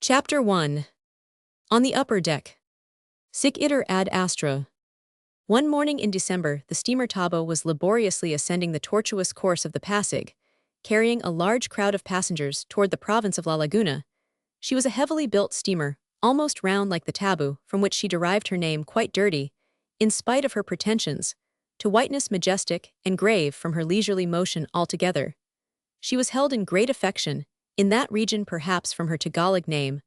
Chapter 1. On the Upper Deck. Sic iter ad astra. One morning in December, the steamer Tabo was laboriously ascending the tortuous course of the Pasig, carrying a large crowd of passengers toward the province of La Laguna. She was a heavily built steamer, almost round like the Tabu, from which she derived her name, quite dirty, in spite of her pretensions, to whiteness majestic and grave from her leisurely motion altogether. She was held in great affection, in that region perhaps from her Tagalog name,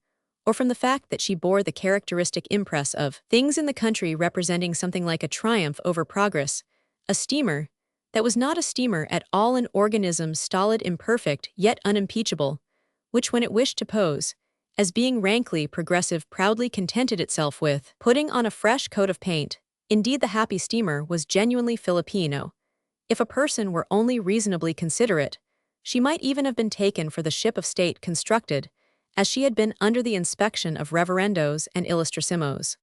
or from the fact that she bore the characteristic impress of things in the country representing something like a triumph over progress, a steamer that was not a steamer at all, an organism stolid, imperfect, yet unimpeachable, which when it wished to pose as being rankly progressive proudly contented itself with putting on a fresh coat of paint. Indeed, the happy steamer was genuinely Filipino. If a person were only reasonably considerate, she might even have been taken for the ship of state constructed, as she had been under the inspection of reverendos and illustrissimos.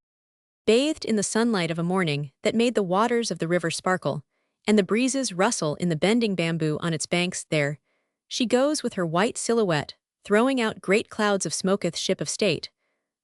Bathed in the sunlight of a morning that made the waters of the river sparkle, and the breezes rustle in the bending bamboo on its banks, there she goes with her white silhouette, throwing out great clouds of smoketh ship of state.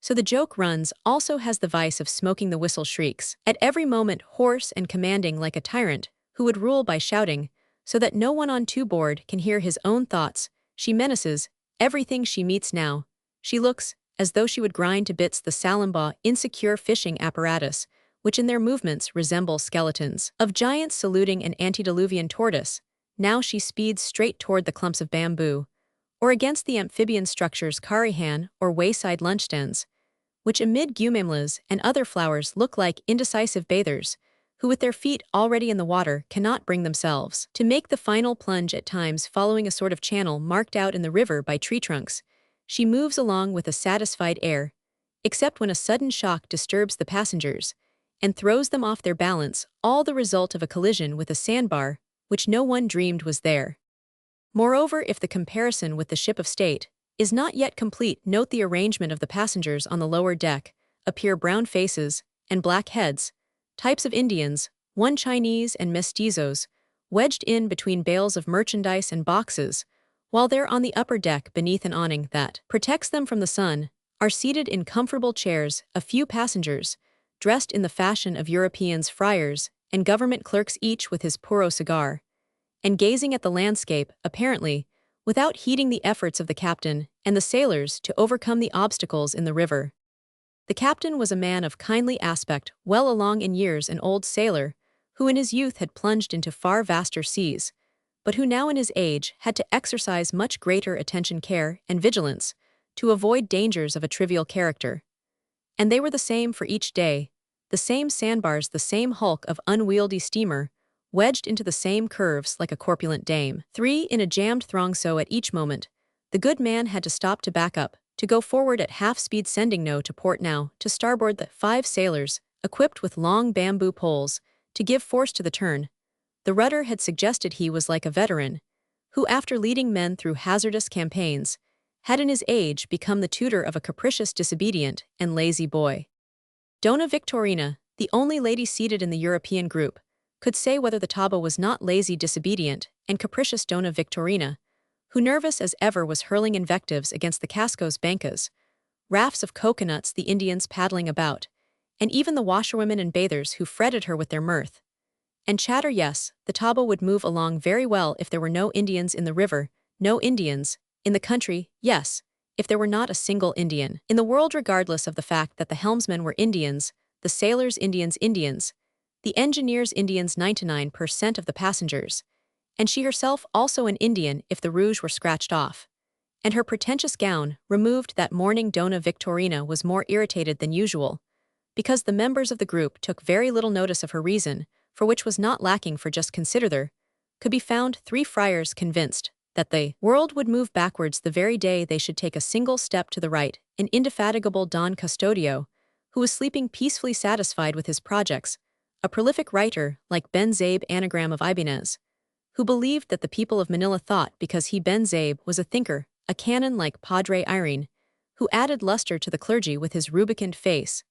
So the joke runs, also has the vice of smoking, the whistle shrieks, at every moment hoarse and commanding like a tyrant, who would rule by shouting, so that no one on board can hear his own thoughts. She menaces everything she meets now. She looks as though she would grind to bits the salambaw insecure fishing apparatus, which in their movements resemble skeletons of giants saluting an antediluvian tortoise. Now she speeds straight toward the clumps of bamboo, or against the amphibian structures karihan or wayside lunch stands, which amid gumamlas and other flowers look like indecisive bathers, who with their feet already in the water cannot bring themselves to make the final plunge, at times following a sort of channel marked out in the river by tree trunks. She moves along with a satisfied air, except when a sudden shock disturbs the passengers and throws them off their balance, all the result of a collision with a sandbar, which no one dreamed was there. Moreover, if the comparison with the ship of state is not yet complete, note the arrangement of the passengers on the lower deck. Appear brown faces and black heads, types of Indians, one Chinese and mestizos, wedged in between bales of merchandise and boxes, while there on the upper deck beneath an awning that protects them from the sun, are seated in comfortable chairs a few passengers, dressed in the fashion of Europeans, friars, and government clerks, each with his puro cigar, and gazing at the landscape, apparently, without heeding the efforts of the captain and the sailors to overcome the obstacles in the river. The captain was a man of kindly aspect, well along in years, an old sailor, who in his youth had plunged into far vaster seas, but who now in his age had to exercise much greater attention, care, and vigilance, to avoid dangers of a trivial character. And they were the same for each day, the same sandbars, the same hulk of unwieldy steamer, wedged into the same curves like a corpulent dame. 3 in a jammed throng, so at each moment, the good man had to stop to back up, to go forward at half speed, sending no to port now, to starboard the 5 sailors, equipped with long bamboo poles, to give force to the turn. The rudder had suggested he was like a veteran, who after leading men through hazardous campaigns, had in his age become the tutor of a capricious, disobedient, and lazy boy. Dona Victorina, the only lady seated in the European group, could say whether the Tabo was not lazy, disobedient, and capricious. Dona Victorina, who nervous as ever was hurling invectives against the cascos, bancas, rafts of coconuts, the Indians paddling about, and even the washerwomen and bathers who fretted her with their mirth and chatter. Yes, the Tabo would move along very well if there were no Indians in the river, no Indians in the country. Yes, if there were not a single Indian in the world, regardless of the fact that the helmsmen were Indians, the sailors Indians, the engineers Indians, 99% of the passengers, and she herself also an Indian if the rouge were scratched off, and her pretentious gown removed that morning. Dona Victorina was more irritated than usual, because the members of the group took very little notice of her reason, for which was not lacking, for just consider there could be found 3 friars convinced that the world would move backwards the very day they should take a single step to the right, an indefatigable Don Custodio, who was sleeping peacefully satisfied with his projects, a prolific writer like Ben Zabe, anagram of Ibanez, who believed that the people of Manila thought because he, Ben Zabe, was a thinker, a canon like Padre Irene, who added luster to the clergy with his rubicund face,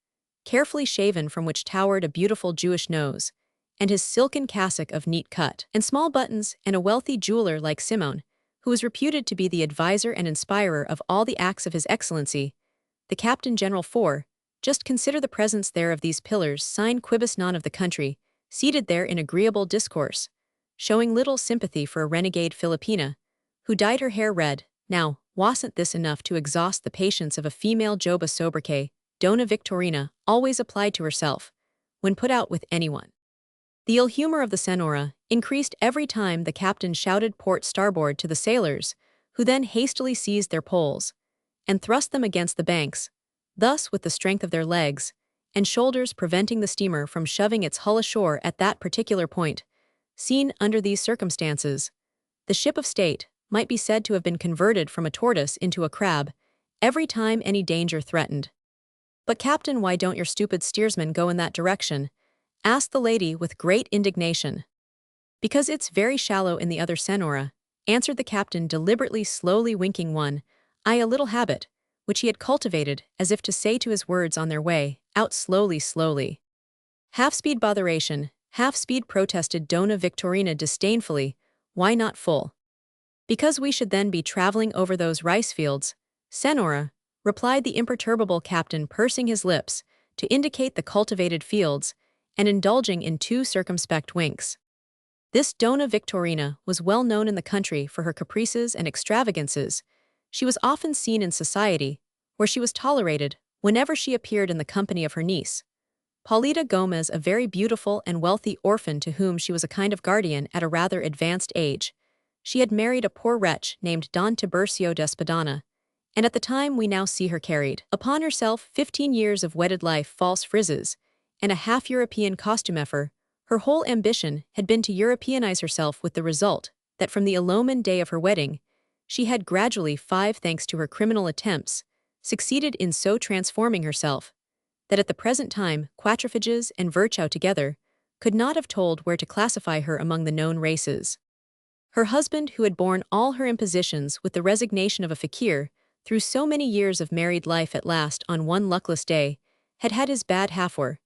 carefully shaven, from which towered a beautiful Jewish nose, and his silken cassock of neat cut and small buttons, and a wealthy jeweler like Simoun, who was reputed to be the adviser and inspirer of all the acts of His Excellency, the Captain General for, just consider the presence there of these pillars sine quibus non of the country, seated there in agreeable discourse, showing little sympathy for a renegade Filipina, who dyed her hair red. Now, wasn't this enough to exhaust the patience of a female Joba sobriquet, Dona Victorina, always applied to herself, when put out with anyone? The ill humor of the senora increased every time the captain shouted port starboard to the sailors, who then hastily seized their poles and thrust them against the banks, thus with the strength of their legs and shoulders preventing the steamer from shoving its hull ashore at that particular point. Seen under these circumstances, the ship of state might be said to have been converted from a tortoise into a crab every time any danger threatened. "But Captain, why don't your stupid steersman go in that direction?" asked the lady with great indignation. "Because it's very shallow in the other, senora," answered the captain deliberately, slowly winking one eye, a little habit, which he had cultivated as if to say to his words on their way out, "slowly, slowly." "Half-speed botheration, half-speed," protested Dona Victorina disdainfully. "Why not full?" "Because we should then be traveling over those rice fields, senora," replied the imperturbable captain, pursing his lips to indicate the cultivated fields and indulging in two circumspect winks. This Dona Victorina was well known in the country for her caprices and extravagances. She was often seen in society, where she was tolerated, whenever she appeared in the company of her niece, Paulita Gomez, a very beautiful and wealthy orphan to whom she was a kind of guardian at a rather advanced age. She had married a poor wretch named Don Tiburcio d'Espadana, and at the time we now see her carried upon herself 15 years of wedded life, false frizzes, and a half-European costumefer. Her whole ambition had been to Europeanize herself, with the result that from the elopement day of her wedding, she had gradually, thanks to her criminal attempts, succeeded in so transforming herself that at the present time quatrefages and virchow together could not have told where to classify her among the known races. Her husband, who had borne all her impositions with the resignation of a fakir through so many years of married life, at last, on one luckless day, had had his bad half-hour,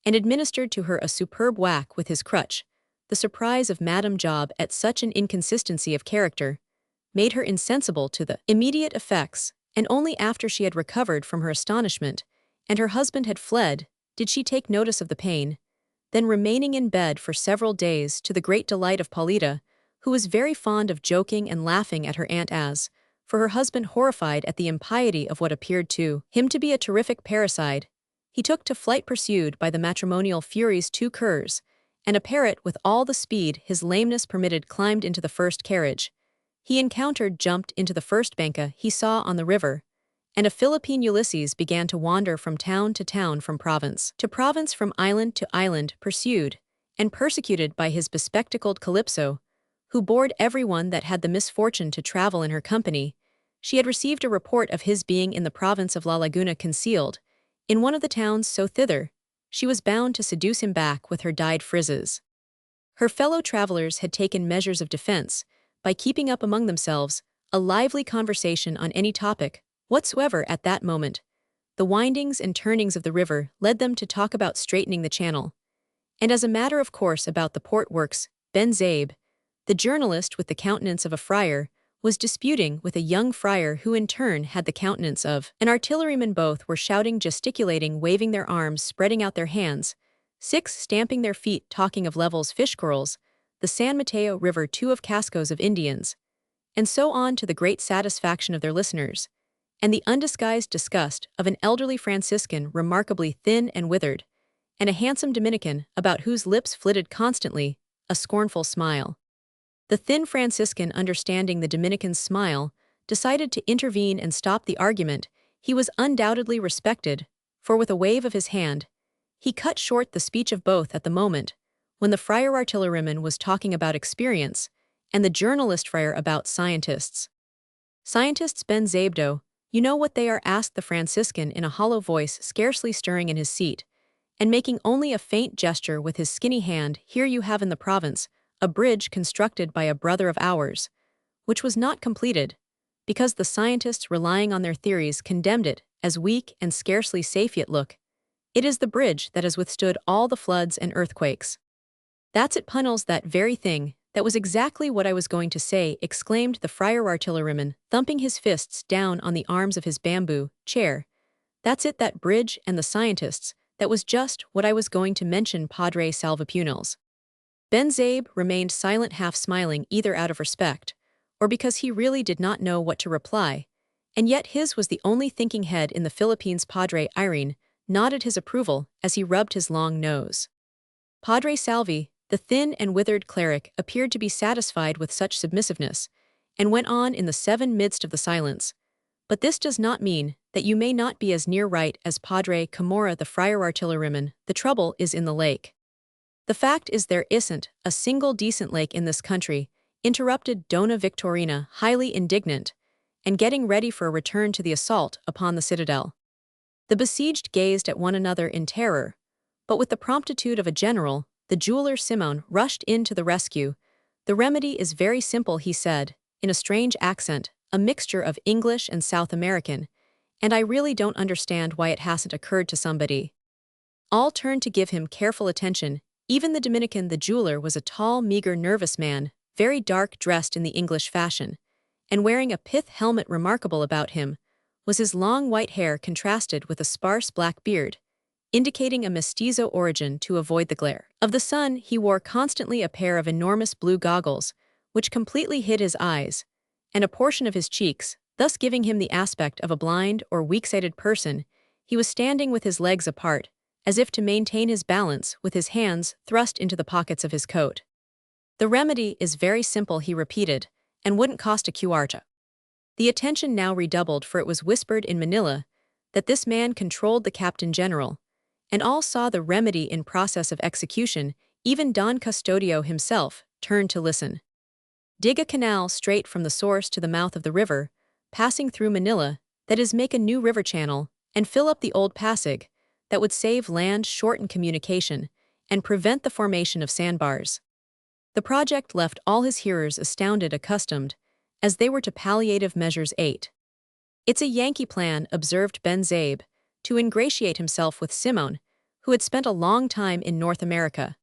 and administered to her a superb whack with his crutch. The surprise of Madame Job at such an inconsistency of character made her insensible to the immediate effects, and only after she had recovered from her astonishment, and her husband had fled, did she take notice of the pain. Then, remaining in bed for several days, to the great delight of Paulita, who was very fond of joking and laughing at her aunt, as, for her husband, horrified at the impiety of what appeared to him to be a terrific parricide, he took to flight, pursued by the matrimonial furies, two curs, and a parrot. With all the speed his lameness permitted, climbed into the first carriage he encountered, jumped into the first banca he saw on the river, and a Philippine Ulysses began to wander from town to town, from province to province, from island to island, pursued and persecuted by his bespectacled Calypso, who bored everyone that had the misfortune to travel in her company. She had received a report of his being in the province of La Laguna, concealed in one of the towns, so thither she was bound to seduce him back with her dyed frizzes. Her fellow travelers had taken measures of defense by keeping up among themselves a lively conversation on any topic whatsoever at that moment. The windings and turnings of the river led them to talk about straightening the channel, and as a matter of course about the port works. Ben Zabe, the journalist with the countenance of a friar, was disputing with a young friar who in turn had the countenance of an artilleryman. Both were shouting, gesticulating, waving their arms, spreading out their hands, stamping their feet, talking of levels, fish corrals, the San Mateo River, two of cascos of Indians, and so on, to the great satisfaction of their listeners, and the undisguised disgust of an elderly Franciscan, remarkably thin and withered, and a handsome Dominican, about whose lips flitted constantly a scornful smile. The thin Franciscan, understanding the Dominican's smile, decided to intervene and stop the argument. He was undoubtedly respected, for with a wave of his hand, he cut short the speech of both at the moment when the friar artilleryman was talking about experience, and the journalist friar about scientists. "Scientists, Ben Zabdo, you know what they are?" asked the Franciscan in a hollow voice, scarcely stirring in his seat, and making only a faint gesture with his skinny hand. "Here you have in the province a bridge constructed by a brother of ours, which was not completed, because the scientists, relying on their theories, condemned it as weak and scarcely safe. Yet look, it is the bridge that has withstood all the floods and earthquakes." "That's it, Punnels, that very thing. That was exactly what I was going to say," exclaimed the friar artilleryman, thumping his fists down on the arms of his bamboo chair. That's it, that bridge and the scientists, that was just what I was going to mention, Padre Salvapunals. Ben-Zaib remained silent, half smiling, either out of respect, or because he really did not know what to reply, and yet his was the only thinking head in the Philippines. Padre Irene nodded his approval as he rubbed his long nose. Padre Salvi, the thin and withered cleric, appeared to be satisfied with such submissiveness, and went on in the seven midst of the silence. But this does not mean that you may not be as near right as Padre Camorra, the friar artilleryman. The trouble is in the lake. The fact is, there isn't a single decent lake in this country, interrupted Dona Victorina, highly indignant, and getting ready for a return to the assault upon the citadel. The besieged gazed at one another in terror, but with the promptitude of a general, the jeweler Simoun rushed in to the rescue. The remedy is very simple, he said, in a strange accent, a mixture of English and South American, and I really don't understand why it hasn't occurred to somebody. All turned to give him careful attention. Even the Dominican, the jeweler, was a tall, meager, nervous man, very dark dressed in the English fashion, and wearing a pith helmet. Remarkable about him was his long white hair contrasted with a sparse black beard, indicating a mestizo origin. To avoid the glare of the sun, he wore constantly a pair of enormous blue goggles, which completely hid his eyes and a portion of his cheeks, thus giving him the aspect of a blind or weak-sighted person. He was standing with his legs apart, as if to maintain his balance, with his hands thrust into the pockets of his coat. The remedy is very simple, he repeated, and wouldn't cost a cuarta. The attention now redoubled, for it was whispered in Manila that this man controlled the Captain General, and all saw the remedy in process of execution. Even Don Custodio himself turned to listen. Dig a canal straight from the source to the mouth of the river, passing through Manila, that is, make a new river channel, and fill up the old Pasig, that would save land, shorten communication, and prevent the formation of sandbars. The project left all his hearers astounded, accustomed as they were to palliative measures. 8. It's a Yankee plan, observed Ben-Zaib, to ingratiate himself with Simoun, who had spent a long time in North America.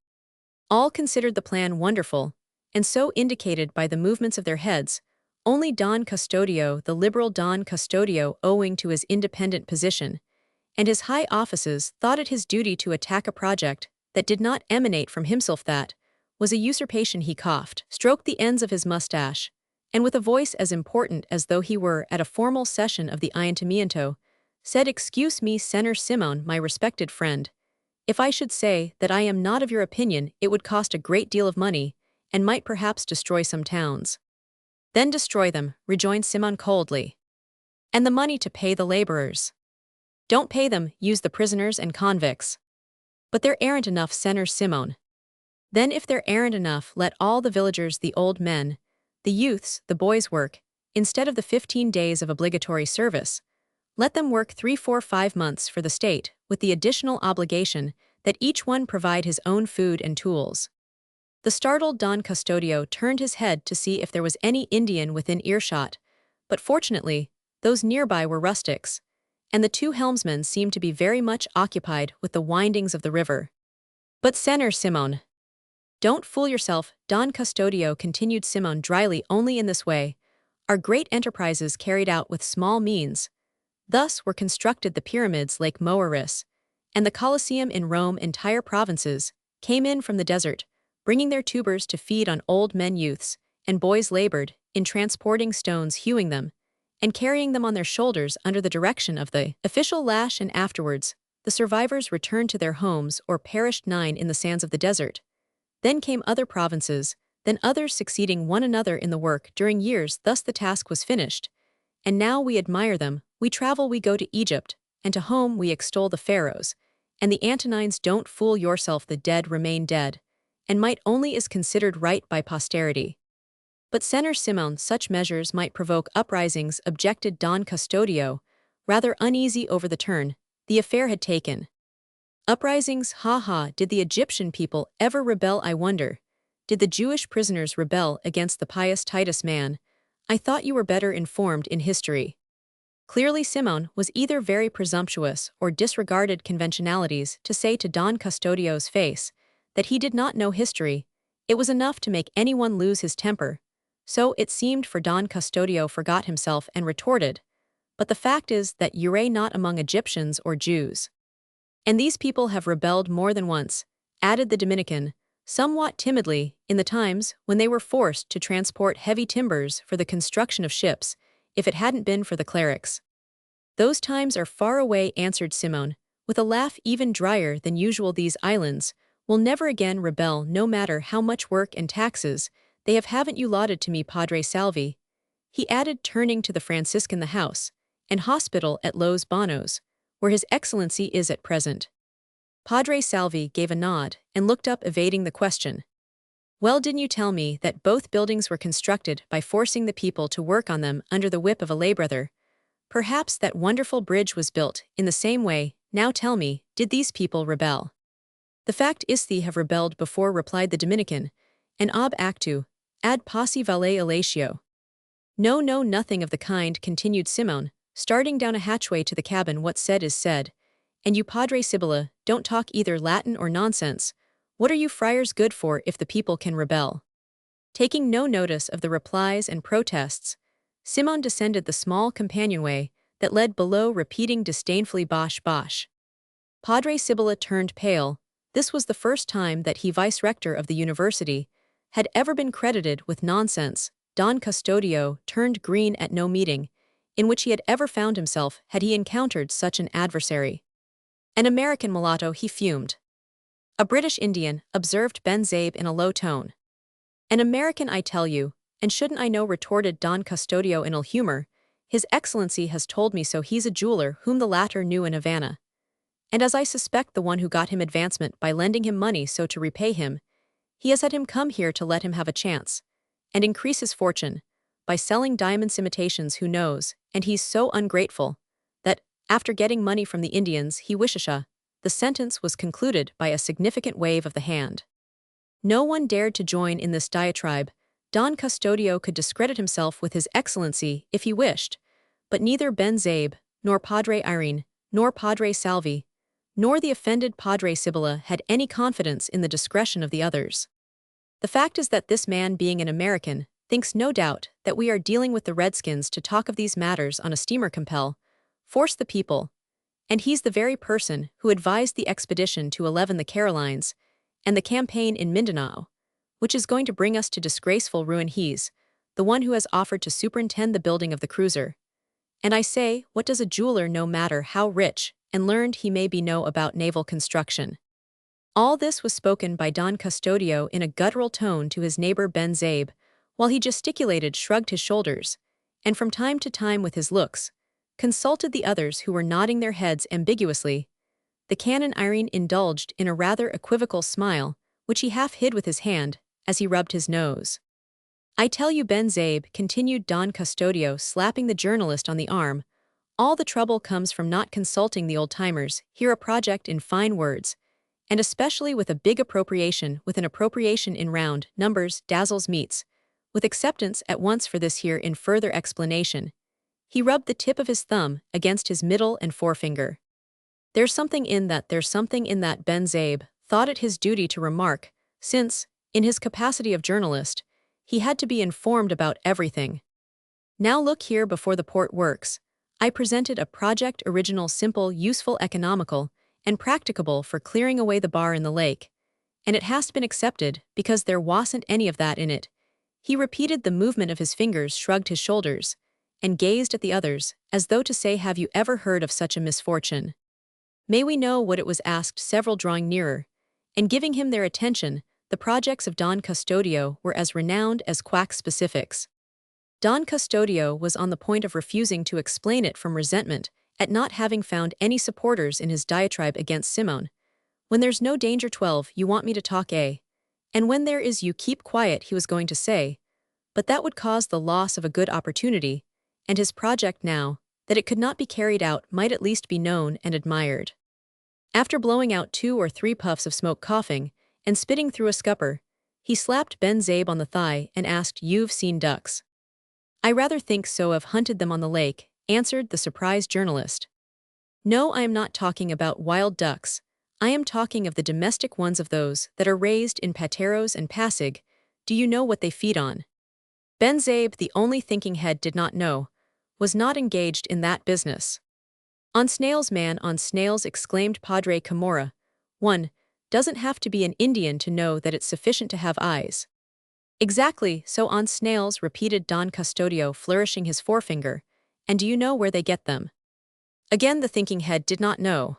All considered the plan wonderful, and so indicated by the movements of their heads. Only Don Custodio, the liberal Don Custodio, owing to his independent position and his high offices, thought it his duty to attack a project that did not emanate from himself. That was a usurpation. He coughed, stroked the ends of his mustache, and with a voice as important as though he were at a formal session of the Ayuntamiento, said, "Excuse me, Senor Simoun, my respected friend. If I should say that I am not of your opinion, it would cost a great deal of money, and might perhaps destroy some towns." "Then destroy them," rejoined Simoun coldly. "And the money to pay the laborers?" "Don't pay them, use the prisoners and convicts." "But there aren't enough, Senor Simoun." "Then if there aren't enough, let all the villagers, the old men, the youths, the boys work, instead of the 15 days of obligatory service. Let them work 3, 4, 5 months for the state, with the additional obligation that each one provide his own food and tools." The startled Don Custodio turned his head to see if there was any Indian within earshot, but fortunately, those nearby were rustics, and the two helmsmen seemed to be very much occupied with the windings of the river. "But Senor Simoun." "Don't fool yourself," Don Custodio continued Simoun dryly, "only in this way are great enterprises carried out with small means. Thus were constructed the pyramids Lake Moeris, and the Colosseum in Rome. Entire provinces came in from the desert, bringing their tubers to feed on old men. Youths and boys labored in transporting stones, hewing them, and carrying them on their shoulders under the direction of the official lash, and afterwards the survivors returned to their homes or perished 9 in the sands of the desert. Then came other provinces, then others, succeeding one another in the work during years. Thus the task was finished, and now we admire them. We travel, we go to Egypt, and to home we extol the pharaohs, and the Antonines. Don't fool yourself, the dead remain dead, and might only is considered right by posterity." "But Senor Simoun, such measures might provoke uprisings," objected Don Custodio, rather uneasy over the turn the affair had taken. "Uprisings, ha ha, did the Egyptian people ever rebel, I wonder? Did the Jewish prisoners rebel against the pious Titus man? I thought you were better informed in history." Clearly Simoun was either very presumptuous or disregarded conventionalities to say to Don Custodio's face that he did not know history. It was enough to make anyone lose his temper. So it seemed, for Don Custodio forgot himself and retorted, but the fact is that you're not among Egyptians or Jews. And these people have rebelled more than once, added the Dominican, somewhat timidly, in the times when they were forced to transport heavy timbers for the construction of ships, if it hadn't been for the clerics. Those times are far away, answered Simoun, with a laugh even drier than usual. These islands will never again rebel, no matter how much work and taxes they have. Haven't you lauded to me Padre Salvi? He added, turning to the Franciscan, the house and hospital at Los Banos, where His Excellency is at present. Padre Salvi gave a nod and looked up, evading the question. Well, didn't you tell me that both buildings were constructed by forcing the people to work on them under the whip of a lay-brother? Perhaps that wonderful bridge was built in the same way. Now tell me, did these people rebel? The fact is they have rebelled before, replied the Dominican, and ob actu, ad posse valet elatio. No, nothing of the kind, continued Simoun, starting down a hatchway to the cabin. What's said is said, and you Padre Sibylla, don't talk either Latin or nonsense. What are you friars good for if the people can rebel? Taking no notice of the replies and protests, Simoun descended the small companionway that led below, repeating disdainfully, bosh, bosh. Padre Sibylla turned pale. This was the first time that he, vice-rector of the university, had ever been credited with nonsense. Don Custodio turned green at no meeting in which he had ever found himself had he encountered such an adversary. An American mulatto, he fumed. A British Indian, observed Ben Zabe in a low tone. An American, I tell you, and shouldn't I know, retorted Don Custodio in ill humor. His Excellency has told me so. He's a jeweler whom the latter knew in Havana. And as I suspect the one who got him advancement by lending him money, so to repay him, he has had him come here to let him have a chance and increase his fortune by selling diamonds imitations. Who knows, and he's so ungrateful that, after getting money from the Indians, he wishes a. The sentence was concluded by a significant wave of the hand. No one dared to join in this diatribe. Don Custodio could discredit himself with His Excellency if he wished, but neither Ben Zabe, nor Padre Irene, nor Padre Salvi, nor the offended Padre Sibylla had any confidence in the discretion of the others. The fact is that this man, being an American, thinks no doubt that we are dealing with the Redskins to talk of these matters on a steamer, force the people, and he's the very person who advised the expedition to 11 the Carolines and the campaign in Mindanao, which is going to bring us to disgraceful ruin. He's the one who has offered to superintend the building of the cruiser. And I say, what does a jeweler, no matter how rich and learned he may be, know about naval construction? All this was spoken by Don Custodio in a guttural tone to his neighbor Ben Zabe, while he gesticulated, shrugged his shoulders, and from time to time with his looks, consulted the others who were nodding their heads ambiguously. The Canon Irene indulged in a rather equivocal smile, which he half hid with his hand, as he rubbed his nose. I tell you, Ben Zabe, continued Don Custodio, slapping the journalist on the arm, all the trouble comes from not consulting the old-timers. Here a project in fine words, and especially with a big appropriation, with an appropriation in round numbers, dazzles meets, with acceptance at once for this here. In further explanation, he rubbed the tip of his thumb against his middle and forefinger. There's something in that, Ben Zabe thought it his duty to remark, since, in his capacity of journalist, he had to be informed about everything. Now look here, before the port works, I presented a project, original, simple, useful, economical, and practicable for clearing away the bar in the lake, and it has been accepted because there wasn't any of that in it. He repeated the movement of his fingers, shrugged his shoulders, and gazed at the others, as though to say, have you ever heard of such a misfortune? May we know what it was? Asked several, drawing nearer, and giving him their attention. The projects of Don Custodio were as renowned as quack specifics. Don Custodio was on the point of refusing to explain it from resentment at not having found any supporters in his diatribe against Simoun. When there's no danger, 12, you want me to talk, eh? And when there is, you keep quiet, he was going to say, but that would cause the loss of a good opportunity, and his project, now that it could not be carried out, might at least be known and admired. After blowing out 2 or 3 puffs of smoke, coughing, and spitting through a scupper, he slapped Ben Zabe on the thigh and asked, you've seen ducks? I rather think so. Have hunted them on the lake, answered the surprised journalist. No, I am not talking about wild ducks. I am talking of the domestic ones, of those that are raised in pateros and Pasig. Do you know what they feed on? Ben Zabe, the only thinking head, did not know. was not engaged in that business. On snails, man, on snails, exclaimed Padre Camorra. One doesn't have to be an Indian to know that it's sufficient to have eyes. Exactly, so on snails, repeated Don Custodio, flourishing his forefinger. And do you know where they get them? Again the thinking head did not know.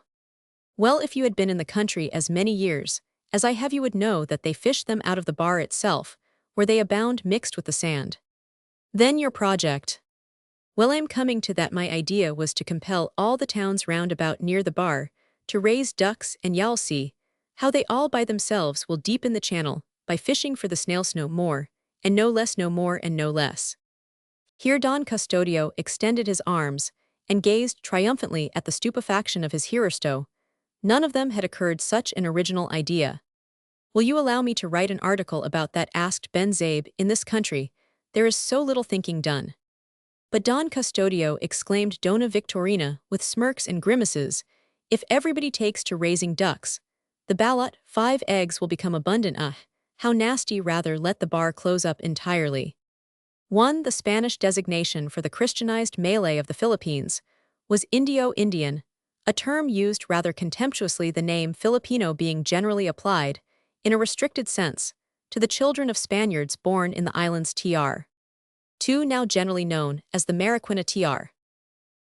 Well, if you had been in the country as many years as I have, you would know that they fish them out of the bar itself, where they abound mixed with the sand. Then your project. Well, I'm coming to that. My idea was to compel all the towns round about near the bar to raise ducks, and you'll see how they all by themselves will deepen the channel by fishing for the snails no more, and no less, no more and no less. Here Don Custodio extended his arms and gazed triumphantly at the stupefaction of his hearersto. None of them had occurred such an original idea. Will you allow me to write an article about that? Asked Ben Zabe. In this country, there is so little thinking done. But Don Custodio, exclaimed Dona Victorina with smirks and grimaces, if everybody takes to raising ducks, the ballot, 5 eggs will become abundant. How nasty! Rather let the bar close up entirely. 1. The Spanish designation for the Christianized Malay of the Philippines was Indio-Indian, a term used rather contemptuously, the name Filipino being generally applied, in a restricted sense, to the children of Spaniards born in the islands. Tr. 2. Now generally known as the Mariquina. Tr.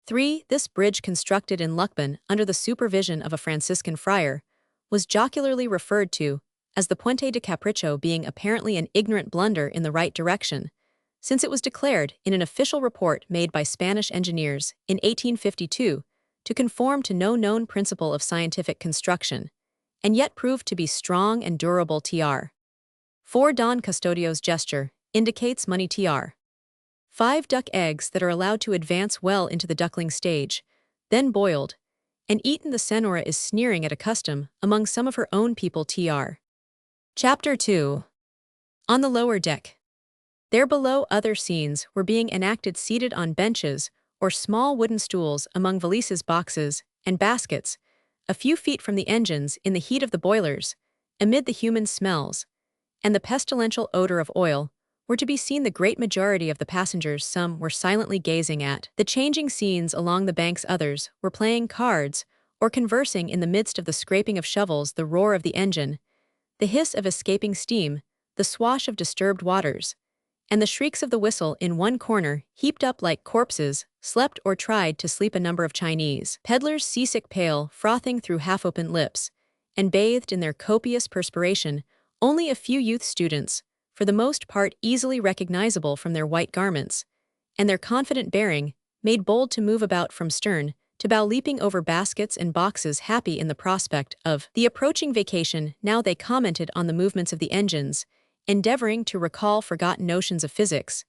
3. This bridge, constructed in Lucban under the supervision of a Franciscan friar, was jocularly referred to as the Puente de Capricho, being apparently an ignorant blunder in the right direction, since it was declared in an official report made by Spanish engineers in 1852 to conform to no known principle of scientific construction, and yet proved to be strong and durable. Tr. 4. Don Custodio's gesture indicates money. Tr. 5. Duck eggs that are allowed to advance well into the duckling stage, then boiled, and eaten. The Senora is sneering at a custom among some of her own people. Tr. Chapter 2. On the lower deck. There below, other scenes were being enacted seated on benches or small wooden stools among valises, boxes, and baskets, a few feet from the engines in the heat of the boilers, amid the human smells and the pestilential odor of oil, were to be seen the great majority of the passengers. Some were silently gazing at the changing scenes along the banks, others were playing cards or conversing in the midst of the scraping of shovels, the roar of the engine, the hiss of escaping steam, the swash of disturbed waters, and the shrieks of the whistle. In one corner, heaped up like corpses, slept or tried to sleep a number of Chinese peddlers, seasick, pale, frothing through half-opened lips, and bathed in their copious perspiration. Only a few youth students, for the most part easily recognizable from their white garments and their confident bearing, made bold to move about from stern to bow, leaping over baskets and boxes, happy in the prospect of the approaching vacation. Now they commented on the movements of the engines, endeavoring to recall forgotten notions of physics.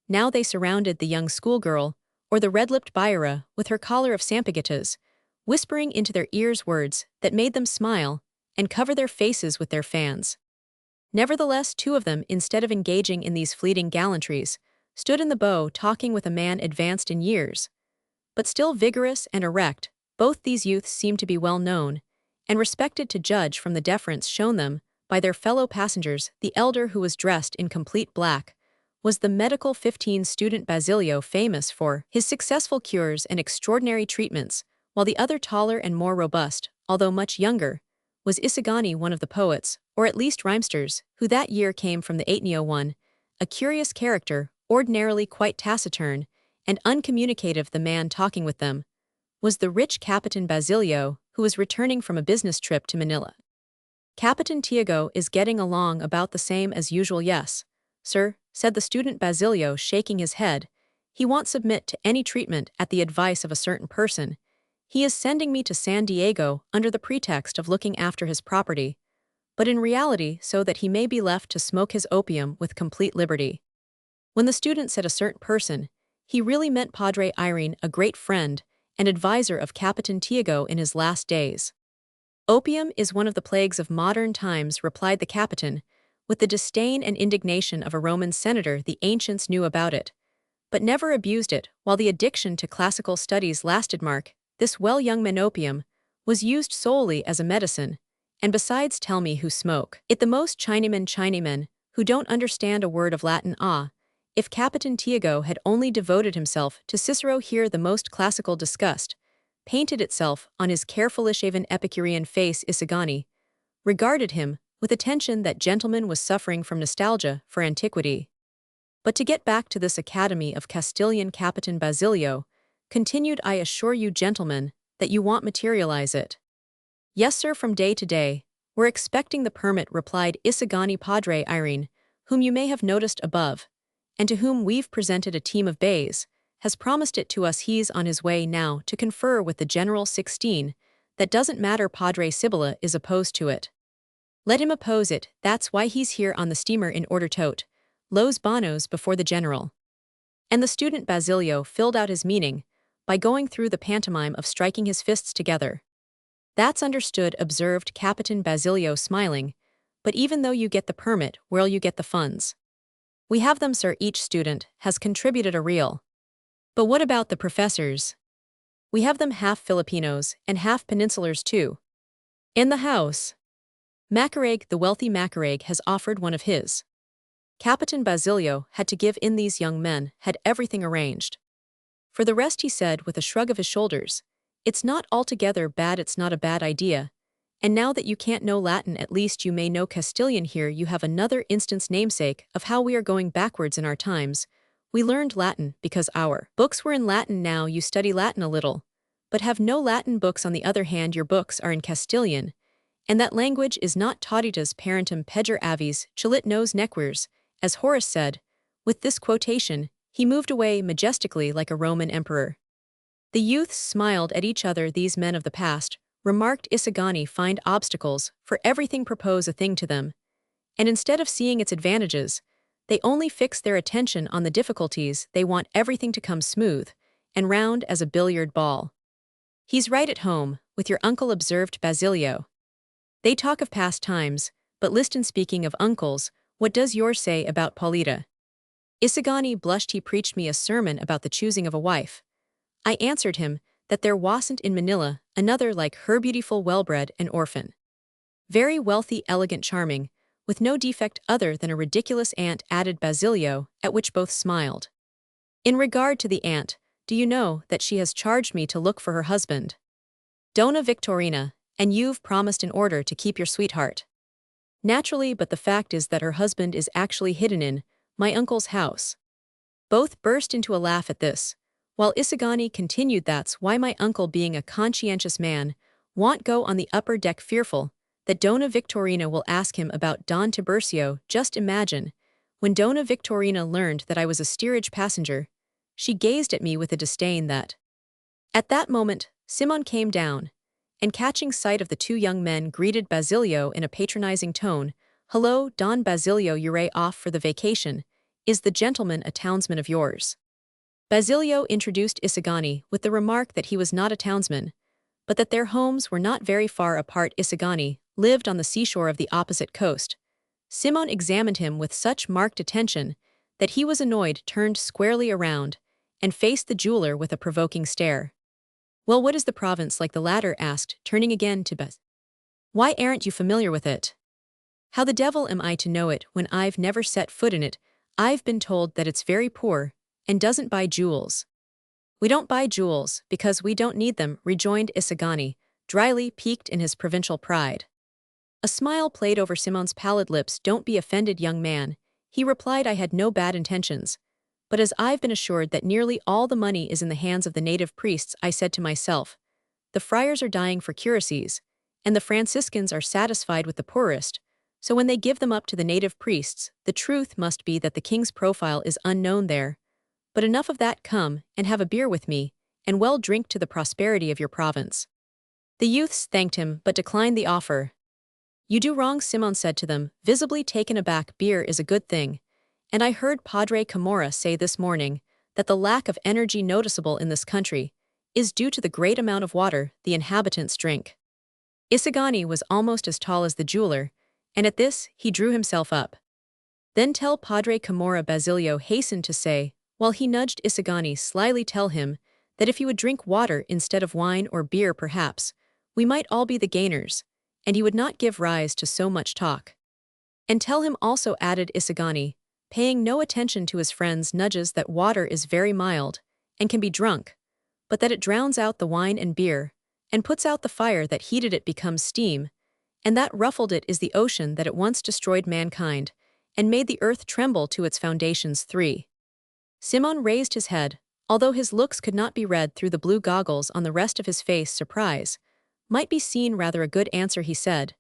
Now they surrounded the young schoolgirl, or the red-lipped Byra, with her collar of sampaguitas, whispering into their ears words that made them smile and cover their faces with their fans. Nevertheless, 2 of them, instead of engaging in these fleeting gallantries, stood in the bow talking with a man advanced in years, but still vigorous and erect. Both these youths seemed to be well known and respected, to judge from the deference shown them by their fellow passengers. The elder, who was dressed in complete black, was the medical 15 student Basilio, famous for his successful cures and extraordinary treatments, while the other, taller and more robust, although much younger, was Isagani, one of the poets, or at least rhymesters, who that year came from the Ateneo. 1, a curious character, ordinarily quite taciturn and uncommunicative. The man talking with them was the rich Capitan Basilio, who was returning from a business trip to Manila. Capitan Tiago is getting along about the same as usual. Yes, sir, said the student Basilio, shaking his head. He won't submit to any treatment at the advice of a certain person. He is sending me to San Diego under the pretext of looking after his property, but in reality so that he may be left to smoke his opium with complete liberty. When the student said a certain person, he really meant Padre Irene, a great friend and advisor of Capitan Tiago in his last days. Opium is one of the plagues of modern times, replied the Capitan, with the disdain and indignation of a Roman senator. The ancients knew about it, but never abused it, while the addiction to classical studies lasted. Mark, this well, young man, opium was used solely as a medicine, and besides, tell me who smoke it the most? Chinamen who don't understand a word of Latin. If Capitan Tiago had only devoted himself to Cicero here, the most classical disgust painted itself on his careful-shaven Epicurean face. Isagani regarded him with attention. That gentleman was suffering from nostalgia for antiquity. But to get back to this Academy of Castilian, Capitan Basilio continued, I assure you, gentlemen, that you won't materialize it. Yes, sir, from day to day. We're expecting the permit, replied Isagani. Padre Irene, whom you may have noticed above, and to whom we've presented a team of bays, has promised it to us. He's on his way now to confer with the General 16. That doesn't matter. Padre Sibylla is opposed to it. Let him oppose it, that's why he's here on the steamer, in order tote los bonos before the general. And the student Basilio filled out his meaning by going through the pantomime of striking his fists together. That's understood, observed Capitan Basilio, smiling, but even though you get the permit, where'll you get the funds? We have them, sir. Each student has contributed a real. But what about the professors? We have them, half Filipinos and half peninsulars too. In the house, Macareg, the wealthy Macareg, has offered one of his. Capitan Basilio had to give in. These young men had everything arranged. For the rest, he said with a shrug of his shoulders, it's not altogether bad, it's not a bad idea. And now that you can't know Latin, at least you may know Castilian. Here you have another instance, namesake of how we are going backwards in our times. We learned Latin because our books were in Latin. Now you study Latin a little, but have no Latin books. On the other hand, your books are in Castilian, and that language is not tauditas parentum pejor avis chilit nos nequers, as Horace said. With this quotation, he moved away majestically like a Roman emperor. The youths smiled at each other. These men of the past, remarked Isagani, find obstacles for everything, propose a thing to them, and instead of seeing its advantages, they only fix their attention on the difficulties. They want everything to come smooth and round as a billiard ball. He's right at home with your uncle, observed Basilio. They talk of past times, but listen, speaking of uncles, what does yours say about Paulita? Isagani blushed. He preached me a sermon about the choosing of a wife. I answered him that there wasn't in Manila another like her, beautiful, well-bred, and orphan. Very wealthy, elegant, charming, with no defect other than a ridiculous aunt, added Basilio, at which both smiled. In regard to the aunt, do you know that she has charged me to look for her husband, Dona Victorina, and you've promised in order to keep your sweetheart? Naturally, but the fact is that her husband is actually hidden in my uncle's house. Both burst into a laugh at this, while Isagani continued, that's why my uncle, being a conscientious man, won't go on the upper deck, fearful that Dona Victorina will ask him about Don Tiburcio. Just imagine, when Dona Victorina learned that I was a steerage passenger, she gazed at me with a disdain that. At that moment, Simoun came down, and catching sight of the two young men, greeted Basilio in a patronizing tone. Hello, Don Basilio, you're off for the vacation. Is the gentleman a townsman of yours? Basilio introduced Isagani with the remark that he was not a townsman, but that their homes were not very far apart. Isagani lived on the seashore of the opposite coast. Simoun examined him with such marked attention that he was annoyed, turned squarely around, and faced the jeweler with a provoking stare. Well, what is the province like? The latter asked, turning again to Baz. Why aren't you familiar with it? How the devil am I to know it when I've never set foot in it? I've been told that it's very poor and doesn't buy jewels. We don't buy jewels because we don't need them, rejoined Isagani, dryly, piqued in his provincial pride. A smile played over Simoun's pallid lips. Don't be offended, young man, he replied. I had no bad intentions, but as I've been assured that nearly all the money is in the hands of the native priests, I said to myself, the friars are dying for curacies, and the Franciscans are satisfied with the poorest, so when they give them up to the native priests, the truth must be that the king's profile is unknown there. But enough of that, come and have a beer with me, and well, drink to the prosperity of your province. The youths thanked him but declined the offer. You do wrong, Simoun said to them, visibly taken aback. Beer is a good thing, and I heard Padre Camorra say this morning that the lack of energy noticeable in this country is due to the great amount of water the inhabitants drink. Isagani was almost as tall as the jeweler, and at this he drew himself up. Then tell Padre Camorra, Basilio hastened to say, while he nudged Isagani slyly, tell him that if he would drink water instead of wine or beer, perhaps we might all be the gainers, and he would not give rise to so much talk. And tell him also, added Isagani, paying no attention to his friend's nudges that water is very mild, and can be drunk, but that it drowns out the wine and beer, and puts out the fire that heated it becomes steam, and that ruffled it is the ocean that at once destroyed mankind, and made the earth tremble to its foundations. 3. Simoun raised his head, although his looks could not be read through the blue goggles on the rest of his face. Surprise might be seen. Rather a good answer, he said,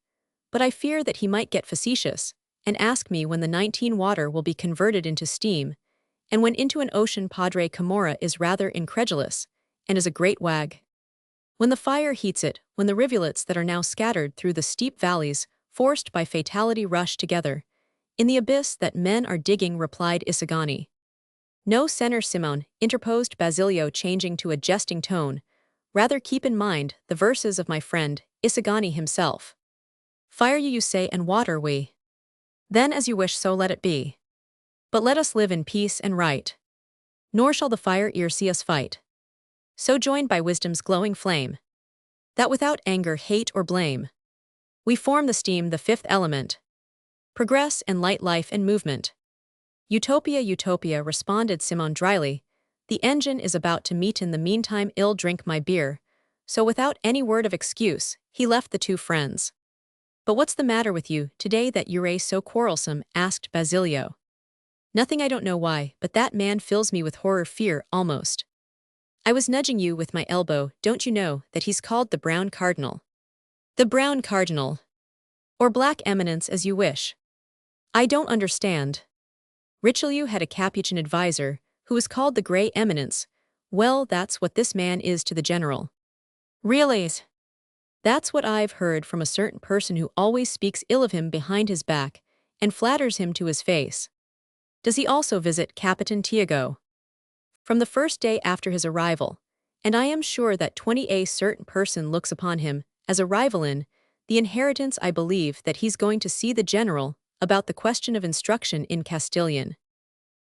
but I fear that he might get facetious, and ask me when the 19 water will be converted into steam, and when into an ocean. Padre Camorra is rather incredulous, and is a great wag. When the fire heats it, when the rivulets that are now scattered through the steep valleys, forced by fatality, rush together, in the abyss that men are digging, replied Isagani. No, Senor Simoun, interposed Basilio, changing to a jesting tone. Rather keep in mind the verses of my friend, Isagani himself. Fire you say, and water we. Then as you wish, so let it be. But let us live in peace and right. Nor shall the fire e'er see us fight. So joined by wisdom's glowing flame, that without anger, hate, or blame, we form the steam, the fifth element. Progress and light, life and movement. Utopia, utopia, responded Simoun dryly. The engine is about to meet. In the meantime, I'll drink my beer. So without any word of excuse, he left the two friends. But what's the matter with you today that you're so quarrelsome? Asked Basilio. Nothing, I don't know why, but that man fills me with horror, fear, almost. I was nudging you with my elbow. Don't you know that he's called the Brown Cardinal? The Brown Cardinal. Or Black Eminence, as you wish. I don't understand. Richelieu had a Capuchin advisor, who was called the Grey Eminence. Well, that's what this man is to the general. Really? That's what I've heard from a certain person who always speaks ill of him behind his back, and flatters him to his face. Does he also visit Capitan Tiago? From the first day after his arrival, and I am sure that a certain person looks upon him as a rival in the inheritance. I believe that he's going to see the general about the question of instruction in Castilian.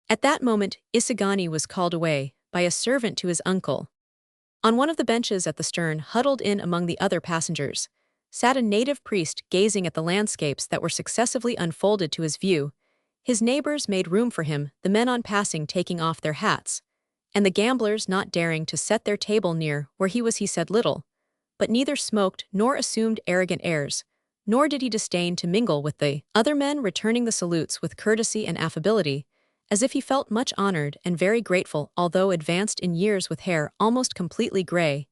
At that moment, Isagani was called away by a servant to his uncle. On one of the benches at the stern, huddled in among the other passengers, sat a native priest gazing at the landscapes that were successively unfolded to his view. His neighbors made room for him, the men on passing taking off their hats, and the gamblers not daring to set their table near where he was. He said little, but neither smoked nor assumed arrogant airs, nor did he disdain to mingle with the other men, returning the salutes with courtesy and affability, as if he felt much honored and very grateful. Although advanced in years, with hair almost completely gray,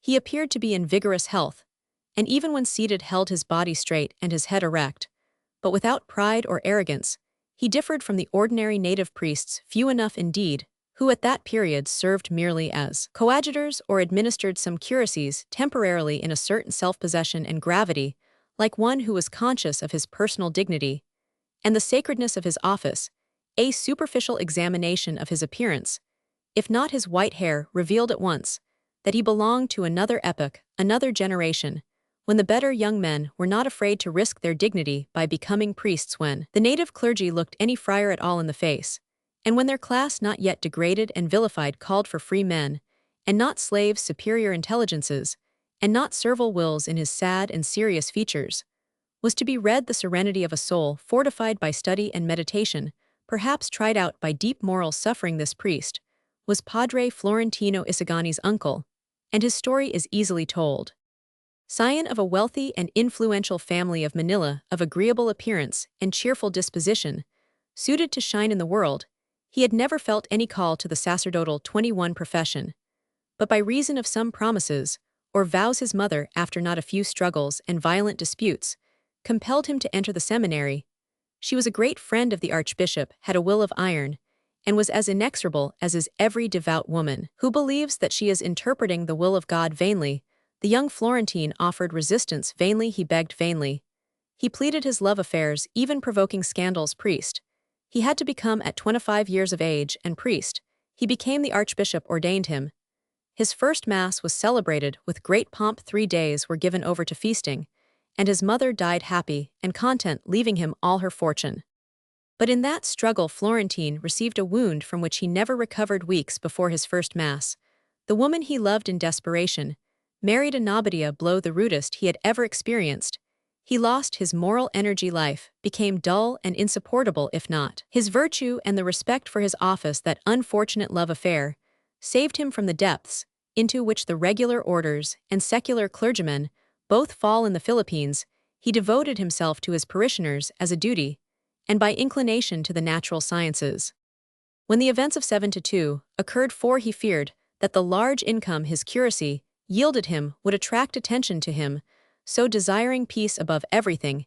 he appeared to be in vigorous health, and even when seated held his body straight and his head erect, but without pride or arrogance. He differed from the ordinary native priests, few enough indeed, who at that period served merely as coadjutors or administered some curacies temporarily in a certain self-possession and gravity, like one who was conscious of his personal dignity and the sacredness of his office. A superficial examination of his appearance, if not his white hair, revealed at once that he belonged to another epoch, another generation, when the better young men were not afraid to risk their dignity by becoming priests, when the native clergy looked any friar at all in the face, and when their class, not yet degraded and vilified, called for free men, and not slaves, superior intelligences, and not servile wills. In his sad and serious features was to be read the serenity of a soul fortified by study and meditation, perhaps tried out by deep moral suffering. This priest was Padre Florentino Isagani's uncle, and his story is easily told. Scion of a wealthy and influential family of Manila, of agreeable appearance and cheerful disposition, suited to shine in the world, he had never felt any call to the sacerdotal 21 profession, but by reason of some promises or vows his mother, after not a few struggles and violent disputes, compelled him to enter the seminary. She was a great friend of the archbishop, had a will of iron, and was as inexorable as is every devout woman who believes that she is interpreting the will of God. Vainly, the young Florentine offered resistance. Vainly he begged, vainly he pleaded his love affairs, even provoking scandals. Priest he had to become at 25 years of age, and priest he became. The archbishop ordained him. His first mass was celebrated with great pomp. 3 days were given over to feasting, and his mother died happy and content, leaving him all her fortune. But in that struggle Florentine received a wound from which he never recovered. Weeks before his first mass, the woman he loved in desperation married a Nabatea, blow the rudest he had ever experienced. He lost his moral energy. Life became dull and insupportable if not. His virtue and the respect for his office, that unfortunate love affair, saved him from the depths into which the regular orders and secular clergymen both fall in the Philippines. He devoted himself to his parishioners as a duty, and by inclination to the natural sciences. When the events of 7-2 occurred, for he feared that the large income his curacy yielded him would attract attention to him, so desiring peace above everything,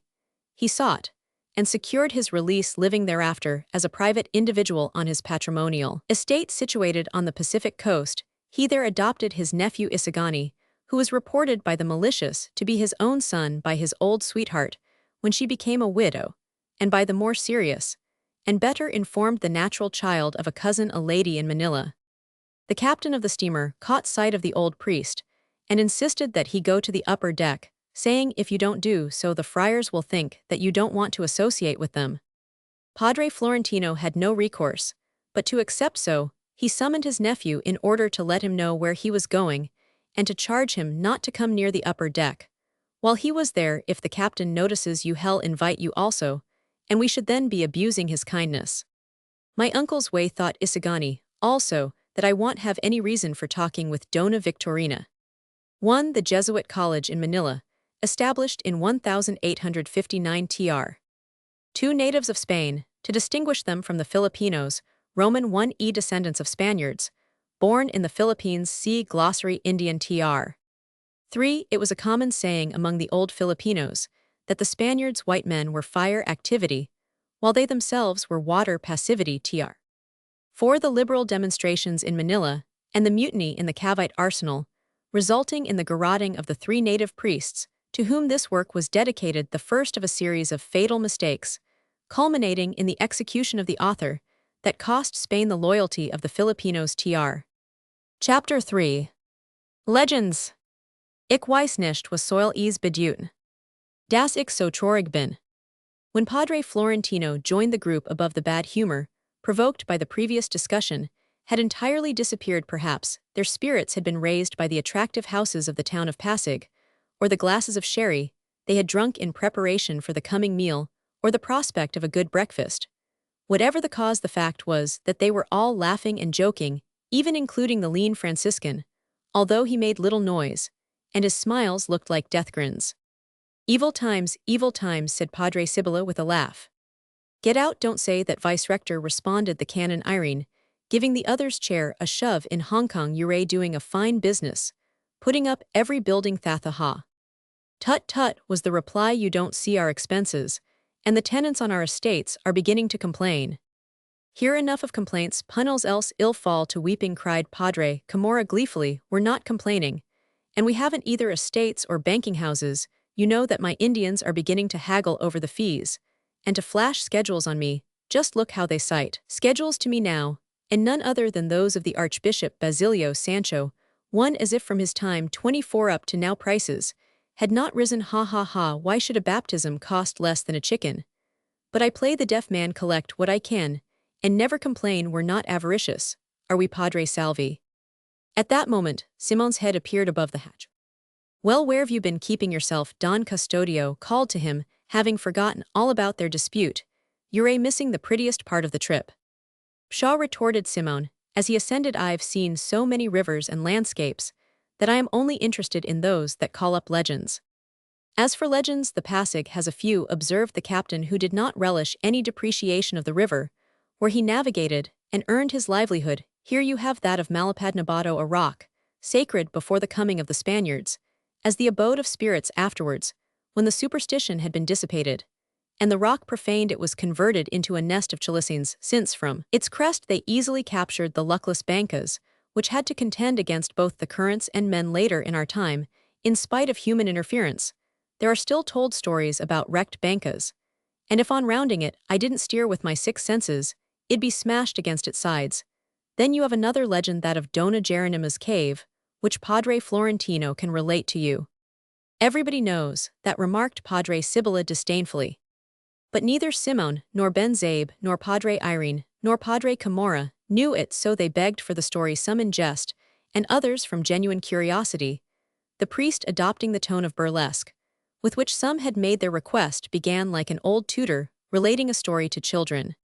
he sought and secured his release, living thereafter as a private individual on his patrimonial estate situated on the Pacific coast. He there adopted his nephew Isagani, who was reported by the malicious to be his own son by his old sweetheart when she became a widow, and by the more serious and better informed the natural child of a cousin, a lady in Manila. The captain of the steamer caught sight of the old priest and insisted that he go to the upper deck, saying, "If you don't do so, the friars will think that you don't want to associate with them." Padre Florentino had no recourse but to accept, so he summoned his nephew in order to let him know where he was going and to charge him not to come near the upper deck. While he was there, if the captain notices you, he'll invite you also, and we should then be abusing his kindness. My uncle's way, thought Isagani, also, that I won't have any reason for talking with Dona Victorina. 1. The Jesuit College in Manila, established in 1859 tr. 2. Natives of Spain, to distinguish them from the Filipinos. Roman 1e Descendants of Spaniards, born in the Philippines. See Glossary Indian tr. 3. It was a common saying among the old Filipinos that the Spaniards' white men were fire activity, while they themselves were water passivity tr. 4. The liberal demonstrations in Manila and the mutiny in the Cavite arsenal, resulting in the garroting of the 3 native priests, to whom this work was dedicated, the first of a series of fatal mistakes, culminating in the execution of the author, that cost Spain the loyalty of the Filipinos tr. Chapter 3. Legends. Ich weiß nicht, was soll es bedeuten. Das ich so traurig bin. When Padre Florentino joined the group above, the bad humor, provoked by the previous discussion, had entirely disappeared. Perhaps their spirits had been raised by the attractive houses of the town of Pasig, or the glasses of sherry they had drunk in preparation for the coming meal, or the prospect of a good breakfast. Whatever the cause, the fact was that they were all laughing and joking, even including the lean Franciscan, although he made little noise, and his smiles looked like death grins. Evil times, said Padre Sibylla with a laugh. Get out, don't say that, Vice-Rector, responded the Canon Irene, giving the other's chair a shove. In Hong Kong you're doing a fine business, putting up every building. Thatha. Tut tut, was the reply. You don't see our expenses, and the tenants on our estates are beginning to complain. Here, enough of complaints, punnels, else ill fall to weeping, cried Padre Camorra gleefully. We're not complaining, and we haven't either estates or banking houses. You know that my Indians are beginning to haggle over the fees, and to flash schedules on me. Just look how they cite schedules to me now, and none other than those of the Archbishop Basilio Sancho, one as if from his time 24 up to now prices had not risen. Ha. Why should a baptism cost less than a chicken? But I play the deaf man, collect what I can, and never complain. We're not avaricious, are we, Padre Salvi? At that moment, Simoun's head appeared above the hatch. Well, where have you been keeping yourself? Don Custodio called to him, having forgotten all about their dispute. You're missing the prettiest part of the trip. Pshaw, retorted Simoun, as he ascended. I've seen so many rivers and landscapes that I am only interested in those that call up legends. As for legends, the Pasig has a few, observed the captain, who did not relish any depreciation of the river, where he navigated and earned his livelihood. Here you have that of Malapadnabato, a rock, sacred before the coming of the Spaniards, as the abode of spirits afterwards, when the superstition had been dissipated, and the rock profaned, it was converted into a nest of chalicines, since from its crest they easily captured the luckless bancas, which had to contend against both the currents and men. Later in our time, in spite of human interference, there are still told stories about wrecked bancas, and if on rounding it I didn't steer with my 6 senses, it'd be smashed against its sides. Then you have another legend, that of Dona Jeronima's cave, which Padre Florentino can relate to you. Everybody knows that, remarked Padre Sibylla disdainfully. But neither Simoun, nor Ben Zabe, nor Padre Irene, nor Padre Camorra knew it, so they begged for the story, some in jest, and others from genuine curiosity, the priest adopting the tone of burlesque, with which some had made their request, began like an old tutor relating a story to children.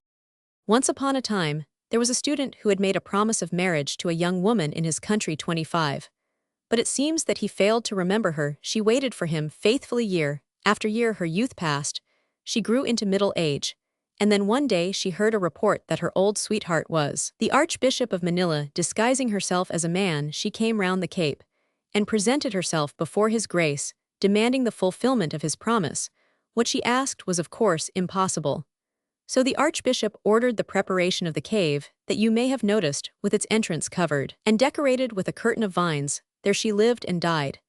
Once upon a time, there was a student who had made a promise of marriage to a young woman in his country 25. But it seems that he failed to remember her. She waited for him faithfully year after year. Her youth passed, she grew into middle age, and then one day she heard a report that her old sweetheart was the Archbishop of Manila. Disguising herself as a man, she came round the Cape and presented herself before his grace, demanding the fulfillment of his promise. What she asked was of course impossible. So the Archbishop ordered the preparation of the cave that you may have noticed, with its entrance covered and decorated with a curtain of vines. There she lived and died.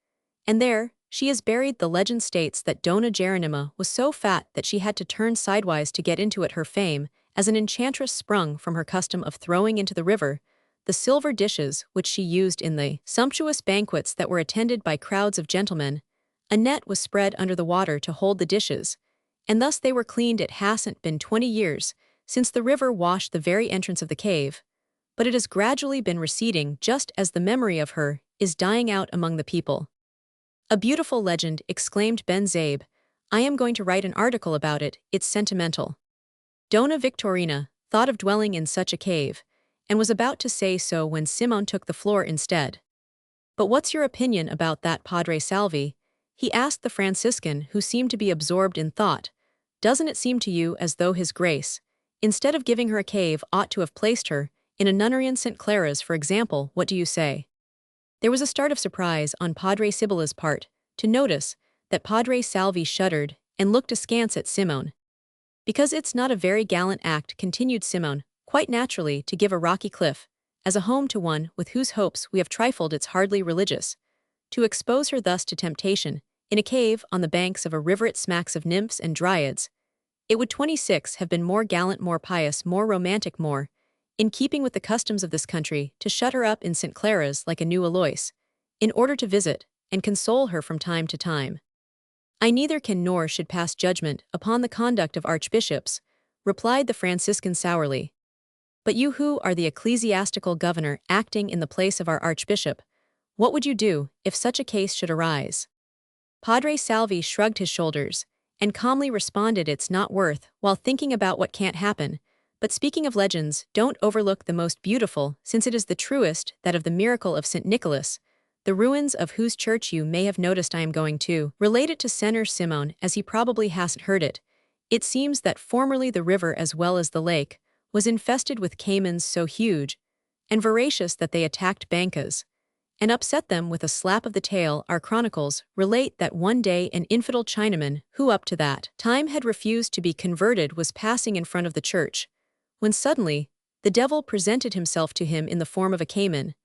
And there, she is buried. The legend states that Dona Geronima was so fat that she had to turn sidewise to get into it. Her fame as an enchantress sprung from her custom of throwing into the river the silver dishes which she used in the sumptuous banquets that were attended by crowds of gentlemen. A net was spread under the water to hold the dishes, and thus they were cleaned. It hasn't been 20 years since the river washed the very entrance of the cave, but it has gradually been receding just as the memory of her is dying out among the people. A beautiful legend, exclaimed Ben Zabe. I am going to write an article about it. It's sentimental. Dona Victorina thought of dwelling in such a cave, and was about to say so when Simoun took the floor instead. But what's your opinion about that, Padre Salvi? He asked the Franciscan, who seemed to be absorbed in thought. Doesn't it seem to you as though His Grace, instead of giving her a cave, ought to have placed her in a nunnery in St. Clara's, for example? What do you say? There was a start of surprise on Padre Sibylla's part to notice that Padre Salvi shuddered and looked askance at Simoun. Because it's not a very gallant act, continued Simoun, quite naturally, to give a rocky cliff as a home to one with whose hopes we have trifled. It's hardly religious to expose her thus to temptation in a cave on the banks of a river. It smacks of nymphs and dryads. It would 26 have been more gallant, more pious, more romantic, more in keeping with the customs of this country, to shut her up in St. Clara's like a new Alois, in order to visit and console her from time to time. I neither can nor should pass judgment upon the conduct of archbishops, replied the Franciscan sourly. But you who are the ecclesiastical governor acting in the place of our archbishop, what would you do if such a case should arise? Padre Salvi shrugged his shoulders and calmly responded, it's not worth while thinking about what can't happen. But speaking of legends, don't overlook the most beautiful, since it is the truest, that of the miracle of St. Nicholas, the ruins of whose church you may have noticed. I am going to relate it to Senor Simoun, as he probably hasn't heard it. It seems that formerly the river as well as the lake was infested with caimans so huge and voracious that they attacked bancas and upset them with a slap of the tail. Our chronicles relate that one day an infidel Chinaman, who up to that time had refused to be converted, was passing in front of the church, when suddenly the devil presented himself to him in the form of a caiman,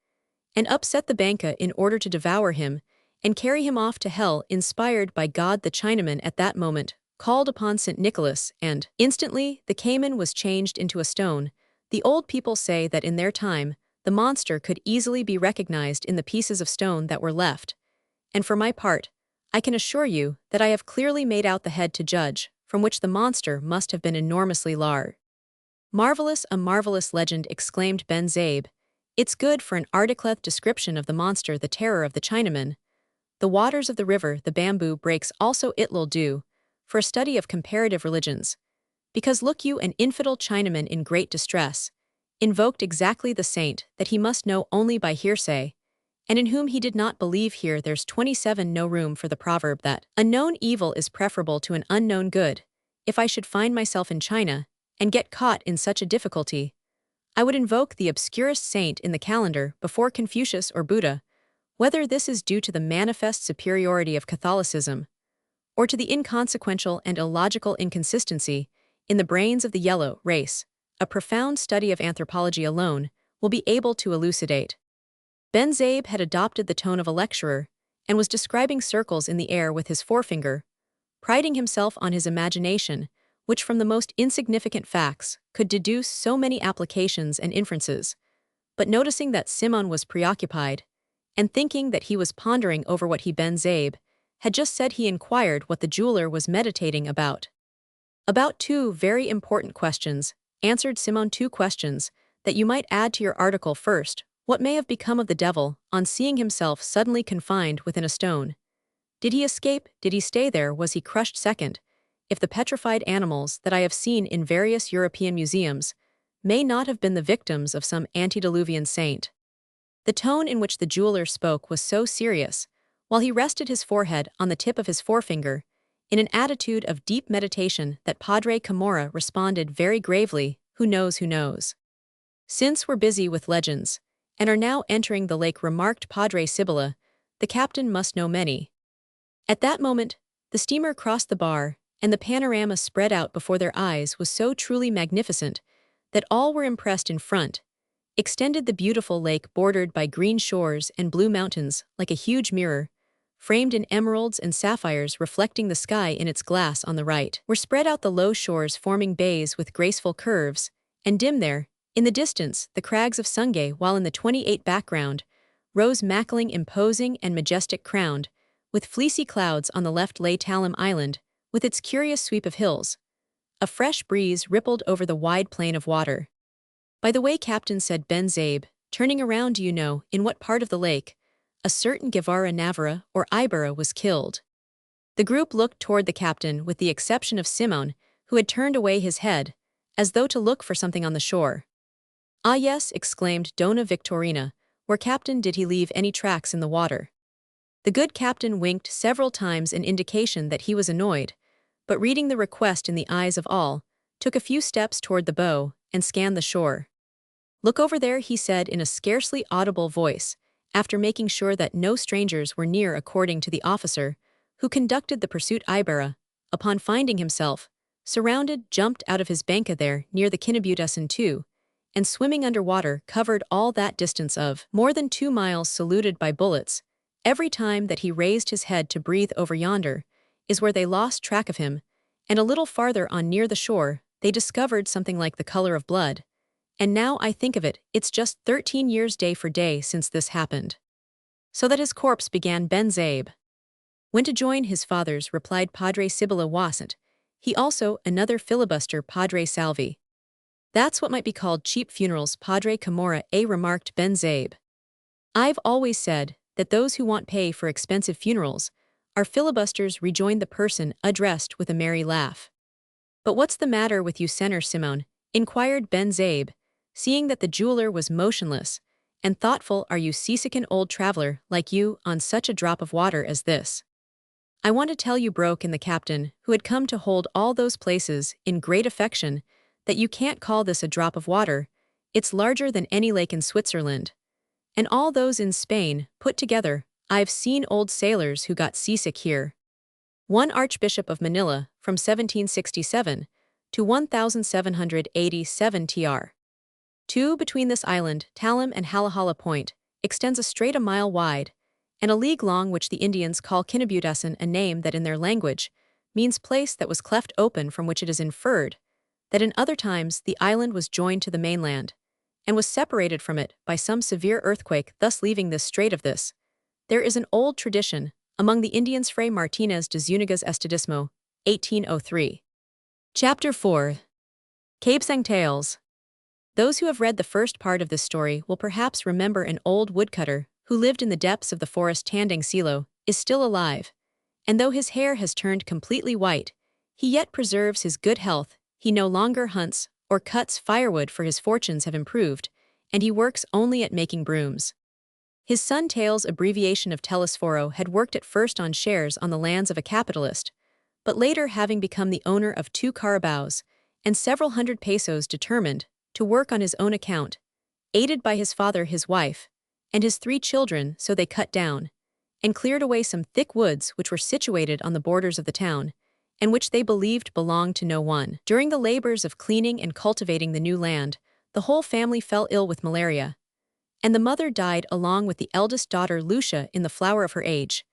and upset the banca in order to devour him and carry him off to hell. Inspired by God, the Chinaman at that moment called upon St. Nicholas, and instantly the caiman was changed into a stone. The old people say that in their time the monster could easily be recognized in the pieces of stone that were left, and for my part, I can assure you that I have clearly made out the head to judge, from which the monster must have been enormously large. Marvelous, a marvelous legend, exclaimed Ben Zabe. It's good for an articleth description of the monster, the terror of the Chinaman. The waters of the river, the bamboo breaks also it'll do, for a study of comparative religions. Because look you, an infidel Chinaman in great distress invoked exactly the saint that he must know only by hearsay, and in whom he did not believe. Here there's 27 no room for the proverb that a known evil is preferable to an unknown good. If I should find myself in China and get caught in such a difficulty, I would invoke the obscurest saint in the calendar before Confucius or Buddha. Whether this is due to the manifest superiority of Catholicism, or to the inconsequential and illogical inconsistency in the brains of the yellow race, a profound study of anthropology alone will be able to elucidate. Ben Zabe had adopted the tone of a lecturer and was describing circles in the air with his forefinger, priding himself on his imagination, which from the most insignificant facts could deduce so many applications and inferences. But noticing that Simoun was preoccupied, and thinking that he was pondering over what Ben Zabe had just said, he inquired what the jeweler was meditating about. About 2 very important questions, answered Simoun. 2 questions that you might add to your article. First, what may have become of the devil on seeing himself suddenly confined within a stone? Did he escape? Did he stay there? Was he crushed? Second, if the petrified animals that I have seen in various European museums may not have been the victims of some antediluvian saint. The tone in which the jeweler spoke was so serious, while he rested his forehead on the tip of his forefinger, in an attitude of deep meditation, that Padre Camorra responded very gravely, "Who knows, who knows? Since we're busy with legends, and are now entering the lake," remarked Padre Sibylla, "the captain must know many." At that moment, the steamer crossed the bar, and the panorama spread out before their eyes was so truly magnificent that all were impressed. In front extended the beautiful lake, bordered by green shores and blue mountains, like a huge mirror, framed in emeralds and sapphires reflecting the sky in its glass. On the right were spread out the low shores, forming bays with graceful curves, and dim there, in the distance, the crags of Sungay, while in the 28 background rose Mackling, imposing and majestic, crowned with fleecy clouds. On the left lay Talum Island, with its curious sweep of hills. A fresh breeze rippled over the wide plain of water. "By the way, Captain," said Ben Zabe, turning around, "do you know in what part of the lake a certain Guevara Navarra or Ibarra was killed?" The group looked toward the captain, with the exception of Simoun, who had turned away his head, as though to look for something on the shore. "Ah yes," exclaimed Dona Victorina, "where, Captain, did he leave any tracks in the water?" The good captain winked several times in indication that he was annoyed, but reading the request in the eyes of all, took a few steps toward the bow and scanned the shore. "Look over there," he said in a scarcely audible voice, after making sure that no strangers were near. According to the officer who conducted the pursuit, Ibarra, upon finding himself surrounded, jumped out of his banca there near the Kinabutesin too, and swimming underwater covered all that distance of more than 2 miles, saluted by bullets. Every time that he raised his head to breathe. Over yonder is where they lost track of him, and a little farther on near the shore they discovered something like the color of blood. And now I think of it, it's just 13 years day for day since this happened." "So that his corpse," began Ben Zabe. "Went to join his father's," replied Padre Sibylla. "Wasn't he also another filibuster, Padre Salvi?" "That's what might be called cheap funerals, Padre Camorra," remarked Ben Zabe. "I've always said that those who want pay for expensive funerals are filibusters," rejoined the person addressed with a merry laugh. "But what's the matter with you, Senor Simoun?" inquired Ben Zabe, seeing that the jeweler was motionless and thoughtful. "Are you seasick, an old traveler like you, on such a drop of water as this?" "I want to tell you," broke in the captain, who had come to hold all those places in great affection, "that you can't call this a drop of water. It's larger than any lake in Switzerland. And all those in Spain, put together. I've seen old sailors who got seasick here. One Archbishop of Manila, from 1767 to 1787 tr. 2. Between this island, Talum, and Halahala Point, extends a strait a mile wide and a league long, which the Indians call Kinabutesin, a name that in their language means place that was cleft open, from which it is inferred that in other times the island was joined to the mainland and was separated from it by some severe earthquake, thus leaving this strait. Of this there is an old tradition among the Indians. Fray Martinez de Zuniga's Estadismo, 1803. Chapter 4. Cabesang Tales. Those who have read the first part of this story will perhaps remember an old woodcutter who lived in the depths of the forest. Tandang Silo is still alive, and though his hair has turned completely white, he yet preserves his good health. He no longer hunts or cuts firewood, for his fortunes have improved, and he works only at making brooms. His son Tails, abbreviation of Telesforo, had worked at first on shares on the lands of a capitalist, but later, having become the owner of 2 carabaos and several hundred pesos, determined to work on his own account, aided by his father, his wife, and his 3 children. So they cut down and cleared away some thick woods which were situated on the borders of the town, and which they believed belonged to no one. During the labors of cleaning and cultivating the new land, the whole family fell ill with malaria, and the mother died along with the eldest daughter, Lucia, in the flower of her age.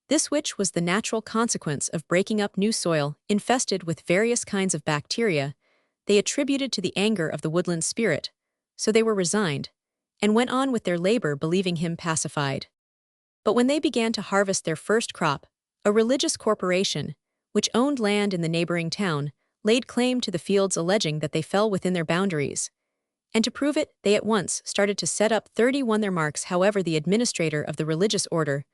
This, which was the natural consequence of breaking up new soil infested with various kinds of bacteria, they attributed to the anger of the woodland spirit, so they were resigned, and went on with their labor, believing him pacified. But when they began to harvest their first crop, a religious corporation, which owned land in the neighboring town, laid claim to the fields, alleging that they fell within their boundaries. And to prove it, they at once started to set up 31 their marks. However, the administrator of the religious order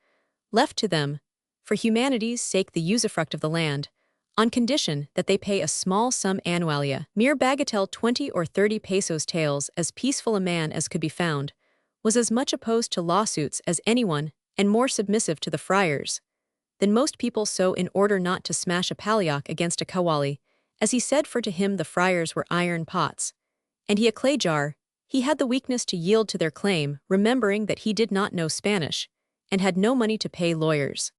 left to them for humanity's sake the usufruct of the land, on condition that they pay a small sum annualia, mere bagatelle 20 or 30 pesos taels, as peaceful a man as could be found, was as much opposed to lawsuits as anyone, and more submissive to the friars than most people, so in order not to smash a palliac against a kawali, as he said, for to him the friars were iron pots, and he a clay jar, he had the weakness to yield to their claim, remembering that he did not know Spanish, and had no money to pay lawyers.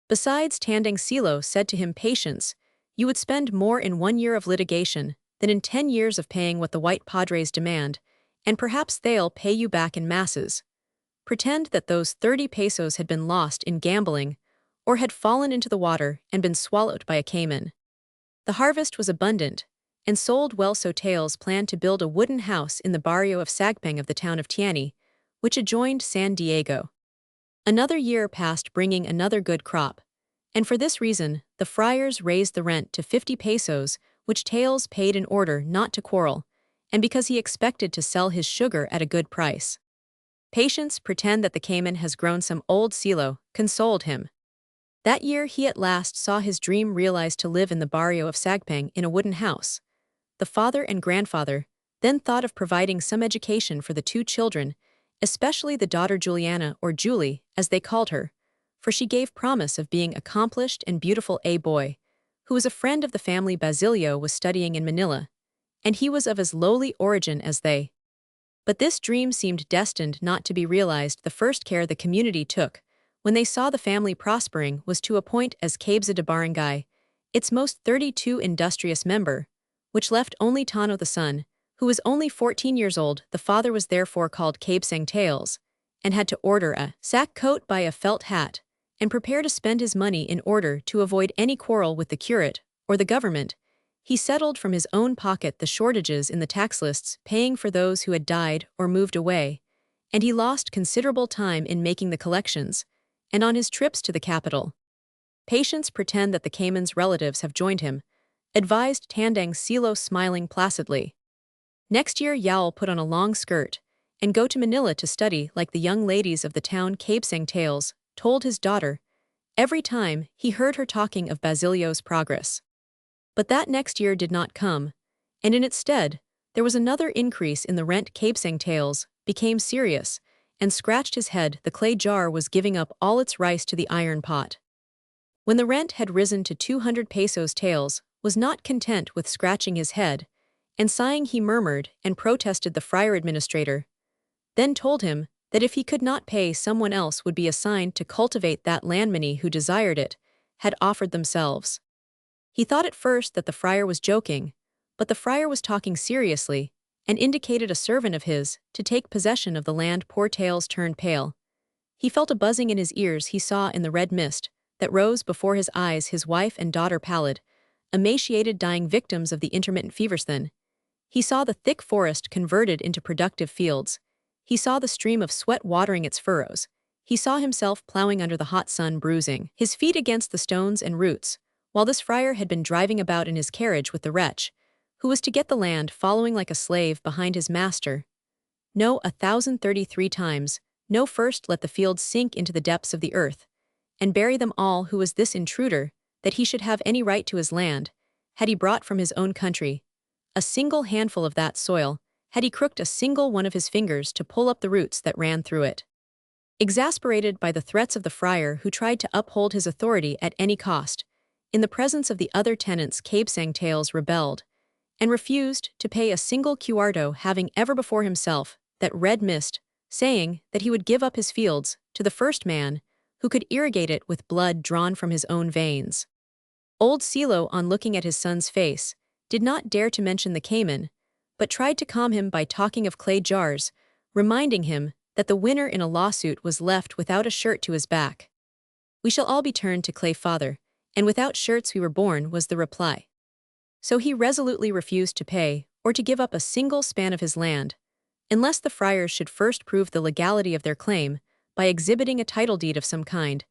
Besides, Tandang Silo said to him, "Patience, you would spend more in 1 year of litigation than in 10 years of paying what the white padres demand, and perhaps they'll pay you back in masses. Pretend that those 30 pesos had been lost in gambling, or had fallen into the water and been swallowed by a caiman." The harvest was abundant, and sold well, so Tails planned to build a wooden house in the barrio of Sagpeng of the town of Tiani, which adjoined San Diego. Another year passed, bringing another good crop, and for this reason the friars raised the rent to 50 pesos, which Tails paid in order not to quarrel, and because he expected to sell his sugar at a good price. Patience, pretend that the caiman has grown some old silo, consoled him. That year he at last saw his dream realized, to live in the barrio of Sagpeng in a wooden house. The father and grandfather then thought of providing some education for the 2 children, especially the daughter Juliana, or Julie, as they called her, for she gave promise of being accomplished and beautiful. A boy, who was a friend of the family Basilio, was studying in Manila, and he was of as lowly origin as they. But this dream seemed destined not to be realized. The first care the community took, when they saw the family prospering, was to appoint as cabeza de barangay its most 32 industrious member, which left only Tano the son, who was only 14 years old. The father was therefore called Cabesang Tails, and had to order a sack coat, buy a felt hat, and prepare to spend his money in order to avoid any quarrel with the curate or the government. He settled from his own pocket the shortages in the tax lists, paying for those who had died or moved away, and he lost considerable time in making the collections, and on his trips to the capital. Patience, pretend that the caiman's relatives have joined him, advised Tandang Silo, smiling placidly. Next year Yao'll put on a long skirt and go to Manila to study like the young ladies of the town. Cabesang Tails told his daughter every time he heard her talking of Basilio's progress. But that next year did not come, and in its stead there was another increase in the rent. Cabesang Tails became serious and scratched his head. The clay jar was giving up all its rice to the iron pot. When the rent had risen to 200 pesos, Tails was not content with scratching his head, and sighing he murmured and protested. The friar administrator then told him that if he could not pay, someone else would be assigned to cultivate that land. Many who desired it had offered themselves. He thought at first that the friar was joking, but the friar was talking seriously, and indicated a servant of his to take possession of the land. Poor Tails turned pale. He felt a buzzing in his ears. He saw in the red mist that rose before his eyes his wife and daughter, pallid, emaciated, dying victims of the intermittent fevers. Then he saw the thick forest converted into productive fields. He saw the stream of sweat watering its furrows. He saw himself plowing under the hot sun, bruising his feet against the stones and roots, while this friar had been driving about in his carriage with the wretch who was to get the land, following like a slave behind his master. No, 1,033 times, no, first let the fields sink into the depths of the earth, and bury them all. Who was this intruder, that he should have any right to his land? Had he brought from his own country a single handful of that soil? Had he crooked a single one of his fingers to pull up the roots that ran through it? Exasperated by the threats of the friar, who tried to uphold his authority at any cost, in the presence of the other tenants, Cabesang Tails rebelled, and refused to pay a single cuarto, having ever before himself that red mist, saying that he would give up his fields to the first man who could irrigate it with blood drawn from his own veins. Old Silo, on looking at his son's face, did not dare to mention the caiman, but tried to calm him by talking of clay jars, reminding him that the winner in a lawsuit was left without a shirt to his back. "We shall all be turned to clay, father, and without shirts we were born," was the reply. So he resolutely refused to pay or to give up a single span of his land, unless the friars should first prove the legality of their claim by exhibiting a title deed of some kind.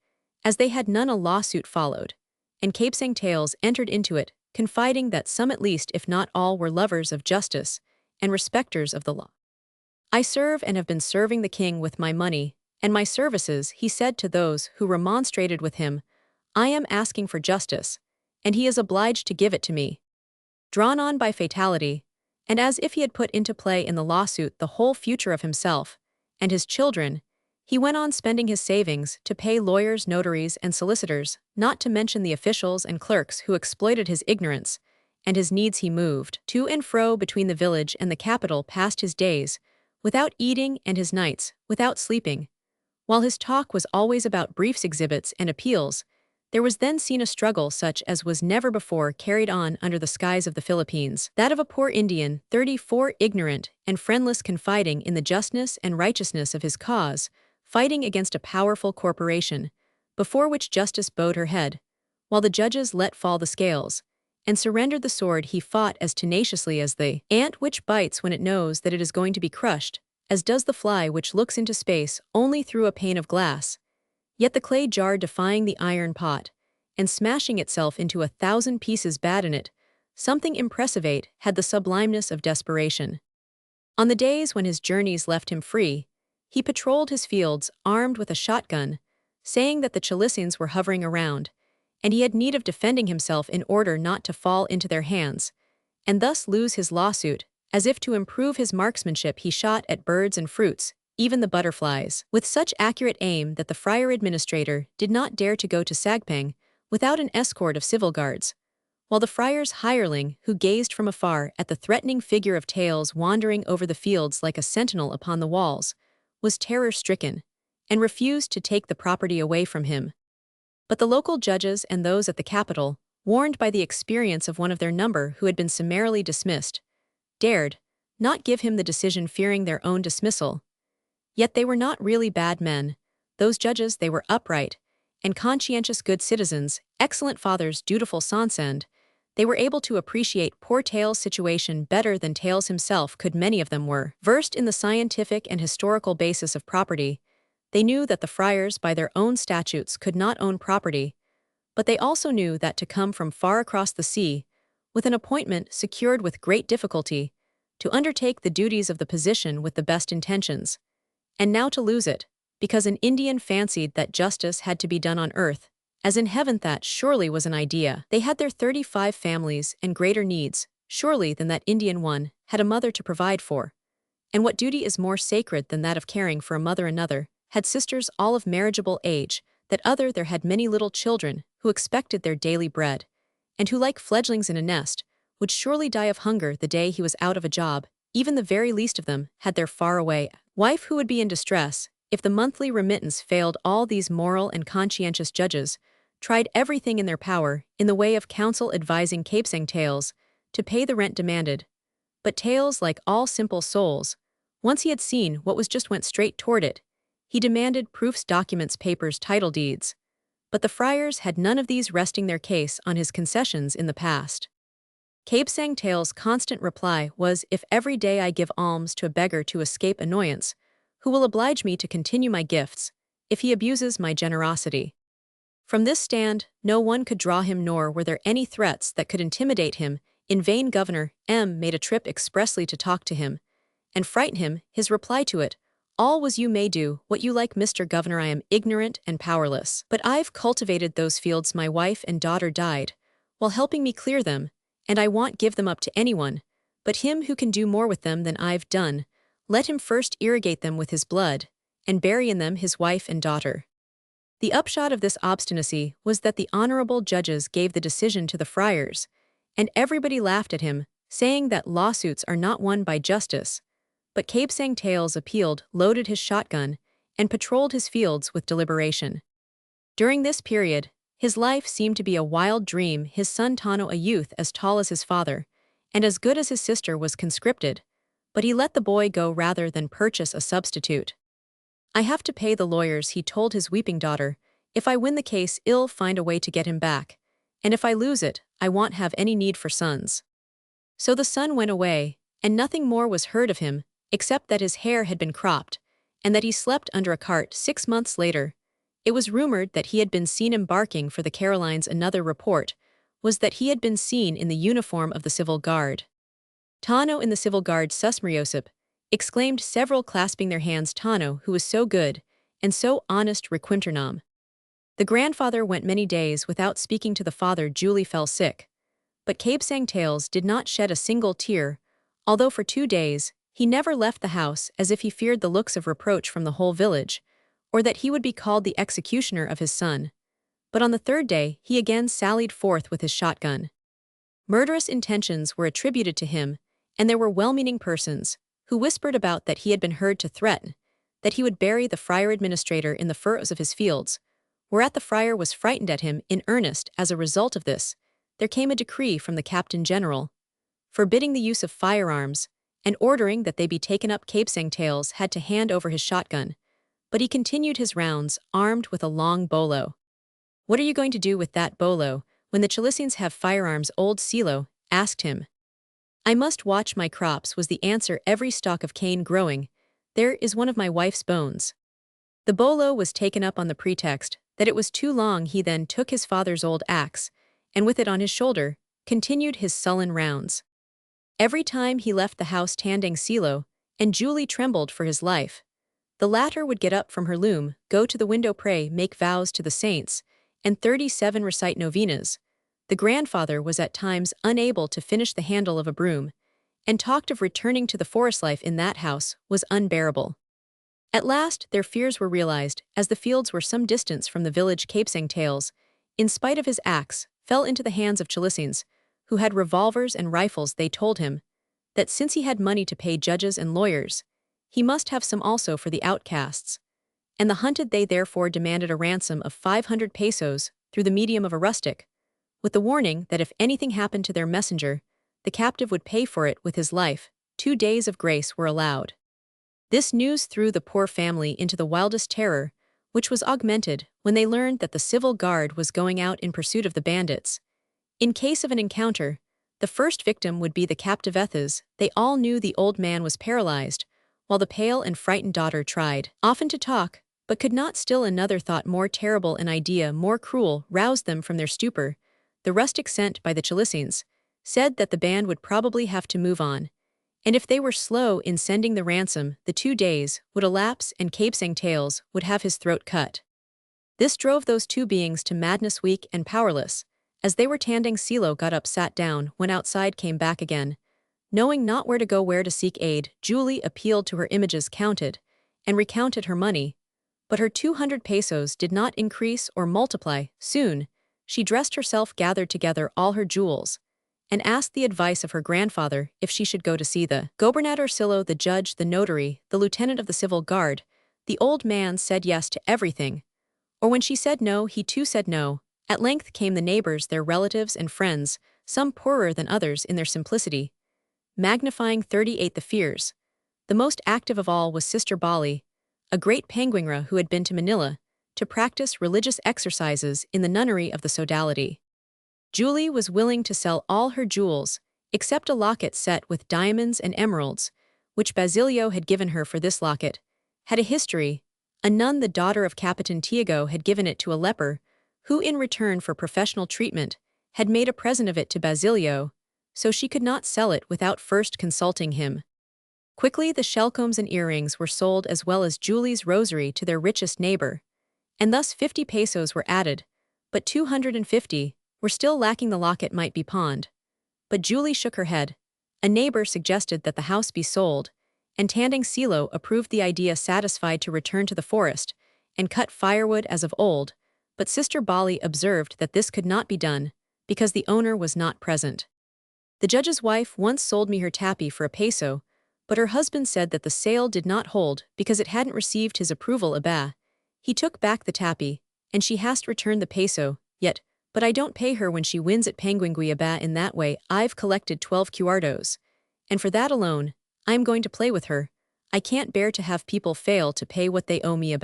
As they had none, a lawsuit followed, and Cabesang Tails entered into it, confiding that some, at least if not all, were lovers of justice and respecters of the law. "I serve and have been serving the king with my money and my services," he said to those who remonstrated with him, I am asking for justice, and he is obliged to give it to me. Drawn on by fatality, and as if he had put into play in the lawsuit the whole future of himself and his children, he went on spending his savings to pay lawyers, notaries, and solicitors, not to mention the officials and clerks who exploited his ignorance and his needs. He moved to and fro between the village and the capital, passed his days without eating and his nights without sleeping. While his talk was always about briefs, exhibits, and appeals, there was then seen a struggle such as was never before carried on under the skies of the Philippines, that of a poor Indian, 34, ignorant and friendless, confiding in the justness and righteousness of his cause, fighting against a powerful corporation, before which justice bowed her head, while the judges let fall the scales, and surrendered the sword. He fought as tenaciously as the ant which bites when it knows that it is going to be crushed, as does the fly which looks into space only through a pane of glass. Yet the clay jar defying the iron pot, and smashing itself into 1,000 pieces, bad in it, something impressivate, had the sublimeness of desperation. On the days when his journeys left him free, he patrolled his fields armed with a shotgun, saying that the Chilisans were hovering around, and he had need of defending himself in order not to fall into their hands, and thus lose his lawsuit. As if to improve his marksmanship, he shot at birds and fruits, even the butterflies, with such accurate aim that the friar administrator did not dare to go to Sagpang without an escort of civil guards, while the friar's hireling, who gazed from afar at the threatening figure of tails wandering over the fields like a sentinel upon the walls, was terror-stricken, and refused to take the property away from him. But the local judges and those at the capital, warned by the experience of one of their number who had been summarily dismissed, dared not give him the decision, fearing their own dismissal. Yet they were not really bad men, those judges. They were upright and conscientious, good citizens, excellent fathers, dutiful sons, and they were able to appreciate poor Tails' situation better than Tails himself could. Many of them were versed in the scientific and historical basis of property. They knew that the friars by their own statutes could not own property, but they also knew that to come from far across the sea, with an appointment secured with great difficulty, to undertake the duties of the position with the best intentions, and now to lose it, because an Indian fancied that justice had to be done on earth, as in heaven. That surely was an idea. They had their 35 families and greater needs, surely, than that Indian one had a mother to provide for. And what duty is more sacred than that of caring for a mother? Another had sisters all of marriageable age, that other there had many little children who expected their daily bread, and who, like fledglings in a nest, would surely die of hunger the day he was out of a job. Even the very least of them had their faraway wife who would be in distress if the monthly remittance failed. All these moral and conscientious judges tried everything in their power in the way of counsel, advising Capesang Tails to pay the rent demanded. But Tails, like all simple souls, once he had seen what was just, went straight toward it. He demanded proofs, documents, papers, title deeds. But the friars had none of these, resting their case on his concessions in the past. Capesang Tails' constant reply was, "If every day I give alms to a beggar to escape annoyance, who will oblige me to continue my gifts, if he abuses my generosity?" From this stand, no one could draw him, nor were there any threats that could intimidate him. In vain Governor M. made a trip expressly to talk to him and frighten him. His reply to it all was, "You may do what you like, Mr. Governor. I am ignorant and powerless. But I've cultivated those fields. My wife and daughter died while helping me clear them, and I won't give them up to anyone but him who can do more with them than I've done. Let him first irrigate them with his blood, and bury in them his wife and daughter." The upshot of this obstinacy was that the honorable judges gave the decision to the friars, and everybody laughed at him, saying that lawsuits are not won by justice. But Capesang Tails appealed, loaded his shotgun, and patrolled his fields with deliberation. During this period, his life seemed to be a wild dream. His son Tano, a youth as tall as his father, and as good as his sister, was conscripted, but he let the boy go rather than purchase a substitute. "I have to pay the lawyers," he told his weeping daughter. "If I win the case, I'll find a way to get him back, and if I lose it, I won't have any need for sons." So the son went away, and nothing more was heard of him, except that his hair had been cropped, and that he slept under a cart. 6 months later, it was rumored that he had been seen embarking for the Carolines. Another report was that he had been seen in the uniform of the civil guard. "Tano in the civil guard, susmeriosip," exclaimed several, clasping their hands. "Tano, who was so good and so honest, requinternam." The grandfather went many days without speaking to the father. Julie fell sick. But Cabesang Tales did not shed a single tear, although for 2 days, he never left the house as if he feared the looks of reproach from the whole village, or that he would be called the executioner of his son. But on the 3rd day, he again sallied forth with his shotgun. Murderous intentions were attributed to him, and there were well-meaning persons who whispered about that he had been heard to threaten that he would bury the friar administrator in the furrows of his fields, whereat the friar was frightened at him in earnest. As a result of this, there came a decree from the Captain General, forbidding the use of firearms, and ordering that they be taken up. Cabesang Tales had to hand over his shotgun, but he continued his rounds, armed with a long bolo. "What are you going to do with that bolo, when the Chilisians have firearms?" old Silo asked him. "I must watch my crops," was the answer. "Every stalk of cane growing, there is one of my wife's bones." The bolo was taken up on the pretext that it was too long. He then took his father's old axe, and with it on his shoulder, continued his sullen rounds. Every time he left the house, Tandang Silo and Julie trembled for his life. The latter would get up from her loom, go to the window, pray, make vows to the saints, and 37 recite novenas. The grandfather was at times unable to finish the handle of a broom, and talked of returning to the forest. Life in that house was unbearable. At last their fears were realized, as the fields were some distance from the village. Cabesang Tales, in spite of his axe, fell into the hands of Chilisians, who had revolvers and rifles. They told him that since he had money to pay judges and lawyers, he must have some also for the outcasts, and the hunted. They therefore demanded a ransom of 500 pesos through the medium of a rustic, with the warning that if anything happened to their messenger, the captive would pay for it with his life. 2 days of grace were allowed. This news threw the poor family into the wildest terror, which was augmented when they learned that the civil guard was going out in pursuit of the bandits. In case of an encounter, the first victim would be the captivethes. They all knew the old man was paralyzed, while the pale and frightened daughter tried often to talk, but could not. Still another thought, more terrible, an idea more cruel, roused them from their stupor. The rustic sent by the Chilisians said that the band would probably have to move on, and if they were slow in sending the ransom, the 2 days would elapse and Cabesang Tales would have his throat cut. This drove those 2 beings to madness, weak and powerless. As they were Tandang Silo got up, sat down, went outside, came back again, knowing not where to go, where to seek aid. Julie appealed to her images, counted and recounted her money, but her 200 pesos did not increase or multiply. Soon, she dressed herself, gathered together all her jewels, and asked the advice of her grandfather if she should go to see the gobernador Silo, the judge, the notary, the lieutenant of the civil guard. The old man said yes to everything, or when she said no, he too said no. At length came the neighbors, their relatives and friends, some poorer than others in their simplicity, magnifying 38 the fears. The most active of all was Sister Bali, a great penguinra who had been to Manila to practice religious exercises in the nunnery of the sodality. Julie was willing to sell all her jewels, except a locket set with diamonds and emeralds, which Basilio had given her. For this locket had a history. A nun, the daughter of Capitan Tiago, had given it to a leper, who in return for professional treatment had made a present of it to Basilio, so she could not sell it without first consulting him. Quickly the shellcombs and earrings were sold, as well as Julie's rosary, to their richest neighbor, and thus 50 pesos were added, but 250 were still lacking. The locket might be pawned, but Julie shook her head. A neighbor suggested that the house be sold, and Tandang Silo approved the idea, satisfied to return to the forest and cut firewood as of old, but Sister Bali observed that this could not be done, because the owner was not present. "The judge's wife once sold me her tappy for a peso, but her husband said that the sale did not hold because it hadn't received his approval. He took back the tappy, and she has returned the peso, yet, but I don't pay her when she wins at Penguingui. In that way, I've collected 12 cuartos, and for that alone, I'm going to play with her. I can't bear to have people fail to pay what they owe me.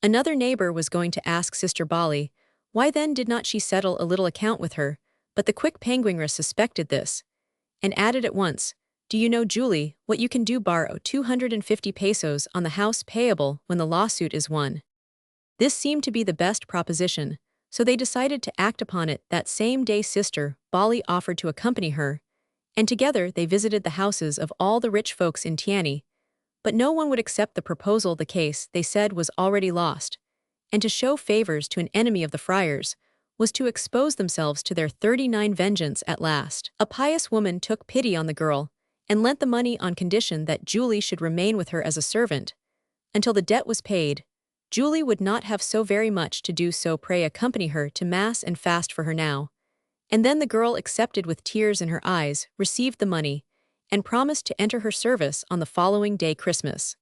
Another neighbor was going to ask Sister Bali, why then did not she settle a little account with her, but the quick penguinra suspected this, and added at once, "Do you know, Julie, what you can do? Borrow 250 pesos on the house payable when the lawsuit is won." This seemed to be the best proposition, so they decided to act upon it. That same day Sister Bali offered to accompany her, and together they visited the houses of all the rich folks in Tiani, but no one would accept the proposal. The case, they said, was already lost, and to show favors to an enemy of the friars, was to expose themselves to their 39 vengeance at last. A pious woman took pity on the girl, and lent the money on condition that Julie should remain with her as a servant. Until the debt was paid, Julie would not have so very much to do, so pray accompany her to mass and fast for her now. And then the girl accepted with tears in her eyes, received the money, and promised to enter her service on the following day, Christmas.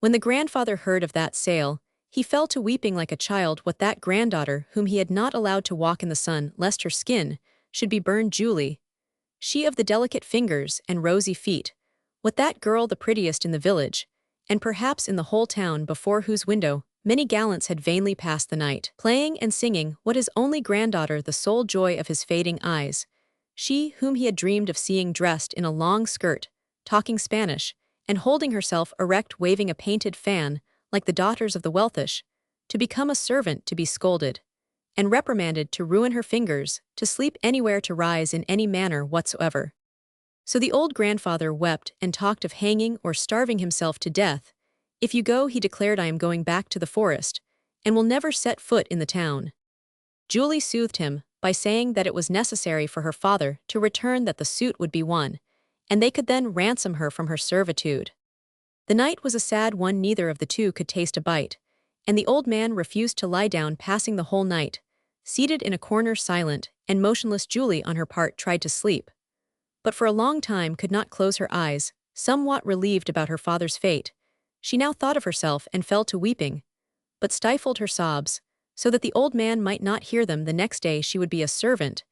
When the grandfather heard of that sale, he fell to weeping like a child. What that granddaughter, whom he had not allowed to walk in the sun lest her skin should be burned, Julie, she of the delicate fingers and rosy feet, what that girl the prettiest in the village, and perhaps in the whole town, before whose window many gallants had vainly passed the night, playing and singing, what his only granddaughter, the sole joy of his fading eyes, she whom he had dreamed of seeing dressed in a long skirt, talking Spanish, and holding herself erect, waving a painted fan, like the daughters of the wealthish, to become a servant, to be scolded and reprimanded, to ruin her fingers, to sleep anywhere, to rise in any manner whatsoever. So the old grandfather wept and talked of hanging or starving himself to death. If you go, he declared, I am going back to the forest, and will never set foot in the town. Julie soothed him by saying that it was necessary for her father to return, that the suit would be won, and they could then ransom her from her servitude. The night was a sad one, neither of the two could taste a bite, and the old man refused to lie down, passing the whole night seated in a corner, silent and motionless. Julie, on her part, tried to sleep, but for a long time could not close her eyes. Somewhat relieved about her father's fate, she now thought of herself and fell to weeping, but stifled her sobs, so that the old man might not hear them. The next day she would be a servant,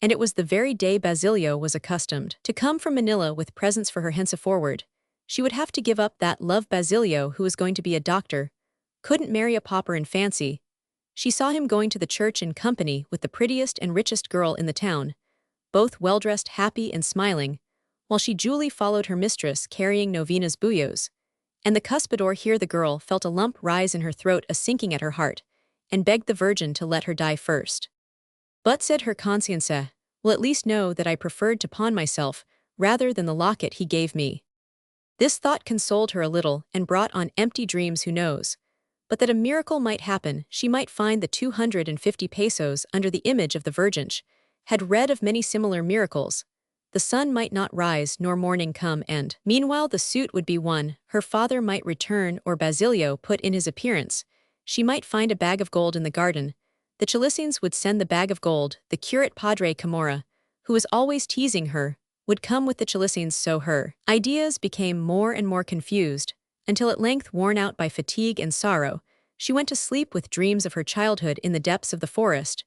and it was the very day Basilio was accustomed to come from Manila with presents for her. Henceforward, she would have to give up that love. Basilio, who was going to be a doctor, couldn't marry a pauper in fancy. She saw him going to the church in company with the prettiest and richest girl in the town, both well-dressed, happy and smiling, while she, Julie, followed her mistress carrying novenas, buyos, and the cuspidor. Here the girl felt a lump rise in her throat, a sinking at her heart, and begged the Virgin to let her die first. But, said her conscience, will at least know that I preferred to pawn myself rather than the locket he gave me. This thought consoled her a little and brought on empty dreams. Who knows but that a miracle might happen? She might find the 250 pesos under the image of the Virgin. Had read of many similar miracles. The sun might not rise nor morning come, and meanwhile the suit would be won. Her father might return, or Basilio put in his appearance. She might find a bag of gold in the garden. The Chalicines would send the bag of gold. The curate Padre Camorra, who was always teasing her, would come with the Chalicines. So her ideas became more and more confused, until at length, worn out by fatigue and sorrow, she went to sleep with dreams of her childhood in the depths of the forest.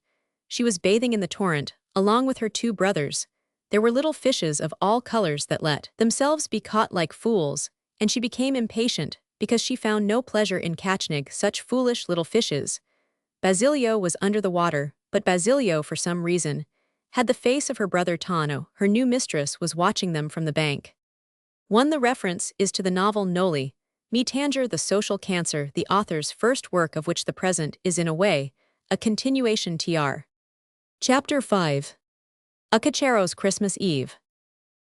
She was bathing in the torrent, along with her two brothers. There were little fishes of all colors that let themselves be caught like fools, and she became impatient, because she found no pleasure in catching such foolish little fishes. Basilio was under the water, but Basilio, for some reason, had the face of her brother Tano. Her new mistress was watching them from the bank. 1. The reference is to the novel Noli Me Tangere, the Social Cancer, the author's first work, of which the present is in a way a continuation. Tr. Chapter 5. A Cachero's Christmas Eve.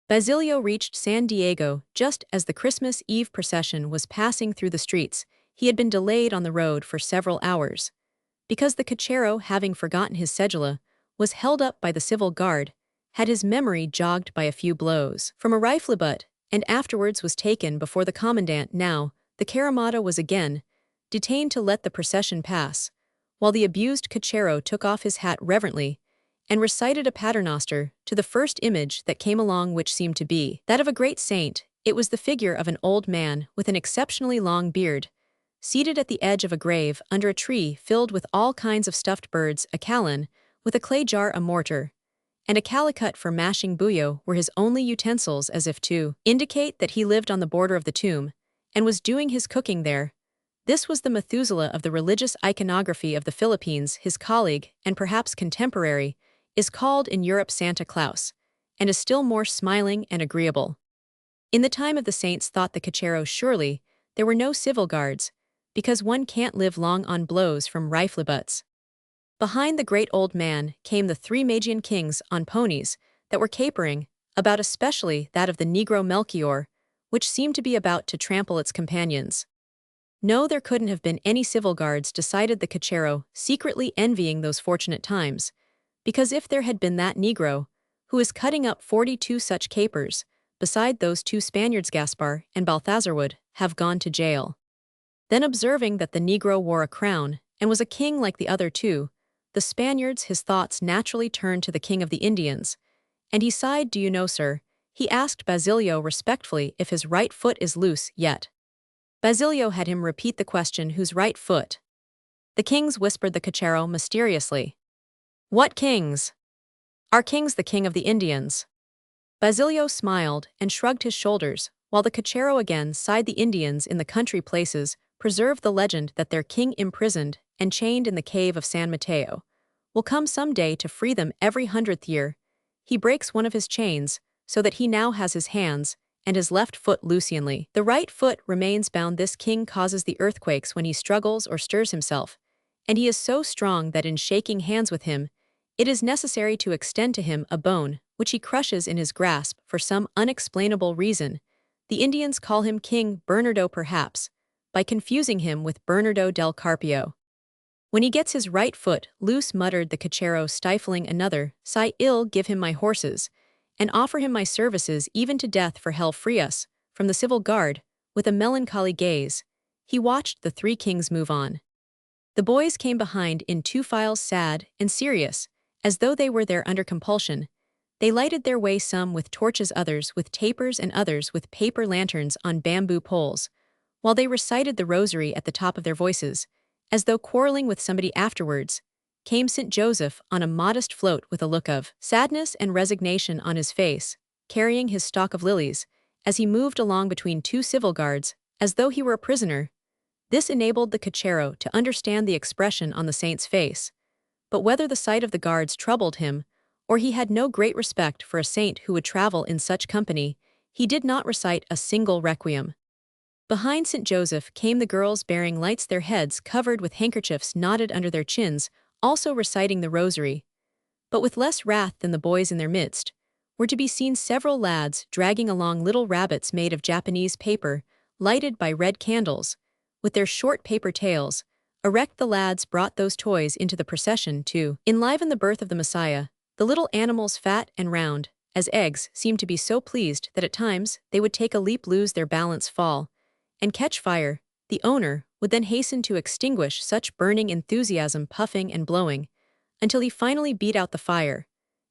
Basilio reached San Diego just as the Christmas Eve procession was passing through the streets. He had been delayed on the road for several hours, because the cachero, having forgotten his cedula, was held up by the civil guard, had his memory jogged by a few blows from a riflebutt, and afterwards was taken before the commandant. Now, the caramata was again detained to let the procession pass, while the abused cachero took off his hat reverently and recited a paternoster to the first image that came along, which seemed to be that of a great saint. It was the figure of an old man with an exceptionally long beard, seated at the edge of a grave under a tree filled with all kinds of stuffed birds. A callan, with a clay jar, a mortar, and a calicut for mashing buyo were his only utensils, as if to indicate that he lived on the border of the tomb, and was doing his cooking there. This was the Methuselah of the religious iconography of the Philippines. His colleague, and perhaps contemporary, is called in Europe Santa Claus, and is still more smiling and agreeable. In the time of the saints, thought the cachero, surely there were no civil guards, because one can't live long on blows from riflebutts. Behind the great old man came the 3 Magian kings on ponies that were capering about, especially that of the Negro Melchior, which seemed to be about to trample its companions. No, there couldn't have been any civil guards, decided the cochero, secretly envying those fortunate times, because if there had been that Negro, who is cutting up 42 such capers, beside those two Spaniards Gaspar and Balthazar would have gone to jail. Then observing that the Negro wore a crown, and was a king like the other two, the Spaniards his thoughts naturally turned to the king of the Indians, and he sighed. Do you know, sir, he asked Basilio respectfully, if his right foot is loose yet. Basilio had him repeat the question, whose right foot? The king's, whispered the cochero mysteriously. What kings? Our king's the king of the Indians. Basilio smiled and shrugged his shoulders, while the cochero again sighed. The Indians in the country places preserve the legend that their king, imprisoned and chained in the cave of San Mateo, will come some day to free them every 100th year. He breaks one of his chains, so that he now has his hands and his left foot Lucianly. The right foot remains bound. This king causes the earthquakes when he struggles or stirs himself, and he is so strong that in shaking hands with him, it is necessary to extend to him a bone, which he crushes in his grasp for some unexplainable reason. The Indians call him King Bernardo, perhaps, by confusing him with Bernardo del Carpio. When he gets his right foot loose, muttered the cochero, stifling another sigh, I'll give him my horses, and offer him my services even to death for hell. Free us from the civil guard. With a melancholy gaze, he watched the three kings move on. The boys came behind in two files, sad and serious, as though they were there under compulsion. They lighted their way, some with torches, others with tapers, and others with paper lanterns on bamboo poles, while they recited the rosary at the top of their voices, as though quarreling with somebody. Afterwards came St. Joseph on a modest float with a look of sadness and resignation on his face, carrying his stalk of lilies, as he moved along between two civil guards, as though he were a prisoner. This enabled the cochero to understand the expression on the saint's face, but whether the sight of the guards troubled him, or he had no great respect for a saint who would travel in such company, he did not recite a single requiem. Behind St. Joseph came the girls bearing lights, their heads covered with handkerchiefs knotted under their chins, also reciting the rosary. But with less wrath than the boys in their midst, were to be seen several lads dragging along little rabbits made of Japanese paper, lighted by red candles, with their short paper tails. Erect, the lads brought those toys into the procession to enliven the birth of the Messiah. The little animals, fat and round as eggs, seemed to be so pleased that at times they would take a leap, lose their balance, fall, and catch fire. The owner would then hasten to extinguish such burning enthusiasm, puffing and blowing, until he finally beat out the fire,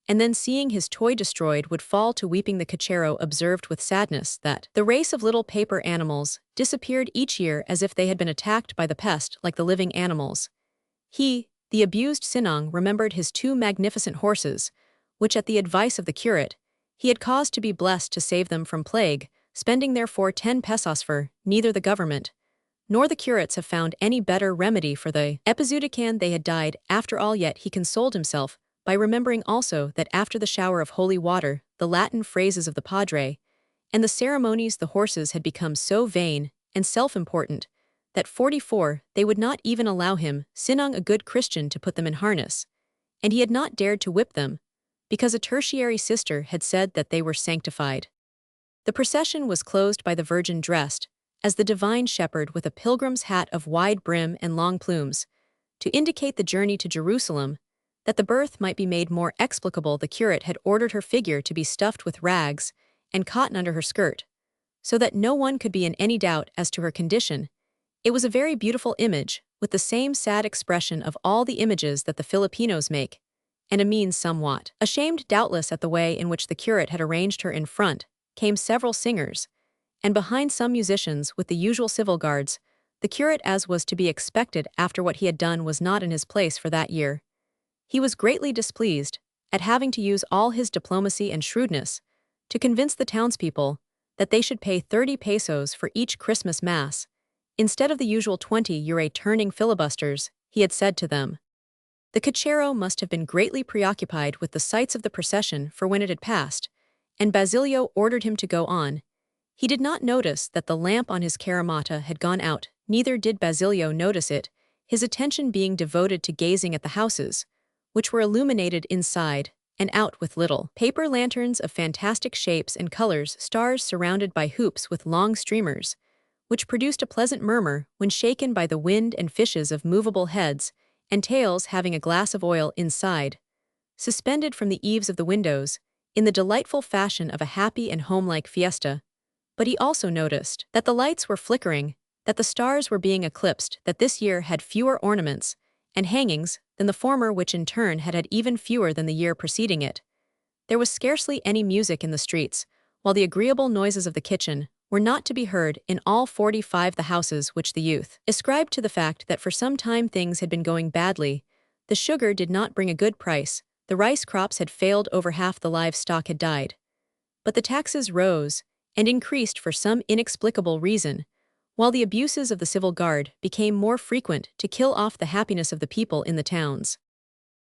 and then, seeing his toy destroyed, would fall to weeping. The cochero observed with sadness that the race of little paper animals disappeared each year as if they had been attacked by the pest, like the living animals. He, the abused Simoun, remembered his two magnificent horses, which at the advice of the curate, he had caused to be blessed to save them from plague, spending therefore 10 pesos. For neither the government nor the curates have found any better remedy for the episodic, and they had died after all. Yet he consoled himself by remembering also that after the shower of holy water, the Latin phrases of the padre, and the ceremonies, the horses had become so vain and self-important that 44 they would not even allow him, Simoun, a good Christian, to put them in harness, and he had not dared to whip them, because a tertiary sister had said that they were sanctified. The procession was closed by the Virgin dressed as the divine shepherd, with a pilgrim's hat of wide brim and long plumes, to indicate the journey to Jerusalem. That the birth might be made more explicable, the curate had ordered her figure to be stuffed with rags and cotton under her skirt, so that no one could be in any doubt as to her condition. It was a very beautiful image, with the same sad expression of all the images that the Filipinos make, and a means somewhat ashamed doubtless at the way in which the curate had arranged her. In front came several singers, and behind some musicians with the usual civil guards. The curate, as was to be expected after what he had done, was not in his place for that year. He was greatly displeased at having to use all his diplomacy and shrewdness to convince the townspeople that they should pay 30 pesos for each Christmas Mass, instead of the usual 20 euro. Turning filibusters, he had said to them. The cochero must have been greatly preoccupied with the sights of the procession, for when it had passed, and Basilio ordered him to go on, he did not notice that the lamp on his caramata had gone out. Neither did Basilio notice it, his attention being devoted to gazing at the houses, which were illuminated inside and out with little paper lanterns of fantastic shapes and colors, stars surrounded by hoops with long streamers, which produced a pleasant murmur when shaken by the wind, and fishes of movable heads, and tails having a glass of oil inside, suspended from the eaves of the windows, in the delightful fashion of a happy and homelike fiesta. But he also noticed that the lights were flickering, that the stars were being eclipsed, that this year had fewer ornaments and hangings than the former, which in turn had had even fewer than the year preceding it. There was scarcely any music in the streets, while the agreeable noises of the kitchen were not to be heard in all 45 the houses, which the youth ascribed to the fact that for some time things had been going badly. The sugar did not bring a good price, the rice crops had failed, over half the livestock had died. But the taxes rose and increased for some inexplicable reason, while the abuses of the civil guard became more frequent to kill off the happiness of the people in the towns.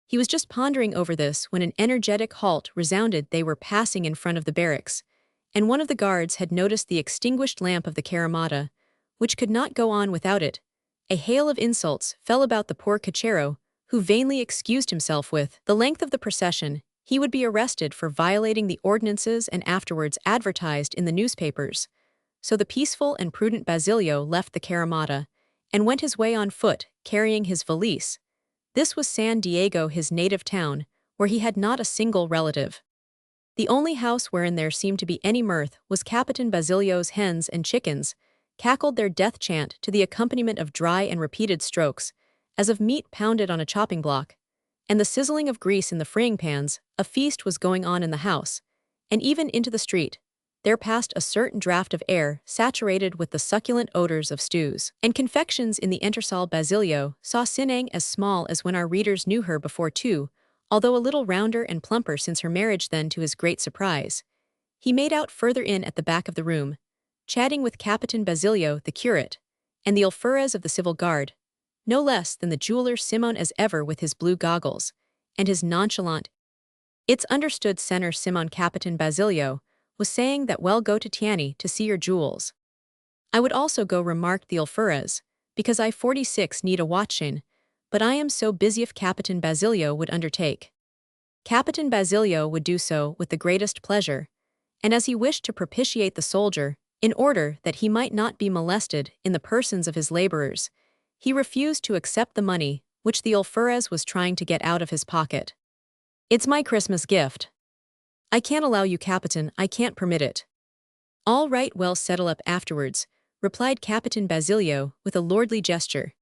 He was just pondering over this when an energetic halt resounded. They were passing in front of the barracks, and one of the guards had noticed the extinguished lamp of the caramata, which could not go on without it. A hail of insults fell about the poor cochero, who vainly excused himself with the length of the procession. He would be arrested for violating the ordinances and afterwards advertised in the newspapers. So the peaceful and prudent Basilio left the caramata and went his way on foot, carrying his valise. This was San Diego, his native town, where he had not a single relative. The only house wherein there seemed to be any mirth was Capitan Basilio's. Hens and chickens cackled their death chant to the accompaniment of dry and repeated strokes, as of meat pounded on a chopping block, and the sizzling of grease in the frying pans. A feast was going on in the house, and even into the street there passed a certain draught of air saturated with the succulent odors of stews and confections in the entresol. Basilio saw Sinang, as small as when our readers knew her before too, although a little rounder and plumper since her marriage. Then, to his great surprise, he made out further in at the back of the room, chatting with Capitan Basilio, the curate, and the alferez of the civil guard, no less than the jeweler Simoun, as ever, with his blue goggles and his nonchalant "It's understood, Senor Simoun." Capitan Basilio was saying that, "Well, go to Tiani to see your jewels." "I would also go," remarked the alferez, "because I 46 need a watchchain, but I am so busy." If Capitan Basilio would undertake, Capitan Basilio would do so with the greatest pleasure, and as he wished to propitiate the soldier, in order that he might not be molested in the persons of his laborers, he refused to accept the money which the alferez was trying to get out of his pocket. "It's my Christmas gift." "I can't allow you, Capitan, I can't permit it." "All right, well, settle up afterwards," replied Capitan Basilio with a lordly gesture.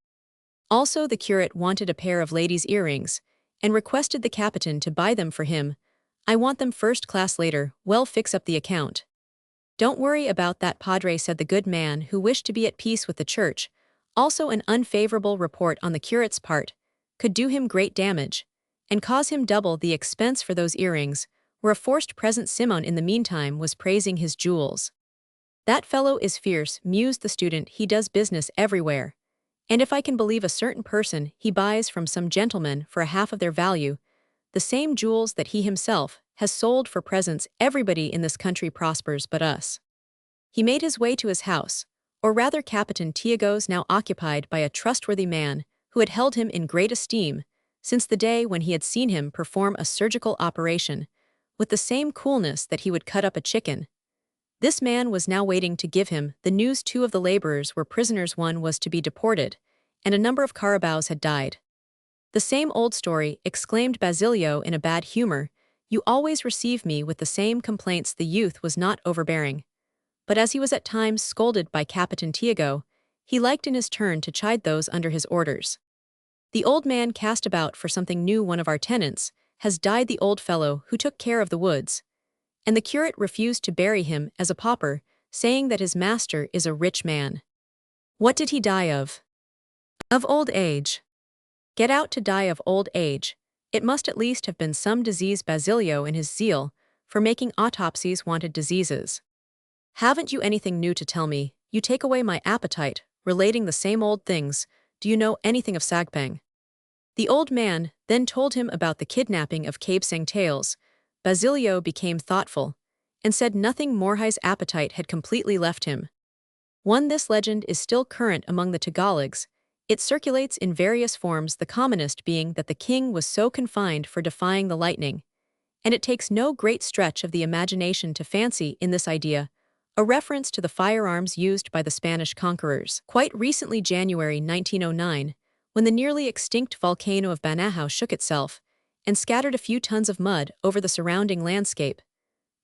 Also, the curate wanted a pair of ladies' earrings, and requested the Capitan to buy them for him. "I want them first class later, well, fix up the account." "Don't worry about that, Padre," said the good man, who wished to be at peace with the church. Also, an unfavorable report on the curate's part could do him great damage, and cause him double the expense for those earrings, were a forced present. Simoun, in the meantime, was praising his jewels. "That fellow is fierce," mused the student. "He does business everywhere, and if I can believe a certain person, he buys from some gentlemen for a half of their value the same jewels that he himself has sold for presents. Everybody in this country prospers but us." He made his way to his house, or rather Capitan Tiago's, now occupied by a trustworthy man who had held him in great esteem since the day when he had seen him perform a surgical operation with the same coolness that he would cut up a chicken. This man was now waiting to give him the news. 2 of the laborers were prisoners, 1 was to be deported, and a number of carabaos had died. "The same old story," exclaimed Basilio in a bad humor. "You always receive me with the same complaints." The youth was not overbearing, but as he was at times scolded by Capitan Tiago, he liked in his turn to chide those under his orders. "The old man cast about for something new. One of our tenants has died, the old fellow who took care of the woods, and the curate refused to bury him as a pauper, saying that his master is a rich man." "What did he die of?" "Of old age." "Get out, to die of old age. It must at least have been some disease." Basilio, in his zeal for making autopsies, wanted diseases. "Haven't you anything new to tell me? You take away my appetite, relating the same old things. Do you know anything of Sagpang?" The old man then told him about the kidnapping of Kabsang Tales. Basilio became thoughtful and said nothing more. His appetite had completely left him. This legend is still current among the Tagalogs. It circulates in various forms, the commonest being that the king was so confined for defying the lightning, and it takes no great stretch of the imagination to fancy in this idea a reference to the firearms used by the Spanish conquerors. Quite recently, January 1909, when the nearly extinct volcano of Banahaw shook itself and scattered a few tons of mud over the surrounding landscape,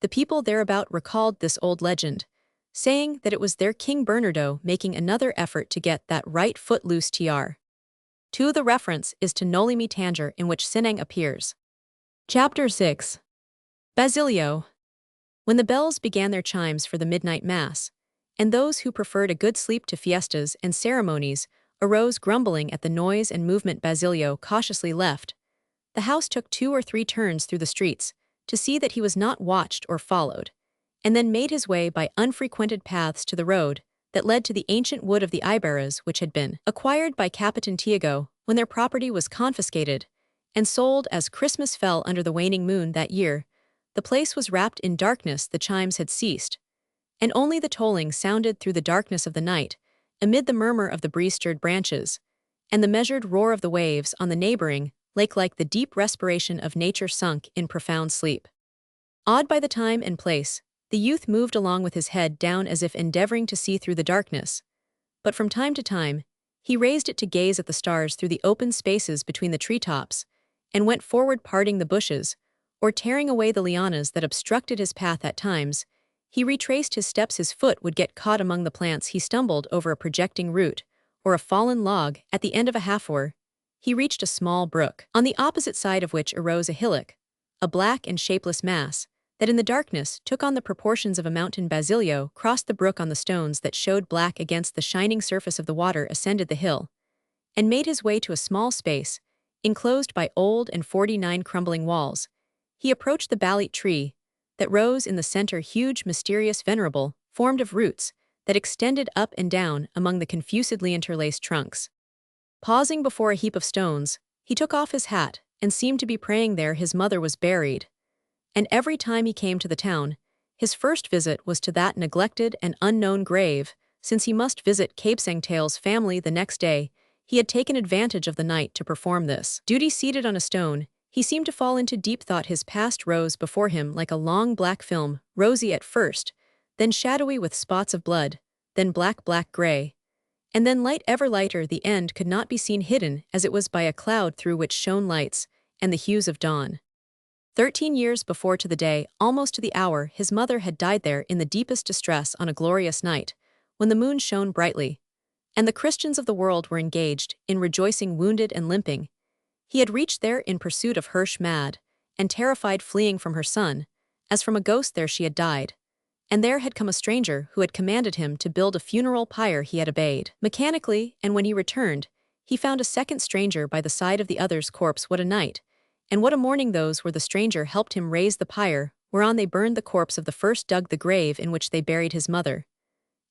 the people thereabout recalled this old legend, saying that it was their King Bernardo making another effort to get that right foot loose tr. 2. The reference is to Noli Me Tangere, in which Sinang appears. Chapter 6. Basilio. When the bells began their chimes for the midnight mass, and those who preferred a good sleep to fiestas and ceremonies arose grumbling at the noise and movement Basilio cautiously left, the house took 2 or 3 turns through the streets to see that he was not watched or followed, and then made his way by unfrequented paths to the road that led to the ancient wood of the Iberas, which had been acquired by Capitan Tiago when their property was confiscated and sold as Christmas fell under the waning moon that year. The place was wrapped in darkness, the chimes had ceased, and only the tolling sounded through the darkness of the night, amid the murmur of the breeze-stirred branches, and the measured roar of the waves on the neighboring lake, like the deep respiration of nature sunk in profound sleep. Awed by the time and place, the youth moved along with his head down as if endeavoring to see through the darkness, but from time to time, he raised it to gaze at the stars through the open spaces between the treetops, and went forward parting the bushes, or tearing away the lianas that obstructed his path. At times, he retraced his steps, his foot would get caught among the plants, he stumbled over a projecting root, or a fallen log. At the end of a half-hour, he reached a small brook, on the opposite side of which arose a hillock, a black and shapeless mass, that in the darkness took on the proportions of a mountain. Basilio crossed the brook on the stones that showed black against the shining surface of the water, ascended the hill, and made his way to a small space, enclosed by old and 49 crumbling walls. He approached the balit tree that rose in the center, huge, mysterious, venerable, formed of roots that extended up and down among the confusedly interlaced trunks. Pausing before a heap of stones, he took off his hat and seemed to be praying. There his mother was buried, and every time he came to the town, his first visit was to that neglected and unknown grave. Since he must visit Cabesangtail's family the next day, he had taken advantage of the night to perform this duty. Seated on a stone, he seemed to fall into deep thought. His past rose before him like a long black film, rosy at first, then shadowy with spots of blood, then black-gray, and then light, ever lighter. The end could not be seen, hidden as it was by a cloud through which shone lights and the hues of dawn. 13 years before, to the day, almost to the hour, his mother had died there in the deepest distress on a glorious night, when the moon shone brightly, and the Christians of the world were engaged in rejoicing. Wounded and limping, he had reached there in pursuit of Hirsch, mad and terrified, fleeing from her son, as from a ghost. There she had died, and there had come a stranger who had commanded him to build a funeral pyre. He had obeyed mechanically, and when he returned, he found a second stranger by the side of the other's corpse. What a night, and what a morning those were! The stranger helped him raise the pyre, whereon they burned the corpse of the first, dug the grave in which they buried his mother,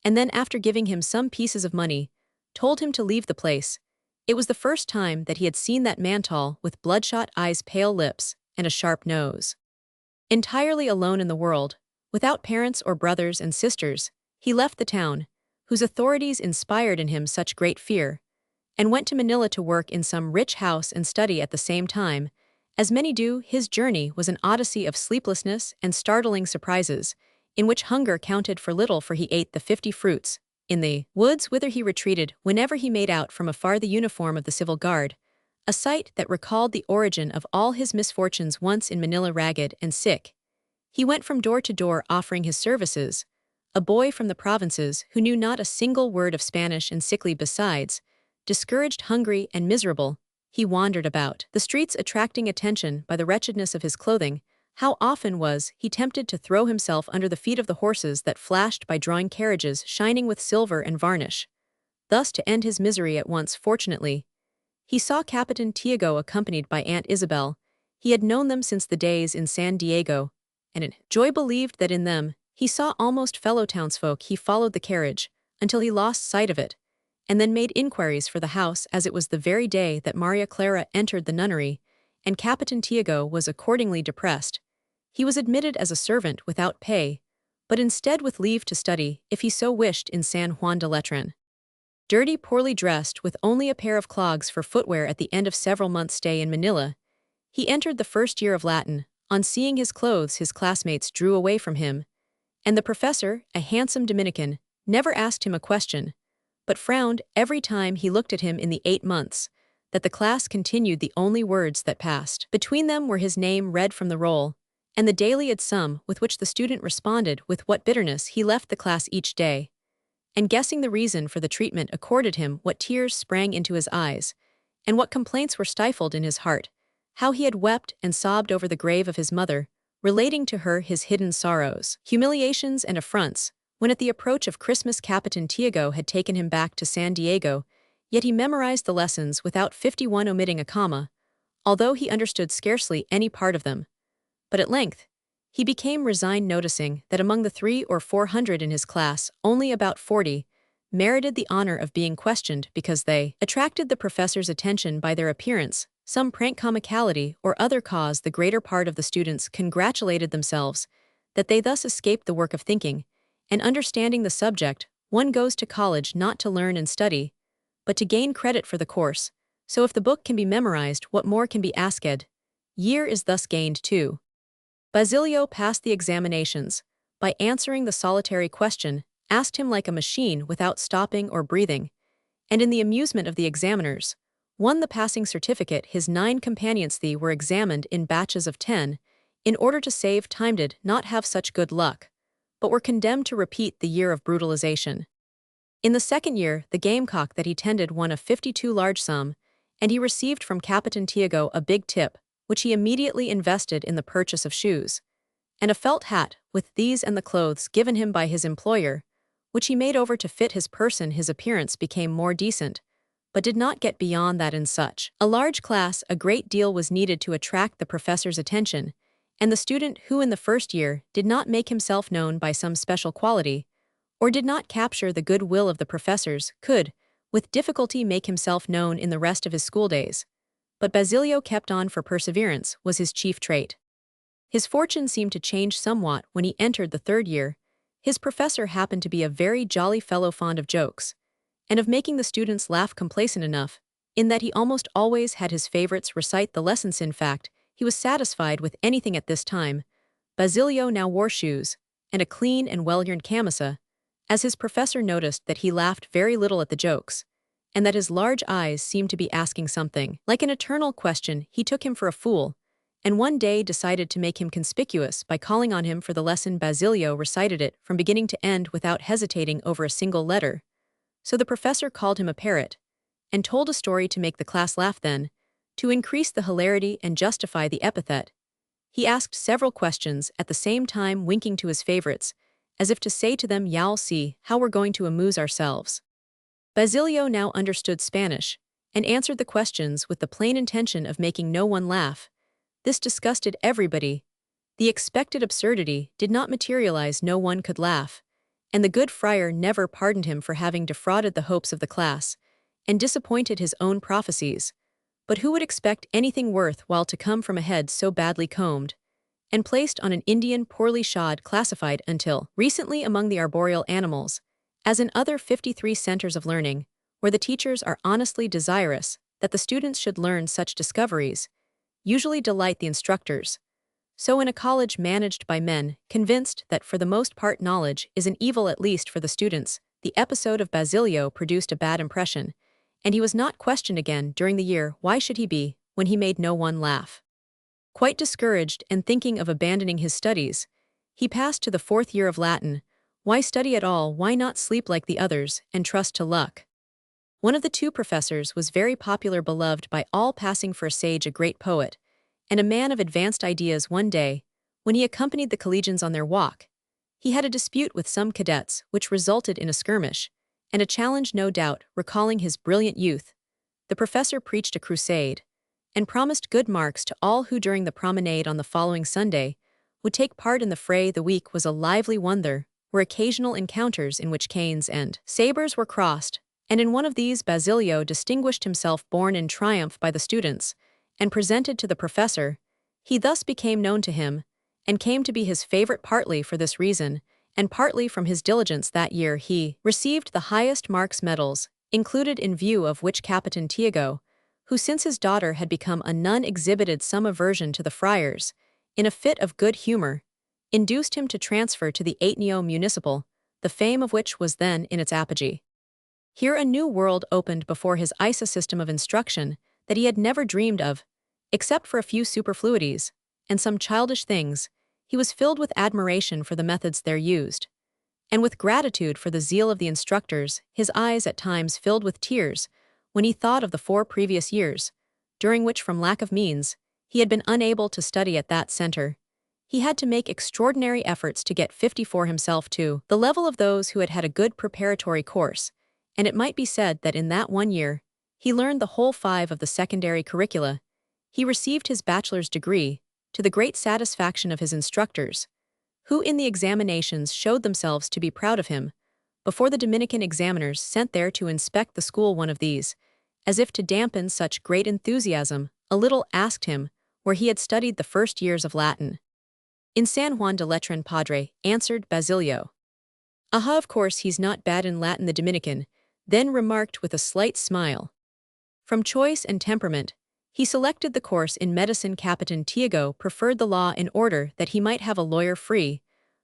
and then, after giving him some pieces of money, told him to leave the place. It was the first time that he had seen that man, tall, with bloodshot eyes, pale lips, and a sharp nose. Entirely alone in the world, without parents or brothers and sisters, he left the town, whose authorities inspired in him such great fear, and went to Manila to work in some rich house and study at the same time. As many do, his journey was an odyssey of sleeplessness and startling surprises, in which hunger counted for little, for he ate the 50 fruits in the woods, whither he retreated whenever he made out from afar the uniform of the civil guard, a sight that recalled the origin of all his misfortunes. Once in Manila, ragged and sick, he went from door to door offering his services, a boy from the provinces who knew not a single word of Spanish, and sickly besides, discouraged, hungry, and miserable, he wandered about the streets, attracting attention by the wretchedness of his clothing. How often was he tempted to throw himself under the feet of the horses that flashed by, drawing carriages shining with silver and varnish, thus to end his misery at once. Fortunately, he saw Capitan Tiago accompanied by Aunt Isabel. He had known them since the days in San Diego, and in joy believed that in them he saw almost fellow townsfolk. He followed the carriage until he lost sight of it, and then made inquiries for the house, as it was the very day that Maria Clara entered the nunnery, and Capitan Tiago was accordingly depressed. He was admitted as a servant without pay, but instead with leave to study, if he so wished, in San Juan de Letran. Dirty, poorly dressed, with only a pair of clogs for footwear at the end of several months' stay in Manila, he entered the first year of Latin. On seeing his clothes, his classmates drew away from him, And the professor, a handsome Dominican, never asked him a question, but frowned every time he looked at him in the 8 months that the class continued the only words that passed. Between them were his name read from the roll, and the daily sum with which the student responded with what bitterness he left the class each day. And guessing the reason for the treatment accorded him, what tears sprang into his eyes, and what complaints were stifled in his heart, how he had wept and sobbed over the grave of his mother, relating to her his hidden sorrows, humiliations and affronts, when at the approach of Christmas Capitan Tiago had taken him back to San Diego, yet he memorized the lessons without 51 omitting a comma, although he understood scarcely any part of them. But at length, he became resigned, noticing that among the 300 or 400 in his class, only about 40 merited the honor of being questioned because they attracted the professor's attention by their appearance, some prank comicality or other cause. The greater part of the students congratulated themselves that they thus escaped the work of thinking and understanding the subject. One goes to college not to learn and study, but to gain credit for the course. So if the book can be memorized, what more can be asked? Year is thus gained too. Basilio passed the examinations by answering the solitary question, asked him like a machine without stopping or breathing, and in the amusement of the examiners, won the passing certificate. His 9 companions were examined in batches of 10, in order to save time, did not have such good luck, but were condemned to repeat the year of brutalization. In the second year, the gamecock that he tended won a 52 large sum, and he received from Capitan Tiago a big tip, which he immediately invested in the purchase of shoes, and a felt hat, with these and the clothes given him by his employer, which he made over to fit his person. His appearance became more decent, but did not get beyond that. In such a large class, a great deal was needed to attract the professor's attention, and the student who in the first year did not make himself known by some special quality, or did not capture the good will of the professors, could, with difficulty, make himself known in the rest of his school days. But Basilio kept on, for perseverance was his chief trait. His fortune seemed to change somewhat when he entered the third year. His professor happened to be a very jolly fellow, fond of jokes, and of making the students laugh, complacent enough, in that he almost always had his favorites recite the lessons. In fact, he was satisfied with anything at this time. Basilio now wore shoes, and a clean and well-ironed camisa, as his professor noticed that he laughed very little at the jokes, and that his large eyes seemed to be asking something like an eternal question. He took him for a fool, and one day decided to make him conspicuous by calling on him for the lesson. Basilio recited it from beginning to end without hesitating over a single letter. So the professor called him a parrot, and told a story to make the class laugh. Then, to increase the hilarity and justify the epithet, he asked several questions, at the same time winking to his favorites, as if to say to them, "Y'all see how we're going to amuse ourselves." Basilio now understood Spanish, and answered the questions with the plain intention of making no one laugh. This disgusted everybody. The expected absurdity did not materialize. No one could laugh, and the good friar never pardoned him for having defrauded the hopes of the class, and disappointed his own prophecies. But who would expect anything worth while to come from a head so badly combed, and placed on an Indian poorly shod, classified until recently among the arboreal animals, as in other 53 centers of learning, where the teachers are honestly desirous that the students should learn such discoveries, usually delight the instructors. So in a college managed by men convinced that for the most part knowledge is an evil, at least for the students, the episode of Basilio produced a bad impression, and he was not questioned again during the year. Why should he be, when he made no one laugh? Quite discouraged and thinking of abandoning his studies, he passed to the 4th year of Latin. Why study at all? Why not sleep like the others and trust to luck? One of the 2 professors was very popular, beloved by all, passing for a sage, a great poet, and a man of advanced ideas. One day, when he accompanied the collegians on their walk, he had a dispute with some cadets, which resulted in a skirmish, and a challenge. No doubt, recalling his brilliant youth, the professor preached a crusade, and promised good marks to all who during the promenade on the following Sunday would take part in the fray. The week was a lively one. There were occasional encounters in which canes and sabers were crossed, and in one of these Basilio distinguished himself, borne in triumph by the students, and presented to the professor. He thus became known to him, and came to be his favorite, partly for this reason, and partly from his diligence. That year he received the highest marks, medals, included in view of which Capitan Tiago, who since his daughter had become a nun exhibited some aversion to the friars, in a fit of good humor, induced him to transfer to the Ateneo Municipal, the fame of which was then in its apogee. Here a new world opened before his ISA system of instruction that he had never dreamed of, except for a few superfluities and some childish things. He was filled with admiration for the methods there used, and with gratitude for the zeal of the instructors. His eyes at times filled with tears when he thought of the 4 previous years, during which from lack of means, he had been unable to study at that center. He had to make extraordinary efforts to get 54 himself to the level of those who had had a good preparatory course, and it might be said that in that 1 year, he learned the whole 5 of the secondary curricula. He received his bachelor's degree, to the great satisfaction of his instructors, who in the examinations showed themselves to be proud of him. Before the Dominican examiners sent there to inspect the school, one of these, as if to dampen such great enthusiasm, a little asked him where he had studied the first years of Latin. In San Juan de Letran, Padre, answered Basilio. Aha, of course he's not bad in Latin. The Dominican then remarked with a slight smile. From choice and temperament, he selected the course in medicine. Capitan Tiago preferred the law in order that he might have a lawyer free,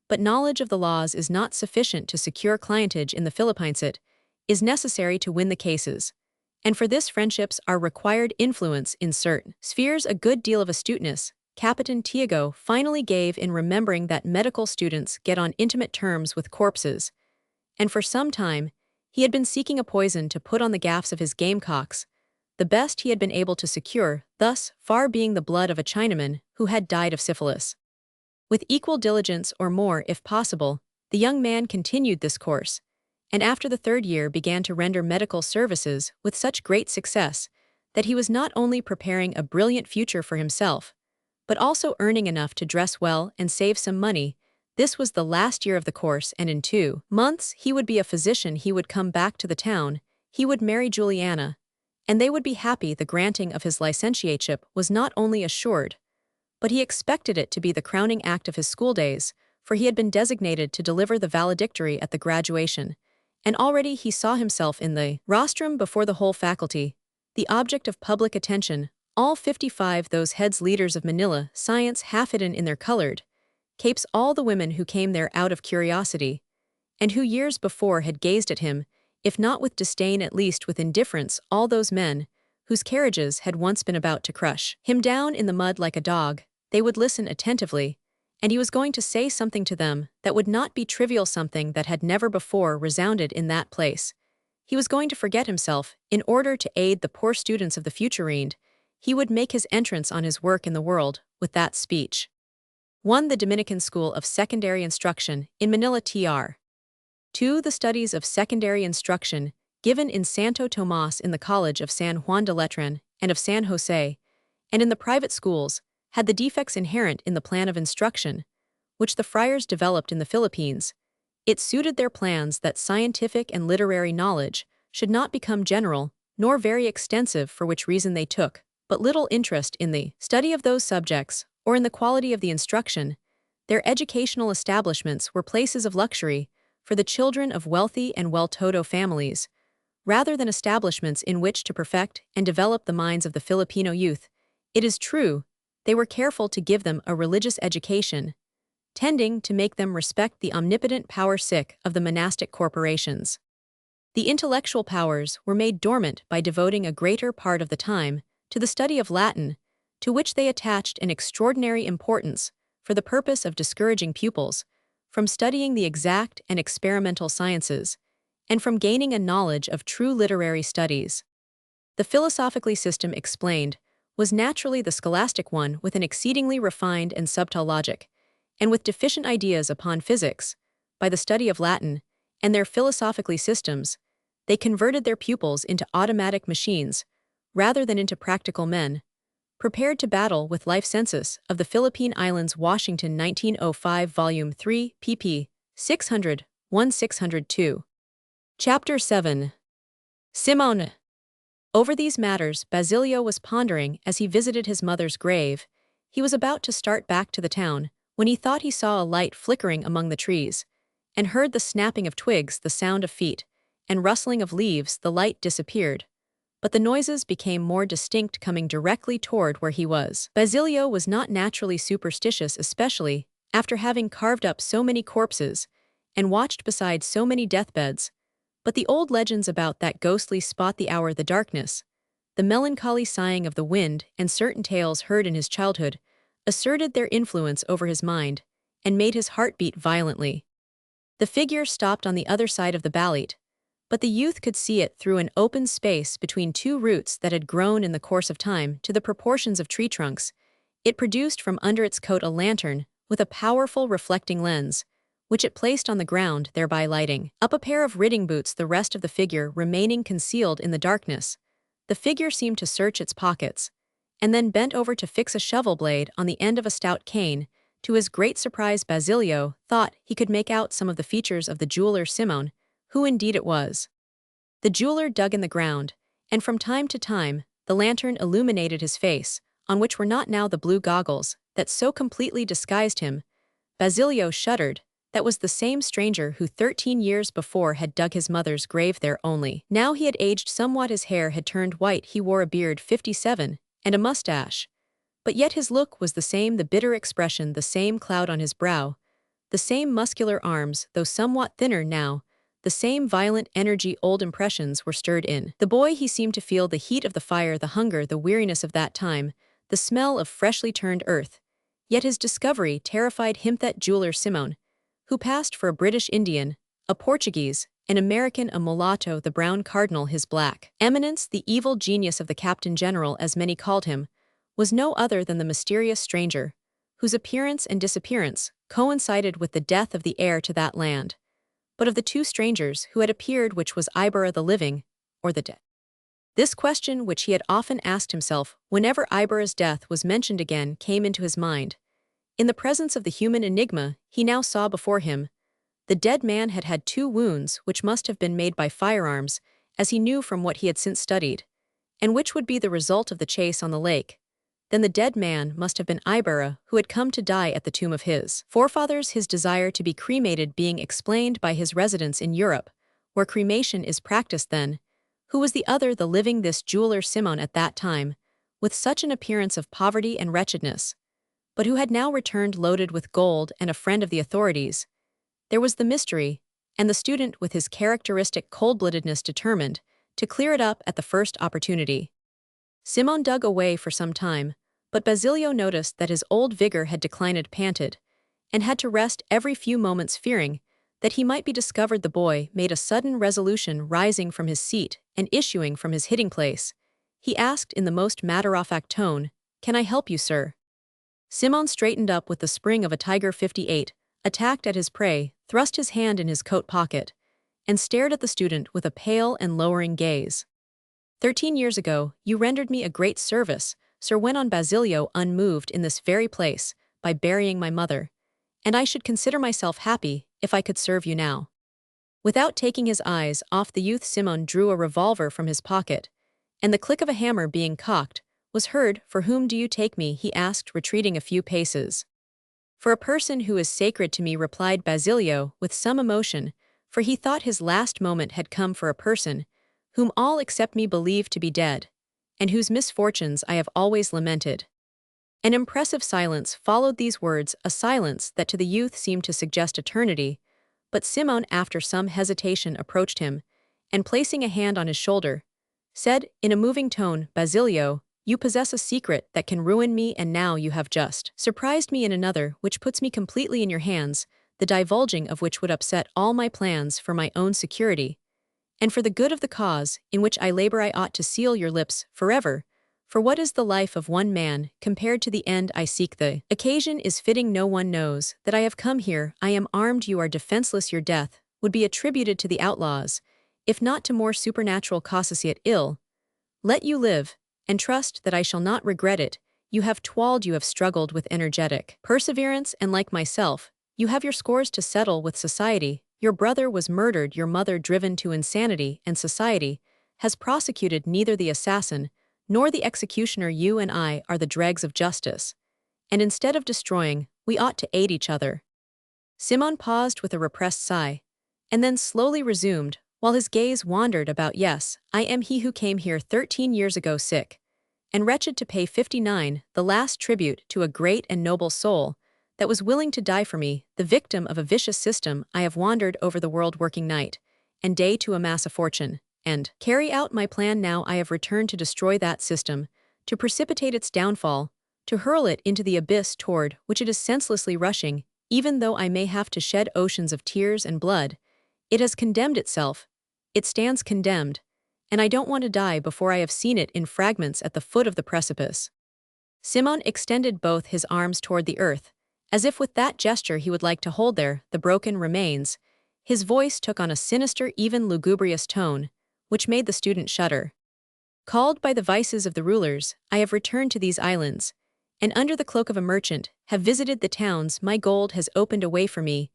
but knowledge of the laws is not sufficient to secure clientage in the Philippines. It is necessary to win the cases, and for this friendships are required. Influence in certain spheres, a good deal of astuteness, Capitan Tiago finally gave in remembering that medical students get on intimate terms with corpses, and for some time he had been seeking a poison to put on the gaffs of his gamecocks, the best he had been able to secure, thus far being the blood of a Chinaman who had died of syphilis. With equal diligence, or more if possible, the young man continued this course, and after the 3rd year began to render medical services with such great success that he was not only preparing a brilliant future for himself, but also earning enough to dress well and save some money. This was the last year of the course, and in 2 months he would be a physician. He would come back to the town, he would marry Juliana, and they would be happy. The granting of his licentiateship was not only assured, but he expected it to be the crowning act of his school days, for he had been designated to deliver the valedictory at the graduation, and already he saw himself in the rostrum before the whole faculty, the object of public attention, all 55 those heads, leaders of Manila science, half hidden in their colored capes, all the women who came there out of curiosity, and who years before had gazed at him, if not with disdain at least with indifference, all those men whose carriages had once been about to crush him down in the mud like a dog. They would listen attentively, and he was going to say something to them that would not be trivial, something that had never before resounded in that place. He was going to forget himself in order to aid the poor students of the futurine. He would make his entrance on his work in the world with that speech. 1. The Dominican School of Secondary Instruction in Manila, Tr. 2. The studies of secondary instruction given in Santo Tomas, in the College of San Juan de Letran and of San Jose, and in the private schools, had the defects inherent in the plan of instruction, which the friars developed in the Philippines. It suited their plans that scientific and literary knowledge should not become general, nor very extensive, for which reason they took but little interest in the study of those subjects, or in the quality of the instruction. Their educational establishments were places of luxury for the children of wealthy and well-to-do families, rather than establishments in which to perfect and develop the minds of the Filipino youth. It is true, they were careful to give them a religious education, tending to make them respect the omnipotent power of the monastic corporations. The intellectual powers were made dormant by devoting a greater part of the time to the study of Latin, to which they attached an extraordinary importance, for the purpose of discouraging pupils from studying the exact and experimental sciences, and from gaining a knowledge of true literary studies. The philosophically system explained was naturally the scholastic one, with an exceedingly refined and subtle logic, and with deficient ideas upon physics. By the study of Latin and their philosophically systems, they converted their pupils into automatic machines, rather than into practical men, prepared to battle with life. Census of the Philippine Islands, Washington, 1905, Volume 3, pp. 600-602. Chapter 7. Simoun. Over these matters Basilio was pondering as he visited his mother's grave. He was about to start back to the town, when he thought he saw a light flickering among the trees, and heard the snapping of twigs, the sound of feet, and rustling of leaves. The light disappeared, but the noises became more distinct, coming directly toward where he was. Basilio was not naturally superstitious, especially after having carved up so many corpses and watched beside so many deathbeds. But the old legends about that ghostly spot, the hour, the darkness, the melancholy sighing of the wind, and certain tales heard in his childhood, asserted their influence over his mind and made his heart beat violently. The figure stopped on the other side of the ballet, but the youth could see it through an open space between two roots that had grown in the course of time to the proportions of tree trunks. It produced from under its coat a lantern with a powerful reflecting lens, which it placed on the ground, thereby lighting up a pair of riding boots, the rest of the figure remaining concealed in the darkness. The figure seemed to search its pockets, and then bent over to fix a shovel blade on the end of a stout cane. To his great surprise, Basilio thought he could make out some of the features of the jeweler Simoun, who indeed it was. The jeweler dug in the ground, and from time to time, the lantern illuminated his face, on which were not now the blue goggles that so completely disguised him. Basilio shuddered. That was the same stranger who 13 years before had dug his mother's grave there, only now he had aged somewhat. His hair had turned white, he wore a beard 57, and a mustache. But yet his look was the same, the bitter expression, the same cloud on his brow, the same muscular arms, though somewhat thinner now, the same violent energy. Old impressions were stirred in the boy. He seemed to feel the heat of the fire, the hunger, the weariness of that time, the smell of freshly turned earth. Yet his discovery terrified him. That jeweler Simoun, who passed for a British Indian, a Portuguese, an American, a mulatto, the brown cardinal, his black eminence, the evil genius of the Captain General, as many called him, was no other than the mysterious stranger, whose appearance and disappearance coincided with the death of the heir to that land. But of the two strangers who had appeared, which was Ibarra, the living or the dead? This question, which he had often asked himself whenever Ibarra's death was mentioned again, came into his mind. In the presence of the human enigma he now saw before him, the dead man had had 2 wounds which must have been made by firearms, as he knew from what he had since studied, and which would be the result of the chase on the lake. Then the dead man must have been Ibarra, who had come to die at the tomb of his forefathers, his desire to be cremated being explained by his residence in Europe, where cremation is practiced then. Who was the other, the living, this jeweler Simoun at that time, with such an appearance of poverty and wretchedness, but who had now returned loaded with gold and a friend of the authorities? There was the mystery, and the student with his characteristic cold-bloodedness determined to clear it up at the first opportunity. Simoun dug away for some time, but Basilio noticed that his old vigor had declined, panted, and had to rest every few moments, fearing that he might be discovered. The boy made a sudden resolution, rising from his seat and issuing from his hiding place. He asked in the most matter-of-fact tone, "Can I help you, sir?" Simoun straightened up with the spring of a tiger 58, attacked at his prey, thrust his hand in his coat pocket, and stared at the student with a pale and lowering gaze. 13 years ago, you rendered me a great service, sir, went on Basilio, unmoved, in this very place, by burying my mother, and I should consider myself happy if I could serve you now. Without taking his eyes off the youth, Simoun drew a revolver from his pocket, and the click of a hammer being cocked was heard. "For whom do you take me?" he asked, retreating a few paces. "For a person who is sacred to me," replied Basilio with some emotion, for he thought his last moment had come. "For a person whom all except me believe to be dead, and whose misfortunes I have always lamented." An impressive silence followed these words, a silence that to the youth seemed to suggest eternity, but Simoun, after some hesitation, approached him, and placing a hand on his shoulder, said, in a moving tone, "Basilio, you possess a secret that can ruin me, and now you have just surprised me in another which puts me completely in your hands, the divulging of which would upset all my plans. For my own security, and for the good of the cause in which I labor, I ought to seal your lips forever. For what is the life of one man compared to the end I seek? The occasion is fitting. No one knows that I have come here. I am armed. You are defenseless. Your death would be attributed to the outlaws, if not to more supernatural causes. Yet ill. Let you live, and trust that I shall not regret it. You have toiled, you have struggled with energetic perseverance, and like myself, you have your scores to settle with society. Your brother was murdered, your mother driven to insanity, and society has prosecuted neither the assassin nor the executioner. You and I are the dregs of justice, and instead of destroying, we ought to aid each other." Simoun paused with a repressed sigh, and then slowly resumed, while his gaze wandered about. "Yes, I am he who came here 13 years ago, sick and wretched, to pay 59, the last tribute to a great and noble soul that was willing to die for me, the victim of a vicious system. I have wandered over the world working night and day to amass a fortune, and carry out my plan. Now I have returned to destroy that system, to precipitate its downfall, to hurl it into the abyss toward which it is senselessly rushing. Even though I may have to shed oceans of tears and blood, it has condemned itself. It stands condemned, and I don't want to die before I have seen it in fragments at the foot of the precipice." Simoun extended both his arms toward the earth, as if with that gesture he would like to hold there the broken remains. His voice took on a sinister, even lugubrious tone, which made the student shudder. "Called by the vices of the rulers, I have returned to these islands, and under the cloak of a merchant, have visited the towns. My gold has opened a way for me,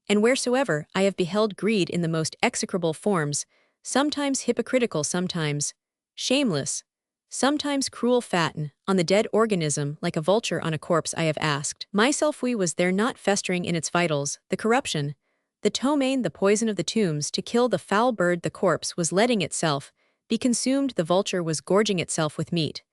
and wheresoever I have beheld greed in the most execrable forms, sometimes hypocritical, sometimes shameless, sometimes cruel, fatten on the dead organism like a vulture on a corpse, I have asked myself, was there not festering in its vitals the corruption, the ptomaine, the poison of the tombs? To kill the foul bird, the corpse was letting itself be consumed, the vulture was gorging itself with meat,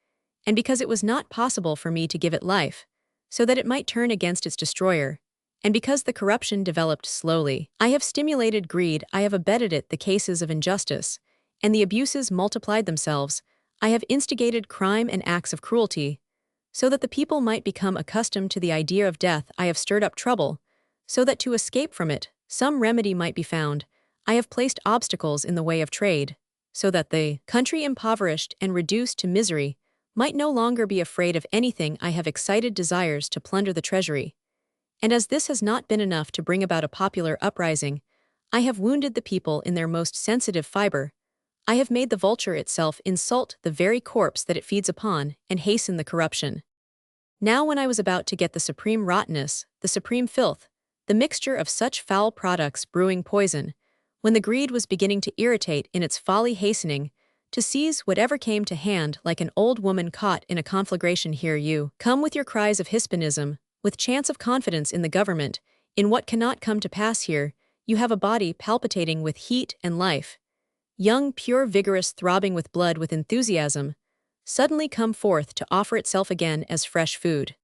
and because it was not possible for me to give it life, so that it might turn against its destroyer, and because the corruption developed slowly, I have stimulated greed, I have abetted it, the cases of injustice, and the abuses multiplied themselves. I have instigated crime and acts of cruelty, so that the people might become accustomed to the idea of death. I have stirred up trouble, so that to escape from it, some remedy might be found. I have placed obstacles in the way of trade, so that the country, impoverished and reduced to misery, might no longer be afraid of anything. I have excited desires to plunder the treasury, and as this has not been enough to bring about a popular uprising, I have wounded the people in their most sensitive fiber. I have made the vulture itself insult the very corpse that it feeds upon, and hasten the corruption. Now when I was about to get the supreme rottenness, the supreme filth, the mixture of such foul products brewing poison, when the greed was beginning to irritate in its folly, hastening to seize whatever came to hand like an old woman caught in a conflagration, here you come with your cries of hispanism, with chance of confidence in the government, in what cannot come to pass. Here you have a body palpitating with heat and life, young, pure, vigorous, throbbing with blood, with enthusiasm, suddenly come forth to offer itself again as fresh food.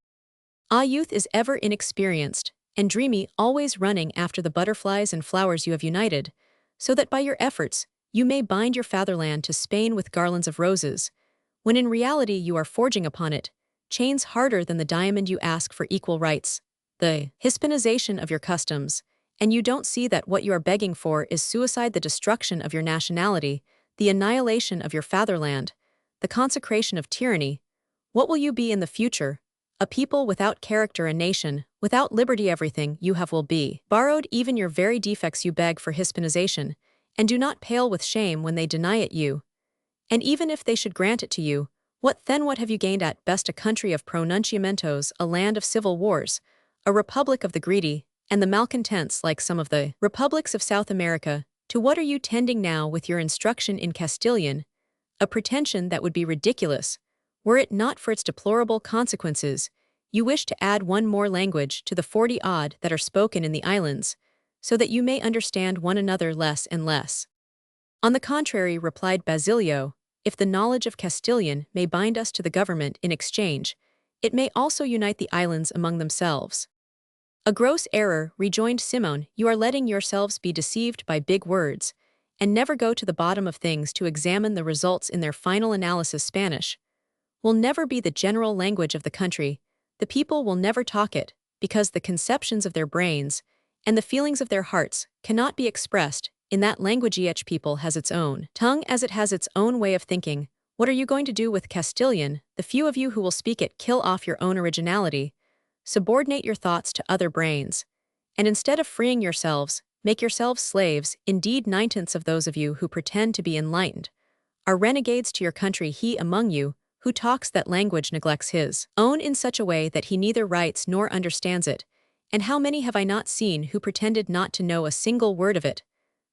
Ah, youth is ever inexperienced and dreamy, always running after the butterflies and flowers you have united, so that by your efforts you may bind your fatherland to Spain with garlands of roses, when in reality you are forging upon it chains harder than the diamond. You ask for equal rights, the Hispanization of your customs, and you don't see that what you are begging for is suicide, the destruction of your nationality, the annihilation of your fatherland, the consecration of tyranny. What will you be in the future? A people without character, a nation without liberty. Everything you have will be borrowed, even your very defects. You beg for Hispanization, and do not pale with shame when they deny it you. And even if they should grant it to you, what then? What have you gained? At best a country of pronunciamentos, a land of civil wars, a republic of the greedy and the malcontents, like some of the republics of South America. To what are you tending now with your instruction in Castilian? A pretension that would be ridiculous, were it not for its deplorable consequences. You wish to add one more language to the 40-odd that are spoken in the islands, so that you may understand one another less and less. On the contrary, replied Basilio, if the knowledge of Castilian may bind us to the government in exchange, it may also unite the islands among themselves. A gross error, rejoined Simoun. You are letting yourselves be deceived by big words, and never go to the bottom of things to examine the results in their final analysis. Spanish will never be the general language of the country. The people will never talk it, because the conceptions of their brains and the feelings of their hearts cannot be expressed in that language. Each people has its own tongue, as it has its own way of thinking. What are you going to do with Castilian? The few of you who will speak it kill off your own originality, subordinate your thoughts to other brains, and instead of freeing yourselves, make yourselves slaves. Indeed, 9/10 of those of you who pretend to be enlightened are renegades to your country. He among you who talks that language neglects his own in such a way that he neither writes nor understands it. And how many have I not seen who pretended not to know a single word of it?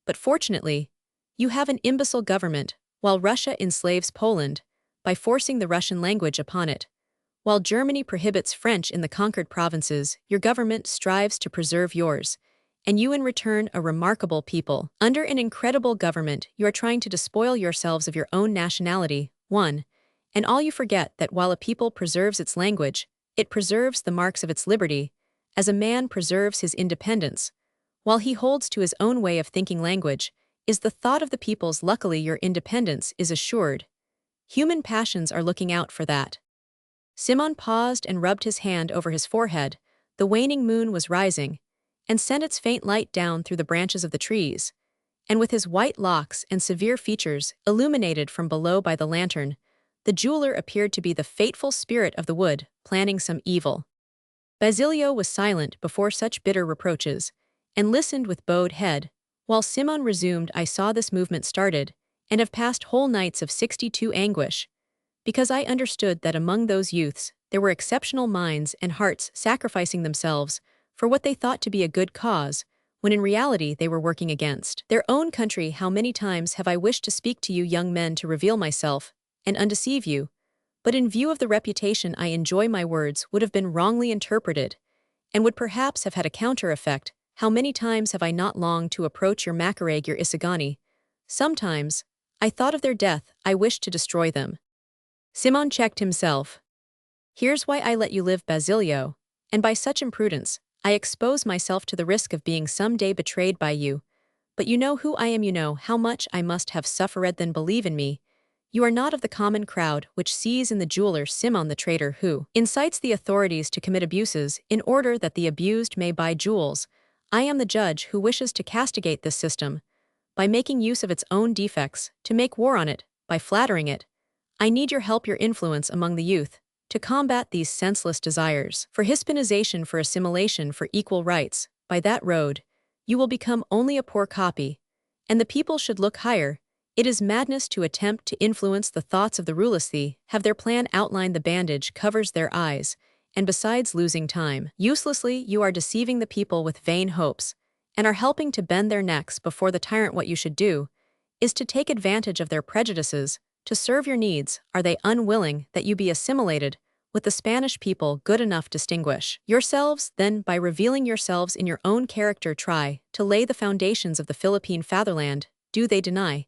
But fortunately, you have an imbecile government, while Russia enslaves Poland by forcing the Russian language upon it. While Germany prohibits French in the conquered provinces, your government strives to preserve yours, and you in return a remarkable people. Under an incredible government, you are trying to despoil yourselves of your own nationality, one, and all you forget that while a people preserves its language, it preserves the marks of its liberty, as a man preserves his independence, while he holds to his own way of thinking language, is the thought of the people's luckily your independence is assured. Human passions are looking out for that. Simoun paused and rubbed his hand over his forehead. The waning moon was rising, and sent its faint light down through the branches of the trees, and with his white locks and severe features illuminated from below by the lantern, the jeweler appeared to be the fateful spirit of the wood, planning some evil. Basilio was silent before such bitter reproaches, and listened with bowed head, while Simoun resumed. I saw this movement started, and have passed whole nights of 62 anguish, because I understood that among those youths there were exceptional minds and hearts sacrificing themselves for what they thought to be a good cause, when in reality they were working against their own country. How many times have I wished to speak to you young men to reveal myself, and undeceive you, but in view of the reputation I enjoy my words would have been wrongly interpreted, and would perhaps have had a counter-effect. How many times have I not longed to approach your Macareg, your Isagani? Sometimes, I thought of their death, I wished to destroy them. Simoun checked himself. Here's why I let you live, Basilio, and by such imprudence, I expose myself to the risk of being some day betrayed by you. But you know who I am, you know how much I must have suffered, then believe in me. You are not of the common crowd which sees in the jeweler Simoun the traitor who incites the authorities to commit abuses in order that the abused may buy jewels. I am the judge who wishes to castigate this system, by making use of its own defects, to make war on it, by flattering it. I need your help, your influence among the youth, to combat these senseless desires, for Hispanization, for assimilation, for equal rights. By that road, you will become only a poor copy, and the people should look higher. It is madness to attempt to influence the thoughts of the rulers. They have their plan outlined, the bandage covers their eyes, and besides losing time uselessly, you are deceiving the people with vain hopes, and are helping to bend their necks before the tyrant. What you should do is to take advantage of their prejudices, to serve your needs. Are they unwilling that you be assimilated with the Spanish people? Good enough. Distinguish yourselves, then, by revealing yourselves in your own character. Try to lay the foundations of the Philippine fatherland. Do they deny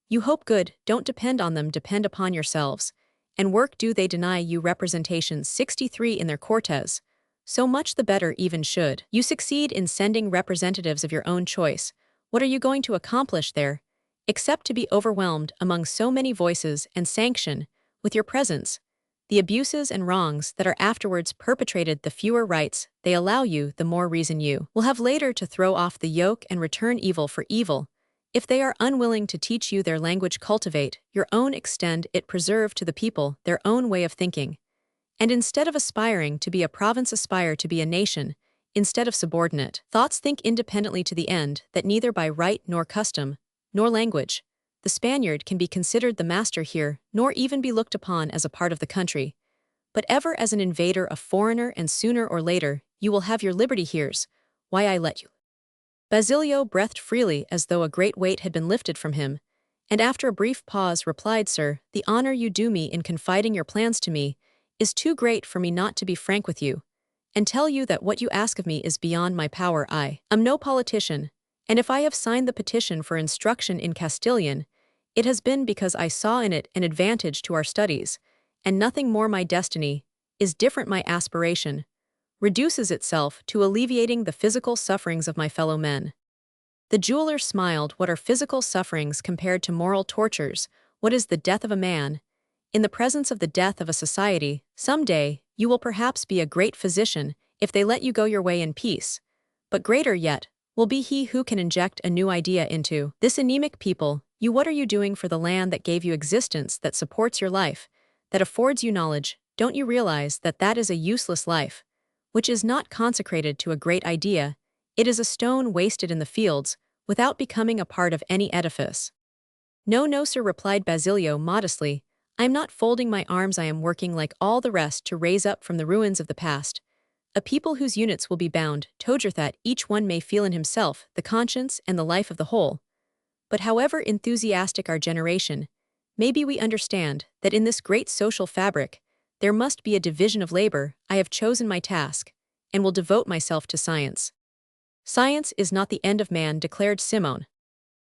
you hope? Good, don't depend on them, depend upon yourselves, and work. Do they deny you representations? 63 in their Cortes. So much the better. Even should you succeed in sending representatives of your own choice, what are you going to accomplish there, except to be overwhelmed among so many voices and sanction, with your presence, the abuses and wrongs that are afterwards perpetrated? The fewer rights they allow you, the more reason you will have later to throw off the yoke and return evil for evil. If they are unwilling to teach you their language, cultivate your own, extend it, preserve to the people their own way of thinking. And instead of aspiring to be a province, aspire to be a nation. Instead of subordinate thoughts, think independently, to the end that neither by right nor custom, nor language, the Spaniard can be considered the master here, nor even be looked upon as a part of the country, but ever as an invader, a foreigner, and sooner or later you will have your liberty. Here's why I let you. Basilio breathed freely as though a great weight had been lifted from him, and after a brief pause replied, Sir, the honor you do me in confiding your plans to me is too great for me not to be frank with you, and tell you that what you ask of me is beyond my power. I am no politician, and if I have signed the petition for instruction in Castilian, it has been because I saw in it an advantage to our studies, and nothing more. My destiny is different. My aspiration reduces itself to alleviating the physical sufferings of my fellow men. The jeweler smiled. What are physical sufferings compared to moral tortures? What is the death of a man? In the presence of the death of a society, someday, you will perhaps be a great physician if they let you go your way in peace. But greater yet will be he who can inject a new idea into this anemic people. You, what are you doing for the land that gave you existence, that supports your life, that affords you knowledge? Don't you realize that that is a useless life, which is not consecrated to a great idea? It is a stone wasted in the fields, without becoming a part of any edifice. No, no, sir, replied Basilio modestly. I am not folding my arms. I am working like all the rest to raise up from the ruins of the past a people whose units will be bound together, that each one may feel in himself the conscience and the life of the whole. But however enthusiastic our generation, maybe we understand that in this great social fabric, there must be a division of labor. I have chosen my task, and will devote myself to science. Science is not the end of man, declared Simoun.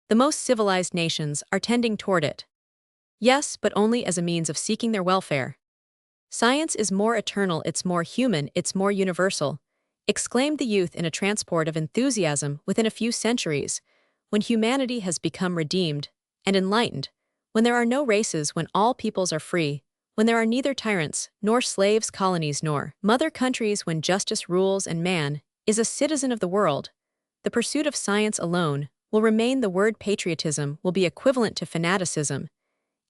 The most civilized nations are tending toward it. Yes, but only as a means of seeking their welfare. Science is more eternal, it's more human, it's more universal. exclaimed the youth in a transport of enthusiasm. Within a few centuries, when humanity has become redeemed and enlightened, when there are no races, when all peoples are free, when there are neither tyrants, nor slaves, colonies, nor mother countries, when justice rules and man is a citizen of the world, the pursuit of science alone will remain. The word patriotism will be equivalent to fanaticism,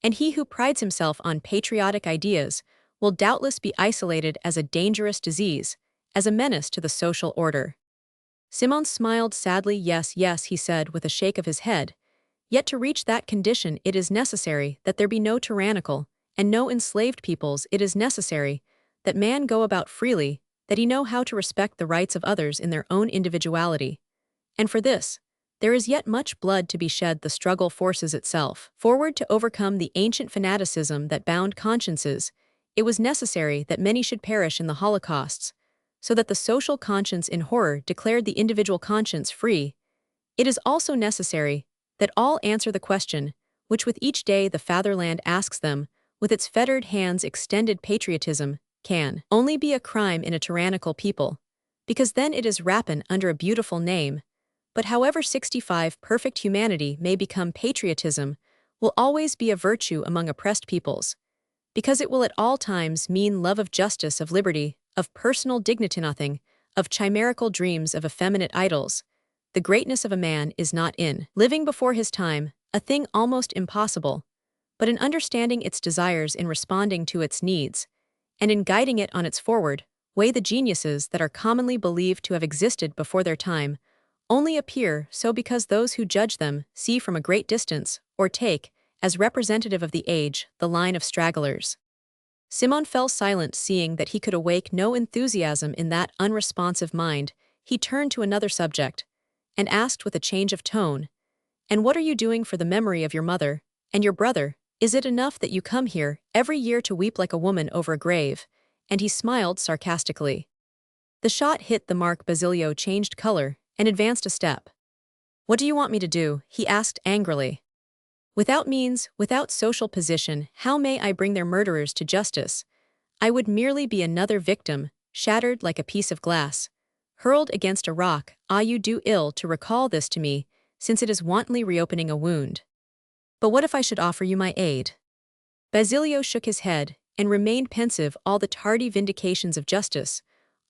and he who prides himself on patriotic ideas will doubtless be isolated as a dangerous disease, as a menace to the social order. Simoun smiled sadly. Yes, yes, he said with a shake of his head. Yet to reach that condition it is necessary that there be no tyrannical and no enslaved peoples. It is necessary that man go about freely, that he know how to respect the rights of others in their own individuality. And for this, there is yet much blood to be shed. The struggle forces itself forward to overcome the ancient fanaticism that bound consciences. It was necessary that many should perish in the holocausts, so that the social conscience in horror declared the individual conscience free. It is also necessary that all answer the question, which with each day the fatherland asks them, with its fettered hands extended: patriotism can only be a crime in a tyrannical people, because then it is rapine under a beautiful name. But however 65 perfect humanity may become, patriotism will always be a virtue among oppressed peoples, because it will at all times mean love of justice, of liberty, of personal dignity, nothing of chimerical dreams, of effeminate idols. The greatness of a man is not in living before his time, a thing almost impossible, but in understanding its desires, in responding to its needs, and in guiding it on its forward way. The geniuses that are commonly believed to have existed before their time only appear so because those who judge them see from a great distance, or take, as representative of the age, the line of stragglers. Simoun fell silent, seeing that he could awake no enthusiasm in that unresponsive mind. He turned to another subject, and asked with a change of tone, "And what are you doing for the memory of your mother and your brother? Is it enough that you come here every year to weep like a woman over a grave?" And he smiled sarcastically. The shot hit the mark. Basilio changed color and advanced a step. "What do you want me to do?" he asked angrily. "Without means, without social position, how may I bring their murderers to justice? I would merely be another victim, shattered like a piece of glass, hurled against a rock. Ah, you do ill to recall this to me, since it is wantonly reopening a wound. But what if I should offer you my aid?" Basilio shook his head and remained pensive. "All the tardy vindications of justice,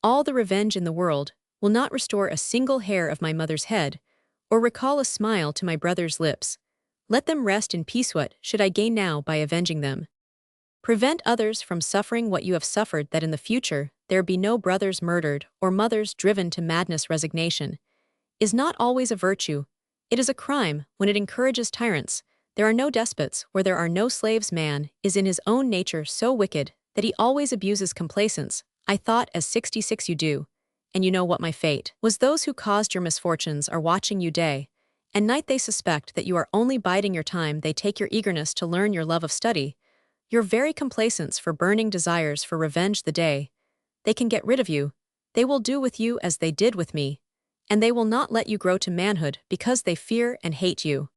all the revenge in the world, will not restore a single hair of my mother's head, or recall a smile to my brother's lips. Let them rest in peace. What should I gain now by avenging them? Prevent others from suffering what you have suffered, that in the future there be no brothers murdered or mothers driven to madness." Resignation is not always a virtue. It is a crime when it encourages tyrants. There are no despots where there are no slaves. Man is in his own nature so wicked that he always abuses complaisance. I thought as 66 you do, and you know what my fate was. Those who caused your misfortunes are watching you day and night. They suspect that you are only biding your time. They take your eagerness to learn, your love of study, your very complacence for burning desires for revenge. The day they can get rid of you, they will do with you as they did with me, and they will not let you grow to manhood because they fear and hate you.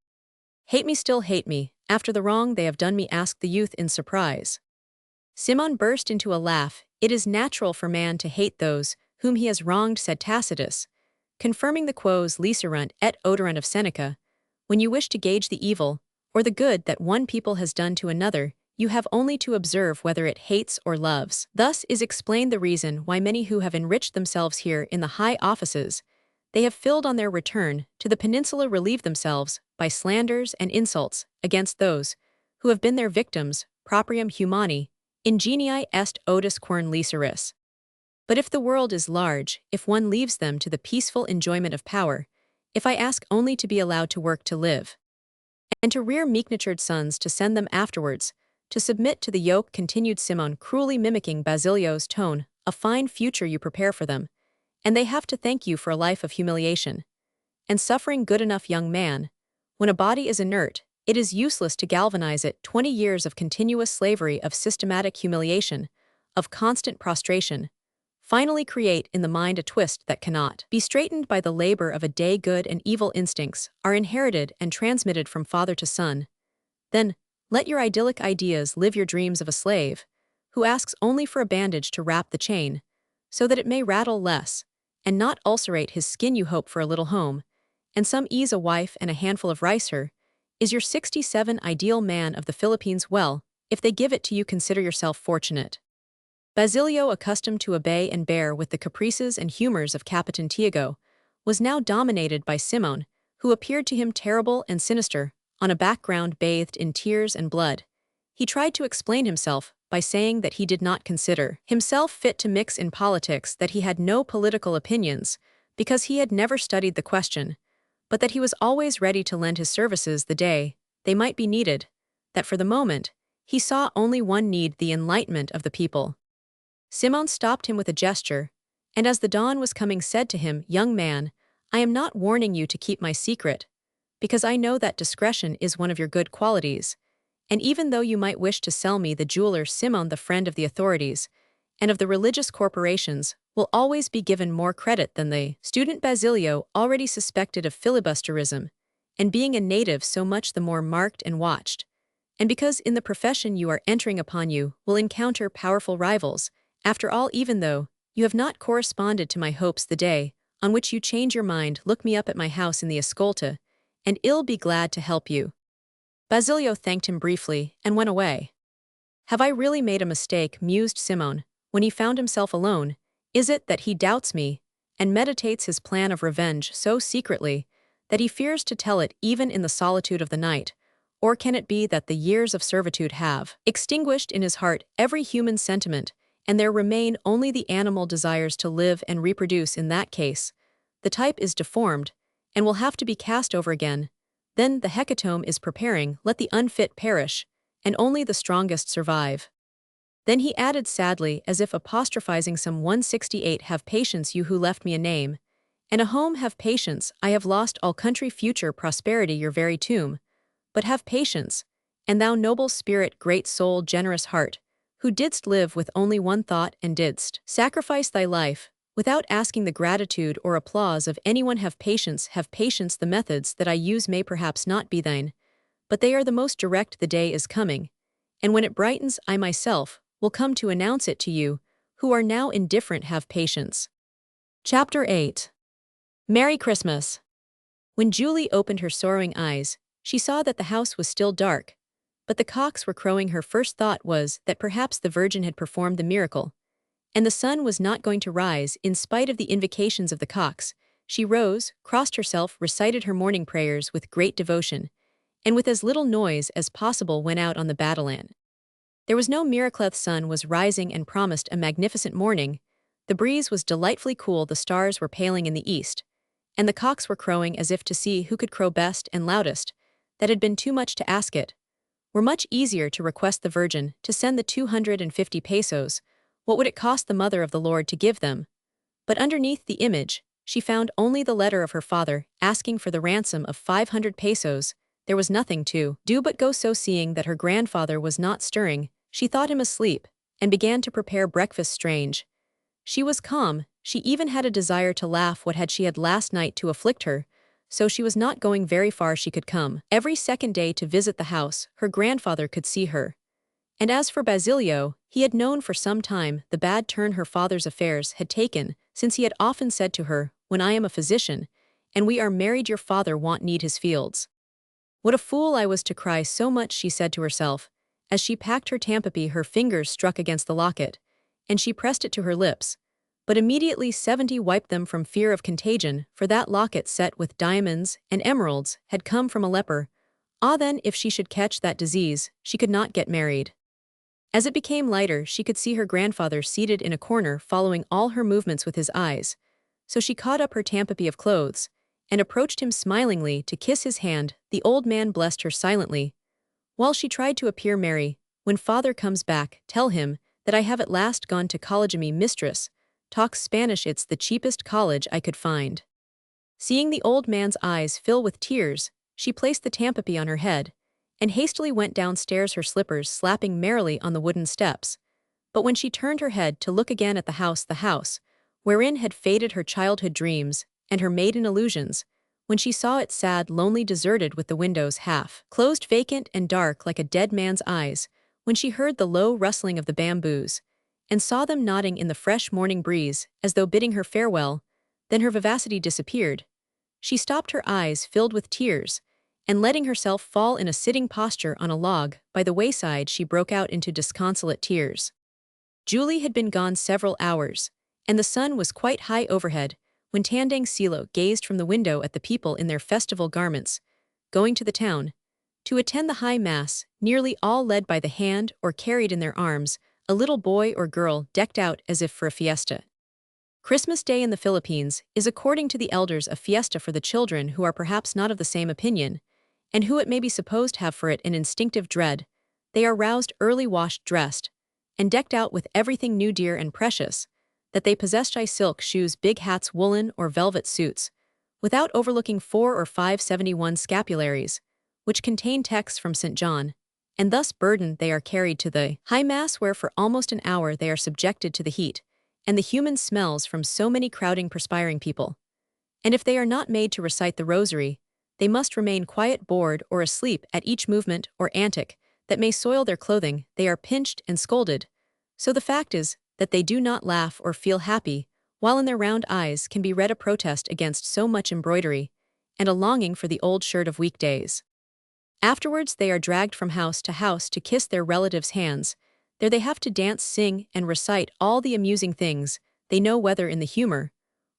Hate me, still hate me, after the wrong they have done me?" asked the youth in surprise. Simoun burst into a laugh. "It is natural for man to hate those whom he has wronged," said Tacitus, confirming the quos licerunt et oderunt of Seneca. "When you wish to gauge the evil or the good that one people has done to another, you have only to observe whether it hates or loves. Thus is explained the reason why many who have enriched themselves here in the high offices they have filled on their return to the peninsula relieve themselves by slanders and insults against those who have been their victims. Proprium humani ingenii est odus quern liceris." But if the world is large, if one leaves them to the peaceful enjoyment of power, if I ask only to be allowed to work, to live, and to rear meek-natured sons, to send them afterwards to submit to the yoke, continued Simoun, cruelly mimicking Basilio's tone, "a fine future you prepare for them, and they have to thank you for a life of humiliation and suffering. Good enough, young man. When a body is inert, it is useless to galvanize it. 20 years of continuous slavery, of systematic humiliation, of constant prostration, finally create in the mind a twist that cannot be straightened by the labor of a day. Good and evil instincts are inherited and transmitted from father to son. Then, let your idyllic ideas live your dreams of a slave who asks only for a bandage to wrap the chain, so that it may rattle less, and not ulcerate his skin you hope for a little home, and some ease a wife and a handful of rice her, is your 67 ideal man of the Philippines well, if they give it to you consider yourself fortunate. Basilio, accustomed to obey and bear with the caprices and humors of Capitan Tiago, was now dominated by Simoun, who appeared to him terrible and sinister, on a background bathed in tears and blood. He tried to explain himself by saying that he did not consider himself fit to mix in politics, that he had no political opinions, because he had never studied the question, but that he was always ready to lend his services the day they might be needed, that for the moment, he saw only one need: the enlightenment of the people. Simoun stopped him with a gesture, and as the dawn was coming said to him, "Young man, I am not warning you to keep my secret, because I know that discretion is one of your good qualities, and even though you might wish to sell me, the jeweler Simoun, the friend of the authorities, and of the religious corporations, will always be given more credit than the student Basilio, already suspected of filibusterism, and being a native so much the more marked and watched, and because in the profession you are entering upon you will encounter powerful rivals. After all, even though you have not corresponded to my hopes, the day on which you change your mind, look me up at my house in the Escolta, and I'll be glad to help you." Basilio thanked him briefly and went away. "Have I really made a mistake?" mused Simoun, when he found himself alone. "Is it that he doubts me, and meditates his plan of revenge so secretly that he fears to tell it even in the solitude of the night? Or can it be that the years of servitude have extinguished in his heart every human sentiment, and there remain only the animal desires to live and reproduce? In that case, the type is deformed, and will have to be cast over again. Then the hecatomb is preparing, let the unfit perish, and only the strongest survive." Then he added sadly, as if apostrophizing some 168, "Have patience, you who left me a name, and a home, have patience, I have lost all country, future prosperity, your very tomb. But have patience, and thou noble spirit, great soul, generous heart, who didst live with only one thought and didst sacrifice thy life, without asking the gratitude or applause of anyone. Have patience, have patience. The methods that I use may perhaps not be thine, but they are the most direct. The day is coming, and when it brightens, I myself will come to announce it to you, who are now indifferent. Have patience." Chapter 8. Merry Christmas. When Julie opened her sorrowing eyes, she saw that the house was still dark, but the cocks were crowing. Her first thought was that perhaps the Virgin had performed the miracle, and the sun was not going to rise in spite of the invocations of the cocks. She rose, crossed herself, recited her morning prayers with great devotion, and with as little noise as possible went out on the battleland. There was no miracle. The sun was rising and promised a magnificent morning. The breeze was delightfully cool, the stars were paling in the east, and the cocks were crowing as if to see who could crow best and loudest. That had been too much to ask. It were much easier to request the Virgin to send the 250 pesos. What would it cost the Mother of the Lord to give them? But underneath the image, she found only the letter of her father, asking for the ransom of 500 pesos. There was nothing to do but go. So, seeing that her grandfather was not stirring, she thought him asleep, and began to prepare breakfast. Strange. She was calm, she even had a desire to laugh. What had she had last night to afflict her? So she was not going very far. She could come every second day to visit the house. Her grandfather could see her. And as for Basilio, he had known for some time the bad turn her father's affairs had taken, since he had often said to her, "When I am a physician, and we are married, your father won't need his fields." What a fool I was to cry so much, she said to herself. As she packed her tampapy, her fingers struck against the locket, and she pressed it to her lips. But immediately 70 wiped them from fear of contagion, for that locket set with diamonds and emeralds had come from a leper. Ah, then if she should catch that disease, she could not get married. As it became lighter, she could see her grandfather seated in a corner, following all her movements with his eyes. So she caught up her tampapy of clothes, and approached him smilingly to kiss his hand. The old man blessed her silently, while she tried to appear merry. "When father comes back, tell him that I have at last gone to college. Me mistress talks Spanish, it's the cheapest college I could find." Seeing the old man's eyes fill with tears, she placed the tampapy on her head, and hastily went downstairs, her slippers slapping merrily on the wooden steps. But when she turned her head to look again at the house, wherein had faded her childhood dreams and her maiden illusions, when she saw it sad, lonely, deserted, with the windows half closed, vacant and dark like a dead man's eyes, when she heard the low rustling of the bamboos, and saw them nodding in the fresh morning breeze, as though bidding her farewell, Then her vivacity disappeared. She stopped, her eyes filled with tears, and letting herself fall in a sitting posture on a log by the wayside, she broke out into disconsolate tears. Julie had been gone several hours, and the sun was quite high overhead when Tandang Silo gazed from the window at the people in their festival garments, going to the town to attend the high mass, nearly all led by the hand or carried in their arms a little boy or girl decked out as if for a fiesta. Christmas Day in the Philippines is, according to the elders, a fiesta for the children who are perhaps not of the same opinion, and who it may be supposed have for it an instinctive dread. They are roused early, washed, dressed, and decked out with everything new, dear, and precious, that they possess: silk shoes, big hats, woolen or velvet suits, without overlooking 4 or 571 scapularies, which contain texts from St. John, and thus burdened they are carried to the high mass, where for almost an hour they are subjected to the heat and the human smells from so many crowding, perspiring people. And if they are not made to recite the rosary, they must remain quiet, bored, or asleep at each movement or antic that may soil their clothing. They are pinched and scolded. So the fact is that they do not laugh or feel happy, while in their round eyes can be read a protest against so much embroidery, and a longing for the old shirt of weekdays. Afterwards they are dragged from house to house to kiss their relatives' hands. There they have to dance, sing, and recite all the amusing things they know, whether in the humor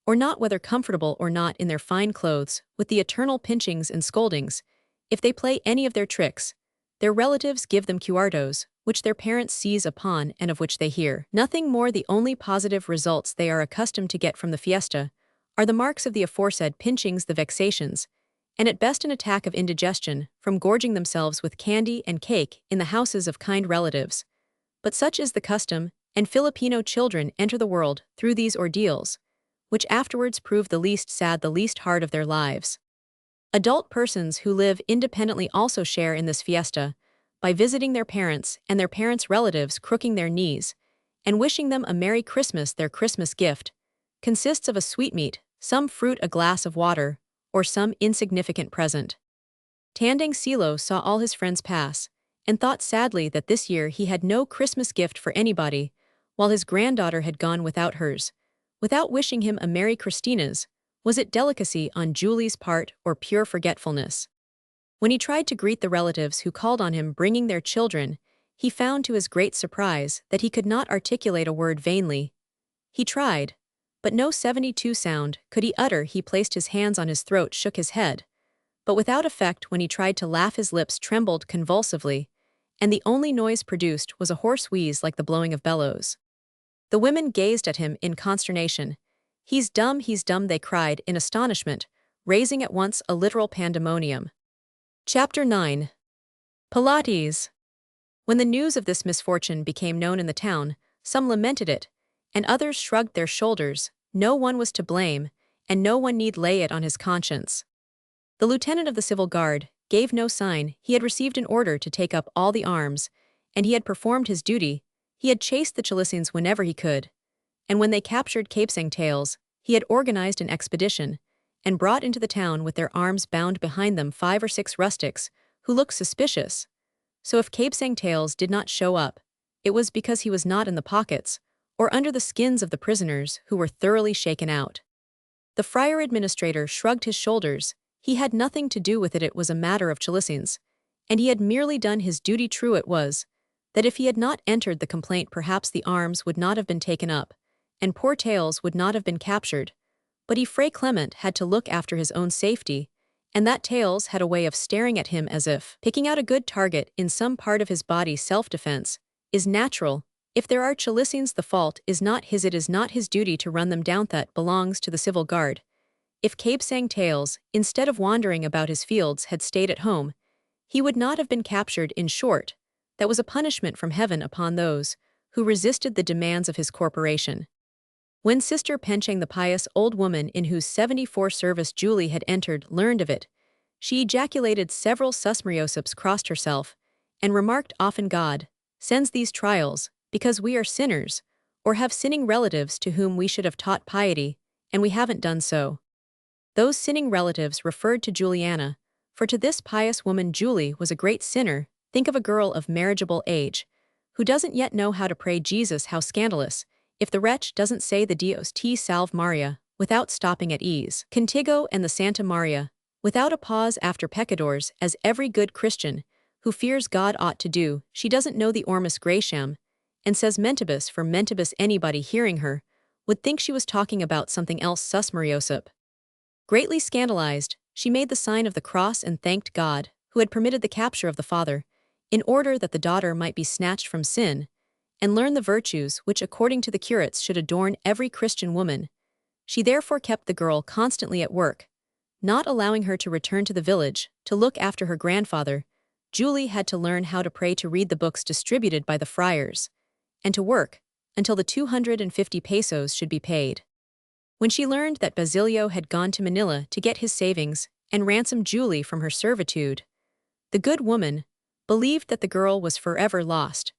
or not, whether comfortable or not, in their fine clothes, with the eternal pinchings and scoldings. If they play any of their tricks, their relatives give them cuartos, which their parents seize upon and of which they hear nothing more. The only positive results they are accustomed to get from the fiesta are the marks of the aforesaid pinchings, the vexations, and at best an attack of indigestion from gorging themselves with candy and cake in the houses of kind relatives. But such is the custom, and Filipino children enter the world through these ordeals, which afterwards prove the least sad, the least hard of their lives. Adult persons who live independently also share in this fiesta, by visiting their parents and their parents' relatives, crooking their knees, and wishing them a Merry Christmas. Their Christmas gift consists of a sweetmeat, some fruit, a glass of water, or some insignificant present. Tandang Silo saw all his friends pass, and thought sadly that this year he had no Christmas gift for anybody, while his granddaughter had gone without hers, without wishing him a Merry Christmas. Was it delicacy on Julie's part, or pure forgetfulness? When he tried to greet the relatives who called on him bringing their children, he found to his great surprise that he could not articulate a word. Vainly he tried, but no 72 sound could he utter. He placed his hands on his throat, shook his head, but without effect. When he tried to laugh, his lips trembled convulsively, and the only noise produced was a hoarse wheeze like the blowing of bellows. The women gazed at him in consternation. He's dumb, they cried in astonishment, raising at once a literal pandemonium. Chapter 9. Pilates. When the news of this misfortune became known in the town, some lamented it, and others shrugged their shoulders. No one was to blame, and no one need lay it on his conscience. The lieutenant of the civil guard gave no sign. He had received an order to take up all the arms, and he had performed his duty. He had chased the Chilisans whenever he could, and when they captured Capesang Tales, he had organized an expedition, and brought into the town with their arms bound behind them 5 or 6 rustics, who looked suspicious. So if Capesang Tales did not show up, it was because he was not in the pockets, or under the skins of the prisoners, who were thoroughly shaken out. The friar administrator shrugged his shoulders. He had nothing to do with it. It was a matter of Chilisans, and he had merely done his duty. True it was that if he had not entered the complaint, perhaps the arms would not have been taken up, and poor Tales would not have been captured. But Fray Clement had to look after his own safety, and that Tales had a way of staring at him as if picking out a good target in some part of his body. Self-defense is natural. If there are Chilisans, the fault is not his. It is not his duty to run them down. That belongs to the civil guard. If Capesang Tales, instead of wandering about his fields, had stayed at home, he would not have been captured. In short, that was a punishment from heaven upon those who resisted the demands of his corporation. When Sister Penchang, the pious old woman in whose 74 service Julie had entered, learned of it, she ejaculated several susmeriosips, crossed herself, and remarked, often God sends these trials because we are sinners, or have sinning relatives to whom we should have taught piety, and we haven't done so. Those sinning relatives referred to Juliana, for to this pious woman Julie was a great sinner. Think of a girl of marriageable age, who doesn't yet know how to pray. Jesus, how scandalous, if the wretch doesn't say the Dios te salve Maria, without stopping at ease. Contigo and the Santa Maria, without a pause after peccadors, as every good Christian, who fears God ought to do. She doesn't know the Ormus Gratiam, and says mentibus for mentibus. Anybody hearing her would think she was talking about something else. Sus Mariosip. Greatly scandalized, she made the sign of the cross and thanked God, who had permitted the capture of the father, in order that the daughter might be snatched from sin, and learn the virtues which according to the curates should adorn every Christian woman. She therefore kept the girl constantly at work, not allowing her to return to the village to look after her grandfather. Julie had to learn how to pray, to read the books distributed by the friars, and to work until the 250 pesos should be paid. When she learned that Basilio had gone to Manila to get his savings and ransom Julie from her servitude, the good woman believed that the girl was forever lost,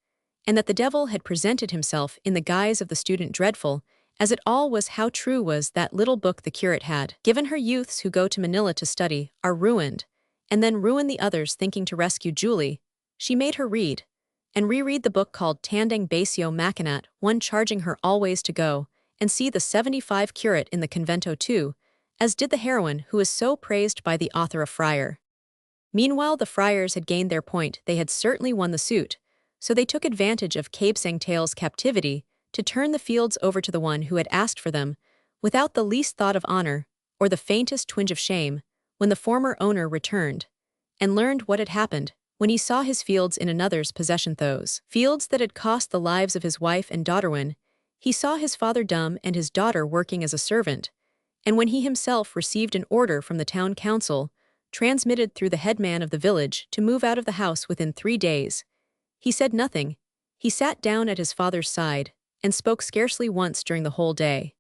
and that the devil had presented himself in the guise of the student. Dreadful as it all was, how true was that little book the curate had given her. Youths who go to Manila to study are ruined, and then ruin the others thinking to rescue Julie. She made her read and reread the book called Tandang Basio Machinat, one charging her always to go and see the 75 curate in the convento too, as did the heroine who is so praised by the author. A friar. Meanwhile the friars had gained their point. They had certainly won the suit, so they took advantage of Cabesangtail's captivity to turn the fields over to the one who had asked for them, without the least thought of honor, or the faintest twinge of shame. When the former owner returned, and learned what had happened, when he saw his fields in another's possession, those fields that had cost the lives of his wife and daughter, when he saw his father dumb and his daughter working as a servant, and when he himself received an order from the town council, transmitted through the headman of the village, to move out of the house within 3 days, he said nothing. He sat down at his father's side, and spoke scarcely once during the whole day.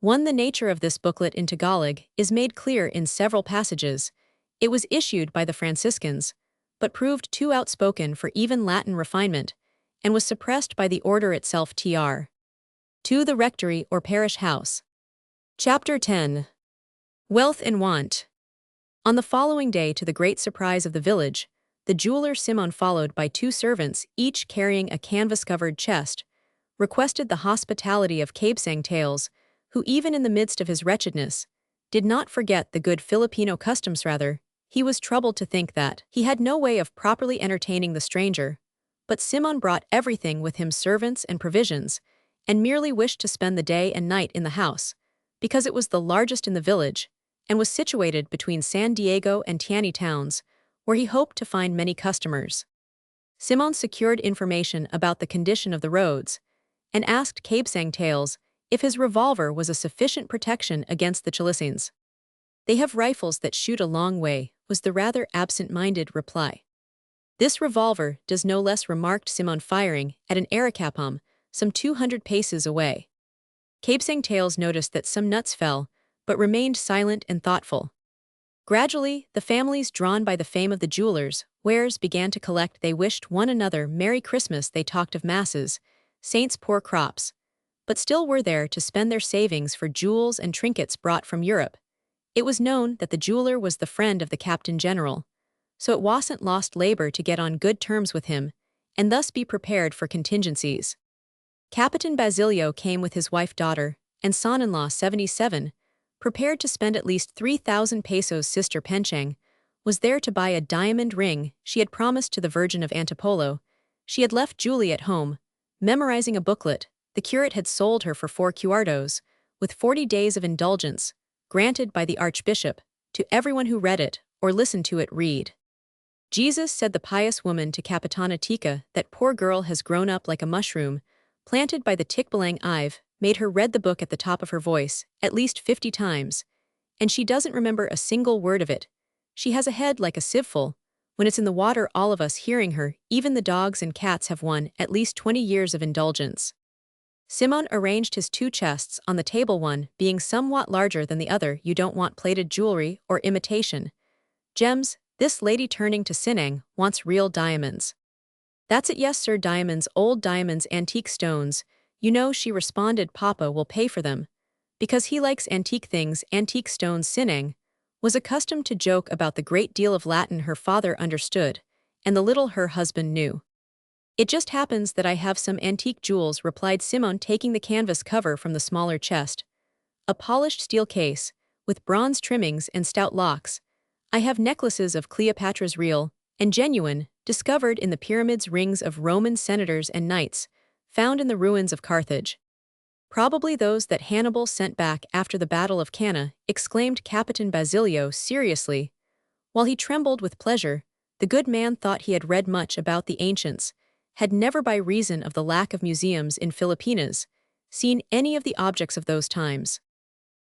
1. The nature of this booklet in Tagalog is made clear in several passages. It was issued by the Franciscans, but proved too outspoken for even Latin refinement, and was suppressed by the order itself. Tr. 2. The Rectory or Parish House. Chapter 10. Wealth and Want. On the following day, to the great surprise of the village, the jeweler Simoun, followed by 2 servants, each carrying a canvas-covered chest, requested the hospitality of Cabesangtails, who even in the midst of his wretchedness, did not forget the good Filipino customs. Rather, he was troubled to think that he had no way of properly entertaining the stranger, but Simoun brought everything with him, servants and provisions, and merely wished to spend the day and night in the house, because it was the largest in the village, and was situated between San Diego and Tiani towns, where he hoped to find many customers. Simoun secured information about the condition of the roads, and asked Cabesangtails if his revolver was a sufficient protection against the Chilisines. "They have rifles that shoot a long way," was the rather absent-minded reply. "This revolver does no less," remarked Simoun, firing at an aricapum some 200 paces away. Cabesangtails noticed that some nuts fell, but remained silent and thoughtful. Gradually, the families, drawn by the fame of the jewelers' wares, began to collect. They wished one another Merry Christmas. They talked of masses, saints' poor crops, but still were there to spend their savings for jewels and trinkets brought from Europe. It was known that the jeweler was the friend of the Captain General, so it wasn't lost labor to get on good terms with him, and thus be prepared for contingencies. Capitan Basilio came with his wife, daughter, and son-in-law 77, prepared to spend at least 3,000 pesos. Sister Penchang was there to buy a diamond ring she had promised to the Virgin of Antipolo. She had left Julie at home, memorizing a booklet the curate had sold her for 4 cuartos, with 40 days of indulgence, granted by the Archbishop, to everyone who read it or listened to it read. "Jesus," said the pious woman to Capitana Tika, "that poor girl has grown up like a mushroom, planted by the Tikbalang Ive, made her read the book at the top of her voice, at least 50 times, and she doesn't remember a single word of it. She has a head like a sieveful. When it's in the water, all of us hearing her, even the dogs and cats, have won at least 20 years of indulgence." Simoun arranged his 2 chests on the table, one being somewhat larger than the other. "You don't want plated jewelry or imitation gems?" This lady, turning to Sinang, "wants real diamonds." "That's it, yes sir, diamonds, old diamonds, antique stones. You know," she responded, "Papa will pay for them, because he likes antique things, antique stones." Sinang was accustomed to joke about the great deal of Latin her father understood, and the little her husband knew. "It just happens that I have some antique jewels," replied Simoun, taking the canvas cover from the smaller chest. a polished steel case, with bronze trimmings and stout locks. I have necklaces of Cleopatra's real and genuine, discovered in the pyramids rings of Roman senators and knights, found in the ruins of Carthage. Probably those that Hannibal sent back after the Battle of Cannae, exclaimed Capitan Basilio seriously. While he trembled with pleasure, the good man thought he had read much about the ancients, had never by reason of the lack of museums in Philippinas, seen any of the objects of those times.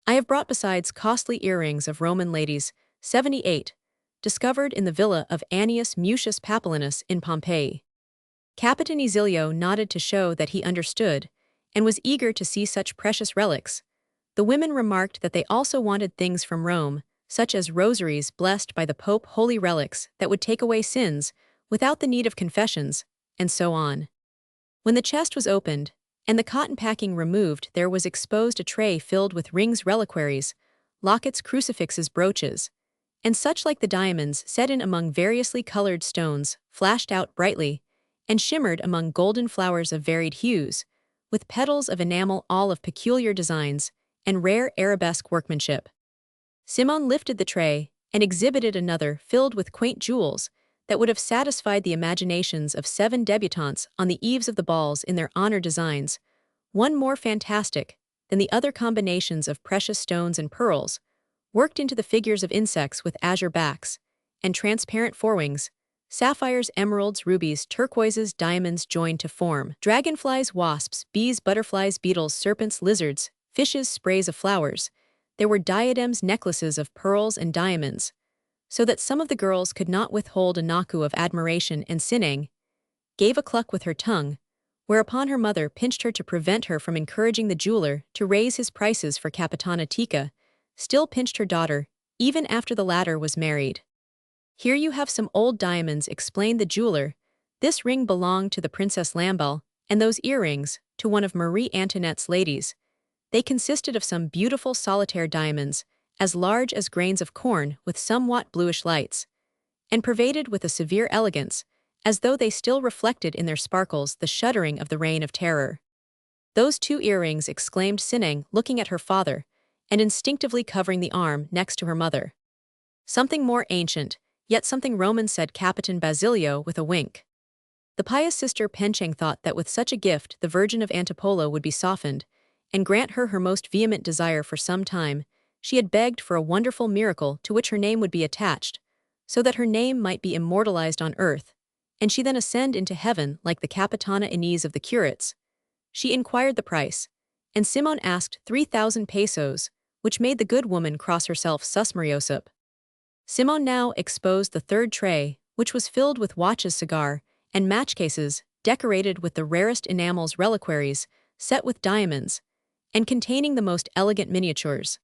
I have brought besides costly earrings of Roman ladies, 78, discovered in the villa of Annius Mutius Papilinus in Pompeii. Capitan Esilio nodded to show that he understood, and was eager to see such precious relics. The women remarked that they also wanted things from Rome, such as rosaries blessed by the Pope, holy relics that would take away sins, without the need of confessions, and so on. When the chest was opened, and the cotton packing removed, there was exposed a tray filled with rings, reliquaries, lockets, crucifixes, brooches, and such like the diamonds set in among variously colored stones, flashed out brightly, and shimmered among golden flowers of varied hues, with petals of enamel all of peculiar designs, and rare arabesque workmanship. Simoun lifted the tray, and exhibited another filled with quaint jewels, that would have satisfied the imaginations of 7 debutantes on the eves of the balls in their honor designs, one more fantastic than the other combinations of precious stones and pearls, worked into the figures of insects with azure backs, and transparent forewings, sapphires, emeralds, rubies, turquoises, diamonds joined to form dragonflies, wasps, bees, butterflies, beetles, serpents, lizards, fishes, sprays of flowers. There were diadems, necklaces of pearls and diamonds, so that some of the girls could not withhold a naku of admiration, and Sinang gave a cluck with her tongue, whereupon her mother pinched her to prevent her from encouraging the jeweler to raise his prices, for Capitana Tika still pinched her daughter, even after the latter was married. "Here you have some old diamonds," explained the jeweler. "This ring belonged to the Princess Lambel, and those earrings to one of Marie Antoinette's ladies. They consisted of some beautiful solitaire diamonds, as large as grains of corn, with somewhat bluish lights, and pervaded with a severe elegance, as though they still reflected in their sparkles the shuddering of the reign of terror." "Those 2 earrings," exclaimed Sinang, looking at her father, and instinctively covering the arm next to her mother. "Something more ancient, yet something Roman," said Capitan Basilio with a wink. The pious sister Pencheng thought that with such a gift the Virgin of Antipolo would be softened, and grant her most vehement desire. For some time she had begged for a wonderful miracle to which her name would be attached, so that her name might be immortalized on earth, and she then ascend into heaven like the Capitana Inez of the curates. She inquired the price, and Simoun asked 3,000 pesos, which made the good woman cross herself susmeriosip. Simoun now exposed the 3rd tray, which was filled with watches, cigar, and match cases, decorated with the rarest enamels, reliquaries, set with diamonds, and containing the most elegant miniatures.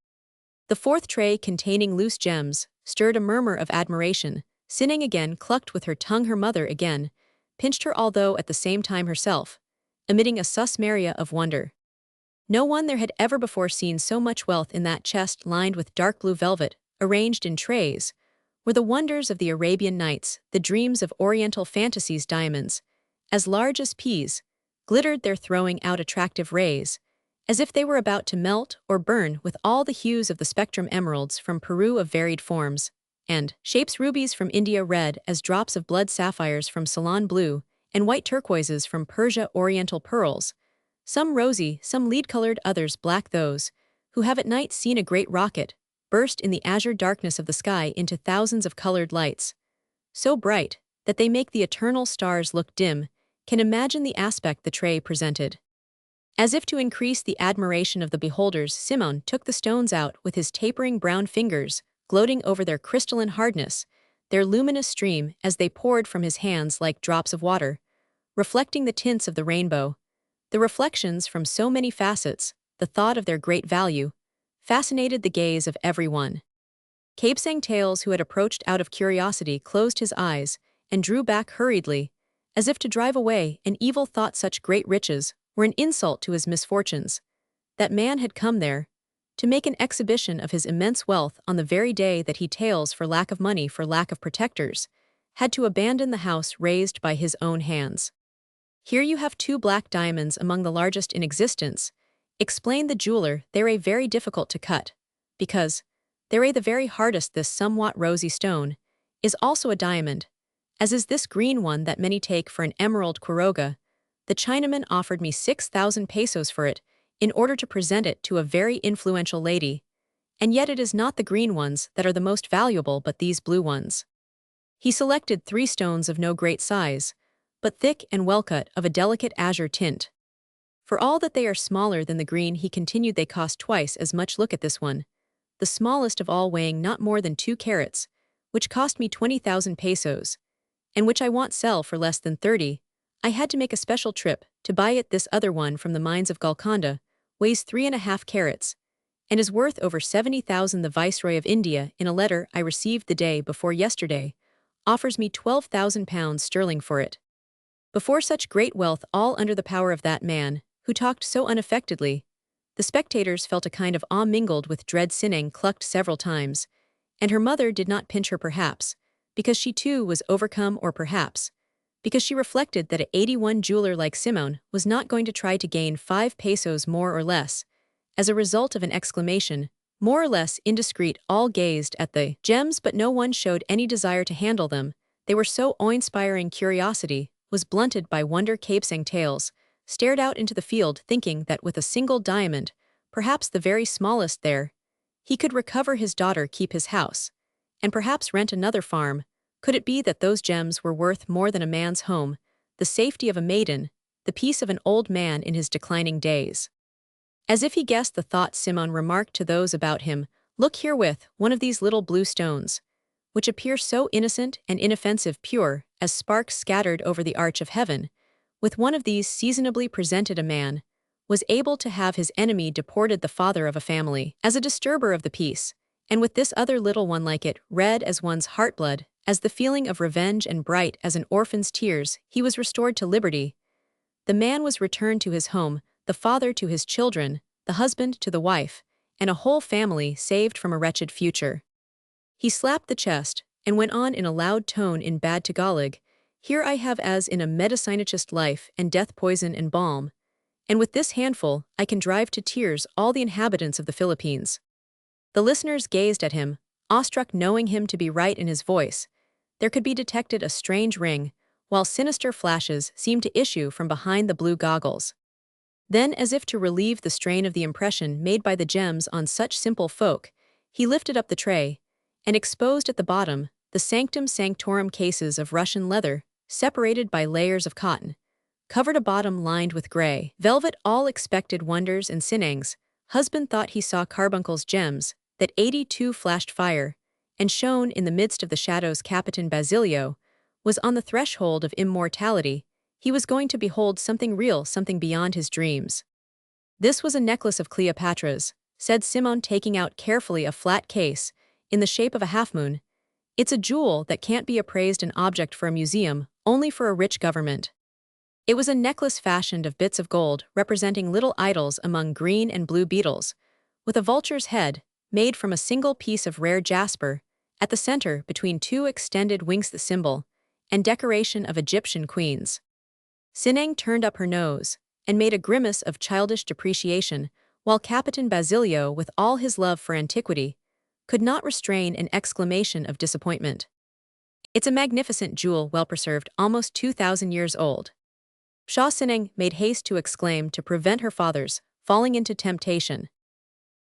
The 4th tray, containing loose gems, stirred a murmur of admiration. Sinang again clucked with her tongue. Her mother again pinched her, although at the same time herself, emitting a susmeria of wonder. No one there had ever before seen so much wealth in that chest lined with dark blue velvet, arranged in trays, were the wonders of the Arabian Nights, the dreams of Oriental fantasies. Diamonds, as large as peas, glittered there, throwing out attractive rays, as if they were about to melt or burn, with all the hues of the spectrum, emeralds from Peru of varied forms and shapes, rubies from India, red as drops of blood, sapphires from Ceylon, blue and white turquoises from Persia, oriental pearls, some rosy, some lead-colored, others black. Those who have at night seen a great rocket burst in the azure darkness of the sky into thousands of colored lights, so bright that they make the eternal stars look dim, can imagine the aspect the tray presented. As if to increase the admiration of the beholders, Simoun took the stones out with his tapering brown fingers, gloating over their crystalline hardness, their luminous stream as they poured from his hands like drops of water, reflecting the tints of the rainbow. The reflections from so many facets, the thought of their great value, fascinated the gaze of everyone. Capesang Tales, who had approached out of curiosity, closed his eyes and drew back hurriedly, as if to drive away an evil thought. Such great riches were an insult to his misfortunes. That man had come there to make an exhibition of his immense wealth on the very day that he, Tales, for lack of money, for lack of protectors, had to abandon the house raised by his own hands. "Here you have 2 black diamonds among the largest in existence," Explained the jeweler, they're very difficult to cut, because they're the very hardest. This somewhat rosy stone is also a diamond, as is this green one that many take for an emerald quiroga. The Chinaman offered me 6,000 pesos for it in order to present it to a very influential lady, and yet it is not the green ones that are the most valuable but these blue ones. He selected 3 stones of no great size, but thick and well-cut, of a delicate azure tint. For all that they are smaller than the green, he continued, they cost twice as much. Look at this one, the smallest of all, weighing not more than 2 carats, which cost me 20,000 pesos, and which I want sell for less than 30. I had to make a special trip to buy it. This other one from the mines of Golconda weighs 3.5 carats, and is worth over 70,000. The Viceroy of India, in a letter I received the day before yesterday, offers me 12,000 pounds sterling for it. Before such great wealth, all under the power of that man, who talked so unaffectedly, the spectators felt a kind of awe mingled with dread. Simoun clucked several times, and her mother did not pinch her, perhaps because she too was overcome, or perhaps because she reflected that an 81 jeweler like Simoun was not going to try to gain 5 pesos more or less, as a result of an exclamation, more or less indiscreet. All gazed at the gems, but no one showed any desire to handle them. They were so awe-inspiring. Curiosity was blunted by wonder. Capesang Tales stared out into the field, thinking that with a single diamond, perhaps the very smallest there, he could recover his daughter, keep his house, and perhaps rent another farm. Could it be that those gems were worth more than a man's home, the safety of a maiden, the peace of an old man in his declining days? As if he guessed the thought, Simoun remarked to those about him, "Look herewith, one of these little blue stones, which appear so innocent and inoffensive, pure as sparks scattered over the arch of heaven. With one of these seasonably presented, a man was able to have his enemy deported, the father of a family, as a disturber of the peace, and with this other little one like it, red as one's heartblood, as the feeling of revenge, and bright as an orphan's tears, he was restored to liberty. The man was returned to his home, the father to his children, the husband to the wife, and a whole family saved from a wretched future." He slapped the chest, and went on in a loud tone in bad Tagalog, "Here I have, as in a medicinachist, life and death, poison and balm, and with this handful I can drive to tears all the inhabitants of the Philippines." The listeners gazed at him, awestruck, knowing him to be right in his voice. There could be detected a strange ring, while sinister flashes seemed to issue from behind the blue goggles. Then, as if to relieve the strain of the impression made by the gems on such simple folk, he lifted up the tray, and exposed at the bottom the sanctum sanctorum cases of Russian leather, separated by layers of cotton, covered a bottom lined with gray velvet. All expected wonders, and Simoun's husband thought he saw carbuncles, gems that 82 flashed fire, and shone in the midst of the shadows. Capitan Basilio was on the threshold of immortality. He was going to behold something real, something beyond his dreams. "This was a necklace of Cleopatra's," said Simoun, taking out carefully a flat case in the shape of a half-moon. "It's a jewel that can't be appraised, an object for a museum, only for a rich government." It was a necklace fashioned of bits of gold, representing little idols among green and blue beetles, with a vulture's head, made from a single piece of rare jasper, at the center between 2 extended wings, the symbol and decoration of Egyptian queens. Simoun turned up her nose, and made a grimace of childish depreciation, while Capitan Basilio, with all his love for antiquity, could not restrain an exclamation of disappointment. "It's a magnificent jewel, well preserved, almost 2,000 years old." Simoun made haste to exclaim, to prevent her father's falling into temptation.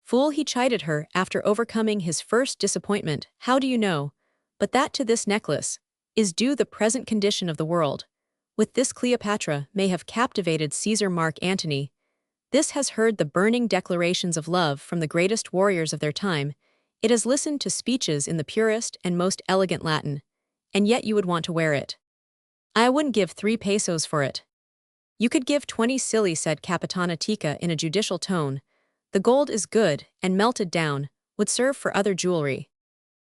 "Fool," he chided her after overcoming his first disappointment, "how do you know but that to this necklace is due the present condition of the world? With this Cleopatra may have captivated Caesar Mark Antony. This has heard the burning declarations of love from the greatest warriors of their time. It has listened to speeches in the purest and most elegant Latin, and yet you would want to wear it. I wouldn't give 3 pesos for it." "You could give 20, silly," said Capitana Tika in a judicial tone. "The gold is good, and melted down, would serve for other jewelry."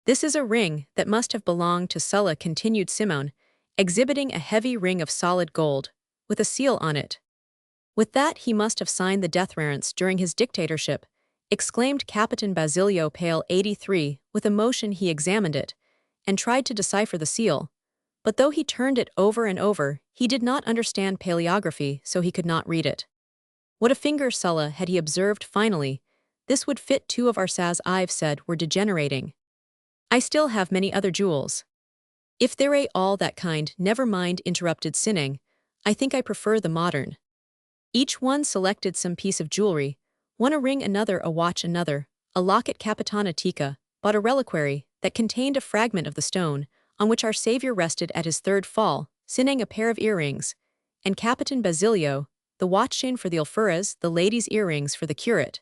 "This is a ring that must have belonged to Sulla," continued Simoun, exhibiting a heavy ring of solid gold, with a seal on it. "With that he must have signed the death warrants during his dictatorship," exclaimed Capitan Basilio, pale. 83, with emotion he examined it, and tried to decipher the seal, but though he turned it over and over, he did not understand paleography, so he could not read it. What a finger, Sulla, had he observed finally. This would fit two of our Saz I've said were degenerating. I still have many other jewels. If they're all that kind, never mind, interrupted Sinning. I think I prefer the modern. Each one selected some piece of jewelry, one a ring, another a watch, another, a locket. Capitana Tika bought a reliquary that contained a fragment of the stone on which our Savior rested at his third fall, Sinning a pair of earrings, and Capitan Basilio, the watch-chain for the alferez, the ladies' earrings for the curate,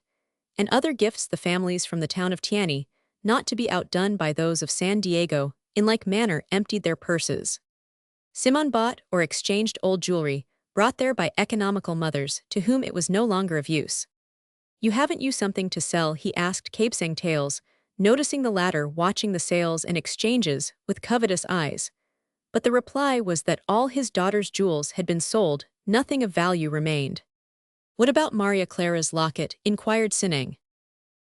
and other gifts the families from the town of Tiani, not to be outdone by those of San Diego, in like manner emptied their purses. Simoun bought or exchanged old jewelry, brought there by economical mothers to whom it was no longer of use. You haven't you something to sell? He asked Capesang Tales, noticing the latter watching the sales and exchanges with covetous eyes. But the reply was that all his daughter's jewels had been sold, nothing of value remained. What about Maria Clara's locket? Inquired Sinning.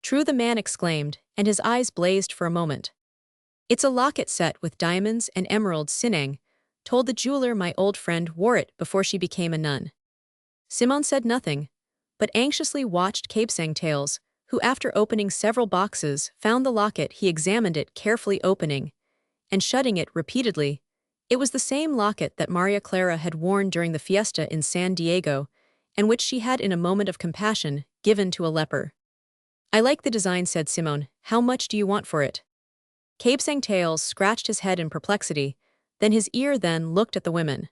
True, the man exclaimed, and his eyes blazed for a moment. It's a locket set with diamonds and emeralds. Sinning told the jeweler my old friend wore it before she became a nun. Simoun said nothing, but anxiously watched Capesang Tales, who after opening several boxes found the locket. He examined it carefully, opening and shutting it repeatedly. It was the same locket that Maria Clara had worn during the fiesta in San Diego, and which she had in a moment of compassion given to a leper. I like the design, said Simoun. How much do you want for it? Capesang Tales scratched his head in perplexity, then his ear looked at the women.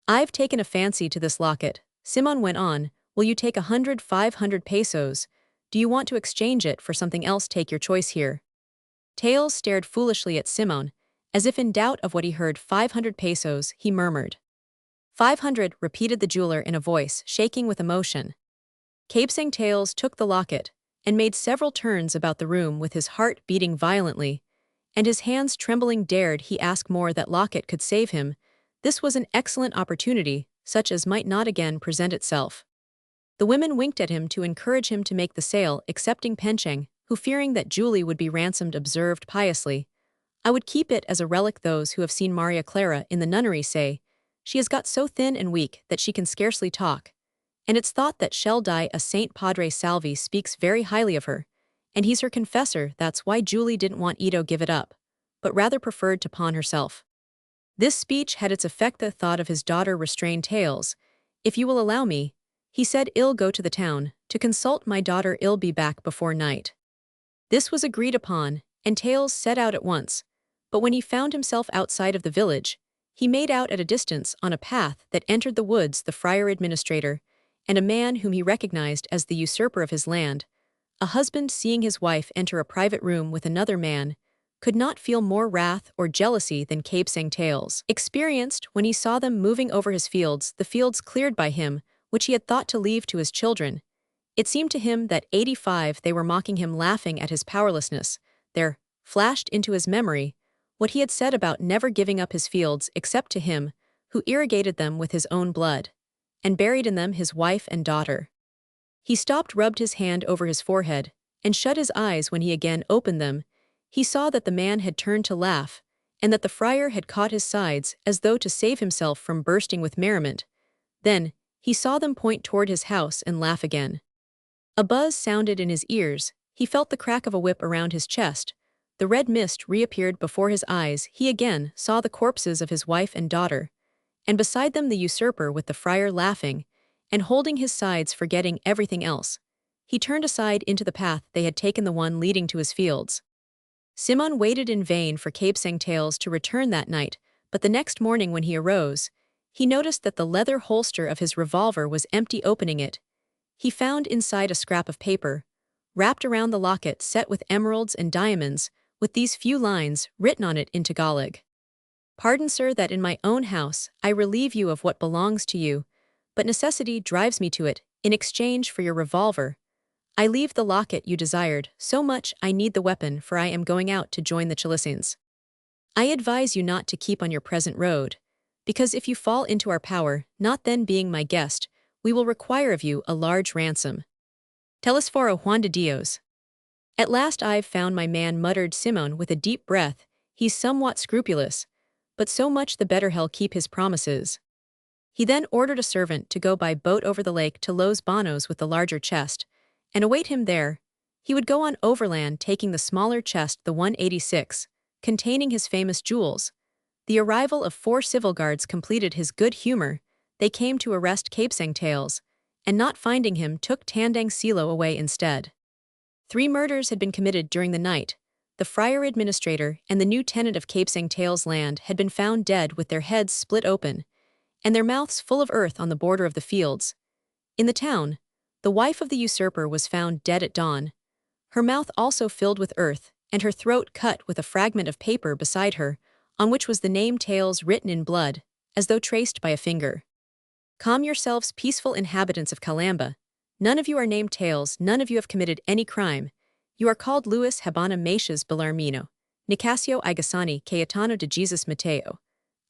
I've taken a fancy to this locket, Simoun went on. Will you take 500 pesos? Do you want to exchange it for something else? Take your choice here. Tales stared foolishly at Simoun, as if in doubt of what he heard. 500 pesos, he murmured. 500, repeated the jeweler in a voice shaking with emotion. Capesang Tales took the locket and made several turns about the room with his heart beating violently, and his hands trembling. Dared he ask more? That locket could save him. This was an excellent opportunity, such as might not again present itself. The women winked at him to encourage him to make the sale, excepting Pencheng, who, fearing that Julie would be ransomed, observed piously, I would keep it as a relic. Those who have seen Maria Clara in the nunnery say, she has got so thin and weak that she can scarcely talk, and it's thought that she'll die a saint. Padre Salvi speaks very highly of her, and he's her confessor. That's why Julie didn't want Ito give it up, but rather preferred to pawn herself. This speech had its effect. The thought of his daughter restrained Tales. If you will allow me, he said, I'll go to the town to consult my daughter. I'll be back before night. This was agreed upon, and Tales set out at once, but when he found himself outside of the village, he made out at a distance on a path that entered the woods the friar administrator, and a man whom he recognized as the usurper of his land. A husband seeing his wife enter a private room with another man could not feel more wrath or jealousy than Capesang Tales experienced when he saw them moving over his fields, the fields cleared by him, which he had thought to leave to his children. It seemed to him that 85 they were mocking him, laughing at his powerlessness. There flashed into his memory what he had said about never giving up his fields except to him who irrigated them with his own blood, and buried in them his wife and daughter. He stopped, rubbed his hand over his forehead, and shut his eyes. When he again opened them, he saw that the man had turned to laugh, and that the friar had caught his sides as though to save himself from bursting with merriment. Then he saw them point toward his house and laugh again. A buzz sounded in his ears, he felt the crack of a whip around his chest, the red mist reappeared before his eyes. He again saw the corpses of his wife and daughter, and beside them the usurper with the friar laughing and holding his sides, forgetting everything else. He turned aside into the path they had taken, the one leading to his fields. Simoun waited in vain for Capesang Tales to return that night, but the next morning when he arose, he noticed that the leather holster of his revolver was empty. Opening it, he found inside a scrap of paper, wrapped around the locket set with emeralds and diamonds, with these few lines written on it in Tagalog. Pardon, sir, that in my own house I relieve you of what belongs to you, but necessity drives me to it. In exchange for your revolver, I leave the locket you desired. So much I need the weapon, for I am going out to join the Chilisins. I advise you not to keep on your present road, because if you fall into our power, not then being my guest, we will require of you a large ransom. Telesforo Juan de Dios. At last I've found my man, muttered Simoun with a deep breath. He's somewhat scrupulous, but so much the better he'll keep his promises. He then ordered a servant to go by boat over the lake to Los Banos with the larger chest, and await him there. He would go on overland taking the smaller chest, the 186, containing his famous jewels. The arrival of 4 civil guards completed his good humor. They came to arrest Capesang Tales, and not finding him took Tandang Silo away instead. 3 murders had been committed during the night. The friar administrator and the new tenant of Capesang Tales land had been found dead with their heads split open, and their mouths full of earth on the border of the fields. In the town, the wife of the usurper was found dead at dawn, her mouth also filled with earth, and her throat cut with a fragment of paper beside her, on which was the name Tales written in blood, as though traced by a finger. Calm yourselves, peaceful inhabitants of Calamba. None of you are named Tales, none of you have committed any crime. You are called Luis Habana Matias Belarmino, Nicasio Igasani Cayetano de Jesus Mateo,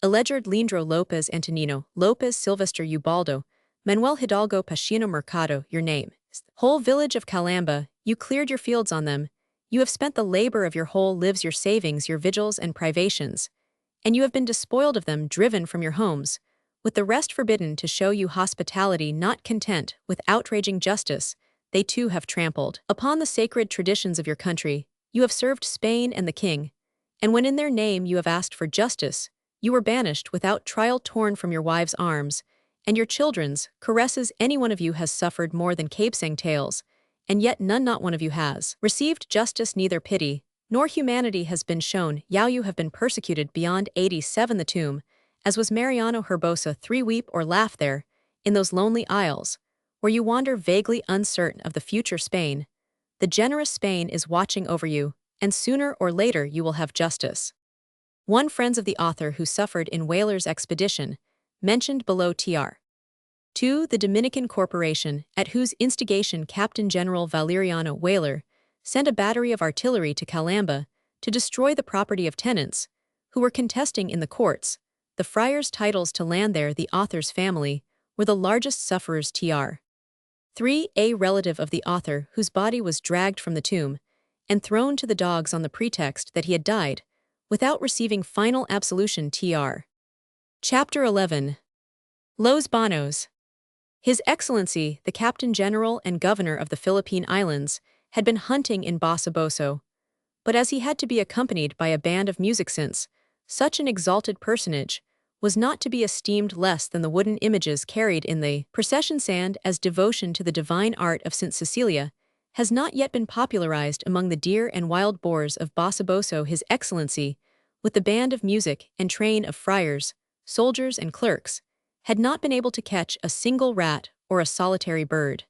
Elegard Lindro Lopez Antonino, Lopez Silvestre Ubaldo, Manuel Hidalgo Pachino Mercado, your name. Whole village of Calamba, you cleared your fields on them, you have spent the labor of your whole lives, your savings, your vigils and privations, and you have been despoiled of them, driven from your homes, with the rest forbidden to show you hospitality. Not content with outraging justice, they too have trampled upon the sacred traditions of your country. You have served Spain and the king, and when in their name you have asked for justice, you were banished without trial, torn from your wives' arms, and your children's caresses. Any one of you has suffered more than Capesang Tales, and yet none, not one of you has received justice, neither pity nor humanity has been shown. You have been persecuted beyond 87 the tomb, as was Mariano Herbosa. 3 weep or laugh there, in those lonely isles, where you wander vaguely uncertain of the future Spain. The generous Spain is watching over you, and sooner or later you will have justice. 1 Friends of the author who suffered in Whaler's expedition, mentioned below. Tr. 2 The Dominican Corporation, at whose instigation Captain General Valeriano Whaler sent a battery of artillery to Calamba to destroy the property of tenants who were contesting in the courts the friars' titles to land there. The author's family were the largest sufferers. Tr. 3 A relative of the author whose body was dragged from the tomb and thrown to the dogs on the pretext that he had died without receiving final absolution. Tr. Chapter 11. Los Banos. His Excellency, the Captain General and Governor of the Philippine Islands, had been hunting in Basa-Boso, but as he had to be accompanied by a band of musicians, such an exalted personage was not to be esteemed less than the wooden images carried in the procession. Sand as devotion to the divine art of St. Cecilia has not yet been popularized among the deer and wild boars of Basa-Boso. His Excellency, with the band of music and train of friars, soldiers and clerks, had not been able to catch a single rat or a solitary bird.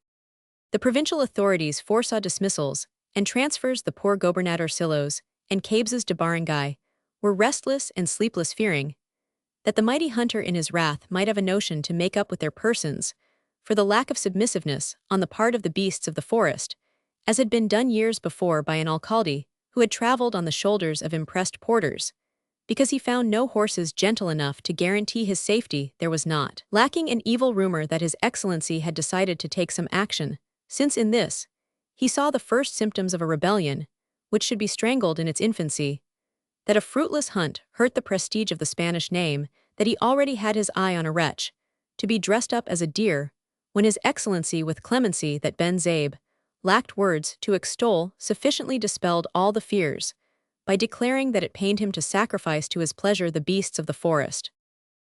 The provincial authorities foresaw dismissals and transfers. The poor Gobernador Silos and Cabezas de Barangay were restless and sleepless, fearing that the mighty hunter in his wrath might have a notion to make up with their persons for the lack of submissiveness on the part of the beasts of the forest, as had been done years before by an alcalde who had traveled on the shoulders of impressed porters, because he found no horses gentle enough to guarantee his safety. There was not lacking an evil rumor that His Excellency had decided to take some action, since in this he saw the first symptoms of a rebellion, which should be strangled in its infancy, that a fruitless hunt hurt the prestige of the Spanish name, that he already had his eye on a wretch, to be dressed up as a deer, when His Excellency, with clemency that Ben Zabe lacked words to extol, sufficiently dispelled all the fears, by declaring that it pained him to sacrifice to his pleasure the beasts of the forest.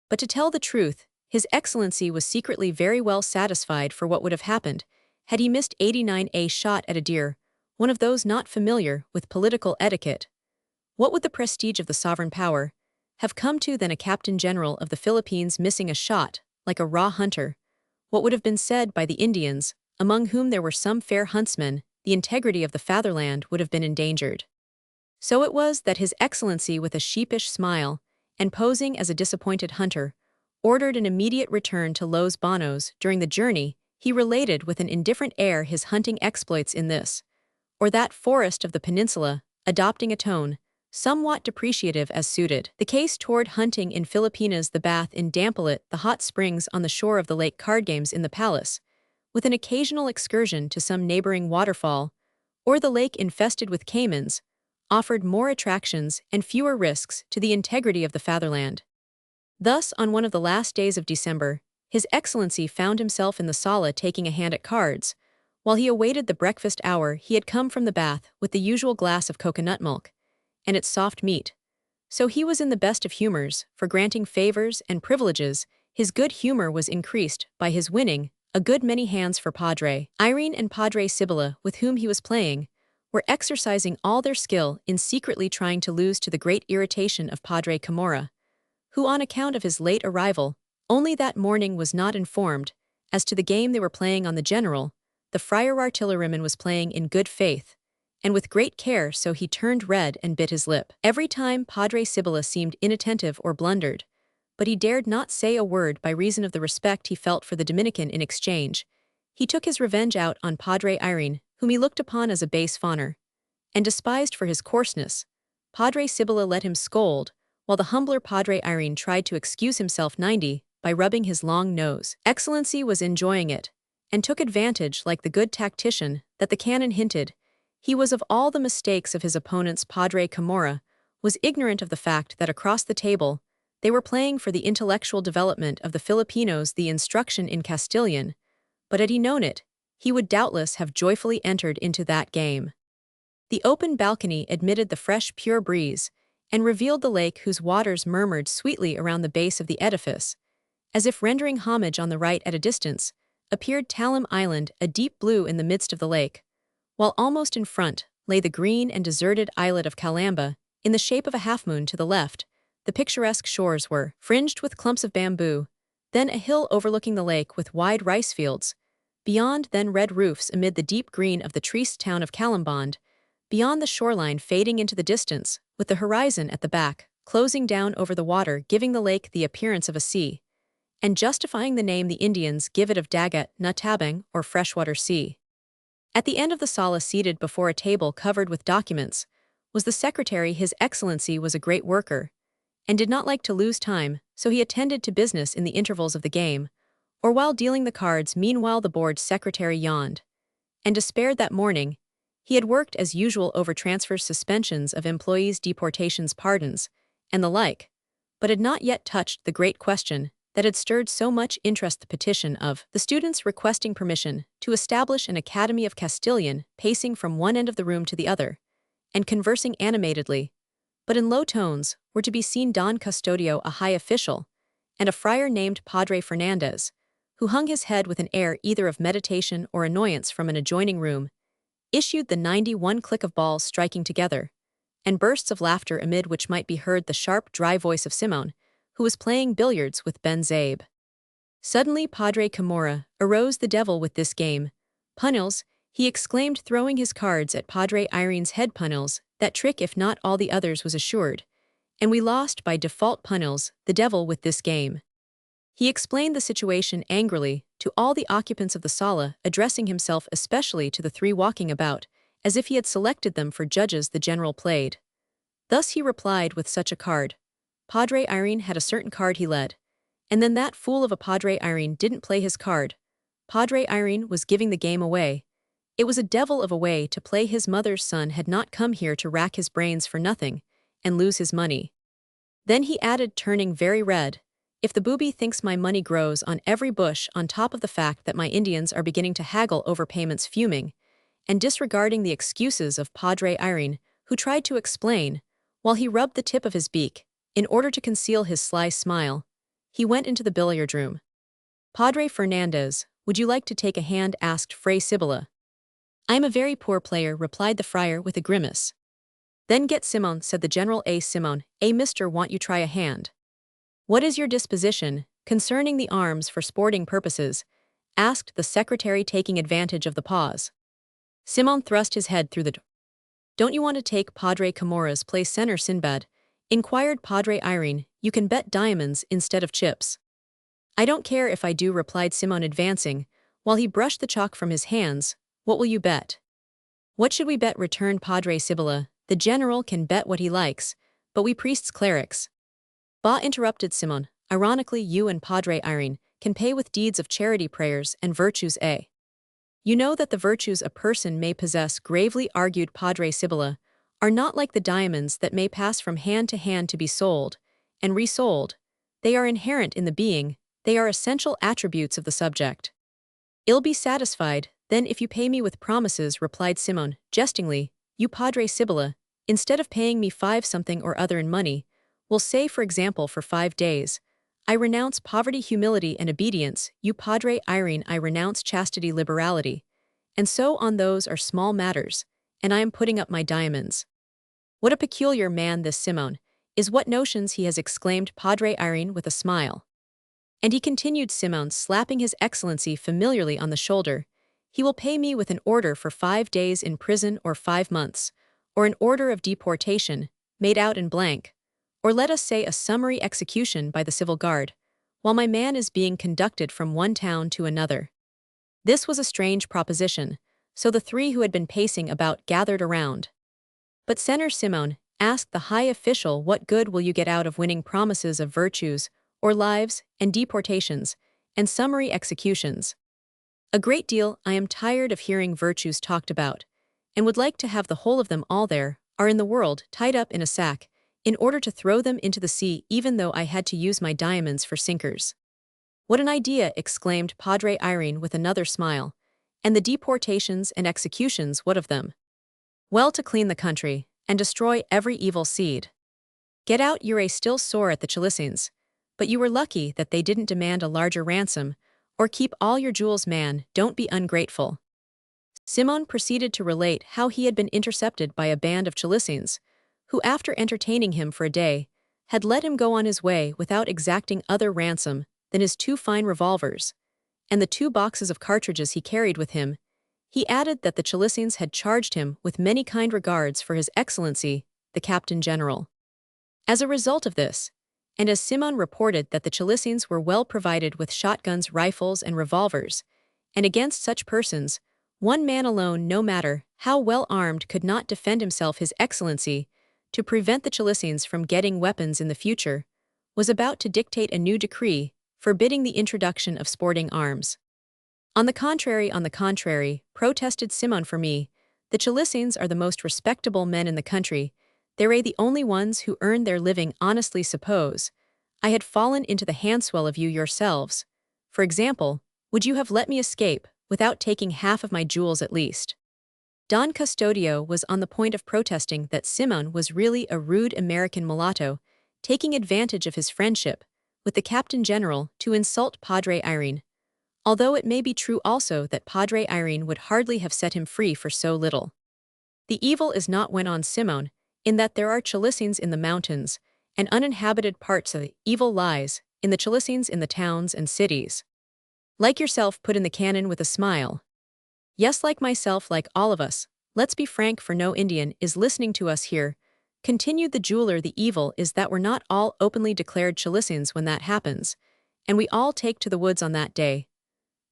But to tell the truth, His Excellency was secretly very well satisfied for what would have happened had he missed 89 shot at a deer, one of those not familiar with political etiquette. What would the prestige of the sovereign power have come to than a Captain General of the Philippines missing a shot, like a raw hunter? What would have been said by the Indians, among whom there were some fair huntsmen? The integrity of the fatherland would have been endangered. So it was that His Excellency, with a sheepish smile, and posing as a disappointed hunter, ordered an immediate return to Los Banos. During the journey, he related with an indifferent air his hunting exploits in this or that forest of the peninsula, adopting a tone somewhat depreciative as suited the case toward hunting in Filipinas, the bath in Dampilit, the hot springs on the shore of the lake, card games in the palace, with an occasional excursion to some neighboring waterfall, or the lake infested with caimans, offered more attractions and fewer risks to the integrity of the fatherland. Thus, on one of the last days of December, His Excellency found himself in the sala taking a hand at cards. While he awaited the breakfast hour, he had come from the bath with the usual glass of coconut milk and its soft meat. So he was in the best of humors, for granting favors and privileges, his good humor was increased by his winning a good many hands for Padre Irene and Padre Sibylla, with whom he was playing, were exercising all their skill in secretly trying to lose, to the great irritation of Padre Camorra, who on account of his late arrival, only that morning was not informed as to the game they were playing on the general. The friar artilleryman was playing in good faith, and with great care, so he turned red and bit his lip every time Padre Sibylla seemed inattentive or blundered, but he dared not say a word by reason of the respect he felt for the Dominican. In exchange, he took his revenge out on Padre Irene, whom he looked upon as a base fawner, and despised for his coarseness. Padre Sibylla let him scold, while the humbler Padre Irene tried to excuse himself by rubbing his long nose. Excellency was enjoying it, and took advantage, like the good tactician that the canon hinted. He was of all the mistakes of his opponents. Padre Camorra was ignorant of the fact that across the table they were playing for the intellectual development of the Filipinos the instruction in Castilian, but had he known it, he would doubtless have joyfully entered into that game. The open balcony admitted the fresh pure breeze, and revealed the lake whose waters murmured sweetly around the base of the edifice. As if rendering homage, on the right at a distance appeared Talim Island, a deep blue in the midst of the lake, while almost in front lay the green and deserted islet of Calamba, in the shape of a half-moon. To the left, the picturesque shores were fringed with clumps of bamboo, then a hill overlooking the lake with wide rice fields, beyond then red roofs amid the deep green of the traced town of Calambond, beyond the shoreline fading into the distance, with the horizon at the back, closing down over the water, giving the lake the appearance of a sea, and justifying the name the Indians give it of Dagat na Tabang, or freshwater sea. At the end of the sala, seated before a table covered with documents, was the secretary. His Excellency was a great worker, and did not like to lose time, so he attended to business in the intervals of the game, or while dealing the cards. Meanwhile the board secretary yawned, and despaired. That morning he had worked as usual over transfers, suspensions of employees, deportations, pardons, and the like, but had not yet touched the great question that had stirred so much interest, the petition of the students requesting permission to establish an Academy of Castilian, pacing from one end of the room to the other, and conversing animatedly, but in low tones, were to be seen Don Custodio, a high official, and a friar named Padre Fernandez, who hung his head with an air either of meditation or annoyance. From an adjoining room issued the 91 click of balls striking together, and bursts of laughter, amid which might be heard the sharp, dry voice of Simoun, who was playing billiards with Ben Zabe. Suddenly Padre Camorra arose. The devil with this game. Punils, he exclaimed, throwing his cards at Padre Irene's head. Punils, that trick, if not all the others, was assured, and we lost by default. Punils, the devil with this game. He explained the situation angrily to all the occupants of the sala, addressing himself especially to the three walking about, as if he had selected them for judges. The general played. Thus he replied with such a card. Padre Irene had a certain card he led, and then that fool of a Padre Irene didn't play his card. Padre Irene was giving the game away. It was a devil of a way to play. His mother's son had not come here to rack his brains for nothing and lose his money. Then he added, turning very red, if the booby thinks my money grows on every bush, on top of the fact that my Indians are beginning to haggle over payments. Fuming, and disregarding the excuses of Padre Irene, who tried to explain, while he rubbed the tip of his beak, in order to conceal his sly smile, he went into the billiard room. Padre Fernandez, would you like to take a hand? Asked Fray Sibylla. I am a very poor player, replied the friar with a grimace. Then get Simoun, said the general. Simoun, mister, want you try a hand? What is your disposition concerning the arms for sporting purposes? Asked the secretary, taking advantage of the pause. Simoun thrust his head through the door. Don't you want to take Padre Camorra's place? Senor Sinbad, inquired Padre Irene. You can bet diamonds instead of chips. I don't care if I do, replied Simoun, advancing, while he brushed the chalk from his hands. What will you bet? What should we bet? Returned Padre Sibylla. The general can bet what he likes, but we priests, clerics. Bah, interrupted Simoun, ironically, you and Padre Irene can pay with deeds of charity, prayers, and virtues. You know that the virtues a person may possess, gravely argued Padre Sibylla, are not like the diamonds that may pass from hand to hand to be sold and resold. They are inherent in the being, They are essential attributes of the subject. I'll be satisfied, then, if you pay me with promises, replied Simoun, jestingly. You Padre Sibylla, instead of paying me 5 something or other in money, will say, for example, for 5 days, I renounce poverty, humility, and obedience. You Padre Irene, I renounce chastity, liberality. And so on. Those are small matters, and I am putting up my diamonds. What a peculiar man this Simoun is. What notions he has, exclaimed Padre Irene with a smile. And he continued, Simoun, slapping His Excellency familiarly on the shoulder, he will pay me with an order for 5 days in prison or 5 months, or an order of deportation, made out in blank, or let us say a summary execution by the civil guard, while my man is being conducted from one town to another. This was a strange proposition, so the 3 who had been pacing about gathered around. But Senor Simoun, asked the high official, what good will you get out of winning promises of virtues, or lives, and deportations, and summary executions? A great deal. I am tired of hearing virtues talked about, and would like to have the whole of them, all there are in the world, tied up in a sack, in order to throw them into the sea, even though I had to use my diamonds for sinkers. What an idea, exclaimed Padre Irene with another smile. And the deportations and executions, what of them? Well, to clean the country, and destroy every evil seed. Get out. You're still sore at the Chilisines, but you were lucky that they didn't demand a larger ransom, or keep all your jewels. Man, don't be ungrateful. Simoun proceeded to relate how he had been intercepted by a band of Chilisines, who, after entertaining him for a day, had let him go on his way without exacting other ransom than his 2 fine revolvers, and the 2 boxes of cartridges he carried with him. He added that the Chilisines had charged him with many kind regards for His Excellency, the Captain General. As a result of this, and as Simoun reported that the Chilisines were well provided with shotguns, rifles, and revolvers, and against such persons, one man alone, no matter how well armed, could not defend himself. His Excellency, to prevent the Chilisines from getting weapons in the future, was about to dictate a new decree forbidding the introduction of sporting arms. On the contrary, protested Simoun, for me, the Chilisines are the most respectable men in the country. They're the only ones who earn their living honestly. Suppose I had fallen into the handswell of you yourselves, for example, would you have let me escape without taking half of my jewels at least? Don Custodio was on the point of protesting that Simoun was really a rude American mulatto, taking advantage of his friendship with the Captain General to insult Padre Irene, although it may be true also that Padre Irene would hardly have set him free for so little. The evil is not, went on Simoun, in that there are Chilisines in the mountains and uninhabited parts. The evil lies in the Chilisines in the towns and cities. Like yourself, put in the canon with a smile. Yes, like myself, like all of us. Let's be frank, for no Indian is listening to us here, continued the jeweler. The evil is that we're not all openly declared Chilisines when that happens, and we all take to the woods on that day.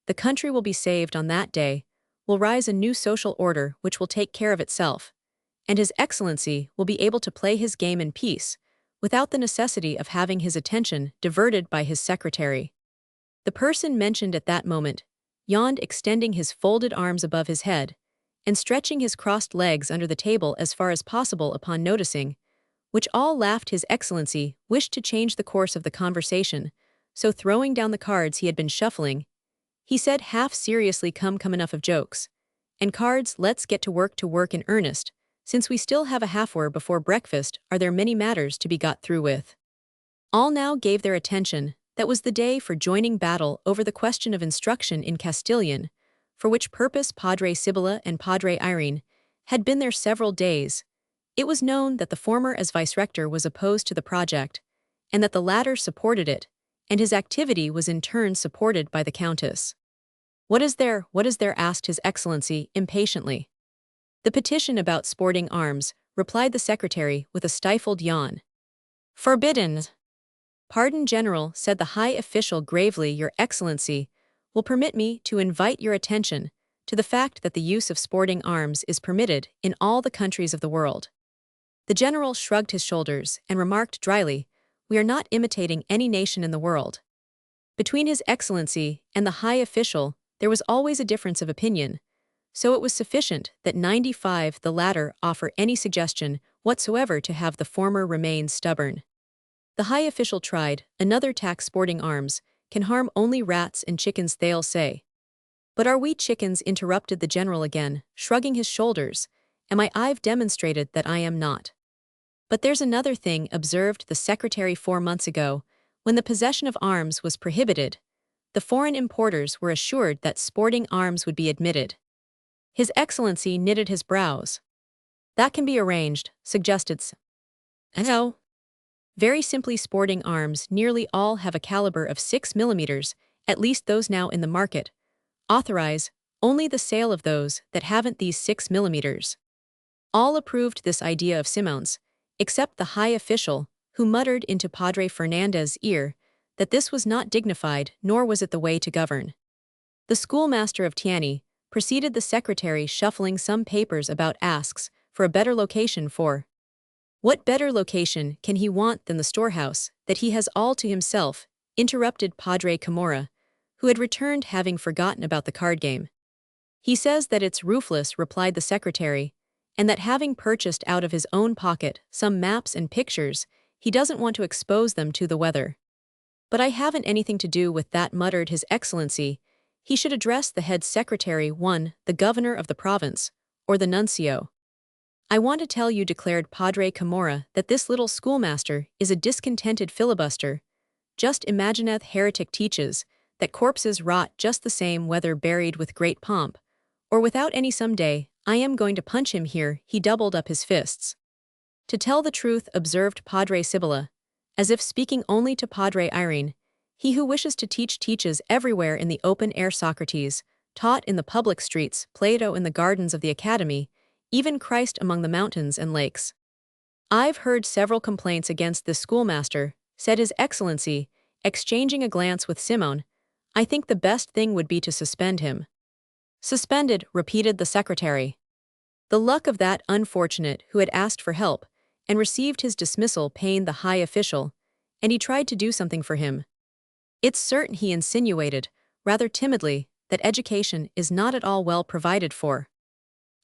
The country will be saved on that day, will rise a new social order which will take care of itself, and His Excellency will be able to play his game in peace, without the necessity of having his attention diverted by his secretary. The person mentioned at that moment yawned, extending his folded arms above his head, and stretching his crossed legs under the table as far as possible. Upon noticing which all laughed, His Excellency wished to change the course of the conversation, so throwing down the cards he had been shuffling, he said half seriously, come enough of jokes and cards, let's get to work in earnest, since we still have a half-hour before breakfast. Are there many matters to be got through with? All now gave their attention. That was the day for joining battle over the question of instruction in Castilian, for which purpose Padre Sibylla and Padre Irene had been there several days. It was known that the former, as vice-rector, was opposed to the project, and that the latter supported it, and his activity was in turn supported by the Countess. What is there, asked His Excellency impatiently. The petition about sporting arms, replied the secretary with a stifled yawn. Forbidden. Pardon, General, said the high official gravely. Your Excellency will permit me to invite your attention to the fact that the use of sporting arms is permitted in all the countries of the world. The general shrugged his shoulders and remarked dryly, we are not imitating any nation in the world. Between His Excellency and the high official there was always a difference of opinion, so it was sufficient that 95 the latter offer any suggestion whatsoever to have the former remain stubborn. The high official tried another tack. Sporting arms can harm only rats and chickens, they'll say. But are we chickens? Interrupted the general again, shrugging his shoulders. I've demonstrated that I am not. But there's another thing, observed the secretary. 4 months ago, when the possession of arms was prohibited, the foreign importers were assured that sporting arms would be admitted. His Excellency knitted his brows. That can be arranged, suggested No. Very simply, sporting arms nearly all have a caliber of 6 millimeters, at least those now in the market. Authorize only the sale of those that haven't these 6 millimeters. All approved this idea of Simoun's, except the high official, who muttered into Padre Fernandez's ear that this was not dignified, nor was it the way to govern. The schoolmaster of Tiani preceded the secretary, shuffling some papers about, asks for a better location for. What better location can he want than the storehouse that he has all to himself? Interrupted Padre Camorra, who had returned having forgotten about the card game. He says that it's roofless, replied the secretary, and that having purchased out of his own pocket some maps and pictures, he doesn't want to expose them to the weather. But I haven't anything to do with that, muttered His Excellency. He should address the head secretary, the governor of the province, or the nuncio. I want to tell you, declared Padre Camorra, that this little schoolmaster is a discontented filibuster. Just imagineth heretic teaches that corpses rot just the same whether buried with great pomp, or without any. Some day, I am going to punch him here. He doubled up his fists. To tell the truth, observed Padre Sibylla, as if speaking only to Padre Irene, he who wishes to teach teaches everywhere in the open air. Socrates taught in the public streets, Plato in the gardens of the academy, even Christ among the mountains and lakes. I've heard several complaints against this schoolmaster, said His Excellency, exchanging a glance with Simoun. I think the best thing would be to suspend him. Suspended, repeated the secretary. The luck of that unfortunate who had asked for help and received his dismissal pained the high official, and he tried to do something for him. It's certain, he insinuated, rather timidly, that education is not at all well provided for.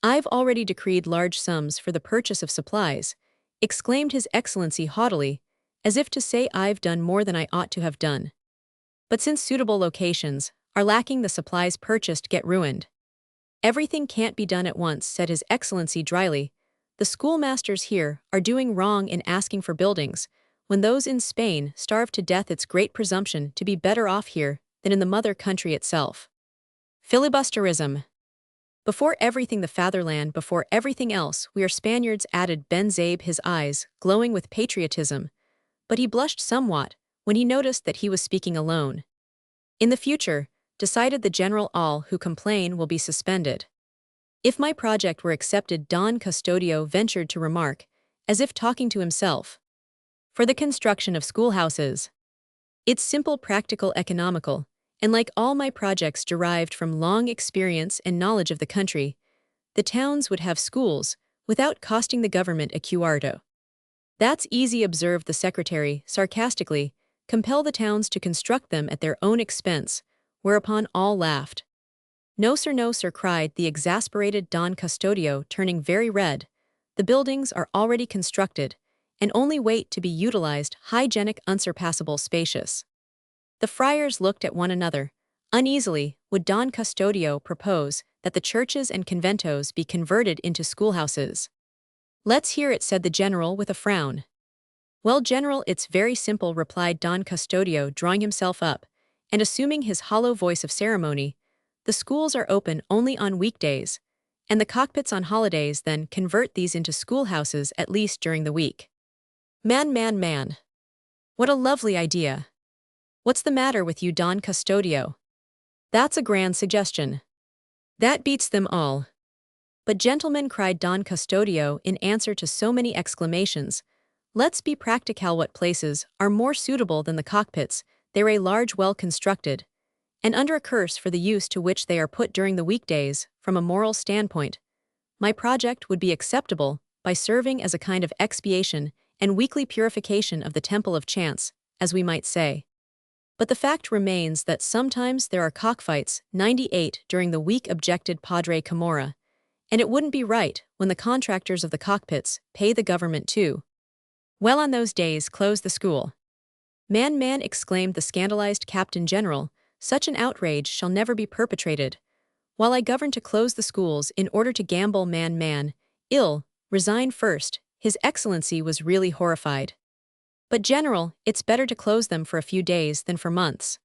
I've already decreed large sums for the purchase of supplies, exclaimed His Excellency haughtily, as if to say I've done more than I ought to have done. But since suitable locations are lacking, the supplies purchased get ruined. Everything can't be done at once, said His Excellency dryly. The schoolmasters here are doing wrong in asking for buildings, when those in Spain starve to death. It's great presumption to be better off here than in the mother country itself. Filibusterism. Before everything the fatherland, before everything else, we are Spaniards, added Ben Zabe, his eyes glowing with patriotism, but he blushed somewhat when he noticed that he was speaking alone. In the future, decided the general, all who complain will be suspended. If my project were accepted, Don Custodio ventured to remark, as if talking to himself. For the construction of schoolhouses. It's simple, practical, economical, and like all my projects derived from long experience and knowledge of the country, the towns would have schools without costing the government a quarto. That's easy, observed the secretary sarcastically. Compel the towns to construct them at their own expense, whereupon all laughed. No, sir, cried the exasperated Don Custodio, turning very red. The buildings are already constructed, and only wait to be utilized, hygienic, unsurpassable, spacious. The friars looked at one another. Uneasily, would Don Custodio propose that the churches and conventos be converted into schoolhouses? Let's hear it, said the general with a frown. Well, General, it's very simple, replied Don Custodio, drawing himself up, and assuming his hollow voice of ceremony. The schools are open only on weekdays, and the cockpits on holidays. Then convert these into schoolhouses at least during the week. Man. What a lovely idea. What's the matter with you, Don Custodio? That's a grand suggestion. That beats them all. But gentlemen, cried Don Custodio in answer to so many exclamations, let's be practical. What places are more suitable than the cockpits? They're a large, well-constructed, and under a curse for the use to which they are put during the weekdays. From a moral standpoint, my project would be acceptable by serving as a kind of expiation and weekly purification of the temple of chance, as we might say. But the fact remains that sometimes there are cockfights, 98 during the week, objected Padre Camorra, and it wouldn't be right when the contractors of the cockpits pay the government too. Well, on those days close the school. Man, man, exclaimed the scandalized Captain General, such an outrage shall never be perpetrated. While I govern to close the schools in order to gamble, man, man, ill, resign first. His Excellency was really horrified. But General, it's better to close them for a few days than for months.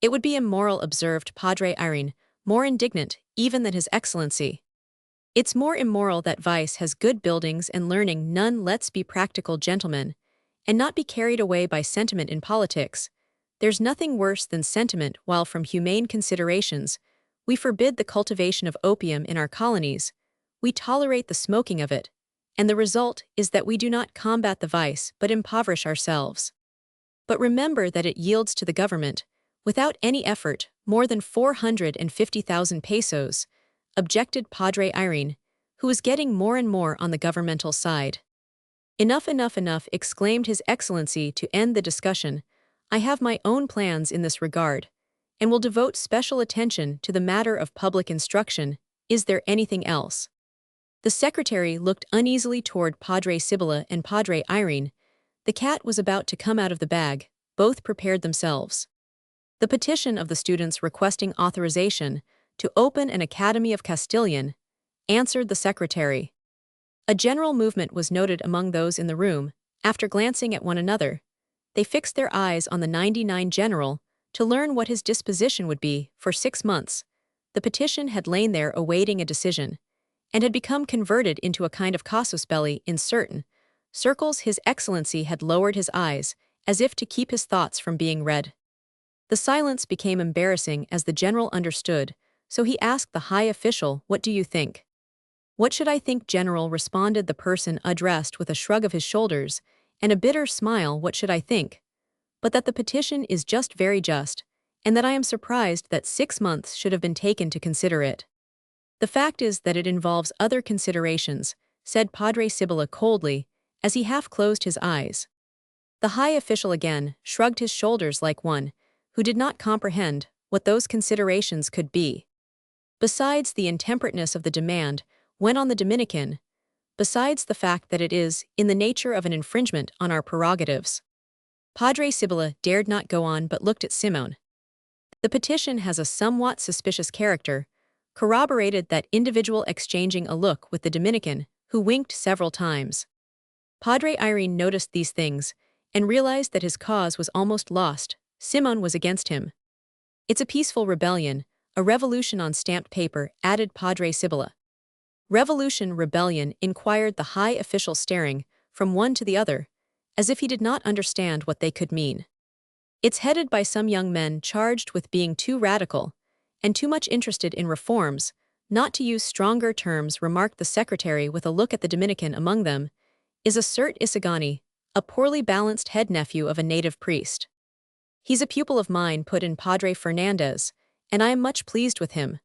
It would be immoral, observed Padre Irene, more indignant even than His Excellency. It's more immoral that vice has good buildings and learning none. Let's be practical, gentlemen, and not be carried away by sentiment in politics. There's nothing worse than sentiment while from humane considerations we forbid the cultivation of opium in our colonies, we tolerate the smoking of it, and the result is that we do not combat the vice but impoverish ourselves. But remember that it yields to the government, without any effort, more than 450,000 pesos, objected Padre Irene, who was getting more and more on the governmental side. Enough, enough, enough, exclaimed His Excellency to end the discussion. I have my own plans in this regard, and will devote special attention to the matter of public instruction. Is there anything else? The secretary looked uneasily toward Padre Sibylla and Padre Irene. The cat was about to come out of the bag. Both prepared themselves. The petition of the students requesting authorization to open an Academy of Castilian, answered the secretary. A general movement was noted among those in the room. After glancing at one another, they fixed their eyes on the 99 general to learn what his disposition would be. For 6 months, the petition had lain there awaiting a decision, and had become converted into a kind of casus belli in certain circles. His Excellency had lowered his eyes, as if to keep his thoughts from being read. The silence became embarrassing as the general understood, so he asked the high official, "What do you think?" "What should I think, General?" responded the person addressed with a shrug of his shoulders and a bitter smile. "What should I think? But that the petition is just, very just, and that I am surprised that 6 months should have been taken to consider it. The fact is that it involves other considerations," said Padre Sibylla coldly, as he half closed his eyes. The high official again shrugged his shoulders like one who did not comprehend what those considerations could be. "Besides the intemperateness of the demand," went on the Dominican, "besides the fact that it is in the nature of an infringement on our prerogatives." Padre Sibylla dared not go on but looked at Simoun. "The petition has a somewhat suspicious character," corroborated that individual, exchanging a look with the Dominican, who winked several times. Padre Irene noticed these things and realized that his cause was almost lost. Simoun was against him. "It's a peaceful rebellion, a revolution on stamped paper," added Padre Sibylla. "Revolution, rebellion?" inquired the high official, staring from one to the other, as if he did not understand what they could mean. "It's headed by some young men charged with being too radical and too much interested in reforms, not to use stronger terms," remarked the secretary with a look at the Dominican. "Among them is a cert Isagani, a poorly balanced head-nephew of a native priest." "He's a pupil of mine," put in Padre Fernandez, "and I am much pleased with him."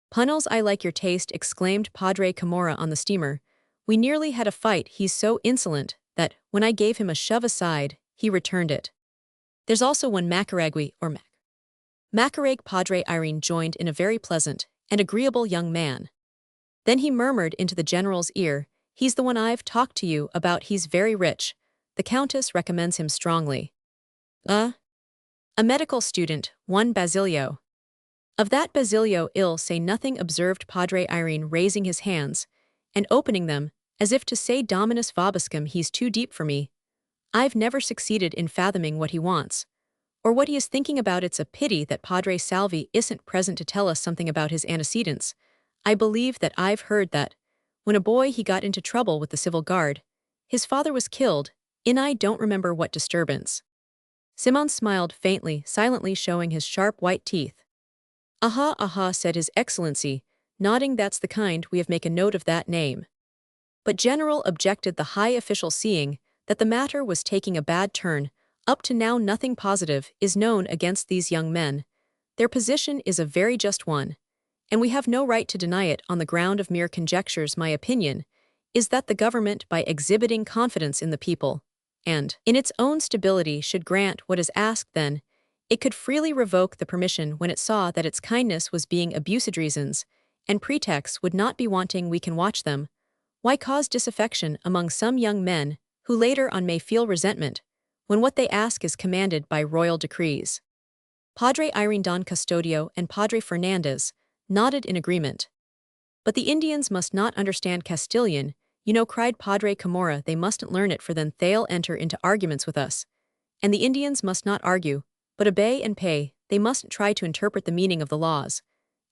"Punnels, I like your taste," exclaimed Padre Camorra on the steamer. "We nearly had a fight. He's so insolent that, when I gave him a shove aside, he returned it." "There's also one Macaragui, or Macarag." Padre Irene joined in, a very pleasant and agreeable young man. Then he murmured into the general's ear, "He's the one I've talked to you about. He's very rich. The Countess recommends him strongly." A medical student, one Basilio." "Of that Basilio ill say nothing," observed Padre Irene, raising his hands and opening them, as if to say, "Dominus vobiscum, he's too deep for me. I've never succeeded in fathoming what he wants, or what he is thinking about. It's a pity that Padre Salvi isn't present to tell us something about his antecedents. I believe that I've heard that, when a boy, he got into trouble with the civil guard. His father was killed, in I don't remember what disturbance." Simoun smiled faintly, silently showing his sharp white teeth. "Aha, aha," said His Excellency, nodding. "That's the kind. We have make a note of that name." "But General," objected the high official, seeing that the matter was taking a bad turn, "up to now nothing positive is known against these young men. Their position is a very just one, and we have no right to deny it on the ground of mere conjectures. My opinion is that the government, by exhibiting confidence in the people, and in its own stability, should grant what is asked. Then it could freely revoke the permission when it saw that its kindness was being abused. Reasons and pretexts would not be wanting. We can watch them. Why cause disaffection among some young men who later on may feel resentment when what they ask is commanded by royal decrees. Padre Irene Don Custodio and Padre Fernandez nodded in agreement. But the Indians must not understand Castilian, cried Padre Camorra. They mustn't learn it, for then they'll enter into arguments with us. And the Indians must not argue, but obey and pay. They mustn't try to interpret the meaning of the laws.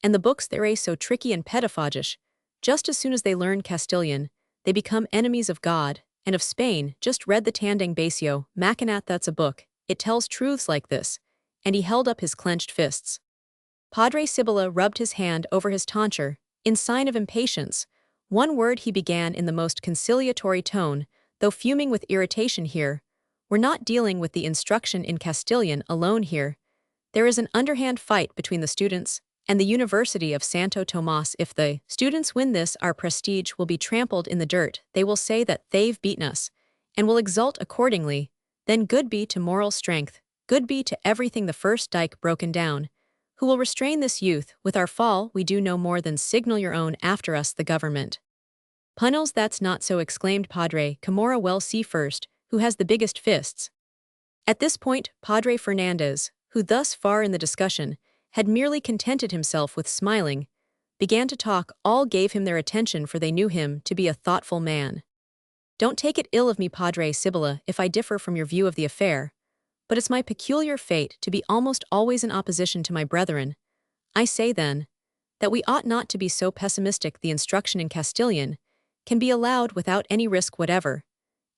And the books they're so tricky and pedagogish. Just as soon as they learn Castilian, they become enemies of God and of Spain. Just read the Tandang Basio, Macanat, that's a book. It tells truths like this. And he held up his clenched fists. Padre Sibylla rubbed his hand over his tonsure, in sign of impatience. One word he began in the most conciliatory tone, though fuming with irritation here. We're not dealing with the instruction in Castilian alone here. There is an underhand fight between the students and the University of Santo Tomas. If the students win this, our prestige will be trampled in the dirt. They will say that they've beaten us, and will exult accordingly. Then good be to moral strength, good be to everything the first dike broken down. Who will restrain this youth? With our fall we do no more than signal your own after us the government. Punnels, that's not so, exclaimed Padre Camorra. Well, see first, who has the biggest fists. At this point, Padre Fernandez, who thus far in the discussion had merely contented himself with smiling, began to talk. All gave him their attention, for they knew him to be a thoughtful man. Don't take it ill of me, Padre Sibylla, if I differ from your view of the affair, but it's my peculiar fate to be almost always in opposition to my brethren. I say, then, that we ought not to be so pessimistic. The instruction in Castilian can be allowed without any risk whatever,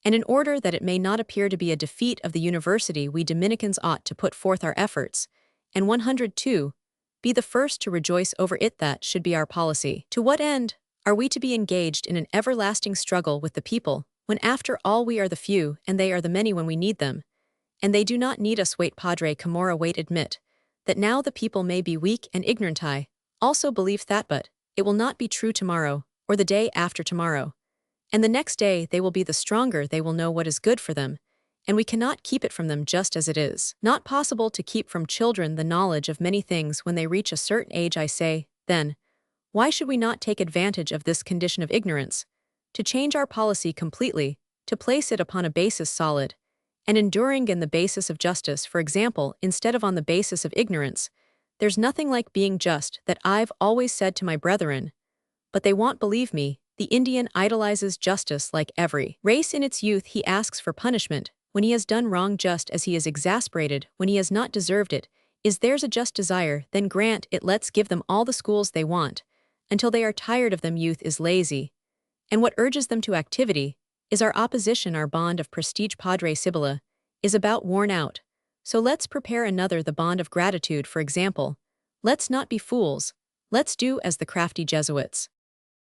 and in order that it may not appear to be a defeat of the university, we Dominicans ought to put forth our efforts, and 102, be the first to rejoice over it. That should be our policy. To what end are we to be engaged in an everlasting struggle with the people, when after all we are the few and they are the many when we need them? And they do not need us. Wait, Padre Camorra, wait. Admit that now the people may be weak and ignorant. I also believe that, but it will not be true tomorrow, or the day after tomorrow. And the next day they will be the stronger. They will know what is good for them, and we cannot keep it from them, just as it is not possible to keep from children the knowledge of many things when they reach a certain age. I say, then, why should we not take advantage of this condition of ignorance, to change our policy completely, to place it upon a basis solid and enduring, and the basis of justice, for example, instead of on the basis of ignorance? There's nothing like being just, that I've always said to my brethren, but they won't believe me. The Indian idolizes justice like every race in its youth. He asks for punishment when he has done wrong, just as he is exasperated when he has not deserved it. Is theirs a just desire? Then grant it. Let's give them all the schools they want, until they are tired of them. Youth is lazy, and what urges them to activity is our opposition. Our bond of prestige, Padre Sibylla, is about worn out. So let's prepare another, the bond of gratitude, for example. Let's not be fools. Let's do as the crafty Jesuits.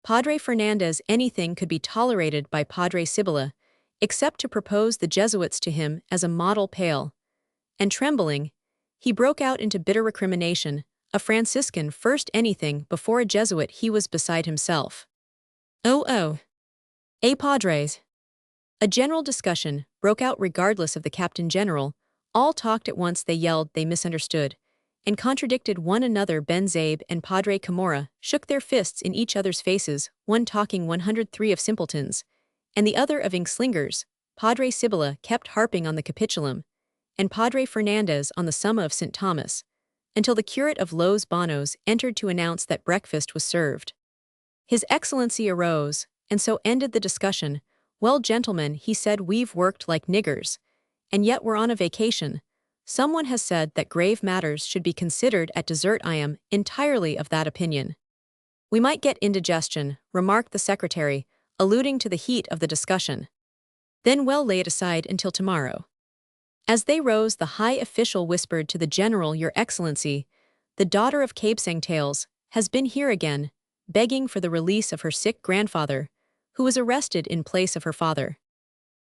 Padre Fernandez, anything could be tolerated by Padre Sibylla, except to propose the Jesuits to him as a model. Pale and trembling, he broke out into bitter recrimination. A Franciscan first, anything before a Jesuit. He was beside himself. Oh, padres. A general discussion broke out regardless of the Captain General. All talked at once. They yelled, they misunderstood, and contradicted one another. Ben Zabe and Padre Camorra shook their fists in each other's faces, one talking 103 of simpletons, and the other of inkslingers. Padre Sibylla kept harping on the capitulum, and Padre Fernandez on the Summa of St. Thomas, until the curate of Los Banos entered to announce that breakfast was served. His Excellency arose, and so ended the discussion. Well, gentlemen, he said, we've worked like niggers, and yet we're on a vacation. Someone has said that grave matters should be considered at dessert. I am entirely of that opinion. We might get indigestion, remarked the secretary, alluding to the heat of the discussion. Then well, lay it aside until tomorrow. As they rose, the high official whispered to the general, Your Excellency, the daughter of Cabesang Tales, has been here again, begging for the release of her sick grandfather, who was arrested in place of her father.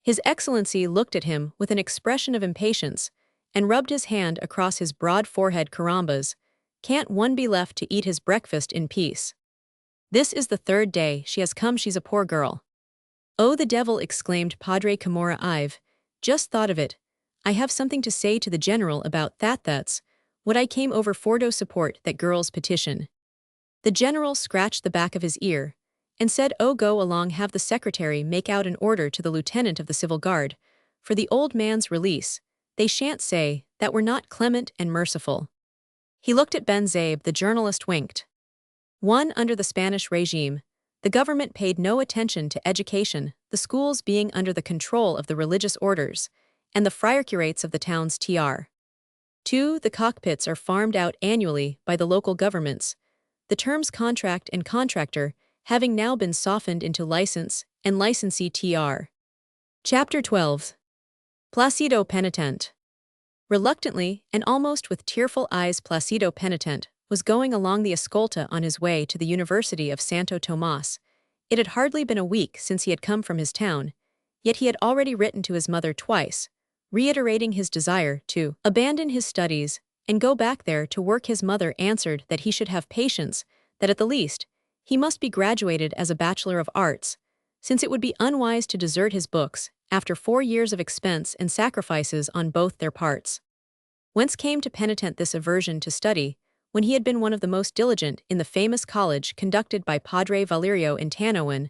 His Excellency looked at him with an expression of impatience, and rubbed his hand across his broad forehead. Carambas, can't one be left to eat his breakfast in peace? This is the third day she has come. She's a poor girl. Oh, the devil, exclaimed Padre Camorra. I've just thought of it. I have something to say to the general about that. That's what I came over for, to support that girl's petition. The general scratched the back of his ear and said, Oh, go along, have the secretary make out an order to the lieutenant of the civil guard, for the old man's release, they shan't say that we're not clement and merciful. He looked at Ben Zabe, the journalist winked. Under the Spanish regime, the government paid no attention to education, the schools being under the control of the religious orders, and the friar-curates of the town's tr. 2. The cockpits are farmed out annually by the local governments, the terms contract and contractor having now been softened into license and licensee tr. Chapter 12. Placido Penitent. Reluctantly, and almost with tearful eyes, Placido Penitent was going along the Escolta on his way to the University of Santo Tomas. It had hardly been a week since he had come from his town, yet he had already written to his mother twice, reiterating his desire to abandon his studies and go back there to work. His mother answered that he should have patience, that at the least, he must be graduated as a Bachelor of Arts, since it would be unwise to desert his books after 4 years of expense and sacrifices on both their parts. Whence came to Penitent this aversion to study, when he had been one of the most diligent in the famous college conducted by Padre Valerio in Tanoan?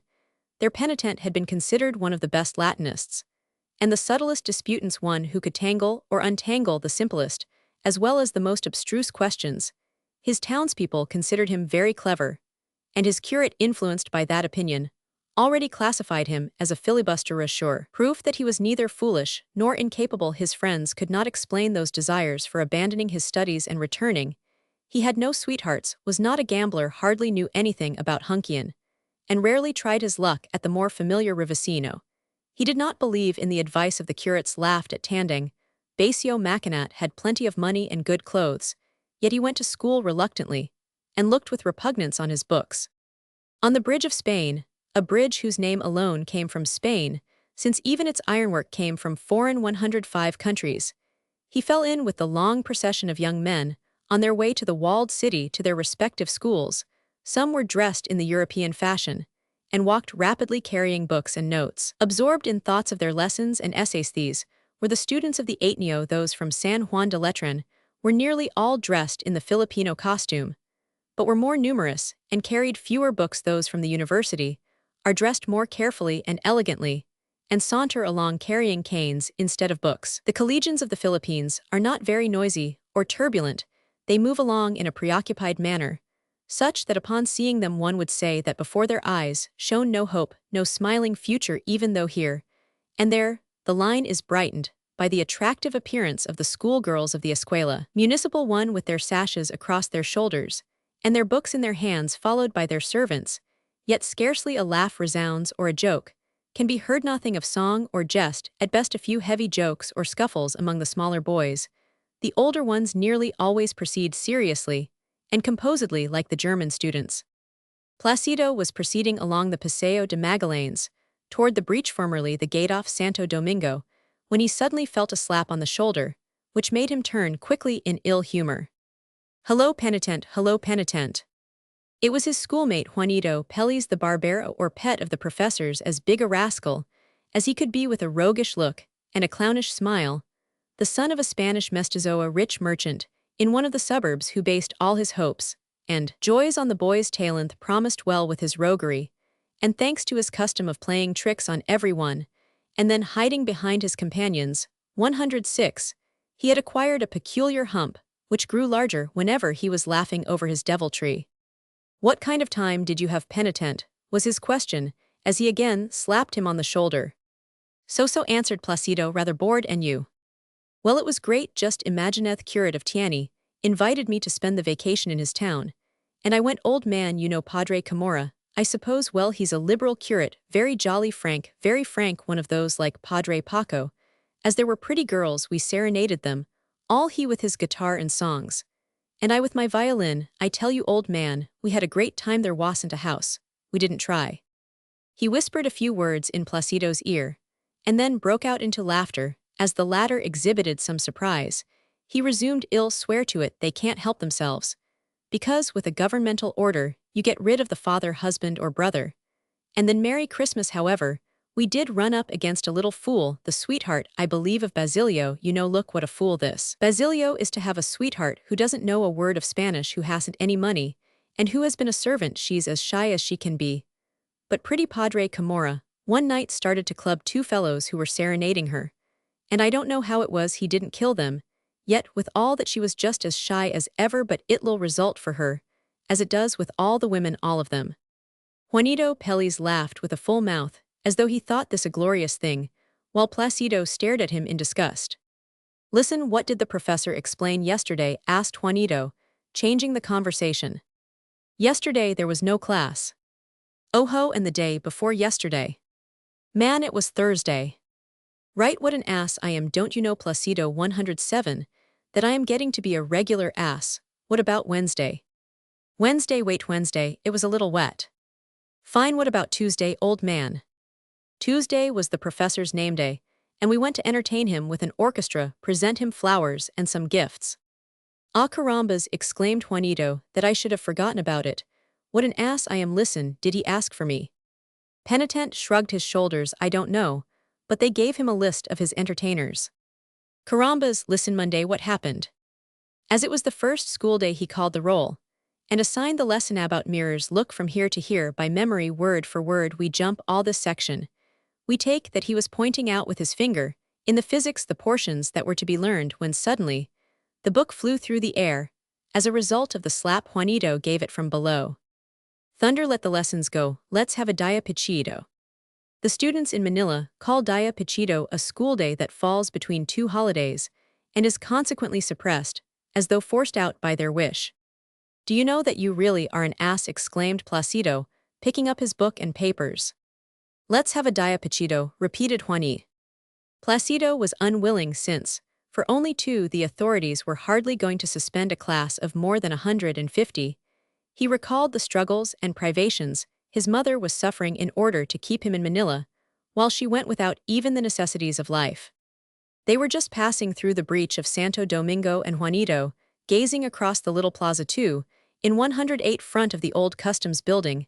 Their Penitent had been considered one of the best Latinists, and the subtlest disputants, one who could tangle or untangle the simplest, as well as the most abstruse questions. His townspeople considered him very clever, and his curate, influenced by that opinion, already classified him as a filibusterismo. Proof that he was neither foolish nor incapable. His friends could not explain those desires for abandoning his studies and returning. He had no sweethearts, was not a gambler, hardly knew anything about Hunkian, and rarely tried his luck at the more familiar Rivasino. He did not believe in the advice of the curates, laughed at Tandang. Basio Macanat had plenty of money and good clothes, yet he went to school reluctantly, and looked with repugnance on his books. On the Bridge of Spain, a bridge whose name alone came from Spain, since even its ironwork came from foreign 105 countries, he fell in with the long procession of young men, on their way to the walled city to their respective schools. Some were dressed in the European fashion, and walked rapidly carrying books and notes. Absorbed in thoughts of their lessons and essays, these were the students of the Ateneo. Those from San Juan de Letran were nearly all dressed in the Filipino costume, but were more numerous and carried fewer books. Those from the university are dressed more carefully and elegantly, and saunter along carrying canes instead of books. The collegians of the Philippines are not very noisy or turbulent. They move along in a preoccupied manner, such that upon seeing them one would say that before their eyes shone no hope, no smiling future, even though here and there the line is brightened by the attractive appearance of the schoolgirls of the escuela municipal, one with their sashes across their shoulders, and their books in their hands, followed by their servants. Yet scarcely a laugh resounds or a joke can be heard, nothing of song or jest, at best a few heavy jokes or scuffles among the smaller boys. The older ones nearly always proceed seriously and composedly like the German students. Placido was proceeding along the Paseo de Magallanes, toward the breach, formerly the gate off Santo Domingo, when he suddenly felt a slap on the shoulder, which made him turn quickly in ill humor. "Hello, Penitent, hello, Penitent." It was his schoolmate Juanito Peles, the barbero or pet of the professors, as big a rascal as he could be, with a roguish look and a clownish smile, the son of a Spanish mestizo, a rich merchant in one of the suburbs, who based all his hopes and joys on the boy's talent, promised well with his roguery, and thanks to his custom of playing tricks on everyone and then hiding behind his companions. 106. He had acquired a peculiar hump, which grew larger whenever he was laughing over his deviltry. "What kind of time did you have, Penitent?" was his question, as he again slapped him on the shoulder. So answered Placido, rather bored. "And you?" "Well, it was great. Just imagineth curate of Tiani invited me to spend the vacation in his town, and I went. Old man, you know Padre Camorra, I suppose? Well, he's a liberal curate, very jolly, very frank, one of those like Padre Paco. As there were pretty girls, we serenaded them, all he with his guitar and songs, and I with my violin. I tell you, old man, we had a great time. There wasn't a house we didn't try." He whispered a few words in Placido's ear, and then broke out into laughter. As the latter exhibited some surprise, he resumed, "Ill swear to it, they can't help themselves, because with a governmental order you get rid of the father, husband or brother. And then Merry Christmas. However, we did run up against a little fool, the sweetheart, I believe, of Basilio. You know, look what a fool this Basilio is to have a sweetheart who doesn't know a word of Spanish, who hasn't any money, and who has been a servant. She's as shy as she can be. But pretty Padre Camorra one night started to club 2 fellows who were serenading her, and I don't know how it was he didn't kill them, yet with all that she was just as shy as ever, but it'll result for her, as it does with all the women, all of them. Juanito Peles laughed with a full mouth, as though he thought this a glorious thing, while Placido stared at him in disgust. Listen, what did the professor explain yesterday? Asked Juanito, changing the conversation. Yesterday there was no class. Oh ho, and the day before yesterday. Man, it was Thursday. Right, what an ass I am, don't you know, Placido 107, that I am getting to be a regular ass. What about Wednesday? Wednesday, wait, Wednesday, it was a little wet. Fine, what about Tuesday, old man? Tuesday was the professor's name day, and we went to entertain him with an orchestra, present him flowers and some gifts. Ah, carambas, exclaimed Juanito, that I should have forgotten about it. What an ass I am. Listen, did he ask for me? Penitent shrugged his shoulders. I don't know, but they gave him a list of his entertainers. Carambas, listen, Monday, what happened? As it was the first school day, he called the roll and assigned the lesson about mirrors. Look from here to here by memory, word for word. We jump all this section. We take that he was pointing out with his finger, in the physics, the portions that were to be learned, when suddenly the book flew through the air, as a result of the slap Juanito gave it from below. Thunder, let the lessons go, let's have a dia pichido. The students in Manila call dia pichido a school day that falls between two holidays, and is consequently suppressed, as though forced out by their wish. Do you know that you really are an ass? Exclaimed Placido, picking up his book and papers. Let's have a dia pichido, repeated Juanito. Placido was unwilling since, for only two, the authorities were hardly going to suspend a class of more than 150. He recalled the struggles and privations his mother was suffering in order to keep him in Manila, while she went without even the necessities of life. They were just passing through the breach of Santo Domingo, and Juanito, gazing across the little plaza too, in 108 front of the old customs building,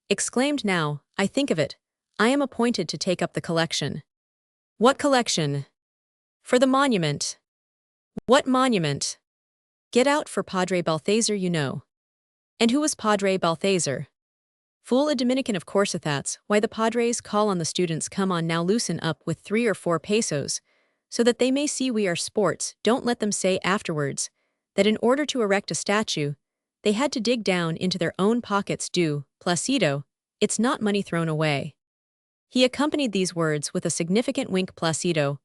exclaimed, now, I think of it, I am appointed to take up the collection. What collection? For the monument. What monument? Get out, for Padre Balthazar, you know. And who was Padre Balthazar? Fool, a Dominican, of course. That's why the padres call on the students, come on now, loosen up with 3 or 4 pesos, so that they may see we are sports. Don't let them say afterwards that in order to erect a statue, they had to dig down into their own pockets. Do, Placido, it's not money thrown away. He accompanied these words with a significant wink. Placido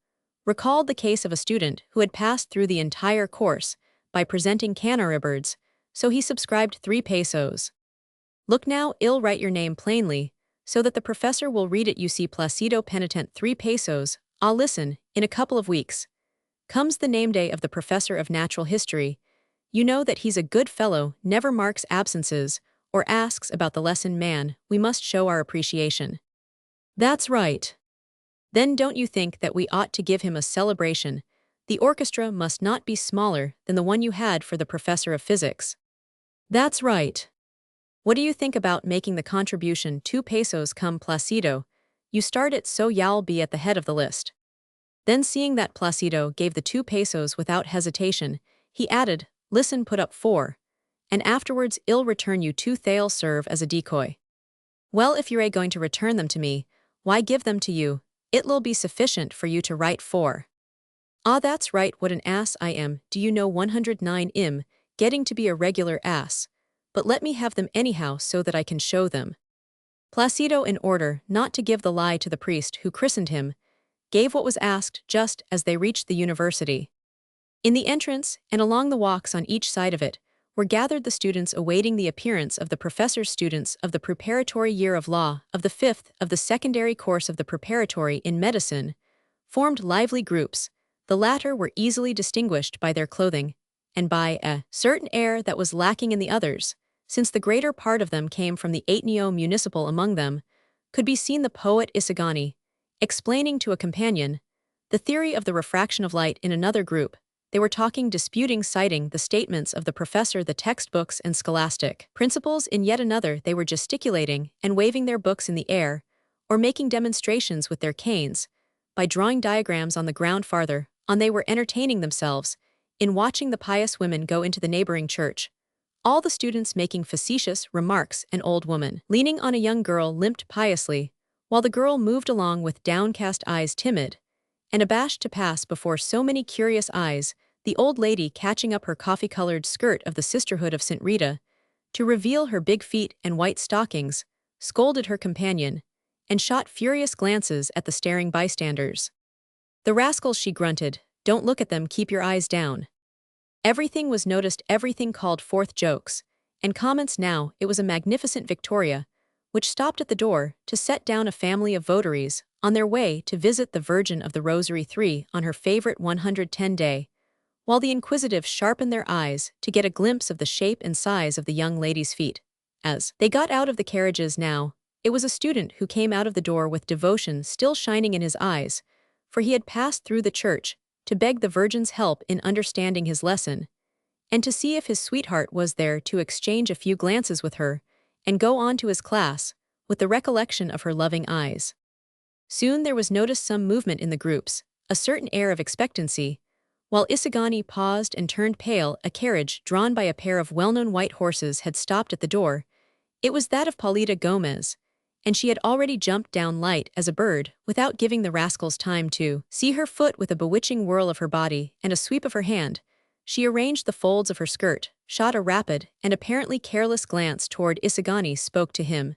recalled the case of a student who had passed through the entire course by presenting canaribirds, so he subscribed 3 pesos. Look now, I'll write your name plainly, so that the professor will read it. You see, Placido, penitent, 3 pesos. I'll listen. In a couple of weeks comes the name day of the professor of natural history. You know that he's a good fellow, never marks absences, or asks about the lesson. Man, we must show our appreciation. That's right. Then don't you think that we ought to give him a celebration? The orchestra must not be smaller than the one you had for the professor of physics. That's right. What do you think about making the contribution 2 pesos? Come, Placido, you start it, so you'll be at the head of the list. Then, seeing that Placido gave the 2 pesos without hesitation, he added, listen, put up 4, and afterwards I'll return you 2. They'll serve as a decoy. Well, if you're going to return them to me, why give them to you? It'll be sufficient for you to write 4. Ah, that's right, what an ass I am. Do you know 109 getting to be a regular ass, but let me have them anyhow so that I can show them. Placido, in order not to give the lie to the priest who christened him, gave what was asked just as they reached the university. In the entrance and along the walks on each side of it were gathered the students awaiting the appearance of the professor's students of the preparatory year of law, of the 5th of the secondary course of the preparatory in medicine, formed lively groups. The latter were easily distinguished by their clothing, and by a certain air that was lacking in the others, since the greater part of them came from the Ateneo Municipal. Among them could be seen the poet Isagani, explaining to a companion the theory of the refraction of light. In another group, they were talking, disputing, citing the statements of the professor, the textbooks and scholastic principles. In yet another, they were gesticulating and waving their books in the air, or making demonstrations with their canes, by drawing diagrams on the ground. Farther on, they were entertaining themselves in watching the pious women go into the neighboring church, all the students making facetious remarks. An old woman, leaning on a young girl, limped piously, while the girl moved along with downcast eyes, timid and abashed to pass before so many curious eyes, the old lady catching up her coffee-colored skirt of the Sisterhood of St. Rita, to reveal her big feet and white stockings, scolded her companion, and shot furious glances at the staring bystanders. "The rascals," she grunted, "don't look at them, keep your eyes down." Everything was noticed, everything called forth jokes and comments. Now it was a magnificent Victoria, which stopped at the door to set down a family of votaries on their way to visit the Virgin of the Rosary III on her favorite 110 day, while the inquisitive sharpened their eyes to get a glimpse of the shape and size of the young lady's feet. As they got out of the carriages now, it was a student who came out of the door with devotion still shining in his eyes, for he had passed through the church to beg the Virgin's help in understanding his lesson, and to see if his sweetheart was there to exchange a few glances with her, and go on to his class, with the recollection of her loving eyes. Soon there was noticed some movement in the groups, a certain air of expectancy, while Isigani paused and turned pale. A carriage drawn by a pair of well-known white horses had stopped at the door. It was that of Paulita Gomez, and she had already jumped down light as a bird, without giving the rascals time to see her foot. With a bewitching whirl of her body and a sweep of her hand, she arranged the folds of her skirt, shot a rapid and apparently careless glance toward Isigani, spoke to him,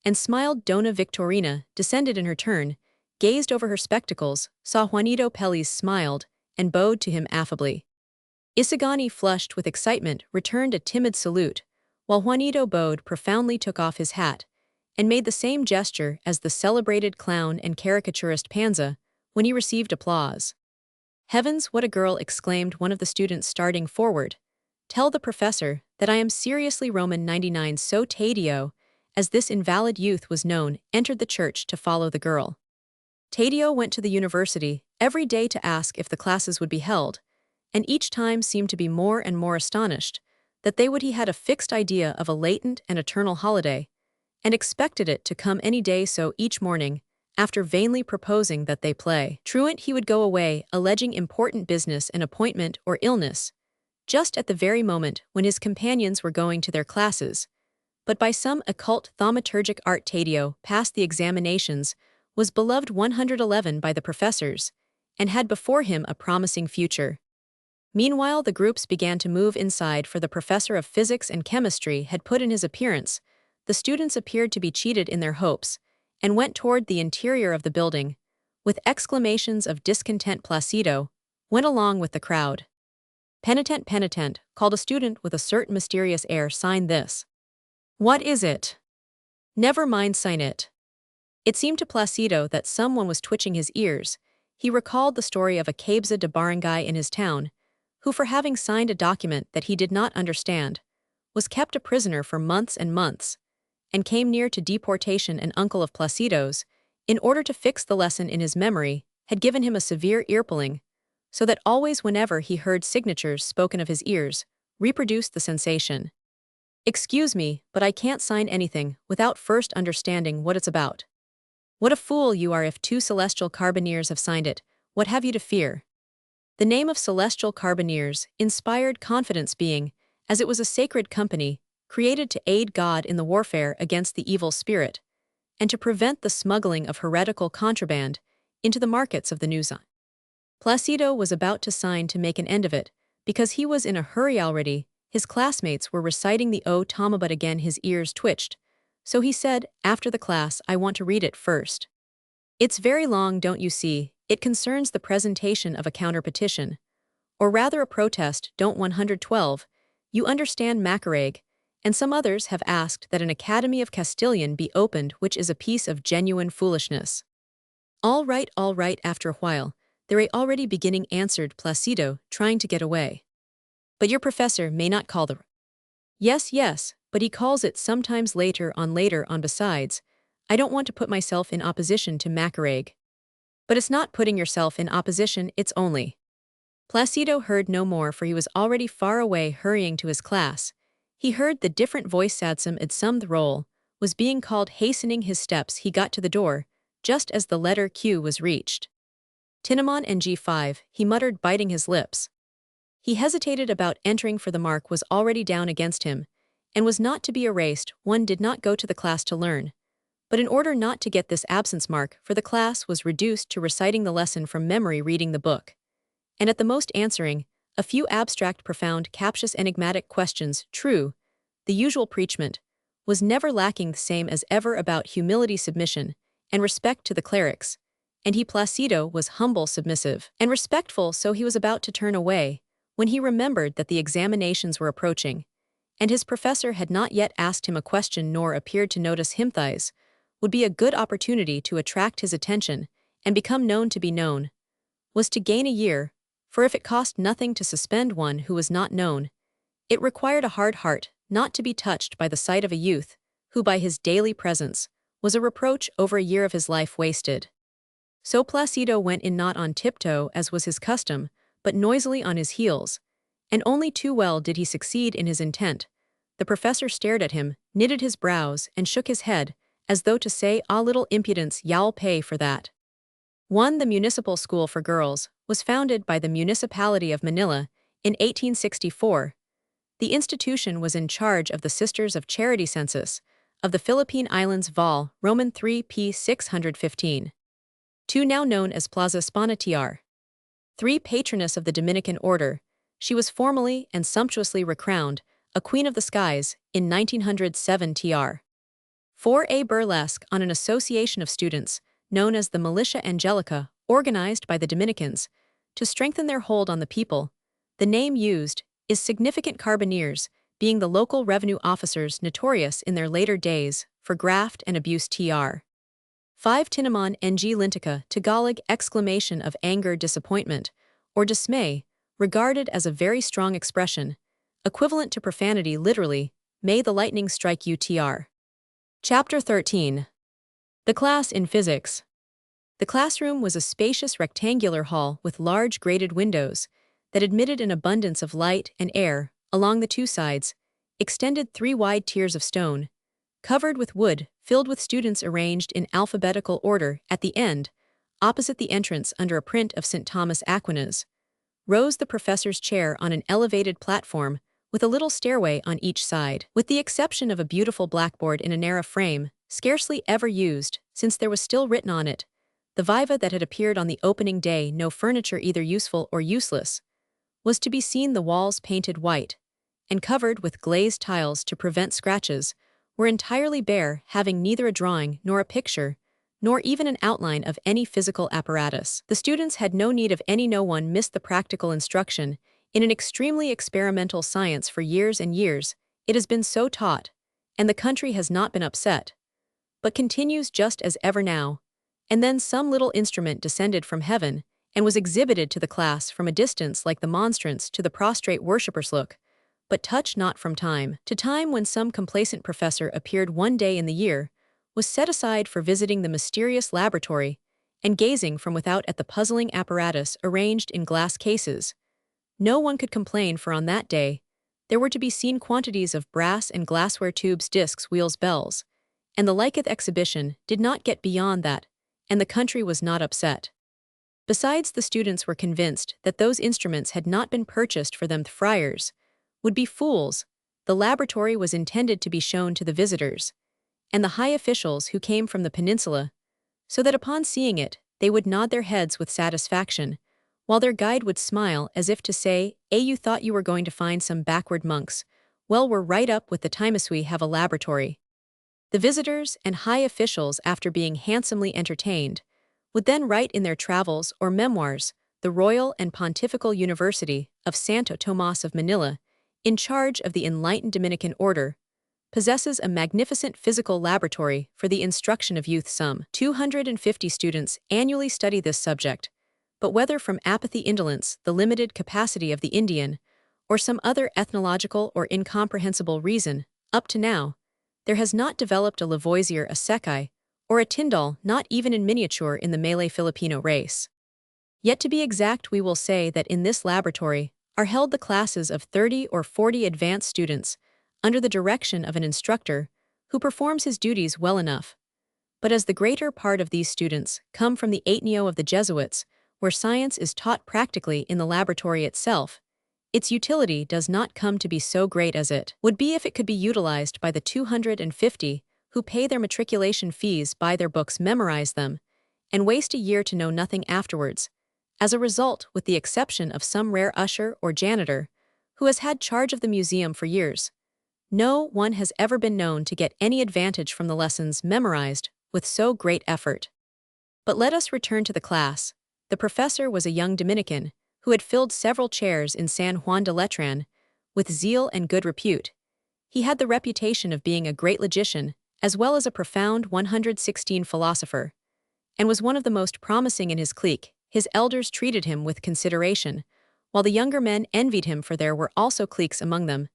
and smiled. Dona Victorina descended in her turn, gazed over her spectacles, saw Juanito Pelis, smiled, and bowed to him affably. Isigani, flushed with excitement, returned a timid salute, while Juanito bowed profoundly, took off his hat, and made the same gesture as the celebrated clown and caricaturist Panza when he received applause. "Heavens, what a girl!" exclaimed one of the students, starting forward. "Tell the professor that I am seriously Roman 99." So Taddeo, as this invalid youth was known, entered the church to follow the girl. Taddeo went to the university every day to ask if the classes would be held, and each time seemed to be more and more astonished that they would. He had a fixed idea of a latent and eternal holiday, and expected it to come any day. So each morning, after vainly proposing that they play truant, he would go away, alleging important business, an appointment, or illness, just at the very moment when his companions were going to their classes. But by some occult thaumaturgic art, Taddeo passed the examinations, was beloved 111 by the professors, and had before him a promising future. Meanwhile the groups began to move inside, for the professor of physics and chemistry had put in his appearance. The students appeared to be cheated in their hopes, and went toward the interior of the building. With exclamations of discontent, Placido went along with the crowd. "Penitent, penitent," called a student with a certain mysterious air. "Sign this." "What is it?" "Never mind, sign it." It seemed to Placido that someone was twitching his ears. He recalled the story of a Cabeza de barangay in his town, who, for having signed a document that he did not understand, was kept a prisoner for months and months, and came near to deportation. An uncle of Placido's, in order to fix the lesson in his memory, had given him a severe earpulling, so that always whenever he heard signatures spoken of, his ears reproduced the sensation. "Excuse me, but I can't sign anything without first understanding what it's about." "What a fool you are! If 2 celestial carbineers have signed it, what have you to fear?" The name of Celestial Carbineers inspired confidence, being, as it was a sacred company, created to aid God in the warfare against the evil spirit, and to prevent the smuggling of heretical contraband into the markets of the New Zone. Placido was about to sign to make an end of it, because he was in a hurry already. His classmates were reciting the O Tama, but again his ears twitched, so he said, "After the class, I want to read it first. It's very long, don't you see? It concerns the presentation of a counter-petition, or rather a protest, don't 112, you understand, Macareg, and some others have asked that an Academy of Castilian be opened, which is a piece of genuine foolishness." All right, after a while, they're already beginning," answered Placido, trying to get away. "But your professor may not call the—" Yes, but he calls it sometimes later on. Besides, I don't want to put myself in opposition to Macareg." "But it's not putting yourself in opposition, it's only—" Placido heard no more, for he was already far away, hurrying to his class. He heard the different voice Sadsum Idsum the roll was being called. Hastening his steps, he got to the door, just as the letter Q was reached. "Tinamon and G5, he muttered, biting his lips. He hesitated about entering, for the mark was already down against him, and was not to be erased. One did not go to the class to learn, But in order not to get this absence mark for the class was reduced to reciting the lesson from memory reading the book, and at the most answering a few abstract profound captious enigmatic questions true, the usual preachment, was never lacking the same as ever about humility submission and respect to the clerics, and he Placido was humble submissive and respectful so he was about to turn away, when he remembered that the examinations were approaching, and his professor had not yet asked him a question nor appeared to notice him thus, would be a good opportunity to attract his attention and become known to be known, was to gain a year, for if it cost nothing to suspend one who was not known, it required a hard heart not to be touched by the sight of a youth, who by his daily presence was a reproach over a year of his life wasted. So Placido went in not on tiptoe as was his custom, but noisily on his heels, and only too well did he succeed in his intent. The professor stared at him, knitted his brows, and shook his head, as though to say, "Ah, little impudence, y'all pay for that." 1. The Municipal School for Girls was founded by the Municipality of Manila in 1864. The institution was in charge of the Sisters of Charity Census of the Philippine Islands Vol. Roman 3 p. 615. 2. Now known as Plaza Spana tr. 3. Patroness of the Dominican Order, she was formally and sumptuously recrowned a Queen of the Skies in 1907 tr. 4. A burlesque on an association of students known as the Militia Angelica, organized by the Dominicans to strengthen their hold on the people. The name used is significant carbineers, being the local revenue officers notorious in their later days for graft and abuse tr. 5. Tinamon ng Lintica, Tagalog exclamation of anger, disappointment, or dismay, regarded as a very strong expression, equivalent to profanity literally, may the lightning strike you tr. Chapter 13. The class in physics. The classroom was a spacious rectangular hall with large grated windows that admitted an abundance of light and air. Along the two sides extended 3 wide tiers of stone, covered with wood, filled with students arranged in alphabetical order. At the end, opposite the entrance under a print of St. Thomas Aquinas, rose the professor's chair on an elevated platform with a little stairway on each side. With the exception of a beautiful blackboard in a narrow frame, scarcely ever used, since there was still written on it the viva that had appeared on the opening day, no furniture either useful or useless, was to be seen. The walls, painted white and covered with glazed tiles to prevent scratches, were entirely bare, having neither a drawing nor a picture, nor even an outline of any physical apparatus. The students had no need of any. No one missed the practical instruction in an extremely experimental science for years and years. It has been so taught, and the country has not been upset, but continues just as ever now. And then some little instrument descended from heaven and was exhibited to the class from a distance like the monstrance to the prostrate worshippers look, but touch not. From time to time, when some complacent professor appeared one day in the year, was set aside for visiting the mysterious laboratory and gazing from without at the puzzling apparatus arranged in glass cases. No one could complain, for on that day there were to be seen quantities of brass and glassware, tubes, discs, wheels, bells, and the liketh. Exhibition did not get beyond that, and the country was not upset. Besides, the students were convinced that those instruments had not been purchased for them. The friars would be fools. The laboratory was intended to be shown to the visitors and the high officials who came from the peninsula, so that upon seeing it, they would nod their heads with satisfaction, while their guide would smile as if to say, you thought you were going to find some backward monks. Well, we're right up with the times. We have a laboratory. The visitors and high officials, after being handsomely entertained, would then write in their travels or memoirs, the Royal and Pontifical University of Santo Tomas of Manila, in charge of the enlightened Dominican Order, possesses a magnificent physical laboratory for the instruction of youth. Some 250 students annually study this subject, but whether from apathy, indolence, the limited capacity of the Indian, or some other ethnological or incomprehensible reason, up to now, there has not developed a Lavoisier, a Sekai, or a Tyndall, not even in miniature, in the Malay-Filipino race. Yet to be exact, we will say that in this laboratory are held the classes of 30 or 40 advanced students under the direction of an instructor who performs his duties well enough. But as the greater part of these students come from the Ateneo of the Jesuits, where science is taught practically in the laboratory itself, its utility does not come to be so great as it would be if it could be utilized by the 250 who pay their matriculation fees, buy their books, memorize them, and waste a year to know nothing afterwards. As a result, with the exception of some rare usher or janitor, who has had charge of the museum for years, no one has ever been known to get any advantage from the lessons memorized with so great effort. But let us return to the class. The professor was a young Dominican who had filled several chairs in San Juan de Letran with zeal and good repute. He had the reputation of being a great logician as well as a profound 116 philosopher, and was one of the most promising in his clique. His elders treated him with consideration, while the younger men envied him, for there were also cliques among them.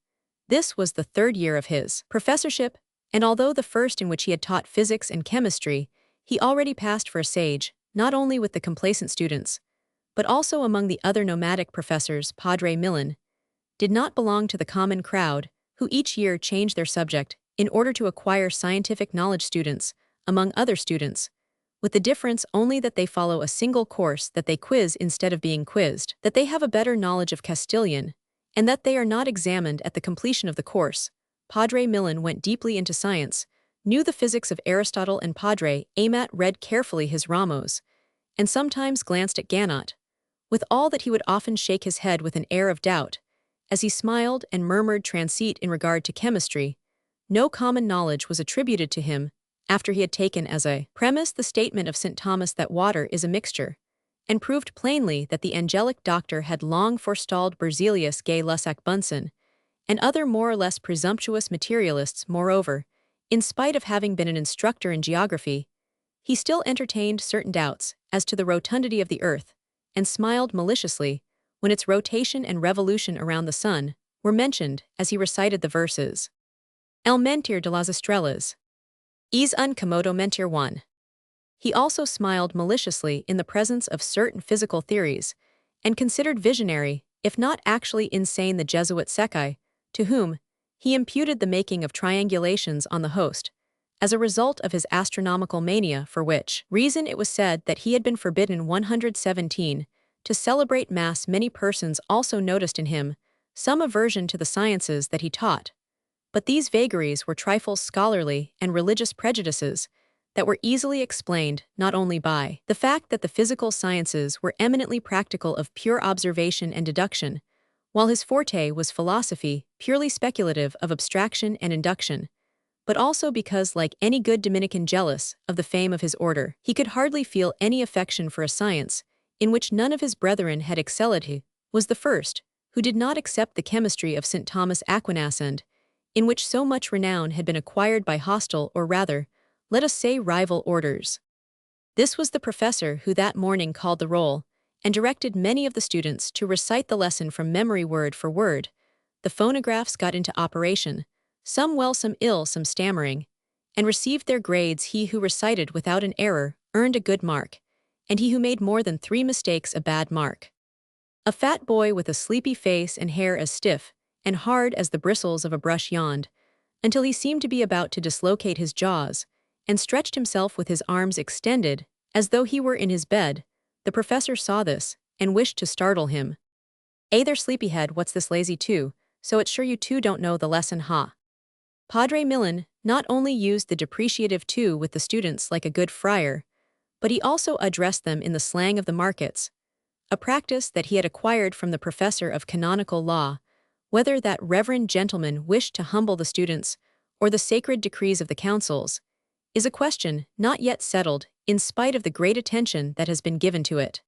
This was the third year of his professorship, and although the first in which he had taught physics and chemistry, he already passed for a sage, not only with the complacent students, but also among the other nomadic professors. Padre Millan did not belong to the common crowd, who each year change their subject in order to acquire scientific knowledge. Students, among other students, with the difference only that they follow a single course, that they quiz instead of being quizzed, that they have a better knowledge of Castilian, and that they are not examined at the completion of the course. Padre Millan went deeply into science, knew the physics of Aristotle, and Padre Amat read carefully his Ramos, and sometimes glanced at Ganot. With all that, he would often shake his head with an air of doubt, as he smiled and murmured transit in regard to chemistry. No common knowledge was attributed to him, after he had taken as a premise the statement of St. Thomas that water is a mixture, and proved plainly that the angelic doctor had long forestalled Berzelius Gay Lussac Bunsen, and other more or less presumptuous materialists. Moreover, in spite of having been an instructor in geography, he still entertained certain doubts as to the rotundity of the earth, and smiled maliciously when its rotation and revolution around the sun were mentioned as he recited the verses. El mentir de las estrellas es un comodo mentir one. He also smiled maliciously in the presence of certain physical theories, and considered visionary, if not actually insane, the Jesuit Sekai, to whom he imputed the making of triangulations on the host, as a result of his astronomical mania, for which reason it was said that he had been forbidden in 117 to celebrate Mass. Many persons also noticed in him some aversion to the sciences that he taught, but these vagaries were trifles, scholarly and religious prejudices that were easily explained not only by the fact that the physical sciences were eminently practical, of pure observation and deduction, while his forte was philosophy, purely speculative, of abstraction and induction, but also because, like any good Dominican jealous of the fame of his order, he could hardly feel any affection for a science in which none of his brethren had excelled. He was the first who did not accept the chemistry of St. Thomas Aquinas, and in which so much renown had been acquired by hostile, or rather, let us say rival orders. This was the professor who that morning called the roll, and directed many of the students to recite the lesson from memory word for word. The phonographs got into operation, some well, some ill, some stammering, and received their grades. He who recited without an error earned a good mark, and he who made more than 3 mistakes a bad mark. A fat boy with a sleepy face and hair as stiff and hard as the bristles of a brush yawned, until he seemed to be about to dislocate his jaws, and stretched himself with his arms extended, as though he were in his bed. The professor saw this, and wished to startle him. "Hey there, sleepyhead, what's this lazy too? So it's sure you two don't know the lesson, ha?" Padre Millan not only used the depreciative too with the students like a good friar, but he also addressed them in the slang of the markets, a practice that he had acquired from the professor of canonical law. Whether that reverend gentleman wished to humble the students, or the sacred decrees of the councils, is a question not yet settled, in spite of the great attention that has been given to it.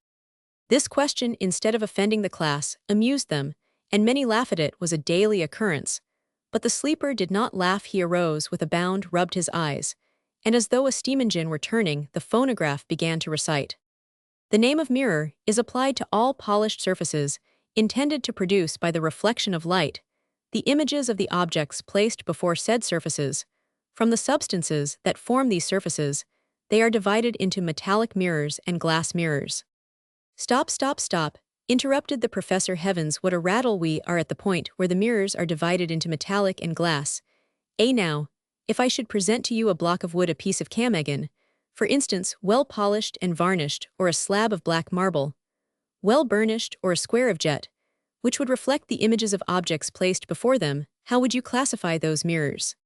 This question, instead of offending the class, amused them, and many laugh at it, was a daily occurrence. But the sleeper did not laugh. He arose with a bound, rubbed his eyes, and as though a steam engine were turning, the phonograph began to recite. The name of mirror is applied to all polished surfaces, intended to produce, by the reflection of light, the images of the objects placed before said surfaces. From the substances that form these surfaces, they are divided into metallic mirrors and glass mirrors. Stop, stop, stop, interrupted the professor. Heavens, what a rattle! We are at the point where the mirrors are divided into metallic and glass. Now, if I should present to you a block of wood, a piece of camegan, for instance, well polished and varnished, or a slab of black marble, well burnished, or a square of jet, which would reflect the images of objects placed before them, how would you classify those mirrors?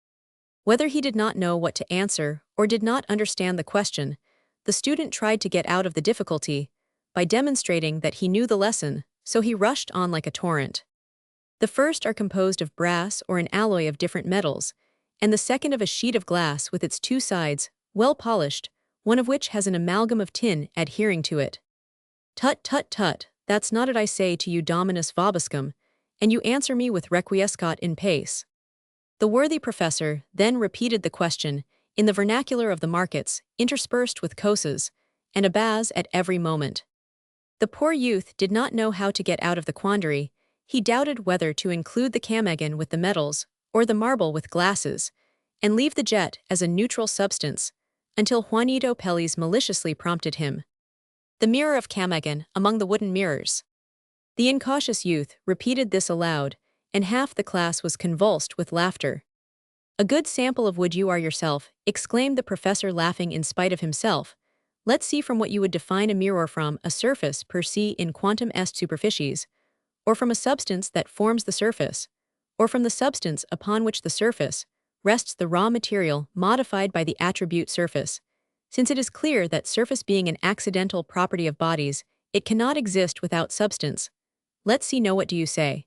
Whether he did not know what to answer or did not understand the question, the student tried to get out of the difficulty by demonstrating that he knew the lesson, so he rushed on like a torrent. The first are composed of brass or an alloy of different metals, and the second of a sheet of glass with its two sides, well polished, one of which has an amalgam of tin adhering to it. Tut tut tut, that's not it I say to you Dominus vobiscum, and you answer me with requiescat in pace. The worthy professor then repeated the question, in the vernacular of the markets, interspersed with causes, and a baz at every moment. The poor youth did not know how to get out of the quandary. He doubted whether to include the camegan with the metals, or the marble with glasses, and leave the jet as a neutral substance, until Juanito Pellis maliciously prompted him. The mirror of camegan among the wooden mirrors. The incautious youth repeated this aloud, and half the class was convulsed with laughter. A good sample of wood you are yourself, exclaimed the professor laughing in spite of himself. Let's see from what you would define a mirror from a surface per se in quantum est superficies, or from a substance that forms the surface, or from the substance upon which the surface rests the raw material modified by the attribute surface. Since it is clear that surface being an accidental property of bodies, it cannot exist without substance. Let's see know what do you say.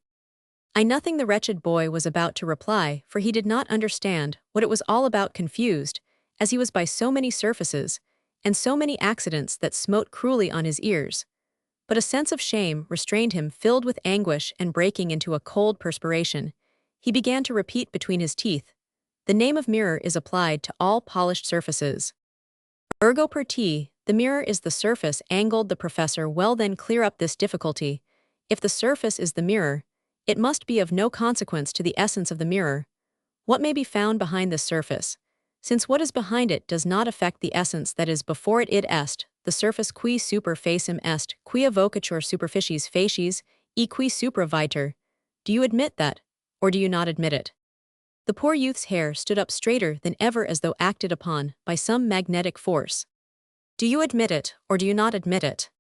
I nothing the wretched boy was about to reply, for he did not understand what it was all about, confused, as he was by so many surfaces, and so many accidents that smote cruelly on his ears. But a sense of shame restrained him, filled with anguish and breaking into a cold perspiration. He began to repeat between his teeth, the name of mirror is applied to all polished surfaces. Ergo per te, the mirror is the surface, angled the professor. Well then, clear up this difficulty. If the surface is the mirror, it must be of no consequence to the essence of the mirror. What may be found behind this surface? Since what is behind it does not affect the essence that is before it, id est, the surface qui super facem est, quia vocatur superficies facies, e qui supra viter. Do you admit that, or do you not admit it? The poor youth's hair stood up straighter than ever as though acted upon by some magnetic force. Do you admit it, or do you not admit it?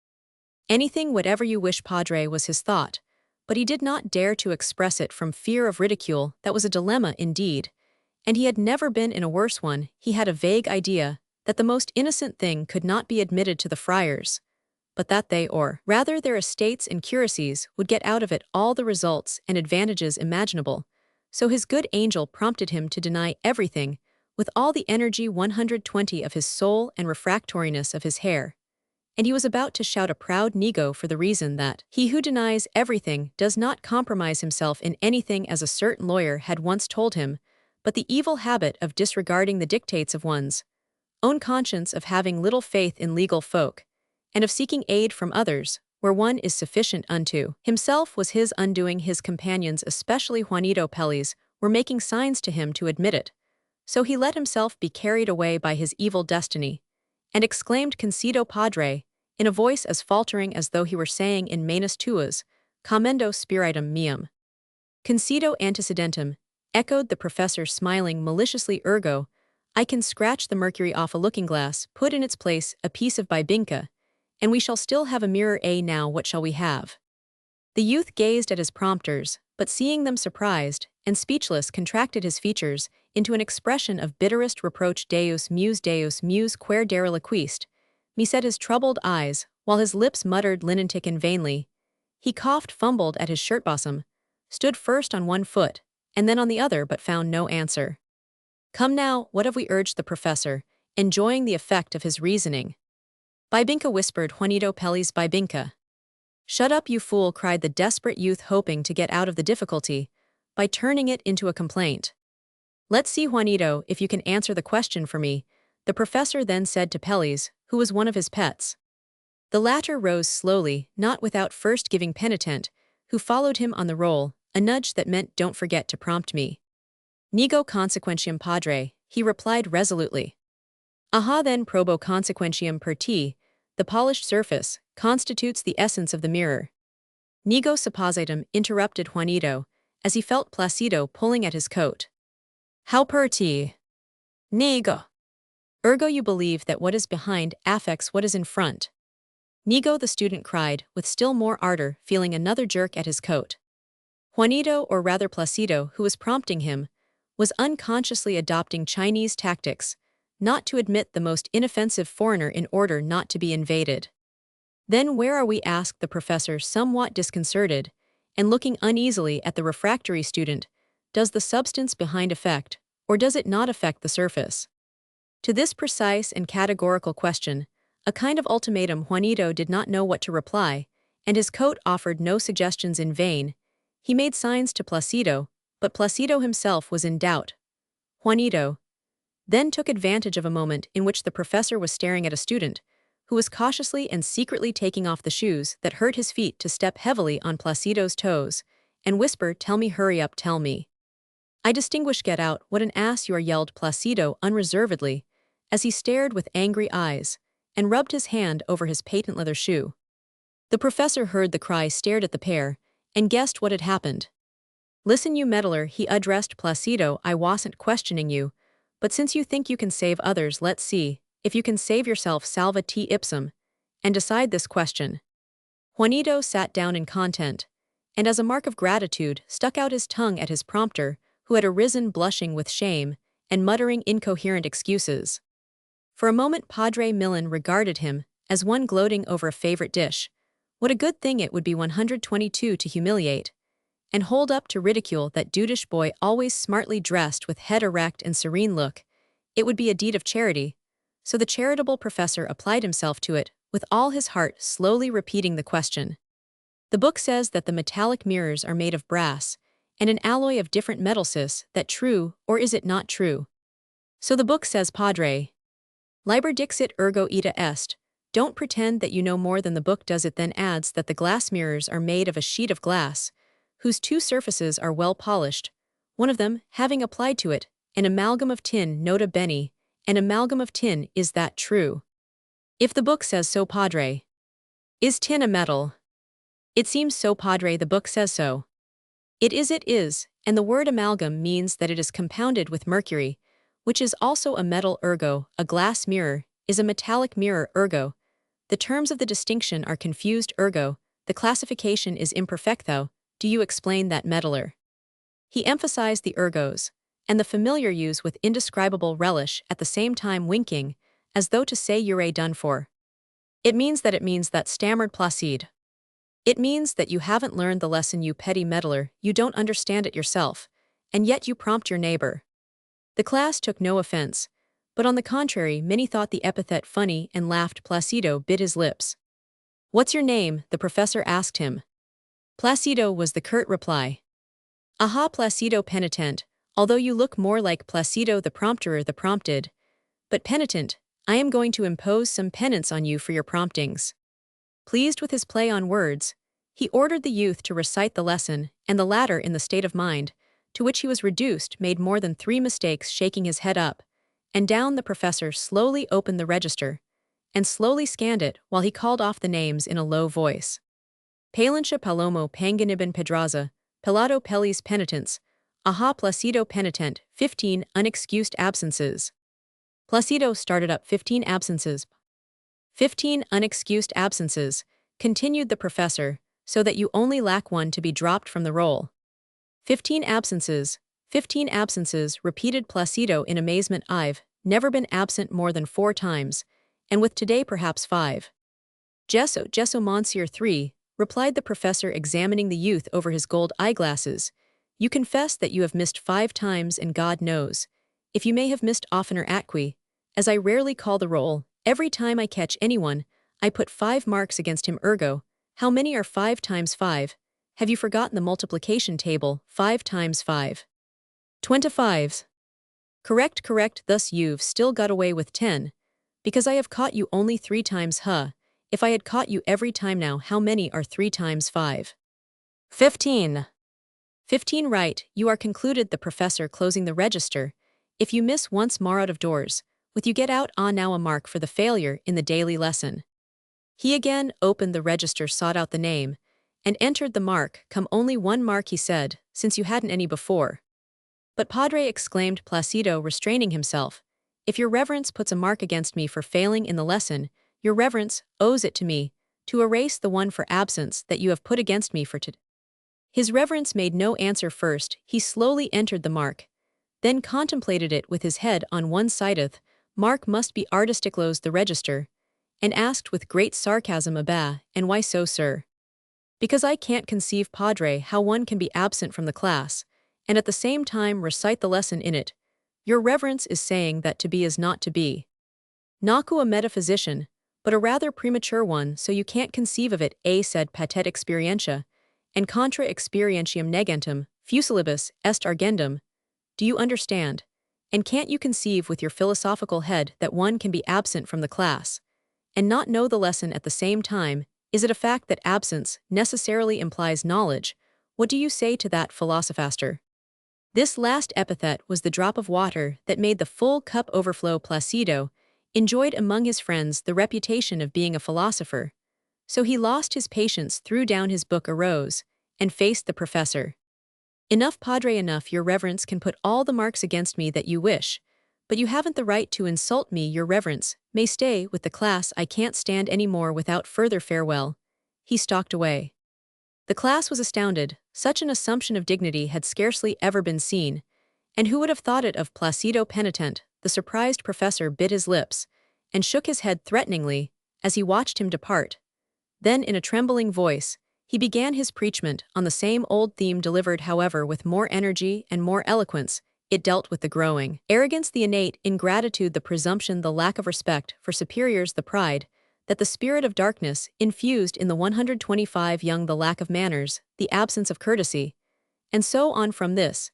Anything whatever you wish, padre, was his thought, but he did not dare to express it from fear of ridicule. That was a dilemma indeed, and he had never been in a worse one. He had a vague idea that the most innocent thing could not be admitted to the friars, but that they, or rather their estates and curacies, would get out of it all the results and advantages imaginable. So his good angel prompted him to deny everything, with all the energy 120 of his soul and refractoriness of his hair. And he was about to shout a proud nego for the reason that he who denies everything does not compromise himself in anything, as a certain lawyer had once told him, but the evil habit of disregarding the dictates of one's own conscience, of having little faith in legal folk, and of seeking aid from others, where one is sufficient unto himself, was his undoing. His companions, especially Juanito Pellis, were making signs to him to admit it. So he let himself be carried away by his evil destiny, and exclaimed, Concedo, padre, in a voice as faltering as though he were saying in manus tuas, commendo spiritum meum. Concedo antecedentem, echoed the professor, smiling maliciously. Ergo, I can scratch the mercury off a looking-glass, put in its place a piece of bibinca, and we shall still have a mirror. Now what shall we have? The youth gazed at his prompters, but seeing them surprised and speechless, contracted his features into an expression of bitterest reproach. Deus meus quer dereliquist, me said his troubled eyes, while his lips muttered linentic and vainly. He coughed, fumbled at his shirt-bosom, stood first on one foot, and then on the other, but found no answer. Come now, what have we? Urged the professor, enjoying the effect of his reasoning. Bibinca, whispered Juanito Pellis. Bibinca. Shut up, you fool, cried the desperate youth, hoping to get out of the difficulty by turning it into a complaint. Let's see, Juanito, if you can answer the question for me, the professor then said to Pellis, who was one of his pets. The latter rose slowly, not without first giving penitent, who followed him on the roll, a nudge that meant, don't forget to prompt me. Nego consequentium, padre, he replied resolutely. Aha, then, probo consequentium per te, the polished surface constitutes the essence of the mirror. Nego suppositum, interrupted Juanito, as he felt Placido pulling at his coat. How per te? Nego. Ergo, you believe that what is behind affects what is in front. Nego, the student cried, with still more ardor, feeling another jerk at his coat. Juanito, or rather Placido, who was prompting him, was unconsciously adopting Chinese tactics, not to admit the most inoffensive foreigner in order not to be invaded. "Then where are we?" asked the professor, somewhat disconcerted, and looking uneasily at the refractory student. "Does the substance behind affect, or does it not affect the surface?" To this precise and categorical question, a kind of ultimatum, Juanito did not know what to reply, and his coat offered no suggestions. In vain, he made signs to Placido, but Placido himself was in doubt. Juanito then took advantage of a moment in which the professor was staring at a student, who was cautiously and secretly taking off the shoes that hurt his feet, to step heavily on Placido's toes, and whisper, "Tell me, hurry up, tell me." "I distinguish, get out, what an ass you are," yelled Placido unreservedly, as he stared with angry eyes, and rubbed his hand over his patent leather shoe. The professor heard the cry, stared at the pair, and guessed what had happened. "Listen, you meddler," he addressed Placido, "I wasn't questioning you, but since you think you can save others, let's see if you can save yourself, salva te ipsum, and decide this question." Juanito sat down in content, and as a mark of gratitude stuck out his tongue at his prompter, who had arisen blushing with shame and muttering incoherent excuses. For a moment Padre Millen regarded him as one gloating over a favorite dish. What a good thing it would be 122 to humiliate and hold up to ridicule that dudeish boy, always smartly dressed with head erect and serene look. It would be a deed of charity. So the charitable professor applied himself to it with all his heart, slowly repeating the question. "The book says that the metallic mirrors are made of brass and an alloy of different metals. Is that true, or is it not true?" "So the book says, Padre. Liber dixit ergo ita est." "Don't pretend that you know more than the book does. It then adds that the glass mirrors are made of a sheet of glass, whose two surfaces are well polished, one of them having applied to it an amalgam of tin. Nota bene, an amalgam of tin. Is that true?" "If the book says so, Padre." "Is tin a metal?" "It seems so, Padre, the book says so." It is, and the word amalgam means that it is compounded with mercury, which is also a metal. Ergo, a glass mirror is a metallic mirror. Ergo, the terms of the distinction are confused. Ergo, the classification is imperfecto. Do you explain that, meddler?" He emphasized the ergos and the familiar use with indescribable relish, at the same time winking, as though to say, "You're done for." It means that," stammered Placide. "It means that you haven't learned the lesson, you petty meddler. You don't understand it yourself, and yet you prompt your neighbor." The class took no offense, but on the contrary, many thought the epithet funny and laughed. Placido bit his lips. "What's your name?" the professor asked him. Placido was the curt reply. "Aha, Placido penitent, although you look more like Placido the prompterer, the prompted. But penitent, I am going to impose some penance on you for your promptings." Pleased with his play on words, he ordered the youth to recite the lesson, and the latter, in the state of mind to which he was reduced, made more than 3 mistakes, shaking his head up and down. The professor slowly opened the register and slowly scanned it while he called off the names in a low voice. "Palencia Palomo Panganiban Pedraza, Pelado Pelis penitents, aha Placido penitent, 15 unexcused absences." Placido started up. 15 absences. 15 unexcused absences, continued the professor, "so that you only lack one to be dropped from the roll." 15 absences, repeated Placido in amazement. "I've never been absent more than 4 times, and with today perhaps 5. Gesso Monsieur 3, replied the professor, examining the youth over his gold eyeglasses. "You confess that you have missed 5 times, and God knows, if you may have missed oftener. Atqui, as I rarely call the roll, every time I catch anyone, I put 5 marks against him. Ergo, how many are 5 times 5? Have you forgotten the multiplication table? 5 times 5. 25. Correct, thus you've still got away with 10, because I have caught you only 3 times. If I had caught you every time now, how many are 3 times 5? 15. 15 right, you are, concluded the professor, closing the register. "If you miss once more out of doors, with you get out now a mark for the failure in the daily lesson." He again opened the register, sought out the name, and entered the mark. "Come, only 1 mark," he said, "since you hadn't any before." "But Padre," exclaimed Placido, restraining himself, "if your reverence puts a mark against me for failing in the lesson, your reverence owes it to me to erase the one for absence that you have put against me for today." His reverence made no answer. First, he slowly entered the mark, then contemplated it with his head on one sideth, Mark must be artisticlos the register, and asked with great sarcasm and why so, sir? Because I can't conceive, padre, how one can be absent from the class, and at the same time recite the lesson in it. Your reverence is saying that to be is not to be. Naku a metaphysician, but a rather premature one, so you can't conceive of it, said patet experientia, and contra experientiam negentum, fusilibus est argendum. Do you understand? And can't you conceive with your philosophical head that one can be absent from the class, and not know the lesson at the same time? Is it a fact that absence necessarily implies knowledge? What do you say to that, philosophaster? This last epithet was the drop of water that made the full cup overflow. Placido enjoyed among his friends the reputation of being a philosopher. So he lost his patience, threw down his book, arose, and faced the professor. Enough, padre, enough. Your reverence can put all the marks against me that you wish, but you haven't the right to insult me. Your reverence may stay with the class. I can't stand any more without further farewell. He stalked away. The class was astounded. Such an assumption of dignity had scarcely ever been seen, and who would have thought it of Placido penitent? The surprised professor bit his lips and shook his head threateningly as he watched him depart. Then, in a trembling voice, he began his preachment on the same old theme, delivered, however, with more energy and more eloquence. It dealt with the growing arrogance, the innate ingratitude, the presumption, the lack of respect for superiors, the pride that the spirit of darkness infused in the 125 young, the lack of manners, the absence of courtesy, and so on. From this,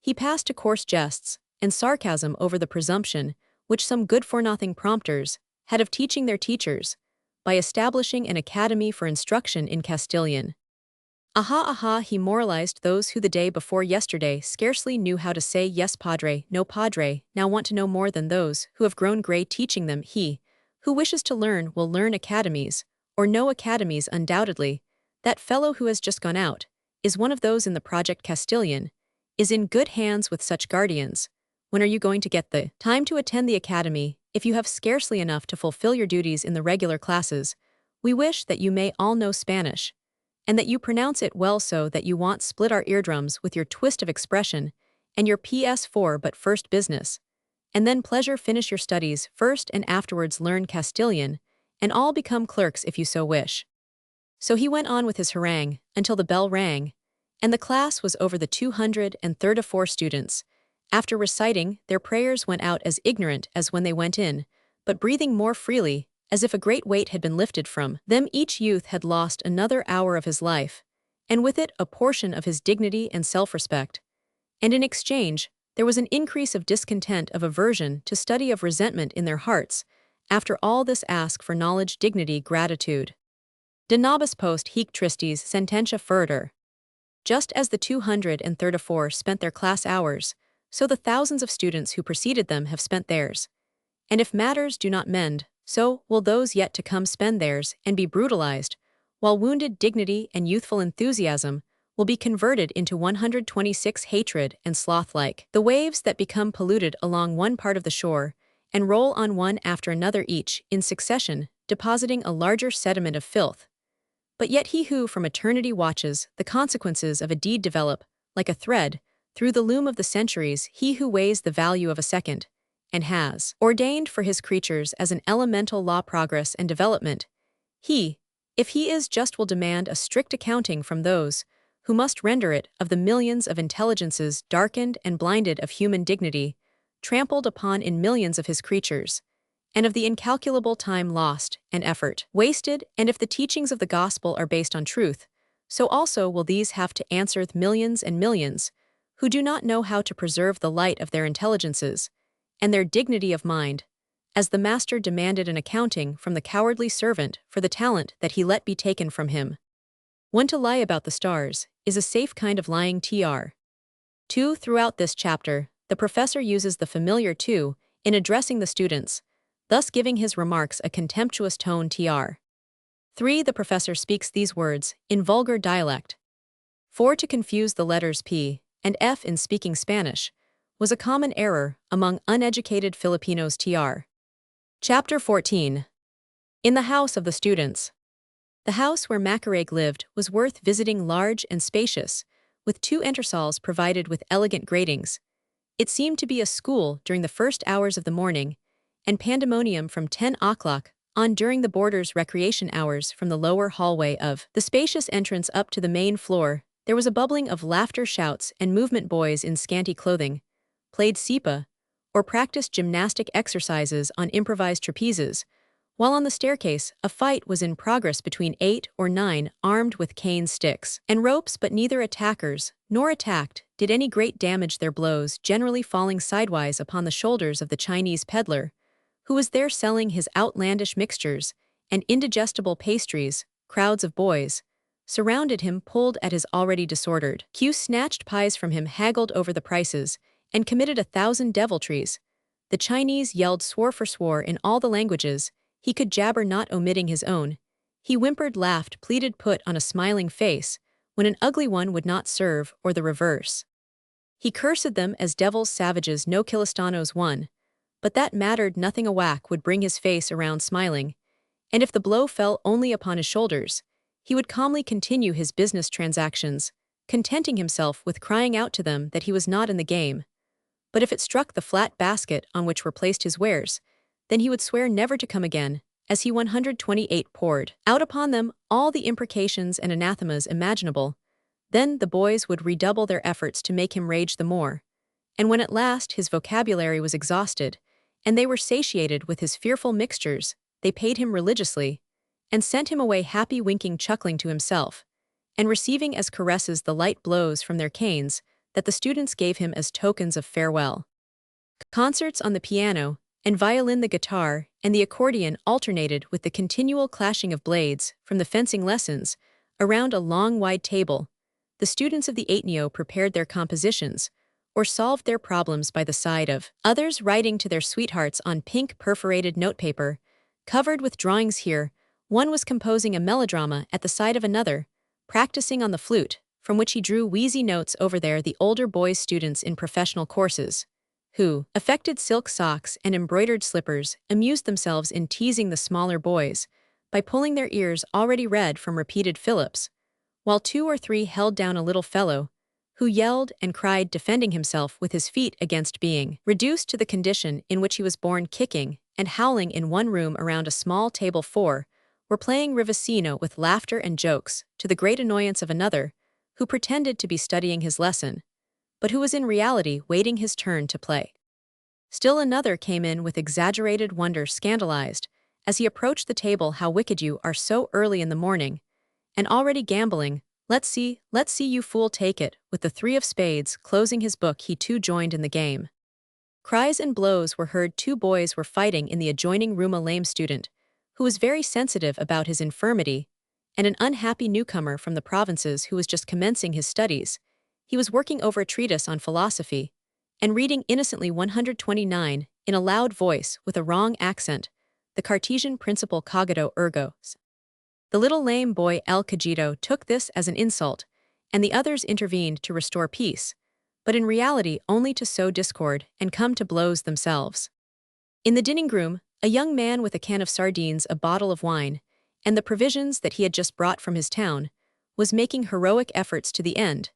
he passed to coarse jests and sarcasm over the presumption which some good-for-nothing prompters had of teaching their teachers, by establishing an academy for instruction in Castilian. Aha, aha, he moralized those who the day before yesterday scarcely knew how to say yes, padre, no, padre, now want to know more than those who have grown gray, teaching them. He who wishes to learn will learn. Academies, or no academies, undoubtedly. That fellow who has just gone out is one of those in the Project Castilian, is in good hands with such guardians. When are you going to get the time to attend the academy, if you have scarcely enough to fulfill your duties in the regular classes? We wish that you may all know Spanish, and that you pronounce it well, so that you won't split our eardrums with your twist of expression and your PS4. But first business, and then pleasure. Finish your studies first and afterwards learn Castilian, and all become clerks if you so wish. So he went on with his harangue until the bell rang, and the class was over. The 234 students, after reciting their prayers, went out as ignorant as when they went in, but breathing more freely, as if a great weight had been lifted from them. Each youth had lost another hour of his life, and with it a portion of his dignity and self-respect. And in exchange, there was an increase of discontent, of aversion to study, of resentment in their hearts. After all this, ask for knowledge, dignity, gratitude. De nobis post hic tristis sententia fervor. Just as the 234 spent their class hours, so the thousands of students who preceded them have spent theirs. And if matters do not mend, so will those yet to come spend theirs and be brutalized, while wounded dignity and youthful enthusiasm will be converted into 126 hatred and sloth-like. The waves that become polluted along one part of the shore and roll on one after another, each in succession, depositing a larger sediment of filth. But yet he who from eternity watches the consequences of a deed develop, like a thread, through the loom of the centuries, he who weighs the value of a second, and has ordained for his creatures as an elemental law progress and development, he, if he is just, will demand a strict accounting from those who must render it, of the millions of intelligences darkened and blinded, of human dignity trampled upon in millions of his creatures, and of the incalculable time lost and effort wasted. And if the teachings of the gospel are based on truth, so also will these have to answer the millions and millions who do not know how to preserve the light of their intelligences and their dignity of mind, as the master demanded an accounting from the cowardly servant for the talent that he let be taken from him. One to lie about the stars is a safe kind of lying. Tr. 2. Throughout this chapter, the professor uses the familiar to in addressing the students, thus giving his remarks a contemptuous tone. Tr. 3. The professor speaks these words in vulgar dialect. 4. To confuse the letters P and F in speaking Spanish was a common error among uneducated Filipinos. Tr. Chapter 14. In the house of the students. The house where Macareg lived was worth visiting, large and spacious, with 2 entresals provided with elegant gratings, It seemed to be a school during the first hours of the morning, and pandemonium from 10 o'clock on during the boarders' recreation hours from the lower hallway of the spacious entrance up to the main floor. There was a bubbling of laughter, shouts, and movement. Boys in scanty clothing played sipa or practiced gymnastic exercises on improvised trapezes, while on the staircase a fight was in progress between 8 or 9 armed with cane sticks and ropes, but neither attackers nor attacked did any great damage, their blows generally falling sidewise upon the shoulders of the Chinese peddler, who was there selling his outlandish mixtures and indigestible pastries. Crowds of boys surrounded him, pulled at his already disordered queue, snatched pies from him, haggled over the prices, and committed 1,000 deviltries. The Chinese yelled, swore in all the languages he could jabber, not omitting his own. He whimpered, laughed, pleaded, put on a smiling face when an ugly one would not serve, or the reverse. He cursed them as devils, savages, no Kilistanos one, but that mattered nothing. A whack would bring his face around smiling, and if the blow fell only upon his shoulders, he would calmly continue his business transactions, contenting himself with crying out to them that he was not in the game. But if it struck the flat basket on which were placed his wares, then he would swear never to come again, as he 128 poured out upon them all the imprecations and anathemas imaginable. Then the boys would redouble their efforts to make him rage the more, and when at last his vocabulary was exhausted, and they were satiated with his fearful mixtures, they paid him religiously, and sent him away happy, winking, chuckling to himself, and receiving as caresses the light blows from their canes that the students gave him as tokens of farewell. Concerts on the piano and violin, the guitar, and the accordion alternated with the continual clashing of blades from the fencing lessons. Around a long, wide table, the students of the Ateneo prepared their compositions, or solved their problems by the side of others, writing to their sweethearts on pink perforated notepaper, covered with drawings. Here, one was composing a melodrama at the side of another, practicing on the flute, from which he drew wheezy notes. Over there, the older boys, students in professional courses, who affected silk socks and embroidered slippers, amused themselves in teasing the smaller boys by pulling their ears already red from repeated fillips, while 2 or 3 held down a little fellow who yelled and cried, defending himself with his feet against being reduced to the condition in which he was born, kicking and howling. In one room around a small table 4 were playing rivasino with laughter and jokes, to the great annoyance of another, who pretended to be studying his lesson, but who was in reality waiting his turn to play. Still another came in with exaggerated wonder, scandalized, as he approached the table. How wicked you are so early in the morning, and already gambling. Let's see, you fool, take it. With the 3 of spades closing his book, he too joined in the game. Cries and blows were heard. 2 boys were fighting in the adjoining room, a lame student, who was very sensitive about his infirmity, and an unhappy newcomer from the provinces who was just commencing his studies. He was working over a treatise on philosophy, and reading innocently 129, in a loud voice with a wrong accent, the Cartesian principle cogito ergo. The little lame boy El Cogito took this as an insult, and the others intervened to restore peace, but in reality only to sow discord and come to blows themselves. In the dining room, a young man with a can of sardines, a bottle of wine, and the provisions that he had just brought from his town, was making heroic efforts to the end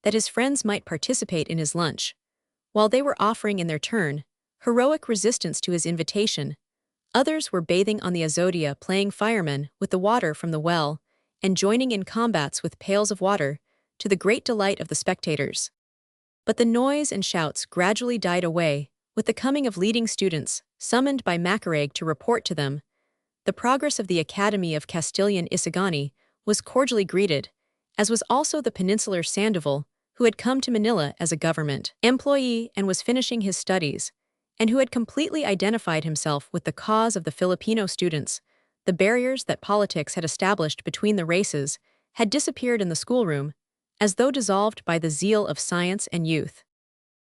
that his friends might participate in his lunch, while they were offering in their turn heroic resistance to his invitation. Others were bathing on the azotea, playing firemen with the water from the well, and joining in combats with pails of water, to the great delight of the spectators. But the noise and shouts gradually died away with the coming of leading students, summoned by Macareg to report to them the progress of the Academy of Castilian Isagani. Was cordially greeted, as was also the peninsular Sandoval, who had come to Manila as a government employee and was finishing his studies, and who had completely identified himself with the cause of the Filipino students. The barriers that politics had established between the races had disappeared in the schoolroom, as though dissolved by the zeal of science and youth.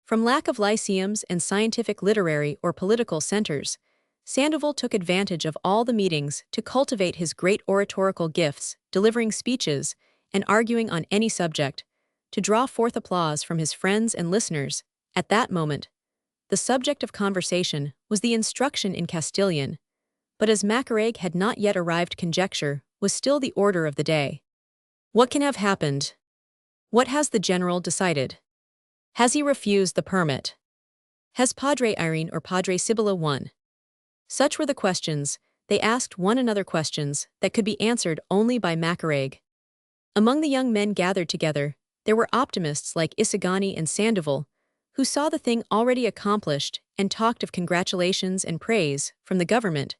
From lack of lyceums and scientific, literary, or political centers, Sandoval took advantage of all the meetings to cultivate his great oratorical gifts, delivering speeches and arguing on any subject, to draw forth applause from his friends and listeners. At that moment, the subject of conversation was the instruction in Castilian, but as Macareg had not yet arrived, conjecture was still the order of the day. What can have happened? What has the general decided? Has he refused the permit? Has Padre Irene or Padre Sibylla won? Such were the questions. They asked one another questions that could be answered only by Macarag. Among the young men gathered together, there were optimists like Isagani and Sandoval, who saw the thing already accomplished and talked of congratulations and praise from the government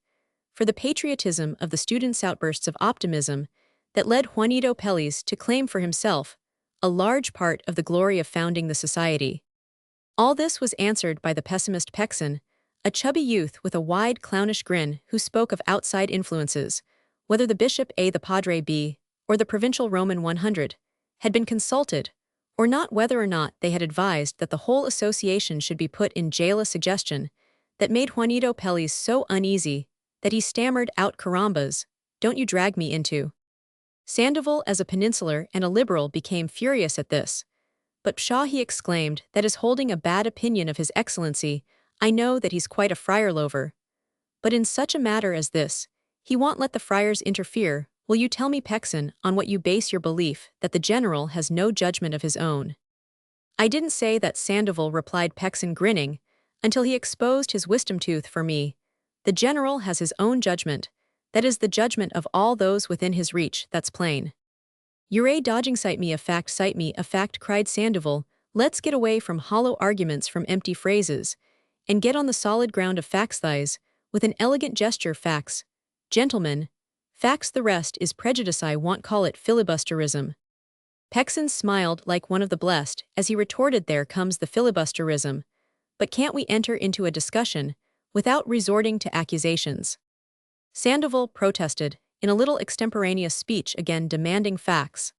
for the patriotism of the students' outbursts of optimism that led Juanito Pelis to claim for himself a large part of the glory of founding the society. All this was answered by the pessimist Pexin, a chubby youth with a wide clownish grin who spoke of outside influences, whether the bishop A, the padre B, or the provincial Roman 100, had been consulted, or not, whether or not they had advised that the whole association should be put in jail, a suggestion that made Juanito Pelis so uneasy that he stammered out, "Carambas, don't you drag me into." Sandoval, as a peninsular and a liberal, became furious at this. But pshaw, he exclaimed, that is holding a bad opinion of His Excellency. I know that he's quite a friar lover. But in such a matter as this, he won't let the friars interfere. Will you tell me, Pexin, on what you base your belief that the general has no judgment of his own? I didn't say that, Sandoval replied, Pexin grinning, until he exposed his wisdom tooth for me. The general has his own judgment. That is the judgment of all those within his reach, that's plain. You're dodging, cite me a fact, cried Sandoval. Let's get away from hollow arguments, from empty phrases, and get on the solid ground of facts. Thighs, with an elegant gesture, facts. Gentlemen, facts, the rest is prejudice. I won't call it filibusterism. Pexin smiled like one of the blessed as he retorted, there comes the filibusterism. But can't we enter into a discussion without resorting to accusations? Sandoval protested, in a little extemporaneous speech, again demanding facts.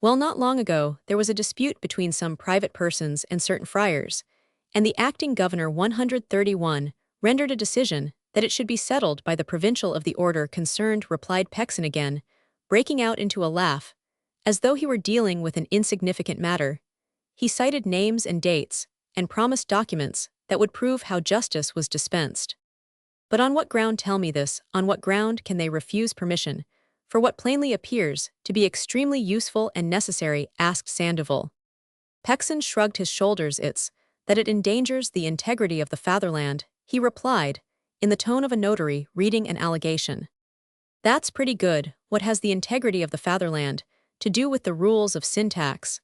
Well, not long ago, there was a dispute between some private persons and certain friars, and the acting governor 131 rendered a decision that it should be settled by the provincial of the order concerned, replied Pexin again, breaking out into a laugh, as though he were dealing with an insignificant matter. He cited names and dates, and promised documents that would prove how justice was dispensed. But on what ground, tell me this, on what ground can they refuse permission for what plainly appears to be extremely useful and necessary? Asked Sandoval. Pexin shrugged his shoulders. It's that it endangers the integrity of the fatherland, he replied, in the tone of a notary reading an allegation. That's pretty good. What has the integrity of the fatherland to do with the rules of syntax?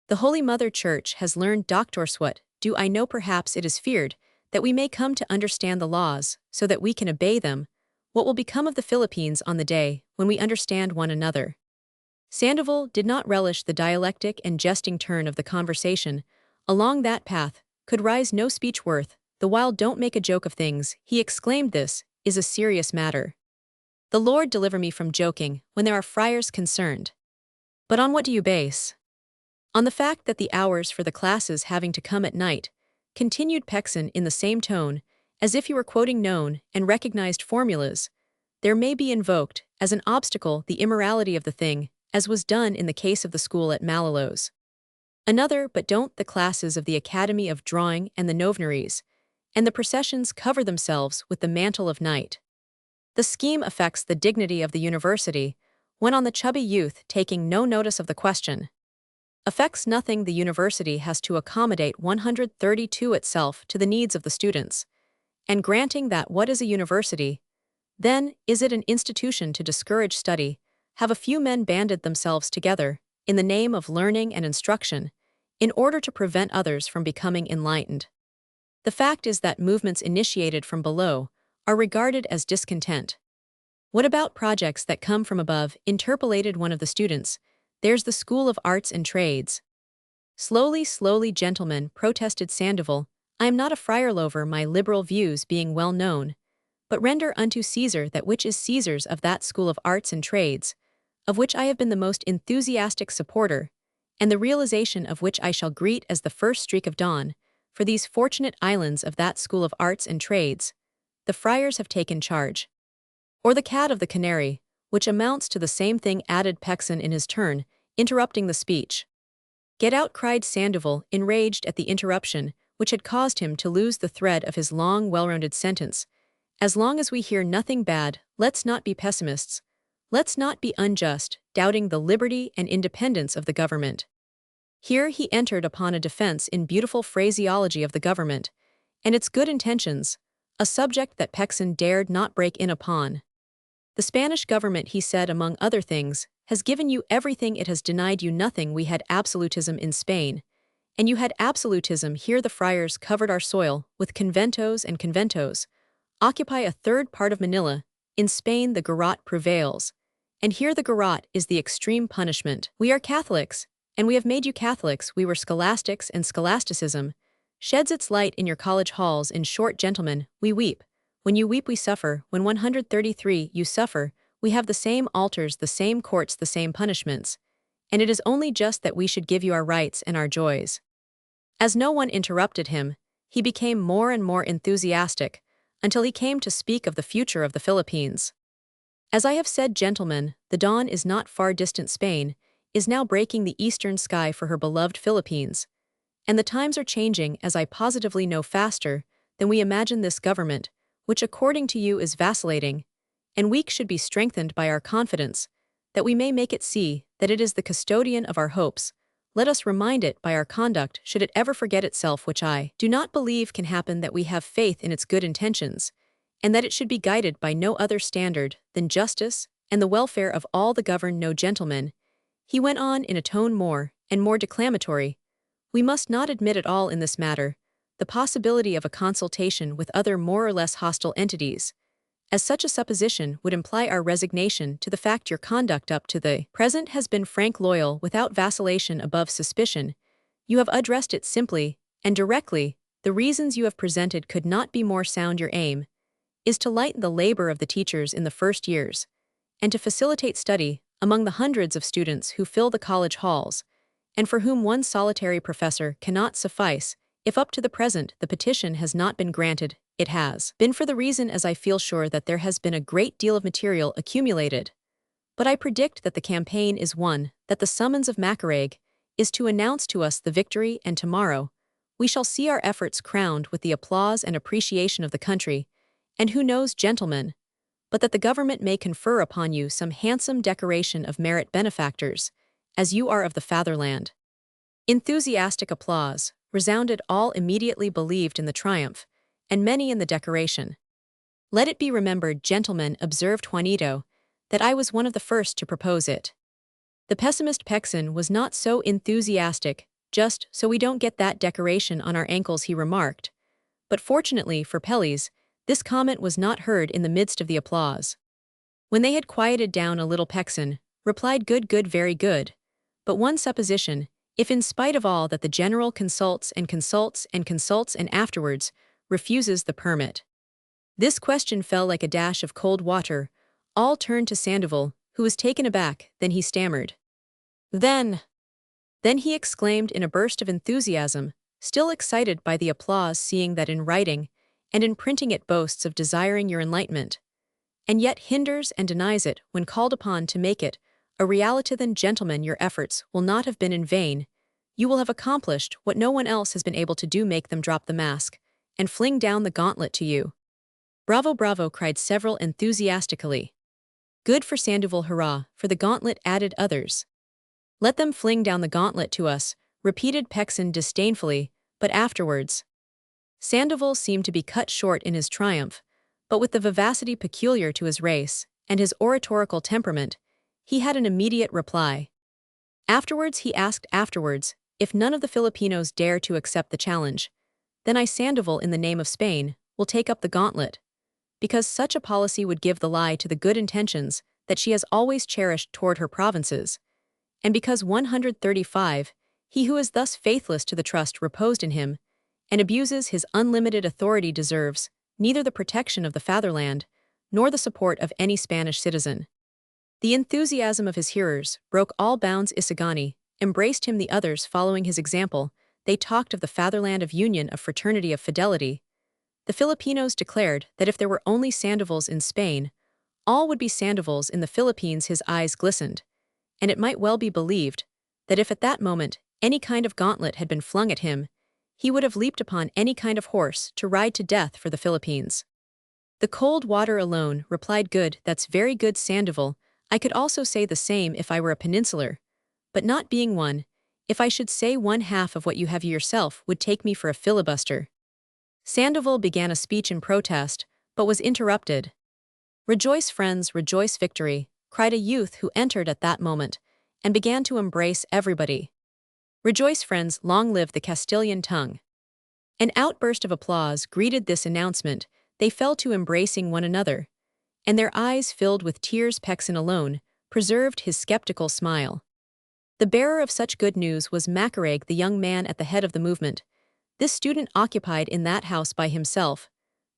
The Holy Mother Church has learned doctors. What do I know? Perhaps it is feared that we may come to understand the laws so that we can obey them. What will become of the Philippines on the day when we understand one another? Sandoval did not relish the dialectic and jesting turn of the conversation. Along that path could rise no speech worth the while. Don't make a joke of things, he exclaimed. This is a serious matter. The Lord deliver me from joking when there are friars concerned. But on what do you base? On the fact that the hours for the classes having to come at night, continued Pexin in the same tone, as if he were quoting known and recognized formulas, there may be invoked as an obstacle the immorality of the thing, as was done in the case of the school at Malolos. Another, but don't the classes of the Academy of Drawing and the Novnaries, and the processions cover themselves with the mantle of night. The scheme affects the dignity of the university, went on the chubby youth, taking no notice of the question. Affects nothing. The university has to accommodate 132 itself to the needs of the students. And granting that, what is a university? Then, is it an institution to discourage study? Have a few men banded themselves together, in the name of learning and instruction, in order to prevent others from becoming enlightened? The fact is that movements initiated from below are regarded as discontent. What about projects that come from above? Interpolated one of the students. There's the School of Arts and Trades. Slowly, gentlemen, protested Sandoval. I am not a friar lover, my liberal views being well known, but render unto Caesar that which is Caesar's. Of that School of Arts and Trades, of which I have been the most enthusiastic supporter, and the realization of which I shall greet as the first streak of dawn, for these fortunate islands of that School of Arts and Trades, the friars have taken charge. Or the cat of the canary, which amounts to the same thing, added Pexin in his turn, interrupting the speech. Get out, cried Sandoval, enraged at the interruption, which had caused him to lose the thread of his long, well-rounded sentence. As long as we hear nothing bad, let's not be pessimists. Let's not be unjust, doubting the liberty and independence of the government. Here he entered upon a defense in beautiful phraseology of the government, and its good intentions, a subject that Pexin dared not break in upon. The Spanish government, he said among other things, has given you everything, it has denied you nothing. We had absolutism in Spain, and you had absolutism here. The friars covered our soil with conventos and conventos, occupy a third part of Manila. In Spain the garrote prevails, and here the garrote is the extreme punishment. We are Catholics, and we have made you Catholics. We were scholastics, and scholasticism sheds its light in your college halls. In short, gentlemen, we weep. When you weep we suffer. When 133 you suffer, we have the same altars, the same courts, the same punishments, and it is only just that we should give you our rights and our joys. As no one interrupted him, he became more and more enthusiastic, until he came to speak of the future of the Philippines. As I have said, gentlemen, the dawn is not far distant. Spain is now breaking the eastern sky for her beloved Philippines, and the times are changing, as I positively know, faster than we imagine. This government, which according to you is vacillating and weak, should be strengthened by our confidence, that we may make it see that it is the custodian of our hopes. Let us remind it by our conduct, should it ever forget itself, which I do not believe can happen, that we have faith in its good intentions, and that it should be guided by no other standard than justice and the welfare of all the governed. No, gentlemen, he went on in a tone more and more declamatory, we must not admit at all in this matter the possibility of a consultation with other more or less hostile entities, as such a supposition would imply our resignation to the fact. Your conduct up to the present has been frank, loyal, without vacillation, above suspicion. You have addressed it simply and directly. The reasons you have presented could not be more sound. Your aim is to lighten the labor of the teachers in the first years, and to facilitate study among the hundreds of students who fill the college halls, and for whom one solitary professor cannot suffice. If up to the present the petition has not been granted, it has been for the reason, as I feel sure, that there has been a great deal of material accumulated. But I predict that the campaign is one, that the summons of Macarag is to announce to us the victory, and tomorrow we shall see our efforts crowned with the applause and appreciation of the country, and who knows, gentlemen, but that the government may confer upon you some handsome decoration of merit, benefactors, as you are of the fatherland. Enthusiastic applause resounded. All immediately believed in the triumph, and many in the decoration. Let it be remembered, gentlemen, observed Juanito, that I was one of the first to propose it. The pessimist Pexin was not so enthusiastic. Just so we don't get that decoration on our ankles, he remarked. But fortunately for Pellies, this comment was not heard in the midst of the applause. When they had quieted down a little, Pexin replied, good, good, very good. But one supposition, if in spite of all that the general consults and consults and consults and afterwards refuses the permit. This question fell like a dash of cold water. All turned to Sandoval, who was taken aback. Then he stammered. Then he exclaimed in a burst of enthusiasm, still excited by the applause, seeing that in writing and in printing it boasts of desiring your enlightenment, and yet hinders and denies it when called upon to make it a reality. Then, gentlemen, your efforts will not have been in vain. You will have accomplished what no one else has been able to do, make them drop the mask and fling down the gauntlet to you. Bravo, bravo, cried several enthusiastically. Good for Sandoval, hurrah for the gauntlet, added others. Let them fling down the gauntlet to us, repeated Pexin disdainfully, but afterwards. Sandoval seemed to be cut short in his triumph, but with the vivacity peculiar to his race and his oratorical temperament, he had an immediate reply. Afterwards he asked if none of the Filipinos dare to accept the challenge, then I, Sandoval, in the name of Spain, will take up the gauntlet, because such a policy would give the lie to the good intentions that she has always cherished toward her provinces, and because 135, he who is thus faithless to the trust reposed in him, and abuses his unlimited authority, deserves neither the protection of the fatherland, nor the support of any Spanish citizen. The enthusiasm of his hearers broke all bounds. Isagani embraced him, the others following his example. They talked of the fatherland, of union, of fraternity, of fidelity. The Filipinos declared that if there were only Sandovals in Spain, all would be Sandovals in the Philippines. His eyes glistened, and it might well be believed that if at that moment any kind of gauntlet had been flung at him, he would have leaped upon any kind of horse to ride to death for the Philippines. The cold water alone, replied. Good, that's very good, Sandoval. I could also say the same if I were a peninsular, but not being one, if I should say one half of what you have yourself would take me for a filibuster. Sandoval began a speech in protest, but was interrupted. "Rejoice, friends, rejoice, victory," cried a youth who entered at that moment, and began to embrace everybody. "Rejoice, friends, long live the Castilian tongue." An outburst of applause greeted this announcement. They fell to embracing one another, and their eyes filled with tears. Pexin alone preserved his skeptical smile. The bearer of such good news was Macareg, the young man at the head of the movement. This student occupied in that house by himself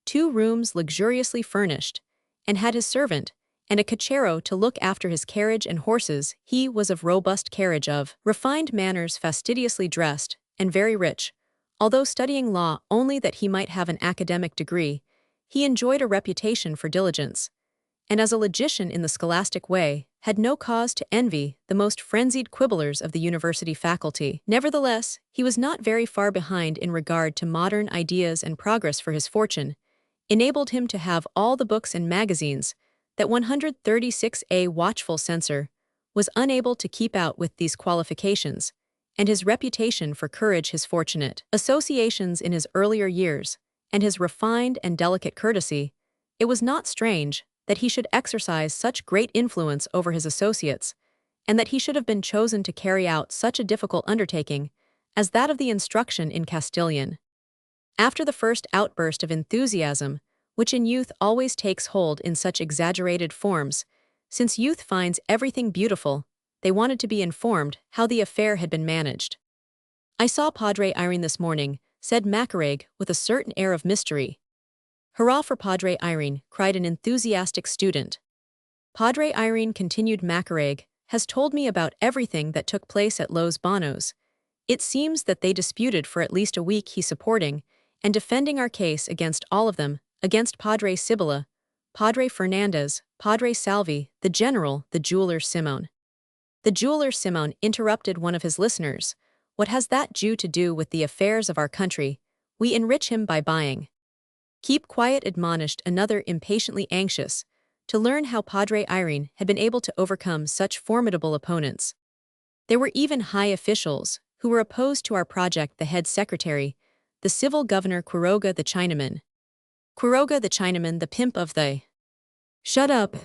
2 rooms luxuriously furnished, and had his servant and a cochero to look after his carriage and horses. He was of robust carriage, of refined manners, fastidiously dressed, and very rich. Although studying law only that he might have an academic degree, he enjoyed a reputation for diligence, and as a logician in the scholastic way, had no cause to envy the most frenzied quibblers of the university faculty. Nevertheless, he was not very far behind in regard to modern ideas, and progress for his fortune enabled him to have all the books and magazines that 136A watchful censor was unable to keep out. With these qualifications, and his reputation for courage, his fortunate associations in his earlier years, and his refined and delicate courtesy, it was not strange that he should exercise such great influence over his associates, and that he should have been chosen to carry out such a difficult undertaking as that of the instruction in Castilian. After the first outburst of enthusiasm, which in youth always takes hold in such exaggerated forms, since youth finds everything beautiful, they wanted to be informed how the affair had been managed. "I saw Padre Irene this morning," said Macareg with a certain air of mystery. "Hurrah for Padre Irene," cried an enthusiastic student. "Padre Irene," continued Macareg, "has told me about everything that took place at Los Banos. It seems that they disputed for at least a week, he supporting and defending our case against all of them, against Padre Sibilla, Padre Fernandez, Padre Salvi, the general, the jeweler Simoun." The jeweler Simoun interrupted one of his listeners. "What has that Jew to do with the affairs of our country? We enrich him by buying." "Keep quiet," admonished another, impatiently anxious to learn how Padre Irene had been able to overcome such formidable opponents. There were even high officials who were opposed to our project. The head secretary, the civil governor Quiroga the Chinaman. Quiroga the Chinaman, the pimp of the— "Shut up!"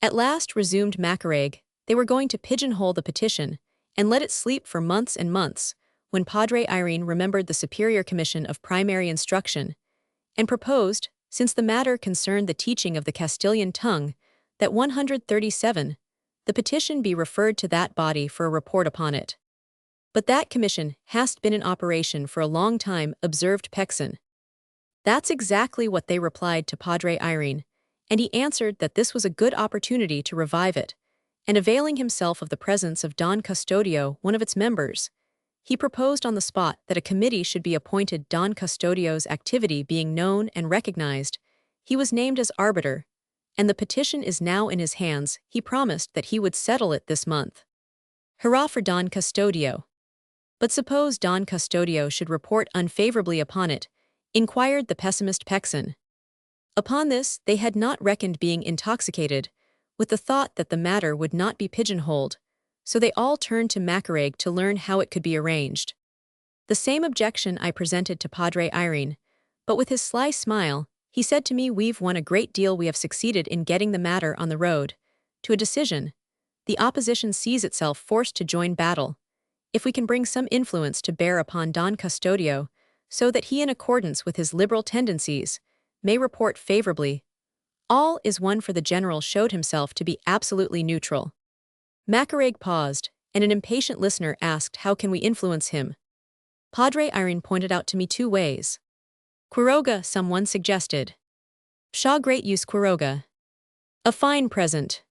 At last resumed Macareg, they were going to pigeonhole the petition and let it sleep for months and months, when Padre Irene remembered the Superior Commission of Primary Instruction, and proposed, since the matter concerned the teaching of the Castilian tongue, that 137, the petition be referred to that body for a report upon it. "But that commission hast been in operation for a long time," observed Pexin. "That's exactly what they replied to Padre Irene, and he answered that this was a good opportunity to revive it, and availing himself of the presence of Don Custodio, one of its members, he proposed on the spot that a committee should be appointed. Don Custodio's activity being known and recognized, he was named as arbiter, and the petition is now in his hands. He promised that he would settle it this month." "Hurrah for Don Custodio!" "But suppose Don Custodio should report unfavorably upon it?" inquired the pessimist Pexin. Upon this they had not reckoned, being intoxicated with the thought that the matter would not be pigeonholed, so they all turned to Macareg to learn how it could be arranged. "The same objection I presented to Padre Irene, but with his sly smile, he said to me, 'We've won a great deal, we have succeeded in getting the matter on the road to a decision. The opposition sees itself forced to join battle. If we can bring some influence to bear upon Don Custodio, so that he, in accordance with his liberal tendencies, may report favorably, all is one.' For the general showed himself to be absolutely neutral." Macareg paused, and an impatient listener asked, "How can we influence him?" Padre Irene pointed out to me 2 ways. "Quiroga," someone suggested. "Pshaw, great use Quiroga. A fine present."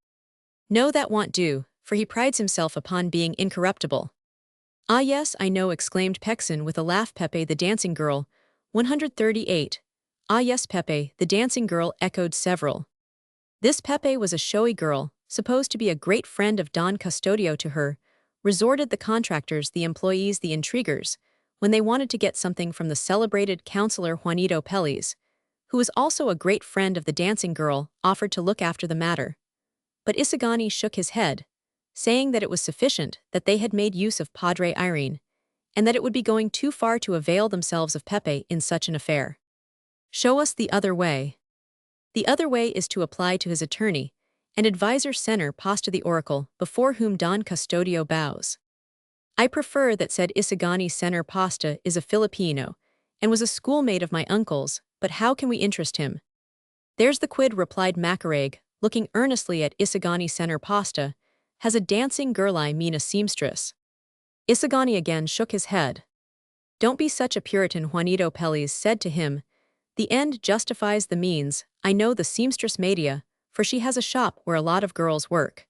"No, that won't do, for he prides himself upon being incorruptible." "Ah yes, I know," exclaimed Pexin with a laugh. "Pepe the dancing girl, 138. "Ah yes, Pepe, the dancing girl," echoed several. This Pepe was a showy girl, supposed to be a great friend of Don Custodio. To her resorted the contractors, the employees, the intriguers, when they wanted to get something from the celebrated Councilor Juanito Peles, who was also a great friend of the dancing girl, offered to look after the matter. But Isagani shook his head, saying that it was sufficient that they had made use of Padre Irene, and that it would be going too far to avail themselves of Pepe in such an affair. Show us the other way. The other way is to apply to his attorney, and advisor Sener Pasta the oracle, before whom Don Custodio bows. I prefer that said Isagani Sener Pasta is a Filipino, and was a schoolmate of my uncle's, but how can we interest him? There's the quid, replied Macarag, looking earnestly at Isagani Sener Pasta. Has a dancing girl I mean a seamstress? Isagani again shook his head. Don't be such a Puritan, Juanito Peles said to him. The end justifies the means. I know the seamstress Madia, for she has a shop where a lot of girls work.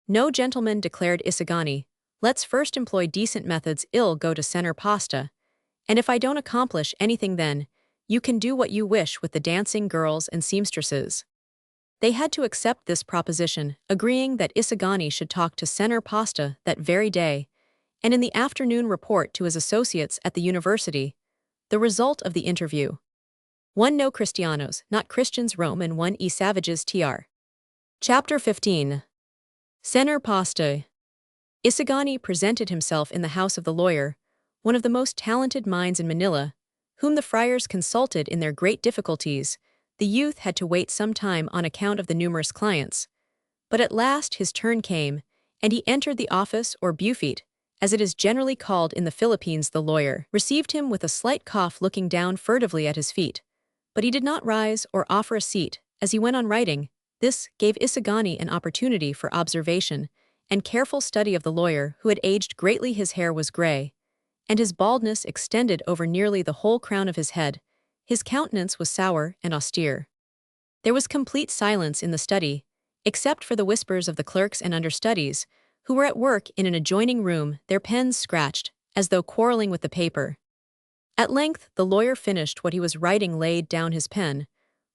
No, gentleman, declared Isagani. Let's first employ decent methods. I'll go to Sener Pasta, and if I don't accomplish anything then, you can do what you wish with the dancing girls and seamstresses. They had to accept this proposition, agreeing that Isagani should talk to Sener Pasta that very day, and in the afternoon report to his associates at the university the result of the interview. 1 No Cristianos, not Christians Rome, and 1 E Savages tr. Chapter 15. Sener Pasta. Isagani presented himself in the house of the lawyer, one of the most talented minds in Manila, whom the friars consulted in their great difficulties. The youth had to wait some time on account of the numerous clients, but at last his turn came, and he entered the office, or bufete, as it is generally called in the Philippines. The lawyer received him with a slight cough, looking down furtively at his feet, but he did not rise or offer a seat as he went on writing. This gave Isagani an opportunity for observation and careful study of the lawyer, who had aged greatly. His hair was gray, and his baldness extended over nearly the whole crown of his head. His countenance was sour and austere. There was complete silence in the study, except for the whispers of the clerks and understudies, who were at work in an adjoining room, their pens scratched, as though quarreling with the paper. At length the lawyer finished what he was writing, laid down his pen,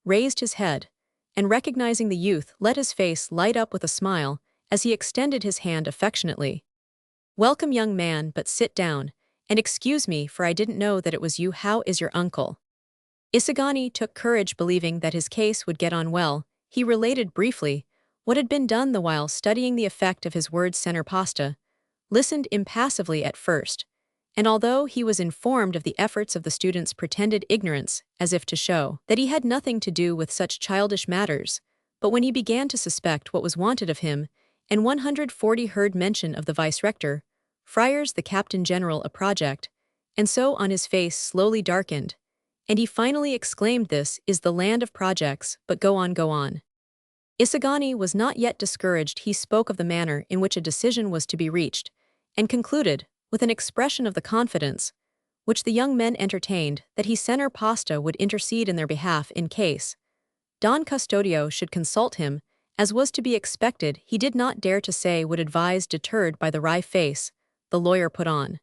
raised his head, and recognizing the youth, let his face light up with a smile as he extended his hand affectionately. Welcome, young man, but sit down, and excuse me, for I didn't know that it was you. How is your uncle? Isagani took courage, believing that his case would get on well. He related briefly what had been done the while studying the effect of his words. Sener Pasta listened impassively at first, and although he was informed of the efforts of the students, pretended ignorance, as if to show that he had nothing to do with such childish matters. But when he began to suspect what was wanted of him, and 140 heard mention of the vice-rector, friars, the captain-general, a project, and so on, his face slowly darkened, and he finally exclaimed, "This is the land of projects, but go on, go on." Isagani was not yet discouraged. He spoke of the manner in which a decision was to be reached, and concluded, with an expression of the confidence which the young men entertained, that he, Sener Pasta, would intercede in their behalf in case Don Custodio should consult him, as was to be expected. He did not dare to say would advise, deterred by the wry face the lawyer put on.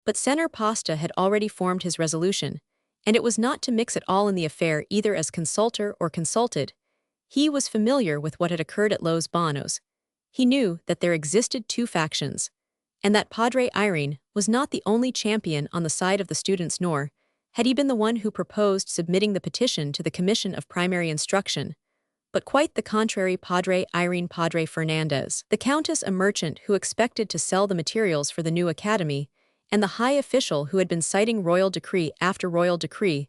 But Sener Pasta had already formed his resolution, and it was not to mix at all in the affair, either as consultor or consulted. He was familiar with what had occurred at Los Banos. He knew that there existed two factions, and that Padre Irene was not the only champion on the side of the students, nor had he been the one who proposed submitting the petition to the Commission of Primary Instruction, but quite the contrary. Padre Irene, Padre Fernandez, the countess, a merchant who expected to sell the materials for the new academy, and the high official who had been citing royal decree after royal decree,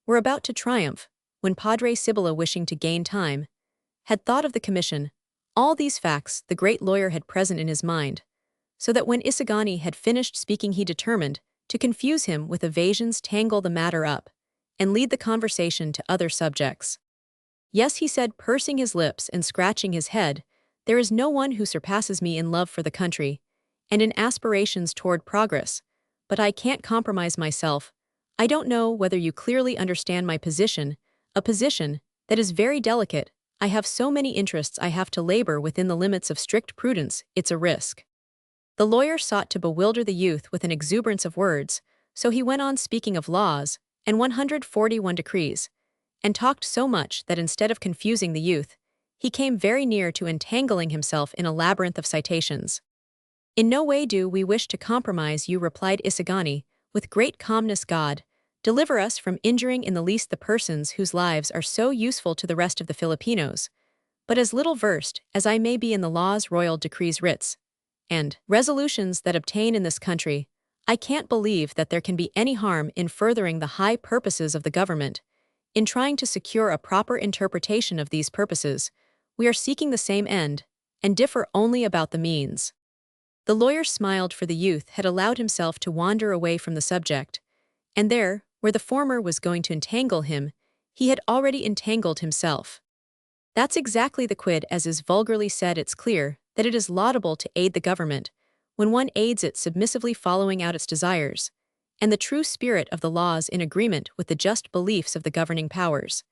were about to triumph, when Padre Sibylla, wishing to gain time, had thought of the commission. All these facts the great lawyer had present in his mind, so that when Isagani had finished speaking he determined to confuse him with evasions, tangle the matter up, and lead the conversation to other subjects. Yes, he said, pursing his lips and scratching his head, there is no one who surpasses me in love for the country, and in aspirations toward progress, but I can't compromise myself. I don't know whether you clearly understand my position, a position that is very delicate. I have so many interests I have to labor within the limits of strict prudence. It's a risk. The lawyer sought to bewilder the youth with an exuberance of words, so he went on speaking of laws and 141 decrees, and talked so much that instead of confusing the youth, he came very near to entangling himself in a labyrinth of citations. In no way do we wish to compromise you, replied Isagani, with great calmness. God deliver us from injuring in the least the persons whose lives are so useful to the rest of the Filipinos, but as little versed as I may be in the laws, royal decrees, writs, and resolutions that obtain in this country, I can't believe that there can be any harm in furthering the high purposes of the government. In trying to secure a proper interpretation of these purposes, we are seeking the same end, and differ only about the means. The lawyer smiled, for the youth had allowed himself to wander away from the subject, and there, where the former was going to entangle him, he had already entangled himself. That's exactly the quid, as is vulgarly said. It's clear that it is laudable to aid the government, when one aids it submissively following out its desires, and the true spirit of the laws in agreement with the just beliefs of the governing powers,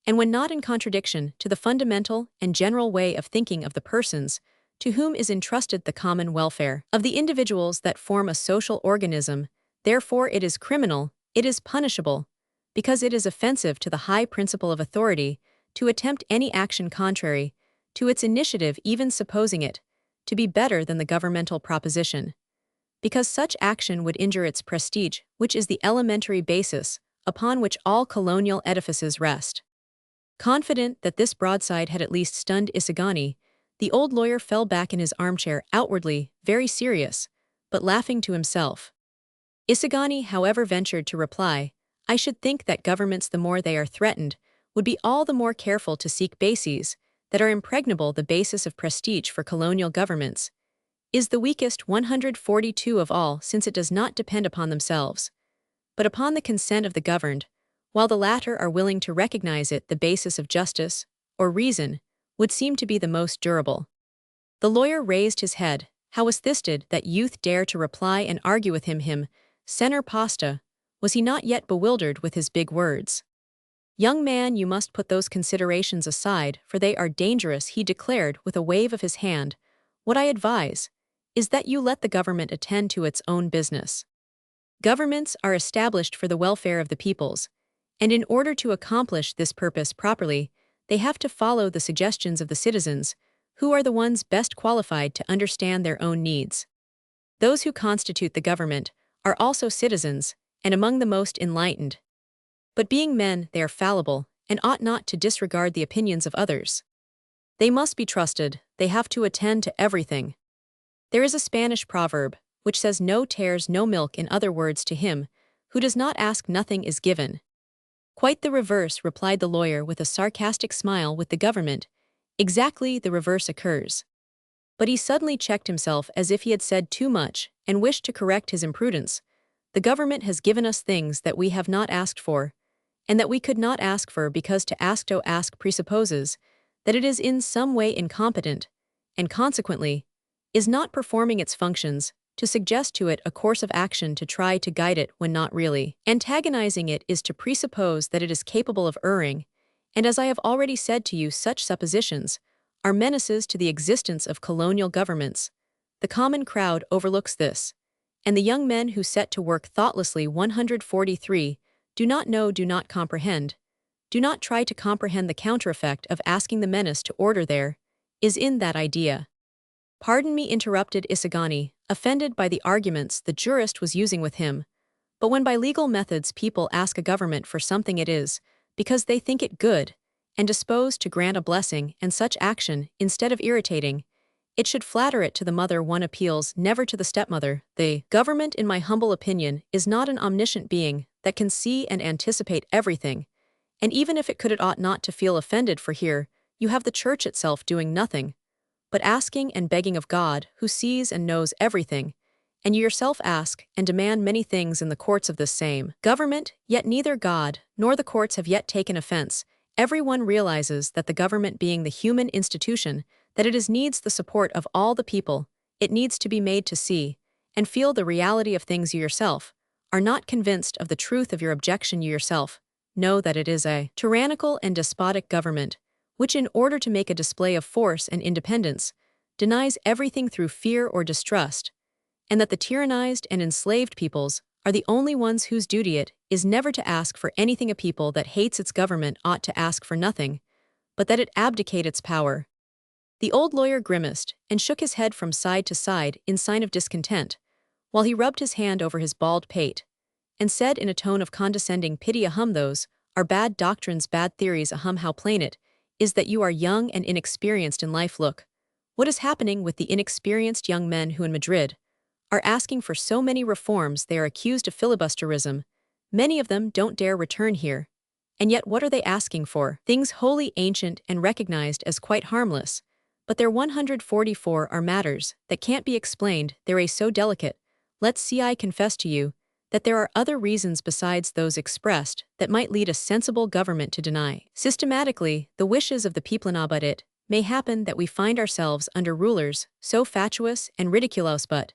and when not in contradiction to the fundamental and general way of thinking of the persons to whom is entrusted the common welfare of the individuals that form a social organism. Therefore it is criminal, it is punishable, because it is offensive to the high principle of authority to attempt any action contrary to its initiative, even supposing it to be better than the governmental proposition, because such action would injure its prestige, which is the elementary basis upon which all colonial edifices rest. Confident that this broadside had at least stunned Isagani, the old lawyer fell back in his armchair, outwardly very serious, but laughing to himself. Isagani, however, ventured to reply, I should think that governments, the more they are threatened, would be all the more careful to seek bases that are impregnable. The basis of prestige for colonial governments is the weakest 142 of all, since it does not depend upon themselves, but upon the consent of the governed, while the latter are willing to recognize it. The basis of justice, or reason, would seem to be the most durable. The lawyer raised his head. How was thisted that youth dare to reply and argue with him, senor pasta? Was he not yet bewildered with his big words? Young man, you must put those considerations aside, for they are dangerous, he declared with a wave of his hand. What I advise is that you let the government attend to its own business. Governments are established for the welfare of the peoples, and in order to accomplish this purpose properly, they have to follow the suggestions of the citizens, who are the ones best qualified to understand their own needs. Those who constitute the government are also citizens, and among the most enlightened. But being men, they are fallible, and ought not to disregard the opinions of others. They must be trusted, they have to attend to everything. There is a Spanish proverb, which says no tares no milk. In other words, to him who does not ask, nothing is given. Quite the reverse, replied the lawyer with a sarcastic smile. With the government, exactly the reverse occurs. But he suddenly checked himself as if he had said too much, and wished to correct his imprudence. The government has given us things that we have not asked for, and that we could not ask for, because to ask presupposes that it is in some way incompetent, and consequently is not performing its functions. To suggest to it a course of action, to try to guide it when not really antagonizing it, is to presuppose that it is capable of erring, and as I have already said to you, such suppositions are menaces to the existence of colonial governments. The common crowd overlooks this, and the young men who set to work thoughtlessly 143 do not know, do not comprehend, do not try to comprehend the counter-effect of asking the menace to order there is in that idea. Pardon me, interrupted Isagani, offended by the arguments the jurist was using with him, but when by legal methods people ask a government for something, it is because they think it good, and disposed to grant a blessing, and such action, instead of irritating, it should flatter it. To the mother one appeals, never to the stepmother. The government, in my humble opinion, is not an omniscient being that can see and anticipate everything, and even if it could, it ought not to feel offended, for here you have the church itself doing nothing but asking and begging of God, who sees and knows everything, and you yourself ask and demand many things in the courts of this same government, yet neither God nor the courts have yet taken offense. Everyone realizes that the government, being the human institution, that it needs the support of all the people, it needs to be made to see and feel the reality of things. You yourself are not convinced of the truth of your objection. You yourself know that it is a tyrannical and despotic government, which, in order to make a display of force and independence, denies everything through fear or distrust, and that the tyrannized and enslaved peoples are the only ones whose duty it is never to ask for anything. A people that hates its government ought to ask for nothing, but that it abdicate its power. The old lawyer grimaced and shook his head from side to side in sign of discontent, while he rubbed his hand over his bald pate, and said in a tone of condescending pity, those are bad doctrines, bad theories. How plain it is that you are young and inexperienced in life. Look what is happening with the inexperienced young men who in Madrid are asking for so many reforms they are accused of filibusterism. Many of them don't dare return here. And yet what are they asking for? Things wholly ancient and recognized as quite harmless. But their 144 are matters that can't be explained, they're so delicate. Let's see, I confess to you that there are other reasons besides those expressed that might lead a sensible government to deny systematically the wishes of the people, but it may happen that we find ourselves under rulers so fatuous and ridiculous, but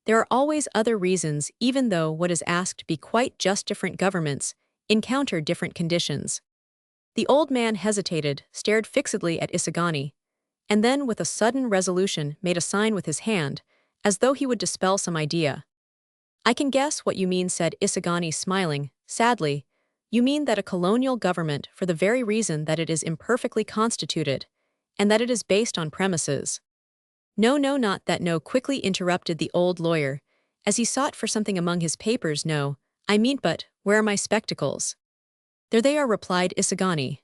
there are always other reasons, even though what is asked be quite just. Different governments encounter different conditions. The old man hesitated, stared fixedly at Isagani, and then with a sudden resolution made a sign with his hand, as though he would dispel some idea. I can guess what you mean, said Isagani, smiling sadly. You mean that a colonial government, for the very reason that it is imperfectly constituted, and that it is based on premises. No, not that. No, quickly interrupted the old lawyer, as he sought for something among his papers. No, I mean, but where are my spectacles? There they are, replied Isagani.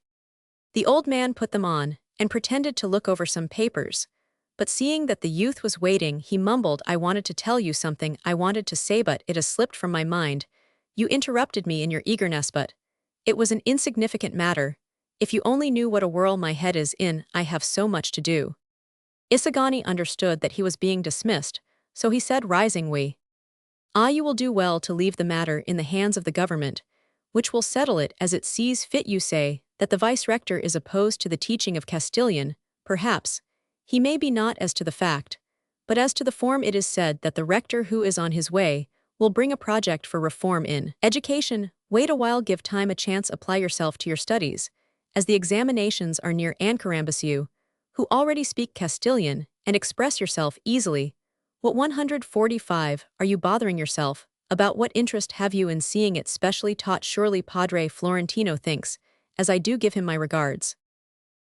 The old man put them on, and pretended to look over some papers, but seeing that the youth was waiting, he mumbled, I wanted to tell you something I wanted to say, but it has slipped from my mind. You interrupted me in your eagerness, but it was an insignificant matter. If you only knew what a whirl my head is in, I have so much to do. Isagani understood that he was being dismissed, so he said, rising, you will do well to leave the matter in the hands of the government, which will settle it as it sees fit. You say that the vice-rector is opposed to the teaching of Castilian, perhaps. He may be, not as to the fact, but as to the form. It is said that the rector, who is on his way, will bring a project for reform in education. Wait a while, give time a chance, apply yourself to your studies, as the examinations are near. Ancarambus, you, who already speak Castilian, and express yourself easily. What 145 are you bothering yourself about? What interest have you in seeing it specially taught? Surely Padre Florentino thinks, as I do, give him my regards.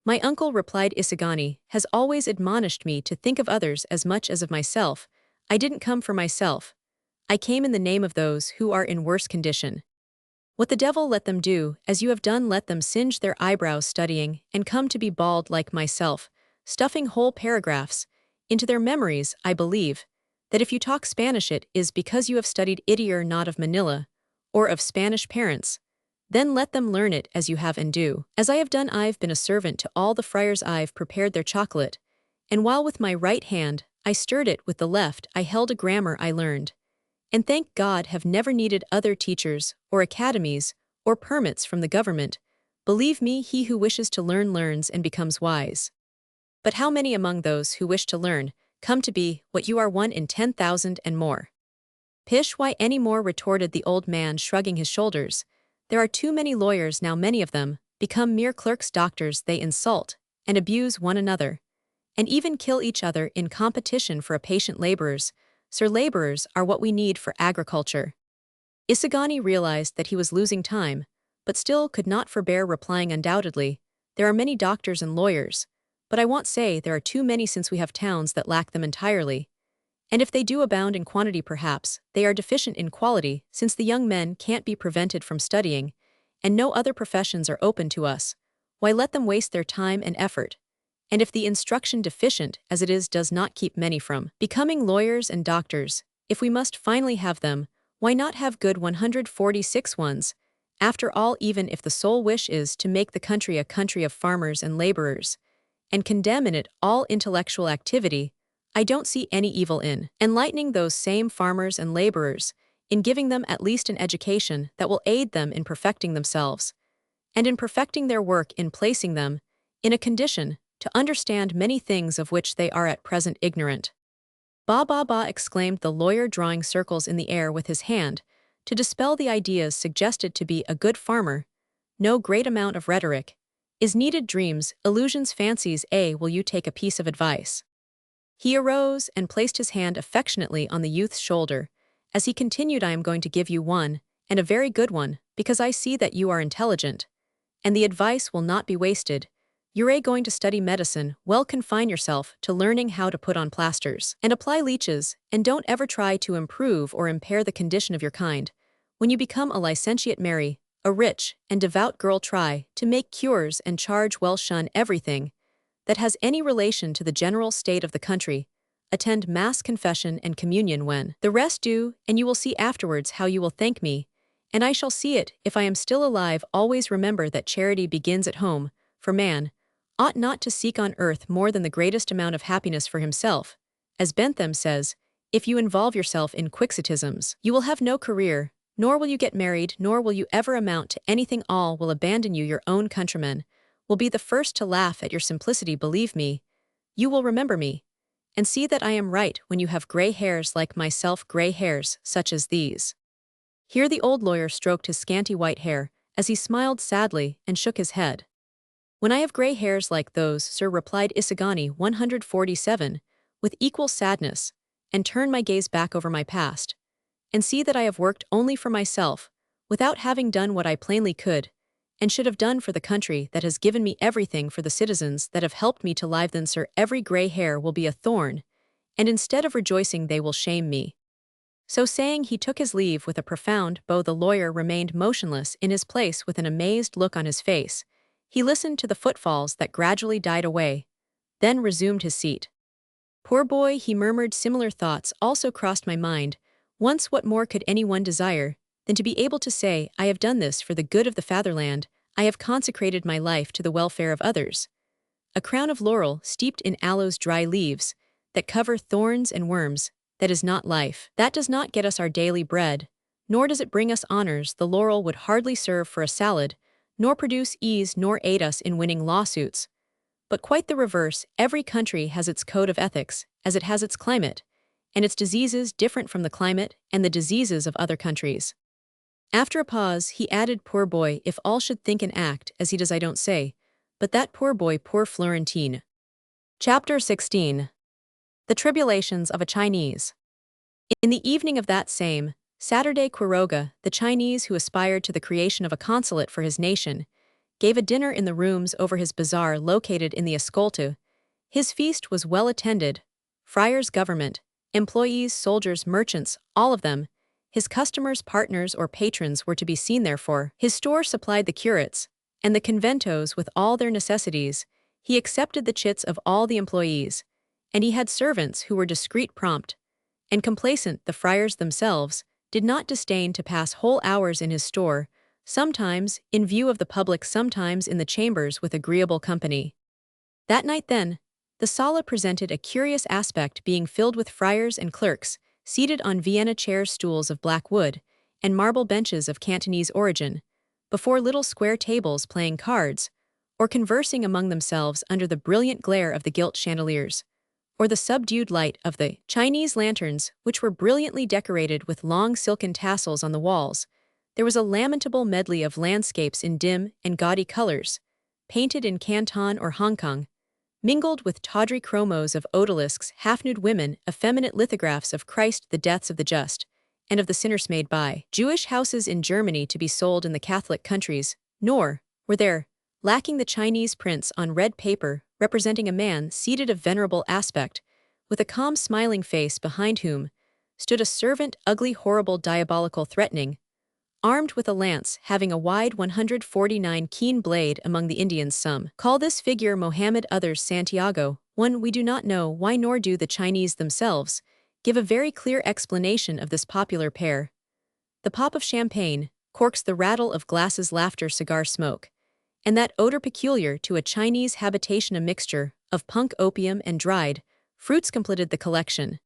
My uncle, replied Isagani, has always admonished me to think of others as much as of myself. I didn't come for myself. I came in the name of those who are in worse condition. What the devil let them do, as you have done, let them singe their eyebrows studying and come to be bald like myself, stuffing whole paragraphs into their memories. I believe that if you talk Spanish, it is because you have studied it, or not of Manila, or of Spanish parents. Then let them learn it as you have and do. As I have done, I've been a servant to all the friars. I've prepared their chocolate, and while with my right hand I stirred it, with the left I held a grammar I learned. And thank God have never needed other teachers, or academies, or permits from the government. Believe me, he who wishes to learn learns and becomes wise. But how many among those who wish to learn come to be what you are? 1 in 10,000 and more. Pish, why any more? Retorted the old man, shrugging his shoulders. There are too many lawyers now. Many of them become mere clerks, doctors. They insult and abuse one another, and even kill each other in competition for a patient. Laborers, sir, laborers are what we need for agriculture. Isagani realized that he was losing time, but still could not forbear replying, undoubtedly, there are many doctors and lawyers, but I won't say there are too many, since we have towns that lack them entirely. And if they do abound in quantity, perhaps they are deficient in quality, since the young men can't be prevented from studying, and no other professions are open to us. Why let them waste their time and effort? And if the instruction, deficient as it is, does not keep many from becoming lawyers and doctors, if we must finally have them, why not have good 146 ones? After all, even if the sole wish is to make the country a country of farmers and laborers, and condemn in it all intellectual activity, I don't see any evil in enlightening those same farmers and laborers, in giving them at least an education that will aid them in perfecting themselves, and in perfecting their work, in placing them in a condition to understand many things of which they are at present ignorant. Ba ba ba, exclaimed the lawyer, drawing circles in the air with his hand, to dispel the ideas suggested. To be a good farmer, no great amount of rhetoric is needed. Dreams, illusions, fancies. Will you take a piece of advice? He arose and placed his hand affectionately on the youth's shoulder, as he continued, I am going to give you one, and a very good one, because I see that you are intelligent, and the advice will not be wasted. You're going to study medicine. Well, confine yourself to learning how to put on plasters and apply leeches, and don't ever try to improve or impair the condition of your kind. When you become a licentiate, marry a rich and devout girl. Try to make cures and charge well. Shun everything that has any relation to the general state of the country. attend mass confession and communion when the rest do, and you will see afterwards how you will thank me, and I shall see it, if I am still alive. Always remember that charity begins at home, for man ought not to seek on earth more than the greatest amount of happiness for himself. As Bentham says, if you involve yourself in quixotisms, you will have no career, nor will you get married, nor will you ever amount to anything. All will abandon you. Your own countrymen will be the first to laugh at your simplicity. Believe me, you will remember me, and see that I am right when you have gray hairs like myself, gray hairs such as these. Here the old lawyer stroked his scanty white hair, as he smiled sadly and shook his head. When I have gray hairs like those, sir, replied Isagani 147, with equal sadness, and turn my gaze back over my past, and see that I have worked only for myself, without having done what I plainly could, and should have done for the country that has given me everything, for the citizens that have helped me to live, then, sir, every gray hair will be a thorn, and instead of rejoicing they will shame me. So saying, he took his leave with a profound bow. The lawyer remained motionless in his place with an amazed look on his face. He listened to the footfalls that gradually died away, then resumed his seat. Poor boy, he murmured, similar thoughts also crossed my mind. Once what more could anyone desire than to be able to say, I have done this for the good of the fatherland, I have consecrated my life to the welfare of others. A crown of laurel steeped in aloes dry leaves that cover thorns and worms, that is not life. That does not get us our daily bread, nor does it bring us honors. The laurel would hardly serve for a salad, nor produce ease, nor aid us in winning lawsuits. But quite the reverse, every country has its code of ethics, as it has its climate, and its diseases different from the climate and the diseases of other countries. After a pause, he added, poor boy, if all should think and act as he does, I don't say, but that poor boy, poor Florentine. Chapter 16. The Tribulations of a Chinese. In the evening of that same Saturday, Quiroga, the Chinese who aspired to the creation of a consulate for his nation, gave a dinner in the rooms over his bazaar located in the Escolta. His feast was well attended. Friars, government, employees, soldiers, merchants, all of them, his customers, partners, or patrons were to be seen. Therefore, his store supplied the curates and the conventos with all their necessities. He accepted the chits of all the employees, and he had servants who were discreet, prompt, and complacent. The friars themselves did not disdain to pass whole hours in his store, sometimes in view of the public, sometimes in the chambers with agreeable company. That night, then, the sala presented a curious aspect, being filled with friars and clerks, seated on Vienna chairs, stools of black wood, and marble benches of Cantonese origin, before little square tables, playing cards, or conversing among themselves under the brilliant glare of the gilt chandeliers, or the subdued light of the Chinese lanterns, which were brilliantly decorated with long silken tassels on the walls. There was a lamentable medley of landscapes in dim and gaudy colors, painted in Canton or Hong Kong, mingled with tawdry chromos of odalisques, half-nude women, effeminate lithographs of Christ, the deaths of the just, and of the sinners, made by Jewish houses in Germany to be sold in the Catholic countries, nor were there lacking the Chinese prints on red paper representing a man seated of venerable aspect, with a calm smiling face, behind whom stood a servant, ugly, horrible, diabolical, threatening, armed with a lance having a wide 149 keen blade. Among the Indians some call this figure Mohammed, others Santiago. One we do not know why, nor do the Chinese themselves give a very clear explanation of this popular pair. The pop of champagne corks, the rattle of glasses, laughter, cigar smoke, and that odor peculiar to a Chinese habitation, a mixture of punk, opium, and dried fruits, completed the collection.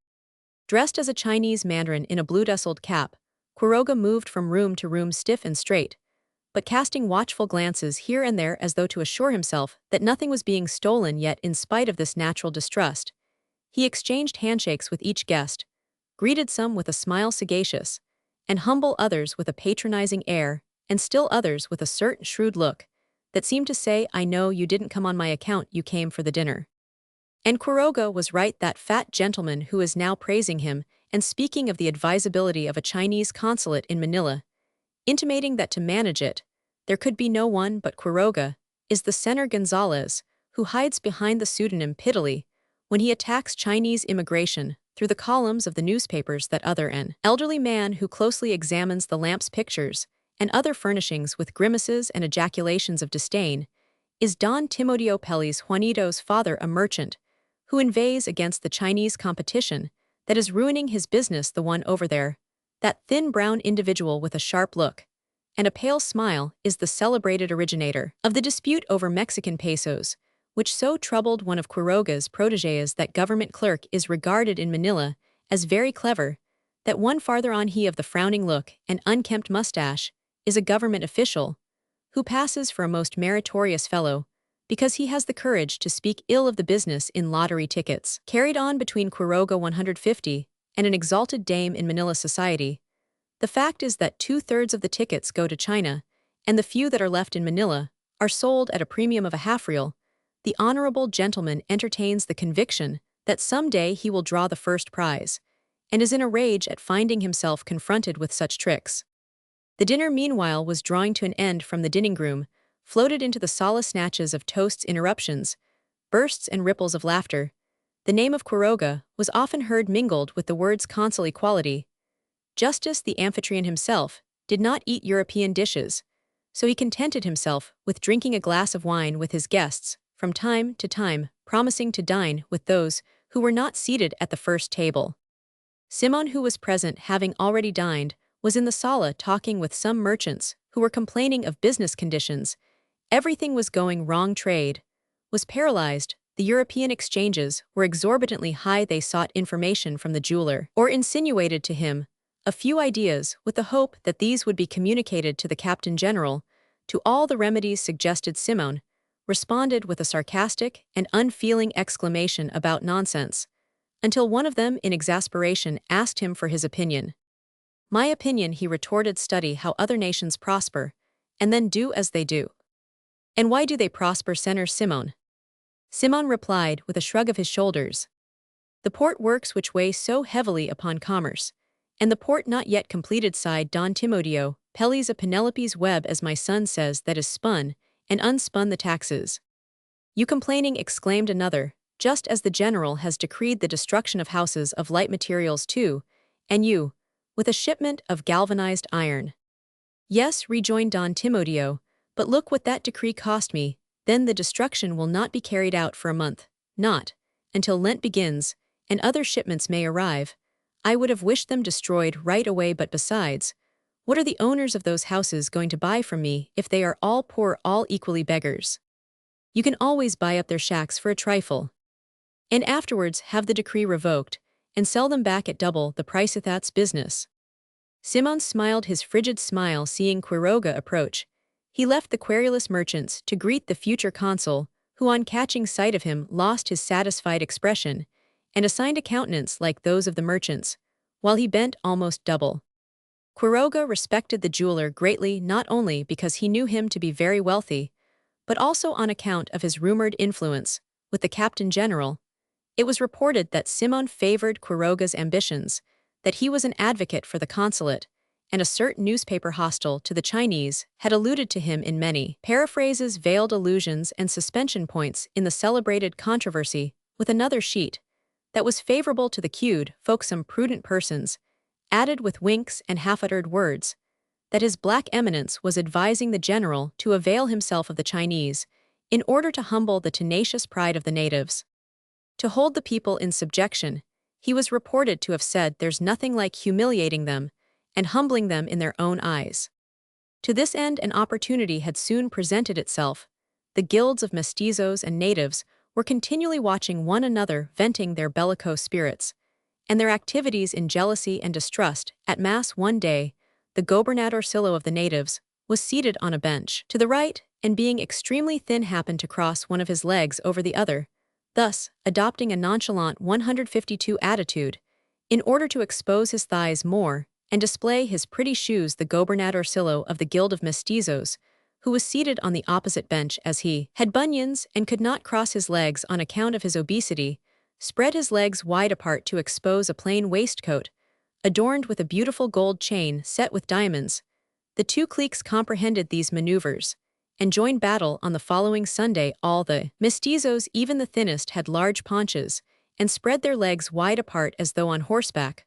Dressed as a Chinese mandarin in a blue-dustled cap, Quiroga moved from room to room, stiff and straight, but casting watchful glances here and there as though to assure himself that nothing was being stolen. Yet, in spite of this natural distrust, he exchanged handshakes with each guest, greeted some with a smile sagacious and humble, others with a patronizing air, and still others with a certain shrewd look that seemed to say, I know you didn't come on my account, you came for the dinner. And Quiroga was right, that fat gentleman who is now praising him and speaking of the advisability of a Chinese consulate in Manila, intimating that to manage it there could be no one but Quiroga, is the Senor Gonzalez, who hides behind the pseudonym Pitilly when he attacks Chinese immigration through the columns of the newspapers. That other, an elderly man who closely examines the lamps, pictures, and other furnishings with grimaces and ejaculations of disdain, is Don Timoteo Pelli's, Juanito's father, a merchant, who inveighs against the Chinese competition that is ruining his business, the one over there. That thin brown individual with a sharp look and a pale smile is the celebrated originator of the dispute over Mexican pesos, which so troubled one of Quiroga's protégés that government clerk is regarded in Manila as very clever, that one farther on he of the frowning look and unkempt mustache is a government official who passes for a most meritorious fellow because he has the courage to speak ill of the business in lottery tickets carried on between Quiroga 150 and an exalted dame in Manila society. The fact is that 2/3 of the tickets go to China, and the few that are left in Manila are sold at a premium of a half-real. The honorable gentleman entertains the conviction that someday he will draw the first prize, and is in a rage at finding himself confronted with such tricks. The dinner meanwhile was drawing to an end from the dining-room, floated into the solace snatches of toasts, interruptions, bursts and ripples of laughter. The name of Quiroga was often heard mingled with the words consul equality. Justice the Amphitryon himself did not eat European dishes, so he contented himself with drinking a glass of wine with his guests, from time to time promising to dine with those who were not seated at the first table. Simoun, who was present having already dined, was in the sala talking with some merchants who were complaining of business conditions. Everything was going wrong, trade was paralyzed, the European exchanges were exorbitantly high, they sought information from the jeweler, or insinuated to him a few ideas with the hope that these would be communicated to the Captain General. To all the remedies suggested, Simoun responded with a sarcastic and unfeeling exclamation about nonsense, until one of them in exasperation asked him for his opinion. My opinion, he retorted, study how other nations prosper, and then do as they do. And why do they prosper, Señor Simoun? Simoun replied with a shrug of his shoulders. The port works which weigh so heavily upon commerce, and the port not yet completed, sighed Don Timoteo, Pelle's a Penelope's web, as my son says, that is spun and unspun the taxes. You complaining, exclaimed another, just as the general has decreed the destruction of houses of light materials too, and you, with a shipment of galvanized iron. Yes, rejoined Don Timoteo, but look what that decree cost me. Then the destruction will not be carried out for a month, not until Lent begins, and other shipments may arrive. I would have wished them destroyed right away, but besides, what are the owners of those houses going to buy from me if they are all poor, all equally beggars? You can always buy up their shacks for a trifle, and afterwards have the decree revoked, and sell them back at double the price. That's business. Simoun smiled his frigid smile, seeing Quiroga approach. He left the querulous merchants to greet the future consul, who on catching sight of him lost his satisfied expression, and assigned a countenance like those of the merchants, while he bent almost double. Quiroga respected the jeweler greatly, not only because he knew him to be very wealthy, but also on account of his rumored influence with the Captain General. It was reported that Simoun favored Quiroga's ambitions, that he was an advocate for the consulate, and a certain newspaper hostile to the Chinese had alluded to him in many paraphrases, veiled allusions, and suspension points in the celebrated controversy with another sheet that was favorable to the queued folk. Some prudent persons added with winks and half-uttered words that His Black Eminence was advising the general to avail himself of the Chinese in order to humble the tenacious pride of the natives, to hold the people in subjection. He was reported to have said, there's nothing like humiliating them and humbling them in their own eyes. To this end an opportunity had soon presented itself. The guilds of mestizos and natives were continually watching one another, venting their bellicose spirits and their activities in jealousy and distrust. At mass one day, the gobernadorcillo of the natives was seated on a bench to the right, and being extremely thin happened to cross one of his legs over the other, thus adopting a nonchalant 152 attitude in order to expose his thighs more and display his pretty shoes. The gobernadorcillo of the Guild of Mestizos, who was seated on the opposite bench as he had bunions and could not cross his legs on account of his obesity, spread his legs wide apart to expose a plain waistcoat, adorned with a beautiful gold chain set with diamonds. The two cliques comprehended these maneuvers, and joined battle on the following Sunday. All the mestizos, even the thinnest, had large paunches, and spread their legs wide apart as though on horseback,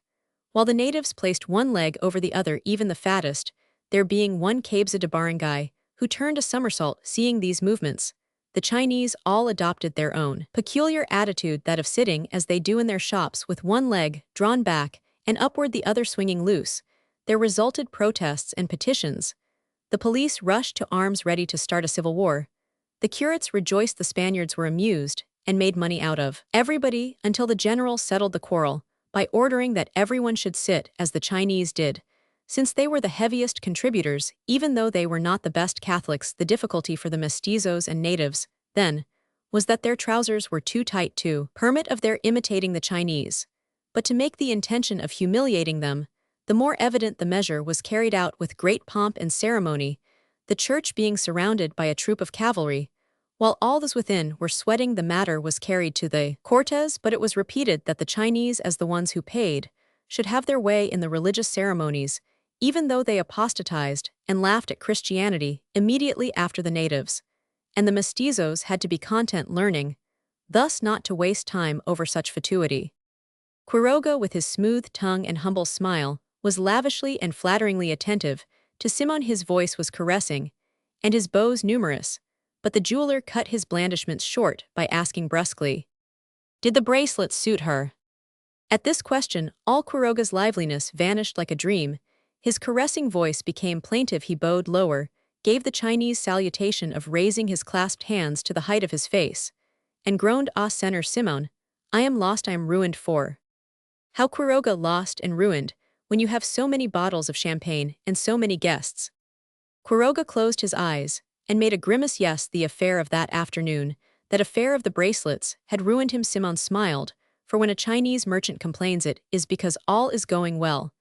while the natives placed one leg over the other, even the fattest, there being one Cabza de Barangay, who turned a somersault. Seeing these movements, the Chinese all adopted their own peculiar attitude, that of sitting as they do in their shops with one leg drawn back and upward the other swinging loose. There resulted protests and petitions. The police rushed to arms ready to start a civil war. The curates rejoiced the Spaniards were amused and made money out of everybody, until the general settled the quarrel by ordering that everyone should sit as the Chinese did. Since they were the heaviest contributors, even though they were not the best Catholics, the difficulty for the mestizos and natives, then, was that their trousers were too tight to permit of their imitating the Chinese. But to make the intention of humiliating them, the more evident the measure was carried out with great pomp and ceremony, the church being surrounded by a troop of cavalry. While all those within were sweating, the matter was carried to the Cortes, but it was repeated that the Chinese, as the ones who paid, should have their way in the religious ceremonies, even though they apostatized and laughed at Christianity immediately after the natives. And the mestizos had to be content learning, thus not to waste time over such fatuity. Quiroga, with his smooth tongue and humble smile, was lavishly and flatteringly attentive to Simoun. His voice was caressing, and his bows numerous, but the jeweler cut his blandishments short by asking brusquely, "Did the bracelets suit her?" At this question, all Quiroga's liveliness vanished like a dream. His caressing voice became plaintive. He bowed lower, gave the Chinese salutation of raising his clasped hands to the height of his face, and groaned, "Ah, Senor Simoun, I am lost, I am ruined for." How Quiroga lost and ruined, when you have so many bottles of champagne and so many guests? Quiroga closed his eyes and made a grimace. Yes, the affair of that afternoon, that affair of the bracelets, had ruined him. Simoun smiled, for when a Chinese merchant complains, it is because all is going well.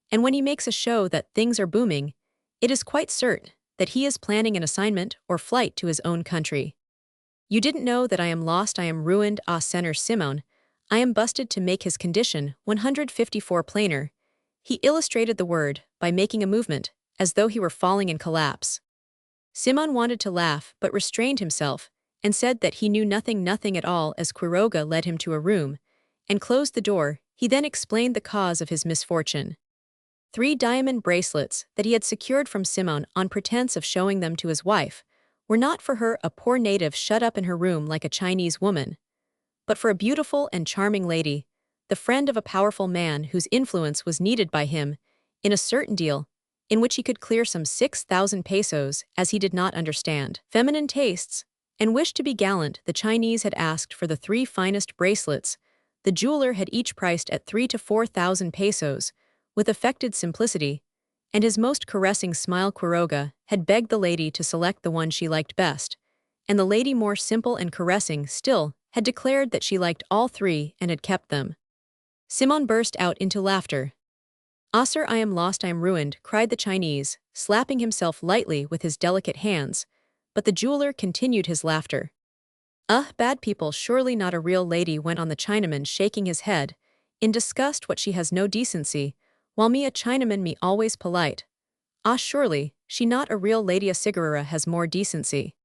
And when he makes a show that things are booming, it is quite certain that he is planning an assignment or flight to his own country. "You didn't know that I am lost, I am ruined, ah, Senor Simoun. I am busted." To make his condition 154 plainer, he illustrated the word by making a movement, as though he were falling in collapse. Simoun wanted to laugh, but restrained himself, and said that he knew nothing at all. As Quiroga led him to a room and closed the door, he then explained the cause of his misfortune. 3 diamond bracelets that he had secured from Simoun on pretense of showing them to his wife were not for her, a poor native shut up in her room like a Chinese woman, but for a beautiful and charming lady, the friend of a powerful man whose influence was needed by him in a certain deal in which he could clear some 6,000 pesos. As he did not understand feminine tastes and wished to be gallant, the Chinese had asked for the 3 finest bracelets. The jeweler had each priced at 3,000 to 4,000 pesos, with affected simplicity, and his most caressing smile. Quiroga had begged the lady to select the one she liked best, and the lady, more simple and caressing still, had declared that she liked all 3 and had kept them. Simoun burst out into laughter. "Ah, sir, I am lost, I am ruined," cried the Chinese, slapping himself lightly with his delicate hands, but the jeweler continued his laughter. Bad people, surely not a real lady," went on the Chinaman, shaking his head in disgust. "What, she has no decency, while me a Chinaman, me always polite. Ah, surely, she not a real lady, a cigarera has more decency."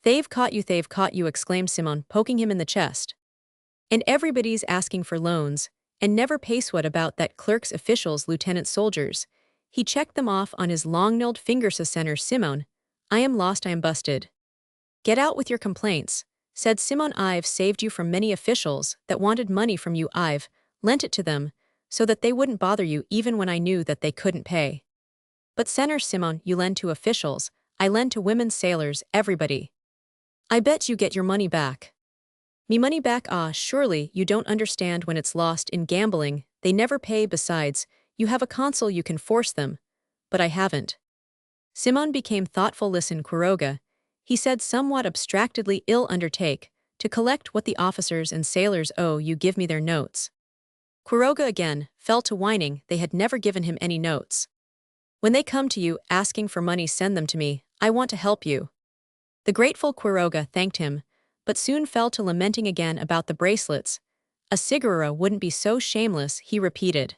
They've caught you, exclaimed Simoun, poking him in the chest. "And everybody's asking for loans, and never pays. What about that clerks, officials, lieutenant, soldiers?" He checked them off on his long-nailed fingers. Senor Simoun, I am lost, I am busted. "Get out with your complaints," said Simoun. "I've saved you from many officials that wanted money from you. I've lent it to them, so that they wouldn't bother you even when I knew that they couldn't pay." "But Senor Simoun, you lend to officials, I lend to women, sailors, everybody. I bet you get your money back." "Me money back? Ah, surely you don't understand. When it's lost in gambling, they never pay. Besides, you have a consul, you can force them. But I haven't." Simoun became thoughtful. "Listen, Quiroga," he said somewhat abstractedly, "ill undertake to collect what the officers and sailors owe you. Give me their notes." Quiroga again fell to whining. They had never given him any notes. "When they come to you asking for money, send them to me. I want to help you." The grateful Quiroga thanked him, but soon fell to lamenting again about the bracelets. "A cigarera wouldn't be so shameless," he repeated.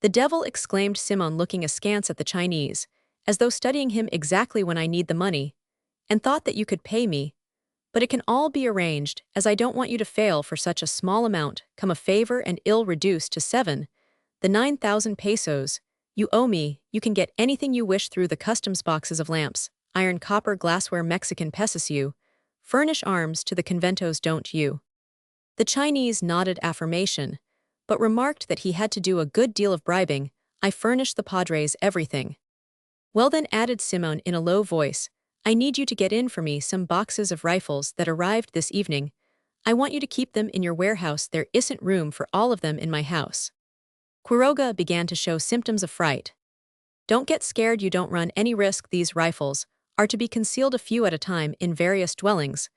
"The devil," exclaimed Simoun, looking askance at the Chinese, as though studying him. "Exactly when I need the money, and thought that you could pay me. But it can all be arranged, as I don't want you to fail for such a small amount. Come a favor and ill reduced to 7, the 9,000 pesos you owe me. You can get anything you wish through the customs, boxes of lamps, iron, copper, glassware, Mexican pesos, Furnish arms to the conventos, don't you? The Chinese nodded affirmation, but remarked that he had to do a good deal of bribing. I furnish the padres everything. Well then, added Simoun in a low voice, I need you to get in for me some boxes of rifles that arrived this evening. I want you to keep them in your warehouse. There isn't room for all of them in my house. Quiroga began to show symptoms of fright. Don't get scared, you don't run any risk. These rifles are to be concealed a few at a time in various dwellings.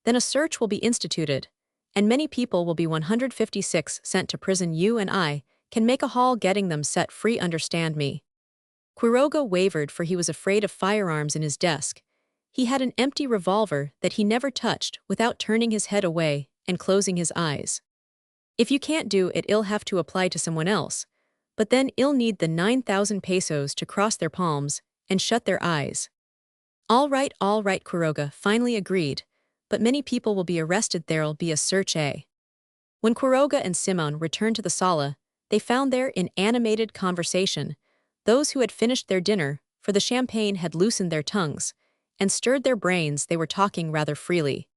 Then a search will be instituted, and many people will be 156 sent to prison. You and I can make a haul getting them set free, understand me? Quiroga wavered, for he was afraid of firearms in his desk. He had an empty revolver that he never touched without turning his head away and closing his eyes. If you can't do it, I'll have to apply to someone else, but then I'll need the 9,000 pesos to cross their palms and shut their eyes. All right, Quiroga finally agreed, but many people will be arrested. There'll be a search. When Quiroga and Simoun returned to the sala, they found there in animated conversation those who had finished their dinner, for the champagne had loosened their tongues and stirred their brains. They were talking rather freely.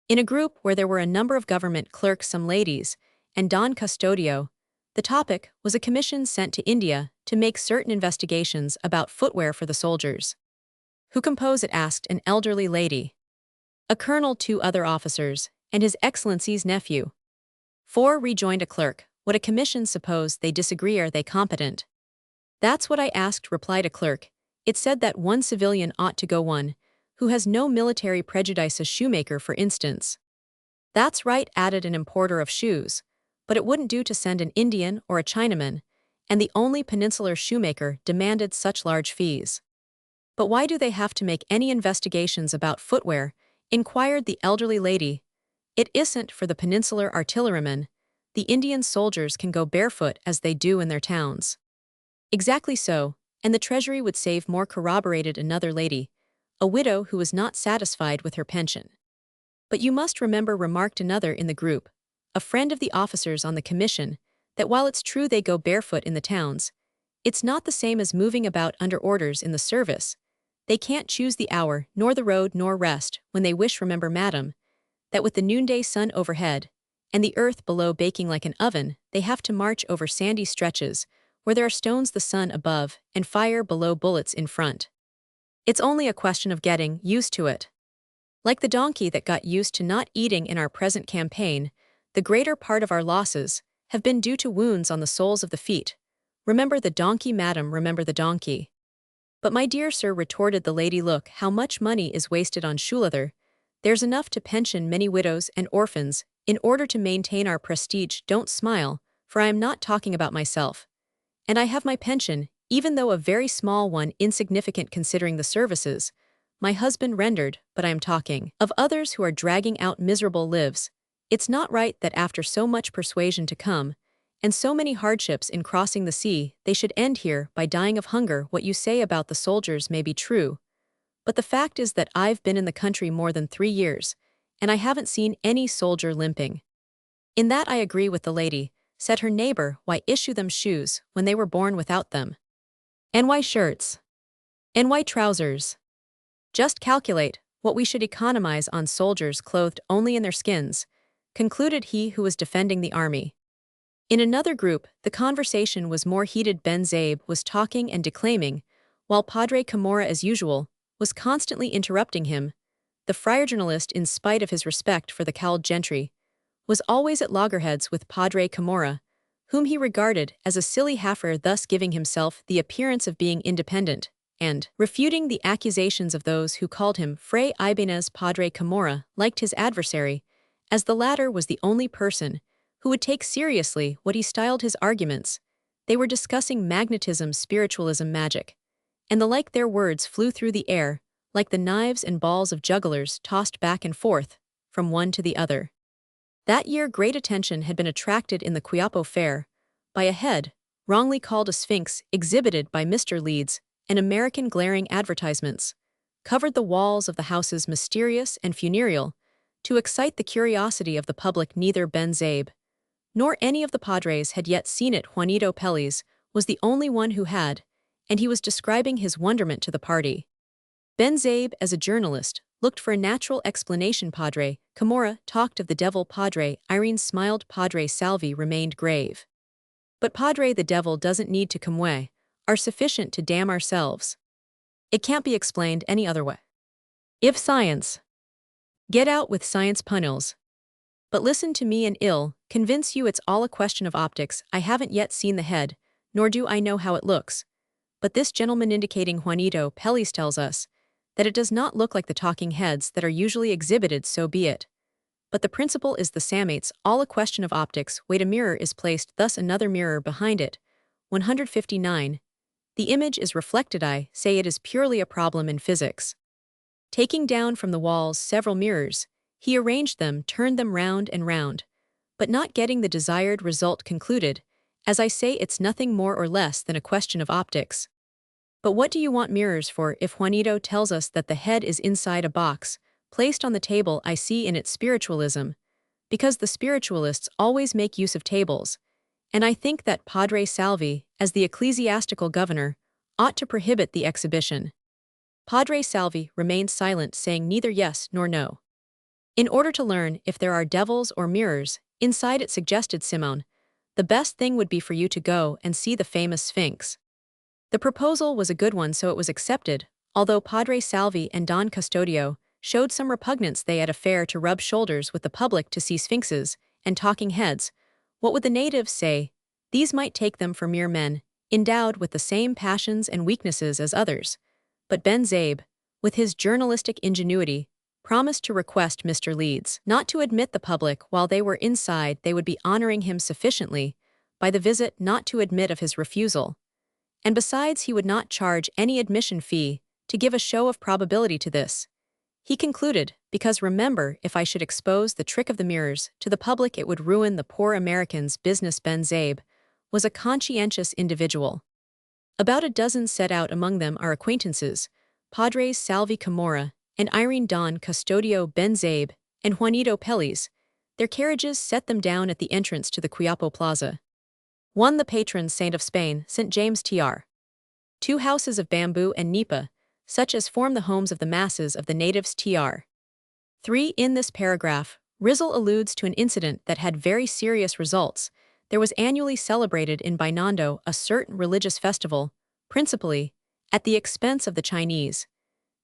In a group where there were a number of government clerks, some ladies, and Don Custodio, the topic was a commission sent to India to make certain investigations about footwear for the soldiers. Who compose it? Asked an elderly lady. A colonel, 2 other officers, and His Excellency's nephew. 4, rejoined a clerk. What a commission? Suppose they disagree, are they competent? That's what I asked, replied a clerk. It said that one civilian ought to go, one who has no military prejudice, a shoemaker, for instance. That's right, added an importer of shoes, but it wouldn't do to send an Indian or a Chinaman, and the only peninsular shoemaker demanded such large fees. But why do they have to make any investigations about footwear? Inquired the elderly lady. It isn't for the peninsular artillerymen. The Indian soldiers can go barefoot as they do in their towns. Exactly so, and the treasury would save more, corroborated another lady, a widow who was not satisfied with her pension. But you must remember, remarked another in the group, a friend of the officers on the commission, that while it's true they go barefoot in the towns, it's not the same as moving about under orders in the service. They can't choose the hour, nor the road, nor rest when they wish. Remember, madam, that with the noonday sun overhead, and the earth below baking like an oven, they have to march over sandy stretches, where there are stones, the sun above, and fire below, bullets in front. It's only a question of getting used to it. Like the donkey that got used to not eating in our present campaign, the greater part of our losses have been due to wounds on the soles of the feet. Remember the donkey, madam, remember the donkey. But my dear sir, retorted the lady, look how much money is wasted on shoe leather. There's enough to pension many widows and orphans in order to maintain our prestige. Don't smile, for I am not talking about myself. And I have my pension, even though a very small one, insignificant considering the services my husband rendered, but I am talking of others who are dragging out miserable lives. It's not right that after so much persuasion to come, and so many hardships in crossing the sea, they should end here by dying of hunger. What you say about the soldiers may be true, but the fact is that I've been in the country more than 3 years, and I haven't seen any soldier limping. In that I agree with the lady, said her neighbor. Why issue them shoes when they were born without them? And why shirts? And why trousers? Just calculate what we should economize on soldiers clothed only in their skins, concluded he who was defending the army. In another group, the conversation was more heated. Ben Zabe was talking and declaiming, while Padre Camorra, as usual, was constantly interrupting him. The friar journalist, in spite of his respect for the cowled gentry, was always at loggerheads with Padre Camorra, whom he regarded as a silly heifer, thus giving himself the appearance of being independent, and refuting the accusations of those who called him Fray Ibanez. Padre Camorra liked his adversary, as the latter was the only person who would take seriously what he styled his arguments. They were discussing magnetism, spiritualism, magic, and the like. Their words flew through the air, like the knives and balls of jugglers tossed back and forth, from one to the other. That year great attention had been attracted in the Quiapo fair by a head, wrongly called a sphinx, exhibited by Mr. Leeds, and American glaring advertisements covered the walls of the houses, mysterious and funereal, to excite the curiosity of the public. Neither Ben Zabe nor any of the padres had yet seen it. Juanito Peles was the only one who had, and he was describing his wonderment to the party. Ben Zabe, as a journalist, looked for a natural explanation. Padre Camorra talked of the devil. Padre Irene smiled. Padre Salvi remained grave. But Padre, the devil doesn't need to come way, are sufficient to damn ourselves. It can't be explained any other way. If science, get out with science punnels. But listen to me and ill convince you it's all a question of optics. I haven't yet seen the head, nor do I know how it looks. But this gentleman indicating Juanito Pelis tells us that it does not look like the talking heads that are usually exhibited. So be it. But the principle is the same. It's all a question of optics. Wait, a mirror is placed, thus another mirror behind it. 159. The image is reflected. I say it is purely a problem in physics. Taking down from the walls several mirrors, he arranged them, turned them round and round, but not getting the desired result, concluded, as I say, it's nothing more or less than a question of optics. But what do you want mirrors for if Juanito tells us that the head is inside a box, placed on the table? I see in it spiritualism, because the spiritualists always make use of tables, and I think that Padre Salvi, as the ecclesiastical governor, ought to prohibit the exhibition. Padre Salvi remained silent, saying neither yes nor no. In order to learn if there are devils or mirrors inside it, suggested Simoun, the best thing would be for you to go and see the famous Sphinx. The proposal was a good one, so it was accepted, although Padre Salvi and Don Custodio showed some repugnance. They had a fare to rub shoulders with the public to see sphinxes and talking heads. What would the natives say? These might take them for mere men, endowed with the same passions and weaknesses as others. But Ben Zabe, with his journalistic ingenuity, promised to request Mr. Leeds not to admit the public while they were inside. They would be honoring him sufficiently by the visit not to admit of his refusal. And besides, he would not charge any admission fee to give a show of probability to this. He concluded, because remember, if I should expose the trick of the mirrors to the public, it would ruin the poor American's business. Ben Zabe was a conscientious individual. About a dozen set out, among them our acquaintances, Padres Salvi Camorra and Irene Don Custodio, Ben Zabe, and Juanito Pelis. Their carriages set them down at the entrance to the Quiapo Plaza. 1. The patron saint of Spain, St. James Tr. 2. Houses of bamboo and nipa, such as form the homes of the masses of the natives. Tr. 3. In this paragraph, Rizal alludes to an incident that had very serious results. There was annually celebrated in Binondo a certain religious festival, principally at the expense of the Chinese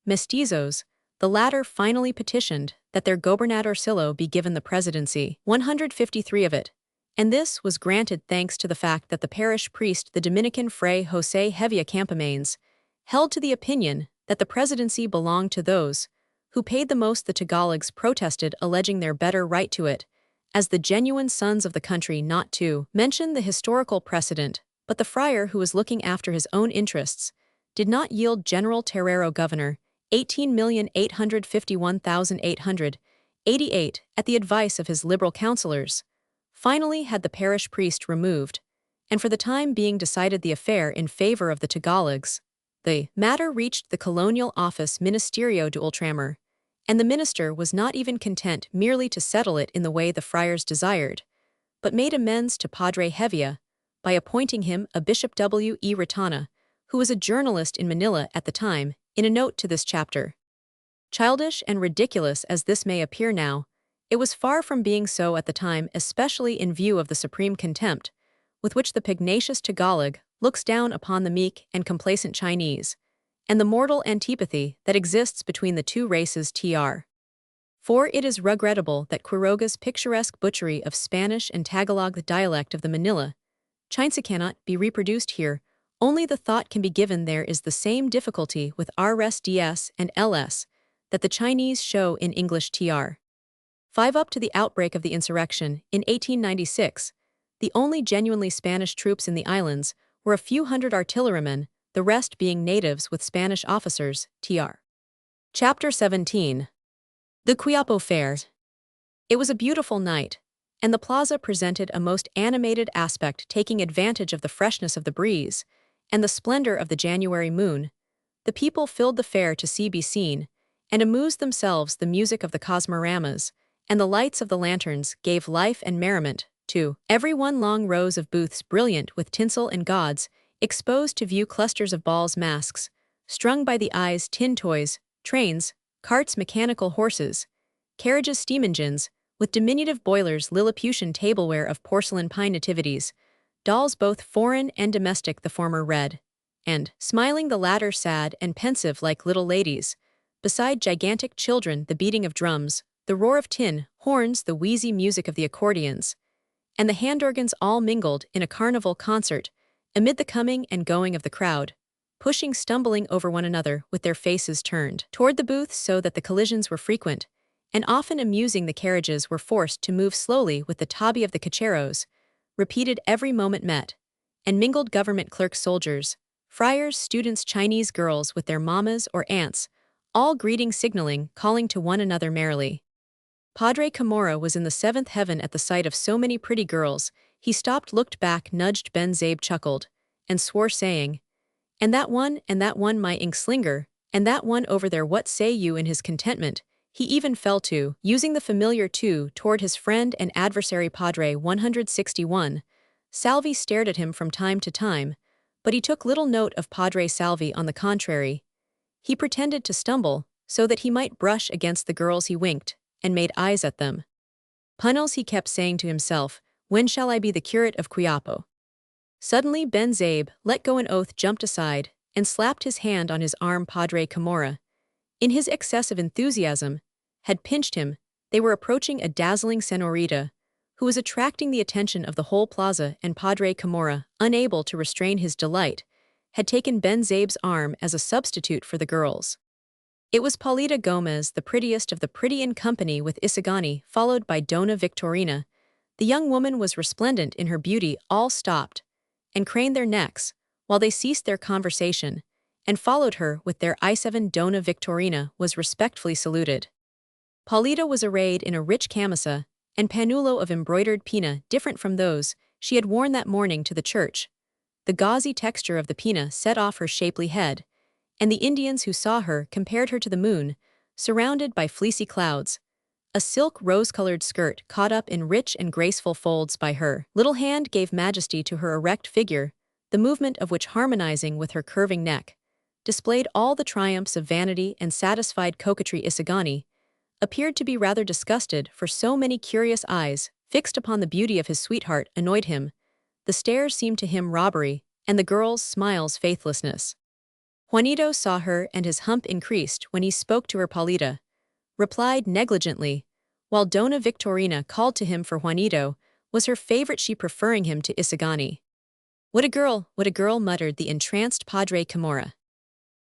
mestizos. The latter finally petitioned that their gobernadorcillo be given the presidency, 153 of it, and this was granted thanks to the fact that the parish priest, the Dominican Fray José Hevia Campamanes, held to the opinion that the presidency belonged to those who paid the most. The Tagalogs protested, alleging their better right to it, as the genuine sons of the country, not to mention the historical precedent. But the friar, who was looking after his own interests, did not yield. General Terrero, governor, 18,851,888, at the advice of his liberal councillors, finally had the parish priest removed, and for the time being decided the affair in favor of the Tagalogs. The matter reached the colonial office Ministerio de Ultramar, and the minister was not even content merely to settle it in the way the friars desired, but made amends to Padre Hevia by appointing him a Bishop W. E. Ratana, who was a journalist in Manila at the time, in a note to this chapter. Childish and ridiculous as this may appear now, it was far from being so at the time, especially in view of the supreme contempt with which the pugnacious Tagalog looks down upon the meek and complacent Chinese, and the mortal antipathy that exists between the two races. Tr. For it is regrettable that Quiroga's picturesque butchery of Spanish and Tagalog, the dialect of the Manila Chinesa, cannot be reproduced here. Only the thought can be given there is the same difficulty with rs, ds, and ls that the Chinese show in English. Tr. 5. Up to the outbreak of the insurrection in 1896, the only genuinely Spanish troops in the islands were a few hundred artillerymen, the rest being natives with Spanish officers. Tr. Chapter 17. The Quiapo Fair. It was a beautiful night, and the plaza presented a most animated aspect, taking advantage of the freshness of the breeze and the splendor of the January moon. The people filled the fair to see be seen, and amused themselves. The music of the cosmoramas and the lights of the lanterns gave life and merriment to every one. Long rows of booths brilliant with tinsel and gauds, exposed to view clusters of balls, masks, strung by the eyes, tin toys, trains, carts mechanical horses, carriages steam engines, with diminutive boilers Lilliputian tableware of porcelain pine nativities, dolls both foreign and domestic the former red, and, smiling the latter sad and pensive like little ladies, beside gigantic children the beating of drums, the roar of tin, horns the wheezy music of the accordions, and the hand organs all mingled in a carnival concert, amid the coming and going of the crowd, pushing stumbling over one another with their faces turned toward the booths so that the collisions were frequent, and often amusing the carriages were forced to move slowly with the tabi of the cacheros, repeated every moment met, and mingled government clerks soldiers, friars students Chinese girls with their mammas or aunts, all greeting signaling calling to one another merrily. Padre Camorra was in the seventh heaven at the sight of so many pretty girls. He stopped, looked back, nudged Ben Zabe, chuckled, and swore, saying, and that one, my inkslinger, and that one over there, what say you?" In his contentment, he even fell to, using the familiar too toward his friend and adversary Padre 161. Salvi stared at him from time to time, but he took little note of Padre Salvi. On the contrary, he pretended to stumble, so that he might brush against the girls. He winked, and made eyes at them. "Punnels," he kept saying to himself, "when shall I be the curate of Quiapo?" Suddenly Ben Zabe let go an oath, jumped aside, and slapped his hand on his arm. Padre Camorra, in his excess of enthusiasm, had pinched him. They were approaching a dazzling senorita, who was attracting the attention of the whole plaza, and Padre Camorra, unable to restrain his delight, had taken Ben Zabe's arm as a substitute for the girls. It was Paulita Gomez, the prettiest of the pretty, in company with Isagani, followed by Dona Victorina. The young woman was resplendent in her beauty. All stopped and craned their necks while they ceased their conversation, and followed her with their eyes. Dona Victorina was respectfully saluted. Paulita was arrayed in a rich camisa and panulo of embroidered pina, different from those she had worn that morning to the church. The gauzy texture of the pina set off her shapely head, and the Indians who saw her compared her to the moon, surrounded by fleecy clouds. A silk rose-colored skirt caught up in rich and graceful folds by her little hand gave majesty to her erect figure, the movement of which, harmonizing with her curving neck, displayed all the triumphs of vanity and satisfied coquetry. Isagani appeared to be rather disgusted, for so many curious eyes, fixed upon the beauty of his sweetheart, annoyed him. The stares seemed to him robbery, and the girls' smiles faithlessness. Juanito saw her, and his hump increased when he spoke to her. Paulita replied negligently, while Dona Victorina called to him, for Juanito was her favorite, she preferring him to Isagani. What a girl, muttered the entranced Padre Camorra.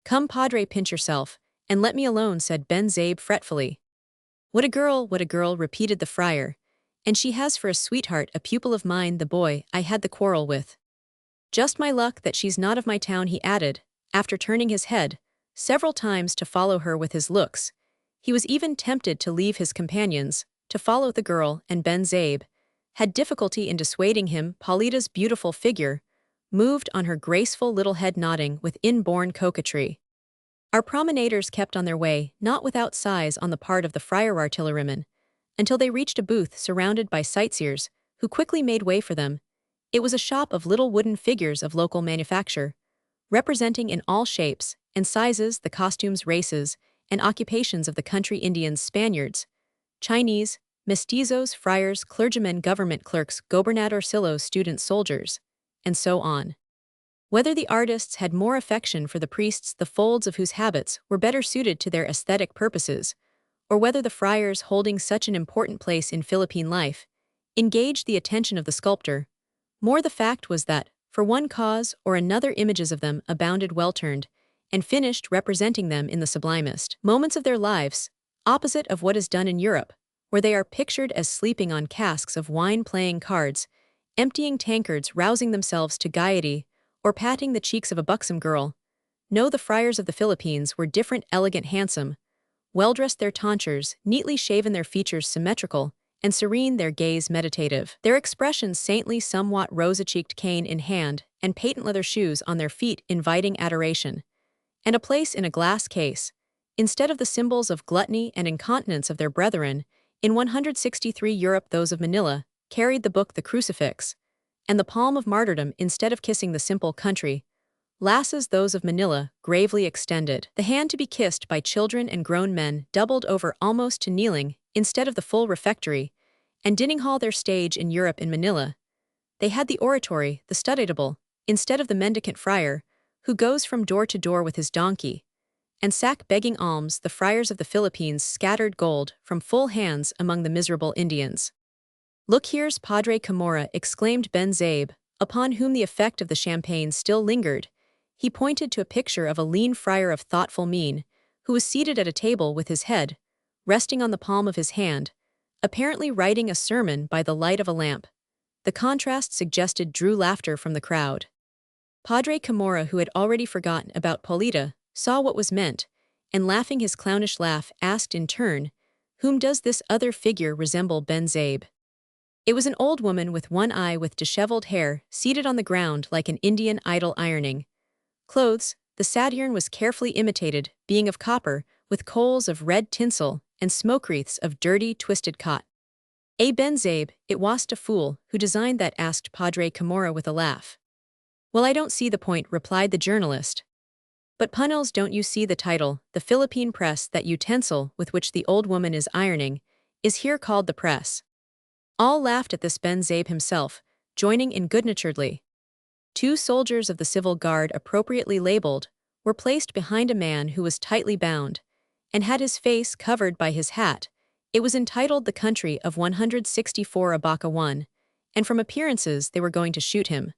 "Come, Padre, pinch yourself, and let me alone," said Ben Zabe fretfully. What a girl, repeated the friar, "and she has for a sweetheart a pupil of mine, the boy I had the quarrel with. Just my luck that she's not of my town," he added, after turning his head several times to follow her with his looks. He was even tempted to leave his companions, to follow the girl, and Ben Zabe had difficulty in dissuading him. Paulita's beautiful figure moved on her graceful little head, nodding with inborn coquetry. Our promenaders kept on their way, not without sighs on the part of the friar artilleryman, until they reached a booth surrounded by sightseers, who quickly made way for them. It was a shop of little wooden figures of local manufacture, representing in all shapes and sizes the costumes, races, and occupations of the country: Indians, Spaniards, Chinese, mestizos, friars, clergymen, government clerks, gobernadorcillos, students, soldiers, and so on. Whether the artists had more affection for the priests, the folds of whose habits were better suited to their aesthetic purposes, or whether the friars, holding such an important place in Philippine life, engaged the attention of the sculptor, more the fact was that, for one cause or another, images of them abounded, well-turned and finished, representing them in the sublimest moments of their lives, opposite of what is done in Europe, where they are pictured as sleeping on casks of wine, playing cards, emptying tankards, rousing themselves to gaiety, or patting the cheeks of a buxom girl. No, the friars of the Philippines were different, elegant, handsome, well-dressed, their tonsures neatly shaven, their features symmetrical, and serene, their gaze meditative, their expressions saintly, somewhat rosy-cheeked, cane in hand, and patent leather shoes on their feet, inviting adoration, and a place in a glass case, instead of the symbols of gluttony and incontinence of their brethren. In 163 Europe, those of Manila carried the book, the crucifix, and the palm of martyrdom, instead of kissing the simple country lasses those of Manila gravely extended. The hand to be kissed by children and grown men doubled over almost to kneeling instead of the full refectory, and dining hall their stage in Europe in Manila. They had the oratory, the studitable, instead of the mendicant friar, who goes from door to door with his donkey, and sack begging alms. The friars of the Philippines scattered gold from full hands among the miserable Indians. "Look, here's Padre Camorra," exclaimed Ben Zabe, upon whom the effect of the champagne still lingered. He pointed to a picture of a lean friar of thoughtful mien, who was seated at a table with his head resting on the palm of his hand, apparently writing a sermon by the light of a lamp. The contrast suggested drew laughter from the crowd. Padre Camorra, who had already forgotten about Paulita, saw what was meant, and laughing his clownish laugh, asked in turn, "Whom does this other figure resemble, Ben Zabe?" It was an old woman with one eye with disheveled hair, seated on the ground like an Indian idol ironing. Clothes, the satyr was carefully imitated, being of copper, with coals of red tinsel and smoke wreaths of dirty, twisted cotton. Ben Zabe, it wast a fool who designed that?" asked Padre Camorra with a laugh. "Well, I don't see the point," replied the journalist. "But Punnels, don't you see the title? The Philippine press, that utensil with which the old woman is ironing, is here called the press." All laughed at this. Ben Zabe himself, joining in good-naturedly. Two soldiers of the civil guard, appropriately labeled, were placed behind a man who was tightly bound, and had his face covered by his hat. It was entitled "The Country of 164 Abaca 1, and from appearances they were going to shoot him.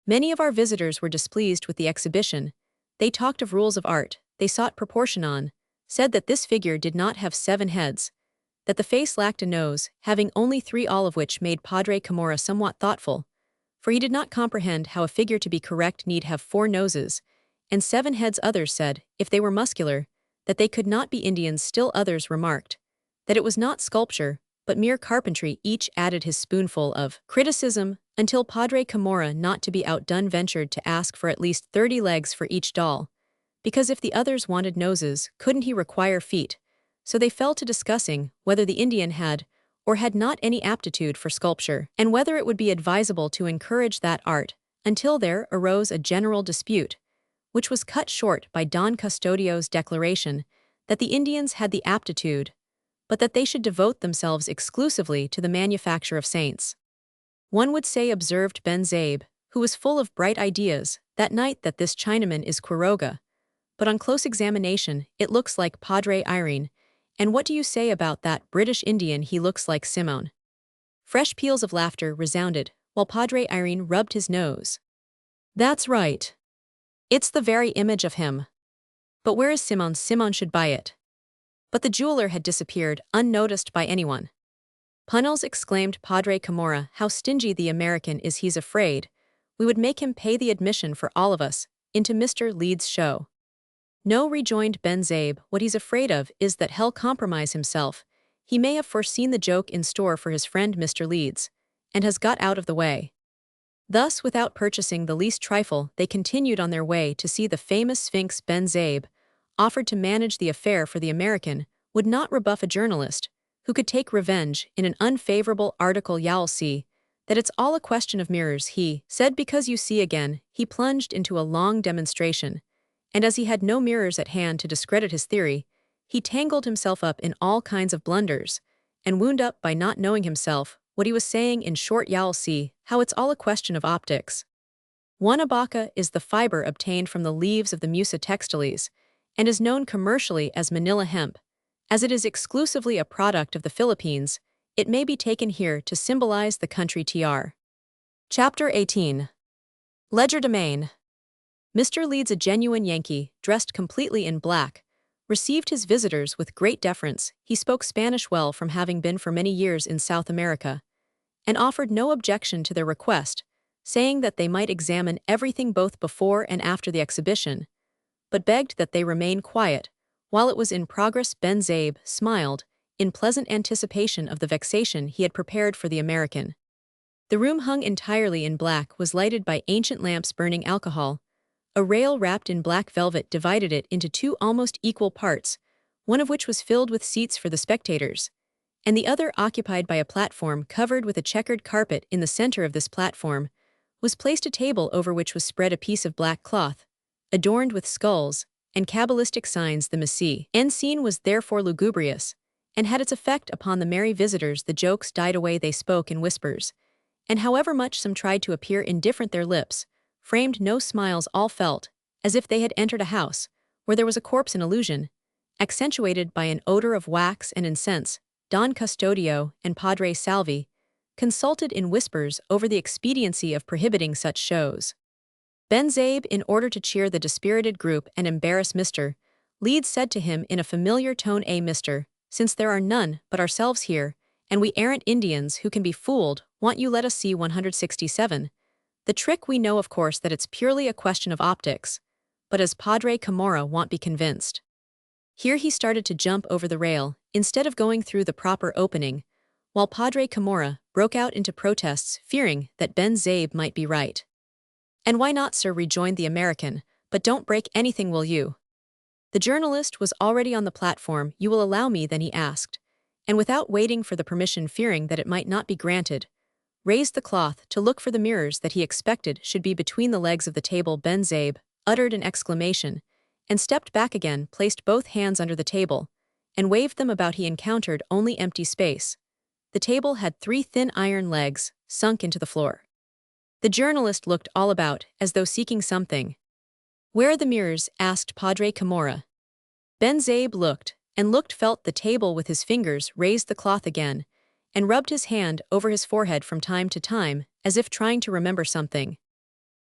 Many of our visitors were displeased with the exhibition. They talked of rules of art, they sought proportion on, said that this figure did not have 7 heads, that the face lacked a nose, having only 3, all of which made Padre Camorra somewhat thoughtful, for he did not comprehend how a figure to be correct need have 4 noses, and 7 heads. Others said, if they were muscular, that they could not be Indians. Still others remarked that it was not sculpture, but mere carpentry. Each added his spoonful of criticism, until Padre Camorra, not to be outdone, ventured to ask for at least 30 legs for each doll, because if the others wanted noses, couldn't he require feet? So they fell to discussing whether the Indian had or had not any aptitude for sculpture, and whether it would be advisable to encourage that art, until there arose a general dispute, which was cut short by Don Custodio's declaration that the Indians had the aptitude, but that they should devote themselves exclusively to the manufacture of saints. "One would say," observed Ben Zabe, who was full of bright ideas, "that night that this Chinaman is Quiroga, but on close examination it looks like Padre Irene, and what do you say about that British Indian? He looks like Simoun." Fresh peals of laughter resounded, while Padre Irene rubbed his nose. "That's right. It's the very image of him. But where is Simoun? Simoun should buy it." But the jeweler had disappeared, unnoticed by anyone. "Punnels," exclaimed Padre Camorra, "how stingy the American is. He's afraid we would make him pay the admission for all of us into Mr. Leeds' show." "No," rejoined Ben Zabe, "what he's afraid of is that he'll compromise himself. He may have foreseen the joke in store for his friend Mr. Leeds, and has got out of the way." Thus, without purchasing the least trifle, they continued on their way to see the famous Sphinx. Ben Zabe offered to manage the affair, for the American would not rebuff a journalist who could take revenge in an unfavorable article. "You'll see that it's all a question of mirrors," he said, "because you see." Again, he plunged into a long demonstration, and as he had no mirrors at hand to discredit his theory, he tangled himself up in all kinds of blunders, and wound up by not knowing himself what he was saying. In short, you'll see how it's all a question of optics. One abaca is the fiber obtained from the leaves of the Musa textiles, and is known commercially as Manila hemp. As it is exclusively a product of the Philippines, it may be taken here to symbolize the country. Tr. Chapter 18. Legerdemain. Mr. Leeds, a genuine Yankee, dressed completely in black, received his visitors with great deference. He spoke Spanish well, from having been for many years in South America, and offered no objection to their request, saying that they might examine everything both before and after the exhibition, but begged that they remain quiet while it was in progress. Ben Zabe smiled, in pleasant anticipation of the vexation he had prepared for the American. The room, hung entirely in black, was lighted by ancient lamps burning alcohol. A rail wrapped in black velvet divided it into 2 almost equal parts, one of which was filled with seats for the spectators, and the other occupied by a platform covered with a checkered carpet. In the center of this platform was placed a table over which was spread a piece of black cloth, adorned with skulls and cabalistic signs the Messiah. End scene was therefore lugubrious, and had its effect upon the merry visitors. The jokes died away, they spoke in whispers, and however much some tried to appear indifferent, their lips framed no smiles, all felt as if they had entered a house where there was a corpse. An illusion, accentuated by an odor of wax and incense. Don Custodio and Padre Salvi consulted in whispers over the expediency of prohibiting such shows. Ben Zabe, in order to cheer the dispirited group and embarrass Mr. Leeds, said to him in a familiar tone, Mister, since there are none but ourselves here, and we errant Indians who can be fooled, won't you let us see 167? The trick, we know of course that it's purely a question of optics, but as Padre Camorra won't be convinced." Here he started to jump over the rail, instead of going through the proper opening, while Padre Camorra broke out into protests, fearing that Ben Zabe might be right. "And why not, sir?" rejoined the American, "but don't break anything, will you?" The journalist was already on the platform. "You will allow me?" then he asked, and without waiting for the permission, fearing that it might not be granted, raised the cloth to look for the mirrors that he expected should be between the legs of the table. Ben Zabe uttered an exclamation, and stepped back again, placed both hands under the table, and waved them about. He encountered only empty space. The table had 3 thin iron legs, sunk into the floor. The journalist looked all about, as though seeking something. "Where are the mirrors?" asked Padre Camorra. Ben Zabe looked, and looked, felt the table with his fingers, raised the cloth again, and rubbed his hand over his forehead from time to time, as if trying to remember something.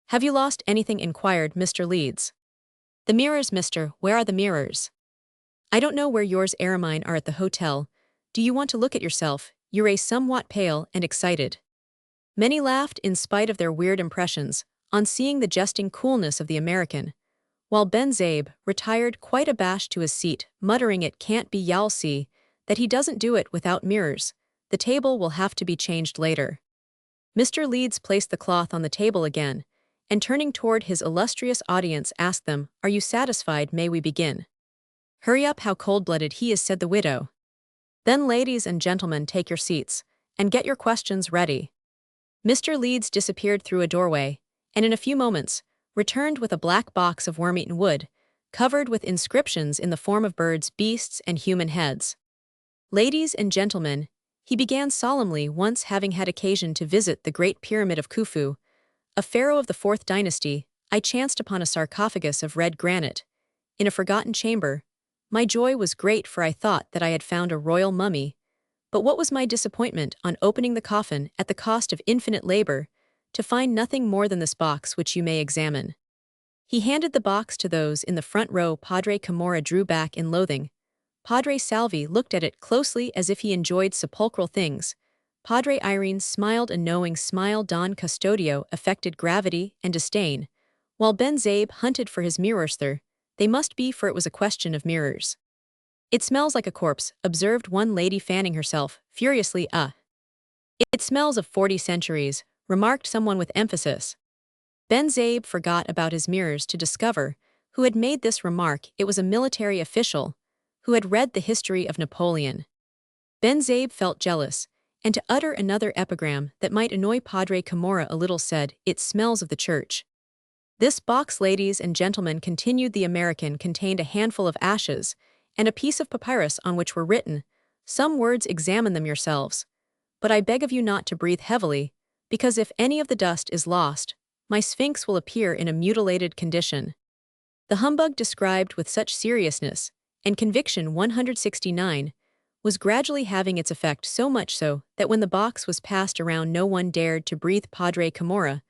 "Have you lost anything?" inquired Mr. Leeds. "The mirrors, mister. Where are the mirrors?" "I don't know where yours are. Mine are at the hotel. Do you want to look at yourself?" You're somewhat pale and excited. Many laughed in spite of their weird impressions, on seeing the jesting coolness of the American, while Ben Zabe retired quite abashed to his seat, muttering, "It can't be. Y'all see that he doesn't do it without mirrors. The table will have to be changed later." Mr. Leeds placed the cloth on the table again, and turning toward his illustrious audience asked them, "Are you satisfied? May we begin?" "Hurry up, how cold-blooded he is," said the widow. "Then, ladies and gentlemen, take your seats, and get your questions ready." Mr. Leeds disappeared through a doorway, and in a few moments returned with a black box of worm-eaten wood, covered with inscriptions in the form of birds, beasts, and human heads. "Ladies and gentlemen," he began solemnly, "once having had occasion to visit the Great Pyramid of Khufu, a pharaoh of the 4th dynasty, I chanced upon a sarcophagus of red granite, in a forgotten chamber. My joy was great, for I thought that I had found a royal mummy. But what was my disappointment, on opening the coffin, at the cost of infinite labor, to find nothing more than this box, which you may examine." He handed the box to those in the front row. Padre Camorra drew back in loathing. Padre Salvi looked at it closely, as if he enjoyed sepulchral things. Padre Irene smiled a knowing smile. Don Custodio affected gravity and disdain, while Ben Zabe hunted for his mirrors. There they must be, for it was a question of mirrors. "It smells like a corpse," observed one lady, fanning herself furiously. "It smells of 40 centuries," remarked someone with emphasis. Ben Zabe forgot about his mirrors to discover who had made this remark. It was a military official who had read the history of Napoleon. Ben Zabe felt jealous, and to utter another epigram that might annoy Padre Camorra a little, said, "It smells of the church." "This box, ladies and gentlemen," continued the American, "contained a handful of ashes and a piece of papyrus on which were written some words. Examine them yourselves. But I beg of you not to breathe heavily, because if any of the dust is lost, my sphinx will appear in a mutilated condition." The humbug, described with such seriousness and conviction 169, was gradually having its effect, so much so that when the box was passed around no one dared to breathe. Padre Camorra,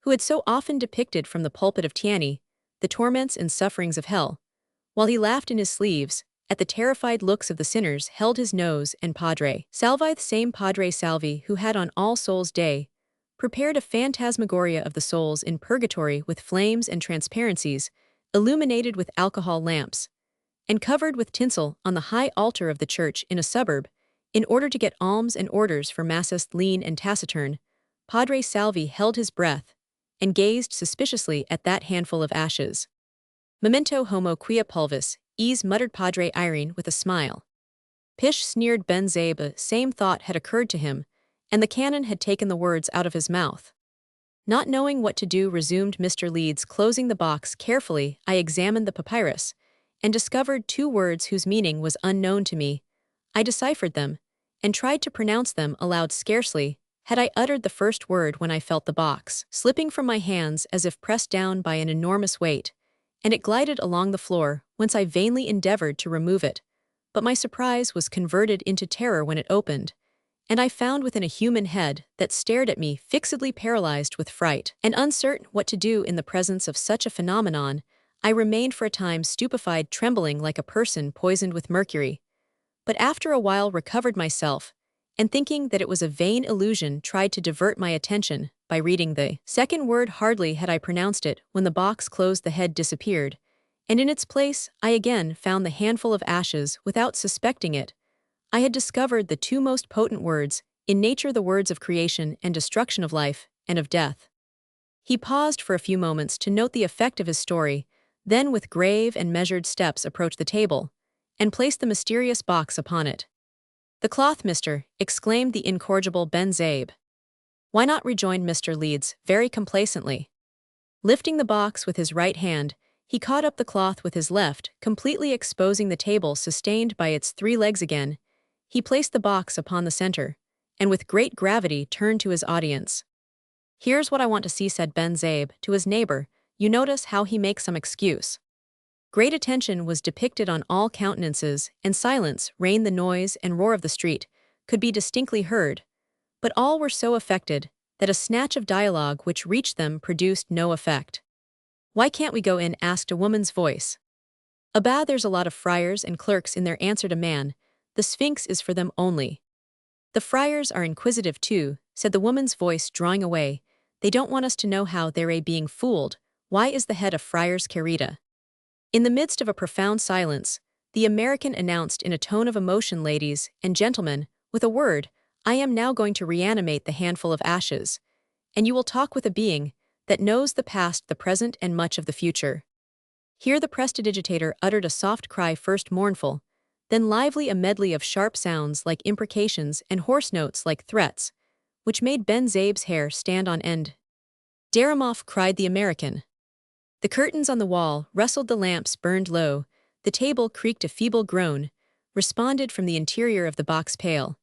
who had so often depicted from the pulpit of Tiani the torments and sufferings of hell, while he laughed in his sleeves at the terrified looks of the sinners, held his nose, and Padre Salvi, the same Padre Salvi who had on All Souls' Day prepared a phantasmagoria of the souls in purgatory with flames and transparencies, illuminated with alcohol lamps, and covered with tinsel on the high altar of the church in a suburb, in order to get alms and orders for masses. Lean and taciturn, Padre Salvi held his breath, and gazed suspiciously at that handful of ashes. "Memento homo quia pulvis," muttered Padre Irene with a smile. "Pish," sneered Ben Zabe. Same thought had occurred to him, and the canon had taken the words out of his mouth. Not knowing what to do, resumed Mr. Leeds, closing the box carefully, I examined the papyrus and discovered two words whose meaning was unknown to me. I deciphered them and tried to pronounce them aloud. Scarcely had I uttered the first word when I felt the box slipping from my hands as if pressed down by an enormous weight, and it glided along the floor, whence I vainly endeavored to remove it. But my surprise was converted into terror when it opened, and I found within a human head that stared at me, fixedly paralyzed with fright. And uncertain what to do in the presence of such a phenomenon, I remained for a time stupefied, trembling like a person poisoned with mercury. But after a while recovered myself, and thinking that it was a vain illusion, tried to divert my attention by reading the second word. Hardly had I pronounced it when the box closed, the head disappeared, and in its place I again found the handful of ashes. Without suspecting it, I had discovered the two most potent words in nature, the words of creation and destruction, of life and of death. He paused for a few moments to note the effect of his story, then with grave and measured steps approached the table and placed the mysterious box upon it. "The cloth, mister," exclaimed the incorrigible Ben Zabe. "Why not?" rejoined Mr. Leeds, very complacently. Lifting the box with his right hand, he caught up the cloth with his left, completely exposing the table sustained by its three legs again. He placed the box upon the center, and with great gravity turned to his audience. "Here's what I want to see," said Ben Zabe to his neighbor. "You notice how he makes some excuse." Great attention was depicted on all countenances, and silence reigned. The noise and roar of the street could be distinctly heard, but all were so affected that a snatch of dialogue which reached them produced no effect. "Why can't we go in?" asked a woman's voice. There's a lot of friars and clerks in there," answered a man. "The Sphinx is for them only." "The friars are inquisitive too," said the woman's voice, drawing away. "They don't want us to know how they're being fooled. Why is the head of friars carita?" In the midst of a profound silence, the American announced in a tone of emotion, "Ladies and gentlemen, with a word, I am now going to reanimate the handful of ashes, and you will talk with a being that knows the past, the present, and much of the future." Here the prestidigitator uttered a soft cry, first mournful, then lively, a medley of sharp sounds like imprecations and hoarse notes like threats, which made Ben Zabe's hair stand on end. "Deramoff," cried the American. The curtains on the wall rustled, the lamps burned low, the table creaked, a feeble groan responded from the interior of the box, pale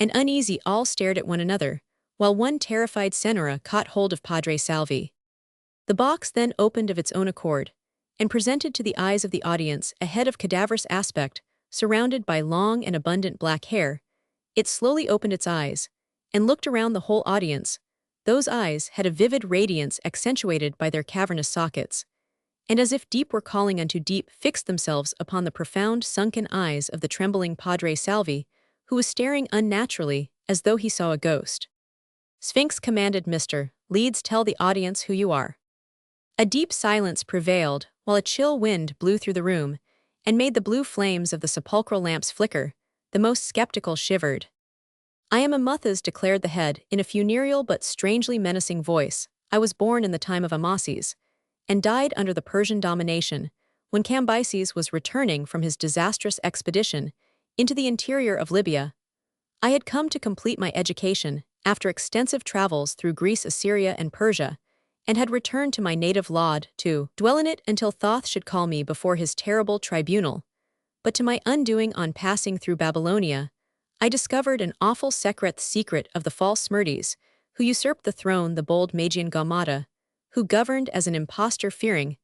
and uneasy. All stared at one another, while one terrified senora caught hold of Padre Salvi. The box then opened of its own accord, and presented to the eyes of the audience a head of cadaverous aspect, surrounded by long and abundant black hair. It slowly opened its eyes, and looked around the whole audience. Those eyes had a vivid radiance accentuated by their cavernous sockets, and as if deep were calling unto deep, fixed themselves upon the profound sunken eyes of the trembling Padre Salvi, who was staring unnaturally, as though he saw a ghost. "Sphinx," commanded Mr. Leeds, "tell the audience who you are." A deep silence prevailed, while a chill wind blew through the room, and made the blue flames of the sepulchral lamps flicker. The most skeptical shivered. "I am a Muthas," declared the head, in a funereal but strangely menacing voice. "I was born in the time of Amasis, and died under the Persian domination, when Cambyses was returning from his disastrous expedition into the interior of Libya. I had come to complete my education, after extensive travels through Greece, Assyria, and Persia, and had returned to my native Lod, to dwell in it until Thoth should call me before his terrible tribunal. But to my undoing, on passing through Babylonia, I discovered an awful secret of the false Smyrtis, who usurped the throne, the bold Magian Gaumata, who governed as an impostor. Fearing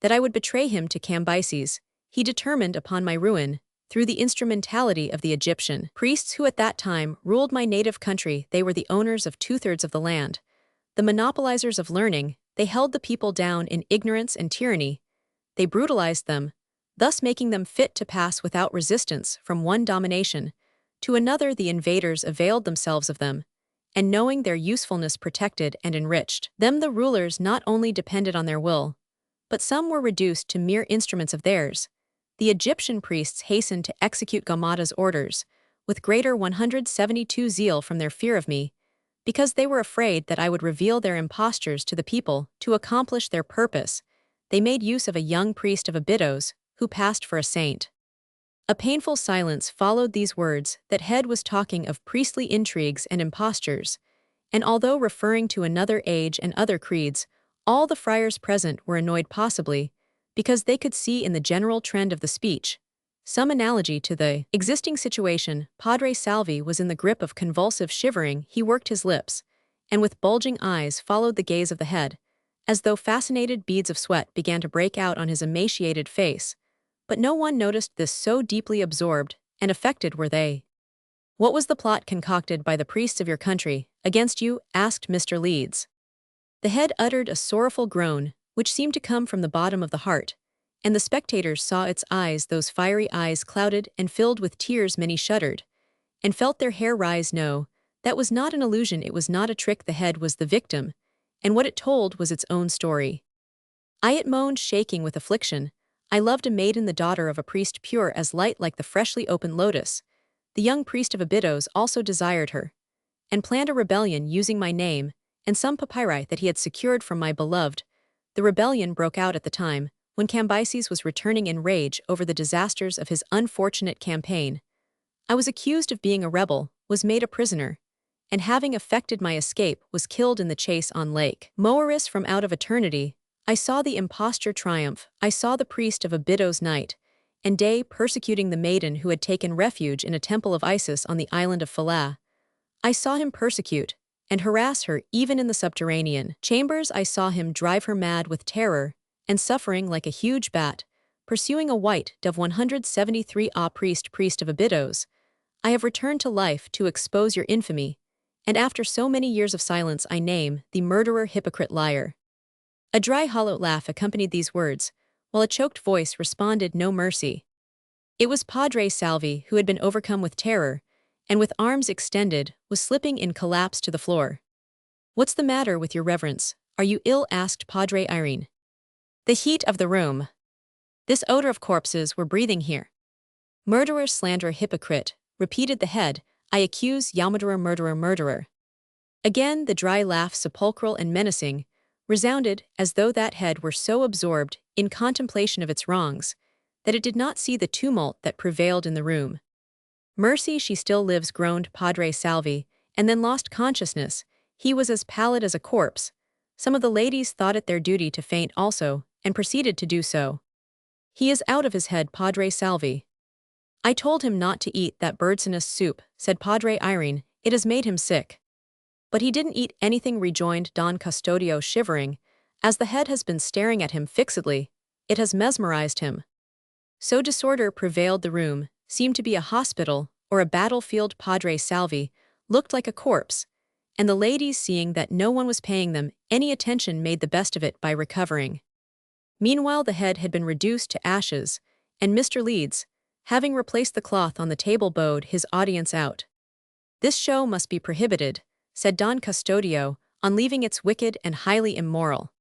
that I would betray him to Cambyses, he determined upon my ruin through the instrumentality of the Egyptian priests who at that time ruled my native country. They were the owners of 2/3 of the land, the monopolizers of learning. They held the people down in ignorance and tyranny. They brutalized them, thus making them fit to pass without resistance from one domination to another. The invaders availed themselves of them, and knowing their usefulness protected and enriched them. The rulers not only depended on their will, but some were reduced to mere instruments of theirs. The Egyptian priests hastened to execute Gaumata's orders with greater 172 zeal from their fear of me, because they were afraid that I would reveal their impostures to the people. To accomplish their purpose, they made use of a young priest of Abydos, who passed for a saint. A painful silence followed these words. That head was talking of priestly intrigues and impostures, And although referring to another age and other creeds, all the friars present were annoyed possibly, because they could see in the general trend of the speech some analogy to the existing situation. Padre Salvi was in the grip of convulsive shivering. He worked his lips, and with bulging eyes followed the gaze of the head, as though fascinated beads of sweat began to break out on his emaciated face. But no one noticed this, so deeply absorbed and affected were they. "What was the plot concocted by the priests of your country against you?" asked Mr. Leeds. The head uttered a sorrowful groan, which seemed to come from the bottom of the heart, and the spectators saw its eyes, those fiery eyes clouded and filled with tears. Many shuddered, and felt their hair rise. No, that was not an illusion, it was not a trick. The head was the victim, and what it told was its own story. It moaned, shaking with affliction. "I loved a maiden, the daughter of a priest, pure as light like the freshly opened lotus. The young priest of Abydos also desired her, and planned a rebellion using my name and some papyri that he had secured from my beloved. The rebellion broke out at the time when Cambyses was returning in rage over the disasters of his unfortunate campaign. I was accused of being a rebel, was made a prisoner, and having effected my escape was killed in the chase on Lake Moeris. From out of eternity, I saw the imposture triumph. I saw the priest of Abydos night and day persecuting the maiden who had taken refuge in a temple of Isis on the island of Philae. I saw him persecute and harass her even in the subterranean chambers. I saw him drive her mad with terror and suffering like a huge bat, pursuing a white dove. 173 priest of Abydos, I have returned to life to expose your infamy, and after so many years of silence I name the murderer, hypocrite, liar." A dry, hollow laugh accompanied these words, while a choked voice responded, "No mercy." It was Padre Salvi, who had been overcome with terror, and with arms extended, was slipping in collapse to the floor. "What's the matter with your reverence? Are you ill?" asked Padre Irene. "The heat of the room. This odor of corpses we're breathing here." "Murderer, slanderer, hypocrite," repeated the head. "I accuse Yamadura, murderer." Again the dry laugh, sepulchral and menacing, resounded, as though that head were so absorbed in contemplation of its wrongs that it did not see the tumult that prevailed in the room. "Mercy, she still lives," groaned Padre Salvi, and then lost consciousness. He was as pallid as a corpse. Some of the ladies thought it their duty to faint also, and proceeded to do so. "He is out of his head, Padre Salvi." "I told him not to eat that bird's soup," said Padre Irene. "It has made him sick." "But he didn't eat anything," rejoined Don Custodio, shivering, "as the head has been staring at him fixedly. It has mesmerized him." So disorder prevailed. The room seemed to be a hospital or a battlefield. Padre Salvi looked like a corpse, and the ladies, seeing that no one was paying them any attention, made the best of it by recovering. Meanwhile the head had been reduced to ashes, and Mr. Leeds, having replaced the cloth on the table, bowed his audience out. "This show must be prohibited," said Don Custodio, "on leaving it's wicked and highly immoral.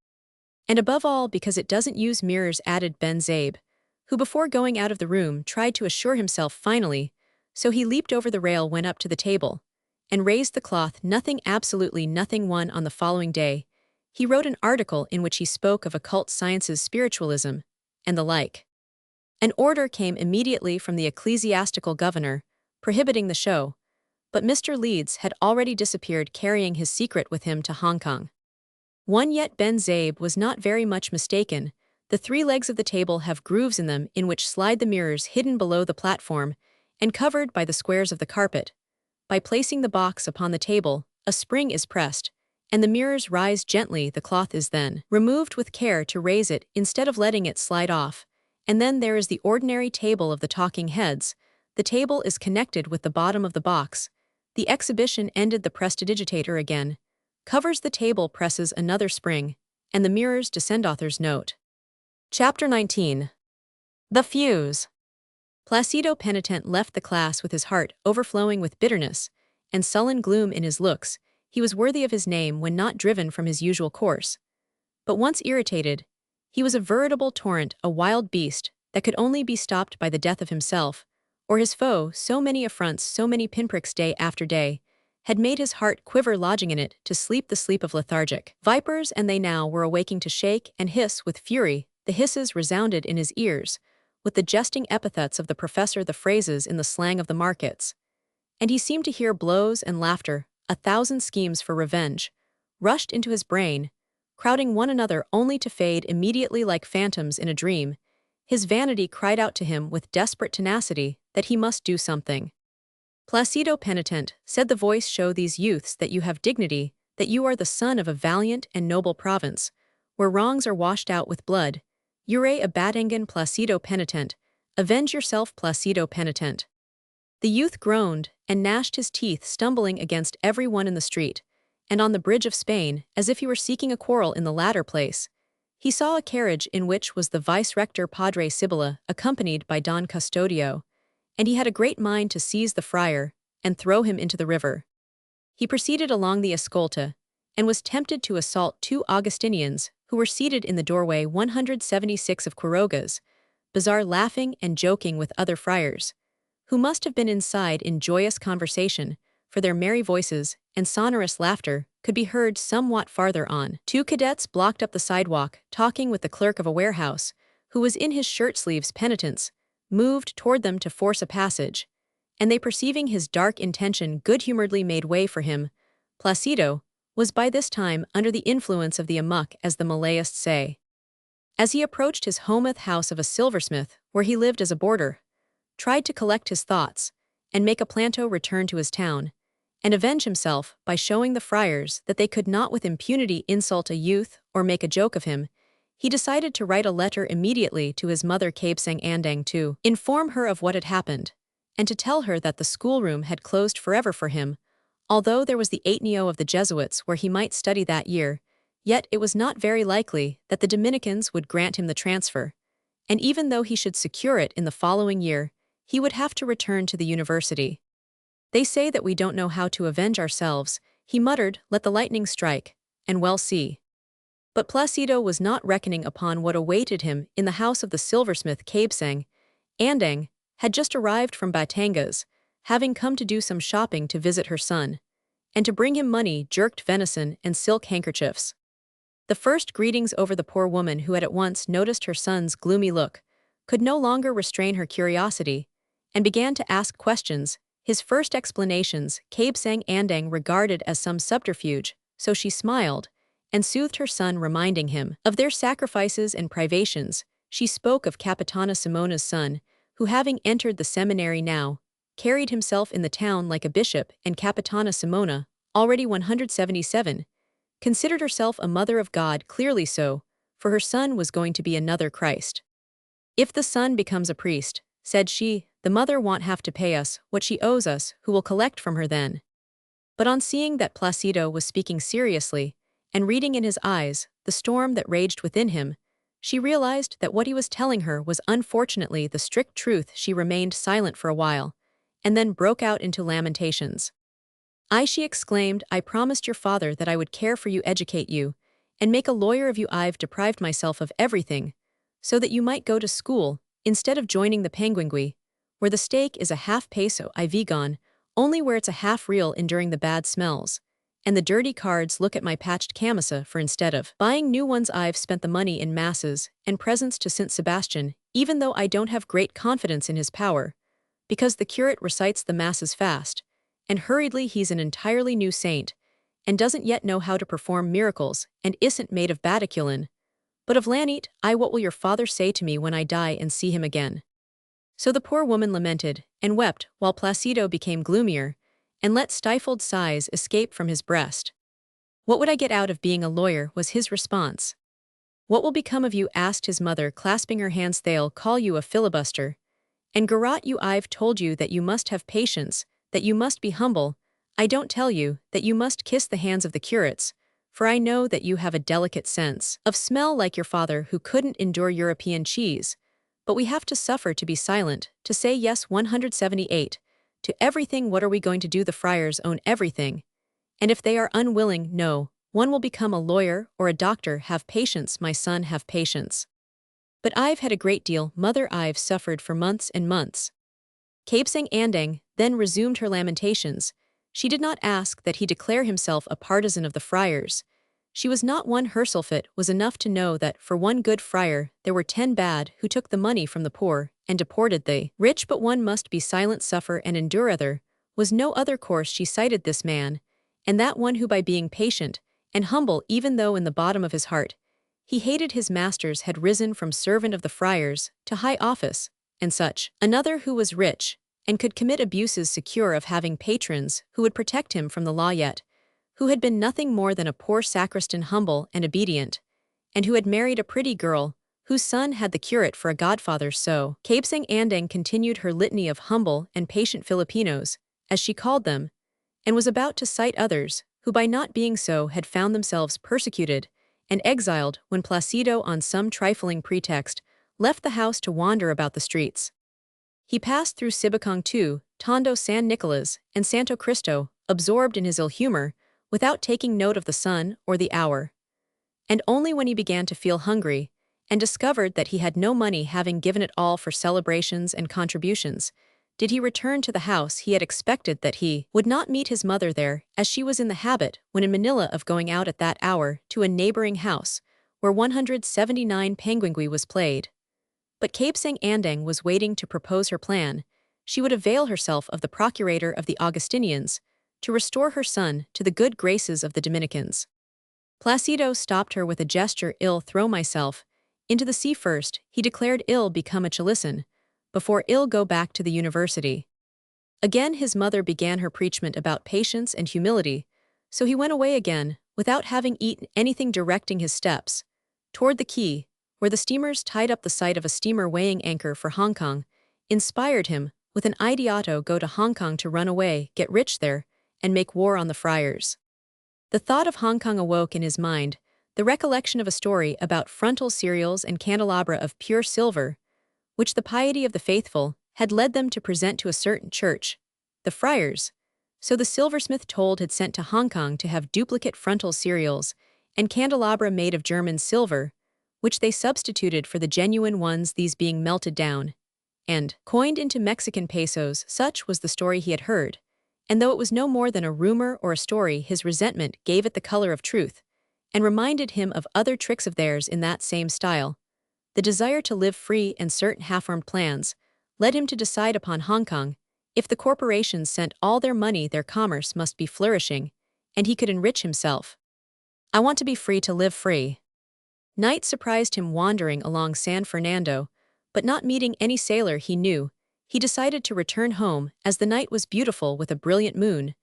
And above all because it doesn't use mirrors," added Ben Zabe, who before going out of the room tried to assure himself finally, so he leaped over the rail, went up to the table, and raised the cloth. Nothing, absolutely nothing. On the following day, he wrote an article in which he spoke of occult sciences, spiritualism, and the like. An order came immediately from the ecclesiastical governor, prohibiting the show, but Mr. Leeds had already disappeared, carrying his secret with him to Hong Kong. Yet Ben Zabe was not very much mistaken. The three legs of the table have grooves in them in which slide the mirrors hidden below the platform and covered by the squares of the carpet. By placing the box upon the table, a spring is pressed, and the mirrors rise gently. The cloth is then removed with care to raise it instead of letting it slide off, and then there is the ordinary table of the talking heads. The table is connected with the bottom of the box. The exhibition ended, the prestidigitator again covers the table, presses another spring, and the mirrors descend. Author's note. Chapter 19. The Fuse. Placido Penitent left the class with his heart overflowing with bitterness and sullen gloom in his looks. He was worthy of his name when not driven from his usual course. But once irritated, he was a veritable torrent, a wild beast that could only be stopped by the death of himself or his foe. So many affronts, so many pinpricks day after day, had made his heart quiver, lodging in it to sleep the sleep of lethargic vipers, and they now were awaking to shake and hiss with fury. The hisses resounded in his ears with the jesting epithets of the professor, the phrases in the slang of the markets, and he seemed to hear blows and laughter 1,000 schemes for revenge, rushed into his brain, crowding one another only to fade immediately like phantoms in a dream. His vanity cried out to him with desperate tenacity that he must do something. Placido penitent, said the voice, show these youths that you have dignity, that you are the son of a valiant and noble province, where wrongs are washed out with blood. Ure abatangan Placido penitent, avenge yourself Placido penitent. The youth groaned and gnashed his teeth, stumbling against everyone in the street, and on the bridge of Spain, as if he were seeking a quarrel in the latter place. He saw a carriage in which was the vice-rector Padre Sibylla, accompanied by Don Custodio, and he had a great mind to seize the friar and throw him into the river. He proceeded along the Escolta, and was tempted to assault 2 Augustinians who were seated in the doorway 176 of Quiroga's, bazaar, laughing and joking with other friars, who must have been inside in joyous conversation, for their merry voices and sonorous laughter could be heard somewhat farther on. 2 cadets blocked up the sidewalk, talking with the clerk of a warehouse, who was in his shirt-sleeves penitence, moved toward them to force a passage, and they, perceiving his dark intention, good-humoredly made way for him. Placido was by this time under the influence of the amok, as the Malayists say. As he approached his hometh house of a silversmith, where he lived as a boarder, tried to collect his thoughts, and make a planto return to his town, and avenge himself by showing the friars that they could not with impunity insult a youth or make a joke of him, he decided to write a letter immediately to his mother Cabesang Andang to inform her of what had happened, and to tell her that the schoolroom had closed forever for him. Although there was the Ateneo of the Jesuits where he might study that year, yet it was not very likely that the Dominicans would grant him the transfer, and even though he should secure it in the following year, he would have to return to the university. They say that we don't know how to avenge ourselves, he muttered, let the lightning strike, and we'll see. But Placido was not reckoning upon what awaited him in the house of the silversmith. Cabesang Andang had just arrived from Batangas, having come to do some shopping to visit her son, and to bring him money, jerked venison, and silk handkerchiefs. The first greetings over the poor woman, who had at once noticed her son's gloomy look, could no longer restrain her curiosity, and began to ask questions. His first explanations Cabesang Andang regarded as some subterfuge, so she smiled and soothed her son, reminding him of their sacrifices and privations. She spoke of Capitana Simona's son, who, having entered the seminary now, carried himself in the town like a bishop, and Capitana Simona, already 177, considered herself a mother of God, clearly so, for her son was going to be another Christ. If the son becomes a priest, said she, the mother won't have to pay us what she owes us, who will collect from her then. But on seeing that Placido was speaking seriously, and reading in his eyes the storm that raged within him, she realized that what he was telling her was unfortunately the strict truth. She remained silent for a while, and then broke out into lamentations. She exclaimed, I promised your father that I would care for you, educate you, and make a lawyer of you. I've deprived myself of everything, so that you might go to school, instead of joining the Penguingui, where the steak is a half peso. I've gone, only where it's a half real, enduring the bad smells, and the dirty cards. Look at my patched camisa, for instead of buying new ones, I've spent the money in masses and presents to St. Sebastian, even though I don't have great confidence in his power, because the curate recites the masses fast, and hurriedly. He's an entirely new saint, and doesn't yet know how to perform miracles, and isn't made of baticulin, but of lanite. What will your father say to me when I die and see him again? So the poor woman lamented and wept, while Placido became gloomier, and let stifled sighs escape from his breast. What would I get out of being a lawyer, was his response. What will become of you, asked his mother, clasping her hands. They'll call you a filibuster, and garrote you. I've told you that you must have patience, that you must be humble. I don't tell you that you must kiss the hands of the curates, for I know that you have a delicate sense of smell like your father, who couldn't endure European cheese. But we have to suffer to be silent, to say yes. 178. To everything. What are we going to do? The friars own everything, and if they are unwilling, no, one will become a lawyer or a doctor. Have patience, my son, have patience. But I've had a great deal, mother. I've suffered for months and months. Cabesang Andang then resumed her lamentations. She did not ask that he declare himself a partisan of the friars. She was not one. Herselfit was enough to know that for one good friar there were 10 bad who took the money from the poor and deported the rich. But one must be silent, suffer and endure. Other was no other course. She cited this man, and that one who by being patient and humble even though in the bottom of his heart, he hated his masters had risen from servant of the friars to high office, and such. Another who was rich, and could commit abuses secure of having patrons who would protect him from the law yet, who had been nothing more than a poor sacristan humble and obedient, and who had married a pretty girl, whose son had the curate for a godfather so. Kapsang Andang continued her litany of humble and patient Filipinos, as she called them, and was about to cite others, who by not being so had found themselves persecuted and exiled when Placido on some trifling pretext left the house to wander about the streets. He passed through Sibacong too, Tondo San Nicolas, and Santo Cristo, absorbed in his ill humor, without taking note of the sun or the hour. And only when he began to feel hungry, and discovered that he had no money having given it all for celebrations and contributions, did he return to the house he had expected that he would not meet his mother there, as she was in the habit, when in Manila, of going out at that hour to a neighboring house, where 179 penguingui was played. But Kapsang Andang was waiting to propose her plan. She would avail herself of the procurator of the Augustinians to restore her son to the good graces of the Dominicans. Placido stopped her with a gesture. "I'll throw myself into the sea first," he declared. "I'll become a Chalisan before I'll go back to the university." Again his mother began her preachment about patience and humility, so he went away again, without having eaten anything, directing his steps toward the quay, where the steamers tied up. The sight of a steamer weighing anchor for Hong Kong inspired him with an ideato: go to Hong Kong to run away, get rich there, and make war on the friars. The thought of Hong Kong awoke in his mind the recollection of a story about frontal cereals and candelabra of pure silver, which the piety of the faithful had led them to present to a certain church, the friars. So the silversmith told had sent to Hong Kong to have duplicate frontal cereals and candelabra made of German silver, which they substituted for the genuine ones, these being melted down and coined into Mexican pesos. Such was the story he had heard, and though it was no more than a rumor or a story, his resentment gave it the color of truth, and reminded him of other tricks of theirs in that same style. The desire to live free and certain half-formed plans led him to decide upon Hong Kong. If the corporations sent all their money, their commerce must be flourishing, and he could enrich himself. "I want to be free to live free." Night surprised him wandering along San Fernando, but not meeting any sailor he knew, he decided to return home, as the night was beautiful with a brilliant moon,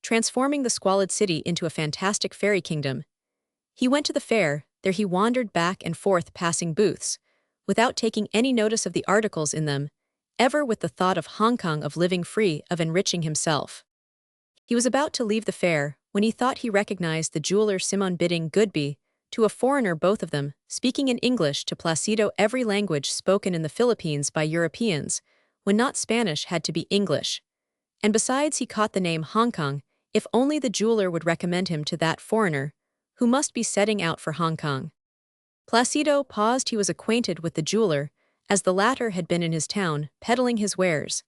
transforming the squalid city into a fantastic fairy kingdom. He went to the fair. There he wandered back and forth, passing booths, without taking any notice of the articles in them, ever with the thought of Hong Kong, of living free, of enriching himself. He was about to leave the fair, when he thought he recognized the jeweler Simoun bidding goodbye to a foreigner, both of them speaking in English to Placido, every language spoken in the Philippines by Europeans, when not Spanish, had to be English. And besides, he caught the name Hong Kong. If only the jeweler would recommend him to that foreigner, who must be setting out for Hong Kong. Placido paused. He was acquainted with the jeweler, as the latter had been in his town, peddling his wares,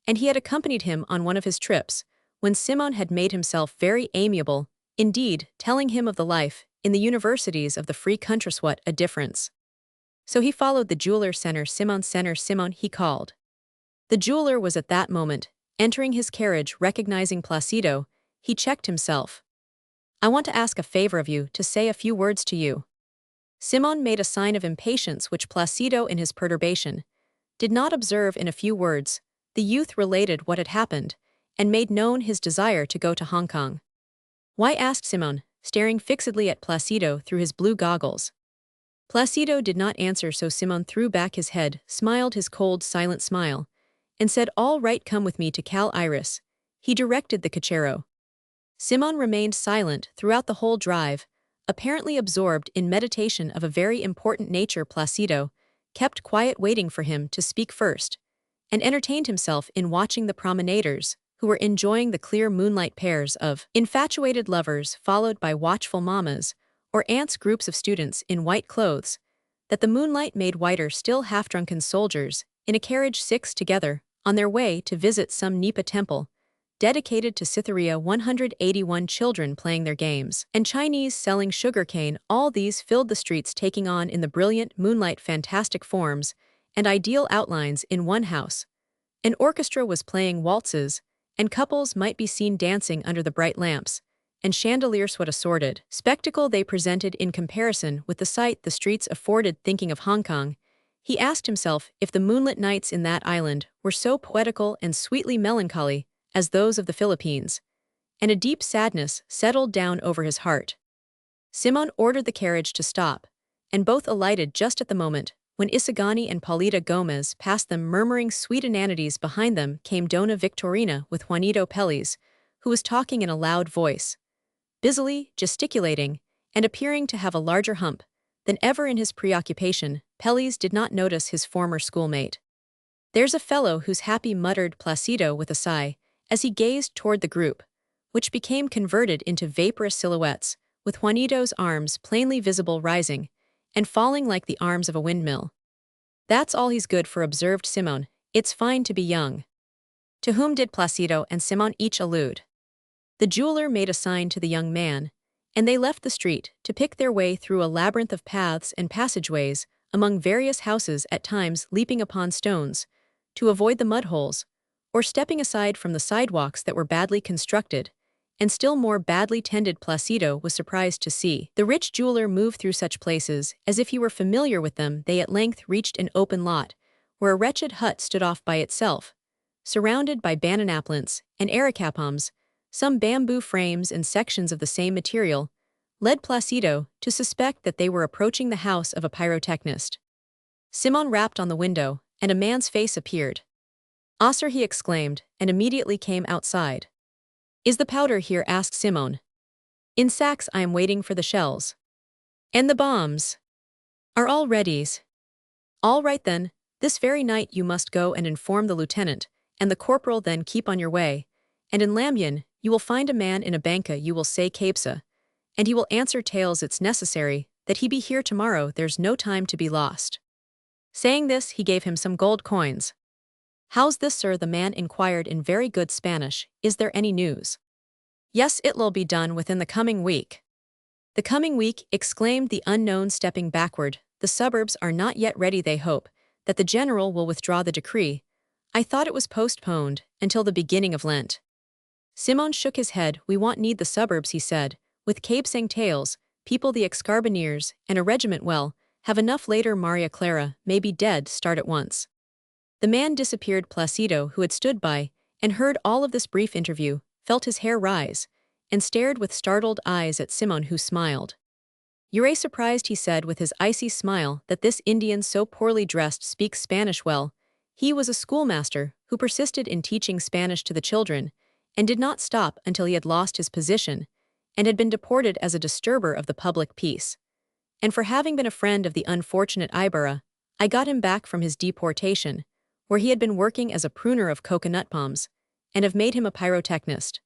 and he had accompanied him on one of his trips, when Simoun had made himself very amiable, indeed, telling him of the life in the universities of the free countries. What a difference! So he followed the jeweler. Senor Simoun, he called. The jeweler was at that moment entering his carriage. Recognizing Placido, he checked himself. "I want to ask a favor of you, to say a few words to you." Simoun made a sign of impatience which Placido, in his perturbation, did not observe. In a few words, the youth related what had happened, and made known his desire to go to Hong Kong. "Why?" asked Simoun, staring fixedly at Placido through his blue goggles. Placido did not answer, so Simoun threw back his head, smiled his cold, silent smile, and said, "All right, come with me to Cal Iris." He directed the cochero. Simoun remained silent throughout the whole drive, apparently absorbed in meditation of a very important nature. Placido kept quiet, waiting for him to speak first, and entertained himself in watching the promenaders, who were enjoying the clear moonlight, pairs of infatuated lovers followed by watchful mammas or aunts, groups of students in white clothes that the moonlight made whiter still, half-drunken soldiers in a carriage, 6 together, on their way to visit some Nipa temple dedicated to Cytherea, 181 children playing their games, and Chinese selling sugarcane. All these filled the streets, taking on in the brilliant moonlight fantastic forms and ideal outlines. In one house, an orchestra was playing waltzes, and couples might be seen dancing under the bright lamps, and chandeliers what a sordid spectacle they presented in comparison with the sight the streets afforded. Thinking of Hong Kong, he asked himself if the moonlit nights in that island were so poetical and sweetly melancholy as those of the Philippines, and a deep sadness settled down over his heart. Simoun ordered the carriage to stop, and both alighted just at the moment when Isagani and Paulita Gomez passed them murmuring sweet inanities. Behind them came Dona Victorina with Juanito Peles, who was talking in a loud voice, busily gesticulating, and appearing to have a larger hump than ever in his preoccupation. Peles did not notice his former schoolmate. "There's a fellow who's happy," muttered Placido with a sigh, as he gazed toward the group, which became converted into vaporous silhouettes, with Juanito's arms plainly visible rising and falling like the arms of a windmill. "That's all he's good for," observed Simoun. "It's fine to be young." To whom did Placido and Simoun each allude? The jeweler made a sign to the young man, and they left the street to pick their way through a labyrinth of paths and passageways among various houses, at times leaping upon stones to avoid the mud holes, or stepping aside from the sidewalks that were badly constructed and still more badly tended. Placido was surprised to see the rich jeweler move through such places as if he were familiar with them. They at length reached an open lot where a wretched hut stood off by itself, surrounded by banana plants and aricapums. Some bamboo frames and sections of the same material led Placido to suspect that they were approaching the house of a pyrotechnist. Simoun rapped on the window, and a man's face appeared. "Osir," he exclaimed, and immediately came outside. "Is the powder here?" asked Simoun. "In sacks. I am waiting for the shells." "And the bombs?" "Are all readies." "All right then, this very night you must go and inform the lieutenant and the corporal. Then keep on your way, and in Lambian you will find a man in a banca. You will say Capsa, and he will answer tales. It's necessary that he be here tomorrow. There's no time to be lost." Saying this, he gave him some gold coins. "How's this, sir?" the man inquired in very good Spanish. "Is there any news?" "Yes, it'll be done within the coming week." "The coming week?" exclaimed the unknown, stepping backward. "The suburbs are not yet ready. They hope that the general will withdraw the decree. I thought it was postponed until the beginning of Lent." Simoun shook his head. "We won't need the suburbs," he said, "with cabsang tales, people the excarbineers, and a regiment have enough later. Maria Clara may be dead. Start at once." The man disappeared. Placido, who had stood by and heard all of this brief interview, felt his hair rise, and stared with startled eyes at Simoun, who smiled. "You're surprised," he said with his icy smile, "that this Indian so poorly dressed speaks Spanish well." He was a schoolmaster who persisted in teaching Spanish to the children, and did not stop until he had lost his position, and had been deported as a disturber of the public peace. "And for having been a friend of the unfortunate Ibarra, I got him back from his deportation, where he had been working as a pruner of coconut palms, and have made him a pyrotechnist."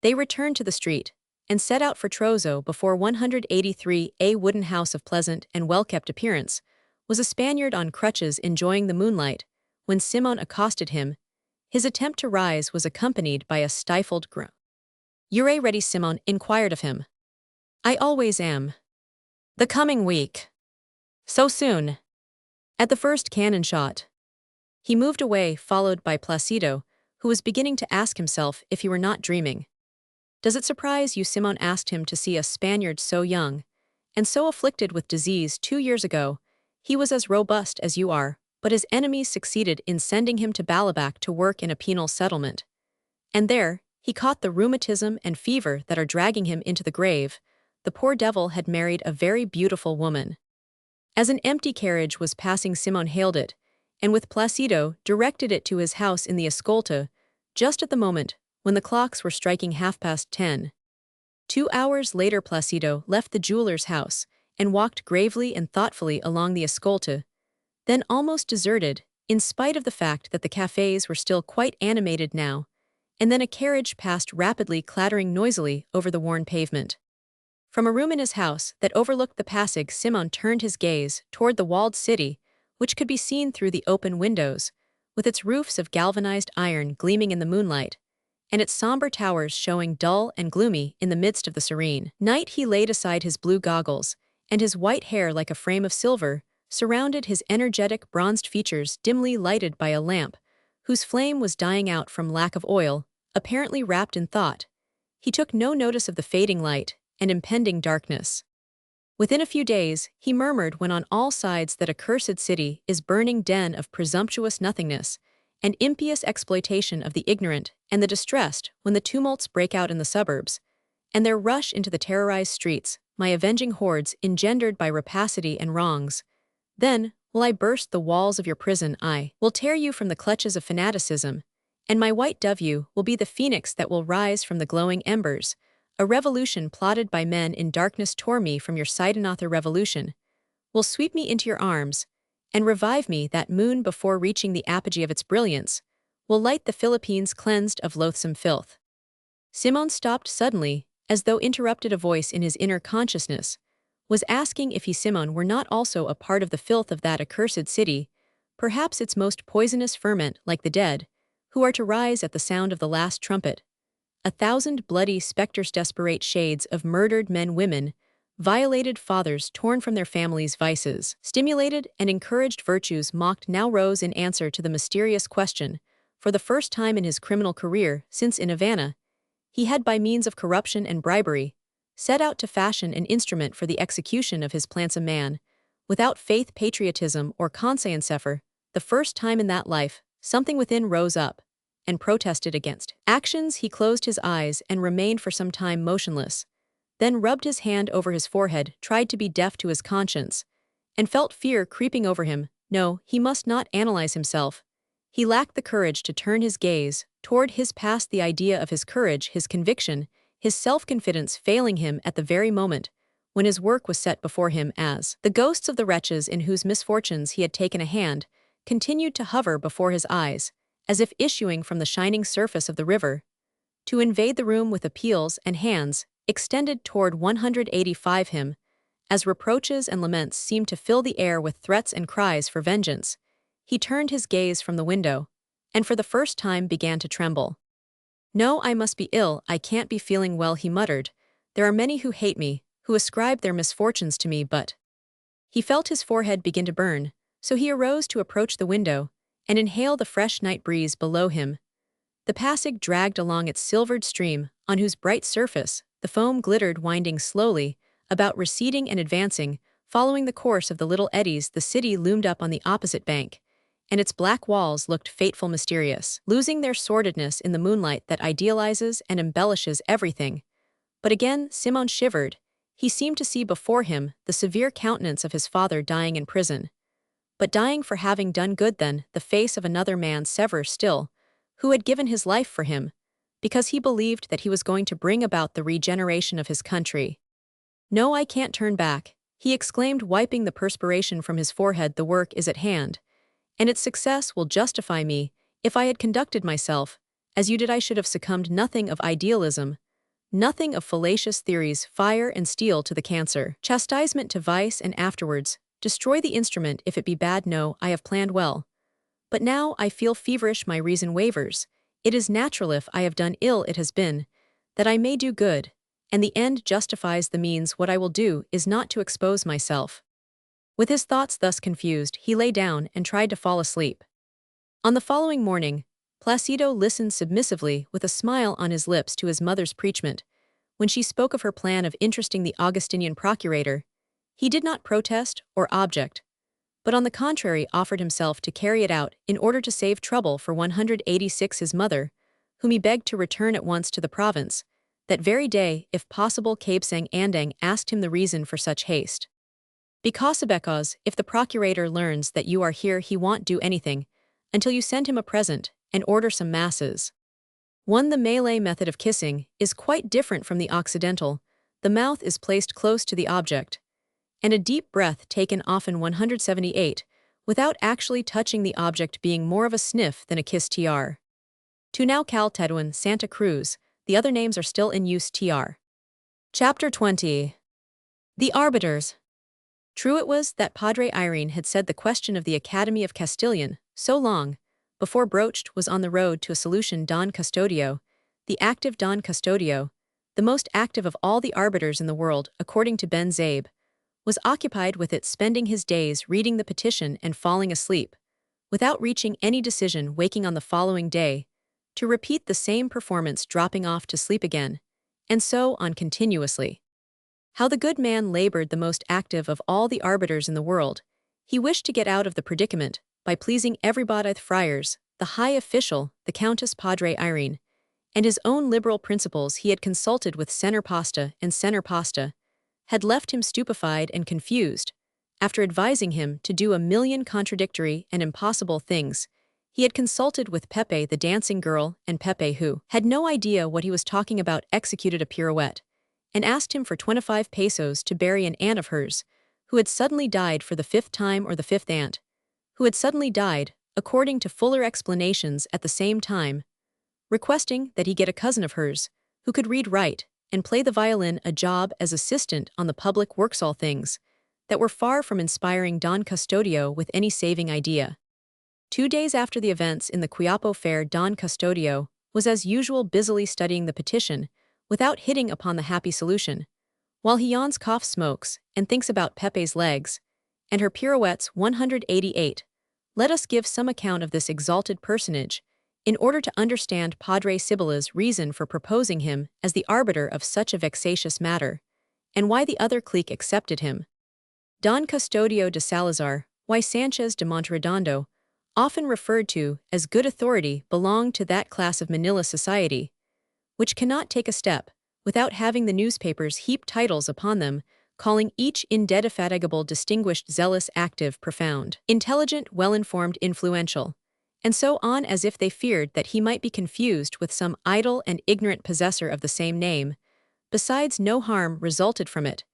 They returned to the street, and set out for Trozo. Before 183, a wooden house of pleasant and well-kept appearance, was a Spaniard on crutches enjoying the moonlight, when Simoun accosted him. His attempt to rise was accompanied by a stifled groan. "You're ready?" Simoun inquired of him. "I always am." "The coming week?" "So soon?" "At the first cannon shot." He moved away, followed by Placido, who was beginning to ask himself if he were not dreaming. "Does it surprise you?" Simoun asked him, "to see a Spaniard so young, and so afflicted with disease? 2 years ago, he was as robust as you are, but his enemies succeeded in sending him to Balabac to work in a penal settlement. And there, he caught the rheumatism and fever that are dragging him into the grave. The poor devil had married a very beautiful woman." As an empty carriage was passing, Simoun hailed it, and with Placido directed it to his house in the Escolta, just at the moment when the clocks were striking 10:30. 2 hours later, Placido left the jeweler's house and walked gravely and thoughtfully along the Escolta, then almost deserted, in spite of the fact that the cafes were still quite animated now, and then a carriage passed rapidly, clattering noisily over the worn pavement. From a room in his house that overlooked the passage, Simoun turned his gaze toward the walled city, which could be seen through the open windows, with its roofs of galvanized iron gleaming in the moonlight, and its somber towers showing dull and gloomy in the midst of the serene night. He laid aside his blue goggles, and his white hair, like a frame of silver, surrounded his energetic bronzed features, dimly lighted by a lamp, whose flame was dying out from lack of oil. Apparently wrapped in thought, he took no notice of the fading light and impending darkness. Within a few days, he murmured when on all sides that accursed city is burning den of presumptuous nothingness, and impious exploitation of the ignorant and the distressed when the tumults break out in the suburbs, and there rush into the terrorized streets my avenging hordes engendered by rapacity and wrongs. Then will I burst the walls of your prison, I will tear you from the clutches of fanaticism, and my white dove you will be the phoenix that will rise from the glowing embers. A revolution plotted by men in darkness tore me from your sight. Another revolution will sweep me into your arms, and revive me. That moon, before reaching the apogee of its brilliance, will light the Philippines cleansed of loathsome filth. Simoun stopped suddenly, as though interrupted. A voice in his inner consciousness was asking if he, Simoun, were not also a part of the filth of that accursed city, perhaps its most poisonous ferment, like the dead, who are to rise at the sound of the last trumpet. 1,000 bloody specters, desperate shades of murdered men, women, violated fathers torn from their families' vices, stimulated and encouraged virtues mocked, now rose in answer to the mysterious question, for the first time in his criminal career since in Havana, he had by means of corruption and bribery set out to fashion an instrument for the execution of his plans. A man, without faith, patriotism, or conscience, for the first time in that life, something within rose up and protested against actions. He closed his eyes and remained for some time motionless, then rubbed his hand over his forehead, tried to be deaf to his conscience, and felt fear creeping over him. No, he must not analyze himself. He lacked the courage to turn his gaze toward his past. The idea of his courage, his conviction, his self-confidence failing him at the very moment when his work was set before him, as the ghosts of the wretches in whose misfortunes he had taken a hand continued to hover before his eyes, as if issuing from the shining surface of the river, to invade the room with appeals and hands extended toward 185 him, as reproaches and laments seemed to fill the air with threats and cries for vengeance. He turned his gaze from the window, and for the first time began to tremble. "No, I must be ill, I can't be feeling well," he muttered. "There are many who hate me, who ascribe their misfortunes to me, but—" He felt his forehead begin to burn, so he arose to approach the window and inhale the fresh night breeze below him. The passage dragged along its silvered stream, on whose bright surface the foam glittered, winding slowly about, receding and advancing, following the course of the little eddies. The city loomed up on the opposite bank, and its black walls looked fateful, mysterious, losing their sordidness in the moonlight that idealizes and embellishes everything. But again Simoun shivered. He seemed to see before him the severe countenance of his father dying in prison. But dying for having done good, then the face of another man, severer still, who had given his life for him, because he believed that he was going to bring about the regeneration of his country. "No, I can't turn back," he exclaimed, wiping the perspiration from his forehead. "The work is at hand, and its success will justify me. If I had conducted myself as you did, I should have succumbed. Nothing of idealism, nothing of fallacious theories, fire and steel to the cancer, chastisement to vice, and afterwards destroy the instrument if it be bad. No, I have planned well. But now I feel feverish, my reason wavers. It is natural if I have done ill, it has been, that I may do good, and the end justifies the means. What I will do is not to expose myself." With his thoughts thus confused, he lay down and tried to fall asleep. On the following morning, Placido listened submissively with a smile on his lips to his mother's preachment. When she spoke of her plan of interesting the Augustinian procurator, he did not protest or object, but on the contrary offered himself to carry it out in order to save trouble for 186 his mother, whom he begged to return at once to the province, that very day, if possible. Cabsang Andang asked him the reason for such haste. Because if the procurator learns that you are here, he won't do anything until you send him a present and order some masses. 1. The Malay method of kissing is quite different from the Occidental. The mouth is placed close to the object, and a deep breath taken, often 178, without actually touching the object, being more of a sniff than a kiss. Tr. 2. Now Calteduan, Santa Cruz, the other names are still in use. Tr. Chapter 20. The Arbiters. True it was that Padre Irene had said the question of the Academy of Castilian, so long before broached, was on the road to a solution. Don Custodio, the active Don Custodio, the most active of all the arbiters in the world, according to Ben Zabe, was occupied with it, spending his days reading the petition and falling asleep, without reaching any decision, waking on the following day to repeat the same performance, dropping off to sleep again, and so on continuously. How the good man labored the most active of all the arbiters in the world. He wished to get out of the predicament by pleasing everybody, the friars, the high official, the Countess Padre Irene, and his own liberal principles he had consulted with Senor Pasta, and Senor Pasta had left him stupefied and confused. After advising him to do a million contradictory and impossible things, he had consulted with Pepe the dancing girl, and Pepe, who had no idea what he was talking about, executed a pirouette, and asked him for 25 pesos to bury an aunt of hers, who had suddenly died for the 5th time, or the 5th aunt, who had suddenly died, according to fuller explanations at the same time, requesting that he get a cousin of hers, who could read, write, and play the violin, a job as assistant on the public works, all things that were far from inspiring Don Custodio with any saving idea. 2 days after the events in the Quiapo fair, Don Custodio was as usual busily studying the petition, without hitting upon the happy solution, while he yawns, coughs, smokes, and thinks about Pepe's legs, and her pirouettes. 188. Let us give some account of this exalted personage, in order to understand Padre Sibylla's reason for proposing him as the arbiter of such a vexatious matter, and why the other clique accepted him. Don Custodio de Salazar, y Sanchez de Monterredondo, often referred to as good authority, belonged to that class of Manila society which cannot take a step without having the newspapers heap titles upon them, calling each indefatigable, distinguished, zealous, active, profound, intelligent, well-informed, influential, and so on, as if they feared that he might be confused with some idle and ignorant possessor of the same name. Besides, no harm resulted from it,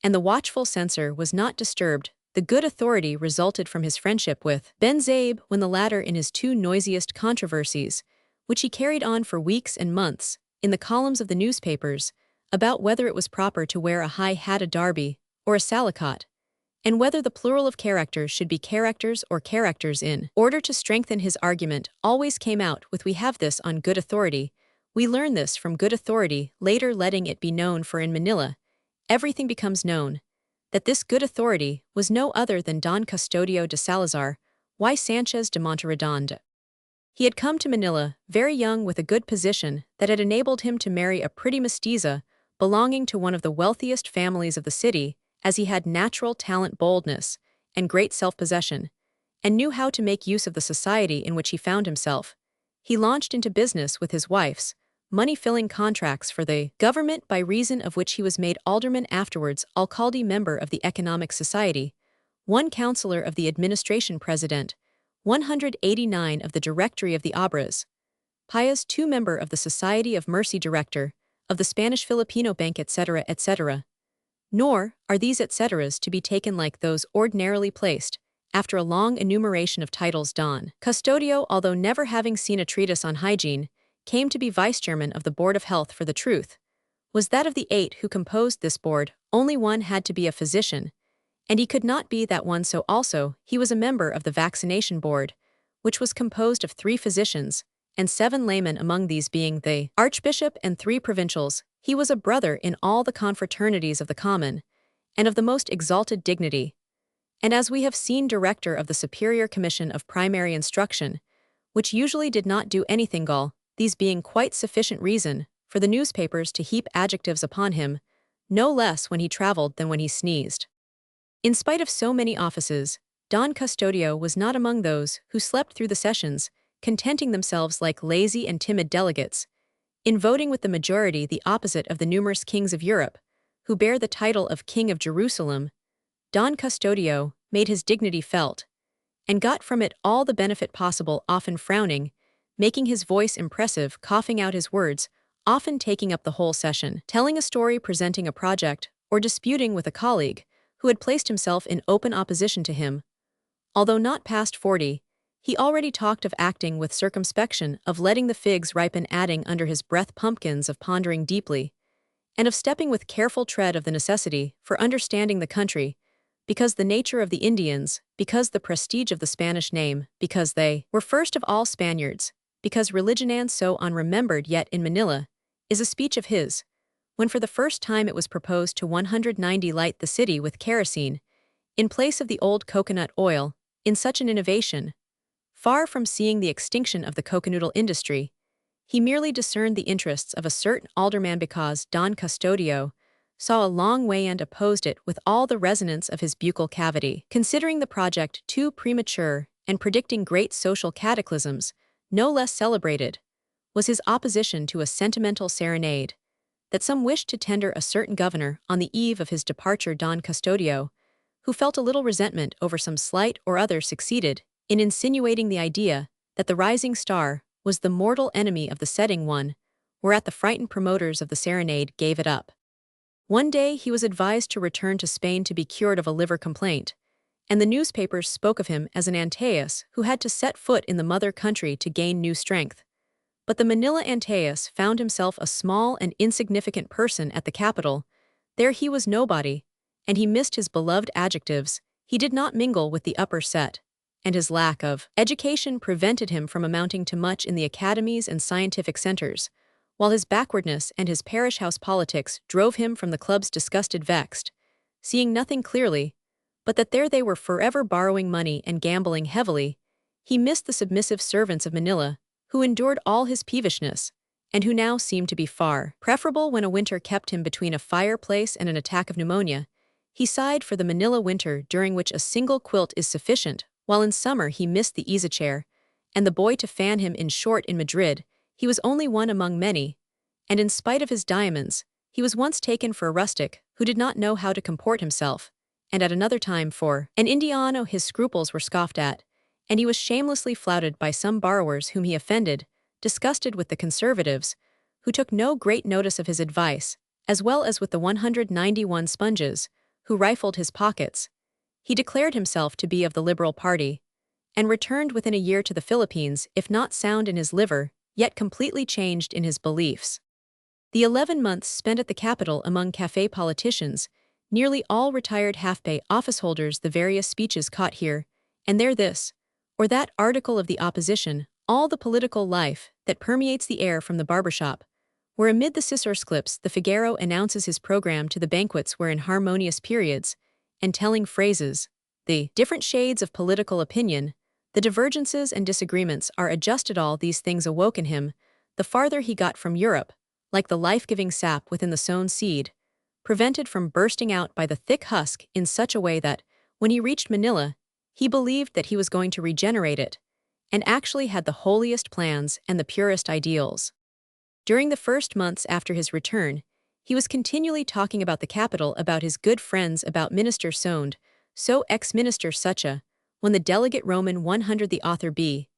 and the watchful censor was not disturbed. The good authority resulted from his friendship with Ben Zabe, when the latter, in his 2 noisiest controversies, which he carried on for weeks and months, in the columns of the newspapers, about whether it was proper to wear a high hat, a derby, or a salicot, and whether the plural of characters should be characters or characters, in order to strengthen his argument, always came out with, "We have this on good authority, we learn this from good authority," later letting it be known, for in Manila everything becomes known, that this good authority was no other than Don Custodio de Salazar, y Sanchez de Monterredondo. He had come to Manila very young, with a good position that had enabled him to marry a pretty mestiza belonging to one of the wealthiest families of the city, as he had natural talent, boldness, and great self-possession, and knew how to make use of the society in which he found himself. He launched into business with his wife's money-filling contracts for the government, by reason of which he was made alderman, afterwards alcalde, member of the Economic Society, 1 counselor of the administration, president, 189 of the Directory of the Obras, Pias, 2 member of the Society of Mercy, director of the Spanish-Filipino Bank, etc., etc. Nor are these etceteras to be taken like those ordinarily placed. After a long enumeration of titles, Don Custodio, although never having seen a treatise on hygiene, came to be vice-chairman of the Board of Health. For the truth was that of the 8 who composed this board, only one had to be a physician, and he could not be that one, so also he was a member of the Vaccination Board, which was composed of 3 physicians and 7 laymen, among these being the Archbishop and 3 provincials. He was a brother in all the confraternities of the common, and of the most exalted dignity, and, as we have seen, director of the Superior Commission of Primary Instruction, which usually did not do anything all, these being quite sufficient reason for the newspapers to heap adjectives upon him, no less when he traveled than when he sneezed. In spite of so many offices, Don Custodio was not among those who slept through the sessions, contenting themselves, like lazy and timid delegates, in voting with the majority, the opposite of the numerous kings of Europe, who bear the title of King of Jerusalem. Don Custodio made his dignity felt, and got from it all the benefit possible, often frowning, making his voice impressive, coughing out his words, often taking up the whole session, telling a story, presenting a project, or disputing with a colleague who had placed himself in open opposition to him. Although not past 40, he already talked of acting with circumspection, of letting the figs ripen, adding under his breath pumpkins, of pondering deeply, and of stepping with careful tread, of the necessity for understanding the country, because the nature of the Indians, because the prestige of the Spanish name, because they were first of all Spaniards, because religion, and so on. Remembered yet in Manila is a speech of his, when for the first time it was proposed to 190 light the city with kerosene, in place of the old coconut oil. In such an innovation, far from seeing the extinction of the coconoodle industry, He merely discerned the interests of a certain alderman because Don Custodio saw a long way and opposed it with all the resonance of his buccal cavity. Considering the project too premature and predicting great social cataclysms, no less celebrated, was his opposition to a sentimental serenade that some wished to tender a certain governor on the eve of his departure. Don Custodio, who felt a little resentment over some slight or other, succeeded in insinuating the idea that the rising star was the mortal enemy of the setting one, whereat the frightened promoters of the serenade gave it up. One day he was advised to return to Spain to be cured of a liver complaint, and the newspapers spoke of him as an Antaeus who had to set foot in the mother country to gain new strength. But the Manila Antaeus found himself a small and insignificant person at the capital. There he was nobody, and he missed his beloved adjectives. He did not mingle with the upper set, and his lack of education prevented him from amounting to much in the academies and scientific centers, while his backwardness and his parish house politics drove him from the clubs disgusted, vexed, seeing nothing clearly, but that there they were forever borrowing money and gambling heavily. He missed the submissive servants of Manila, who endured all his peevishness, and who now seemed to be far preferable. When a winter kept him between a fireplace and an attack of pneumonia, he sighed for the Manila winter during which a single quilt is sufficient, while in summer he missed the easy-chair and the boy to fan him. In short, in Madrid, he was only one among many, and in spite of his diamonds, he was once taken for a rustic who did not know how to comport himself, and at another time for an Indiano. His scruples were scoffed at, and he was shamelessly flouted by some borrowers whom he offended, disgusted with the conservatives, who took no great notice of his advice, as well as with the 191 sponges, who rifled his pockets. He declared himself to be of the Liberal party, and returned within a year to the Philippines, if not sound in his liver, yet completely changed in his beliefs. The 11 months spent at the capital among café politicians, nearly all retired half-pay officeholders, the various speeches caught here and there, this or that article of the opposition, all the political life that permeates the air from the barbershop, where amid the scissors clips the Figaro announces his program to the banquets, where in harmonious periods and telling phrases, the different shades of political opinion, the divergences and disagreements are adjusted. All these things awoke in him, the farther he got from Europe, like the life-giving sap within the sown seed, prevented from bursting out by the thick husk in such a way that, when he reached Manila, he believed that he was going to regenerate it, and actually had the holiest plans and the purest ideals. During the first months after his return, he was continually talking about the capital, about his good friends, about Minister Sound, so ex-minister Sucha, when the delegate Roman 100 the author B,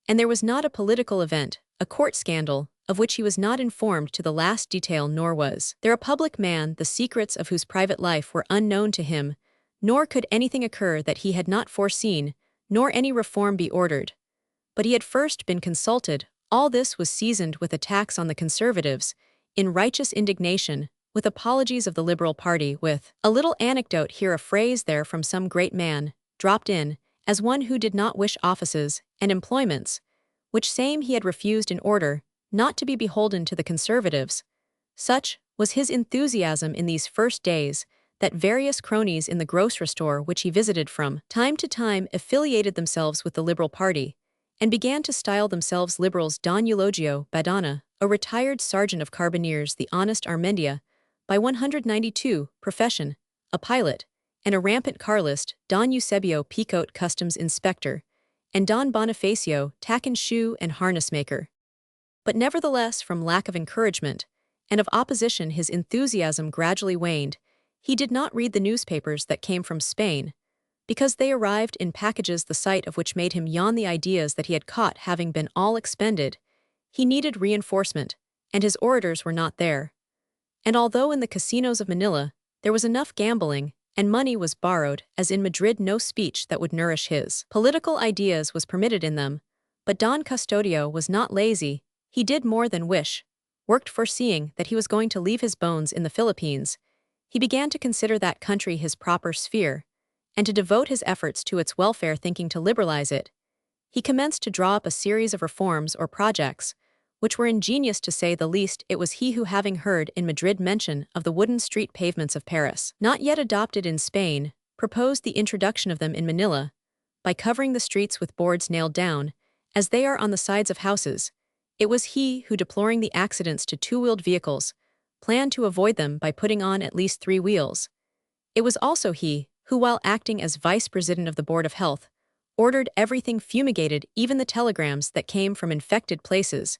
and there was not a political event, a court scandal, of which he was not informed to the last detail, nor was there a public man the secrets of whose private life were unknown to him, nor could anything occur that he had not foreseen, nor any reform be ordered. But he had first been consulted. All this was seasoned with attacks on the conservatives, in righteous indignation, with apologies of the Liberal party, with a little anecdote here, a phrase there from some great man, dropped in, as one who did not wish offices and employments, which same he had refused in order not to be beholden to the conservatives. Such was his enthusiasm in these first days, that various cronies in the grocery store which he visited from time to time affiliated themselves with the Liberal party, and began to style themselves Liberals. Don Eulogio Badana, a retired sergeant of carbineers, the honest Armendia, by 192, profession, a pilot, and a rampant Carlist, Don Eusebio Picote, customs inspector, and Don Bonifacio, tack and shoe and harness maker. But nevertheless, from lack of encouragement and of opposition, his enthusiasm gradually waned. He did not read the newspapers that came from Spain, because they arrived in packages the sight of which made him yawn. The ideas that he had caught having been all expended, he needed reinforcement, and his orators were not there. And although in the casinos of Manila there was enough gambling, and money was borrowed, as in Madrid, no speech that would nourish his political ideas was permitted in them. But Don Custodio was not lazy. He did more than wish, worked, foreseeing that he was going to leave his bones in the Philippines. He began to consider that country his proper sphere, and to devote his efforts to its welfare, thinking to liberalize it. He commenced to draw up a series of reforms or projects, which were ingenious to say the least. It was he who, having heard in Madrid mention of the wooden street pavements of Paris, not yet adopted in Spain, proposed the introduction of them in Manila, by covering the streets with boards nailed down, as they are on the sides of houses, It was he who, deploring the accidents to two-wheeled vehicles, planned to avoid them by putting on at least 3 wheels. It was also he who, while acting as vice president of the Board of Health, ordered everything fumigated, even the telegrams that came from infected places.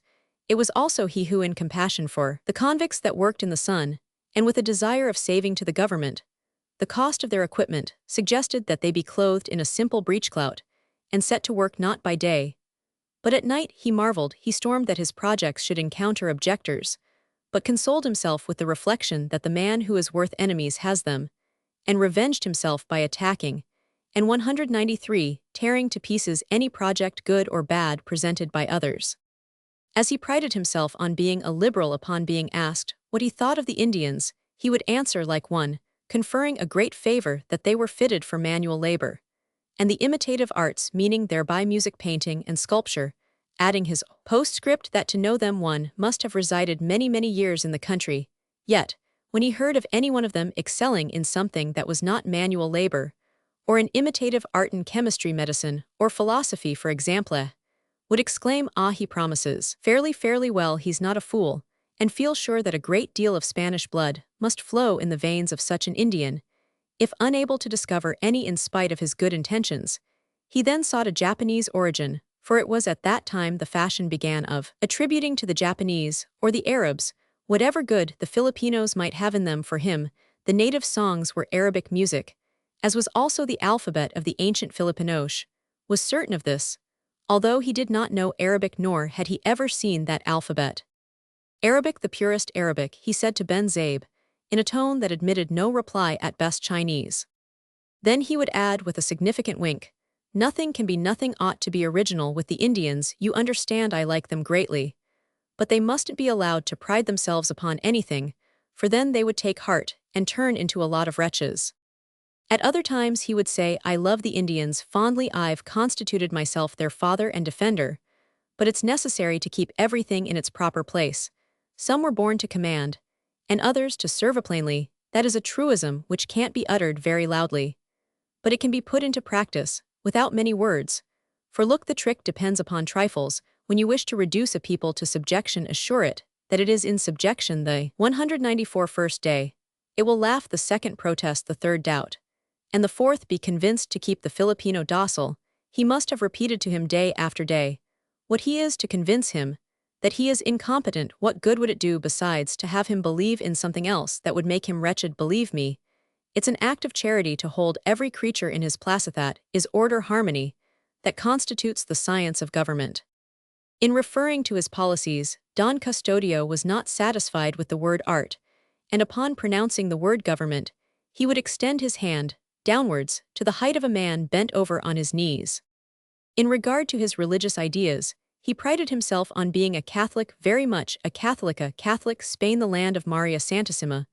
It was also he who, in compassion for the convicts that worked in the sun, and with a desire of saving to the government the cost of their equipment, suggested that they be clothed in a simple breechclout and set to work not by day, but at night. He stormed that his projects should encounter objectors, but consoled himself with the reflection that the man who is worth enemies has them, and revenged himself by attacking, and 193, tearing to pieces any project good or bad presented by others. As he prided himself on being a liberal, upon being asked what he thought of the Indians, he would answer like one conferring a great favor that they were fitted for manual labor, and the imitative arts, meaning thereby music, painting, and sculpture, adding his postscript that to know them one must have resided many, many years in the country. Yet, when he heard of any one of them excelling in something that was not manual labor, or in imitative art in chemistry, medicine, or philosophy, for example, would exclaim, "Ah, he promises fairly well, he's not a fool," and feel sure that a great deal of Spanish blood must flow in the veins of such an Indian. If unable to discover any in spite of his good intentions, he then sought a Japanese origin, for it was at that time the fashion began of attributing to the Japanese, or the Arabs, whatever good the Filipinos might have in them. For him, the native songs were Arabic music, as was also the alphabet of the ancient Filipinos, was certain of this, although he did not know Arabic nor had he ever seen that alphabet. "Arabic, the purest Arabic," he said to Ben Zabe, in a tone that admitted no reply, "at best Chinese." Then he would add with a significant wink, "Nothing can be, nothing ought to be original with the Indians. You understand, I like them greatly, but they mustn't be allowed to pride themselves upon anything, for then they would take heart and turn into a lot of wretches." At other times he would say, "I love the Indians fondly, I've constituted myself their father and defender, but it's necessary to keep everything in its proper place. Some were born to command, and others to serve plainly. That is a truism which can't be uttered very loudly, but it can be put into practice, without many words. For look, the trick depends upon trifles. When you wish to reduce a people to subjection, assure it that it is in subjection the 194 first day. It will laugh the second, protest the third, doubt, and the fourth, be convinced. To keep the Filipino docile, he must have repeated to him day after day what he is, to convince him that he is incompetent. What good would it do besides to have him believe in something else that would make him wretched? Believe me, it's an act of charity to hold every creature in his place. That is order, harmony, that constitutes the science of government. In referring to his policies, Don Custodio was not satisfied with the word art, and upon pronouncing the word government, he would extend his hand downwards to the height of a man bent over on his knees. In regard to his religious ideas, he prided himself on being a Catholic, very much a Catholica. Catholic, Spain, the land of Maria Santissima.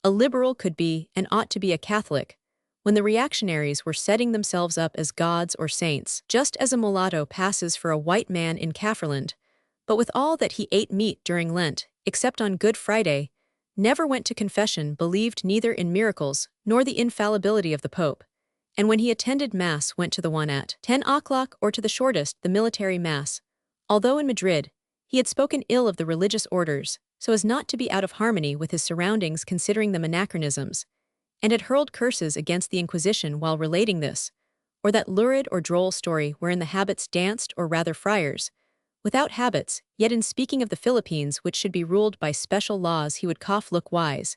A liberal could be and ought to be a Catholic when the reactionaries were setting themselves up as gods or saints, just as a mulatto passes for a white man in Kafferland, but with all that he ate meat during Lent, except on Good Friday, never went to confession, believed neither in miracles nor the infallibility of the Pope, and when he attended Mass went to the one at 10 o'clock or to the shortest, the military Mass. Although in Madrid, he had spoken ill of the religious orders, so as not to be out of harmony with his surroundings, considering them anachronisms, and had hurled curses against the Inquisition while relating this, or that lurid or droll story wherein the habits danced, or rather friars, without habits. Yet in speaking of the Philippines, which should be ruled by special laws, he would cough, look wise,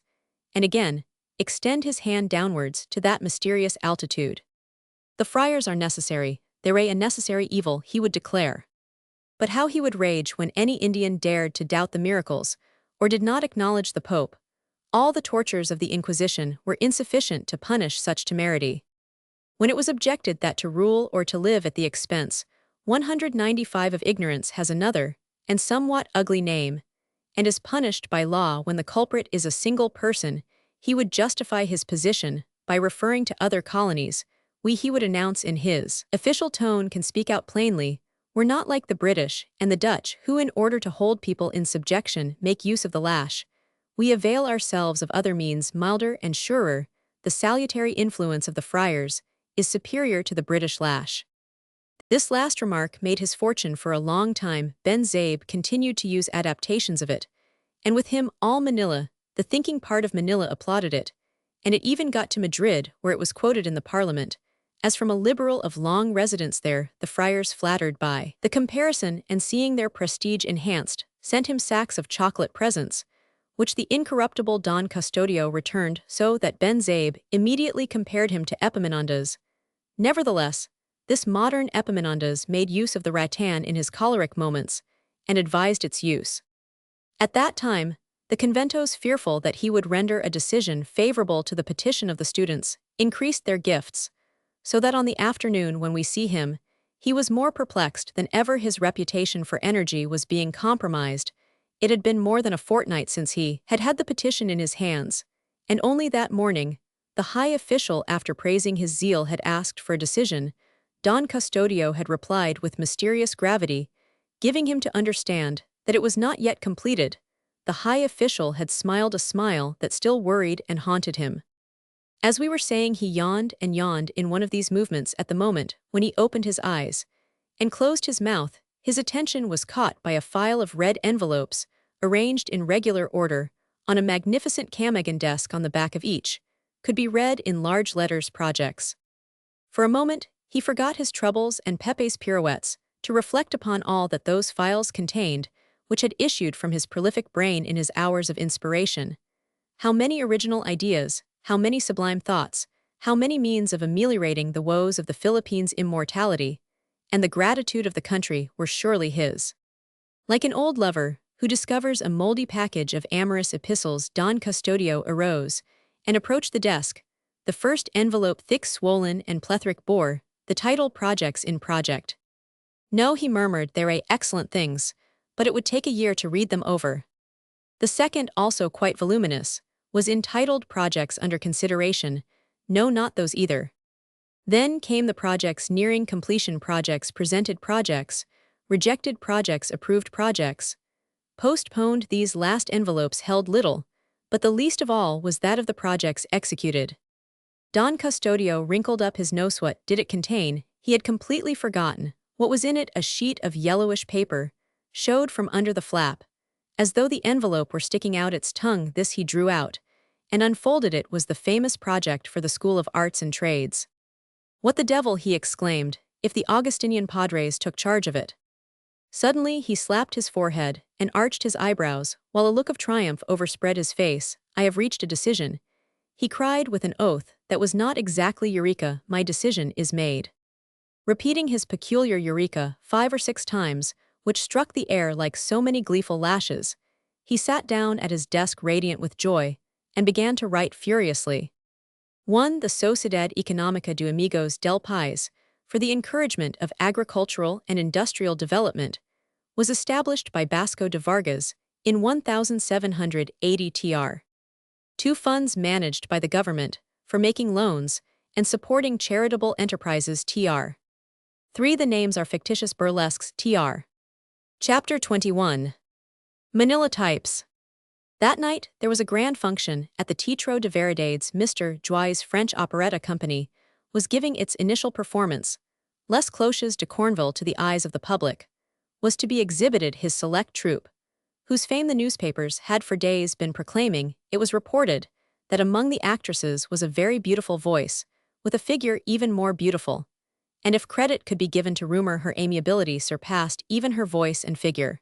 and again extend his hand downwards to that mysterious altitude. "The friars are necessary, they're a necessary evil," he would declare. But how he would rage when any Indian dared to doubt the miracles, or did not acknowledge the Pope. All the tortures of the Inquisition were insufficient to punish such temerity. When it was objected that to rule or to live at the expense 195 of ignorance has another, and somewhat ugly name, and is punished by law when the culprit is a single person, he would justify his position by referring to other colonies. He would announce in his official tone, can speak out plainly, we're not like the British and the Dutch, who in order to hold people in subjection make use of the lash. We avail ourselves of other means milder and surer. The salutary influence of the friars is superior to the British lash. This last remark made his fortune for a long time. Ben Zabe continued to use adaptations of it, and with him all Manila, the thinking part of Manila applauded it, and it even got to Madrid where it was quoted in the parliament. As from a liberal of long residence there, the friars flattered by the comparison and seeing their prestige enhanced, sent him sacks of chocolate presents, which the incorruptible Don Custodio returned so that Ben Zabe immediately compared him to Epaminondas. Nevertheless, this modern Epaminondas made use of the rattan in his choleric moments, and advised its use. At that time, the conventos, fearful that he would render a decision favorable to the petition of the students, increased their gifts, so that on the afternoon when we see him, he was more perplexed than ever. His reputation for energy was being compromised. It had been more than a fortnight since he had had the petition in his hands, and only that morning, the high official, after praising his zeal, had asked for a decision. Don Custodio had replied with mysterious gravity, giving him to understand that it was not yet completed. The high official had smiled a smile that still worried and haunted him. As we were saying, he yawned and yawned in one of these movements at the moment when he opened his eyes and closed his mouth. His attention was caught by a file of red envelopes, arranged in regular order, on a magnificent Camagon desk. On the back of each could be read in large letters, projects. For a moment, he forgot his troubles and Pepe's pirouettes to reflect upon all that those files contained, which had issued from his prolific brain in his hours of inspiration. How many original ideas, how many sublime thoughts, how many means of ameliorating the woes of the Philippines' immortality and the gratitude of the country were surely his. Like an old lover who discovers a moldy package of amorous epistles, Don Custodio arose and approached the desk. The first envelope, thick, swollen, and plethoric, bore the title Projects in Project. No, he murmured, they are excellent things, but it would take a year to read them over. The second, also quite voluminous, was entitled Projects Under Consideration. No, not those either. Then came the projects nearing completion, projects presented, projects rejected, projects approved, projects postponed. These last envelopes held little, but the least of all was that of the projects executed. Don Custodio wrinkled up his nose. What did it contain? He had completely forgotten. What was in it? A sheet of yellowish paper showed from under the flap, as though the envelope were sticking out its tongue. This he drew out and unfolded. It was the famous project for the School of Arts and Trades. What the devil, he exclaimed, if the Augustinian padres took charge of it? Suddenly he slapped his forehead and arched his eyebrows, while a look of triumph overspread his face. I have reached a decision, he cried with an oath that was not exactly eureka. My decision is made. Repeating his peculiar eureka 5 or 6 times, which struck the air like so many gleeful lashes, he sat down at his desk radiant with joy and began to write furiously. 1. The Sociedad Económica de Amigos del País, for the encouragement of agricultural and industrial development, was established by Vasco de Vargas in 1780 tr. 2. Funds managed by the government for making loans and supporting charitable enterprises tr. 3. The names are fictitious burlesques tr. Chapter 21. Manila Types. That night, there was a grand function at the Teatro de Variedades. Mr. Joy's French operetta company was giving its initial performance. Les Cloches de Cornville, to the eyes of the public, was to be exhibited. His select troupe, whose fame the newspapers had for days been proclaiming. It was reported that among the actresses was a very beautiful voice, with a figure even more beautiful, and if credit could be given to rumor, her amiability surpassed even her voice and figure.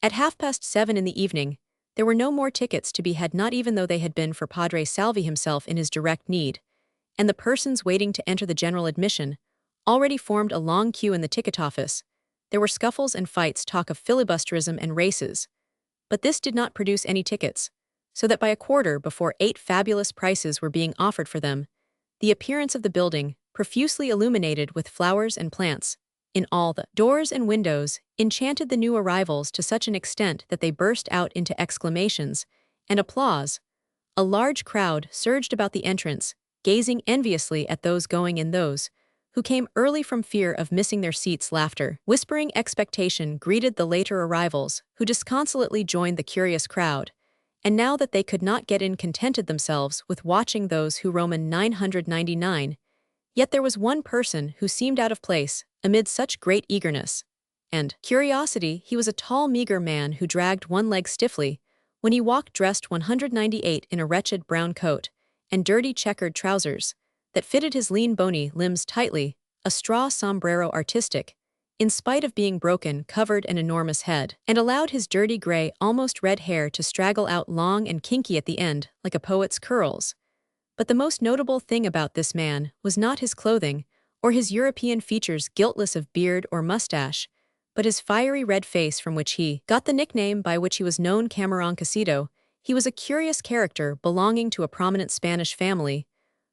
At 7:30 in the evening, there were no more tickets to be had, not even though they had been for Padre Salvi himself in his direct need, and the persons waiting to enter the general admission already formed a long queue in the ticket office. There were scuffles and fights, talk of filibusterism and races, but this did not produce any tickets, so that by 8:15 fabulous prices were being offered for them. The appearance of the building, profusely illuminated with flowers and plants, in all the doors and windows, enchanted the new arrivals to such an extent that they burst out into exclamations and applause. A large crowd surged about the entrance, gazing enviously at those going in, those who came early from fear of missing their seats. Laughter, whispering expectation greeted the later arrivals, who disconsolately joined the curious crowd, and now that they could not get in, contented themselves with watching those who Roman 999. Yet there was one person who seemed out of place, amid such great eagerness and curiosity. He was a tall, meager man who dragged one leg stiffly when he walked, dressed 198 in a wretched brown coat and dirty checkered trousers that fitted his lean bony limbs tightly, a straw sombrero artistic, in spite of being broken, covered an enormous head, and allowed his dirty gray, almost red hair to straggle out long and kinky at the end, like a poet's curls. But the most notable thing about this man was not his clothing, or his European features guiltless of beard or mustache, but his fiery red face, from which he got the nickname by which he was known, Camaroncasito. He was a curious character belonging to a prominent Spanish family,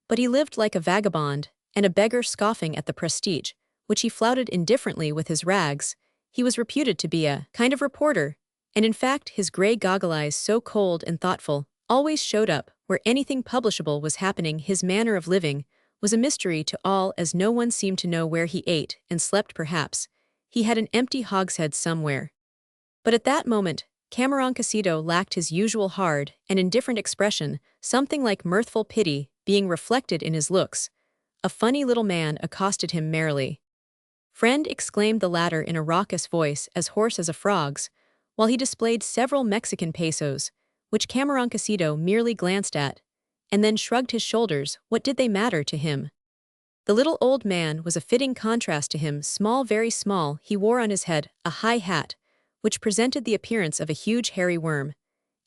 but he lived like a vagabond and a beggar, scoffing at the prestige which he flouted indifferently with his rags. He was reputed to be a kind of reporter, and in fact his gray goggle eyes, so cold and thoughtful, always showed up where anything publishable was happening. His manner of living was a mystery to all, as no one seemed to know where he ate and slept. Perhaps he had an empty hogshead somewhere. But at that moment, Camaroncasito lacked his usual hard and indifferent expression, something like mirthful pity being reflected in his looks. A funny little man accosted him merrily. "Friend," exclaimed the latter in a raucous voice as hoarse as a frog's, while he displayed several Mexican pesos, which Camaroncasito merely glanced at, and then shrugged his shoulders. What did they matter to him? The little old man was a fitting contrast to him, small, very small. He wore on his head a high hat, which presented the appearance of a huge hairy worm,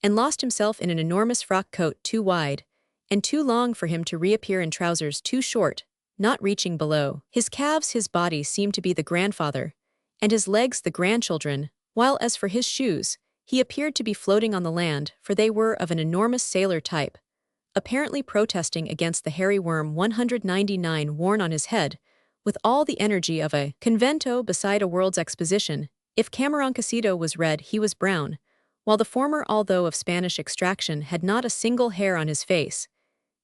and lost himself in an enormous frock coat too wide and too long for him to reappear in trousers too short, not reaching below his calves. His body seemed to be the grandfather, and his legs the grandchildren, while as for his shoes, he appeared to be floating on the land, for they were of an enormous sailor type, apparently protesting against the hairy worm 199 worn on his head, with all the energy of a convento beside a world's exposition. If Camaroncasito was red, he was brown, while the former, although of Spanish extraction, had not a single hair on his face.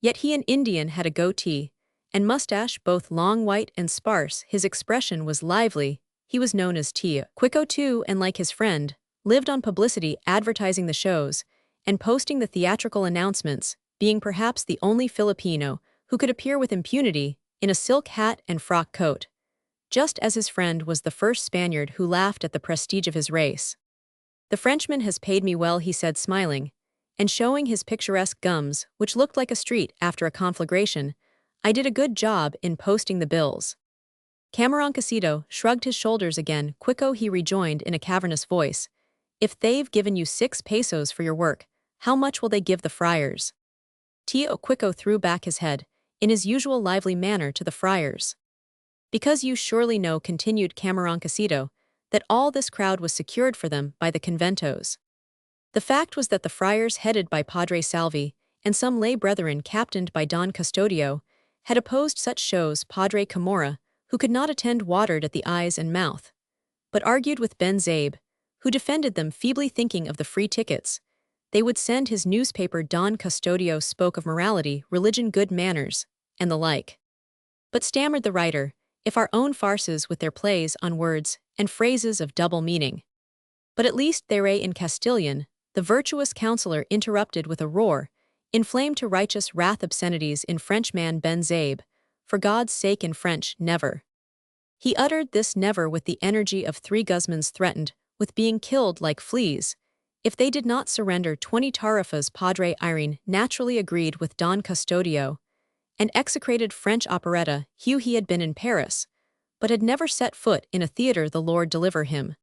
Yet he, an Indian, had a goatee and mustache, both long, white, and sparse. His expression was lively. He was known as Tio Quico too, and like his friend, lived on publicity, advertising the shows and posting the theatrical announcements, being perhaps the only Filipino who could appear with impunity in a silk hat and frock coat, just as his friend was the first Spaniard who laughed at the prestige of his race. "The Frenchman has paid me well," he said, smiling, and showing his picturesque gums, which looked like a street after a conflagration. "I did a good job in posting the bills." Camaroncasito shrugged his shoulders again. "Quico," he rejoined in a cavernous voice, "if they've given you 6 pesos for your work, how much will they give the friars?" Tio Quico threw back his head, in his usual lively manner, to the friars. "Because you surely know," continued Camaroncasito, "that all this crowd was secured for them by the conventos. The fact was that the friars, headed by Padre Salvi, and some lay brethren captained by Don Custodio, had opposed such shows. Padre Camorra, who could not attend, watered at the eyes and mouth, but argued with Ben Zabe, who defended them, feebly thinking of the free tickets they would send his newspaper. Don Custodio spoke of morality, religion, good manners, and the like. But, stammered the writer, if our own farces with their plays on words and phrases of double meaning. But at least there in Castilian, the virtuous counselor interrupted with a roar, inflamed to righteous wrath, obscenities in French. Man Ben Zabe, for God's sake, in French, never. He uttered this never with the energy of 3 Guzmans threatened with being killed like fleas if they did not surrender 20 tarifas. Padre Irene naturally agreed with Don Custodio, and execrated French operetta. He had been in Paris, but had never set foot in a theater. The Lord deliver him.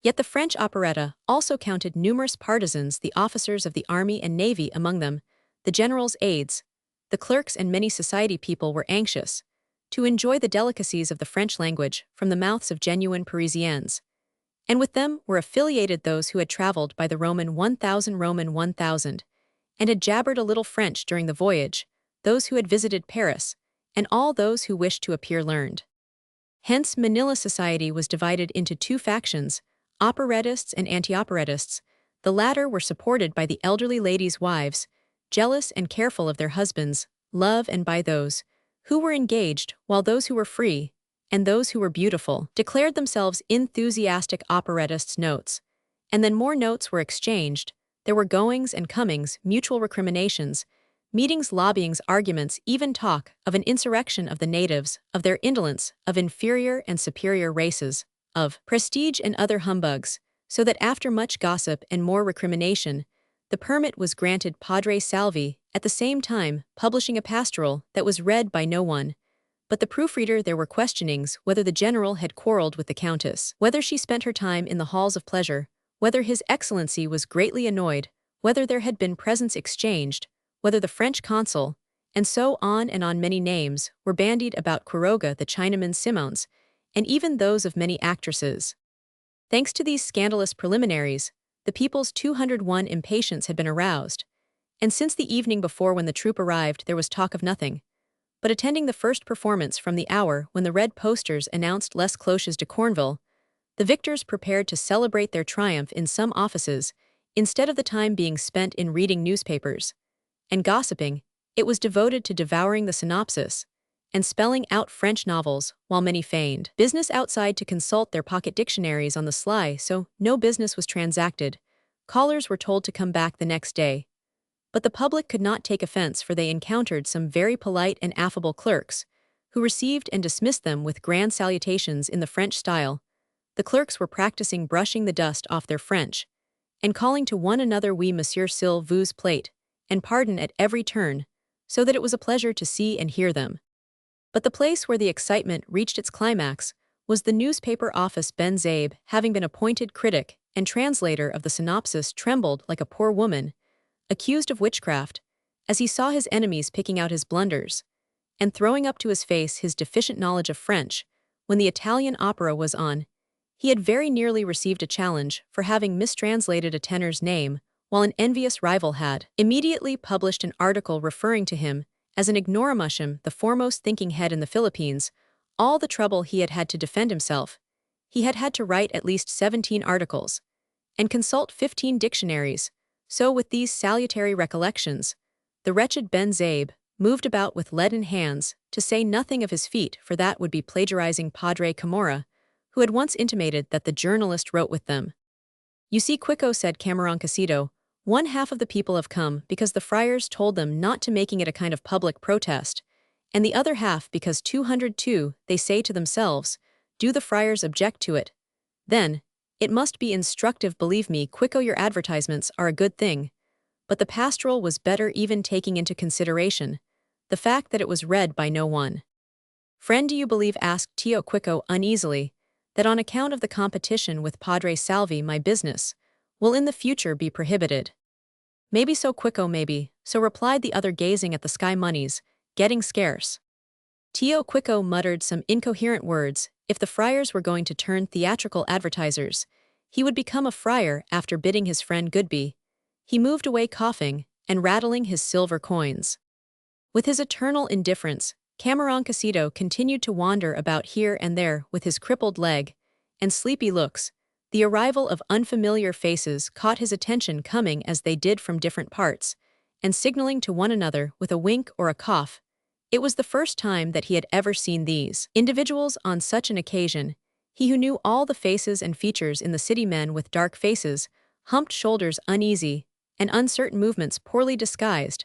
Yet the French operetta also counted numerous partisans, the officers of the army and navy among them, the general's aides, the clerks, and many society people were anxious to enjoy the delicacies of the French language from the mouths of genuine Parisians. And with them were affiliated those who had traveled by the Roman 1000 and had jabbered a little French during the voyage, those who had visited Paris, and all those who wished to appear learned. Hence Manila society was divided into 2 factions, operettists and anti-operettists. The latter were supported by the elderly ladies' wives, jealous and careful of their husbands' love, and by those who were engaged, while those who were free, and those who were beautiful, declared themselves enthusiastic operettists. Notes, and then more notes were exchanged. There were goings and comings, mutual recriminations, Meetings, lobbyings, arguments even talk of an insurrection of the natives, of their indolence, of inferior and superior races, of prestige and other humbugs, so that after much gossip and more recrimination, the permit was granted Padre Salvi, at the same time publishing a pastoral that was read by no one. But the proofreader there were questionings whether the general had quarreled with the countess, whether she spent her time in the halls of pleasure, whether His Excellency was greatly annoyed, whether there had been presents exchanged, whether the French consul, and so on and on. Many names were bandied about Quiroga the Chinaman Simouns, and even those of many actresses. Thanks to these scandalous preliminaries, the people's 201 impatience had been aroused, and since the evening before when the troupe arrived there was talk of nothing but attending the first performance from the hour when the red posters announced Les Cloches de Cornville. The victors prepared to celebrate their triumph in some offices, instead of the time being spent in reading newspapers and gossiping, it was devoted to devouring the synopsis and spelling out French novels, while many feigned business outside to consult their pocket dictionaries on the sly, so no business was transacted. Callers were told to come back the next day. But the public could not take offense, for they encountered some very polite and affable clerks, who received and dismissed them with grand salutations in the French style. The clerks were practicing brushing the dust off their French, and calling to one another "Oui, monsieur, s'il vous plaît," and pardon at every turn, so that it was a pleasure to see and hear them. But the place where the excitement reached its climax was the newspaper office. Ben Zabe, having been appointed critic and translator of the synopsis, trembled like a poor woman accused of witchcraft, as he saw his enemies picking out his blunders and throwing up to his face his deficient knowledge of French. When the Italian opera was on, he had very nearly received a challenge for having mistranslated a tenor's name, while an envious rival had immediately published an article referring to him as an ignoramushim, the foremost thinking head in the Philippines. All the trouble he had had to defend himself, he had had to write at least 17 articles and consult 15 dictionaries. So with these salutary recollections, the wretched Ben Zabe moved about with leaden hands, to say nothing of his feet, for that would be plagiarizing Padre Camorra, who had once intimated that the journalist wrote with them. "You see, Quico," said Cameroncasito, "one half of the people have come because the friars told them not to, making it a kind of public protest, and the other half because 202, they say to themselves, do the friars object to it? Then, it must be instructive. Believe me, Quico, your advertisements are a good thing, but the pastoral was better, even taking into consideration the fact that it was read by no one." "Friend, do you believe," asked Tio Quico uneasily, "that on account of the competition with Padre Salvi my business will in the future be prohibited?" "Maybe so, Quico, maybe so," replied the other, gazing at the sky. "Money's getting scarce." Tio Quico muttered some incoherent words. If the friars were going to turn theatrical advertisers, he would become a friar. After bidding his friend goodbye, he moved away coughing and rattling his silver coins. With his eternal indifference, Cameroncasito continued to wander about here and there with his crippled leg and sleepy looks. The arrival of unfamiliar faces caught his attention, coming as they did from different parts, and signaling to one another with a wink or a cough. It was the first time that he had ever seen these individuals on such an occasion. He who knew all the faces and features in the city, men with dark faces, humped shoulders, uneasy and uncertain movements, poorly disguised,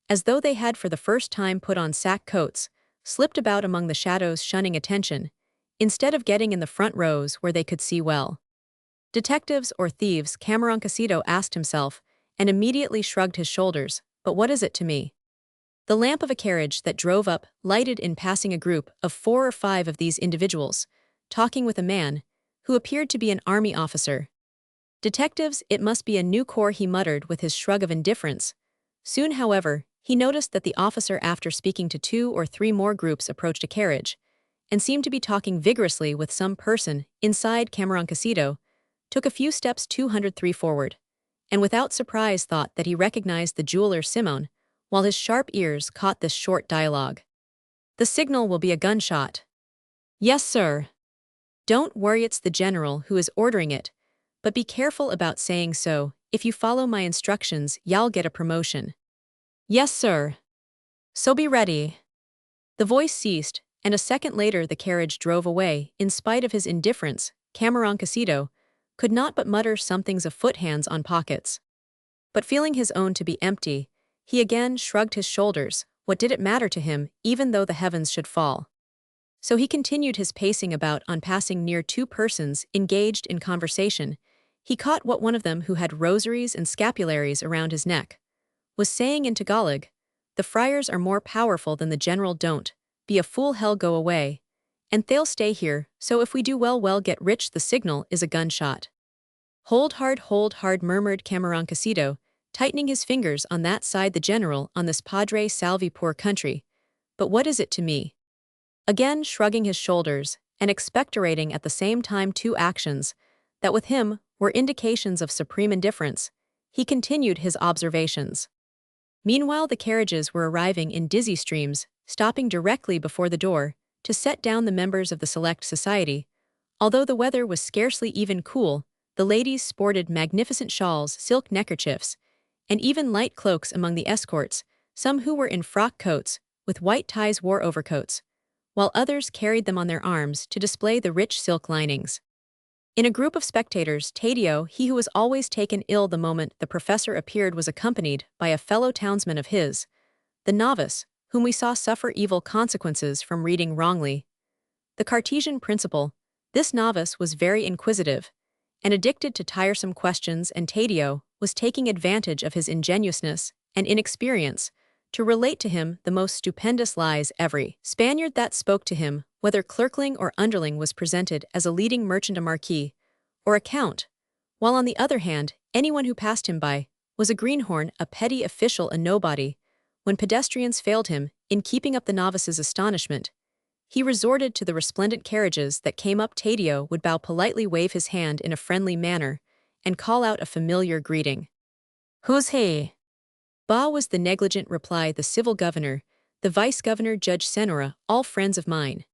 as though they had for the first time put on sack coats, slipped about among the shadows, shunning attention, instead of getting in the front rows where they could see well. Detectives or thieves? Cameroncasito asked himself, and immediately shrugged his shoulders. But what is it to me? The lamp of a carriage that drove up lighted in passing a group of 4 or 5 of these individuals, talking with a man who appeared to be an army officer. "Detectives, it must be a new corps," he muttered with his shrug of indifference. Soon, however, he noticed that the officer, after speaking to 2 or 3 more groups, approached a carriage and seemed to be talking vigorously with some person inside. Cameroncasito took a few steps 203 forward, and without surprise thought that he recognized the jeweler Simoun, while his sharp ears caught this short dialogue. "The signal will be a gunshot." "Yes, sir." "Don't worry, it's the general who is ordering it, but be careful about saying so. If you follow my instructions, y'all get a promotion." "Yes, sir." "So be ready." The voice ceased, and a second later the carriage drove away. In spite of his indifference, Cameroncasito could not but mutter somethings afoot, hands on pockets. But feeling his own to be empty, He again shrugged his shoulders. What did it matter to him, even though the heavens should fall? So he continued his pacing about on passing near two persons engaged in conversation. He caught what one of them, who had rosaries and scapularies around his neck, was saying in Tagalog. The friars are more powerful than the general. Don't be a fool, hell, go away. And they'll stay here, so if we do well get rich. The signal is a gunshot. Hold hard, murmured Camarancasito, tightening his fingers on that side. The general on this Padre Salvi, poor country. But what is it to me? Again shrugging his shoulders, and expectorating at the same time two actions that with him were indications of supreme indifference, he continued his observations. Meanwhile the carriages were arriving in dizzy streams, stopping directly before the door, to set down the members of the select society. Although the weather was scarcely even cool, the ladies sported magnificent shawls, silk neckerchiefs, and even light cloaks among the escorts. Some who were in frock coats, with white ties, wore overcoats, while others carried them on their arms to display the rich silk linings. In a group of spectators, Taddeo, he who was always taken ill the moment the professor appeared, was accompanied by a fellow townsman of his, the novice, whom we saw suffer evil consequences from reading wrongly. The Cartesian principle, this novice was very inquisitive and addicted to tiresome questions, and Taddeo was taking advantage of his ingenuousness and inexperience to relate to him the most stupendous lies. Every Spaniard that spoke to him, whether clerkling or underling, was presented as a leading merchant, a marquis, or a count, while on the other hand, anyone who passed him by was a greenhorn, a petty official, a nobody. When pedestrians failed him, in keeping up the novice's astonishment, he resorted to the resplendent carriages that came up. Taddeo would bow politely, wave his hand in a friendly manner, and call out a familiar greeting. "Who's he?" "Ba," was the negligent reply. "The civil governor, the vice-governor, Judge Senora, all friends of mine."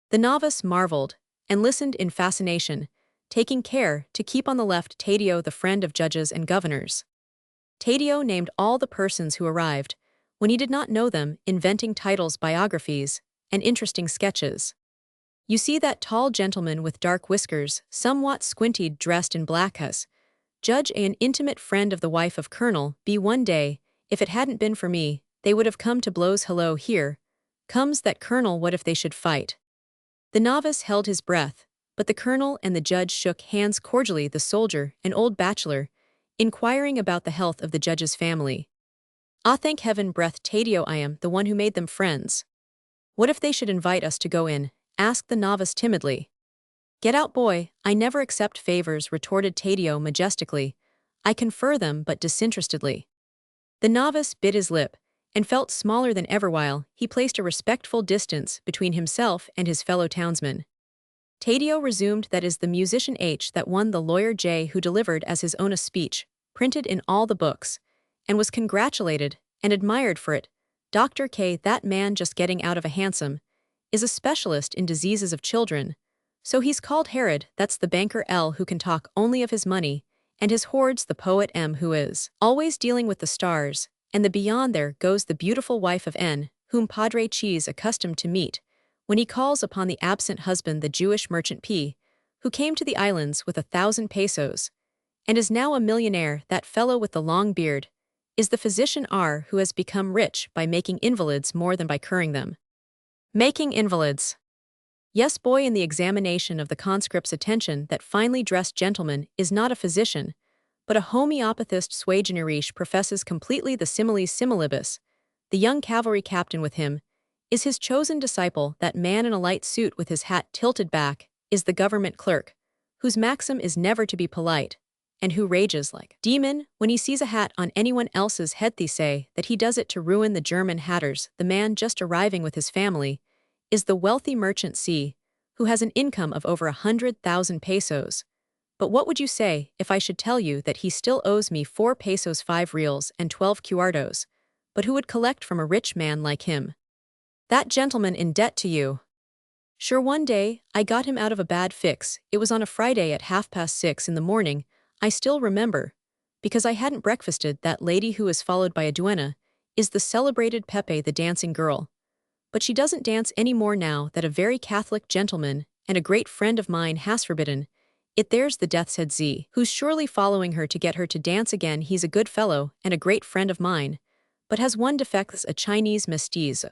The novice marveled, and listened in fascination, taking care to keep on the left. Taddeo, the friend of judges and governors. Taddeo named all the persons who arrived, when he did not know them, inventing titles, biographies, and interesting sketches. "You see that tall gentleman with dark whiskers, somewhat squinted, dressed in black has Judge A, an intimate friend of the wife of Colonel B. One day, if it hadn't been for me, they would have come to blows. Hello, here comes that colonel. What if they should fight?" The novice held his breath, but the colonel and the judge shook hands cordially. The soldier, an old bachelor, inquiring about the health of the judge's family. "Ah, thank heaven," breathed Taddeo. "I am the one who made them friends." "What if they should invite us to go in?" asked the novice timidly. "Get out, boy, I never accept favors," retorted Taddeo majestically. "I confer them but disinterestedly." The novice bit his lip, and felt smaller than ever while he placed a respectful distance between himself and his fellow townsmen. Taddeo resumed. "That is the musician H, that one the lawyer J, who delivered as his own a speech, printed in all the books, and was congratulated and admired for it. Dr. K, that man just getting out of a hansom, is a specialist in diseases of children, so he's called Herod. That's the banker L, who can talk only of his money and his hoards. The poet M, who is always dealing with the stars, and the beyond. There goes the beautiful wife of N, whom Padre Cheese accustomed to meet when he calls upon the absent husband. The Jewish merchant P, who came to the islands with 1,000 pesos, and is now a millionaire. That fellow with the long beard is the physician R, who has become rich by making invalids more than by curing them." "Making invalids?" "Yes, boy, in the examination of the conscript's attention, that finely dressed gentleman is not a physician, but a homeopathist. Sui generis professes completely the similes similibus. The young cavalry captain with him is his chosen disciple. That man in a light suit with his hat tilted back is the government clerk, whose maxim is never to be polite, and who rages like demon when he sees a hat on anyone else's head. They say that he does it to ruin the German hatters. The man just arriving with his family is the wealthy merchant C, who has an income of over 100,000 pesos. But what would you say if I should tell you that he still owes me 4 pesos 5 reals and 12 cuartos, but who would collect from a rich man like him? That gentleman in debt to you? Sure, one day I got him out of a bad fix. It was on a Friday at 6:30 in the morning. I still remember, because I hadn't breakfasted. That lady, who is followed by a duenna, is the celebrated Pepe, the dancing girl. But she doesn't dance any more now. That a very Catholic gentleman and a great friend of mine has forbidden it. There's the death's head Z, who's surely following her to get her to dance again. He's a good fellow and a great friend of mine, but has one defect, a Chinese mestiz,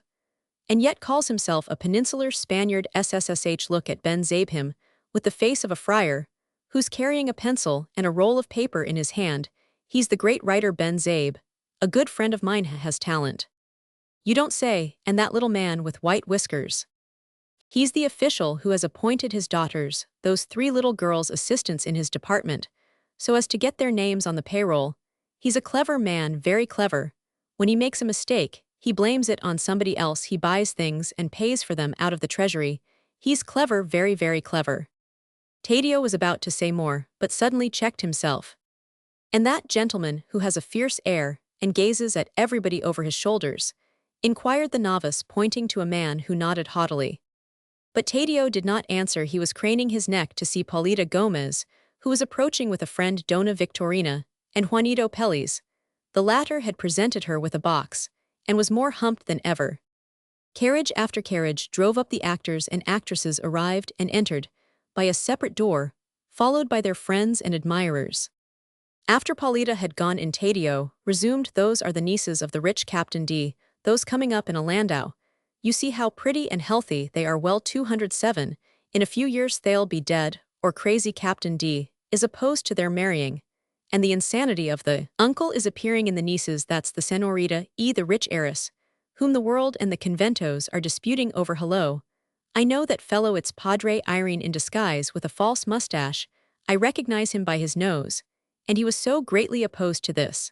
and yet calls himself a peninsular Spaniard. SSSH. Look at Ben Zabhim, with the face of a friar, who's carrying a pencil and a roll of paper in his hand. He's the great writer Ben Zabe. A good friend of mine has talent. You don't say, and that little man with white whiskers. He's the official who has appointed his daughters, those 3 little girls, assistants in his department, so as to get their names on the payroll. He's a clever man, very clever. When he makes a mistake, he blames it on somebody else. He buys things and pays for them out of the treasury. He's clever, very, very clever. Taddeo was about to say more, but suddenly checked himself. And that gentleman, who has a fierce air and gazes at everybody over his shoulders, inquired the novice, pointing to a man who nodded haughtily. But Taddeo did not answer. He was craning his neck to see Paulita Gomez, who was approaching with a friend, Dona Victorina, and Juanito Peles. The latter had presented her with a box, and was more humped than ever. Carriage after carriage drove up. The actors and actresses arrived and entered, by a separate door, followed by their friends and admirers. After Paulita had gone in, Taddeo resumed, "Those are the nieces of the rich Captain D, those coming up in a landau. You see how pretty and healthy they are. Well, 207, in a few years they'll be dead, or crazy. Captain D is opposed to their marrying, and the insanity of the uncle is appearing in the nieces. That's the Senorita E, the rich heiress, whom the world and the conventos are disputing over. Hello, I know that fellow, it's Padre Irene in disguise with a false mustache. I recognize him by his nose, and he was so greatly opposed to this."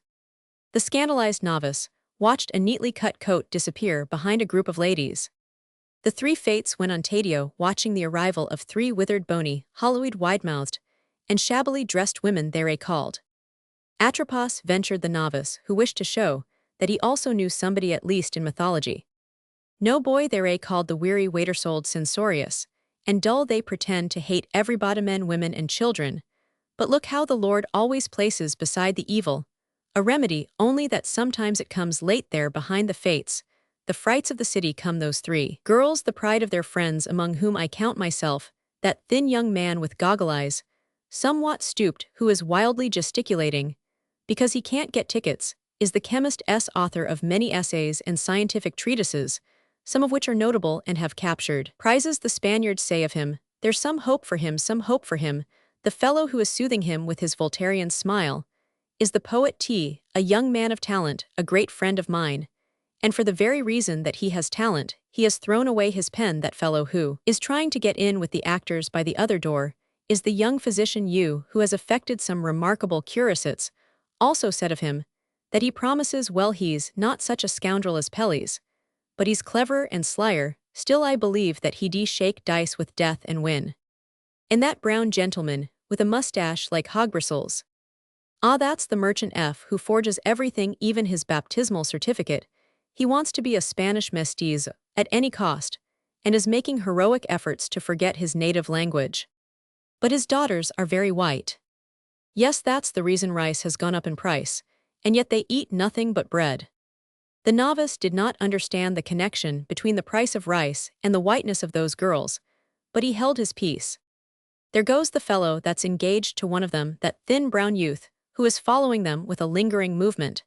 The scandalized novice watched a neatly cut coat disappear behind a group of ladies. The 3 fates went on Taddeo, watching the arrival of 3 withered, bony, hollow-eyed, wide-mouthed, and shabbily dressed women. They're called Atropos, ventured the novice, who wished to show that he also knew somebody at least in mythology. "No, boy, they're called the weary, waiter-souled, censorious, and dull. They pretend to hate everybody, men, women, and children. But look how the Lord always places beside the evil a remedy, only that sometimes it comes late. There behind the fates, the frights of the city, come those 3 girls, the pride of their friends, among whom I count myself. That thin young man with goggle eyes, somewhat stooped, who is wildly gesticulating because he can't get tickets, is the chemist's author of many essays and scientific treatises, some of which are notable and have captured prizes. The Spaniards say of him, there's some hope for him, some hope for him. The fellow who is soothing him with his Voltairean smile is the poet T, a young man of talent, a great friend of mine. And for the very reason that he has talent, he has thrown away his pen. That fellow who is trying to get in with the actors by the other door is the young physician U, who has effected some remarkable curacies. Also said of him that he promises. Well, he's not such a scoundrel as Peles, but he's cleverer and slyer. Still, I believe that he'd shake dice with death and win. And that brown gentleman, with a mustache like hog bristles. Ah, that's the merchant F, who forges everything, even his baptismal certificate. He wants to be a Spanish mestiz at any cost, and is making heroic efforts to forget his native language. But his daughters are very white. Yes, that's the reason rice has gone up in price, and yet they eat nothing but bread." The novice did not understand the connection between the price of rice and the whiteness of those girls, but he held his peace. "There goes the fellow that's engaged to one of them, that thin brown youth, who is following them with a lingering movement,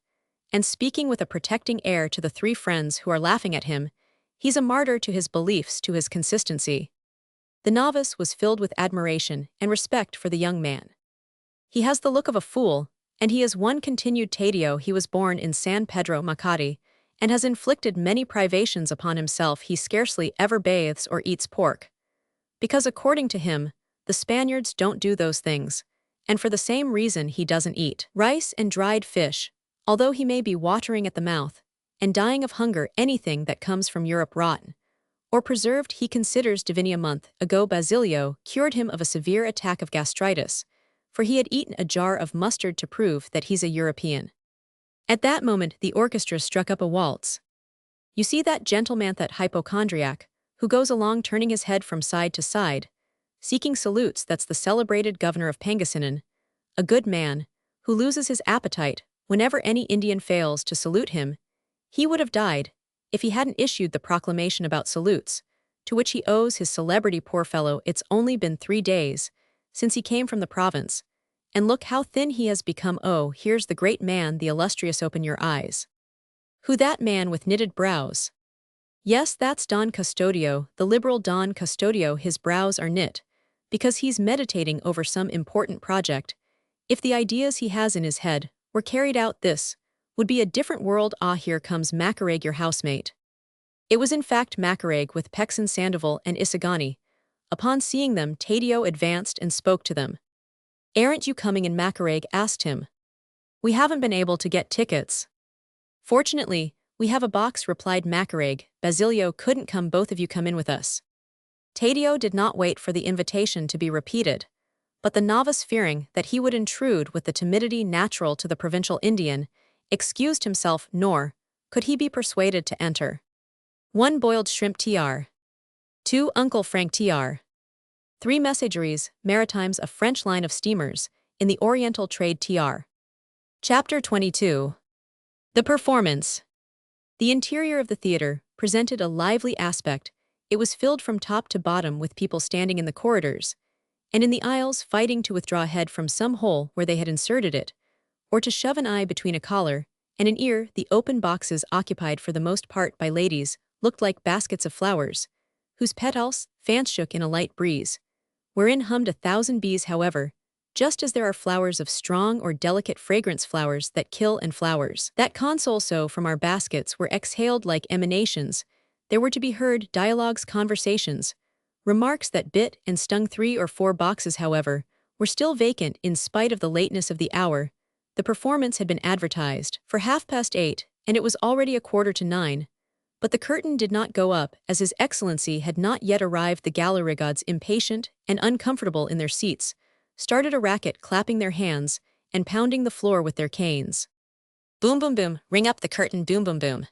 and speaking with a protecting air to the 3 friends who are laughing at him. He's a martyr to his beliefs, to his consistency." The novice was filled with admiration and respect for the young man. "He has the look of a fool, and he is one," continued Taddeo. "He was born in San Pedro Macati, and has inflicted many privations upon himself. He scarcely ever bathes or eats pork, because according to him, the Spaniards don't do those things, and for the same reason he doesn't eat rice and dried fish, although he may be watering at the mouth and dying of hunger. Anything that comes from Europe rotten or preserved he considers divine. A month ago Basilio cured him of a severe attack of gastritis, for he had eaten a jar of mustard to prove that he's a European." At that moment the orchestra struck up a waltz. "You see that gentleman, that hypochondriac, who goes along turning his head from side to side, seeking salutes? That's the celebrated governor of Pangasinan, a good man, who loses his appetite whenever any Indian fails to salute him. He would have died if he hadn't issued the proclamation about salutes, to which he owes his celebrity. Poor fellow, it's only been 3 days since he came from the province, and look how thin he has become. Oh, here's the great man, the illustrious. Open your eyes." Who that man with knitted brows? Yes, that's Don Custodio, the liberal Don Custodio. His brows are knit, because he's meditating over some important project. If the ideas he has in his head were carried out, this would be a different world. Ah, here comes Macareg, your housemate. It was in fact Macareg with Pexon, Sandoval, and Isagani. Upon seeing them, Taddeo advanced and spoke to them. "Aren't you coming in?" Macareg asked him. "We haven't been able to get tickets." "Fortunately, we have a box," replied Macareg. "Basilio couldn't come. Both of you come in with us." Taddeo did not wait for the invitation to be repeated, but the novice, fearing that he would intrude with the timidity natural to the provincial Indian, excused himself, nor could he be persuaded to enter. 1 boiled shrimp tr. 2 Uncle Frank tr. 3 Messageries Maritimes, a French line of steamers in the Oriental trade tr. Chapter 22. The performance. The interior of the theater presented a lively aspect. It was filled from top to bottom with people standing in the corridors, and in the aisles fighting to withdraw a head from some hole where they had inserted it, or to shove an eye between a collar and an ear. The open boxes, occupied for the most part by ladies, looked like baskets of flowers, whose petals, fans shook in a light breeze, wherein hummed 1,000 bees. However, just as there are flowers of strong or delicate fragrance, flowers that kill and flowers that console, so from our baskets were exhaled like emanations, there were to be heard dialogues, conversations, remarks that bit and stung. 3 or 4 boxes, however, were still vacant in spite of the lateness of the hour. The performance had been advertised for 8:30, and it was already 8:45. But the curtain did not go up, as His Excellency had not yet arrived. The galerigods, impatient and uncomfortable in their seats, started a racket, clapping their hands and pounding the floor with their canes. Boom, boom, boom, ring up the curtain, boom, boom, boom.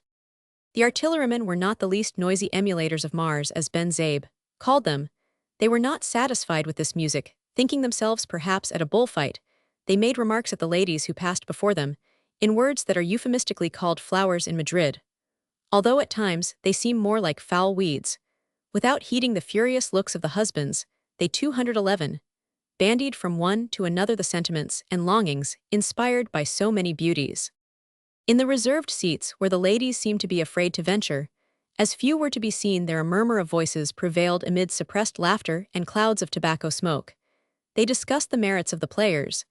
The artillerymen were not the least noisy emulators of Mars, as Ben Zabe called them. They were not satisfied with this music, thinking themselves perhaps at a bullfight. They made remarks at the ladies who passed before them, in words that are euphemistically called flowers in Madrid, although at times they seem more like foul weeds. Without heeding the furious looks of the husbands, they 211 bandied from one to another the sentiments and longings inspired by so many beauties. In the reserved seats, where the ladies seemed to be afraid to venture, as few were to be seen, there a murmur of voices prevailed amid suppressed laughter and clouds of tobacco smoke. They discussed the merits of the players,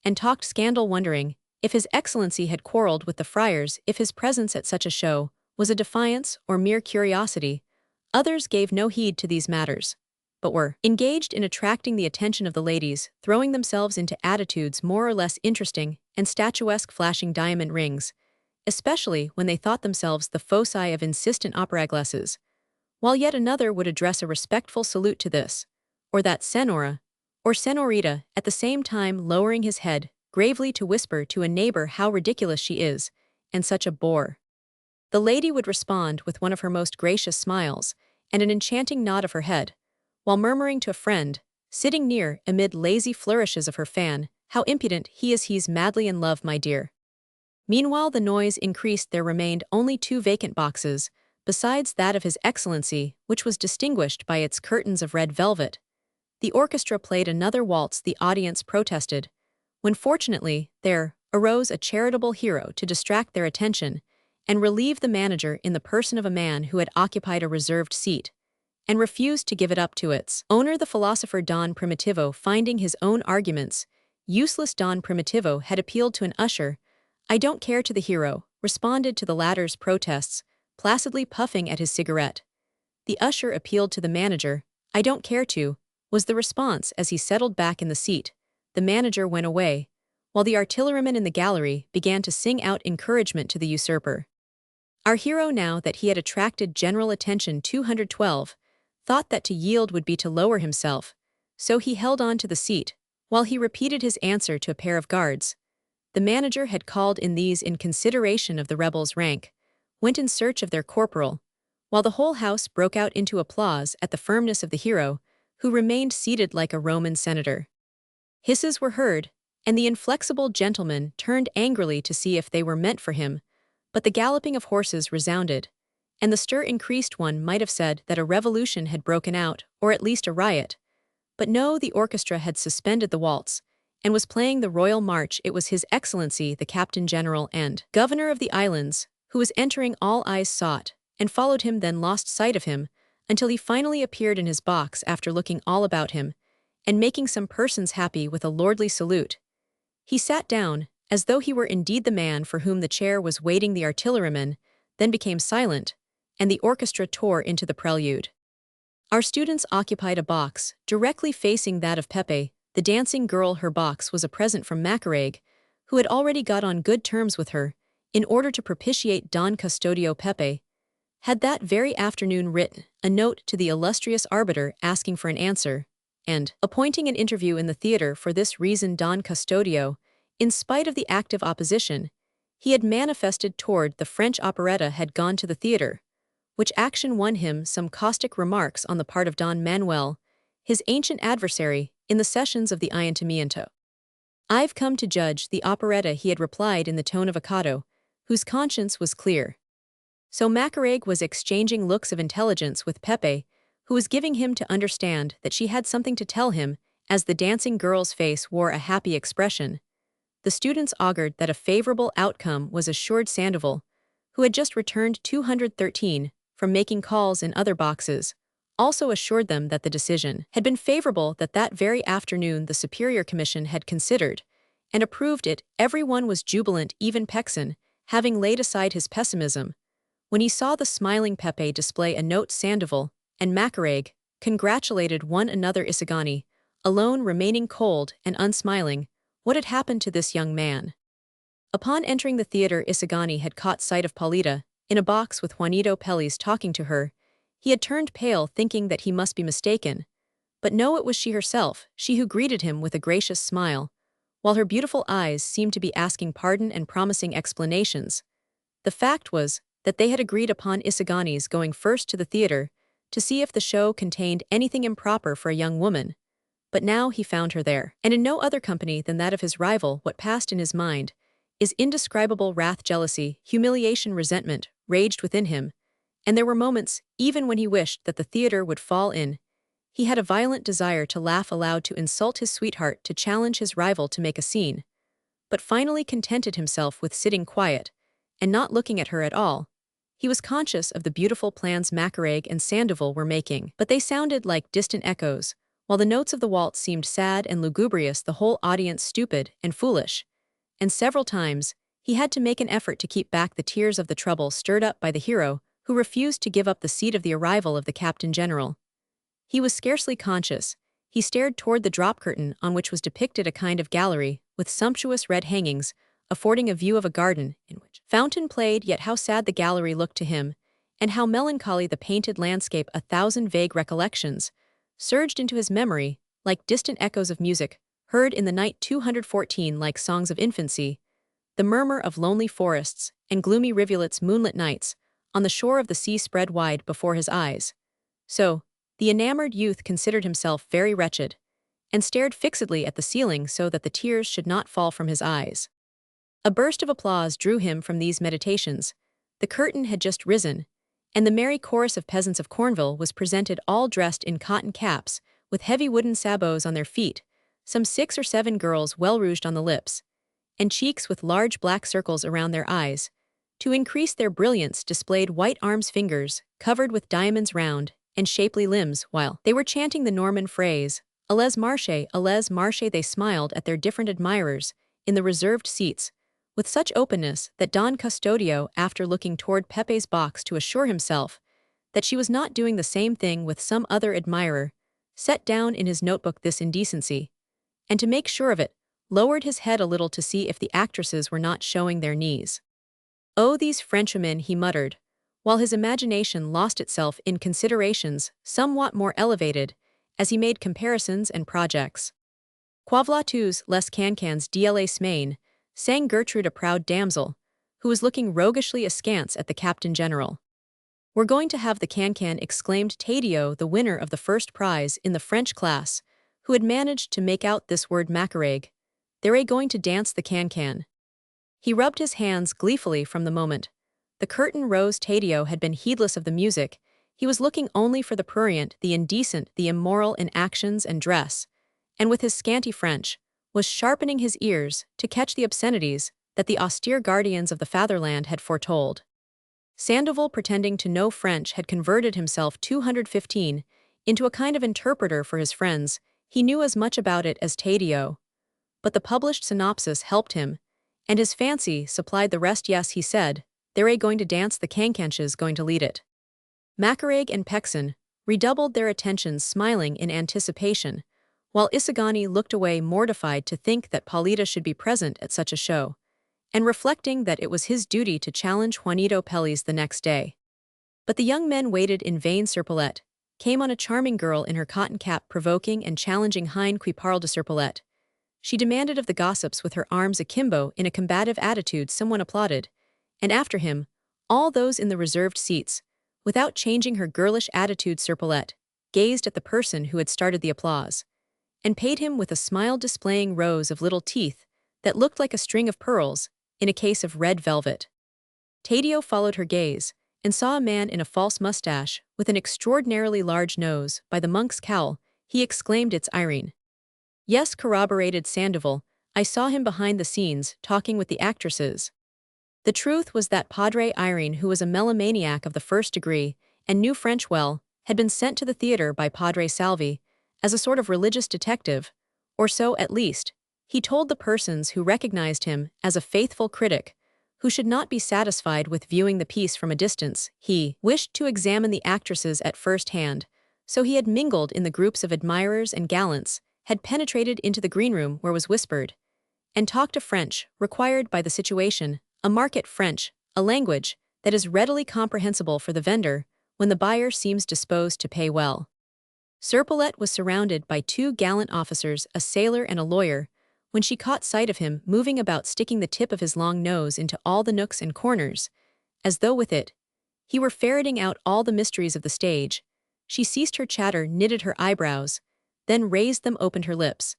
and talked scandal, wondering if His Excellency had quarreled with the friars, if his presence at such a show was a defiance or mere curiosity. Others gave no heed to these matters, but were engaged in attracting the attention of the ladies, throwing themselves into attitudes more or less interesting and statuesque, flashing diamond rings, especially when they thought themselves the foci of insistent opera glasses, while yet another would address a respectful salute to this or that senora or senorita, at the same time lowering his head gravely to whisper to a neighbor how ridiculous she is, and such a bore. The lady would respond with one of her most gracious smiles and an enchanting nod of her head, while murmuring to a friend, sitting near, amid lazy flourishes of her fan, "How impudent he is, he's madly in love, my dear." Meanwhile the noise increased. There remained only 2 vacant boxes, besides that of His Excellency, which was distinguished by its curtains of red velvet. The orchestra played another waltz. The audience protested, when fortunately there arose a charitable hero to distract their attention and relieve the manager, in the person of a man who had occupied a reserved seat and refused to give it up to its owner. The philosopher Don Primitivo, finding his own arguments useless, Don Primitivo had appealed to an usher. "I don't care," to the hero responded to the latter's protests, placidly puffing at his cigarette. The usher appealed to the manager. "I don't care to," was the response as he settled back in the seat. The manager went away, while the artillerymen in the gallery began to sing out encouragement to the usurper. Our hero, now that he had attracted general attention 212, thought that to yield would be to lower himself, so he held on to the seat, while he repeated his answer to a pair of guards. The manager had called in these in consideration of the rebels' rank, went in search of their corporal, while the whole house broke out into applause at the firmness of the hero, who remained seated like a Roman senator. Hisses were heard, and the inflexible gentleman turned angrily to see if they were meant for him, but the galloping of horses resounded, and the stir increased. One might have said that a revolution had broken out, or at least a riot. But no, the orchestra had suspended the waltz, and was playing the royal march. It was His Excellency the Captain General and Governor of the Islands, who was entering all eyes sought, and followed him then lost sight of him, until he finally appeared in his box after looking all about him, and making some persons happy with a lordly salute. He sat down, as though he were indeed the man for whom the chair was waiting. The artilleryman then became silent, and the orchestra tore into the prelude. Our students occupied a box, directly facing that of Pepe, the dancing girl. Her box was a present from Macareg, who had already got on good terms with her, in order to propitiate Don Custodio. Pepe had that very afternoon written a note to the illustrious arbiter asking for an answer, and appointing an interview in the theater. For this reason Don Custodio, in spite of the active opposition he had manifested toward the French operetta, had gone to the theater, which action won him some caustic remarks on the part of Don Manuel, his ancient adversary, in the sessions of the Ayuntamiento. "I've come to judge the operetta," he had replied in the tone of a cado, whose conscience was clear. So Macareg was exchanging looks of intelligence with Pepe, who was giving him to understand that she had something to tell him, as the dancing girl's face wore a happy expression. The students augured that a favorable outcome was assured. Sandoval, who had just returned 213 from making calls in other boxes, also assured them that the decision had been favorable. That very afternoon the Superior Commission had considered and approved it. Everyone was jubilant, even Pexon, having laid aside his pessimism, when he saw the smiling Pepe display a note. Sandoval and Macareg congratulated one another. Isagani, alone remaining cold and unsmiling. What had happened to this young man? Upon entering the theater, Isagani had caught sight of Paulita, in a box with Juanito Pelis talking to her. He had turned pale, thinking that he must be mistaken. But no, it was she herself, she who greeted him with a gracious smile, while her beautiful eyes seemed to be asking pardon and promising explanations. The fact was that they had agreed upon Isagani's going first to the theater to see if the show contained anything improper for a young woman. But now he found her there, and in no other company than that of his rival. What passed in his mind is indescribable. Wrath, jealousy, humiliation, resentment raged within him, and there were moments, even when he wished that the theater would fall in. He had a violent desire to laugh aloud, to insult his sweetheart, to challenge his rival to make a scene, but finally contented himself with sitting quiet and not looking at her at all. He was conscious of the beautiful plans Macareg and Sandoval were making, but they sounded like distant echoes, while the notes of the waltz seemed sad and lugubrious, the whole audience stupid and foolish. And several times he had to make an effort to keep back the tears of the trouble stirred up by the hero, who refused to give up the seat of the arrival of the Captain General. He was scarcely conscious. He stared toward the drop curtain, on which was depicted a kind of gallery, with sumptuous red hangings, affording a view of a garden, in which fountain played. Yet how sad the gallery looked to him, and how melancholy the painted landscape! 1,000 vague recollections surged into his memory, like distant echoes of music, heard in the night. 214 like songs of infancy, the murmur of lonely forests, and gloomy rivulets. Moonlit nights, on the shore of the sea, spread wide before his eyes. So, the enamored youth considered himself very wretched, and stared fixedly at the ceiling so that the tears should not fall from his eyes. A burst of applause drew him from these meditations. The curtain had just risen, and the merry chorus of peasants of Cornville was presented, all dressed in cotton caps, with heavy wooden sabots on their feet, some 6 or 7 girls well rouged on the lips, and cheeks with large black circles around their eyes. To increase their brilliance, displayed white arms, fingers covered with diamonds round and shapely limbs, while they were chanting the Norman phrase, "Allez marche, allez marche." They smiled at their different admirers in the reserved seats, with such openness that Don Custodio, after looking toward Pepe's box to assure himself that she was not doing the same thing with some other admirer, set down in his notebook this indecency, and to make sure of it, lowered his head a little to see if the actresses were not showing their knees. "Oh, these Frenchwomen," he muttered, while his imagination lost itself in considerations somewhat more elevated, as he made comparisons and projects. "Quavlatus les cancans de la semaine," sang Gertrude, a proud damsel, who was looking roguishly askance at the Captain General. "We're going to have the cancan," exclaimed Taddeo, the winner of the first prize in the French class, who had managed to make out this word Macareg. "They're going to dance the cancan." He rubbed his hands gleefully from the moment the curtain rose. Taddeo had been heedless of the music. He was looking only for the prurient, the indecent, the immoral in actions and dress, and with his scanty French, was sharpening his ears to catch the obscenities that the austere guardians of the fatherland had foretold. Sandoval, pretending to know French, had converted himself 215 into a kind of interpreter for his friends. He knew as much about it as Taddeo. But the published synopsis helped him, and his fancy supplied the rest. Yes, he said, they're going to dance, the Cancanches going to lead it. Macareg and Pexon redoubled their attentions, smiling in anticipation, while Isagani looked away, mortified to think that Paulita should be present at such a show, and reflecting that it was his duty to challenge Juanito Peles the next day. But the young men waited in vain. Serpollet came on a charming girl in her cotton cap, provoking and challenging Hein qui parle de Serpollet. She demanded of the gossips with her arms akimbo in a combative attitude. Someone applauded, and after him, all those in the reserved seats. Without changing her girlish attitude, Serpollet gazed at the person who had started the applause, and paid him with a smile, displaying rows of little teeth that looked like a string of pearls in a case of red velvet. Taddeo followed her gaze, and saw a man in a false mustache, with an extraordinarily large nose. By the monk's cowl, he exclaimed, it's Irene. Yes, corroborated Sandoval, I saw him behind the scenes, talking with the actresses. The truth was that Padre Irene, who was a melomaniac of the first degree, and knew French well, had been sent to the theater by Padre Salvi, as a sort of religious detective, or so at least. He told the persons who recognized him as a faithful critic, who should not be satisfied with viewing the piece from a distance. He wished to examine the actresses at first hand, so he had mingled in the groups of admirers and gallants, had penetrated into the greenroom where was whispered, and talked a French required by the situation, a market French, a language that is readily comprehensible for the vendor when the buyer seems disposed to pay well. Serpollet was surrounded by two gallant officers, a sailor and a lawyer, when she caught sight of him moving about, sticking the tip of his long nose into all the nooks and corners, as though with it he were ferreting out all the mysteries of the stage. She ceased her chatter, knitted her eyebrows, then raised them, opened her lips,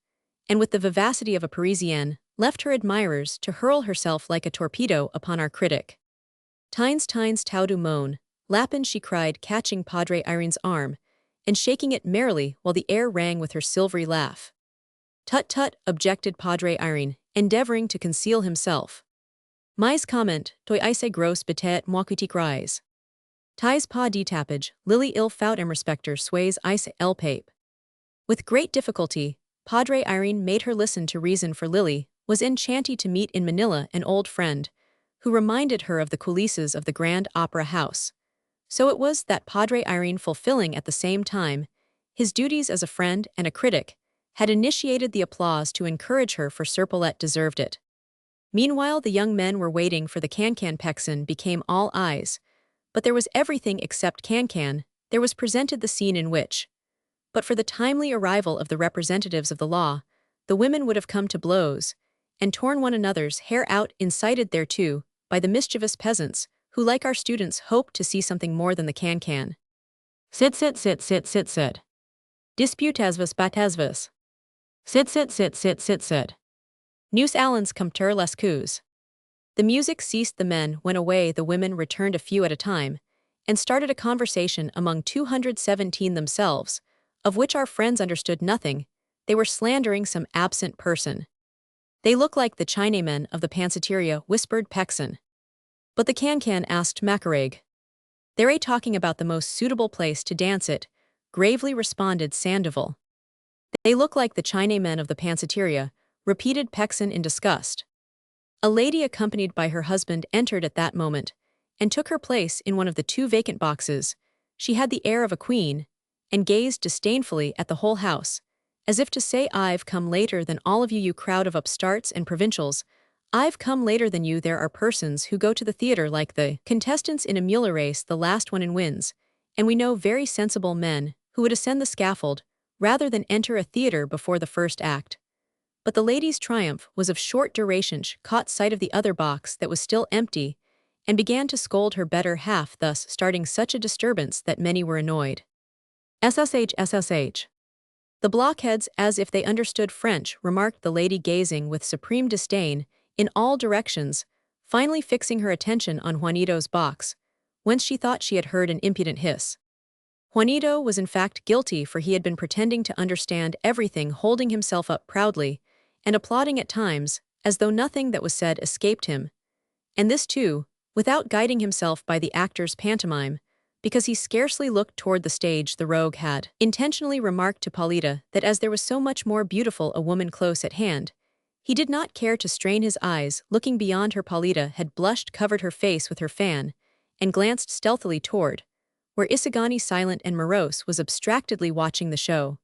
and with the vivacity of a Parisienne, left her admirers to hurl herself like a torpedo upon our critic. Tines tau du moan, Lapin, she cried, catching Padre Irene's arm, and shaking it merrily while the air rang with her silvery laugh. Tut tut, objected Padre Irene, endeavoring to conceal himself. Mais comment, toi ice grosse bête moi qui rise. Tais pas de tapage, lily il faut em respecter sois ice el pape. With great difficulty, Padre Irene made her listen to reason, for Lily was enchanted to meet in Manila an old friend, who reminded her of the coulisses of the Grand Opera House. So it was that Padre Irene, fulfilling at the same time his duties as a friend and a critic, had initiated the applause to encourage her, for Serpollet deserved it. Meanwhile, the young men were waiting for the Cancan. Pexon became all eyes, but there was everything except Cancan. There was presented the scene in which, but for the timely arrival of the representatives of the law, the women would have come to blows, and torn one another's hair out, incited thereto by the mischievous peasants, who, like our students, hoped to see something more than the Cancan. Sit. Disputasvus batasvus. Sit. Neus allens compter les coups. The music ceased, the men went away, the women returned a few at a time, and started a conversation among 217 themselves, of which our friends understood nothing. They were slandering some absent person. They look like the Chinamen of the Pansiteria, whispered Pexon. But the Cancan, asked Macareg. They're talking about the most suitable place to dance it, gravely responded Sandoval. They look like the Chinamen of the Pansiteria, repeated Pexon in disgust. A lady accompanied by her husband entered at that moment, and took her place in one of the two vacant boxes. She had the air of a queen, and gazed disdainfully at the whole house, as if to say, I've come later than all of you, you crowd of upstarts and provincials. I've come later than you. There are persons who go to the theater like the contestants in a mule race, the last one in wins, and we know very sensible men who would ascend the scaffold rather than enter a theater before the first act. But the lady's triumph was of short duration. She caught sight of the other box that was still empty, and began to scold her better half, thus starting such a disturbance that many were annoyed. SSH. The blockheads, as if they understood French, remarked the lady, gazing with supreme disdain in all directions, finally fixing her attention on Juanito's box, whence she thought she had heard an impudent hiss. Juanito was in fact guilty, for he had been pretending to understand everything, holding himself up proudly, and applauding at times, as though nothing that was said escaped him. And this too, without guiding himself by the actor's pantomime, because he scarcely looked toward the stage. The rogue had intentionally remarked to Paulita that as there was so much more beautiful a woman close at hand, he did not care to strain his eyes. Looking beyond her, Paulita had blushed, covered her face with her fan, and glanced stealthily toward where Isagani, silent and morose, was abstractedly watching the show.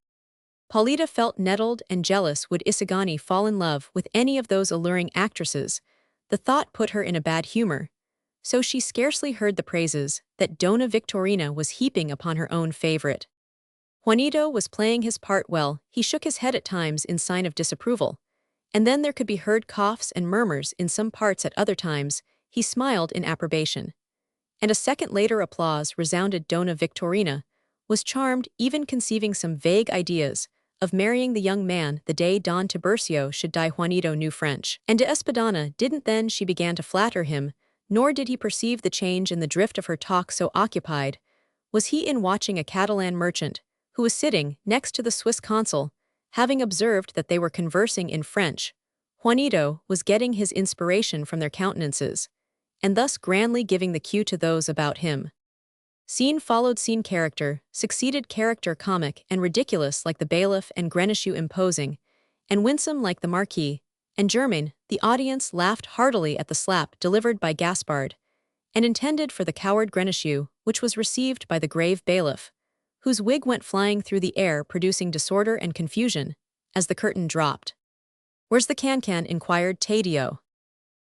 Paulita felt nettled and jealous. Would Isagani fall in love with any of those alluring actresses? The thought put her in a bad humor, so she scarcely heard the praises that Donna Victorina was heaping upon her own favorite. Juanito was playing his part well. He shook his head at times in sign of disapproval, and then there could be heard coughs and murmurs in some parts. At other times, he smiled in approbation. And a second later applause resounded. Donna Victorina was charmed, even conceiving some vague ideas of marrying the young man the day Don Tiburcio should die. Juanito knew French, and de Espadana didn't. Then she began to flatter him, nor did he perceive the change in the drift of her talk. So occupied was he in watching a Catalan merchant, who was sitting next to the Swiss consul, having observed that they were conversing in French. Juanito was getting his inspiration from their countenances, and thus grandly giving the cue to those about him. Scene followed scene, character succeeded character, comic and ridiculous like the bailiff, and Grenishew imposing and winsome like the Marquis, and Germain. The audience laughed heartily at the slap delivered by Gaspard, and intended for the coward Grenishew, which was received by the grave bailiff, whose wig went flying through the air, producing disorder and confusion, as the curtain dropped. "Where's the can-can?" inquired Taddeo.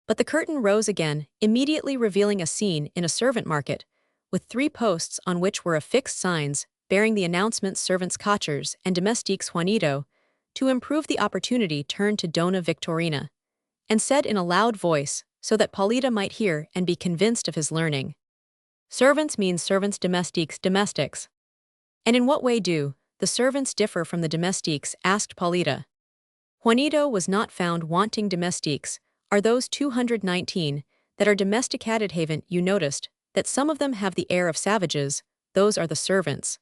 But the curtain rose again, immediately revealing a scene in a servant market, with 3 posts on which were affixed signs bearing the announcement "Servants Cochers" and "Domestiques." Juanito, to improve the opportunity, turned to Donna Victorina, and said in a loud voice, so that Paulita might hear and be convinced of his learning, "Servants means servants, domestiques, domestics." "And in what way do the servants differ from the domestiques?" asked Paulita. Juanito was not found wanting. "Domestiques are those 219 that are domesticated." "Haven't you noticed that some of them have the air of savages? Those are the servants."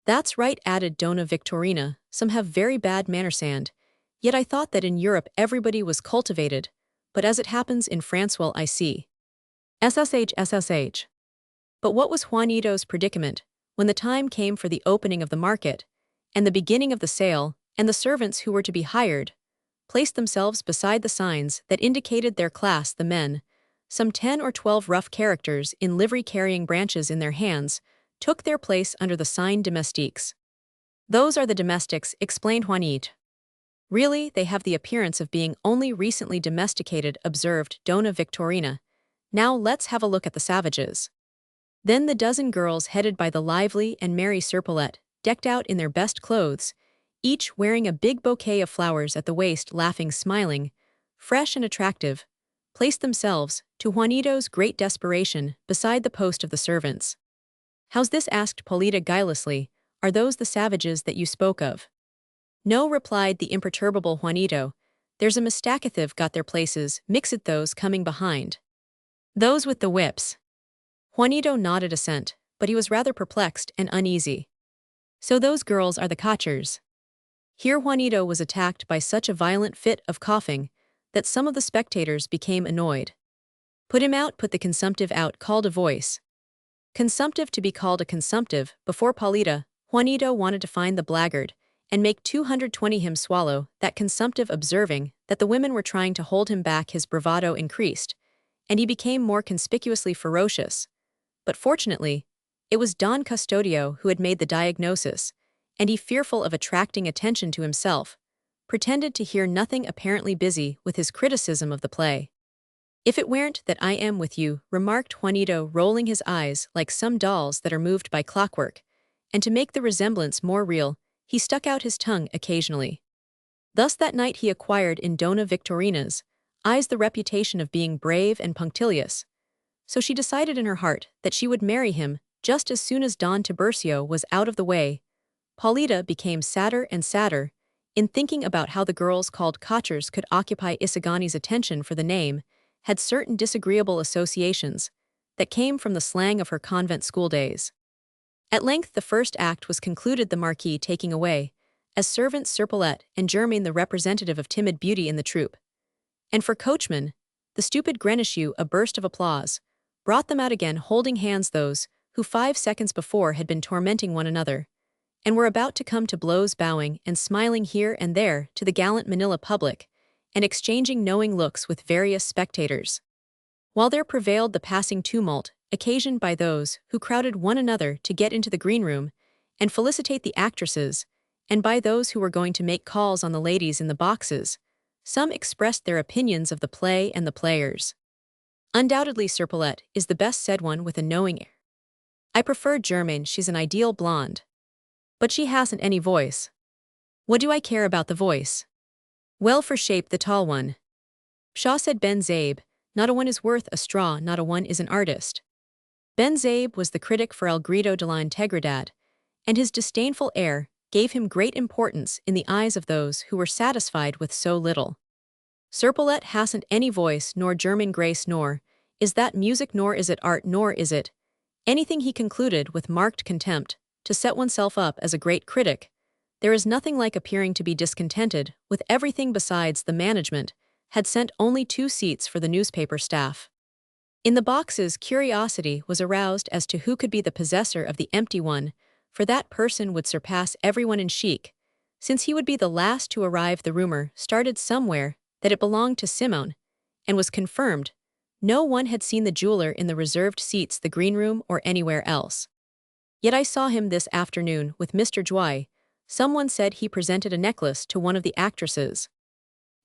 "That's right," added Donna Victorina, "some have very bad manners, and yet I thought that in Europe everybody was cultivated, but as it happens in France, well, I see. SSH. But what was Juanito's predicament when the time came for the opening of the market, and the beginning of the sale, and the servants who were to be hired placed themselves beside the signs that indicated their class? The men, some 10 or 12 rough characters in livery carrying branches in their hands, took their place under the sign "Domestiques." "Those are the domestics," explained Juanito. "Really, they have the appearance of being only recently domesticated," observed Donna Victorina. "Now let's have a look at the savages." Then the dozen girls, headed by the lively and merry Serpollet, decked out in their best clothes, each wearing a big bouquet of flowers at the waist, laughing, smiling, fresh and attractive, placed themselves, to Juanito's great desperation, beside the post of the servants. "How's this?" asked Paulita guilelessly. "Are those the savages that you spoke of?" "No," replied the imperturbable Juanito. "There's a mistake. They've got their places mixed, those coming behind. Those with the whips." Juanito nodded assent, but he was rather perplexed and uneasy. "So those girls are the Cochers?" Here Juanito was attacked by such a violent fit of coughing that some of the spectators became annoyed. "Put him out, put the consumptive out," called a voice. Consumptive to be called a consumptive before Paulita, Juanito wanted to find the blackguard and make 220 him swallow that consumptive. Observing that the women were trying to hold him back, his bravado increased, and he became more conspicuously ferocious. But fortunately, it was Don Custodio who had made the diagnosis, and he, fearful of attracting attention to himself, pretended to hear nothing, apparently busy with his criticism of the play. "If it weren't that I am with you," remarked Juanito, rolling his eyes like some dolls that are moved by clockwork, and to make the resemblance more real, he stuck out his tongue occasionally. Thus that night he acquired in Donna Victorina's eyes the reputation of being brave and punctilious. So she decided in her heart that she would marry him just as soon as Don Tiburcio was out of the way. Paulita became sadder and sadder in thinking about how the girls called Cochers could occupy Isagani's attention, for the name had certain disagreeable associations that came from the slang of her convent school days. At length the first act was concluded, the Marquis taking away, as servants, Serpollet and Germain, the representative of timid beauty in the troupe. And for coachman, the stupid Grenishew. A burst of applause brought them out again holding hands, those who 5 seconds before had been tormenting one another, and were about to come to blows, bowing and smiling here and there to the gallant Manila public, and exchanging knowing looks with various spectators. While there prevailed the passing tumult, occasioned by those who crowded one another to get into the green room and felicitate the actresses, and by those who were going to make calls on the ladies in the boxes, some expressed their opinions of the play and the players. Undoubtedly Sir Paulette is the best, said one with a knowing air. I prefer Germaine, she's an ideal blonde. But she hasn't any voice. What do I care about the voice? Well, for shape, the tall one. Pshaw, said Ben Zabe, not a one is worth a straw, not a one is an artist. Ben Zabe was the critic for El Grito de la Integridad, and his disdainful air gave him great importance in the eyes of those who were satisfied with so little. Sir Paulette hasn't any voice, nor German grace, nor is that music, nor is it art, nor is it anything, he concluded with marked contempt, to set oneself up as a great critic. There is nothing like appearing to be discontented with everything. Besides, the management had sent only 2 seats for the newspaper staff. In the boxes, curiosity was aroused as to who could be the possessor of the empty one, for that person would surpass everyone in chic, since he would be the last to arrive. The rumor started somewhere that it belonged to Simoun, and was confirmed. No one had seen the jeweler in the reserved seats, the green room, or anywhere else. Yet I saw him this afternoon with Mr. Joy. Someone said he presented a necklace to one of the actresses.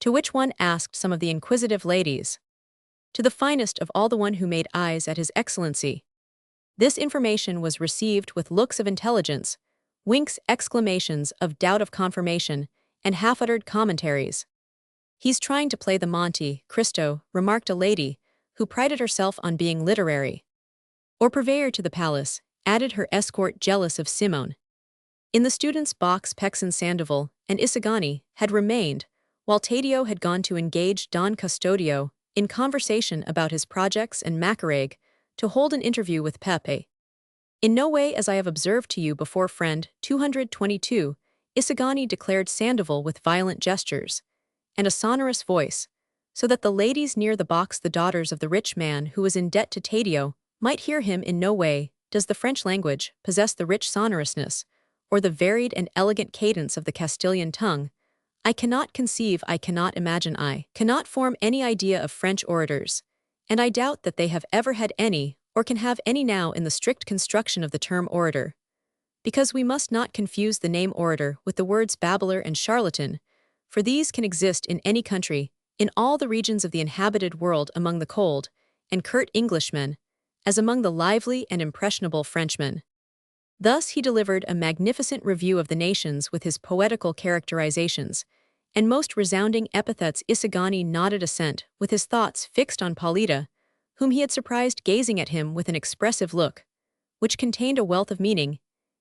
To which one asked some of the inquisitive ladies. To the finest of all, the one who made eyes at His Excellency. This information was received with looks of intelligence, winks, exclamations of doubt, of confirmation, and half-uttered commentaries. He's trying to play the Monte Cristo, remarked a lady, who prided herself on being literary. Or purveyor to the palace, added her escort, jealous of Simoun. In the students' box, Pexon, Sandoval, and Isagani had remained, while Taddeo had gone to engage Don Custodio in conversation about his projects, and Macareg to hold an interview with Pepe. In no way, as I have observed to you before, friend 222, Isagani, declared Sandoval with violent gestures and a sonorous voice, so that the ladies near the box, the daughters of the rich man who was in debt to Taddeo, might hear him. In no way does the French language possess the rich sonorousness or the varied and elegant cadence of the Castilian tongue. I cannot conceive, I cannot imagine, I cannot form any idea of French orators, and I doubt that they have ever had any, or can have any now, in the strict construction of the term orator. Because we must not confuse the name orator with the words babbler and charlatan, for these can exist in any country, in all the regions of the inhabited world, among the cold and curt Englishmen, as among the lively and impressionable Frenchmen. Thus he delivered a magnificent review of the nations with his poetical characterizations, and most resounding epithets. Isagani nodded assent, with his thoughts fixed on Paulita, whom he had surprised gazing at him with an expressive look, which contained a wealth of meaning.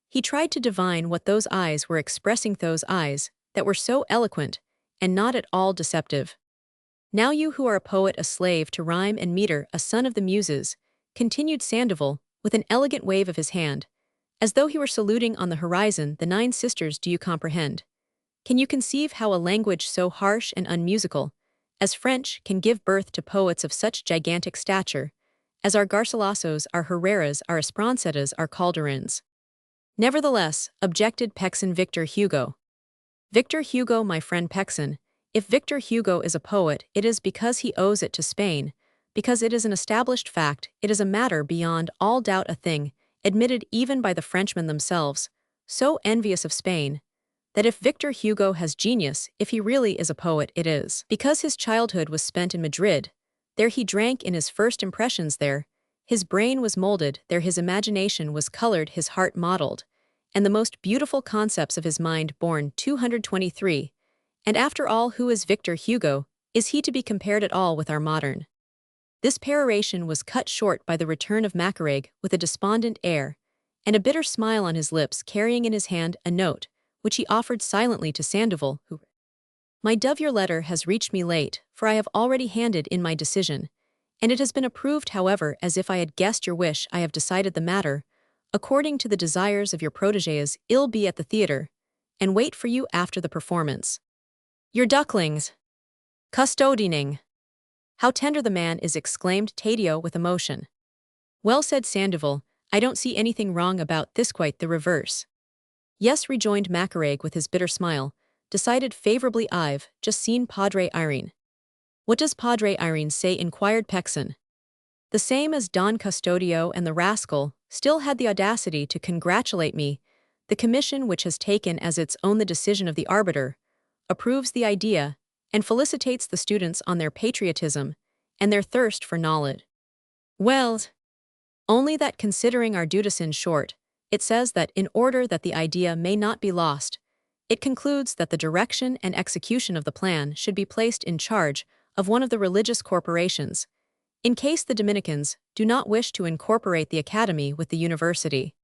He tried to divine what those eyes were expressing, those eyes that were so eloquent and not at all deceptive. Now you who are a poet, a slave to rhyme and meter, a son of the muses, continued Sandoval, with an elegant wave of his hand, as though he were saluting on the horizon the 9 sisters, do you comprehend? Can you conceive how a language so harsh and unmusical as French can give birth to poets of such gigantic stature, as our Garcilasos, our Herreras, our Esprancetas, our Calderins? Nevertheless, objected Pexon, Victor Hugo. Victor Hugo, my friend Pexon, if Victor Hugo is a poet, it is because he owes it to Spain, because it is an established fact, it is a matter beyond all doubt, a thing admitted even by the Frenchmen themselves, so envious of Spain, that if Victor Hugo has genius, if he really is a poet, it is because his childhood was spent in Madrid. There he drank in his first impressions, there his brain was molded, there his imagination was colored, his heart modeled, and the most beautiful concepts of his mind born. 223. And after all, who is Victor Hugo? Is he to be compared at all with our modern? This peroration was cut short by the return of Macareg with a despondent air, and a bitter smile on his lips, carrying in his hand a note, which he offered silently to Sandoval, who, My dove, your letter has reached me late, for I have already handed in my decision, and it has been approved. However, as if I had guessed your wish, I have decided the matter, according to the desires of your protégés. I'll be at the theatre, and wait for you after the performance. Your ducklings. Custodining. How tender the man is, exclaimed Taddeo with emotion. Well said, Sandoval, I don't see anything wrong about this, quite the reverse. Yes, rejoined Macareg with his bitter smile, decided favorably. I've just seen Padre Irene. What does Padre Irene say? Inquired Pexon. The same as Don Custodio, and the rascal still had the audacity to congratulate me. The commission, which has taken as its own the decision of the arbiter, approves the idea, and felicitates the students on their patriotism and their thirst for knowledge. Well, only that, considering our duties in short, it says that in order that the idea may not be lost, it concludes that the direction and execution of the plan should be placed in charge of one of the religious corporations, in case the Dominicans do not wish to incorporate the academy with the university.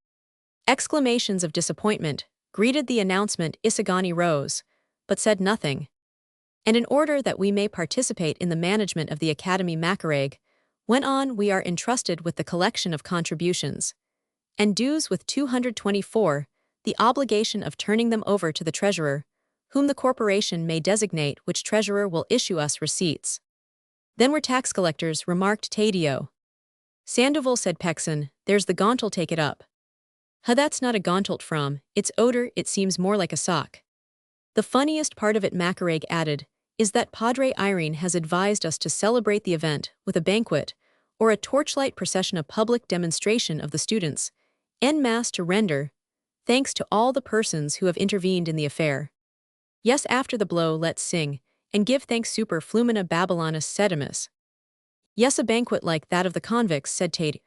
Exclamations of disappointment greeted the announcement. Isagani rose, but said nothing. And in order that we may participate in the management of the academy, Macareg went on, we are entrusted with the collection of contributions and dues with 224, the obligation of turning them over to the treasurer, whom the corporation may designate, which treasurer will issue us receipts. Then we're tax collectors, remarked Taddeo. Sandoval, said Pexon, there's the gauntlet, take it up. That's not a gauntlet from its odor, it seems more like a sock. The funniest part of it, Macareg added, is that Padre Irene has advised us to celebrate the event with a banquet, or a torchlight procession, a public demonstration of the students, en masse, to render thanks to all the persons who have intervened in the affair. Yes, after the blow let's sing, and give thanks super flumina Babylonus sedimus. Yes, a banquet like that of the convicts, said Tate.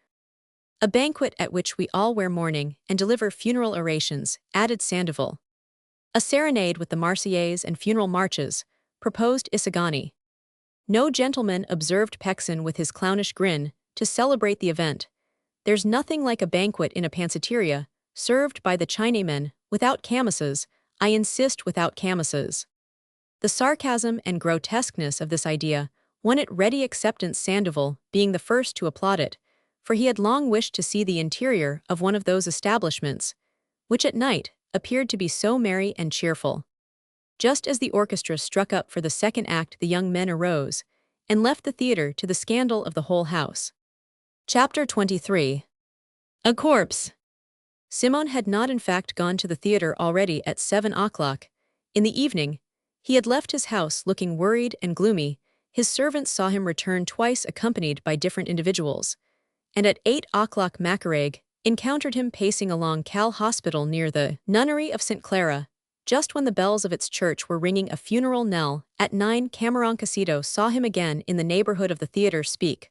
A banquet at which we all wear mourning and deliver funeral orations, added Sandoval. A serenade with the Marseillaise and funeral marches, proposed Isagani. No, gentleman, observed Pexon with his clownish grin, to celebrate the event. There's nothing like a banquet in a pansiteria, served by the Chinamen, without camises, I insist, without camises. The sarcasm and grotesqueness of this idea won it ready acceptance, Sandoval being the first to applaud it, for he had long wished to see the interior of one of those establishments, which at night appeared to be so merry and cheerful. Just as the orchestra struck up for the second act, the young men arose and left the theater, to the scandal of the whole house. Chapter 23. A corpse. Simoun had not in fact gone to the theater already at 7 o'clock. In the evening, he had left his house looking worried and gloomy. His servants saw him return twice accompanied by different individuals, and at 8 o'clock Macareg encountered him pacing along Cal Hospital near the nunnery of St. Clara, just when the bells of its church were ringing a funeral knell. At 9, Cameroncasito saw him again in the neighborhood of the theater speak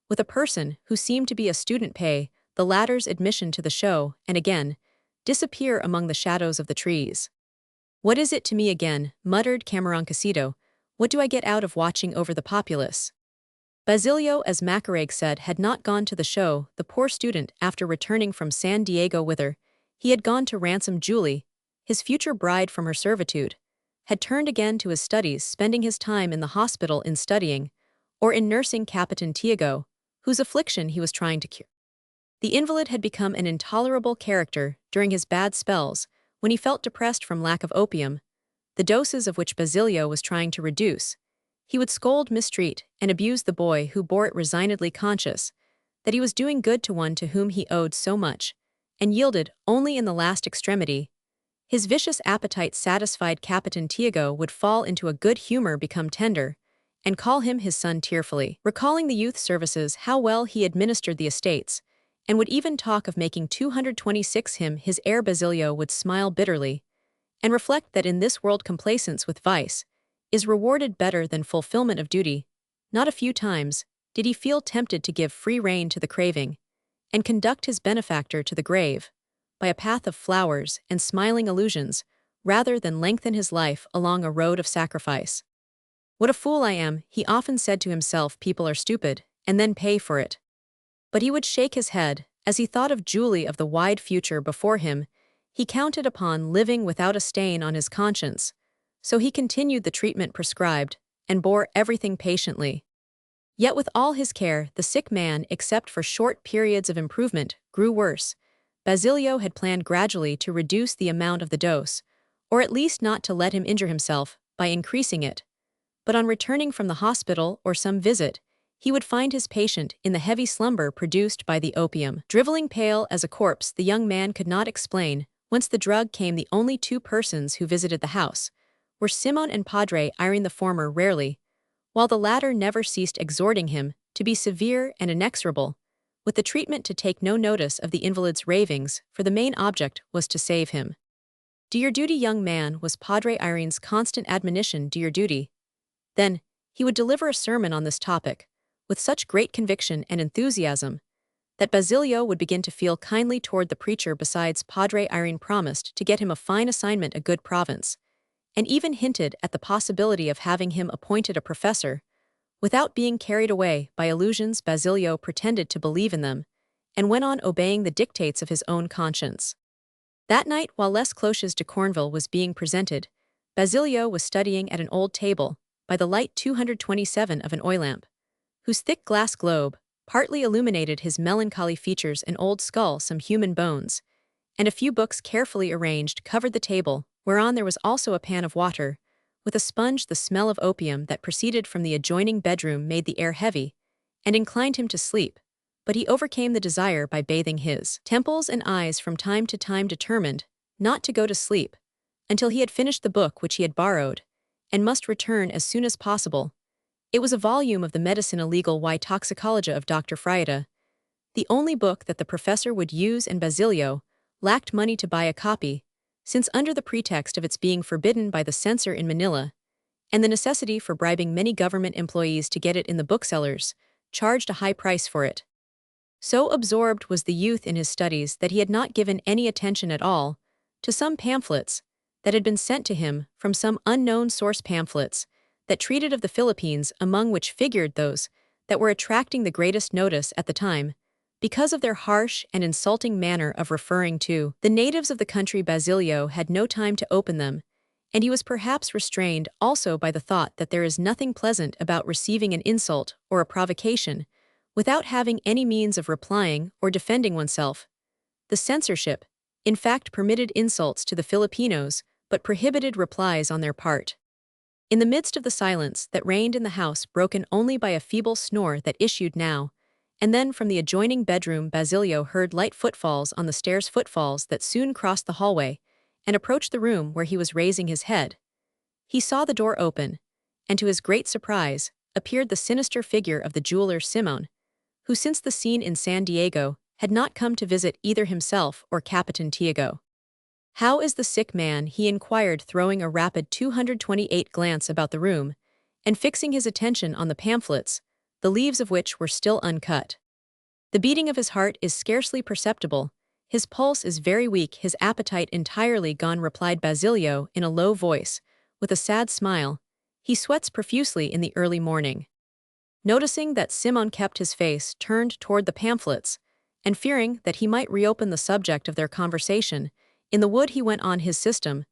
with a person who seemed to be a student, pay the latter's admission to the show, and again disappear among the shadows of the trees. What is it to me again, muttered Cameroncasito, what do I get out of watching over the populace? Basilio, as Macareg said, had not gone to the show. The poor student, after returning from San Diego, whither he had gone to ransom Julie, his future bride, from her servitude, had turned again to his studies, spending his time in the hospital in studying, or in nursing Capitan Tiago, whose affliction he was trying to cure. The invalid had become an intolerable character during his bad spells, when he felt depressed from lack of opium, the doses of which Basilio was trying to reduce. He would scold, mistreat, and abuse the boy who bore it resignedly, conscious that he was doing good to one to whom he owed so much, and yielded only in the last extremity. His vicious appetite satisfied, Capitan Tiago would fall into a good humor, become tender, and call him his son tearfully, recalling the youth services, how well he administered the estates, and would even talk of making 226 him his heir. Basilio would smile bitterly, and reflect that in this world complacence with vice is rewarded better than fulfillment of duty. Not a few times did he feel tempted to give free rein to the craving, and conduct his benefactor to the grave by a path of flowers and smiling illusions, rather than lengthen his life along a road of sacrifice. What a fool I am, he often said to himself, people are stupid, and then pay for it. But he would shake his head as he thought of Julie, of the wide future before him. He counted upon living without a stain on his conscience, so he continued the treatment prescribed, and bore everything patiently. Yet with all his care, the sick man, except for short periods of improvement, grew worse. Basilio had planned gradually to reduce the amount of the dose, or at least not to let him injure himself by increasing it. But on returning from the hospital or some visit, he would find his patient in the heavy slumber produced by the opium. Driveling pale as a corpse, the young man could not explain whence the drug came. The only two persons who visited the house were Simoun and Padre Irene, the former rarely, while the latter never ceased exhorting him to be severe and inexorable, with the treatment to take no notice of the invalid's ravings, for the main object was to save him. "Do your duty, young man," was Padre Irene's constant admonition, "do your duty." Then, he would deliver a sermon on this topic, with such great conviction and enthusiasm, that Basilio would begin to feel kindly toward the preacher. Besides, Padre Irene promised to get him a fine assignment, a good province, and even hinted at the possibility of having him appointed a professor. Without being carried away by illusions, Basilio pretended to believe in them, and went on obeying the dictates of his own conscience. That night, while Les Cloches de Cornville was being presented, Basilio was studying at an old table, by the light 227 of an oil lamp, whose thick glass globe partly illuminated his melancholy features. An old skull, some human bones, and a few books carefully arranged covered the table, whereon there was also a pan of water, with a sponge. The smell of opium that proceeded from the adjoining bedroom made the air heavy, and inclined him to sleep, but he overcame the desire by bathing his temples and eyes from time to time, determined not to go to sleep until he had finished the book which he had borrowed, and must return as soon as possible. It was a volume of the Medicina Legal y Toxicologia of Dr. Fraught, the only book that the professor would use, and Basilio lacked money to buy a copy, since under the pretext of its being forbidden by the censor in Manila, and the necessity for bribing many government employees to get it in the booksellers, charged a high price for it. So absorbed was the youth in his studies that he had not given any attention at all to some pamphlets that had been sent to him from some unknown source, pamphlets that treated of the Philippines, among which figured those that were attracting the greatest notice at the time, because of their harsh and insulting manner of referring to the natives of the country. Basilio had no time to open them, and he was perhaps restrained also by the thought that there is nothing pleasant about receiving an insult or a provocation without having any means of replying or defending oneself. The censorship, in fact, permitted insults to the Filipinos, but prohibited replies on their part. In the midst of the silence that reigned in the house, broken only by a feeble snore that issued now and then from the adjoining bedroom, Basilio heard light footfalls on the stairs, footfalls that soon crossed the hallway and approached the room where he was raising his head. He saw the door open, and to his great surprise, appeared the sinister figure of the jeweler Simoun, who since the scene in San Diego had not come to visit either himself or Capitan Tiago. "How is the sick man?" he inquired, throwing a rapid 228 glance about the room, and fixing his attention on the pamphlets, the leaves of which were still uncut. "The beating of his heart is scarcely perceptible, his pulse is very weak, his appetite entirely gone," replied Basilio in a low voice, with a sad smile. "He sweats profusely in the early morning." Noticing that Simoun kept his face turned toward the pamphlets, and fearing that he might reopen the subject of their conversation, in the wood he went on. "His system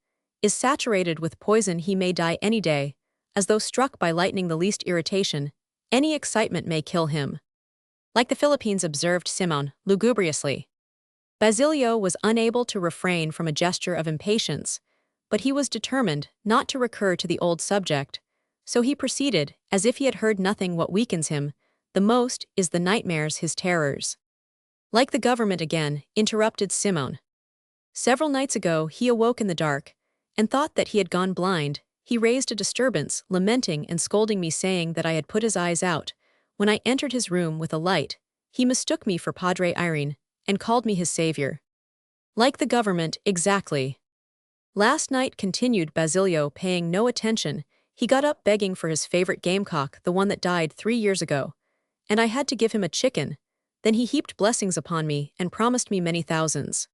is saturated with poison, he may die any day, as though struck by lightning. The least irritation, any excitement may kill him." "Like the Philippines," observed Simoun, lugubriously. Basilio was unable to refrain from a gesture of impatience, but he was determined not to recur to the old subject, so he proceeded, as if he had heard nothing. "What weakens him the most is the nightmares, his terrors." "Like the government again," interrupted Simoun. "Several nights ago he awoke in the dark, and thought that he had gone blind. He raised a disturbance, lamenting and scolding me, saying that I had put his eyes out. When I entered his room with a light, he mistook me for Padre Irene, and called me his savior." "Like the government, exactly." "Last night," continued Basilio, paying no attention, "he got up begging for his favorite gamecock, the one that died 3 years ago, and I had to give him a chicken. Then he heaped blessings upon me and promised me many thousands."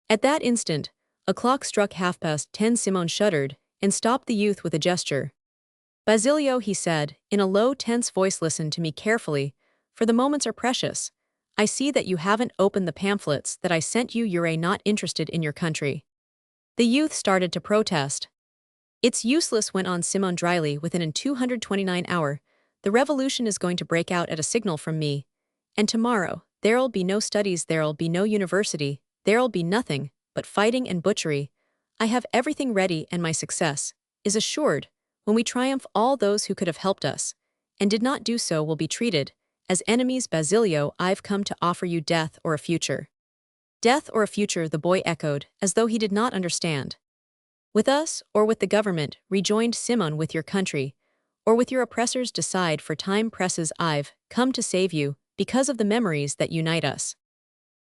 At that instant, a clock struck 10:30. Simoun shuddered and stopped the youth with a gesture. "Basilio," he said, in a low, tense voice, "listen to me carefully, for the moments are precious. I see that you haven't opened the pamphlets that I sent you. You're not interested in your country." The youth started to protest. "It's useless," went on Simoun dryly. "Within 229 hours, the revolution is going to break out at a signal from me. And tomorrow, there'll be no studies, there'll be no university, there'll be nothing but fighting and butchery. I have everything ready, and my success is assured when we triumph all those who could have helped us, and did not do so will be treated, as enemies. Basilio, I've come to offer you death or a future. Death or a future, the boy echoed, as though he did not understand. With us, or with the government, rejoined Simoun, with your country, or with your oppressors decide, for time presses. I've come to save you, because of the memories that unite us.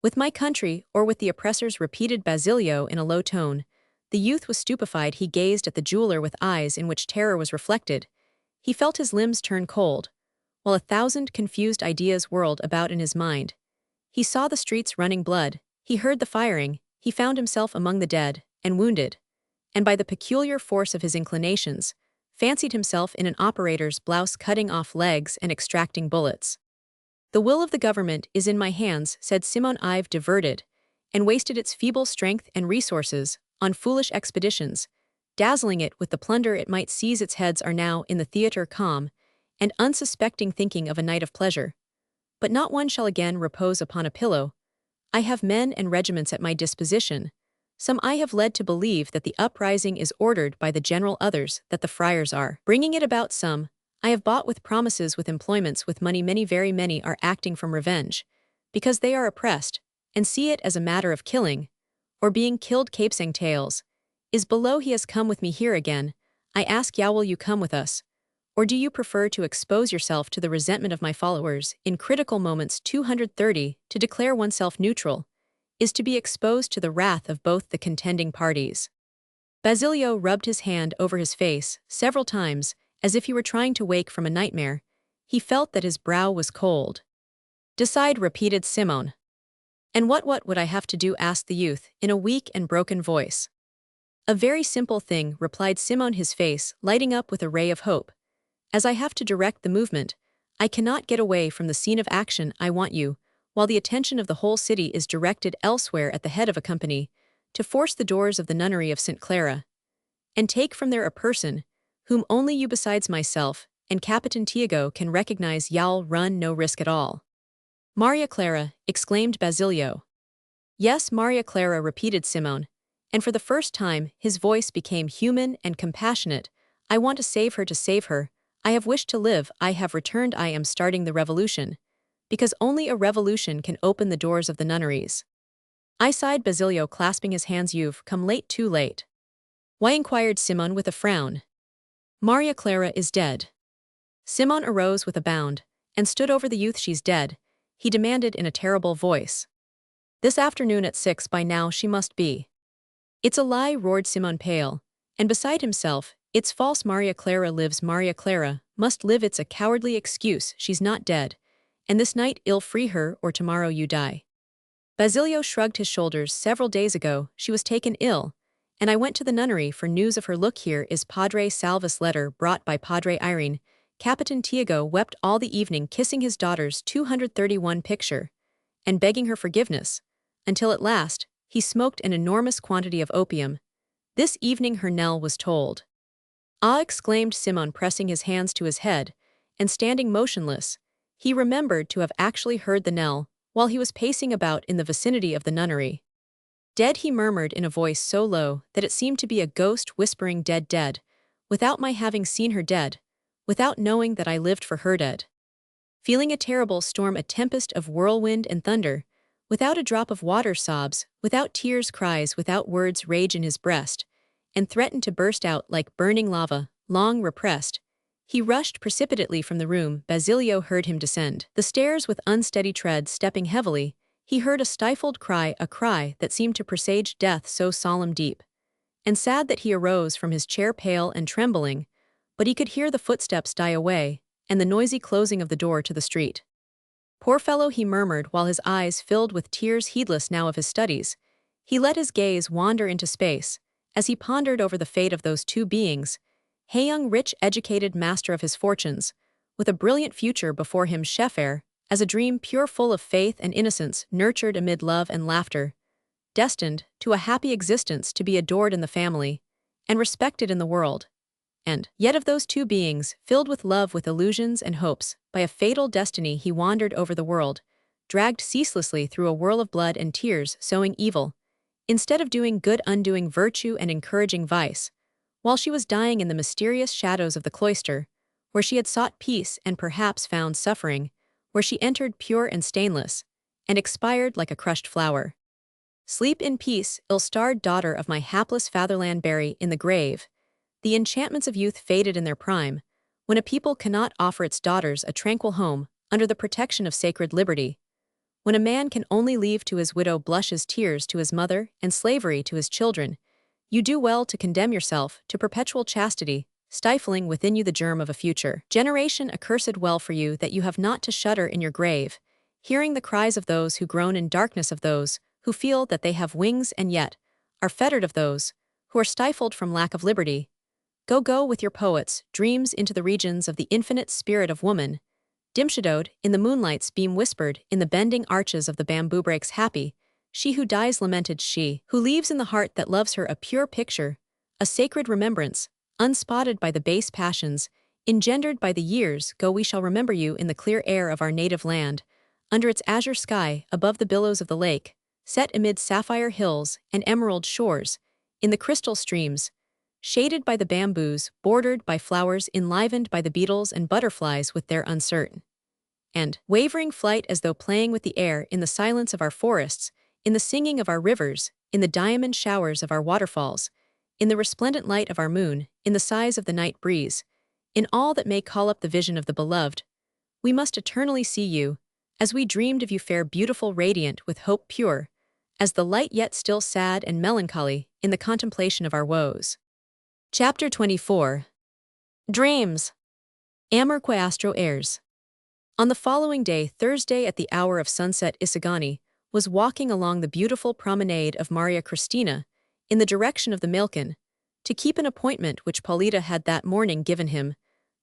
With my country, or with the oppressors, repeated Basilio in a low tone. The youth was stupefied. He gazed at the jeweler with eyes in which terror was reflected. He felt his limbs turn cold, while 1,000 confused ideas whirled about in his mind. He saw the streets running blood, he heard the firing, he found himself among the dead and wounded, and by the peculiar force of his inclinations, fancied himself in an operator's blouse cutting off legs and extracting bullets. The will of the government is in my hands, said Simoun. I've diverted and wasted its feeble strength and resources on foolish expeditions, dazzling it with the plunder it might seize. Its heads are now in the theatre, calm and unsuspecting, thinking of a night of pleasure. But not one shall again repose upon a pillow. I have men and regiments at my disposition. Some I have led to believe that the uprising is ordered by the general, others that the friars are bringing it about. Some I have bought with promises, with employments, with money. Many, very many, are acting from revenge, because they are oppressed, and see it as a matter of killing, or being killed. Capesang tales is below. He has come with me here again. I ask you, will you come with us? Or do you prefer to expose yourself to the resentment of my followers? In critical moments. 230, to declare oneself neutral is to be exposed to the wrath of both the contending parties. Basilio rubbed his hand over his face several times, as if he were trying to wake from a nightmare. He felt that his brow was cold. Decide, repeated Simoun. And what would I have to do? Asked the youth, in a weak and broken voice. A very simple thing, replied Simoun, his face lighting up with a ray of hope. As I have to direct the movement, I cannot get away from the scene of action. I want you, while the attention of the whole city is directed elsewhere, at the head of a company, to force the doors of the nunnery of St. Clara, and take from there a person, whom only you besides myself and Capitan Tiago can recognize. You'll run no risk at all. Maria Clara, exclaimed Basilio. Yes, Maria Clara, repeated Simoun, and for the first time his voice became human and compassionate. I want to save her, to save her. I have wished to live, I have returned, I am starting the revolution, because only a revolution can open the doors of the nunneries. I sighed, Basilio, clasping his hands. You've come late, too late. Why? Inquired Simoun with a frown. Maria Clara is dead. Simoun arose with a bound and stood over the youth. She's dead, he demanded in a terrible voice. This afternoon at 6. By now she must be. It's a lie, roared Simoun, pale and beside himself. It's false. Maria Clara lives. Maria Clara must live. It's a cowardly excuse. She's not dead, and this night I'll free her, or tomorrow you die. Basilio shrugged his shoulders. Several days ago she was taken ill, and I went to the nunnery for news of her. Look, here is Padre Salvas' letter brought by Padre Irene. Capitan Tiago wept all the evening, kissing his daughter's 231 picture and begging her forgiveness, until at last he smoked an enormous quantity of opium. This evening her knell was tolled. Ah, exclaimed Simoun, pressing his hands to his head and standing motionless. He remembered to have actually heard the knell while he was pacing about in the vicinity of the nunnery. Dead, he murmured in a voice so low that it seemed to be a ghost whispering, dead, dead, without my having seen her dead, without knowing that I lived for her dead. Feeling a terrible storm, a tempest of whirlwind and thunder, without a drop of water, sobs, without tears, cries, without words, rage in his breast, and threatened to burst out like burning lava, long repressed. He rushed precipitately from the room. Basilio heard him descend the stairs with unsteady tread, stepping heavily. He heard a stifled cry, a cry that seemed to presage death, so solemn, deep, and sad that he arose from his chair pale and trembling, but he could hear the footsteps die away, and the noisy closing of the door to the street. Poor fellow, he murmured while his eyes filled with tears, heedless now of his studies. He let his gaze wander into space, as he pondered over the fate of those two beings, a young, rich, educated master of his fortunes, with a brilliant future before him, chef heir, as a dream pure, full of faith and innocence, nurtured amid love and laughter, destined to a happy existence, to be adored in the family, and respected in the world. And yet of those two beings, filled with love, with illusions and hopes, by a fatal destiny he wandered over the world, dragged ceaselessly through a whirl of blood and tears, sowing evil, instead of doing good, undoing virtue and encouraging vice, while she was dying in the mysterious shadows of the cloister, where she had sought peace and perhaps found suffering, where she entered pure and stainless, and expired like a crushed flower. Sleep in peace, ill-starred daughter of my hapless fatherland, bury in the grave. The enchantments of youth faded in their prime, when a people cannot offer its daughters a tranquil home under the protection of sacred liberty, when a man can only leave to his widow blushes tears to his mother and slavery to his children. You do well to condemn yourself to perpetual chastity, stifling within you the germ of a future generation. Accursed well for you that you have not to shudder in your grave, hearing the cries of those who groan in darkness, of those who feel that they have wings and yet are fettered, of those who are stifled from lack of liberty. Go with your poets' dreams into the regions of the infinite spirit of woman. Dim shadowed, in the moonlight's beam whispered, in the bending arches of the bamboo breaks happy, she who dies lamented, she who leaves in the heart that loves her a pure picture, a sacred remembrance, unspotted by the base passions, engendered by the years. Go, we shall remember you in the clear air of our native land, under its azure sky, above the billows of the lake, set amid sapphire hills and emerald shores, in the crystal streams, shaded by the bamboos, bordered by flowers, enlivened by the beetles and butterflies with their uncertain and wavering flight, as though playing with the air, in the silence of our forests, in the singing of our rivers, in the diamond showers of our waterfalls, in the resplendent light of our moon, in the sighs of the night breeze, in all that may call up the vision of the beloved. We must eternally see you, as we dreamed of you, fair, beautiful, radiant, with hope pure, as the light, yet still sad and melancholy, in the contemplation of our woes. Chapter 24. Dreams. Amorque astro airs. On the following day, Thursday, at the hour of sunset, Isagani was walking along the beautiful promenade of Maria Cristina, in the direction of the Milken, to keep an appointment which Paulita had that morning given him.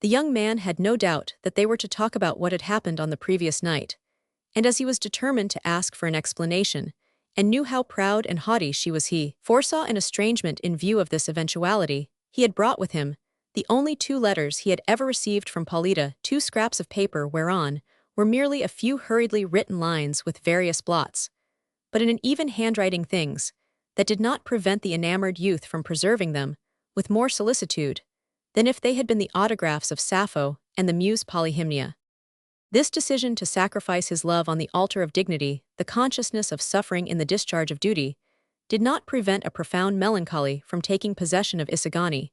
The young man had no doubt that they were to talk about what had happened on the previous night, and as he was determined to ask for an explanation, and knew how proud and haughty she was, he foresaw an estrangement. In view of this eventuality, he had brought with him the only 2 letters he had ever received from Paulita, 2 scraps of paper whereon were merely a few hurriedly written lines with various blots, but in an even handwriting, things that did not prevent the enamored youth from preserving them with more solicitude than if they had been the autographs of Sappho and the muse Polyhymnia. This decision to sacrifice his love on the altar of dignity, the consciousness of suffering in the discharge of duty, did not prevent a profound melancholy from taking possession of Isagani,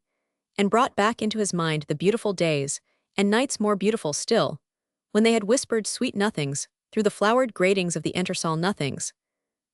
and brought back into his mind the beautiful days, and nights more beautiful still, when they had whispered sweet nothings through the flowered gratings of the entresol, nothings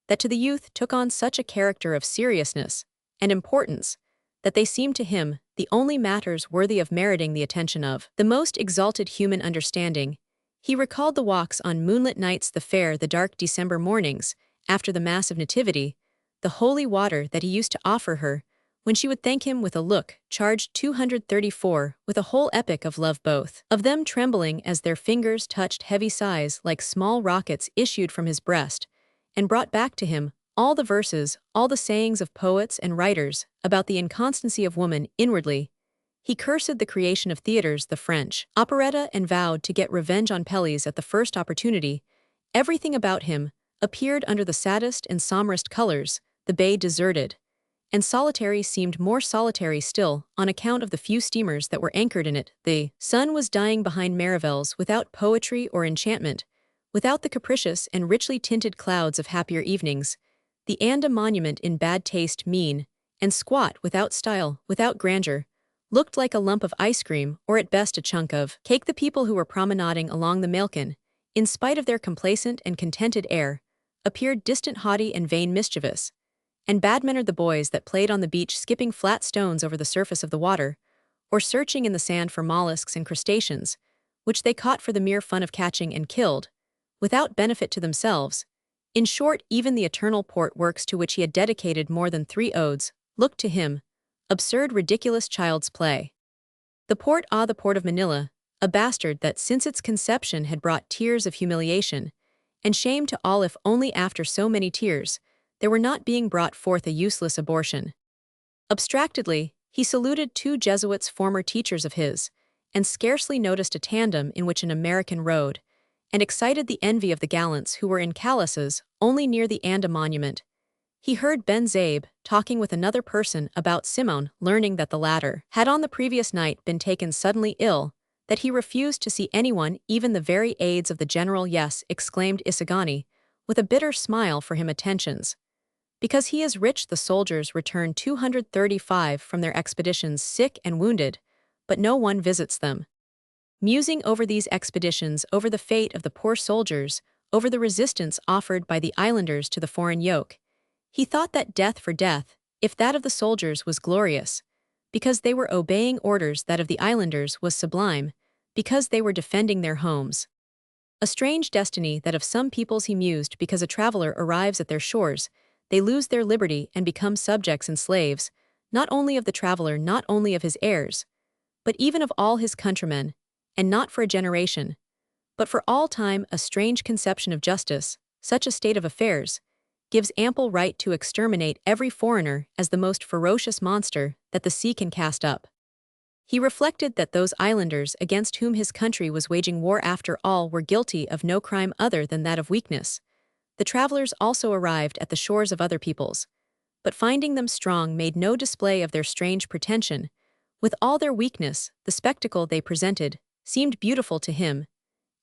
that to the youth took on such a character of seriousness and importance that they seemed to him the only matters worthy of meriting the attention of the most exalted human understanding. He recalled the walks on moonlit nights, the dark December mornings, after the Mass of Nativity, the holy water that he used to offer her, when she would thank him with a look, charged 234, with a whole epic of love, both of them trembling as their fingers touched heavy sighs like small rockets issued from his breast, and brought back to him all the verses, all the sayings of poets and writers about the inconstancy of woman. Inwardly, he cursed the creation of theaters, the French operetta, and vowed to get revenge on Pellies at the first opportunity. Everything about him appeared under the saddest and somberest colors. The bay, deserted and solitary, seemed more solitary still on account of the few steamers that were anchored in it. The sun was dying behind Mariveles, without poetry or enchantment, without the capricious and richly tinted clouds of happier evenings. The Anda monument, in bad taste, mean and squat, without style, without grandeur, looked like a lump of ice cream, or at best a chunk of cake. The people who were promenading along the Milken, in spite of their complacent and contented air, appeared distant, haughty, and vain, mischievous, and bad-mannered. The boys that played on the beach, skipping flat stones over the surface of the water, or searching in the sand for mollusks and crustaceans, which they caught for the mere fun of catching and killed, without benefit to themselves. In short, even the eternal port works, to which he had dedicated more than 3 odes, looked to him absurd, ridiculous child's play. The port of Manila, a bastard that since its conception had brought tears of humiliation and shame to all, if only after so many tears there were not being brought forth a useless abortion. Abstractedly, he saluted 2 Jesuits, former teachers of his, and scarcely noticed a tandem in which an American rode, and excited the envy of the gallants who were in calaces only near the Anda monument. He heard Ben Zabe talking with another person about Simoun, learning that the latter had on the previous night been taken suddenly ill, that he refused to see anyone, even the very aides of the general. Yes, exclaimed Isagani, with a bitter smile for him attentions. Because he is rich, the soldiers return 235 from their expeditions sick and wounded, but no one visits them. Musing over these expeditions, over the fate of the poor soldiers, over the resistance offered by the islanders to the foreign yoke, he thought that death for death, if that of the soldiers was glorious, because they were obeying orders, that of the islanders was sublime, because they were defending their homes. A strange destiny that of some peoples, he mused, because a traveler arrives at their shores, they lose their liberty and become subjects and slaves, not only of the traveler, not only of his heirs, but even of all his countrymen, and not for a generation, but for all time. A strange conception of justice, such a state of affairs, gives ample right to exterminate every foreigner as the most ferocious monster that the sea can cast up. He reflected that those islanders against whom his country was waging war, after all, were guilty of no crime other than that of weakness. The travelers also arrived at the shores of other peoples, but finding them strong, made no display of their strange pretension. With all their weakness, the spectacle they presented seemed beautiful to him,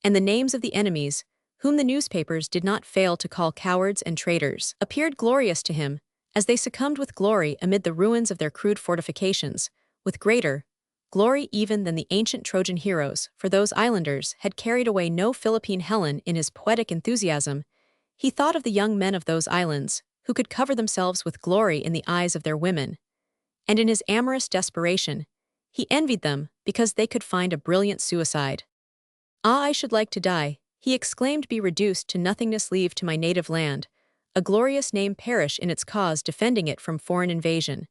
and the names of the enemies, whom the newspapers did not fail to call cowards and traitors, appeared glorious to him, as they succumbed with glory amid the ruins of their crude fortifications, with greater glory even than the ancient Trojan heroes, for those islanders had carried away no Philippine Helen. In his poetic enthusiasm, he thought of the young men of those islands, who could cover themselves with glory in the eyes of their women, and in his amorous desperation, he envied them because they could find a brilliant suicide. "Ah, I should like to die," he exclaimed, "be reduced to nothingness, leave to my native land a glorious name, perish in its cause, defending it from foreign invasion,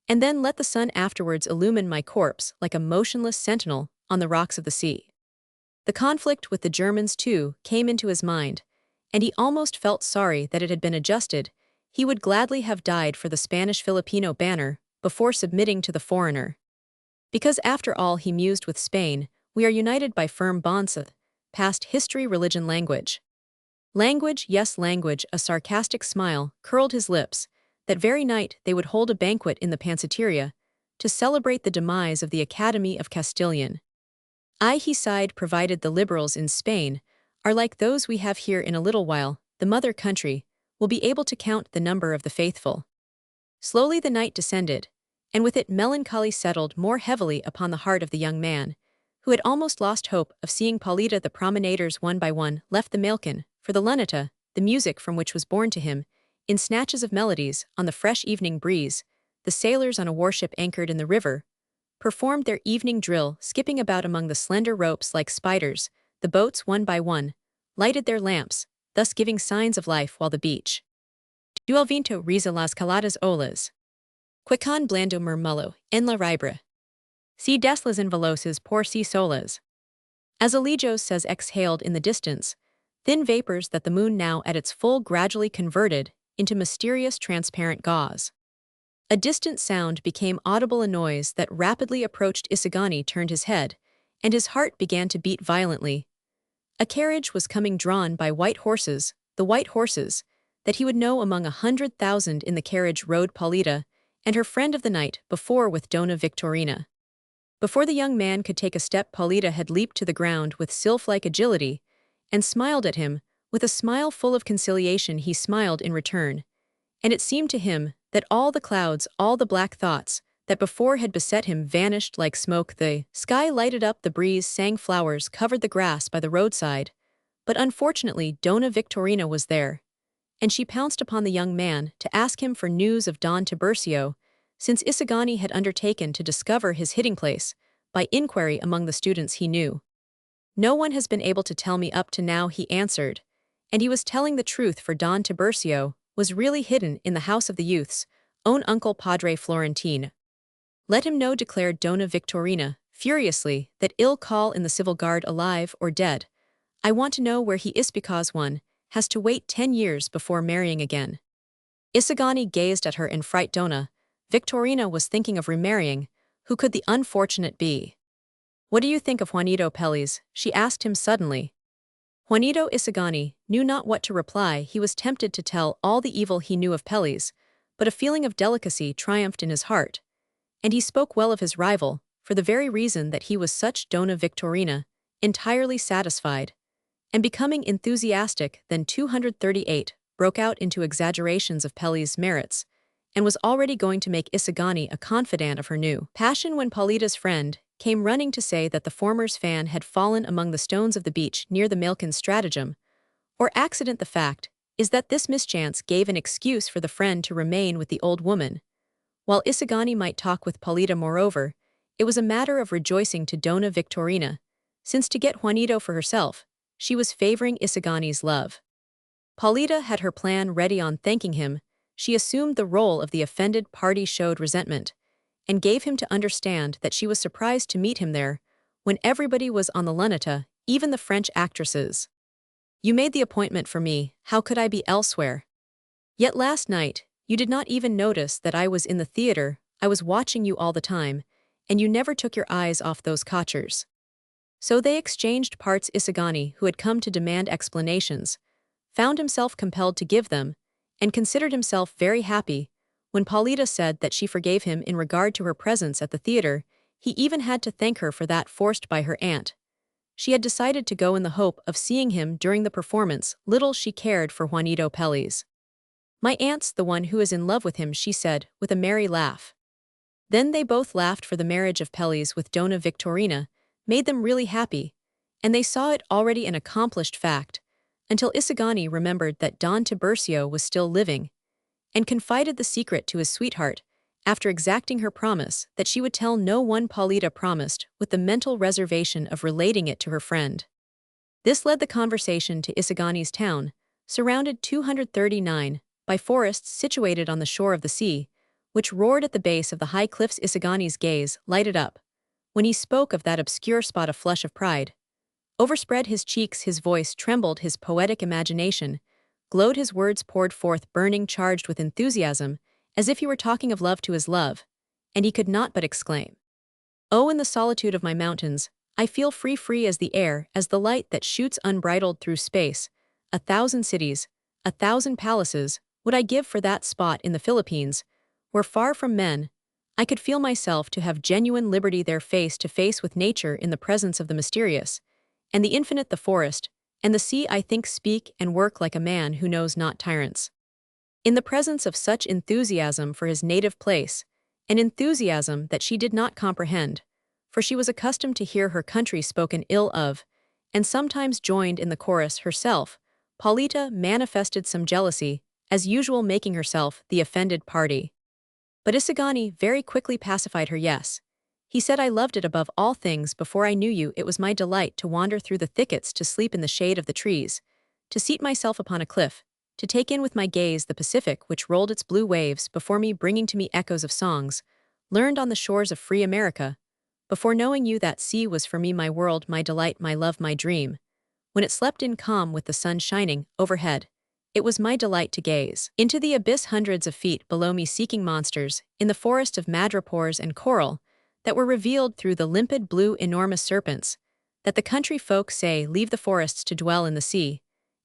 and then let the sun afterwards illumine my corpse like a motionless sentinel on the rocks of the sea." The conflict with the Germans, too, came into his mind, and he almost felt sorry that it had been adjusted. He would gladly have died for the Spanish-Filipino banner before submitting to the foreigner. Because after all, he mused, with Spain, we are united by firm bonds of past history, religion, language. Language, yes, language. A sarcastic smile curled his lips. That very night they would hold a banquet in the Pansiteria to celebrate the demise of the Academy of Castilian. "I," he sighed, "provided the liberals in Spain are like those we have here, in a little while the mother country will be able to count the number of the faithful." Slowly the night descended, and with it melancholy settled more heavily upon the heart of the young man, who had almost lost hope of seeing Paulita. The promenaders, one by one, left the Mailkin for the Luneta, the music from which was borne to him, in snatches of melodies, on the fresh evening breeze. The sailors on a warship anchored in the river performed their evening drill, skipping about among the slender ropes like spiders. The boats, one by one, lighted their lamps, thus giving signs of life, while the beach "Du el viento riza las caladas olas. Quican blando murmullo en la ribra. Si desliz veloces por si solas." As Elegiac says, exhaled in the distance, thin vapors that the moon, now at its full, gradually converted into mysterious transparent gauze. A distant sound became audible, a noise that rapidly approached. Isagani turned his head, and his heart began to beat violently. A carriage was coming, drawn by white horses, the white horses that he would know among 100,000. In the carriage rode Paulita and her friend of the night before, with Dona Victorina. Before the young man could take a step, Paulita had leaped to the ground with sylph-like agility and smiled at him. With a smile full of conciliation, he smiled in return, and it seemed to him that all the clouds, all the black thoughts that before had beset him, vanished like smoke. The sky lighted up, the breeze sang, flowers covered the grass by the roadside, but unfortunately Dona Victorina was there, and she pounced upon the young man to ask him for news of Don Tiburcio, since Isagani had undertaken to discover his hiding place by inquiry among the students he knew. "No one has been able to tell me up to now," he answered, and he was telling the truth, for Don Tiburcio was really hidden in the house of the youth's own uncle, Padre Florentine. "Let him know," declared Dona Victorina furiously, "that ill call in the civil guard, alive or dead. I want to know where he is, because one has to wait 10 years before marrying again." Isagani gazed at her in fright. Dona Victorina was thinking of remarrying. Who could the unfortunate be? "What do you think of Juanito Pelis?" she asked him suddenly. Juanito Isagani knew not what to reply. He was tempted to tell all the evil he knew of Pelis, but a feeling of delicacy triumphed in his heart, and he spoke well of his rival, for the very reason that he was such donna Victorina, entirely satisfied, and becoming enthusiastic, then 238, broke out into exaggerations of Peli's merits, and was already going to make Isagani a confidant of her new passion when Paulita's friend came running to say that the former's fan had fallen among the stones of the beach near the Milken stratagem, or accident. The fact is that this mischance gave an excuse for the friend to remain with the old woman. While Isagani might talk with Paulita moreover, it was a matter of rejoicing to Donna Victorina, since to get Juanito for herself, she was favoring Isagani's love. Paulita had her plan ready. On thanking him, she assumed the role of the offended party, showed resentment, and gave him to understand that she was surprised to meet him there, when everybody was on the luneta, even the French actresses. You made the appointment for me, how could I be elsewhere? Yet last night, you did not even notice that I was in the theater. I was watching you all the time, and you never took your eyes off those cochers. So they exchanged parts. Isagani, who had come to demand explanations, found himself compelled to give them, and considered himself very happy. When Paulita said that she forgave him in regard to her presence at the theater, he even had to thank her for that, forced by her aunt. She had decided to go in the hope of seeing him during the performance. Little she cared for Juanito Peli's. My aunt's the one who is in love with him, she said, with a merry laugh. Then they both laughed, for the marriage of Peli's with Donna Victorina made them really happy, and they saw it already an accomplished fact, until Isagani remembered that Don Tiburcio was still living, and confided the secret to his sweetheart, after exacting her promise that she would tell no one. Paulita promised, with the mental reservation of relating it to her friend. This led the conversation to Isagani's town, surrounded 239 by forests situated on the shore of the sea, which roared at the base of the high cliffs. Isagani's gaze lighted up when he spoke of that obscure spot. A flush of pride overspread his cheeks, his voice trembled, his poetic imagination glowed, his words poured forth, burning, charged with enthusiasm, as if he were talking of love to his love, and he could not but exclaim, "Oh, in the solitude of my mountains, I feel free, free as the air, as the light that shoots unbridled through space. 1,000 cities, 1,000 palaces, would I give for that spot in the Philippines, where far from men, I could feel myself to have genuine liberty there, face to face with nature, in the presence of the mysterious, and the infinite, the forest, and the sea. I think, speak, and work like a man who knows not tyrants." In the presence of such enthusiasm for his native place, an enthusiasm that she did not comprehend, for she was accustomed to hear her country spoken ill of, and sometimes joined in the chorus herself, Paulita manifested some jealousy, as usual, making herself the offended party. But Isagani very quickly pacified her. Yes, he said, I loved it above all things. Before I knew you, it was my delight to wander through the thickets, to sleep in the shade of the trees, to seat myself upon a cliff, to take in with my gaze the Pacific, which rolled its blue waves before me, bringing to me echoes of songs learned on the shores of free America. Before knowing you, that sea was for me my world, my delight, my love, my dream. When it slept in calm with the sun shining overhead, it was my delight to gaze into the abyss hundreds of feet below me, seeking monsters in the forest of madrepores and coral that were revealed through the limpid blue enormous serpents that the country folk say leave the forests to dwell in the sea,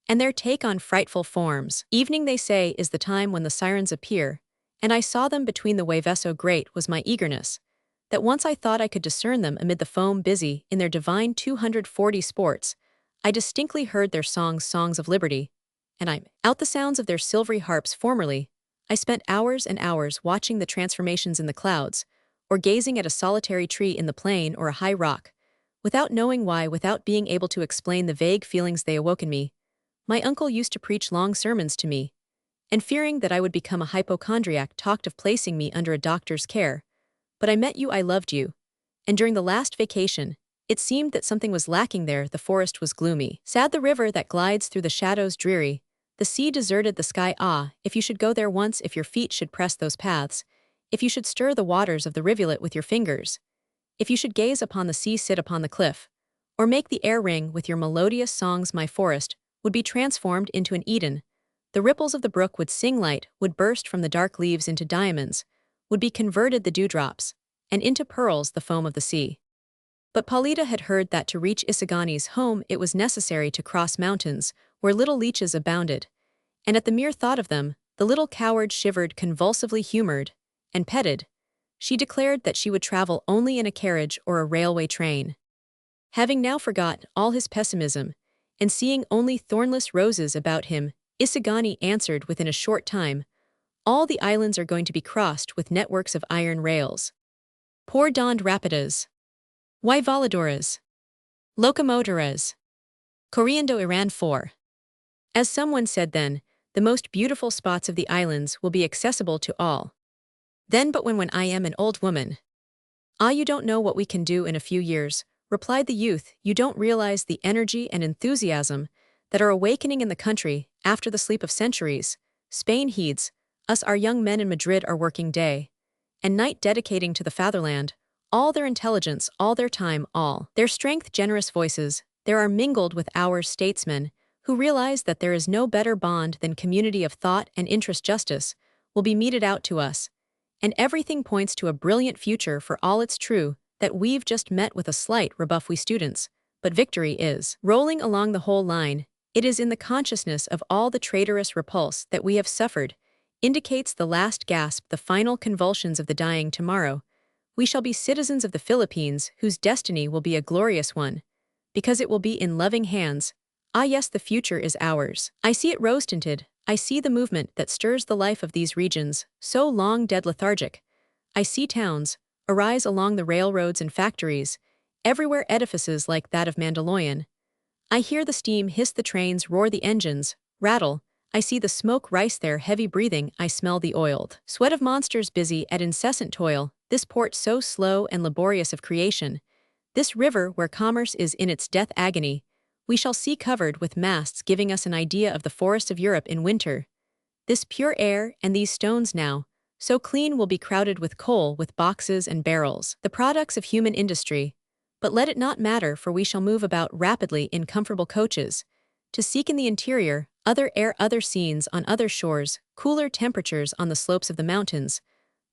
and there take on frightful forms. Evening, they say, is the time when the sirens appear, and I saw them between the waves. So great was my eagerness, that once I thought I could discern them amid the foam, busy in their divine 240 sports. I distinctly heard their songs, songs of liberty, and I out the sounds of their silvery harps. Formerly, I spent hours and hours watching the transformations in the clouds, or gazing at a solitary tree in the plain or a high rock, without knowing why, without being able to explain the vague feelings they awoke in me. My uncle used to preach long sermons to me, and fearing that I would become a hypochondriac, talked of placing me under a doctor's care. But I met you, I loved you, and during the last vacation, it seemed that something was lacking there. The forest was gloomy, sad, the river that glides through the shadows dreary, the sea deserted, the sky. Ah, if you should go there once, if your feet should press those paths, if you should stir the waters of the rivulet with your fingers, if you should gaze upon the sea, sit upon the cliff, or make the air ring with your melodious songs, my forest would be transformed into an Eden. The ripples of the brook would sing, light would burst from the dark leaves into diamonds, would be converted the dewdrops, and into pearls the foam of the sea. But Paulita had heard that to reach Isagani's home it was necessary to cross mountains where little leeches abounded, and at the mere thought of them, the little coward shivered convulsively, humored and petted She declared that she would travel only in a carriage or a railway train. Having now forgot all his pessimism, and seeing only thornless roses about him, Isagani answered within a short time, "All the islands are going to be crossed with networks of iron rails. Por donde rapidas? Y voladoras? Locomotoras? Corriendo Iran 4. As someone said then, the most beautiful spots of the islands will be accessible to all. Then but when I am an old woman. Ah, you don't know what we can do in a few years, replied the youth, you don't realize the energy and enthusiasm that are awakening in the country after the sleep of centuries. Spain heeds, us our young men in Madrid are working day and night dedicating to the fatherland, all their intelligence, all their time, all their strength, generous voices, there are mingled with our statesmen, who realize that there is no better bond than community of thought and interest justice, will be meted out to us. And everything points to a brilliant future for all it's true that we've just met with a slight rebuff we students, but victory is rolling along the whole line. It is in the consciousness of all the traitorous repulse that we have suffered, indicates the last gasp, the final convulsions of the dying tomorrow. We shall be citizens of the Philippines whose destiny will be a glorious one, because it will be in loving hands. Ah yes, the future is ours. I see it rose-tinted. I see the movement that stirs the life of these regions, so long dead lethargic. I see towns arise along the railroads and factories, everywhere edifices like that of Mandaluyong. I hear the steam hiss the trains, roar the engines, rattle. I see the smoke rise there, heavy breathing. I smell the oiled sweat of monsters busy at incessant toil, this port so slow and laborious of creation, this river where commerce is in its death agony. We shall see covered with masts giving us an idea of the forest of Europe in winter. This pure air and these stones now, so clean, will be crowded with coal, with boxes and barrels, the products of human industry. But let it not matter, for we shall move about rapidly in comfortable coaches, to seek in the interior other air, other scenes on other shores, cooler temperatures on the slopes of the mountains.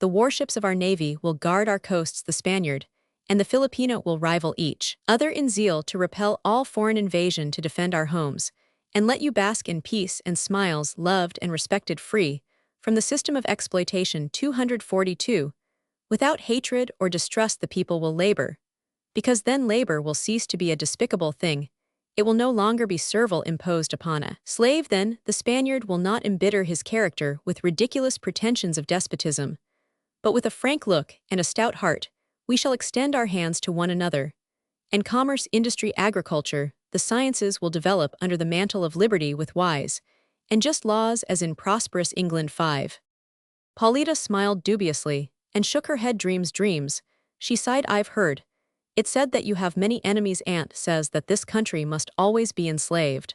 The warships of our navy will guard our coasts, the Spaniard and the Filipino will rival each other in zeal to repel all foreign invasion, to defend our homes, and let you bask in peace and smiles, loved and respected, free from the system of exploitation. 242. Without hatred or distrust the people will labor, because then labor will cease to be a despicable thing. It will no longer be servile, imposed upon a slave. Then the Spaniard will not embitter his character with ridiculous pretensions of despotism, but with a frank look and a stout heart, we shall extend our hands to one another. And commerce, industry, agriculture, the sciences will develop under the mantle of liberty with wise and just laws as in prosperous England. 5. Paulita smiled dubiously and shook her head. Dreams. She sighed. I've heard it said that you have many enemies. Aunt says that this country must always be enslaved.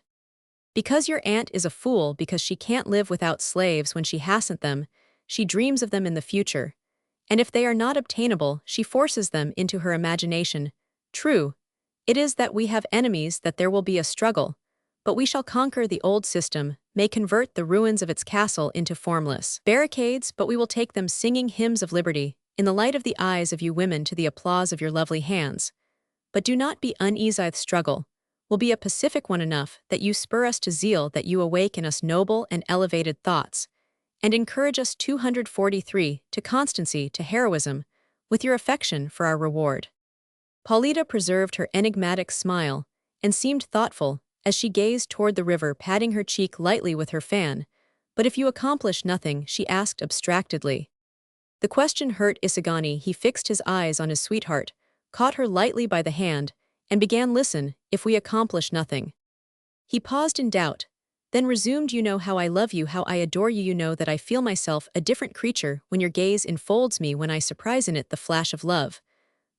Because your aunt is a fool, because she can't live without slaves when she hasn't them, she dreams of them in the future. And if they are not obtainable, she forces them into her imagination. True, it is that we have enemies, that there will be a struggle, but we shall conquer the old system, may convert the ruins of its castle into formless barricades, but we will take them singing hymns of liberty, in the light of the eyes of you women, to the applause of your lovely hands. But do not be uneasy. The struggle will be a pacific one enough, that you spur us to zeal, that you awake in us noble and elevated thoughts, and encourage us. 243. To constancy, to heroism, with your affection for our reward. Paulita preserved her enigmatic smile, and seemed thoughtful, as she gazed toward the river, patting her cheek lightly with her fan. But if you accomplish nothing, she asked abstractedly. The question hurt Isagani. He fixed his eyes on his sweetheart, caught her lightly by the hand, and began. Listen, if we accomplish nothing. He paused in doubt, then resumed. You know how I love you, how I adore you. You know that I feel myself a different creature when your gaze enfolds me, when I surprise in it the flash of love.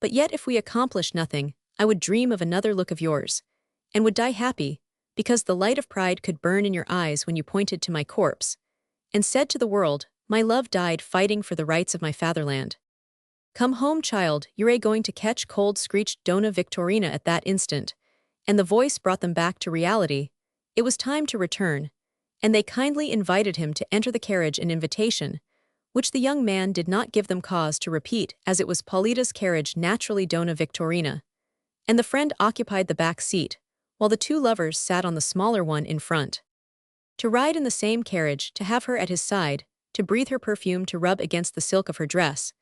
But yet if we accomplish nothing, I would dream of another look of yours, and would die happy, because the light of pride could burn in your eyes when you pointed to my corpse, and said to the world, my love died fighting for the rights of my fatherland. Come home, child, you're going to catch cold, screeched Dona Victorina at that instant, and the voice brought them back to reality. It was time to return, and they kindly invited him to enter the carriage, an invitation which the young man did not give them cause to repeat, as it was Paulita's carriage, naturally Dona Victorina, and the friend occupied the back seat, while the two lovers sat on the smaller one in front. To ride in the same carriage, to have her at his side, to breathe her perfume, to rub against the silk of her dress,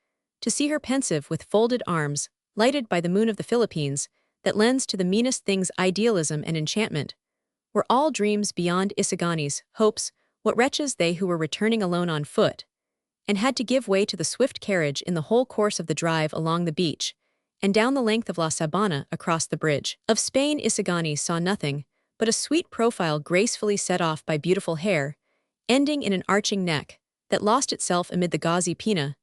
To see her pensive with folded arms, lighted by the moon of the Philippines, that lends to the meanest things idealism and enchantment, were all dreams beyond Isagani's hopes, what wretches they who were returning alone on foot, and had to give way to the swift carriage in the whole course of the drive along the beach, and down the length of La Sabana across the bridge. Of Spain Isagani saw nothing but a sweet profile gracefully set off by beautiful hair, ending in an arching neck that lost itself amid the gauzy pina.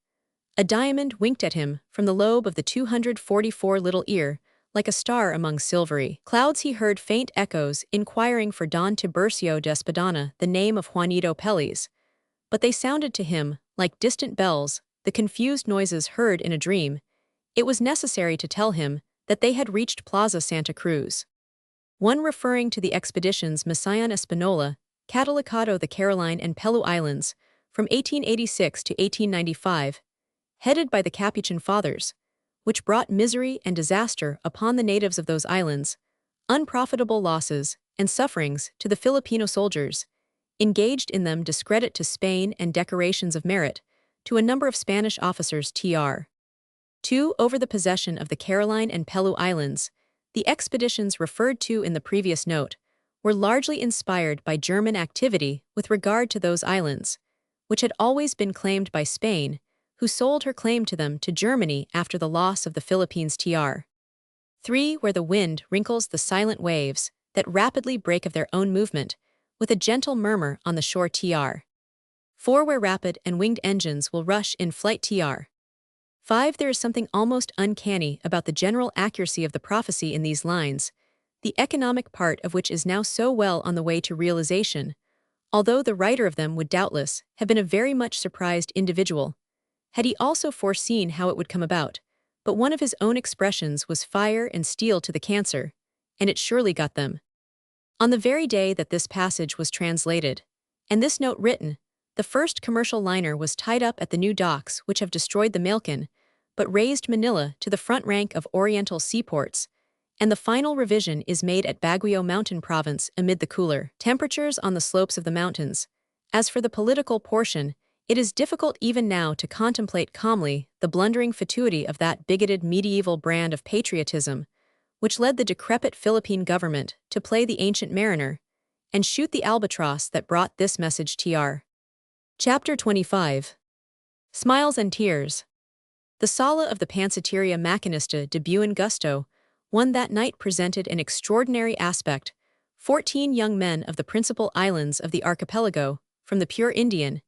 A diamond winked at him from the lobe of the 244 little ear, like a star among silvery clouds. He heard faint echoes inquiring for Don Tiburcio de Espadana, the name of Juanito Peles, but they sounded to him like distant bells, the confused noises heard in a dream. It was necessary to tell him that they had reached Plaza Santa Cruz. One referring to the expeditions Masayan Espanola, Catalicado the Caroline and Pelu Islands, from 1886 to 1895, headed by the Capuchin Fathers, which brought misery and disaster upon the natives of those islands, unprofitable losses and sufferings to the Filipino soldiers, engaged in them discredit to Spain and decorations of merit to a number of Spanish officers. Tr. 2. Over the possession of the Caroline and Pelu Islands, the expeditions referred to in the previous note were largely inspired by German activity with regard to those islands, which had always been claimed by Spain, who sold her claim to them to Germany after the loss of the Philippines. Tr. 3. Where the wind wrinkles the silent waves that rapidly break of their own movement, with a gentle murmur on the shore. Tr. 4. Where rapid and winged engines will rush in flight. Tr. 5. There is something almost uncanny about the general accuracy of the prophecy in these lines, the economic part of which is now so well on the way to realization, although the writer of them would doubtless have been a very much surprised individual, had he also foreseen how it would come about. But one of his own expressions was fire and steel to the cancer, and it surely got them. On the very day that this passage was translated, and this note written, the first commercial liner was tied up at the new docks which have destroyed the Mailcan, but raised Manila to the front rank of oriental seaports, and the final revision is made at Baguio Mountain Province amid the cooler temperatures on the slopes of the mountains. As for the political portion, it is difficult even now to contemplate calmly the blundering fatuity of that bigoted medieval brand of patriotism, which led the decrepit Philippine government to play the ancient mariner and shoot the albatross that brought this message. Tr. Chapter 25. Smiles and Tears. The sala of the Pansiteria Machinista de Buen Gusto, one that night presented an extraordinary aspect. 14 young men of the principal islands of the archipelago, from the pure Indian,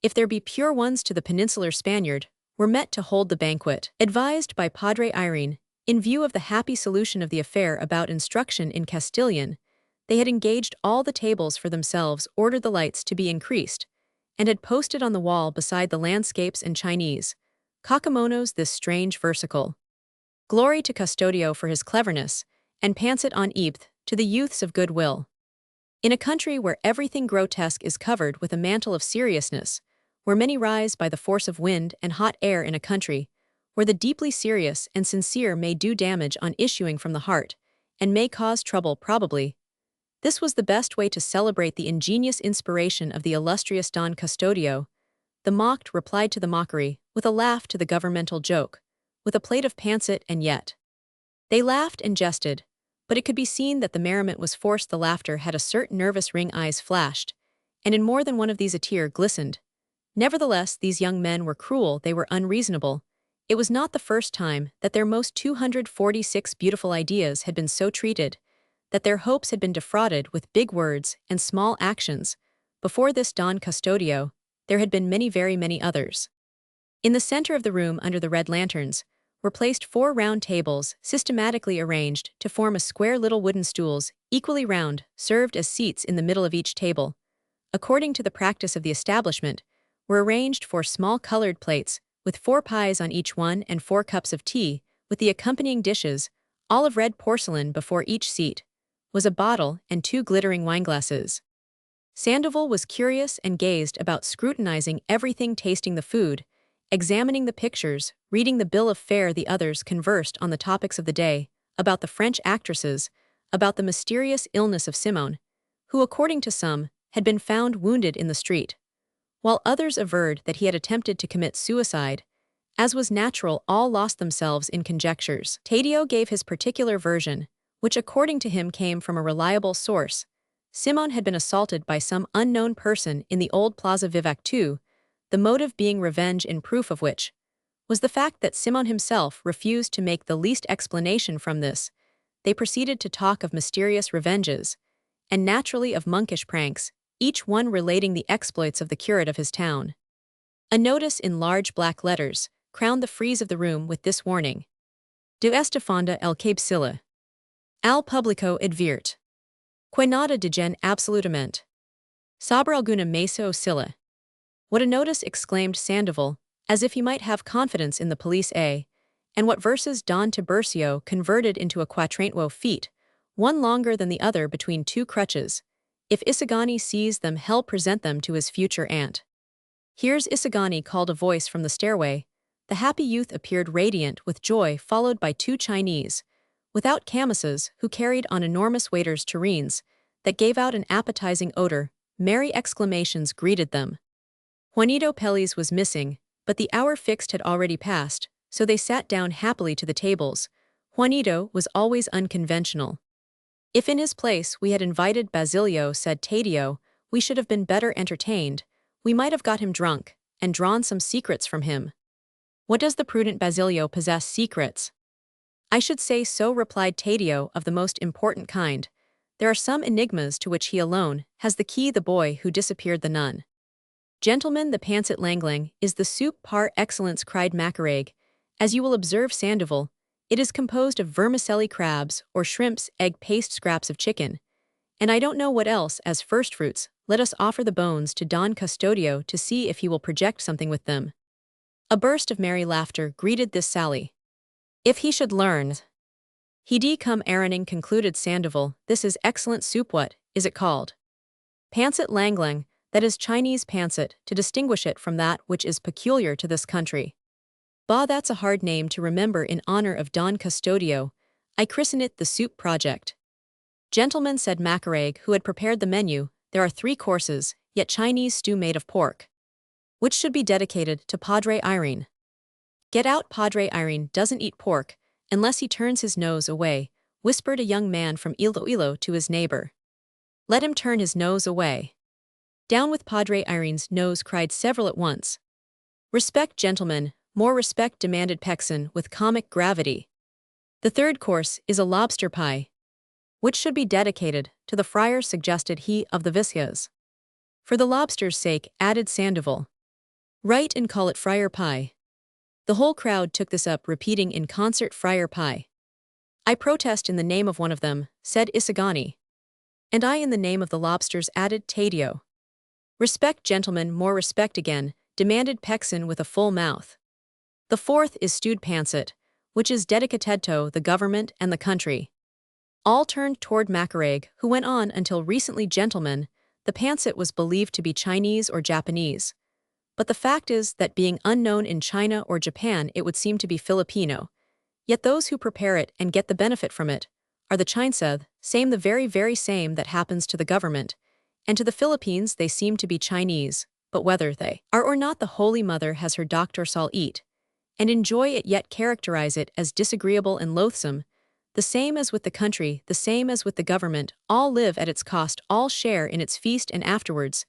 if there be pure ones to the peninsular Spaniard, were met to hold the banquet. Advised by Padre Irene, in view of the happy solution of the affair about instruction in Castilian, they had engaged all the tables for themselves, ordered the lights to be increased, and had posted on the wall beside the landscapes and Chinese Kakamonos this strange versicle: Glory to Custodio for his cleverness, and Pansit on Ebth to the youths of good will. In a country where everything grotesque is covered with a mantle of seriousness, where many rise by the force of wind and hot air, in a country where the deeply serious and sincere may do damage on issuing from the heart, and may cause trouble probably, this was the best way to celebrate the ingenious inspiration of the illustrious Don Custodio. The mocked replied to the mockery, with a laugh to the governmental joke, with a plate of Pansit, and yet they laughed and jested, but it could be seen that the merriment was forced. The laughter had a certain nervous ring. Eyes flashed, and in more than one of these a tear glistened. Nevertheless, these young men were cruel, they were unreasonable. It was not the first time that their most 246 beautiful ideas had been so treated, that their hopes had been defrauded with big words and small actions. Before this Don Custodio, there had been many, very many others. In the center of the room, under the red lanterns, were placed 4 round tables, systematically arranged to form a square. Little wooden stools, equally round, served as seats in the middle of each table. According to the practice of the establishment, were arranged 4 small colored plates, with 4 pies on each one and 4 cups of tea, with the accompanying dishes. All of red porcelain before each seat was a bottle and 2 glittering wineglasses. Sandoval was curious and gazed about, scrutinizing everything, tasting the food, examining the pictures, reading the bill of fare. The others conversed on the topics of the day, about the French actresses, about the mysterious illness of Simoun, who, according to some, had been found wounded in the street, while others averred that he had attempted to commit suicide, As was natural, all lost themselves in conjectures. Taddeo gave his particular version, which according to him came from a reliable source. Simoun had been assaulted by some unknown person in the old Plaza Vivac II, the motive being revenge, in proof of which was the fact that Simoun himself refused to make the least explanation from this. They proceeded to talk of mysterious revenges, and naturally of monkish pranks, each one relating the exploits of the curate of his town. A notice in large black letters crowned the frieze of the room with this warning: De Estefonda el Cabe Silla. Al publico advirt. Que nada digen absolutamente. Sobre alguna mesa o silla. What a notice, exclaimed Sandoval, as if he might have confidence in the police, and what verses Don Tiburcio converted into a quatrainto feet, one longer than the other between two crutches. If Isagani sees them, hell present them to his future aunt. Here's Isagani, called a voice from the stairway. The happy youth appeared radiant with joy, followed by two Chinese, without camises, who carried on enormous waiters' tureens that gave out an appetizing odor. Merry exclamations greeted them. Juanito Peles was missing, but the hour fixed had already passed, so they sat down happily to the tables. Juanito was always unconventional. If in his place we had invited Basilio, said Taddeo, we should have been better entertained. We might have got him drunk, and drawn some secrets from him. What does the prudent Basilio possess? Secrets? I should say so, replied Taddeo, of the most important kind. There are some enigmas to which he alone has the key. The boy who disappeared, the nun. Gentlemen, the pancit langlang is the soup par excellence, cried Macaraigue. As you will observe, Sandoval, it is composed of vermicelli crabs or shrimps, egg paste, scraps of chicken, and I don't know what else. As first fruits, let us offer the bones to Don Custodio to see if he will project something with them. A burst of merry laughter greeted this sally. If he should learn. He'd come Araning, concluded Sandoval. This is excellent soup. What is it called? Pancit langlang, that is Chinese pancit, to distinguish it from that which is peculiar to this country. Bah, that's a hard name to remember. In honor of Don Custodio, I christen it the Soup Project. Gentlemen, said Macaraigue, who had prepared the menu, there are 3 courses, yet Chinese stew made of pork, which should be dedicated to Padre Irene. Get out, Padre Irene doesn't eat pork, unless he turns his nose away, whispered a young man from Iloilo to his neighbor. Let him turn his nose away. Down with Padre Irene's nose, cried several at once. Respect, gentlemen, more respect, demanded Pexon with comic gravity. The 3rd course is a lobster pie, which should be dedicated to the friar, suggested he of the Vicias. For the lobster's sake, added Sandoval. Write and call it friar pie. The whole crowd took this up, repeating in concert, friar pie. I protest in the name of one of them, said Isagani. And I in the name of the lobsters, added Taddeo. Respect, gentlemen, more respect again, demanded Pexon with a full mouth. The 4th is stewed pancit, which is dedicated to the government and the country. All turned toward Macaraigue, who went on until recently, gentlemen, the pancit was believed to be Chinese or Japanese. But the fact is that being unknown in China or Japan, it would seem to be Filipino. Yet those who prepare it and get the benefit from it are the Chineseth, same, the very, very same that happens to the government. And to the Philippines they seem to be Chinese, but whether they are or not, the Holy Mother has her doctor Saul eat, and enjoy it, yet characterize it as disagreeable and loathsome. The same as with the country, the same as with the government, all live at its cost, all share in its feast and afterwards.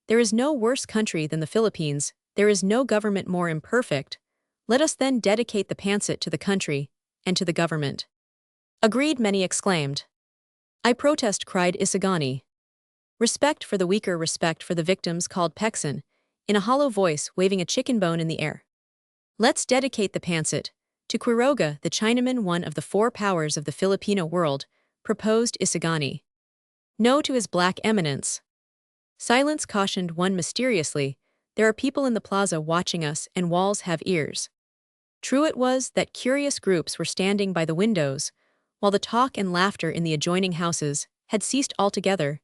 There is no worse country than the Philippines, there is no government more imperfect. Let us then dedicate the pancit to the country, and to the government. Agreed, many exclaimed. I protest, cried Isagani. Respect for the weaker, respect for the victims, called Pexon, in a hollow voice, waving a chicken bone in the air. Let's dedicate the pancit to Quiroga, the Chinaman, one of the 4 powers of the Filipino world, proposed Isagani. No, to his Black Eminence. Silence, cautioned one mysteriously. There are people in the plaza watching us, and walls have ears. True it was that curious groups were standing by the windows, while the talk and laughter in the adjoining houses had ceased altogether,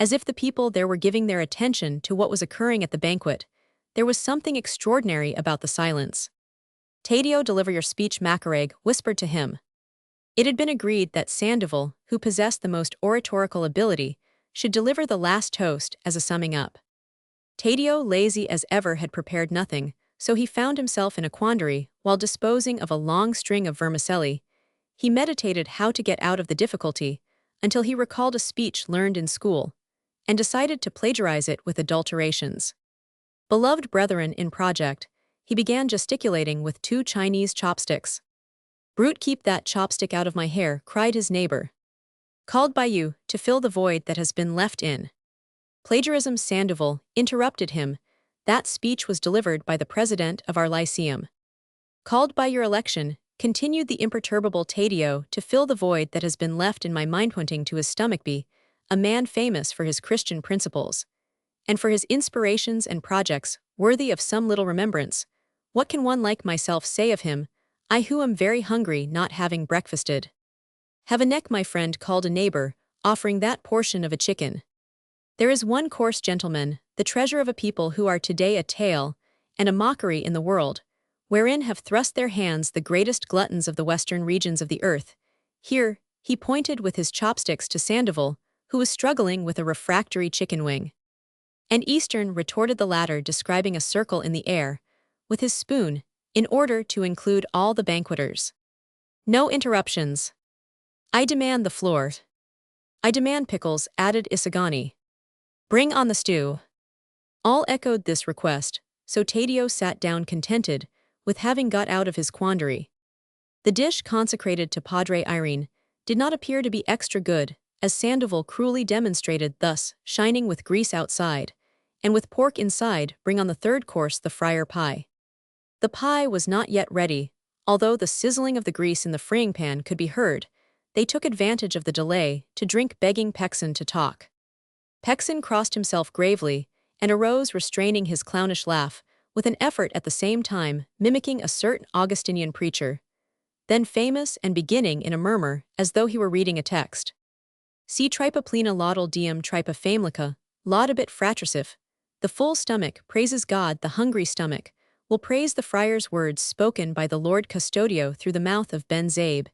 as if the people there were giving their attention to what was occurring at the banquet. There was something extraordinary about the silence. Taddeo, deliver your speech, Macaraigue whispered to him. It had been agreed that Sandoval, who possessed the most oratorical ability, should deliver the last toast as a summing up. Taddeo, lazy as ever, had prepared nothing, so he found himself in a quandary while disposing of a long string of vermicelli. He meditated how to get out of the difficulty until he recalled a speech learned in school and decided to plagiarize it with adulterations. Beloved brethren in project, he began gesticulating with 2 Chinese chopsticks. "Brute, keep that chopstick out of my hair," cried his neighbor. "Called by you to fill the void that has been left in." Plagiarism. Sandoval interrupted him. "That speech was delivered by the president of our lyceum." "Called by your election," continued the imperturbable Taddeo, "to fill the void that has been left in my mind." Pointing to his stomach, be a man famous for his Christian principles, and for his inspirations and projects worthy of some little remembrance. What can one like myself say of him, I who am very hungry, not having breakfasted? "Have a neck," my friend called a neighbor, offering that portion of a chicken. "There is one coarse gentleman, the treasure of a people who are today a tale and a mockery in the world, wherein have thrust their hands the greatest gluttons of the western regions of the earth." Here, he pointed with his chopsticks to Sandoval, who was struggling with a refractory chicken wing. "And eastern," retorted the latter, describing a circle in the air with his spoon, in order to include all the banqueters. "No interruptions. I demand the floor." "I demand pickles," added Isagani. "Bring on the stew." All echoed this request, so Taddeo sat down contented with having got out of his quandary. The dish consecrated to Padre Irene did not appear to be extra good, as Sandoval cruelly demonstrated, thus, shining with grease outside, and with pork inside. "Bring on the third course, the friar pie." The pie was not yet ready, although the sizzling of the grease in the frying pan could be heard. They took advantage of the delay to drink, begging Pexin to talk. Pexin crossed himself gravely and arose, restraining his clownish laugh, with an effort at the same time mimicking a certain Augustinian preacher, then famous and beginning in a murmur as though he were reading a text. "Si tripa plena laudal diem tripa famelica, laudabit fratricif." The full stomach praises God, the hungry stomach will praise the friar's words spoken by the Lord Custodio through the mouth of Ben Zabe.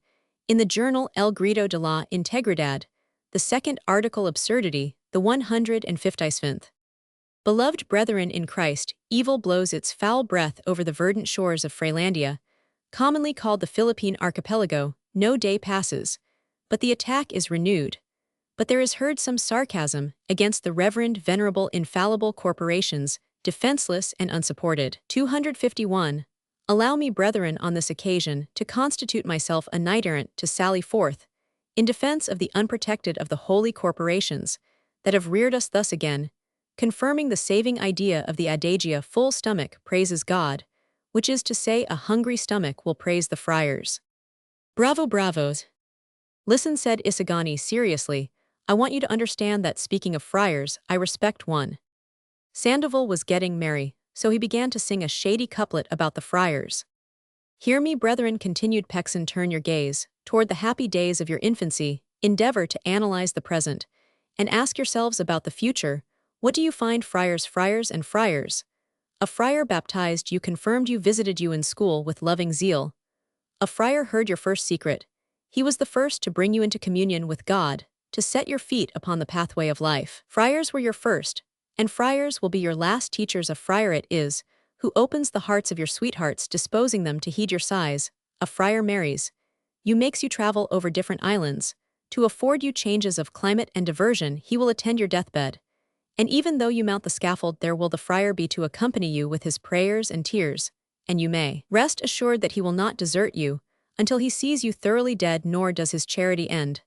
In the journal El Grito de la Integridad, the second article, absurdity, the 157th. Beloved brethren in Christ, evil blows its foul breath over the verdant shores of Freylandia, commonly called the Philippine archipelago. No day passes but the attack is renewed. But there is heard some sarcasm against the reverend, venerable, infallible corporations, defenseless and unsupported. 251. Allow me, brethren, on this occasion to constitute myself a knight-errant to sally forth in defense of the unprotected of the holy corporations that have reared us thus again, confirming the saving idea of the adagia, full stomach praises God, which is to say a hungry stomach will praise the friars. "Bravo, bravos." "Listen," said Isagani seriously, "I want you to understand that, speaking of friars, I respect one." Sandoval was getting merry, so he began to sing a shady couplet about the friars. "Hear me, brethren," continued Pexin, "turn your gaze toward the happy days of your infancy, endeavor to analyze the present, and ask yourselves about the future. What do you find? Friars, friars, and friars. A friar baptized you, confirmed you, visited you in school with loving zeal. A friar heard your first secret. He was the first to bring you into communion with God, to set your feet upon the pathway of life. Friars were your first, and friars will be your last teachers. A friar it is who opens the hearts of your sweethearts, disposing them to heed your sighs. A friar marries you, makes you travel over different islands, to afford you changes of climate and diversion. He will attend your deathbed, and even though you mount the scaffold, there will the friar be to accompany you with his prayers and tears, and you may rest assured that he will not desert you until he sees you thoroughly dead, nor does his charity end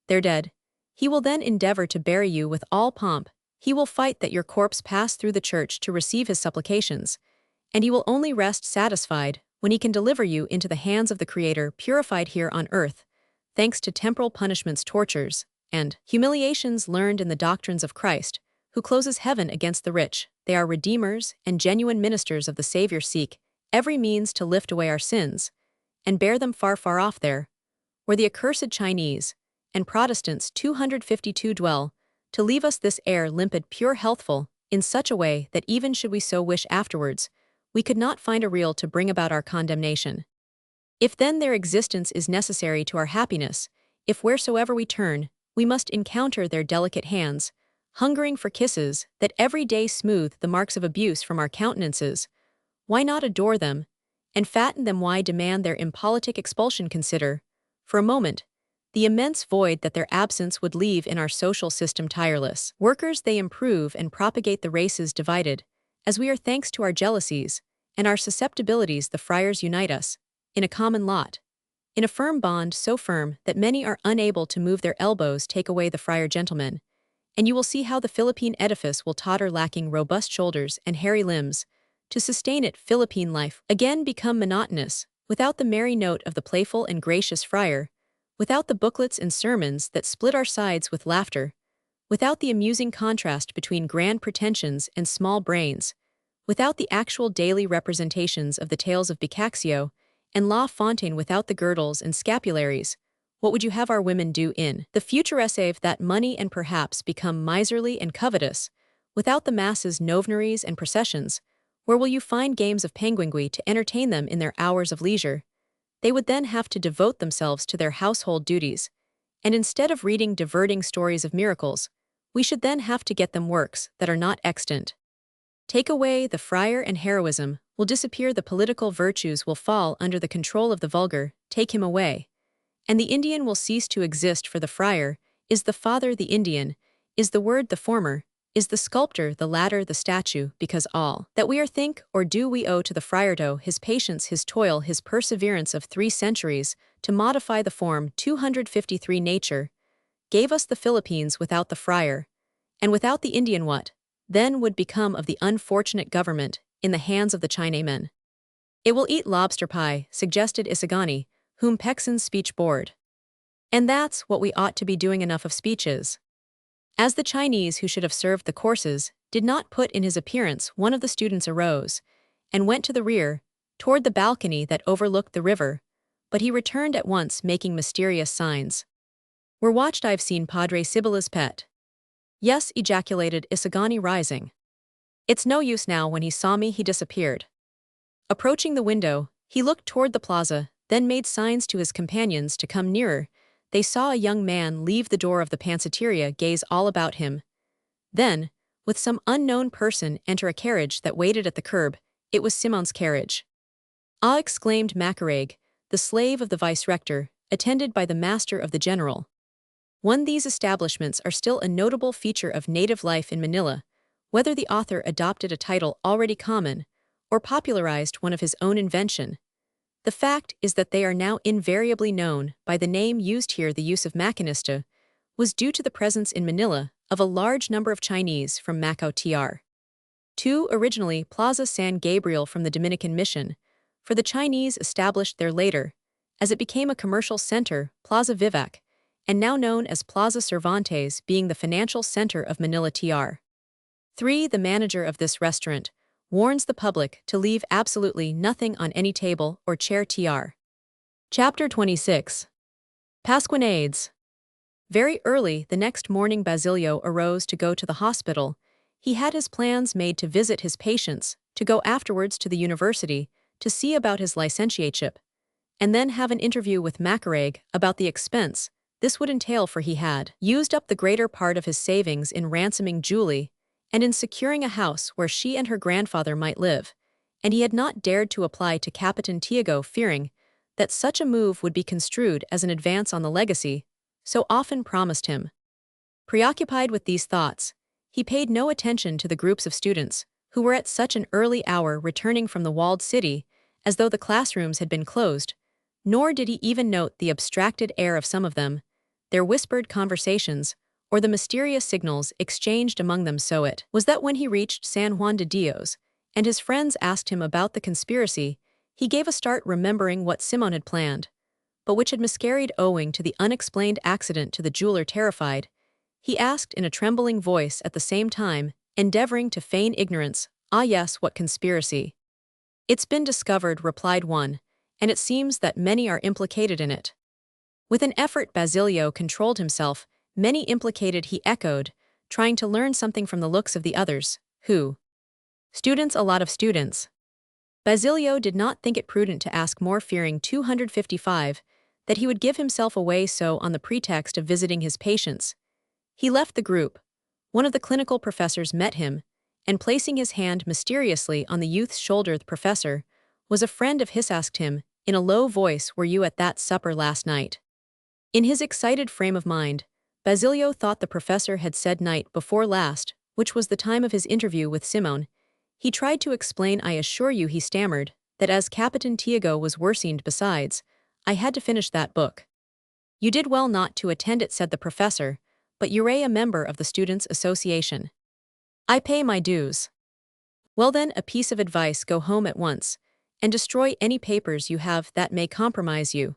there dead. He will then endeavor to bury you with all pomp. He will fight that your corpse pass through the church to receive his supplications, and he will only rest satisfied when he can deliver you into the hands of the Creator, purified here on earth, thanks to temporal punishments, tortures, and humiliations learned in the doctrines of Christ, who closes heaven against the rich. They are redeemers and genuine ministers of the Savior. Seek every means to lift away our sins, and bear them far, far off there, where the accursed Chinese and Protestants 252 dwell, to leave us this air limpid, pure, healthful, in such a way that even should we so wish afterwards, we could not find a reel to bring about our condemnation. If then their existence is necessary to our happiness, if wheresoever we turn, we must encounter their delicate hands, hungering for kisses that every day smooth the marks of abuse from our countenances, Why not adore them? And fatten them? Why demand their impolitic expulsion? Consider, for a moment, the immense void that their absence would leave in our social system. Tireless workers, they improve and propagate the races divided, as we are thanks to our jealousies and our susceptibilities. The friars unite us in a common lot, in a firm bond so firm that many are unable to move their elbows. Take away the friar gentleman, and you will see how the Philippine edifice will totter, lacking robust shoulders and hairy limbs to sustain it. Philippine life again become monotonous, without the merry note of the playful and gracious friar, without the booklets and sermons that split our sides with laughter, without the amusing contrast between grand pretensions and small brains, without the actual daily representations of the tales of Boccaccio and La Fontaine, without the girdles and scapularies. What would you have our women do in the future? Save that money and perhaps become miserly and covetous, without the masses, novenaries, and processions. Where will you find games of penguingui to entertain them in their hours of leisure? They would then have to devote themselves to their household duties, and instead of reading diverting stories of miracles, we should then have to get them works that are not extant. Take away the friar and heroism will disappear, the political virtues will fall under the control of the vulgar. Take him away, and the Indian will cease to exist. For the friar is the father, the Indian is the word, the former is the sculptor, the latter the statue, because all that we are, think, or do we owe to the friardo, his patience, his toil, his perseverance of 3 centuries to modify the form. 253 Nature gave us the Philippines without the friar, and without the Indian. What then would become of the unfortunate government in the hands of the Chinamen? It will eat lobster pie, suggested Isagani, whom Peckson's speech bored. And that's what we ought to be doing. Enough of speeches. As the Chinese who should have served the courses did not put in his appearance, one of the students arose and went to the rear, toward the balcony that overlooked the river, but he returned at once, making mysterious signs. We're watched. I've seen Padre Sibylla's pet. Yes, ejaculated Isagani, rising. It's no use now. When he saw me, he disappeared. Approaching the window, he looked toward the plaza, then made signs to his companions to come nearer. They saw a young man leave the door of the pansiteria, gaze all about him. Then, with some unknown person, enter a carriage that waited at the curb. It was Simoun's carriage. Ah, exclaimed Macarag, the slave of the vice-rector, attended by the master of the general. These establishments are still a notable feature of native life in Manila, whether the author adopted a title already common or popularized one of his own invention. The fact is that they are now invariably known by the name used here. The use of Macanista was due to the presence in Manila of a large number of Chinese from Macao. Tr. 2. Originally Plaza San Gabriel from the Dominican Mission, for the Chinese established there later, as it became a commercial center, Plaza Vivac, and now known as Plaza Cervantes, being the financial center of Manila. Tr. 3. The manager of this restaurant warns the public to leave absolutely nothing on any table or chair. Tr. Chapter 26. Pasquinades. Very early the next morning Basilio arose to go to the hospital. He had his plans made to visit his patients, to go afterwards to the university, to see about his licentiateship, and then have an interview with Macarag about the expense this would entail, for he had used up the greater part of his savings in ransoming Julie and in securing a house where she and her grandfather might live, and he had not dared to apply to Capitan Tiago, fearing that such a move would be construed as an advance on the legacy so often promised him. Preoccupied with these thoughts, he paid no attention to the groups of students who were at such an early hour returning from the walled city, as though the classrooms had been closed, nor did he even note the abstracted air of some of them, their whispered conversations, or the mysterious signals exchanged among them. So it was that when he reached San Juan de Dios, and his friends asked him about the conspiracy, he gave a start, remembering what Simoun had planned, but which had miscarried owing to the unexplained accident to the jeweler. Terrified, he asked in a trembling voice, at the same time endeavoring to feign ignorance, "Ah yes, what conspiracy?" "It's been discovered," replied one, "and it seems that many are implicated in it." With an effort Basilio controlled himself. "Many implicated," he echoed, trying to learn something from the looks of the others. "Who?" "Students, a lot of students." Basilio did not think it prudent to ask more, fearing 255 that he would give himself away so on the pretext of visiting his patients. He left the group. One of the clinical professors met him, and placing his hand mysteriously on the youth's shoulder. The professor was a friend of his. Asked him, in a low voice, "Were you at that supper last night?" In his excited frame of mind, Basilio thought the professor had said night before last, which was the time of his interview with Simoun. He tried to explain. "I assure you," he stammered, "that as Capitan Tiago was worsened. Besides, I had to finish that book." "You did well not to attend it," said the professor, "but you're a member of the Students' Association." "I pay my dues." "Well then, a piece of advice: go home at once, and destroy any papers you have that may compromise you."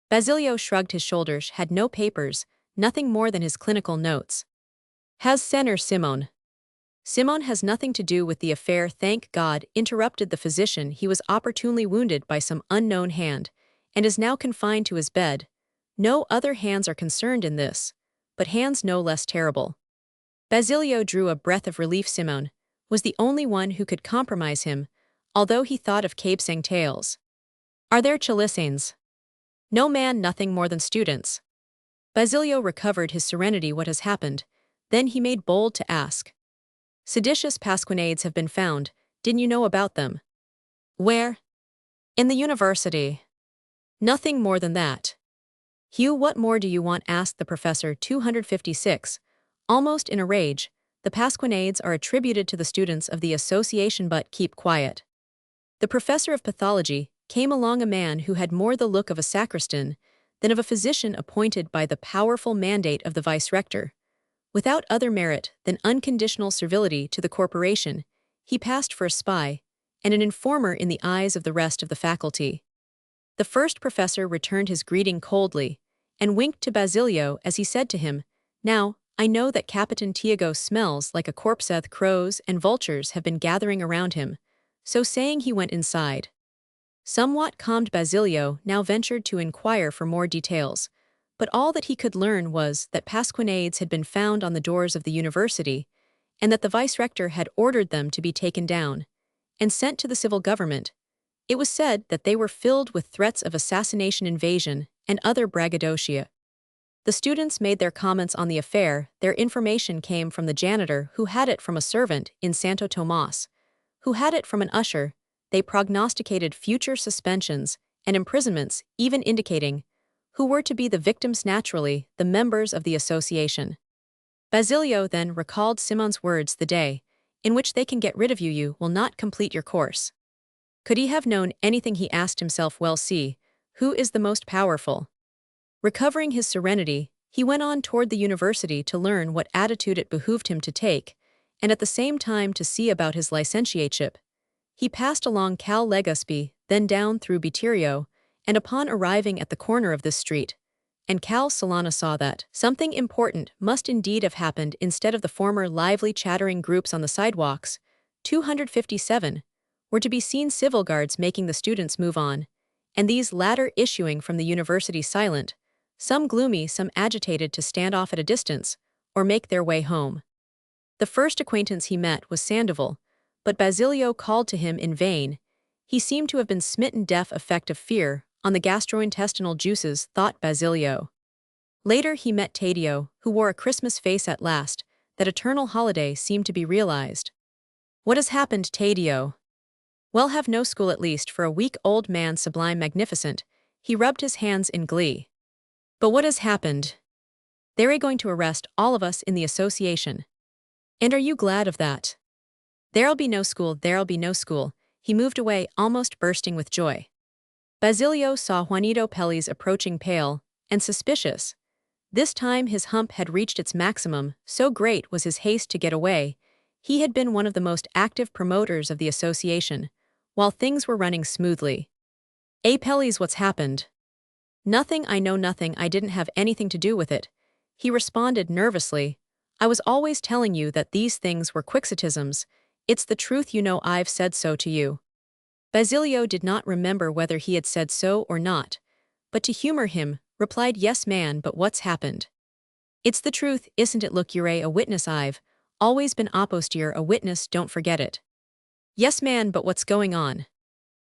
Basilio shrugged his shoulders. Had no papers, nothing more than his clinical notes. "Has Senor Simoun?" "Simoun has nothing to do with the affair, thank God," interrupted the physician. "He was opportunely wounded by some unknown hand, and is now confined to his bed. No other hands are concerned in this, but hands no less terrible." Basilio drew a breath of relief. Simoun was the only one who could compromise him, although he thought of capesang tales. "Are there Chalisanes?" "No man, nothing more than students." Basilio recovered his serenity. "What has happened?" Then he made bold to ask. "Seditious pasquinades have been found. Didn't you know about them?" "Where?" "In the university." "Nothing more than that." "Hugh, what more do you want?" asked the professor. 256. Almost in a rage, "The pasquinades are attributed to the students of the association, but keep quiet." The professor of pathology came along, a man who had more the look of a sacristan than of a physician appointed by the powerful mandate of the vice-rector. Without other merit than unconditional servility to the corporation, he passed for a spy and an informer in the eyes of the rest of the faculty. The first professor returned his greeting coldly and winked to Basilio as he said to him, "Now, I know that Capitan Tiago smells like a corpse. Crows and vultures have been gathering around him." So saying, he went inside. Somewhat calmed, Basilio now ventured to inquire for more details, but all that he could learn was that pasquinades had been found on the doors of the university, and that the vice-rector had ordered them to be taken down and sent to the civil government. It was said that they were filled with threats of assassination, invasion, and other braggadocio. The students made their comments on the affair. Their information came from the janitor, who had it from a servant in Santo Tomas, who had it from an usher. They prognosticated future suspensions and imprisonments, even indicating who were to be the victims. Naturally, the members of the association. Basilio then recalled Simoun's words, "The day in which they can get rid of you, you will not complete your course." Could he have known anything? He asked himself. Well, see, who is the most powerful? Recovering his serenity, he went on toward the university to learn what attitude it behooved him to take, and at the same time to see about his licentiateship. He passed along Cal Legazpi, then down through Bitirio, and upon arriving at the corner of this street, and Cal Solana, saw that something important must indeed have happened. Instead of the former lively chattering groups on the sidewalks, 257, were to be seen civil guards making the students move on, and these latter issuing from the university silent, some gloomy, some agitated, to stand off at a distance, or make their way home. The first acquaintance he met was Sandoval, but Basilio called to him in vain. He seemed to have been smitten deaf. Effect of fear on the gastrointestinal juices, thought Basilio. Later he met Taddeo, who wore a Christmas face. At last, that eternal holiday seemed to be realized. "What has happened, Taddeo?" "Well, have no school at least for a week." Old man, sublime, magnificent. He rubbed his hands in glee. "But what has happened?" "They're going to arrest all of us in the association." "And are you glad of that?" "There'll be no school, there'll be no school." He moved away, almost bursting with joy. Basilio saw Juanito Pelliz approaching, pale and suspicious. This time his hump had reached its maximum, so great was his haste to get away. He had been one of the most active promoters of the association, while things were running smoothly. Pelliz, what's happened?" "Nothing, I know nothing, I didn't have anything to do with it," he responded nervously. "I was always telling you that these things were quixotisms. It's the truth, you know, I've said so to you." Basilio did not remember whether he had said so or not, but to humor him, replied, "Yes, man, but what's happened?" "It's the truth, isn't it? Look, you're a witness. I've always been opposite a witness, don't forget it." "Yes, man, but what's going on?"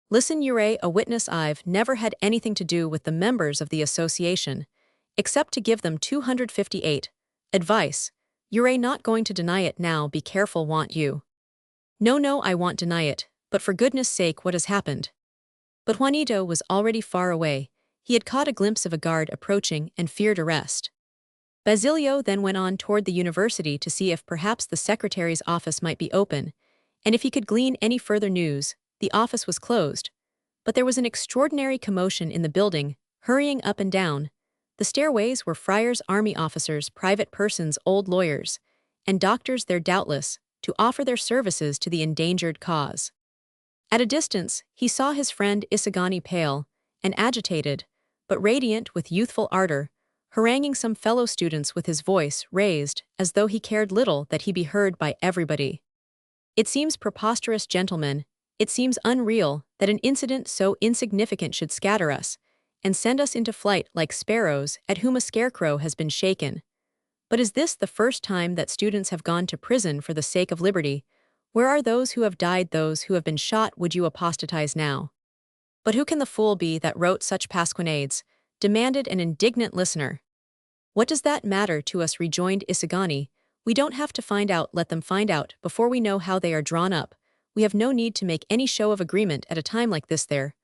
"Listen, you're a witness. I've never had anything to do with the members of the association, except to give them 258 advice. You're not going to deny it now. Be careful, want you?" No, no, I won't deny it, but for goodness sake, what has happened? But Juanito was already far away. He had caught a glimpse of a guard approaching and feared arrest. Basilio then went on toward the university to see if perhaps the secretary's office might be open, and if he could glean any further news. The office was closed. But there was an extraordinary commotion in the building, hurrying up and down. The stairways were friars, army officers, private persons, old lawyers, and doctors there doubtless, to offer their services to the endangered cause. At a distance, he saw his friend Isagani pale and agitated, but radiant with youthful ardor, haranguing some fellow students with his voice raised as though he cared little that he be heard by everybody. It seems preposterous, gentlemen, it seems unreal that an incident so insignificant should scatter us and send us into flight like sparrows at whom a scarecrow has been shaken. But is this the first time that students have gone to prison for the sake of liberty? Where are those who have died, those who have been shot? Would you apostatize now? But who can the fool be that wrote such pasquinades? Demanded an indignant listener. What does that matter to us? Rejoined Isagani. We don't have to find out, let them find out before we know how they are drawn up. We have no need to make any show of agreement at a time like this. There,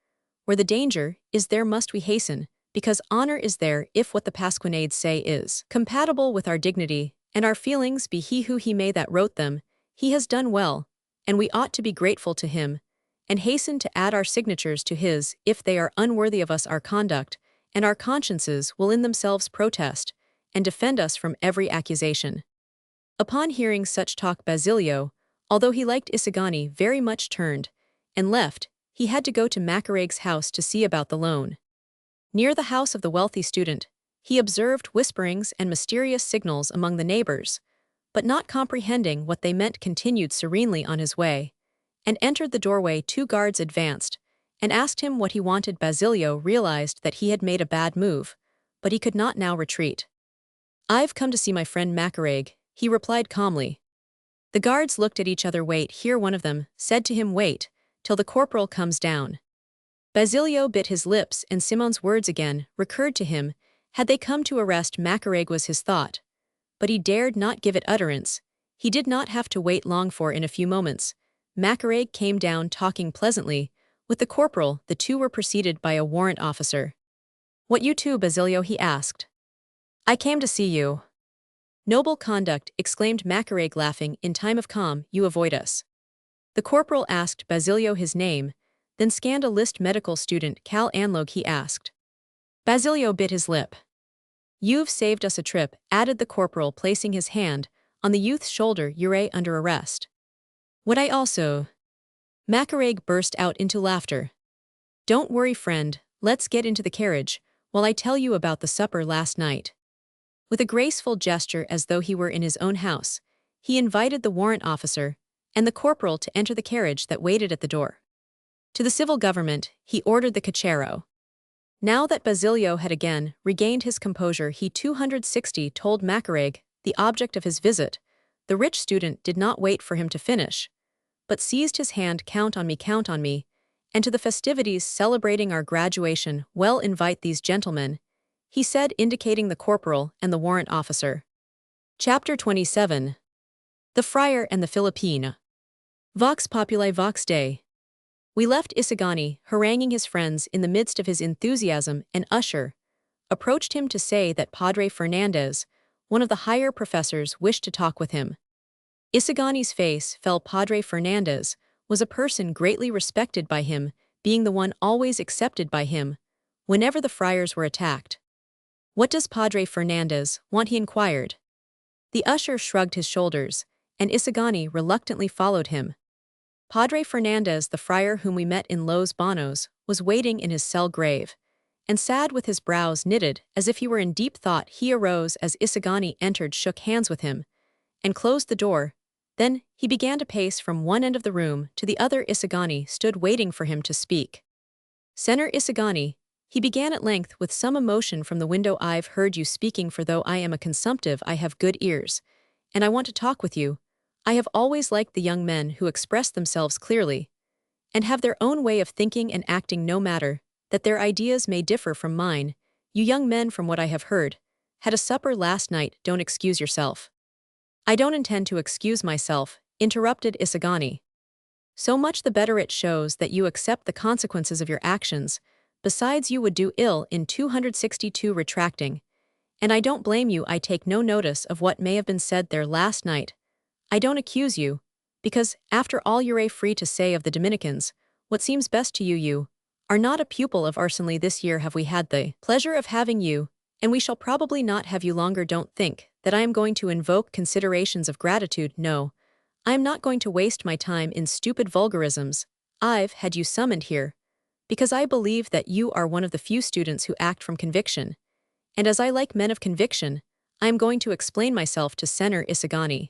where the danger is, there must we hasten, because honor is there if what the pasquinades say is compatible with our dignity and our feelings. Be he who he may that wrote them, he has done well, and we ought to be grateful to him, and hasten to add our signatures to his. If they are unworthy of us, our conduct and our consciences will in themselves protest and defend us from every accusation. Upon hearing such talk, Basilio, although he liked Isagani very much, turned and left. He had to go to Macareg's house to see about the loan. Near the house of the wealthy student, he observed whisperings and mysterious signals among the neighbors, but not comprehending what they meant, continued serenely on his way, and entered the doorway. 2 guards advanced and asked him what he wanted. Basilio realized that he had made a bad move, but he could not now retreat. I've come to see my friend Macareg, he replied calmly. The guards looked at each other. Wait here, one of them said to him. Wait till the corporal comes down. Basilio bit his lips, and Simoun's words again recurred to him. Had they come to arrest Macareg, was his thought. But he dared not give it utterance. He did not have to wait long, for in a few moments, Macareg came down talking pleasantly with the corporal. The two were preceded by a warrant officer. What, you two, Basilio? He asked. I came to see you. Noble conduct, exclaimed Macareg, laughing. In time of calm, you avoid us. The corporal asked Basilio his name, then scanned a list. Medical student Cal Anlog, he asked. Basilio bit his lip. You've saved us a trip, added the corporal, placing his hand on the youth's shoulder. You're under arrest. Would I also? Macareg burst out into laughter. Don't worry, friend, let's get into the carriage, while I tell you about the supper last night. With a graceful gesture as though he were in his own house, he invited the warrant officer and the corporal to enter the carriage that waited at the door. To the civil government, he ordered the cochero. Now that Basilio had again regained his composure, he 260 told Macareg the object of his visit. The rich student did not wait for him to finish, but seized his hand. Count on me, and to the festivities celebrating our graduation, well, invite these gentlemen, he said, indicating the corporal and the warrant officer. Chapter 27. The Friar and the Filipina. Vox Populi Vox Dei. We left Isagani haranguing his friends in the midst of his enthusiasm. An usher approached him to say that Padre Fernandez, one of the higher professors, wished to talk with him. Isagani's face fell. Padre Fernandez was a person greatly respected by him, being the one always accepted by him whenever the friars were attacked. What does Padre Fernandez want? He inquired. The usher shrugged his shoulders, and Isagani reluctantly followed him. Padre Fernandez, the friar whom we met in Los Banos, was waiting in his cell, grave and sad, with his brows knitted as if he were in deep thought. He arose as Isagani entered, shook hands with him, and closed the door. Then he began to pace from one end of the room to the other. Isagani stood waiting for him to speak. Senor Isagani, he began at length with some emotion from the window. I've heard you speaking, for though I am a consumptive, I have good ears, and I want to talk with you. I have always liked the young men who express themselves clearly and have their own way of thinking and acting, no matter that their ideas may differ from mine. You young men, from what I have heard, had a supper last night. Don't excuse yourself. I don't intend to excuse myself, interrupted Isagani. So much the better it shows that you accept the consequences of your actions, besides you would do ill in 262 retracting. And I don't blame you, I take no notice of what may have been said there last night. I don't accuse you, because, after all you're free to say of the Dominicans, what seems best to you you are not a pupil of Arsenly this year have we had the pleasure of having you, and we shall probably not have you longer don't think that I am going to invoke considerations of gratitude, no. I am not going to waste my time in stupid vulgarisms. I've had you summoned here, because I believe that you are one of the few students who act from conviction, and as I like men of conviction, I am going to explain myself to Señor Isagani.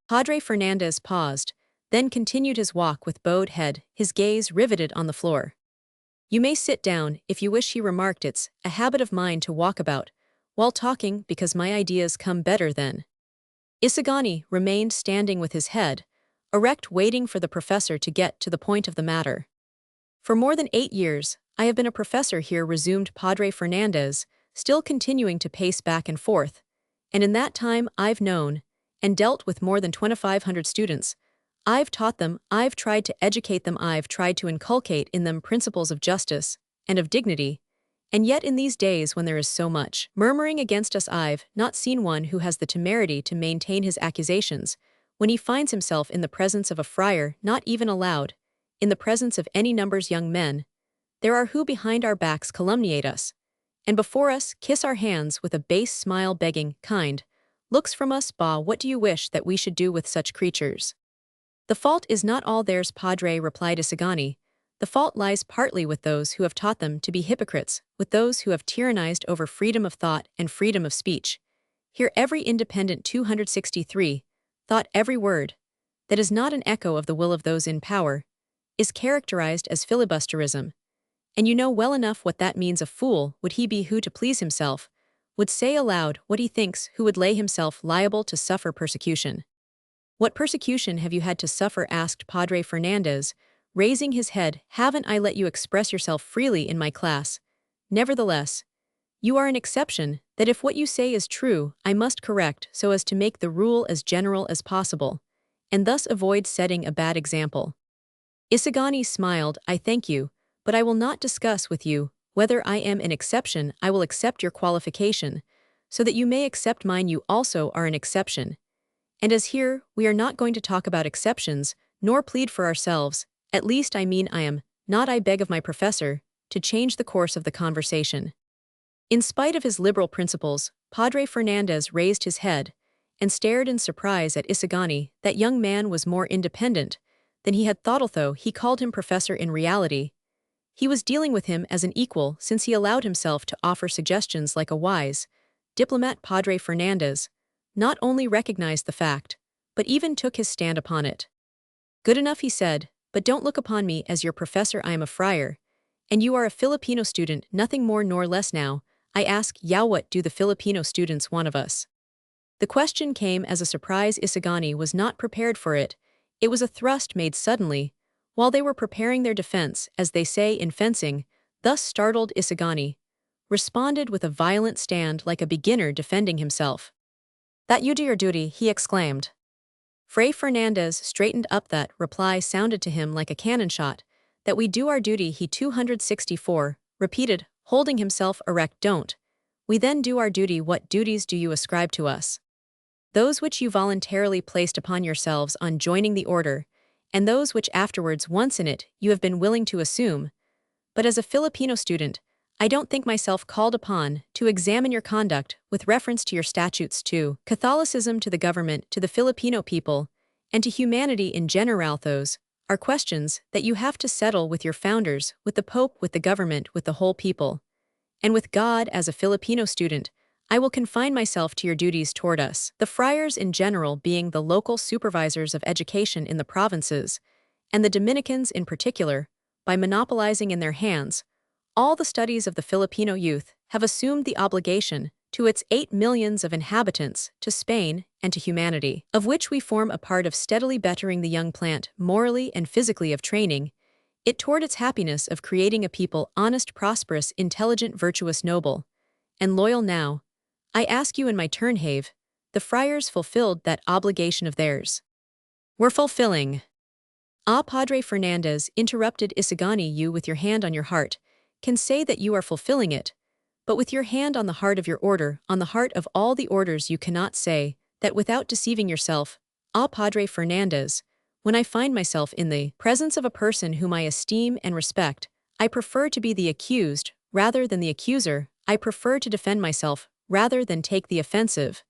Padre Fernandez paused, then continued his walk with bowed head, his gaze riveted on the floor. You may sit down, if you wish, he remarked. It's a habit of mine to walk about, while talking, because my ideas come better then. Isagani remained standing with his head erect, waiting for the professor to get to the point of the matter. For more than 8 years, I have been a professor here, resumed Padre Fernandez, still continuing to pace back and forth, and in that time I've known and dealt with more than 2,500 students. I've taught them, I've tried to educate them, I've tried to inculcate in them principles of justice and of dignity, and yet in these days when there is so much murmuring against us, I've not seen one who has the temerity to maintain his accusations when he finds himself in the presence of a friar, not even aloud, in the presence of any numbers young men. There are who behind our backs calumniate us, and before us kiss our hands with a base smile, begging, kind looks from us. Bah, what do you wish that we should do with such creatures? The fault is not all theirs, Padre, replied Isagani. The fault lies partly with those who have taught them to be hypocrites, with those who have tyrannized over freedom of thought and freedom of speech. Here every independent 263 thought, every word that is not an echo of the will of those in power is characterized as filibusterism. And you know well enough what that means. A fool would he be who, to please himself, would say aloud what he thinks, who would lay himself liable to suffer persecution. What persecution have you had to suffer? Asked Padre Fernandez, raising his head. Haven't I let you express yourself freely in my class? Nevertheless, you are an exception, that if what you say is true, I must correct so as to make the rule as general as possible, and thus avoid setting a bad example. Isagani smiled. I thank you, but I will not discuss with you whether I am an exception. I will accept your qualification, so that you may accept mine. You also are an exception. And as here, we are not going to talk about exceptions, nor plead for ourselves, at least I mean I am not, I beg of my professor, to change the course of the conversation. In spite of his liberal principles, Padre Fernandez raised his head and stared in surprise at Isagani. That young man was more independent than he had thought, although he called him professor. In reality, he was dealing with him as an equal, since he allowed himself to offer suggestions like a wise diplomat. Padre Fernandez not only recognized the fact, but even took his stand upon it. Good enough, he said, but don't look upon me as your professor. I am a friar, and you are a Filipino student, nothing more nor less. Now, I ask ya, what do the Filipino students want of us? The question came as a surprise. Isagani was not prepared for it. It was a thrust made suddenly, while they were preparing their defense, as they say in fencing. Thus startled, Isagani responded with a violent stand, like a beginner defending himself. That you do your duty, he exclaimed. Fray Fernandez straightened up. That reply sounded to him like a cannon shot. That we do our duty, he 264 repeated, holding himself erect. Don't we then do our duty? What duties do you ascribe to us? Those which you voluntarily placed upon yourselves on joining the order, and those which afterwards, once in it, you have been willing to assume. But as a Filipino student, I don't think myself called upon to examine your conduct with reference to your statutes, to Catholicism, to the government, to the Filipino people, and to humanity in general. Those are questions that you have to settle with your founders, with the Pope, with the government, with the whole people, and with God. As a Filipino student, I will confine myself to your duties toward us, the friars in general, being the local supervisors of education in the provinces, and the Dominicans in particular, by monopolizing in their hands all the studies of the Filipino youth, have assumed the obligation to its 8 millions of inhabitants, to Spain, and to humanity, of which we form a part, of steadily bettering the young plant, morally and physically, of training it toward its happiness, of creating a people honest, prosperous, intelligent, virtuous, noble, and loyal. Now, I ask you in my turn, have the friars fulfilled that obligation of theirs? We're fulfilling. Ah, Padre Fernandez, interrupted Isagani, you with your hand on your heart, can say that you are fulfilling it, but with your hand on the heart of your order, on the heart of all the orders you cannot say, that without deceiving yourself. Ah, Padre Fernandez, when I find myself in the presence of a person whom I esteem and respect, I prefer to be the accused, rather than the accuser. I prefer to defend myself, rather than take the offensive.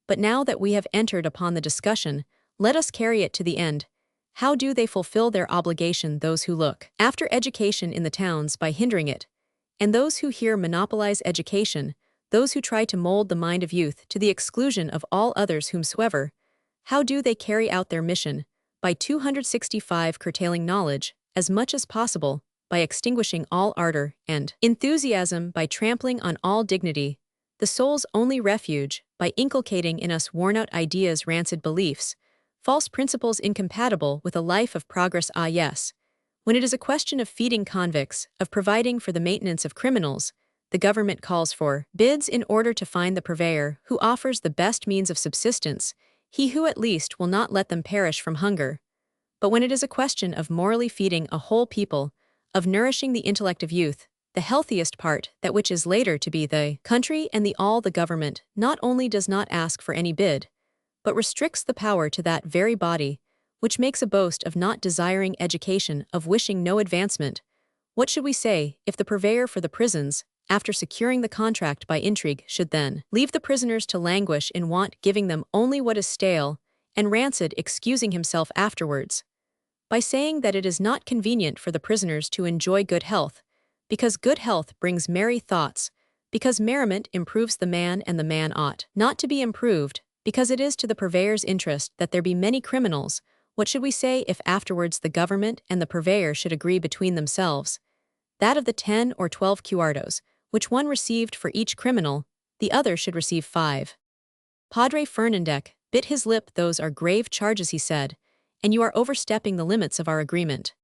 But now that we have entered upon the discussion, let us carry it to the end. How do they fulfill their obligation, those who look after education in the towns by hindering it, and those who here monopolize education, those who try to mold the mind of youth to the exclusion of all others whomsoever? How do they carry out their mission? By 265 curtailing knowledge, as much as possible, by extinguishing all ardor and enthusiasm, by trampling on all dignity, the soul's only refuge, by inculcating in us worn-out ideas, rancid beliefs, false principles incompatible with a life of progress. Ah yes, when it is a question of feeding convicts, of providing for the maintenance of criminals, the government calls for bids in order to find the purveyor who offers the best means of subsistence, he who at least will not let them perish from hunger. But when it is a question of morally feeding a whole people, of nourishing the intellect of youth, the healthiest part, that which is later to be the country and the all, the government not only does not ask for any bid, but restricts the power to that very body, which makes a boast of not desiring education, of wishing no advancement. What should we say if the purveyor for the prisons, after securing the contract by intrigue, should then leave the prisoners to languish in want, giving them only what is stale and rancid, excusing himself afterwards by saying that it is not convenient for the prisoners to enjoy good health, because good health brings merry thoughts, because merriment improves the man, and the man ought not to be improved, because it is to the purveyor's interest that there be many criminals? What should we say if afterwards the government and the purveyor should agree between themselves that of the 10 or 12 cuartos, which one received for each criminal, the other should receive 5? Padre Fernandez bit his lip. Those are grave charges, he said, and you are overstepping the limits of our agreement.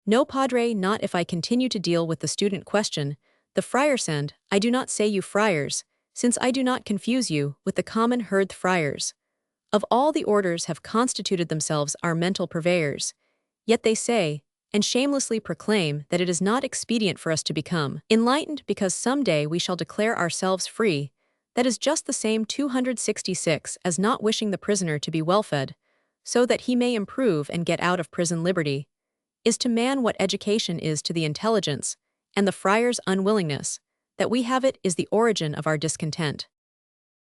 No, Padre, not if I continue to deal with the student question. The friars, and I do not say you friars, since I do not confuse you with the common herd. Friars of all the orders have constituted themselves our mental purveyors, yet they say, and shamelessly proclaim, that it is not expedient for us to become enlightened because some day we shall declare ourselves free. That is just the same 266 as not wishing the prisoner to be well-fed, so that he may improve and get out of prison liberty, is to man what education is to the intelligence, and the friar's unwillingness that we have it is the origin of our discontent.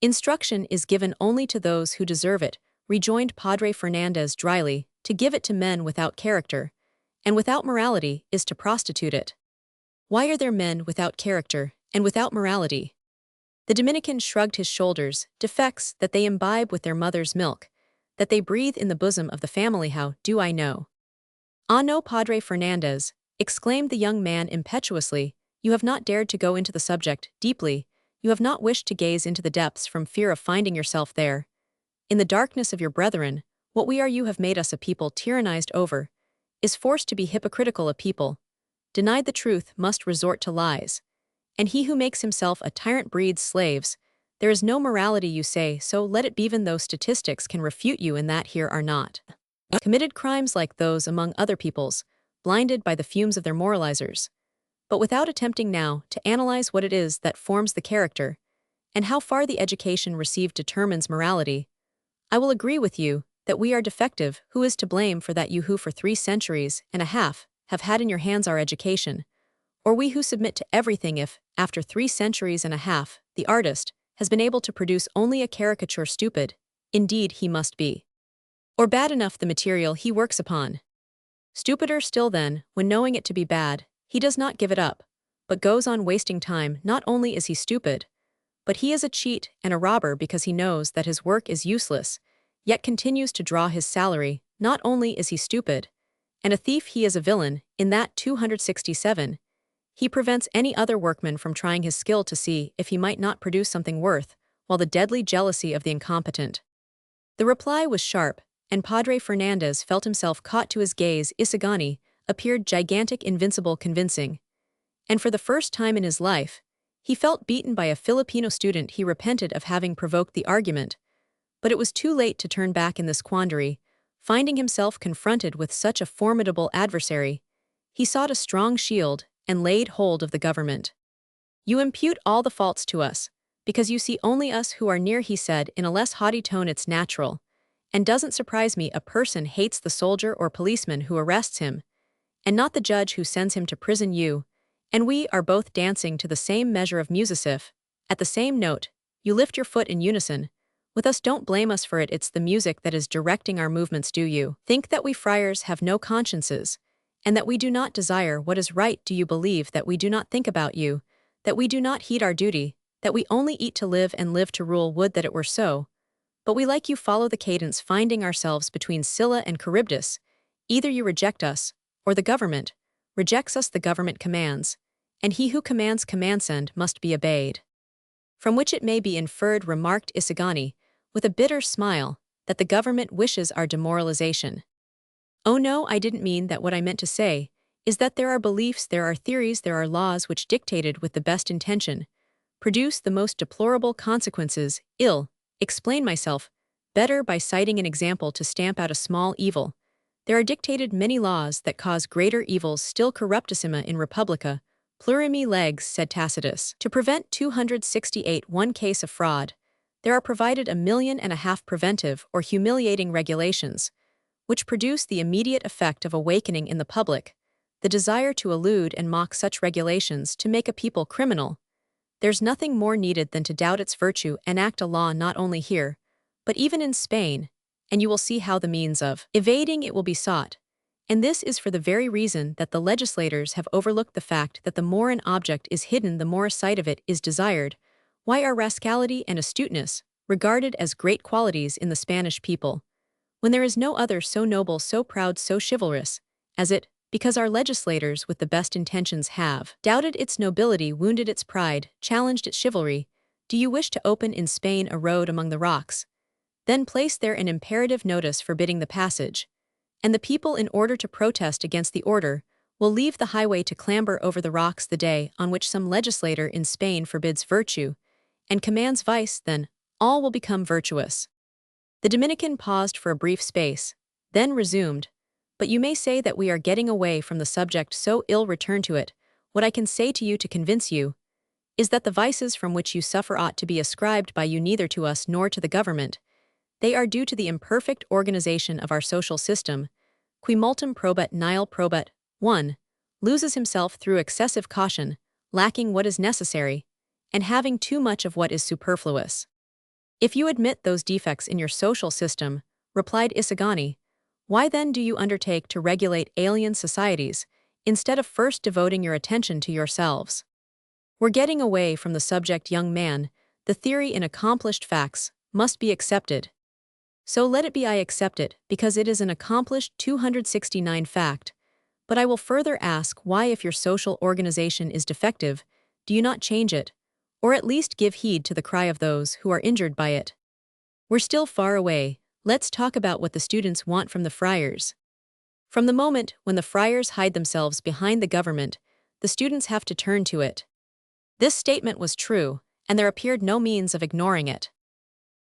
Instruction is given only to those who deserve it, rejoined Padre Fernandez dryly. To give it to men without character and without morality is to prostitute it. Why are there men without character and without morality? The Dominican shrugged his shoulders. Defects that they imbibe with their mother's milk, that they breathe in the bosom of the family. How do I know? Ah no, Padre Fernandez, exclaimed the young man impetuously, you have not dared to go into the subject deeply, you have not wished to gaze into the depths from fear of finding yourself there. In the darkness of your brethren, what we are you have made us a people tyrannized over, is forced to be hypocritical a people, denied the truth must resort to lies, and he who makes himself a tyrant breeds slaves. There is no morality, you say, so let it be. Even though statistics can refute you in that here are not committed crimes like those among other peoples, blinded by the fumes of their moralizers. But without attempting now to analyze what it is that forms the character, and how far the education received determines morality, I will agree with you that we are defective. Who is to blame for that? You who for 3 centuries and a half have had in your hands our education, or we who submit to everything if, after 3 centuries and a half, the artist has been able to produce only a caricature? Stupid, indeed he must be. Or bad enough the material he works upon. Stupider still then, when knowing it to be bad, he does not give it up, but goes on wasting time. Not only is he stupid, but he is a cheat and a robber because he knows that his work is useless, yet continues to draw his salary. Not only is he stupid, and a thief, he is a villain. In that 267, he prevents any other workman from trying his skill to see if he might not produce something worth, while the deadly jealousy of the incompetent. The reply was sharp, and Padre Fernandez felt himself caught to his gaze. Isagani appeared gigantic, invincible, convincing, and for the first time in his life, he felt beaten by a Filipino student. He repented of having provoked the argument, but it was too late to turn back in this quandary, Finding himself confronted with such a formidable adversary, he sought a strong shield and laid hold of the government. "You impute all the faults to us, because you see only us who are near," he said in a less haughty tone. "It's natural, and doesn't surprise me. A person hates the soldier or policeman who arrests him, and not the judge who sends him to prison. You and we are both dancing to the same measure of musicif, at the same note. You lift your foot in unison with us. Don't blame us for it. It's the music that is directing our movements. Do you think that we friars have no consciences, and that we do not desire what is right? Do you believe that we do not think about you, that we do not heed our duty, that we only eat to live and live to rule? Would that it were so. But we like you follow the cadence, finding ourselves between Scylla and Charybdis. Either you reject us, or the government rejects us. The government commands, and he who commands commandsend must be obeyed." From which it may be inferred, remarked Isagani, with a bitter smile, that the government wishes our demoralization. "Oh no, I didn't mean that. What I meant to say is that there are beliefs, there are theories, there are laws which, dictated with the best intention, produce the most deplorable consequences. Explain myself better by citing an example to stamp out a small evil. There are dictated many laws that cause greater evils still. Corruptissima in Republica plurimi legs," said Tacitus. To prevent 268 one case of fraud, there are provided 1.5 million preventive or humiliating regulations, which produce the immediate effect of awakening in the public the desire to elude and mock such regulations, to make a people criminal. There's nothing more needed than to doubt its virtue and act a law not only here, but even in Spain, and you will see how the means of evading it will be sought. And this is for the very reason that the legislators have overlooked the fact that the more an object is hidden, the more a sight of it is desired. Why are rascality and astuteness regarded as great qualities in the Spanish people, when there is no other so noble, so proud, so chivalrous as it? Because our legislators with the best intentions have doubted its nobility, wounded its pride, challenged its chivalry. Do you wish to open in Spain a road among the rocks? Then place there an imperative notice forbidding the passage, and the people, in order to protest against the order, will leave the highway to clamber over the rocks. The day on which some legislator in Spain forbids virtue and commands vice, then all will become virtuous." The Dominican paused for a brief space, then resumed, "But you may say that we are getting away from the subject so ill. Return to it. What I can say to you to convince you is that the vices from which you suffer ought to be ascribed by you neither to us nor to the government. They are due to the imperfect organization of our social system. Qui multum probet nihil probet. 1. Loses himself through excessive caution, lacking what is necessary, and having too much of what is superfluous." "If you admit those defects in your social system," replied Isagani, "why then do you undertake to regulate alien societies, instead of first devoting your attention to yourselves?" "We're getting away from the subject, young man. The theory in accomplished facts must be accepted. So let it be. I accept it, because it is an accomplished 269 fact. But I will further ask why, if your social organization is defective, do you not change it, or at least give heed to the cry of those who are injured by it?" "We're still far away. Let's talk about what the students want from the friars. From the moment when the friars hide themselves behind the government, the students have to turn to it." This statement was true, and there appeared no means of ignoring it.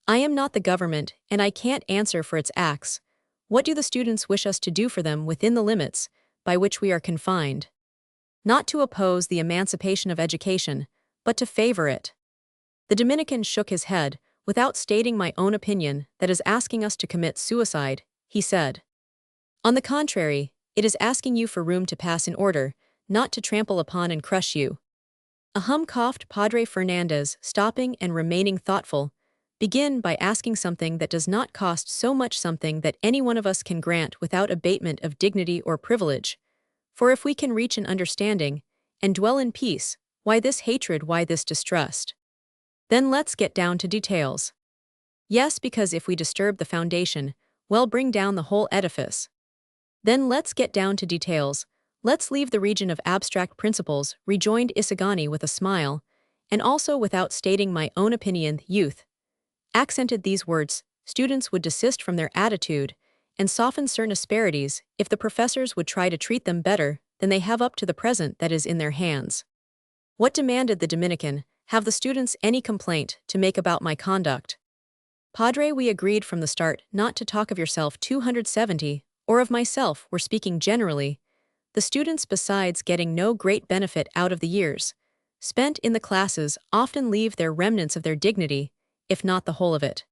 "I am not the government, and I can't answer for its acts. What do the students wish us to do for them within the limits by which we are confined? Not to oppose the emancipation of education, but to favor it." The Dominican shook his head. "Without stating my own opinion, that is asking us to commit suicide," he said. "On the contrary, it is asking you for room to pass in order, not to trample upon and crush you." Coughed Padre Fernandez, stopping and remaining thoughtful. "Begin by asking something that does not cost so much, something that any one of us can grant without abatement of dignity or privilege. For if we can reach an understanding, and dwell in peace, why this hatred, why this distrust? Then let's get down to details." "Yes, because if we disturb the foundation, well, bring down the whole edifice." "Then let's get down to details. Let's leave the region of abstract principles," rejoined Isagani with a smile, "and also without stating my own opinion. Youth accented these words, students would desist from their attitude and soften certain asperities if the professors would try to treat them better than they have up to the present that is in their hands." "What," demanded the Dominican, "have the students any complaint to make about my conduct?" Padre, we agreed from the start not to talk of yourself 270, or of myself, we're speaking generally. The students, besides getting no great benefit out of the years spent in the classes, often leave their remnants of their dignity, if not the whole of it.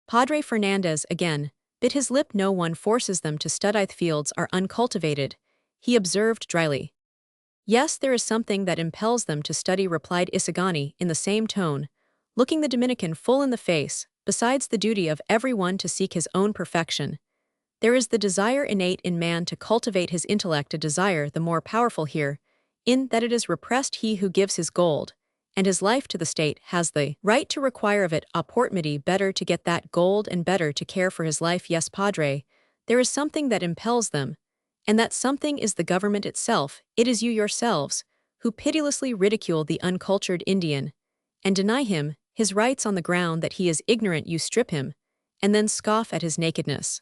Padre Fernandez again bit his lip. No one forces them to study. Fields are uncultivated, he observed dryly. Yes, there is something that impels them to study, replied Isagani in the same tone, looking the Dominican full in the face. Besides the duty of everyone to seek his own perfection, there is the desire innate in man to cultivate his intellect, a desire the more powerful here, in that it is repressed. He who gives his gold and his life to the state has the right to require of it opportunity. Better to get that gold and better to care for his life. Yes, Padre, there is something that impels them, and that something is the government itself. It is you yourselves who pitilessly ridicule the uncultured Indian and deny him his rights on the ground that he is ignorant. You strip him and then scoff at his nakedness.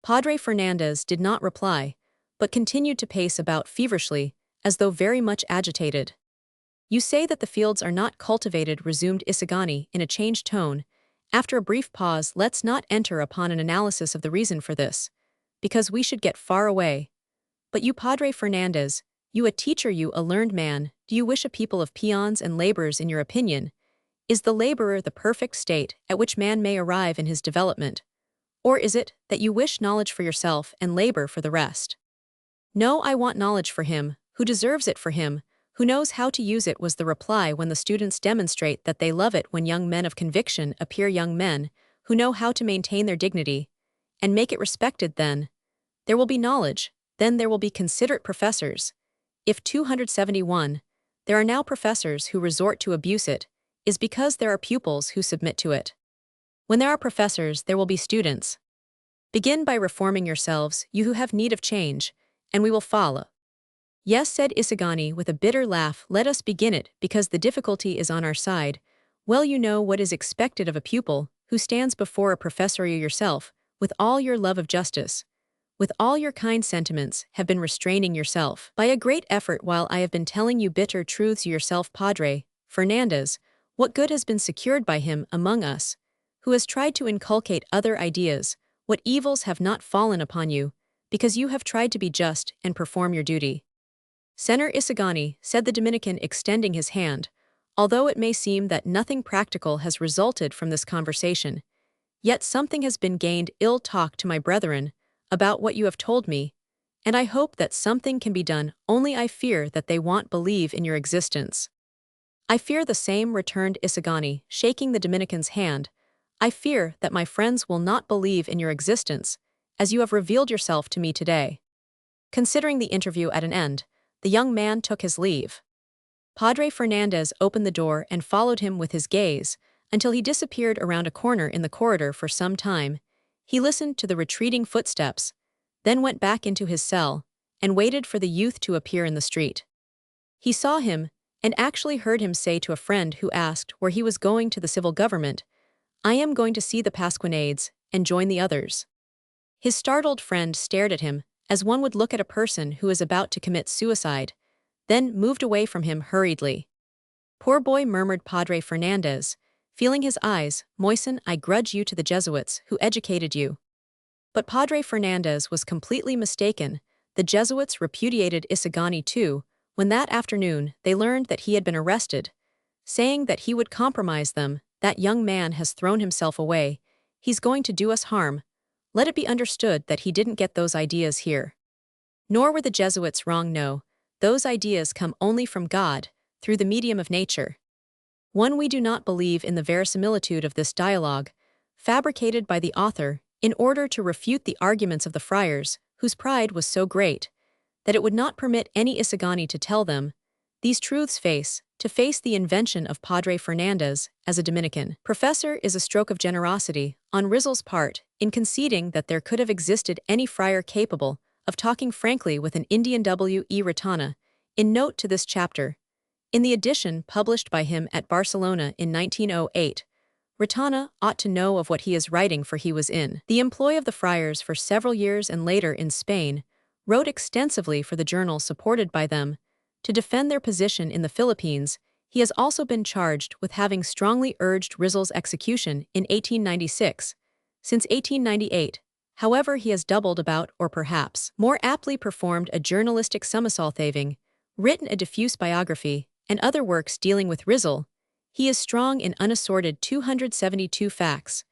Padre Fernandez did not reply, but continued to pace about feverishly, as though very much agitated. You say that the fields are not cultivated, resumed Isagani in a changed tone. After a brief pause, let's not enter upon an analysis of the reason for this, because we should get far away. But you, Padre Fernandez, you a teacher, you a learned man, do you wish a people of peons and laborers? In your opinion, is the laborer the perfect state at which man may arrive in his development? Or is it that you wish knowledge for yourself and labor for the rest? No, I want knowledge for him who deserves it, for him who knows how to use it, was the reply, when the students demonstrate that they love it. When young men of conviction appear, young men who know how to maintain their dignity and make it respected, then there will be knowledge, then there will be considerate professors. If 271, there are now professors who resort to abuse, it is because there are pupils who submit to it. When there are professors, there will be students. Begin by reforming yourselves, you who have need of change, and we will follow. Yes, said Isagani with a bitter laugh, let us begin it, because the difficulty is on our side. Well, you know what is expected of a pupil who stands before a professor. You yourself, with all your love of justice, with all your kind sentiments, have been restraining yourself by a great effort while I have been telling you bitter truths. Yourself, Padre Fernandez, what good has been secured by him among us who has tried to inculcate other ideas? What evils have not fallen upon you, because you have tried to be just and perform your duty? Senor Isagani, said the Dominican, extending his hand, although it may seem that nothing practical has resulted from this conversation, yet something has been gained. Ill talk to my brethren about what you have told me, and I hope that something can be done, only I fear that they won't believe in your existence. I fear the same, returned Isagani, shaking the Dominican's hand. I fear that my friends will not believe in your existence, as you have revealed yourself to me today. Considering the interview at an end, the young man took his leave. Padre Fernandez opened the door and followed him with his gaze, until he disappeared around a corner in the corridor. For some time, he listened to the retreating footsteps, then went back into his cell, and waited for the youth to appear in the street. He saw him, and actually heard him say to a friend who asked where he was going, to the civil government, I am going to see the Pasquinades, and join the others. His startled friend stared at him, as one would look at a person who is about to commit suicide, then moved away from him hurriedly. Poor boy, murmured Padre Fernandez, feeling his eyes moisten, I grudge you to the Jesuits who educated you. But Padre Fernandez was completely mistaken. The Jesuits repudiated Isagani too, when that afternoon they learned that he had been arrested, saying that he would compromise them. That young man has thrown himself away. He's going to do us harm. Let it be understood that he didn't get those ideas here. Nor were the Jesuits wrong. No, those ideas come only from God, through the medium of nature. 1. We do not believe in the verisimilitude of this dialogue, fabricated by the author, in order to refute the arguments of the friars, whose pride was so great that it would not permit any Isagani to tell them these truths face to face the invention of Padre Fernandez as a Dominican professor is a stroke of generosity on Rizal's part in conceding that there could have existed any friar capable of talking frankly with an Indian. W.E. Retana, in note to this chapter, in the edition published by him at Barcelona in 1908, Retana ought to know of what he is writing, for he was in the employ of the friars for several years and later in Spain, wrote extensively for the journal supported by them. To defend their position in the Philippines, He has also been charged with having strongly urged Rizal's execution in 1896. Since 1898, however, he has doubled about, or perhaps more aptly performed, a journalistic somersaulting, written a diffuse biography, and other works dealing with Rizal. He is strong in unassorted 272 facts,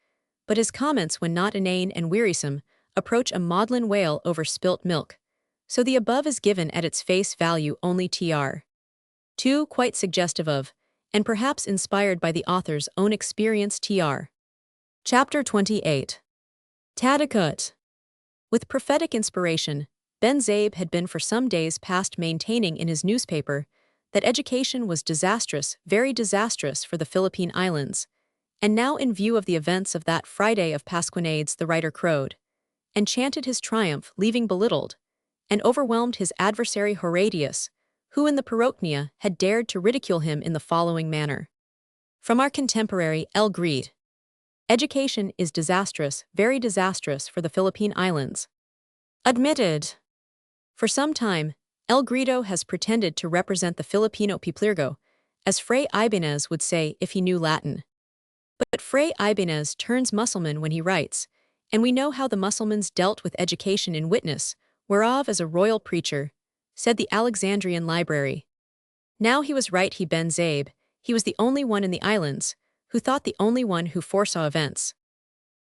but his comments, when not inane and wearisome, approach a maudlin wail over spilt milk. So the above is given at its face value only tr. 2 quite suggestive of, and perhaps inspired by the author's own experience tr. Chapter 28. Tadakut. With prophetic inspiration, Ben Zabe had been for some days past maintaining in his newspaper that education was disastrous, very disastrous for the Philippine Islands, and now in view of the events of that Friday of Pasquinades the writer crowed, and chanted his triumph, leaving belittled, and overwhelmed his adversary Horatius, who in the Parochnia had dared to ridicule him in the following manner. From our contemporary El Greed. Education is disastrous, very disastrous for the Philippine Islands. Admitted. For some time, El Grito has pretended to represent the Filipino Piplirgo, as Fray Ibanez would say if he knew Latin. But Fray Ibanez turns Mussulman when he writes, and we know how the Mussulmans dealt with education in witness, whereof as a royal preacher, said the Alexandrian library. Now he was right, he Ben Zabe, he was the only one in the islands, who thought the only one who foresaw events.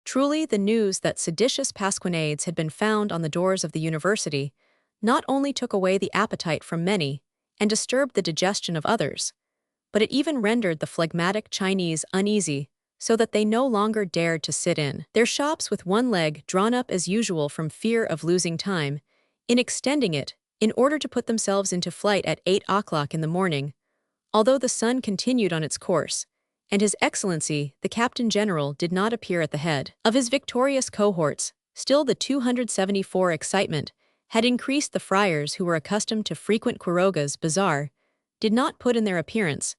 Truly, the news that seditious Pasquinades had been found on the doors of the university not only took away the appetite from many and disturbed the digestion of others, but it even rendered the phlegmatic Chinese uneasy, so that they no longer dared to sit in their shops with one leg drawn up as usual from fear of losing time, in extending it, in order to put themselves into flight at 8 o'clock in the morning, although the sun continued on its course, and His Excellency, the Captain General, did not appear at the head of his victorious cohorts. Still the 274 excitement had increased. The friars, who were accustomed to frequent Quiroga's bazaar, did not put in their appearance,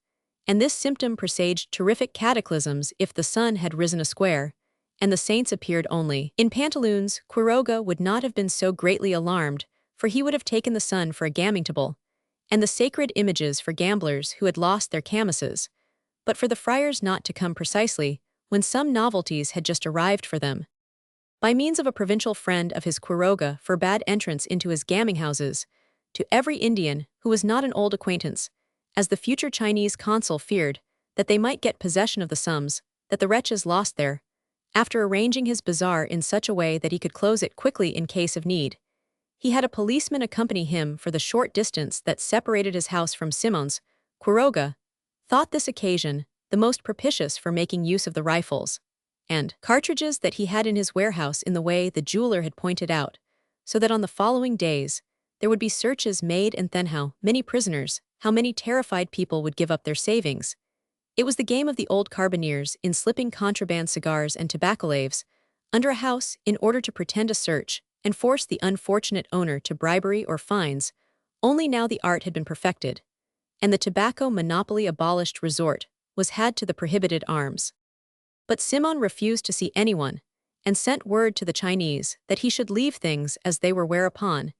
and this symptom presaged terrific cataclysms if the sun had risen a square, and the saints appeared only in pantaloons. Quiroga would not have been so greatly alarmed, for he would have taken the sun for a gamingtable, and the sacred images for gamblers who had lost their chamises, but for the friars not to come precisely when some novelties had just arrived for them. By means of a provincial friend of his, Quiroga forbade entrance into his gaming houses to every Indian who was not an old acquaintance, as the future Chinese consul feared that they might get possession of the sums that the wretches lost there, after arranging his bazaar in such a way that he could close it quickly in case of need. He had a policeman accompany him for the short distance that separated his house from Simoun's. Quiroga thought this occasion the most propitious for making use of the rifles and cartridges that he had in his warehouse in the way the jeweler had pointed out, so that on the following days there would be searches made, and then how many prisoners, how many terrified people would give up their savings. It was the game of the old carbineers in slipping contraband cigars and tobacco leaves under a house in order to pretend a search and force the unfortunate owner to bribery or fines. Only now the art had been perfected, and the tobacco monopoly abolished. Resort was had to the prohibited arms. But Simoun refused to see anyone, and sent word to the Chinese that he should leave things as they were, whereupon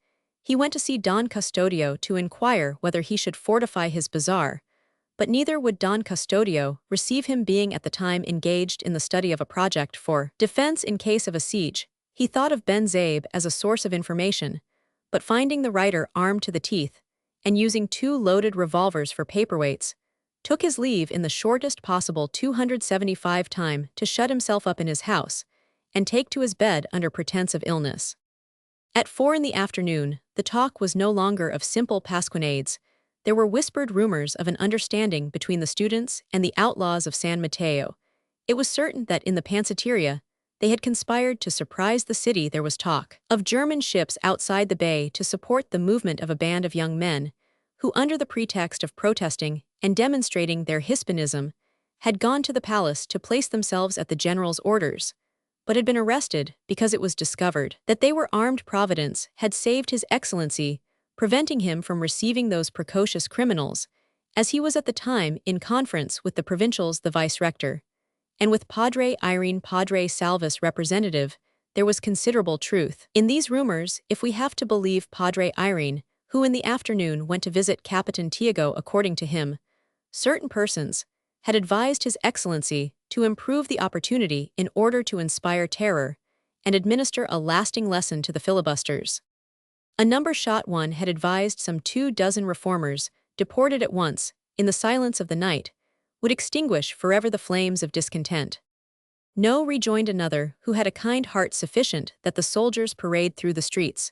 he went to see Don Custodio to inquire whether he should fortify his bazaar, but neither would Don Custodio receive him, being at the time engaged in the study of a project for defense in case of a siege. He thought of Ben Zabe as a source of information, but finding the writer armed to the teeth, and using 2 loaded revolvers for paperweights, took his leave in the shortest possible 275 time to shut himself up in his house, and take to his bed under pretense of illness. At 4 in the afternoon, the talk was no longer of simple Pasquinades. There were whispered rumors of an understanding between the students and the outlaws of San Mateo. It was certain that in the Pansiteria they had conspired to surprise the city. There was talk of German ships outside the bay to support the movement of a band of young men who, under the pretext of protesting and demonstrating their Hispanism, had gone to the palace to place themselves at the general's orders, but had been arrested because it was discovered that they were armed. Providence had saved His Excellency, preventing him from receiving those precocious criminals, as he was at the time in conference with the provincials, the vice-rector, and with Padre Irene Padre Salvis representative. There was considerable truth in these rumors, if we have to believe Padre Irene, who in the afternoon went to visit Capitan Tiago. According to him, certain persons, had advised His Excellency to improve the opportunity in order to inspire terror and administer a lasting lesson to the filibusters. A number-shot one had advised some 24 reformers, deported at once, in the silence of the night, would extinguish forever the flames of discontent. No, rejoined another, who had a kind heart sufficient that the soldiers parade through the streets.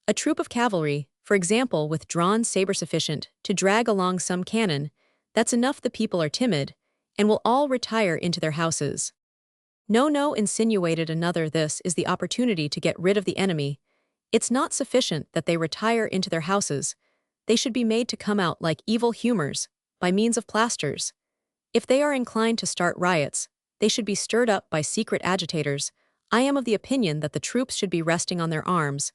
A troop of cavalry, for example, with drawn saber sufficient to drag along some cannon, that's enough. The people are timid, and will all retire into their houses. No, no, insinuated another, this is the opportunity to get rid of the enemy. It's not sufficient that they retire into their houses. They should be made to come out like evil humors, by means of plasters. If they are inclined to start riots, they should be stirred up by secret agitators. I am of the opinion that the troops should be resting on their arms,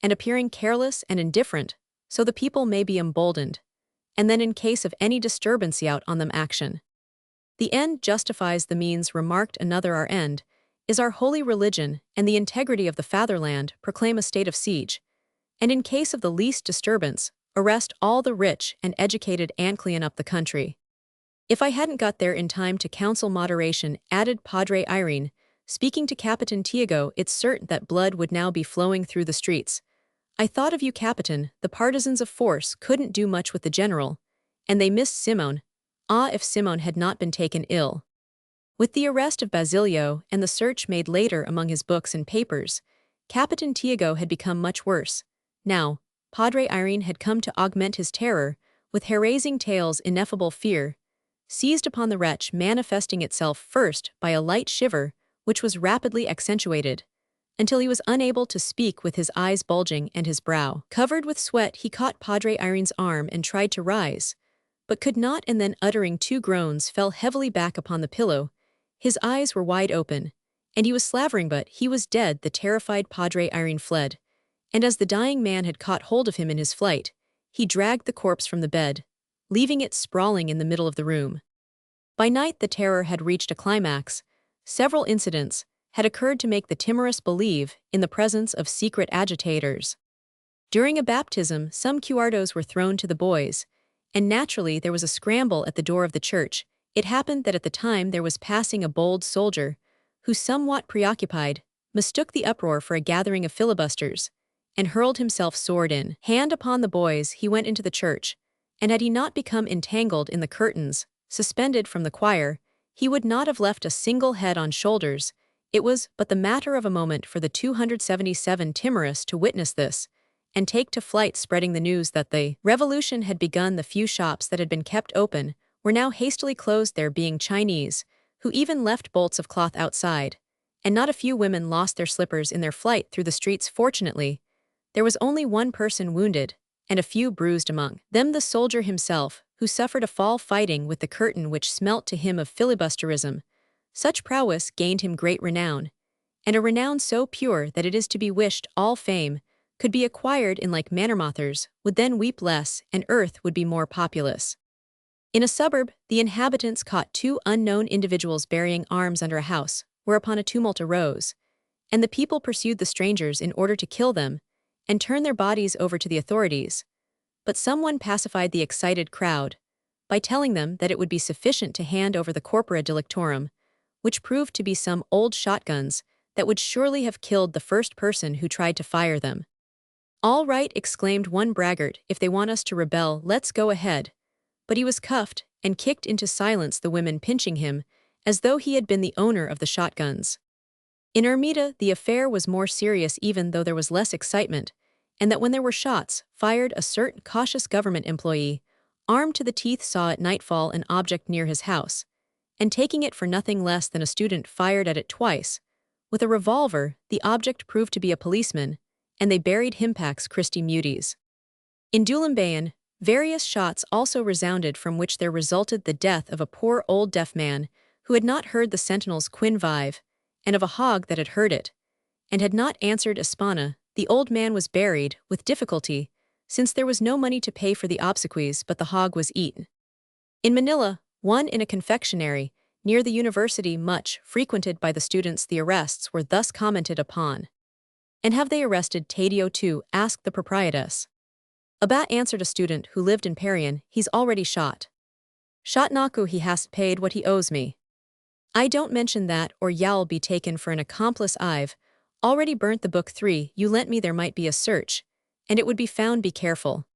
and appearing careless and indifferent, so the people may be emboldened, and then in case of any disturbance out on them action. The end justifies the means, remarked another. Our end is our holy religion, and the integrity of the fatherland proclaim a state of siege, and in case of the least disturbance, arrest all the rich and educated and clean up the country. If I hadn't got there in time to counsel moderation, added Padre Irene, speaking to Capitan Tiago, it's certain that blood would now be flowing through the streets. I thought of you, Capitan. The partisans of force couldn't do much with the general, and they missed Simoun. Ah, if Simoun had not been taken ill. With the arrest of Basilio and the search made later among his books and papers, Capitan Tiago had become much worse. Now, Padre Irene had come to augment his terror, with hair-raising tales. Ineffable fear seized upon the wretch, manifesting itself first by a light shiver, which was rapidly accentuated, until he was unable to speak. With his eyes bulging and his brow covered with sweat, he caught Padre Irene's arm and tried to rise, but could not, and then, uttering 2 groans, fell heavily back upon the pillow. His eyes were wide open, and he was slavering, but he was dead. The terrified Padre Irene fled, and as the dying man had caught hold of him in his flight, he dragged the corpse from the bed, leaving it sprawling in the middle of the room. By night the terror had reached a climax. Several incidents had occurred to make the timorous believe in the presence of secret agitators. During a baptism, some cuartos were thrown to the boys, and naturally there was a scramble at the door of the church. It happened that at the time there was passing a bold soldier, who, somewhat preoccupied, mistook the uproar for a gathering of filibusters, and hurled himself sword in hand upon the boys. He went into the church, and had he not become entangled in the curtains, suspended from the choir, he would not have left a single head on shoulders. It was but the matter of a moment for the 277 timorous to witness this, and take to flight, spreading the news that the revolution had begun. The few shops that had been kept open were now hastily closed, there being Chinese, who even left bolts of cloth outside, and not a few women lost their slippers in their flight through the streets. Fortunately, there was only one person wounded, and a few bruised, among them the soldier himself, who suffered a fall fighting with the curtain, which smelt to him of filibusterism. Such prowess gained him great renown, and a renown so pure that it is to be wished all fame could be acquired in like manner. Mothers would then weep less, and earth would be more populous. In a suburb, the inhabitants caught 2 unknown individuals burying arms under a house, whereupon a tumult arose, and the people pursued the strangers in order to kill them and turn their bodies over to the authorities. But someone pacified the excited crowd by telling them that it would be sufficient to hand over the corpora delictorum, which proved to be some old shotguns that would surely have killed the first person who tried to fire them. "All right," exclaimed one braggart, "if they want us to rebel, let's go ahead." But he was cuffed and kicked into silence, the women pinching him as though he had been the owner of the shotguns. In Ermita, the affair was more serious, even though there was less excitement, and that when there were shots fired, a certain cautious government employee, armed to the teeth, saw at nightfall an object near his house, and taking it for nothing less than a student, fired at it twice. With a revolver, the object proved to be a policeman, and they buried him Pax Christi Mutis. In Dulimbayan, various shots also resounded, from which there resulted the death of a poor old deaf man who had not heard the sentinel's quin vive, and of a hog that had heard it, and had not answered Espana. The old man was buried, with difficulty, since there was no money to pay for the obsequies, but the hog was eaten. In Manila, one in a confectionery, near the university, much frequented by the students, the arrests were thus commented upon. "And have they arrested Taddeo too?" asked the proprietress. "Abat," answered a student who lived in Parian, "he's already shot." Shot Naku he has paid what he owes me. I don't mention that or y'all be taken for an accomplice. I've already burnt the book 3 you lent me. There might be a search, and it would be found. Be careful.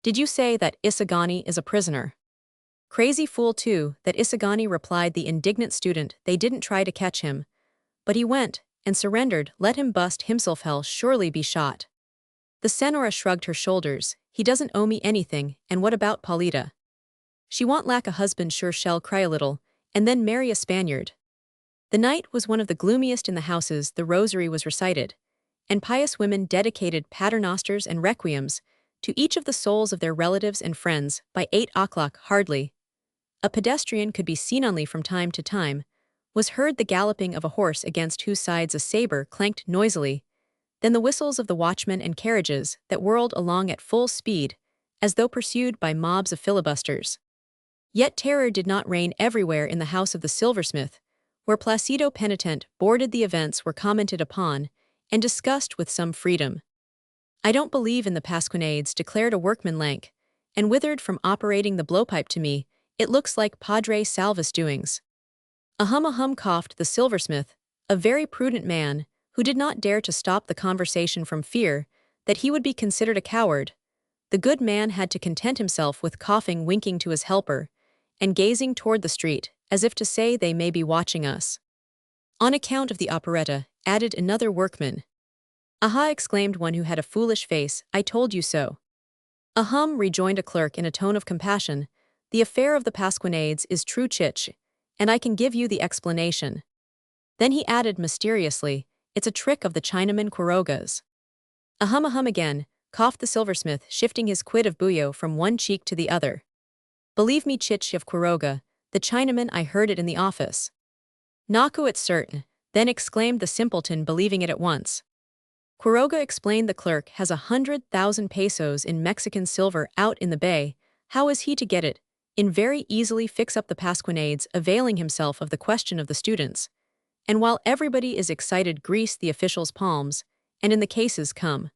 Did you say that Isagani is a prisoner? Crazy fool too, that Isagani, replied the indignant student. They didn't try to catch him, but he went and surrendered. Let him bust himself. He'll surely be shot. The Senora shrugged her shoulders. He doesn't owe me anything. And what about Paulita? She won't lack a husband. Sure, shall cry a little, and then marry a Spaniard. The night was one of the gloomiest in the houses. The rosary was recited, and pious women dedicated paternosters and requiems to each of the souls of their relatives and friends. By 8 o'clock, hardly a pedestrian could be seen. Only from time to time was heard the galloping of a horse against whose sides a saber clanked noisily, then the whistles of the watchmen and carriages that whirled along at full speed, as though pursued by mobs of filibusters. Yet terror did not reign everywhere. In the house of the silversmith, where Placido Penitent boarded, the events were commented upon and discussed with some freedom. I don't believe in the pasquinades, declared a workman lank and withered from operating the blowpipe. To me, it looks like Padre Salvas' doings. Ahum, coughed the silversmith, a very prudent man, who did not dare to stop the conversation from fear that he would be considered a coward. The good man had to content himself with coughing, winking to his helper, and gazing toward the street, as if to say, they may be watching us. On account of the operetta, added another workman. Aha, exclaimed one who had a foolish face, I told you so. Ahum, rejoined a clerk in a tone of compassion, the affair of the pasquinades is true, Chich, and I can give you the explanation. Then he added mysteriously, it's a trick of the Chinaman Quiroga's. Ahum again, coughed the silversmith, shifting his quid of buyo from one cheek to the other. Believe me, Chich of Quiroga, the Chinaman, I heard it in the office. Naku, it's certain, then exclaimed the simpleton, believing it at once. Quiroga, explained the clerk, has 100,000 pesos in Mexican silver out in the bay. How is he to get it? In very easily fix up the pasquinades, availing himself of the question of the students. And while everybody is excited, grease the officials' palms, and in the cases come.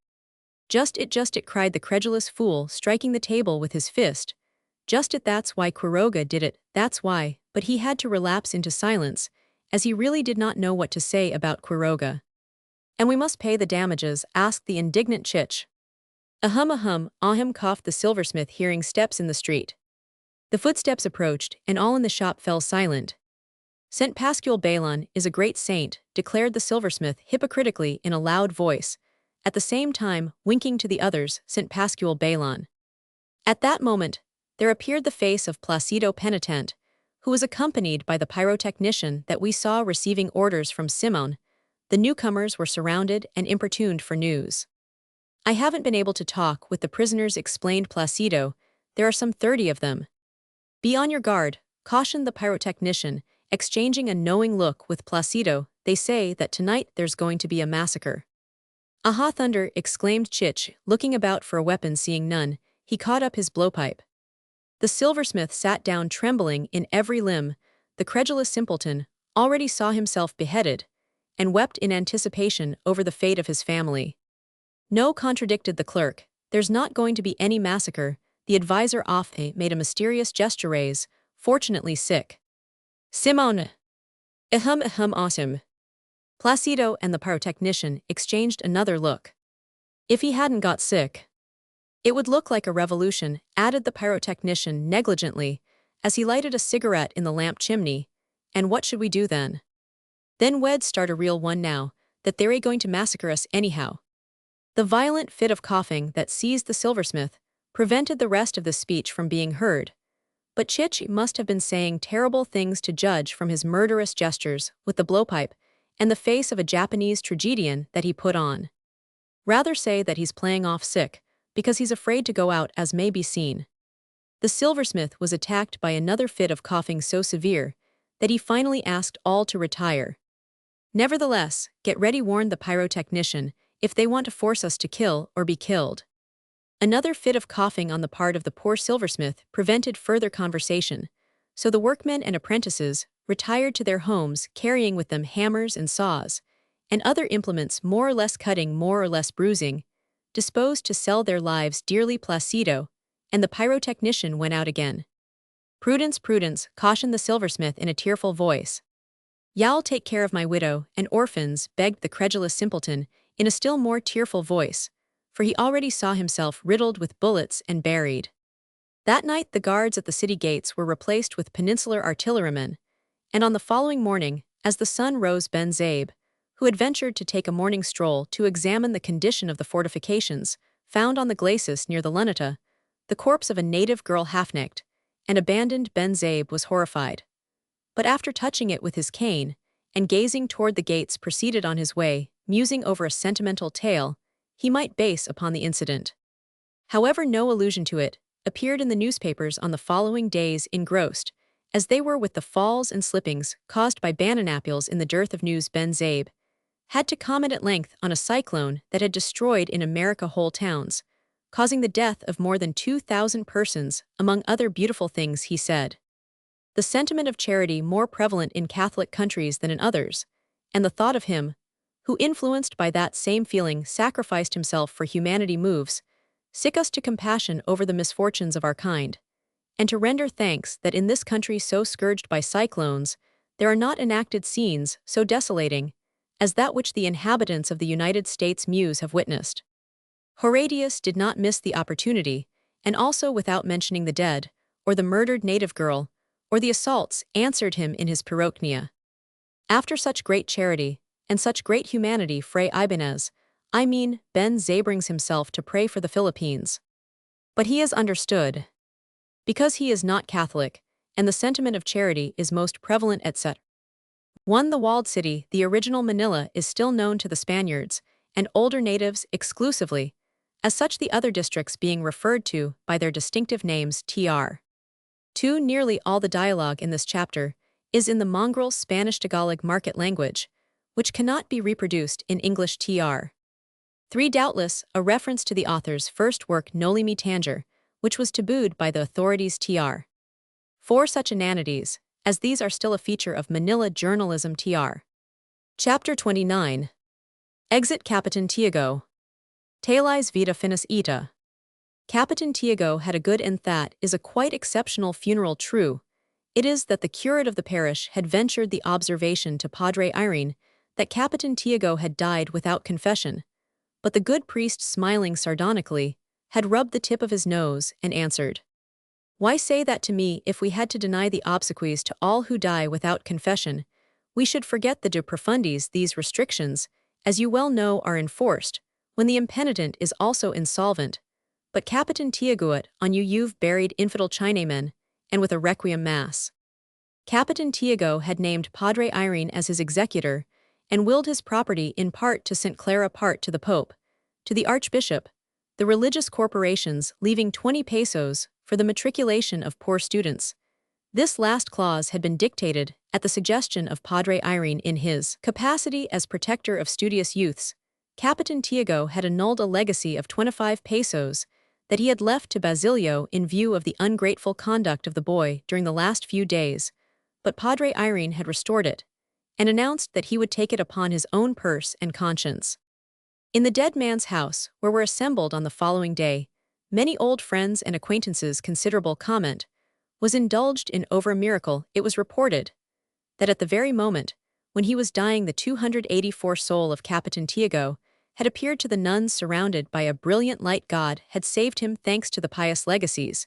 Just it, cried the credulous fool, striking the table with his fist. Just it, that's why Quiroga did it, that's why, but he had to relapse into silence, as he really did not know what to say about Quiroga. And we must pay the damages, asked the indignant Chich. Ahum, coughed the silversmith, hearing steps in the street. The footsteps approached, and all in the shop fell silent. St. Pascual Balon is a great saint, declared the silversmith hypocritically in a loud voice, at the same time winking to the others. St. Pascual Balon. At that moment, there appeared the face of Placido Penitent, who was accompanied by the pyrotechnician that we saw receiving orders from Simoun. The newcomers were surrounded and importuned for news. I haven't been able to talk with the prisoners, explained Placido. There are some 30 of them. Be on your guard, cautioned the pyrotechnician, exchanging a knowing look with Placido. They say that tonight there's going to be a massacre. Aha, thunder, exclaimed Chich, looking about for a weapon. Seeing none, he caught up his blowpipe. The silversmith sat down, trembling in every limb. The credulous simpleton already saw himself beheaded, and wept in anticipation over the fate of his family. No, contradicted the clerk, there's not going to be any massacre. The advisor made a mysterious gesture. Raise, fortunately sick. Simoun. Awesome. Placido and the pyrotechnician exchanged another look. If he hadn't got sick, it would look like a revolution, added the pyrotechnician negligently, as he lighted a cigarette in the lamp chimney. And what should we do then? Then we'd start a real one now, that they're going to massacre us anyhow. The violent fit of coughing that seized the silversmith prevented the rest of the speech from being heard. But Chich must have been saying terrible things to judge from his murderous gestures with the blowpipe and the face of a Japanese tragedian that he put on. Rather say that he's playing off sick, because he's afraid to go out, as may be seen. The silversmith was attacked by another fit of coughing so severe that he finally asked all to retire. Nevertheless, get ready, warned the pyrotechnician, if they want to force us to kill or be killed. Another fit of coughing on the part of the poor silversmith prevented further conversation, so the workmen and apprentices retired to their homes, carrying with them hammers and saws, and other implements more or less cutting, more or less bruising, disposed to sell their lives dearly. Placido and the pyrotechnician went out again. "Prudence, prudence," cautioned the silversmith in a tearful voice. "Y'all take care of my widow and orphans," begged the credulous simpleton in a still more tearful voice, for he already saw himself riddled with bullets and buried. That night the guards at the city gates were replaced with peninsular artillerymen, and on the following morning, as the sun rose, Ben Zabe, who had ventured to take a morning stroll to examine the condition of the fortifications, found on the glacis near the Luneta the corpse of a native girl half-naked, and abandoned. Ben Zabe was horrified. But after touching it with his cane, and gazing toward the gates, proceeded on his way, musing over a sentimental tale he might base upon the incident. However, no allusion to it appeared in the newspapers on the following days. Engrossed as they were with the falls and slippings caused by bananapules in the dearth of news, Ben Zabe had to comment at length on a cyclone that had destroyed in America whole towns, causing the death of more than 2,000 persons, among other beautiful things he said. The sentiment of charity more prevalent in Catholic countries than in others, and the thought of him, who influenced by that same feeling sacrificed himself for humanity, moves sick us to compassion over the misfortunes of our kind, and to render thanks that in this country so scourged by cyclones, there are not enacted scenes so desolating as that which the inhabitants of the United States Mews have witnessed. Horatius did not miss the opportunity, and also without mentioning the dead, or the murdered native girl, or the assaults, answered him in his Pyrocnia. "After such great charity, and such great humanity, Fray Ibanez, Ben Zabe brings himself to pray for the Philippines. But he is understood, because he is not Catholic, and the sentiment of charity is most prevalent, etc. 1. The walled city, the original Manila, is still known to the Spaniards, and older natives exclusively, as such, the other districts being referred to by their distinctive names. Tr. 2. Nearly all the dialogue in this chapter is in the mongrel Spanish Tagalog market language, which cannot be reproduced in English. Tr. 3. Doubtless, a reference to the author's first work Noli Me Tangere, which was tabooed by the authorities. Tr. 4. Such inanities, as these are still a feature of Manila journalism. Tr. Chapter 29. Exit Capitan Tiago. Tales vita finis ita. Capitan Tiago had a good, and that is a quite exceptional funeral. True it is that the curate of the parish had ventured the observation to Padre Irene that Capitan Tiago had died without confession, but the good priest, smiling sardonically, had rubbed the tip of his nose and answered, "Why say that to me? If we had to deny the obsequies to all who die without confession, we should forget the de profundis. These restrictions, as you well know, are enforced when the impenitent is also insolvent. But Capitan Tiagoet, on you've buried infidel Chinamen, and with a requiem mass." Capitan Tiago had named Padre Irene as his executor, and willed his property in part to St. Clara, part to the Pope, to the Archbishop, the religious corporations leaving 20 pesos for the matriculation of poor students. This last clause had been dictated at the suggestion of Padre Irene in his capacity as protector of studious youths. Capitan Tiago had annulled a legacy of 25 pesos that he had left to Basilio in view of the ungrateful conduct of the boy during the last few days, but Padre Irene had restored it, and announced that he would take it upon his own purse and conscience. In the dead man's house, where were assembled on the following day many old friends and acquaintances, considerable comment was indulged in over a miracle. It was reported that at the very moment when he was dying, the 284 soul of Capitan Tiago had appeared to the nuns surrounded by a brilliant light. God had saved him thanks to the pious legacies,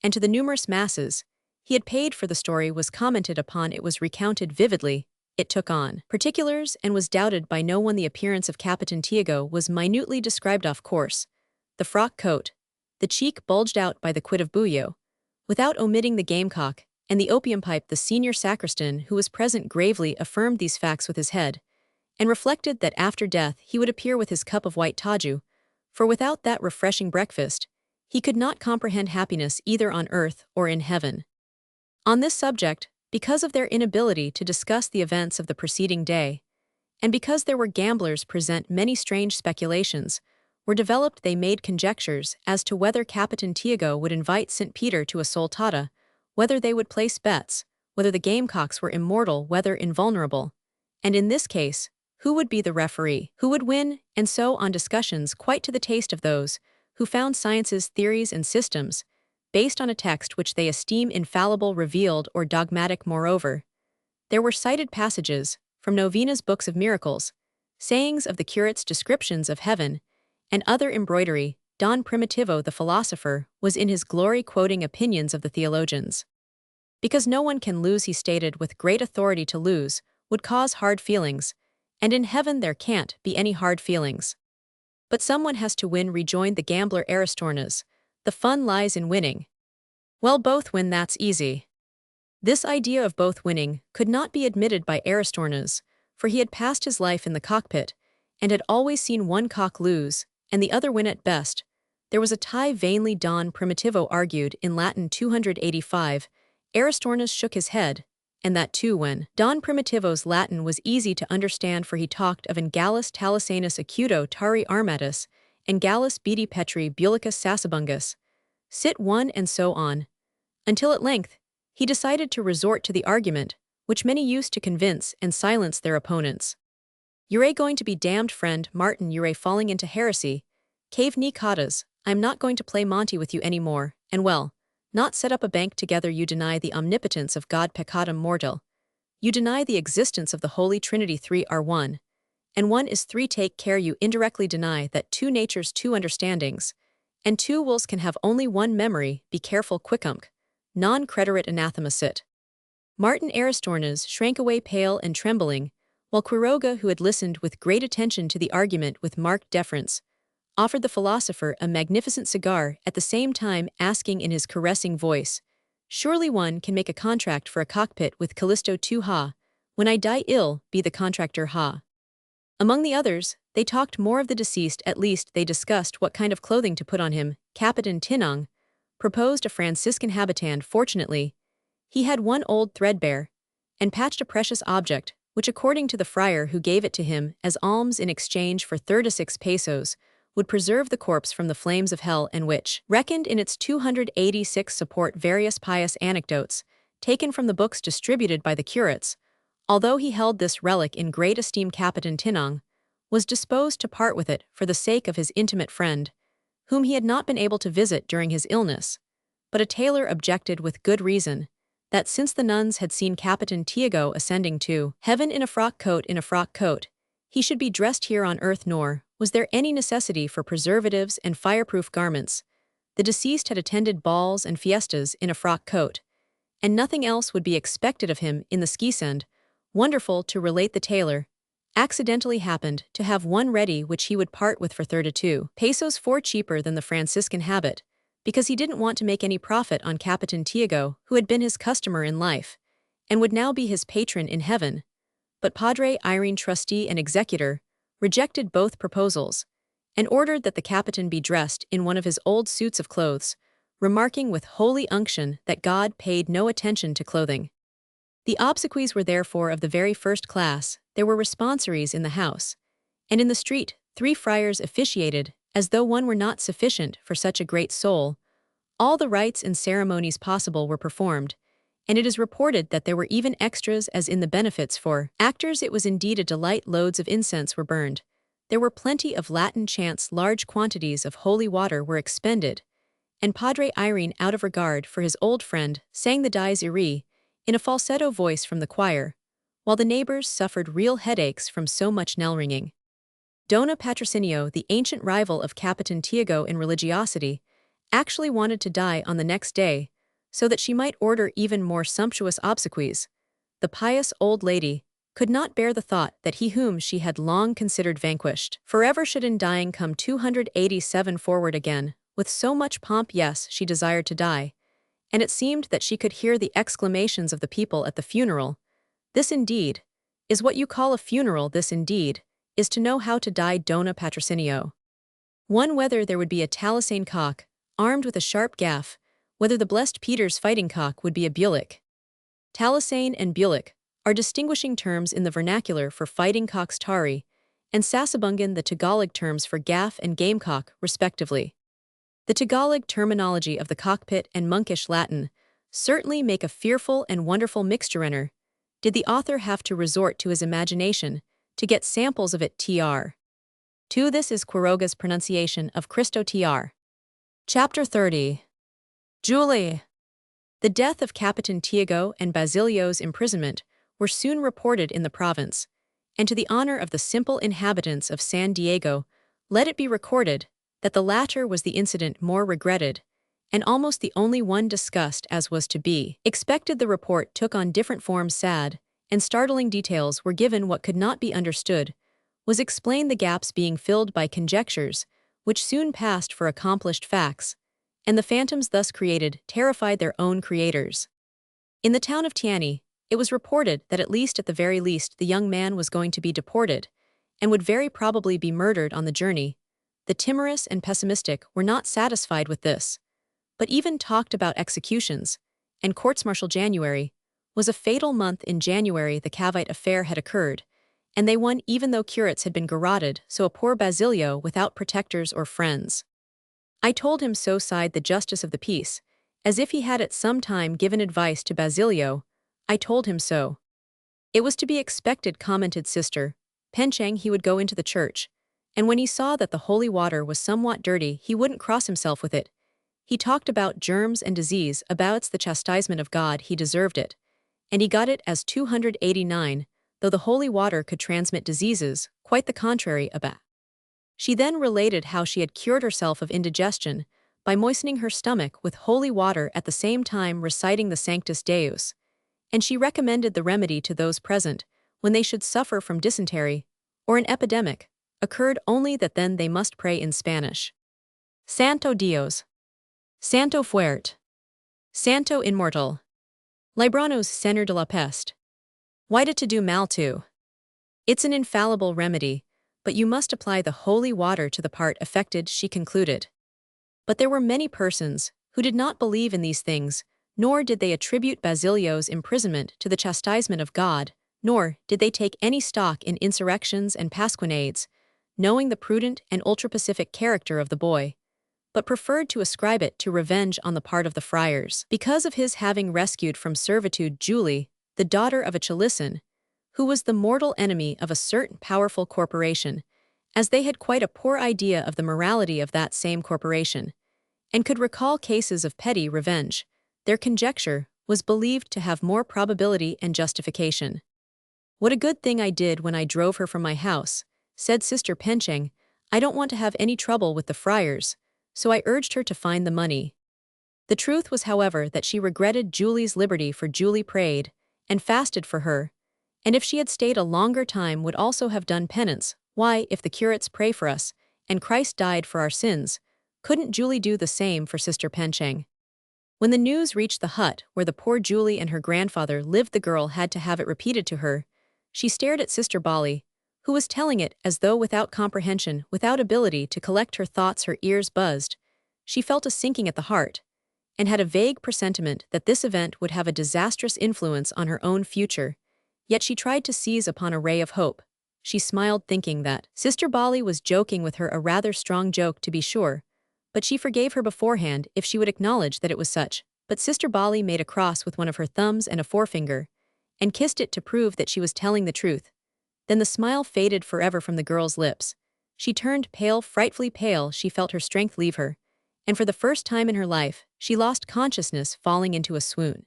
and to the numerous masses he had paid for. The story was commented upon, it was recounted vividly, it took on particulars and was doubted by no one. The appearance of Capitan Tiago was minutely described. Of course, the frock coat, the cheek bulged out by the quid of buyo, without omitting the gamecock, and the opium pipe. The senior sacristan who was present gravely affirmed these facts with his head, and reflected that after death he would appear with his cup of white taju, for without that refreshing breakfast he could not comprehend happiness either on earth or in heaven. On this subject, because of their inability to discuss the events of the preceding day, and because there were gamblers present, many strange speculations were developed. They made conjectures as to whether Capitan Tiago would invite St. Peter to a soltata, whether they would place bets, whether the gamecocks were immortal, whether invulnerable, and in this case, who would be the referee, who would win, and so on. Discussions quite to the taste of those who found science's theories and systems based on a text which they esteem infallible, revealed, or dogmatic. Moreover, there were cited passages from Novena's books of miracles, sayings of the curate's descriptions of heaven, and other embroidery. Don Primitivo the philosopher was in his glory quoting opinions of the theologians. Because no one can lose, he stated with great authority, to lose would cause hard feelings, and in heaven there can't be any hard feelings. But someone has to win, rejoined the gambler Aristornes. The fun lies in winning. Well, both win, that's easy. This idea of both winning could not be admitted by Aristornes, for he had passed his life in the cockpit, and had always seen one cock lose, and the other win at best. There was a tie. Vainly Don Primitivo argued in Latin 285. Aristornes shook his head, and that too when Don Primitivo's Latin was easy to understand, for he talked of in Gallus Talisanus acuto tari armatus, and Gallus bedi petri bulicus sassabungus, sit one, and so on, until at length he decided to resort to the argument, which many used to convince and silence their opponents. You're going to be damned, friend Martin, you're falling into heresy. Cave ni cadas, I'm not going to play Monty with you anymore, and well, not set up a bank together. You deny the omnipotence of God, peccatum mortal. You deny the existence of the Holy Trinity. Three are one, and one is three. Take care, you indirectly deny that two natures, two understandings, and two wills can have only one memory. Be careful, quickumc. Non crederit anathema sit. Martin Aristornes shrank away pale and trembling, while Quiroga, who had listened with great attention to the argument with marked deference, offered the philosopher a magnificent cigar, at the same time asking in his caressing voice, "Surely one can make a contract for a cockpit with Callisto too, ha? When I die ill, be the contractor, ha?" Among the others, they talked more of the deceased. At least they discussed what kind of clothing to put on him. Capitan Tinong proposed a Franciscan habitant. Fortunately, he had one old threadbare and patched a precious object, which according to the friar who gave it to him as alms in exchange for 36 pesos, would preserve the corpse from the flames of hell, and which, reckoned in its 286, support various pious anecdotes, taken from the books distributed by the curates. Although he held this relic in great esteem, Capitan Tinong was disposed to part with it for the sake of his intimate friend, whom he had not been able to visit during his illness. But a tailor objected with good reason, that since the nuns had seen Capitan Tiago ascending to heaven in a frock coat, he should be dressed here on earth, nor was there any necessity for preservatives and fireproof garments. The deceased had attended balls and fiestas in a frock coat, and nothing else would be expected of him in the skisend. Wonderful to relate, the tailor accidentally happened to have one ready which he would part with for 32 pesos, 4 cheaper than the Franciscan habit, because he didn't want to make any profit on Capitan Tiago, who had been his customer in life, and would now be his patron in heaven. But Padre Irene, trustee and executor, rejected both proposals, and ordered that the Capitan be dressed in one of his old suits of clothes, remarking with holy unction that God paid no attention to clothing. The obsequies were therefore of the very first class. There were responsories in the house, and in the street 3 friars officiated, as though one were not sufficient for such a great soul. All the rites and ceremonies possible were performed, and it is reported that there were even extras as in the benefits for actors. It was indeed a delight. Loads of incense were burned. There were plenty of Latin chants. Large quantities of holy water were expended, and Padre Irene, out of regard for his old friend, sang the dies irae in a falsetto voice from the choir, while the neighbors suffered real headaches from so much knell ringing. Dona Patrocinio, the ancient rival of Capitan Tiago in religiosity, actually wanted to die on the next day, so that she might order even more sumptuous obsequies. The pious old lady could not bear the thought that he whom she had long considered vanquished forever should in dying come 287 forward again, with so much pomp. Yes, she desired to die, and it seemed that she could hear the exclamations of the people at the funeral. This indeed is what you call a funeral. This indeed is to know how to die. Dona Patrocinio. One, whether there would be a talisane cock, armed with a sharp gaff, whether the blessed Peter's fighting cock would be a bulic. Talisane and bulic are distinguishing terms in the vernacular for fighting cocks, tari, and sassabungan, the Tagalog terms for gaff and gamecock, respectively. The Tagalog terminology of the cockpit and monkish Latin certainly make a fearful and wonderful mixture. Did the author have to resort to his imagination to get samples of it? Tr. 2. This is Quiroga's pronunciation of Cristo tr. Chapter 30. Julie. The death of Capitan Tiago and Basilio's imprisonment were soon reported in the province, and to the honor of the simple inhabitants of San Diego, let it be recorded that the latter was the incident more regretted, and almost the only one discussed as was to be expected. The report took on different forms. Sad and startling details were given. What could not be understood was explained, the gaps being filled by conjectures, which soon passed for accomplished facts, and the phantoms thus created terrified their own creators. In the town of Tiani, it was reported that at the very least, the young man was going to be deported, and would very probably be murdered on the journey. The timorous and pessimistic were not satisfied with this, but even talked about executions, and courts-martial. January was a fatal month. In January the Cavite affair had occurred, and they won even though curates had been garroted, so a poor Basilio without protectors or friends. I told him so, sighed the justice of the peace, as if he had at some time given advice to Basilio. I told him so. It was to be expected, commented Sister Pencheng. He would go into the church, and when he saw that the holy water was somewhat dirty, he wouldn't cross himself with it. He talked about germs and disease, about the chastisement of God. He deserved it, and he got it as 289, though the holy water could transmit diseases, quite the contrary. She then related how she had cured herself of indigestion by moistening her stomach with holy water at the same time reciting the Sanctus Deus, and she recommended the remedy to those present when they should suffer from dysentery or an epidemic occurred, only that then they must pray in Spanish. Santo Dios. Santo Fuerte. Santo Inmortal. Libranos Señor de la Peste. Why to do mal to? It's an infallible remedy, but you must apply the holy water to the part affected, she concluded. But there were many persons who did not believe in these things, nor did they attribute Basilio's imprisonment to the chastisement of God, nor did they take any stock in insurrections and pasquinades, knowing the prudent and ultra-pacific character of the boy, but preferred to ascribe it to revenge on the part of the friars, because of his having rescued from servitude Julie, the daughter of a Chalisan, who was the mortal enemy of a certain powerful corporation, as they had quite a poor idea of the morality of that same corporation, and could recall cases of petty revenge. Their conjecture was believed to have more probability and justification. What a good thing I did when I drove her from my house, said Sister Pencheng. I don't want to have any trouble with the friars, so I urged her to find the money. The truth was, however, that she regretted Julie's liberty, for Julie prayed and fasted for her, and if she had stayed a longer time would also have done penance. Why, if the curates pray for us, and Christ died for our sins, couldn't Julie do the same for Sister Pencheng? When the news reached the hut where the poor Julie and her grandfather lived, the girl had to have it repeated to her. She stared at Sister Bali, who was telling it as though without comprehension, without ability to collect her thoughts. Her ears buzzed. She felt a sinking at the heart, and had a vague presentiment that this event would have a disastrous influence on her own future. Yet she tried to seize upon a ray of hope. She smiled, thinking that Sister Bali was joking with her, a rather strong joke to be sure, but she forgave her beforehand if she would acknowledge that it was such. But Sister Bali made a cross with one of her thumbs and a forefinger, and kissed it to prove that she was telling the truth. Then the smile faded forever from the girl's lips. She turned pale, frightfully pale. She felt her strength leave her, and for the first time in her life, she lost consciousness, falling into a swoon.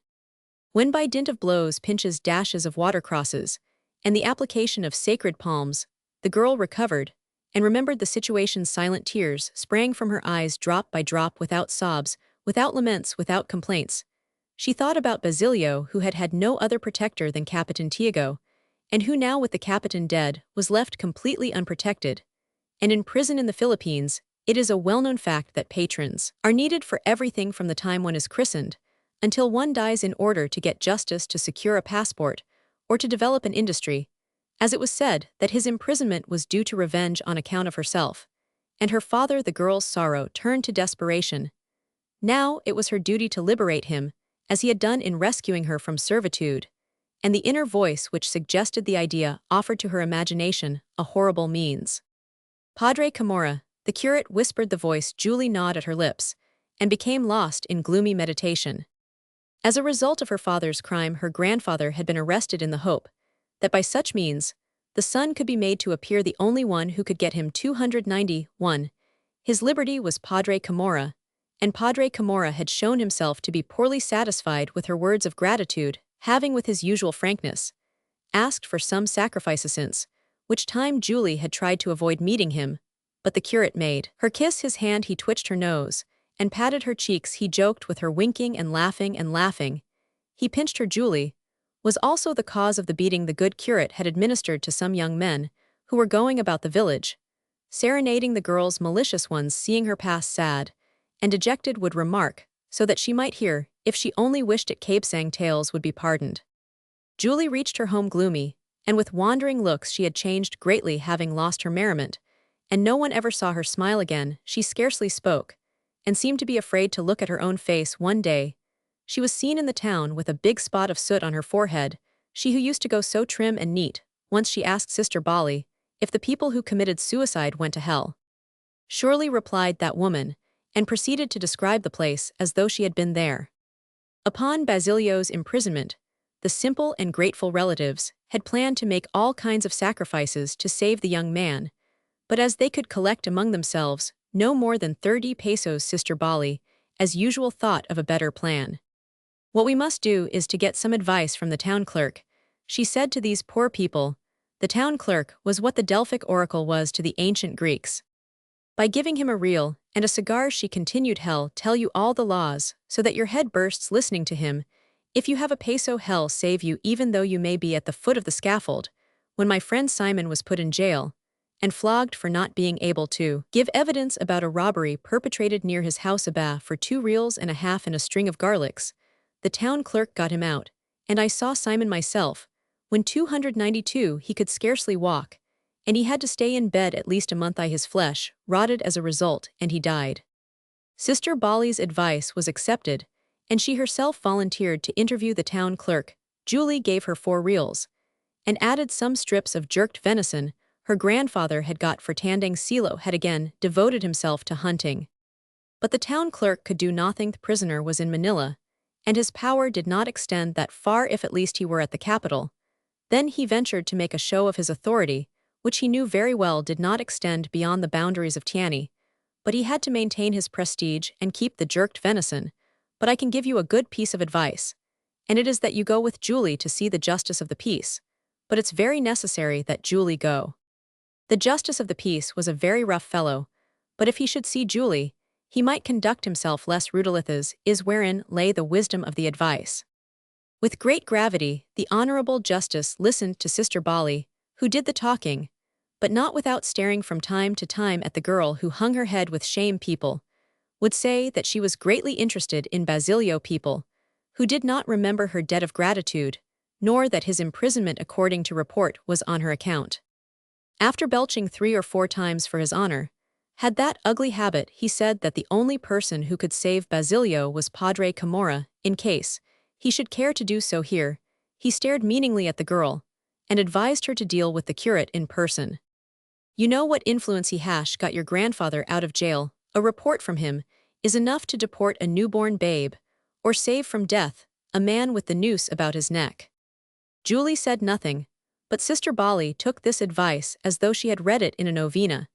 When by dint of blows, pinches, dashes of watercrosses, and the application of sacred palms, the girl recovered, and remembered the situation, silent tears sprang from her eyes drop by drop, without sobs, without laments, without complaints. She thought about Basilio, who had had no other protector than Capitan Tiago, and who now, with the Capitan dead, was left completely unprotected. And in prison in the Philippines, it is a well-known fact that patrons are needed for everything from the time one is christened until one dies, in order to get justice, to secure a passport, or to develop an industry. As it was said that his imprisonment was due to revenge on account of herself and her father, the girl's sorrow turned to desperation. Now it was her duty to liberate him, as he had done in rescuing her from servitude, and the inner voice which suggested the idea offered to her imagination a horrible means. Padre Camorra, the curate, whispered the voice. Julie gnawed at her lips and became lost in gloomy meditation. As a result of her father's crime, her grandfather had been arrested, in the hope that by such means the son could be made to appear the only one who could get him 291. His liberty was Padre Camorra, and Padre Camorra had shown himself to be poorly satisfied with her words of gratitude, having with his usual frankness asked for some sacrifices since, which time Julie had tried to avoid meeting him, but the curate made her kiss his hand. He twitched her nose, and patted her cheeks. He joked with her, winking and laughing and laughing. He pinched her. Julie was also the cause of the beating the good curate had administered to some young men, who were going about the village, serenading the girls. Malicious ones, seeing her pass sad and dejected, would remark, so that she might hear, if she only wished it, Cabesang tales would be pardoned. Julie reached her home gloomy, and with wandering looks. She had changed greatly, having lost her merriment, and no one ever saw her smile again. She scarcely spoke, and seemed to be afraid to look at her own face. One day, she was seen in the town with a big spot of soot on her forehead, she who used to go so trim and neat. Once she asked Sister Bali if the people who committed suicide went to hell. Surely, replied that woman, and proceeded to describe the place as though she had been there. Upon Basilio's imprisonment, the simple and grateful relatives had planned to make all kinds of sacrifices to save the young man, but as they could collect among themselves no more than 30 pesos, Sister Bali, as usual, thought of a better plan. What we must do is to get some advice from the town clerk, she said to these poor people. The town clerk was what the Delphic oracle was to the ancient Greeks. By giving him a reel and a cigar, she continued, hell tell you all the laws, so that your head bursts listening to him. If you have a peso, hell save you, even though you may be at the foot of the scaffold. When my friend Simon was put in jail and flogged for not being able to give evidence about a robbery perpetrated near his house, for 2 reals and a half and a string of garlics, the town clerk got him out, and I saw Simon myself. When 292 he could scarcely walk, and he had to stay in bed at least a month. His flesh rotted as a result, and he died. Sister Bali's advice was accepted, and she herself volunteered to interview the town clerk. Julie gave her 4 reals, and added some strips of jerked venison her grandfather had got for tandang. Silo had again devoted himself to hunting. But the town clerk could do nothing. The prisoner was in Manila, and his power did not extend that far. If at least he were at the capital, then he ventured to make a show of his authority, which he knew very well did not extend beyond the boundaries of Tiani. But he had to maintain his prestige and keep the jerked venison. But I can give you a good piece of advice, and it is that you go with Julie to see the justice of the peace. But it's very necessary that Julie go. The justice of the peace was a very rough fellow, but if he should see Julie, he might conduct himself less rudely. This is wherein lay the wisdom of the advice. With great gravity, the honorable justice listened to Sister Bali, who did the talking, but not without staring from time to time at the girl who hung her head with shame. People would say that she was greatly interested in Basilio. People who did not remember her debt of gratitude, nor that his imprisonment, according to report, was on her account. After belching 3 or 4 times for his honor, had that ugly habit, he said that the only person who could save Basilio was Padre Camorra, in case he should care to do so here. He stared meaningly at the girl, and advised her to deal with the curate in person. You know what influence he has got your grandfather out of jail. A report from him is enough to deport a newborn babe, or save from death a man with the noose about his neck. Julie said nothing, but Sister Bali took this advice as though she had read it in a novena,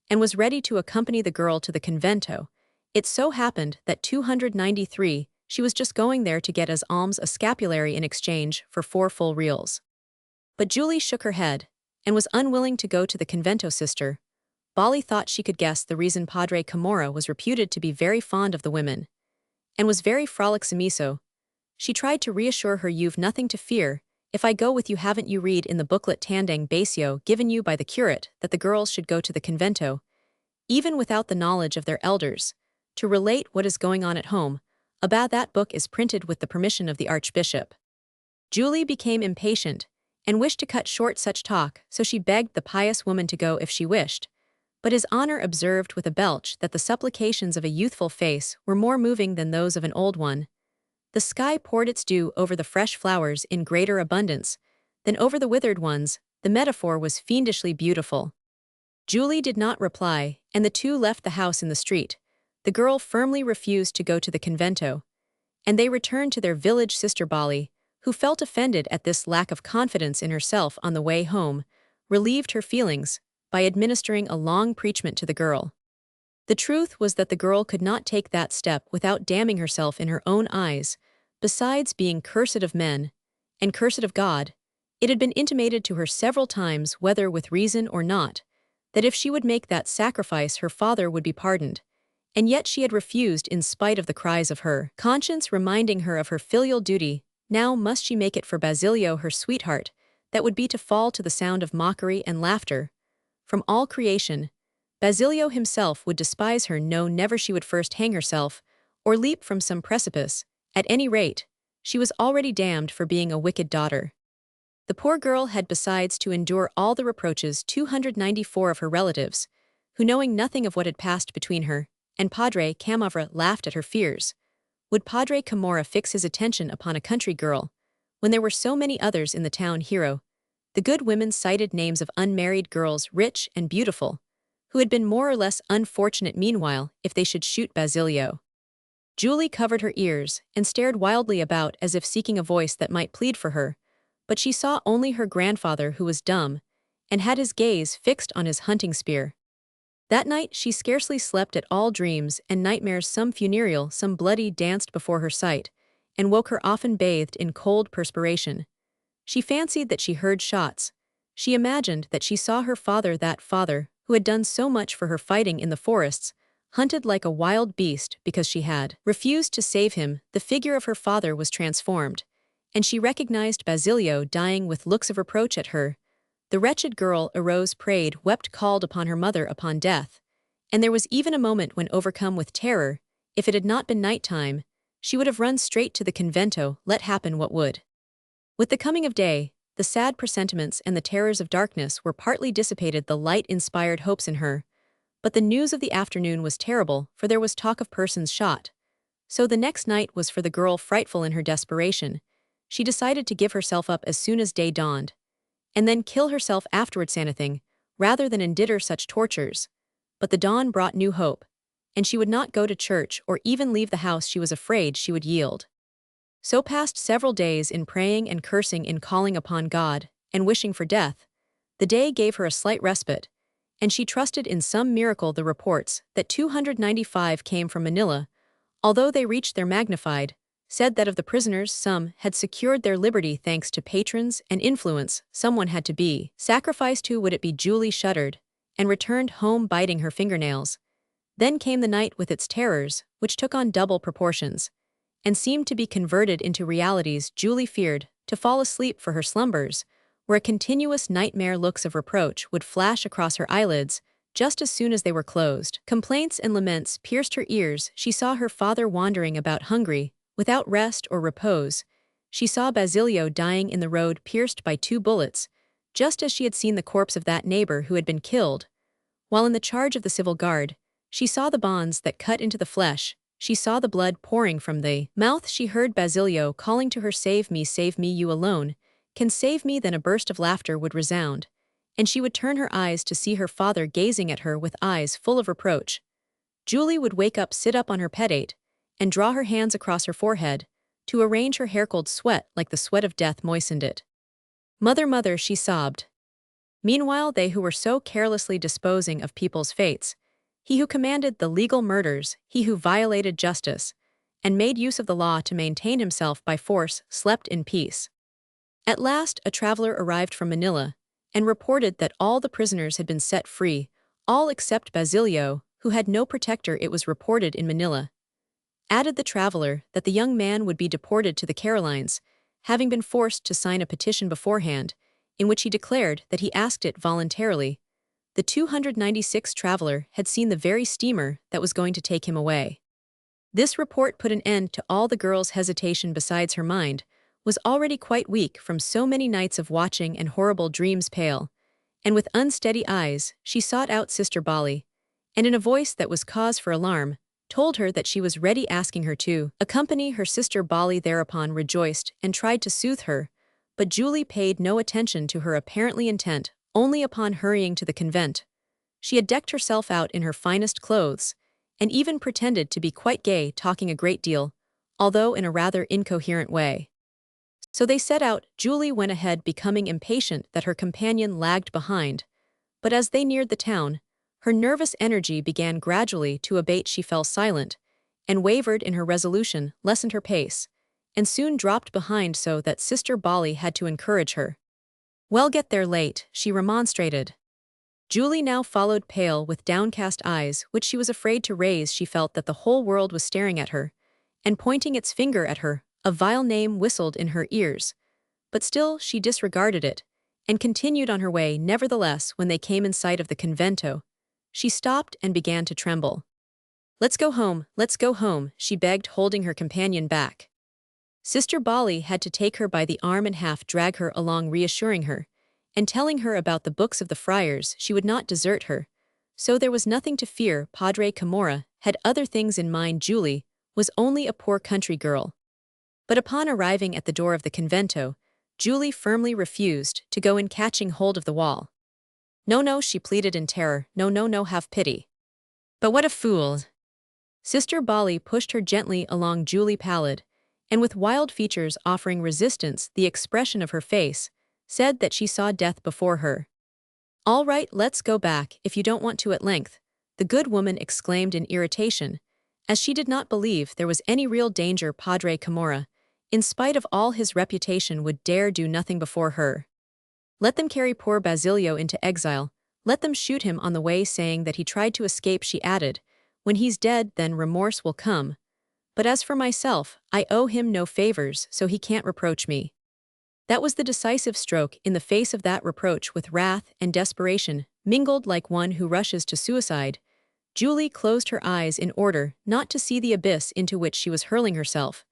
and was ready to accompany the girl to the convento. It so happened that 293 she was just going there to get as alms a scapulary in exchange for 4 full reals. But Julie shook her head, and was unwilling to go to the convento. Sister Bali thought she could guess the reason. Padre Camorra was reputed to be very fond of the women, and was very frolicsome. So she tried to reassure her. You've nothing to fear. If I go with you, haven't you read in the booklet Tandang Basio given you by the curate that the girls should go to the convento, even without the knowledge of their elders, to relate what is going on at home? That book is printed with the permission of the archbishop. Julie became impatient, and wished to cut short such talk, so she begged the pious woman to go if she wished. But his honor observed with a belch that the supplications of a youthful face were more moving than those of an old one. The sky poured its dew over the fresh flowers in greater abundance than over the withered ones. The metaphor was fiendishly beautiful. Julie did not reply, and the two left the house in the street. The girl firmly refused to go to the convento, and they returned to their village. Sister Bali, who felt offended at this lack of confidence in herself on the way home, relieved her feelings by administering a long preachment to the girl. The truth was that the girl could not take that step without damning herself in her own eyes. Besides being cursed of men, and cursed of God, it had been intimated to her several times, whether with reason or not, that if she would make that sacrifice her father would be pardoned, and yet she had refused in spite of the cries of her conscience reminding her of her filial duty. Now must she make it for Basilio, her sweetheart, that would be to fall to the sound of mockery and laughter. From all creation, Basilio himself would despise her. No, never. She would first hang herself, or leap from some precipice. At any rate, she was already damned for being a wicked daughter. The poor girl had besides to endure all the reproaches 294 of her relatives, who, knowing nothing of what had passed between her and Padre Camavra, laughed at her fears. Would Padre Camorra fix his attention upon a country girl, when there were so many others in the town? Hero. The good women cited names of unmarried girls, rich and beautiful, who had been more or less unfortunate meanwhile if they should shoot Basilio. Julie covered her ears and stared wildly about as if seeking a voice that might plead for her, but she saw only her grandfather, who was dumb, and had his gaze fixed on his hunting spear. That night she scarcely slept at all. Dreams and nightmares, some funereal, some bloody, danced before her sight, and woke her often bathed in cold perspiration. She fancied that she heard shots. She imagined that she saw her father, that father, who had done so much for her fighting in the forests, hunted like a wild beast because she had refused to save him. The figure of her father was transformed, and she recognized Basilio dying with looks of reproach at her. The wretched girl arose, prayed, wept, called upon her mother upon death, and there was even a moment when, overcome with terror, if it had not been night time, she would have run straight to the convento, let happen what would. With the coming of day, the sad presentiments and the terrors of darkness were partly dissipated. The light inspired hopes in her, but the news of the afternoon was terrible, for there was talk of persons shot. So the next night was for the girl frightful. In her desperation, she decided to give herself up as soon as day dawned, and then kill herself afterwards, anything, rather than endure such tortures. But the dawn brought new hope, and she would not go to church or even leave the house. She was afraid she would yield. So passed several days in praying and cursing, in calling upon God, and wishing for death. The day gave her a slight respite, and she trusted in some miracle. The reports that 295 came from Manila, although they reached there magnified, said that of the prisoners some had secured their liberty thanks to patrons and influence. Someone had to be sacrificed. Who would it be? Julie shuddered, and returned home biting her fingernails. Then came the night with its terrors, which took on double proportions, and seemed to be converted into realities. Julie feared to fall asleep, for her slumbers were a continuous nightmare. Looks of reproach would flash across her eyelids just as soon as they were closed. Complaints and laments pierced her ears. She saw her father wandering about hungry, without rest or repose. She saw Basilio dying in the road, pierced by 2 bullets, just as she had seen the corpse of that neighbor who had been killed. While in the charge of the civil guard, she saw the bonds that cut into the flesh. She saw the blood pouring from the mouth. She heard Basilio calling to her, save me, you alone can save me." Then a burst of laughter would resound, and she would turn her eyes to see her father gazing at her with eyes full of reproach. Julie would wake up, sit up on her pedate, and draw her hands across her forehead, to arrange her hair. Cold sweat like the sweat of death moistened it. "Mother, mother," she sobbed. Meanwhile they who were so carelessly disposing of people's fates, he who commanded the legal murders, he who violated justice, and made use of the law to maintain himself by force, slept in peace. At last a traveler arrived from Manila, and reported that all the prisoners had been set free, all except Basilio, who had no protector. It was reported in Manila, added the traveler, that the young man would be deported to the Carolines, having been forced to sign a petition beforehand, in which he declared that he asked it voluntarily. The 296th traveler had seen the very steamer that was going to take him away. This report put an end to all the girl's hesitation. Besides, her mind was already quite weak from so many nights of watching and horrible dreams. Pale, and with unsteady eyes, she sought out Sister Bali, and in a voice that was cause for alarm, told her that she was ready, asking her to accompany her. Sister Bali thereupon rejoiced and tried to soothe her, but Julie paid no attention to her, apparently intent only upon hurrying to the convent. She had decked herself out in her finest clothes, and even pretended to be quite gay, talking a great deal, although in a rather incoherent way. So they set out. Julie went ahead, becoming impatient that her companion lagged behind, but as they neared the town, Her nervous energy began gradually to abate. She fell silent, and wavered in her resolution, lessened her pace, and soon dropped behind so that Sister Bali had to encourage her. "Well, get there late," she remonstrated. Julie now followed, pale, with downcast eyes, which she was afraid to raise. She felt that the whole world was staring at her, and pointing its finger at her. A vile name whistled in her ears, but still she disregarded it, and continued on her way. Nevertheless, when they came in sight of the convento, she stopped and began to tremble. Let's go home," she begged, holding her companion back. Sister Bali had to take her by the arm and half drag her along, reassuring her, and telling her about the books of the friars. She would not desert her, so there was nothing to fear. Padre Camorra had other things in mind. Julie was only a poor country girl. But upon arriving at the door of the convento, Julie firmly refused to go in, catching hold of the wall. No, she pleaded in terror. No, have pity. But what a fool! Sister Bali pushed her gently along. Julie, pallid, and with wild features offering resistance, the expression of her face said that she saw death before her. "All right, let's go back, if you don't want to." At length, the good woman exclaimed in irritation, as she did not believe there was any real danger. Padre Camorra, in spite of all his reputation, would dare do nothing before her. "Let them carry poor Basilio into exile. Let them shoot him on the way, saying that he tried to escape," she added. "When he's dead, then remorse will come. But as for myself, I owe him no favors, so he can't reproach me." That was the decisive stroke. In the face of that reproach, with wrath and desperation, mingled like one who rushes to suicide, Julie closed her eyes in order not to see the abyss into which she was hurling herself,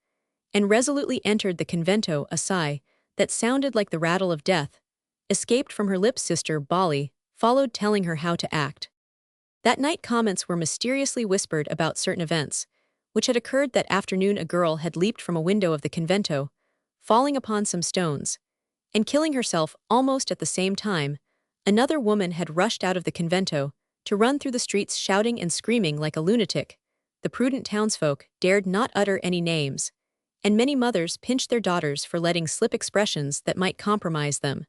and resolutely entered the convento. A sigh that sounded like the rattle of death escaped from her lips. Sister Bali followed, telling her how to act. That night, comments were mysteriously whispered about certain events which had occurred that afternoon. A girl had leaped from a window of the convento, falling upon some stones, and killing herself almost at the same time. Another woman had rushed out of the convento to run through the streets, shouting and screaming like a lunatic. The prudent townsfolk dared not utter any names, and many mothers pinched their daughters for letting slip expressions that might compromise them.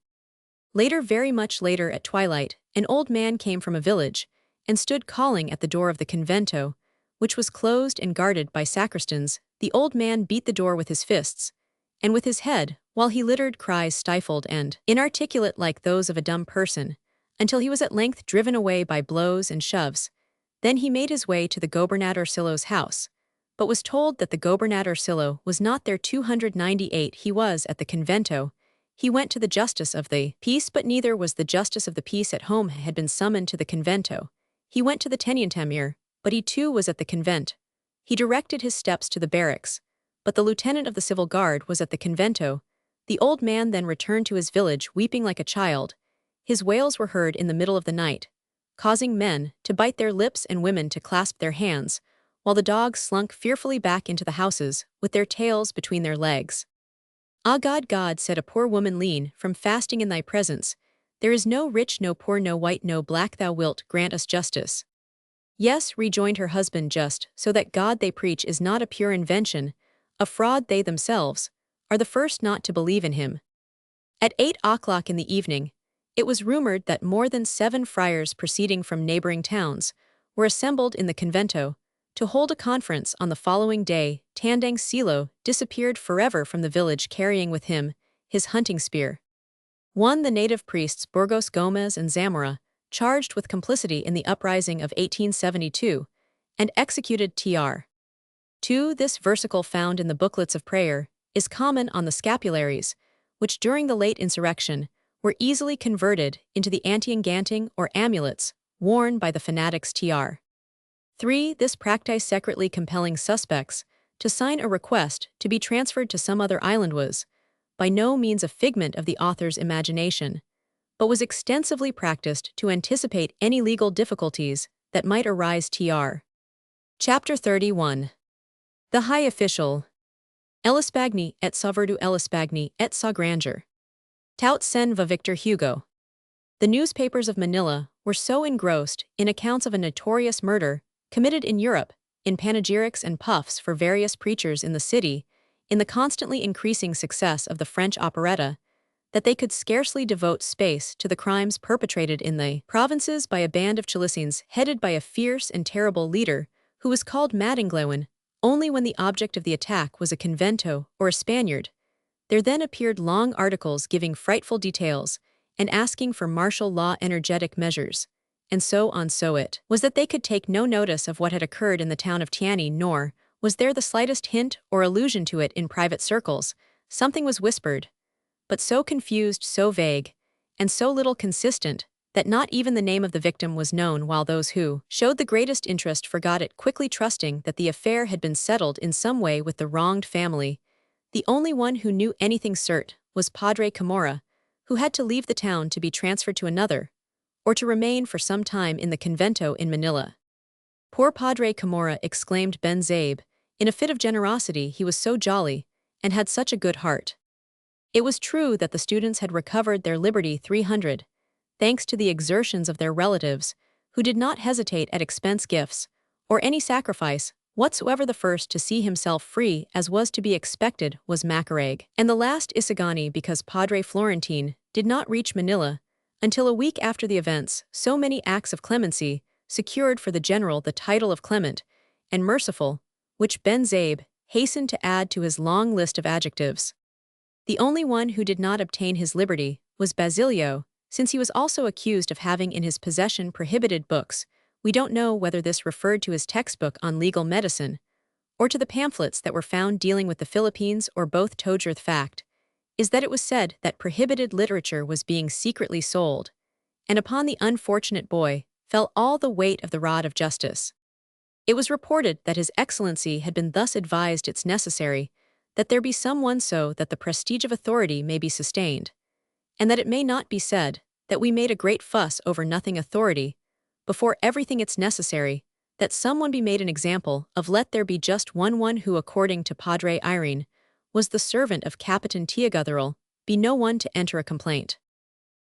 Later, very much later, at twilight, an old man came from a village and stood calling at the door of the convento, which was closed and guarded by sacristans. The old man beat the door with his fists and with his head, while he uttered cries stifled and inarticulate like those of a dumb person, until he was at length driven away by blows and shoves. Then he made his way to the gobernadorcillo's house, but was told that the gobernadorcillo was not there. 298 He was at the convento. He went to the justice of the peace, but neither was the justice of the peace at home. Had been summoned to the convento. He went to the tenientamir, but he too was at the convent. He directed his steps to the barracks, but the lieutenant of the civil guard was at the convento. The old man then returned to his village, weeping like a child. His wails were heard in the middle of the night, causing men to bite their lips and women to clasp their hands, while the dogs slunk fearfully back into the houses, with their tails between their legs. "Ah, God," said a poor woman, "lean from fasting in thy presence. There is no rich, no poor, no white, no black. Thou wilt grant us justice." "Yes," rejoined her husband, "just so that God they preach is not a pure invention, a fraud. They themselves are the first not to believe in him." At 8 o'clock in the evening, it was rumored that more than 7 friars proceeding from neighboring towns were assembled in the convento to hold a conference on the following day. Tandang Silo disappeared forever from the village, carrying with him his hunting spear. 1. The native priests Burgos Gomez and Zamora, charged with complicity in the uprising of 1872, and executed. Tr. 2. This versicle, found in the booklets of prayer, is common on the scapularies, which during the late insurrection were easily converted into the anti-enganting or amulets worn by the fanatics. Tr. 3. This practice, secretly compelling suspects to sign a request to be transferred to some other island, was by no means a figment of the author's imagination, but was extensively practiced to anticipate any legal difficulties that might arise. Tr. Chapter 31. The High Official. Elispagni et Sauverdu, Elispagni et sa grandeur. Tout sen va Victor Hugo. The newspapers of Manila were so engrossed in accounts of a notorious murder committed in Europe, in panegyrics and puffs for various preachers in the city, in the constantly increasing success of the French operetta, that they could scarcely devote space to the crimes perpetrated in the provinces by a band of Chilicians headed by a fierce and terrible leader who was called Madinglewan only when the object of the attack was a convento or a Spaniard. There then appeared long articles giving frightful details and asking for martial law energetic measures, and so on. So it was that they could take no notice of what had occurred in the town of Tiani, nor was there the slightest hint or allusion to it in private circles. Something was whispered, but so confused, so vague, and so little consistent that not even the name of the victim was known, while those who showed the greatest interest forgot it, quickly trusting that the affair had been settled in some way with the wronged family. The only one who knew anything cert was Padre Camorra, who had to leave the town to be transferred to another, or to remain for some time in the convento in Manila. "Poor Padre Camorra," exclaimed Ben Zabe. In a fit of generosity, he was so jolly, and had such a good heart. It was true that the students had recovered their liberty 300, thanks to the exertions of their relatives, who did not hesitate at expense gifts, or any sacrifice whatsoever. The first to see himself free, as was to be expected, was Macarag, and the last Isagani, because Padre Florentine did not reach Manila until a week after the events. So many acts of clemency secured for the general the title of clement and merciful, which Ben Zabe hastened to add to his long list of adjectives. The only one who did not obtain his liberty was Basilio, since he was also accused of having in his possession prohibited books. We don't know whether this referred to his textbook on legal medicine, or to the pamphlets that were found dealing with the Philippines, or both. Togerth fact is that it was said that prohibited literature was being secretly sold, and upon the unfortunate boy fell all the weight of the rod of justice. It was reported that His Excellency had been thus advised: "It's necessary that there be some one so that the prestige of authority may be sustained, and that it may not be said that we made a great fuss over nothing. Authority before everything. It's necessary that someone be made an example of. Let there be just one who, according to Padre Irene, was the servant of Capitan Tiagutheral, be no one to enter a complaint."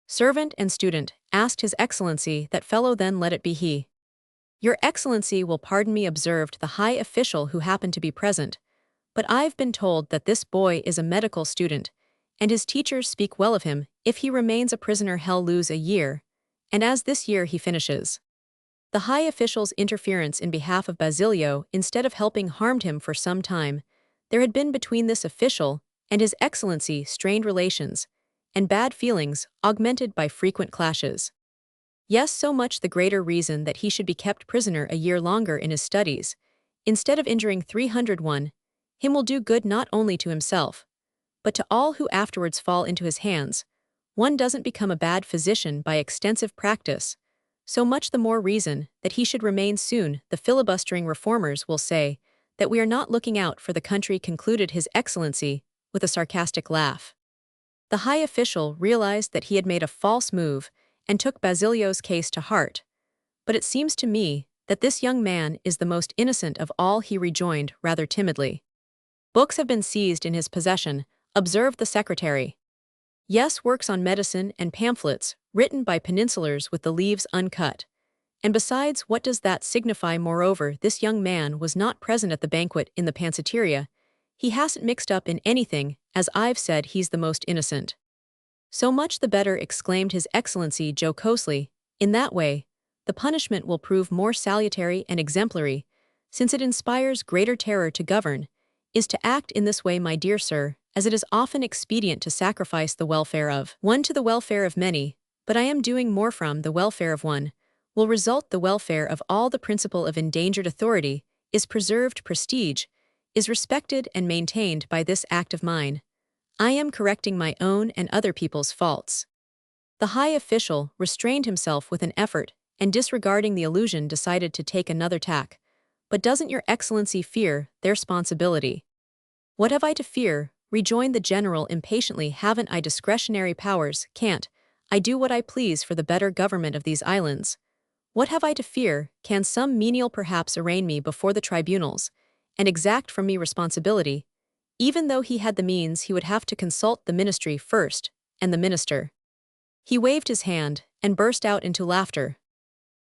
Servant and student asked His Excellency that fellow, then let it be he. "Your Excellency will pardon me," observed the high official who happened to be present, "but I've been told that this boy is a medical student, and his teachers speak well of him. If he remains a prisoner he'll lose a year, and as this year he finishes." The high official's interference in behalf of Basilio, instead of helping, harmed him for some time. There had been between this official and His Excellency strained relations, and bad feelings, augmented by frequent clashes. Yes, so much the greater reason that he should be kept prisoner a year longer in his studies. Instead of injuring 301, him will do good not only to himself, but to all who afterwards fall into his hands. One doesn't become a bad physician by extensive practice, so much the more reason that he should remain. Soon the filibustering reformers will say that we are not looking out for the country, concluded His Excellency with a sarcastic laugh. The high official realized that he had made a false move and took Basilio's case to heart. "But it seems to me that this young man is the most innocent of all," he rejoined rather timidly. "Books have been seized in his possession," observed the secretary. "Yes, works on medicine and pamphlets written by peninsulars with the leaves uncut. And besides, what does that signify? Moreover, this young man was not present at the banquet in the Pansiteria. He hasn't mixed up in anything. As I've said, he's the most innocent." "So much the better," exclaimed His Excellency jocosely. "In that way, the punishment will prove more salutary and exemplary, since it inspires greater terror. To govern is to act in this way, my dear sir, as it is often expedient to sacrifice the welfare of one to the welfare of many, but I am doing more. From the welfare of one will result the welfare of all. The principle of endangered authority is preserved, prestige is respected and maintained by this act of mine. I am correcting my own and other people's faults." The high official restrained himself with an effort, and disregarding the allusion decided to take another tack. "But doesn't Your Excellency fear their responsibility?" "What have I to fear?" rejoined the general impatiently. "Haven't I discretionary powers? Can't I do what I please for the better government of these islands? What have I to fear? Can some menial perhaps arraign me before the tribunals, and exact from me responsibility? Even though he had the means, he would have to consult the ministry first, and the minister—" He waved his hand and burst out into laughter.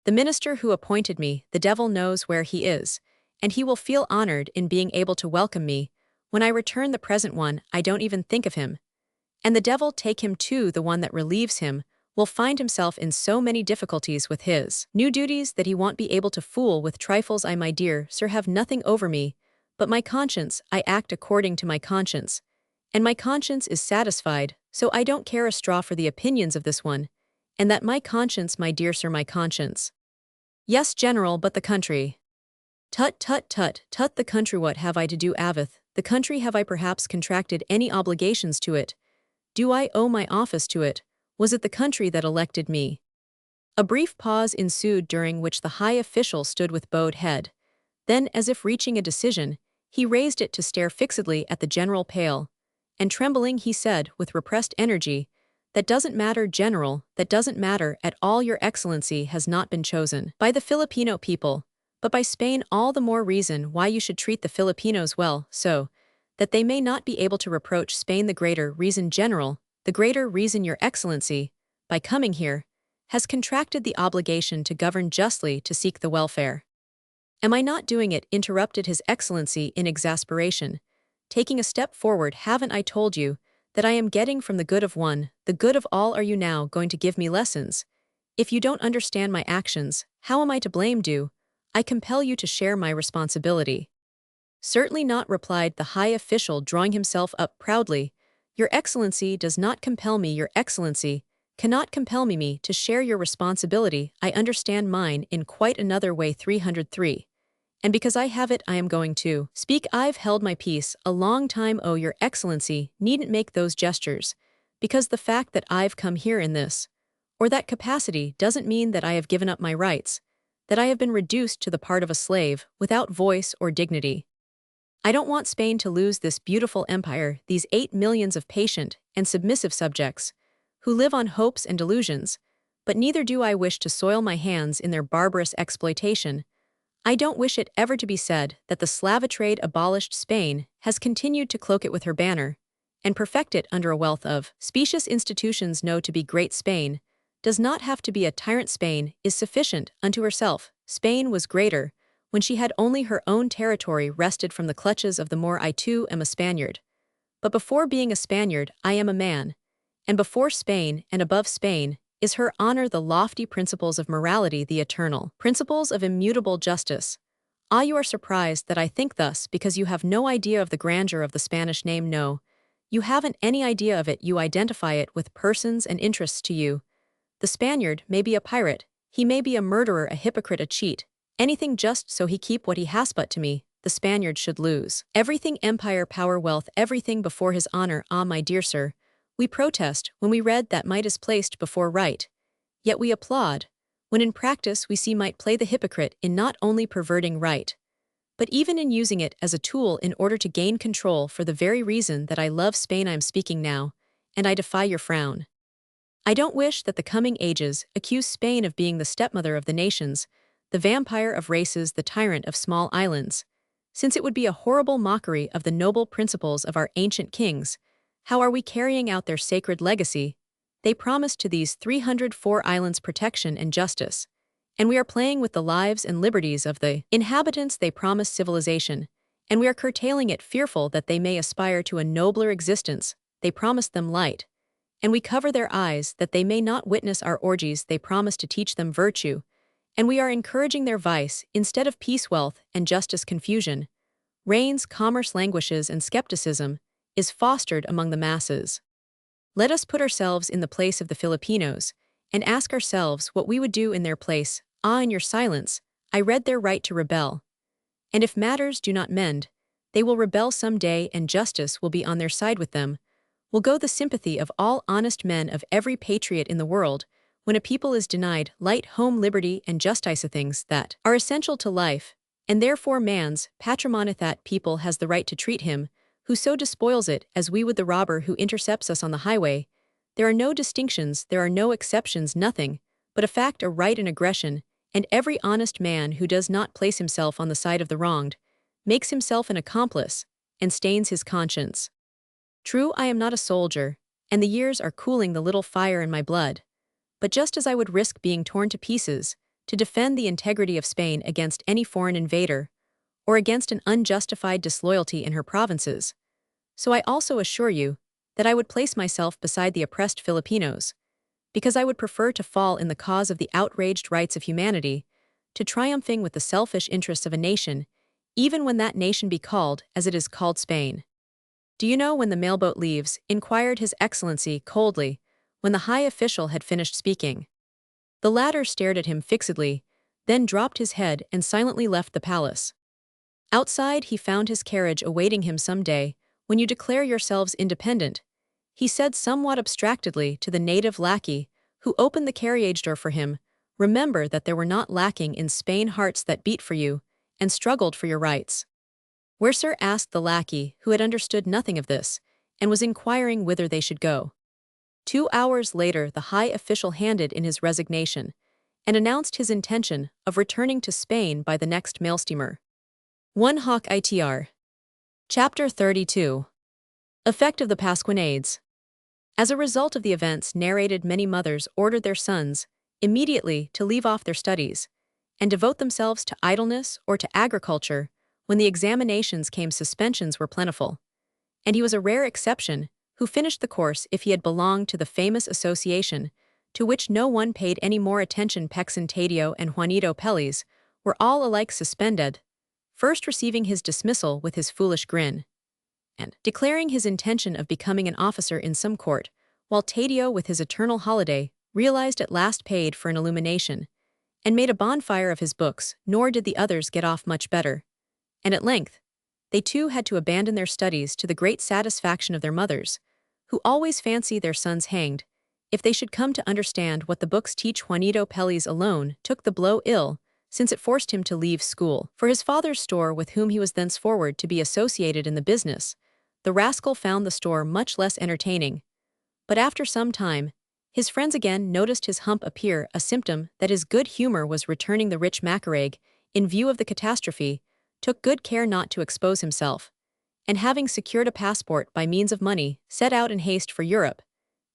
"The minister who appointed me, the devil knows where he is, and he will feel honored in being able to welcome me. When I return the present one, I don't even think of him. And the devil take him too, the one that relieves him, will find himself in so many difficulties with his new duties that he won't be able to fool with trifles. I, my dear sir, have nothing over me, but my conscience. I act according to my conscience, and my conscience is satisfied, so I don't care a straw for the opinions of this one, and that my conscience, my dear sir, my conscience. Yes, general, but the country. Tut, tut, tut, tut, the country. What have I to do with the country? Have I perhaps contracted any obligations to it? Do I owe my office to it? Was it the country that elected me? A brief pause ensued, during which the high official stood with bowed head. Then, as if reaching a decision, he raised it to stare fixedly at the general. Pale and trembling, he said, with repressed energy, "That doesn't matter, General, that doesn't matter at all. Your Excellency has not been chosen by the Filipino people, but by Spain. All the more reason why you should treat the Filipinos well, so that they may not be able to reproach Spain. The greater reason, General, the greater reason Your Excellency, by coming here, has contracted the obligation to govern justly, to seek the welfare." "Am I not doing it?" interrupted His Excellency in exasperation, taking a step forward. "Haven't I told you that I am getting from the good of one, the good of all? Are you now going to give me lessons? If you don't understand my actions, how am I to blame? Do I compel you to share my responsibility?" "Certainly not," replied the high official, drawing himself up proudly. "Your Excellency does not compel me. Your Excellency cannot compel me to share your responsibility. I understand mine in quite another way." 303. "And because I have it, I am going to speak. I've held my peace a long time. Oh, Your Excellency needn't make those gestures, because the fact that I've come here in this or that capacity doesn't mean that I have given up my rights, that I have been reduced to the part of a slave, without voice or dignity. I don't want Spain to lose this beautiful empire, these 8 millions of patient and submissive subjects, who live on hopes and delusions, but neither do I wish to soil my hands in their barbarous exploitation. I don't wish it ever to be said that the slave trade abolished Spain has continued to cloak it with her banner, and perfect it under a wealth of specious institutions. No, to be great Spain does not have to be a tyrant. Spain is sufficient unto herself. Spain was greater when she had only her own territory wrested from the clutches of the Moor. I too am a Spaniard, but before being a Spaniard I am a man, and before Spain and above Spain is her honor, the lofty principles of morality, the eternal principles of immutable justice. Ah, you are surprised that I think thus because you have no idea of the grandeur of the Spanish name. No, you haven't any idea of it. You identify it with persons and interests. To you, the Spaniard may be a pirate, he may be a murderer, a hypocrite, a cheat, anything just so he keep what he has. But to me, the Spaniard should lose everything: empire, power, wealth, everything before his honor. Ah, my dear sir, we protest when we read that might is placed before right, yet we applaud when in practice we see might play the hypocrite in not only perverting right, but even in using it as a tool in order to gain control. For the very reason that I love Spain I am speaking now, and I defy your frown. I don't wish that the coming ages accuse Spain of being the stepmother of the nations, the vampire of races, the tyrant of small islands, since it would be a horrible mockery of the noble principles of our ancient kings. How are we carrying out their sacred legacy? They promised to these 304 islands protection and justice, and we are playing with the lives and liberties of the inhabitants. They promised civilization, and we are curtailing it, fearful that they may aspire to a nobler existence. They promised them light, and we cover their eyes that they may not witness our orgies. They promised to teach them virtue, and we are encouraging their vice. Instead of peace, wealth, and justice, confusion reigns, commerce languishes, and skepticism is fostered among the masses. Let us put ourselves in the place of the Filipinos, and ask ourselves what we would do in their place. Ah, in your silence, I read their right to rebel. And if matters do not mend, they will rebel some day, and justice will be on their side. With them will go the sympathy of all honest men, of every patriot in the world. When a people is denied light, home, liberty, and justice, things that are essential to life, and therefore man's patrimony, that people has the right to treat him who so despoils it as we would the robber who intercepts us on the highway. There are no distinctions, there are no exceptions, nothing but a fact, a right, and aggression, and every honest man who does not place himself on the side of the wronged makes himself an accomplice and stains his conscience. True, I am not a soldier, and the years are cooling the little fire in my blood, but just as I would risk being torn to pieces to defend the integrity of Spain against any foreign invader, or against an unjustified disloyalty in her provinces, so I also assure you that I would place myself beside the oppressed Filipinos, because I would prefer to fall in the cause of the outraged rights of humanity, to triumphing with the selfish interests of a nation, even when that nation be called, as it is called, Spain. Do you know when the mailboat leaves? Inquired His Excellency coldly, when the high official had finished speaking. The latter stared at him fixedly, then dropped his head and silently left the palace. Outside he found his carriage awaiting him some day, when you declare yourselves independent, he said somewhat abstractedly to the native lackey, who opened the carriage door for him, remember that there were not lacking in Spain hearts that beat for you, and struggled for your rights. Where, sir? Asked the lackey, who had understood nothing of this, and was inquiring whither they should go. 2 hours later the high official handed in his resignation, and announced his intention of returning to Spain by the next mail steamer. 1 Hawk ITR. Chapter 32. Effect of the Pasquinades. As a result of the events narrated, many mothers ordered their sons immediately to leave off their studies and devote themselves to idleness or to agriculture. When the examinations came, suspensions were plentiful, and he was a rare exception who finished the course if he had belonged to the famous association, to which no one paid any more attention. Pexin Taddeo and Juanito Peles were all alike suspended, first receiving his dismissal with his foolish grin, and declaring his intention of becoming an officer in some court, while Taddeo, with his eternal holiday, realized at last paid for an illumination, and made a bonfire of his books. Nor did the others get off much better, and at length they too had to abandon their studies, to the great satisfaction of their mothers, who always fancy their sons hanged, if they should come to understand what the books teach. Juanito Peles alone took the blow ill, since it forced him to leave school. For his father's store, with whom he was thenceforward to be associated in the business, the rascal found the store much less entertaining. But after some time, his friends again noticed his hump appear, a symptom that his good humor was returning. The rich Macarag, in view of the catastrophe, took good care not to expose himself, and having secured a passport by means of money, set out in haste for Europe.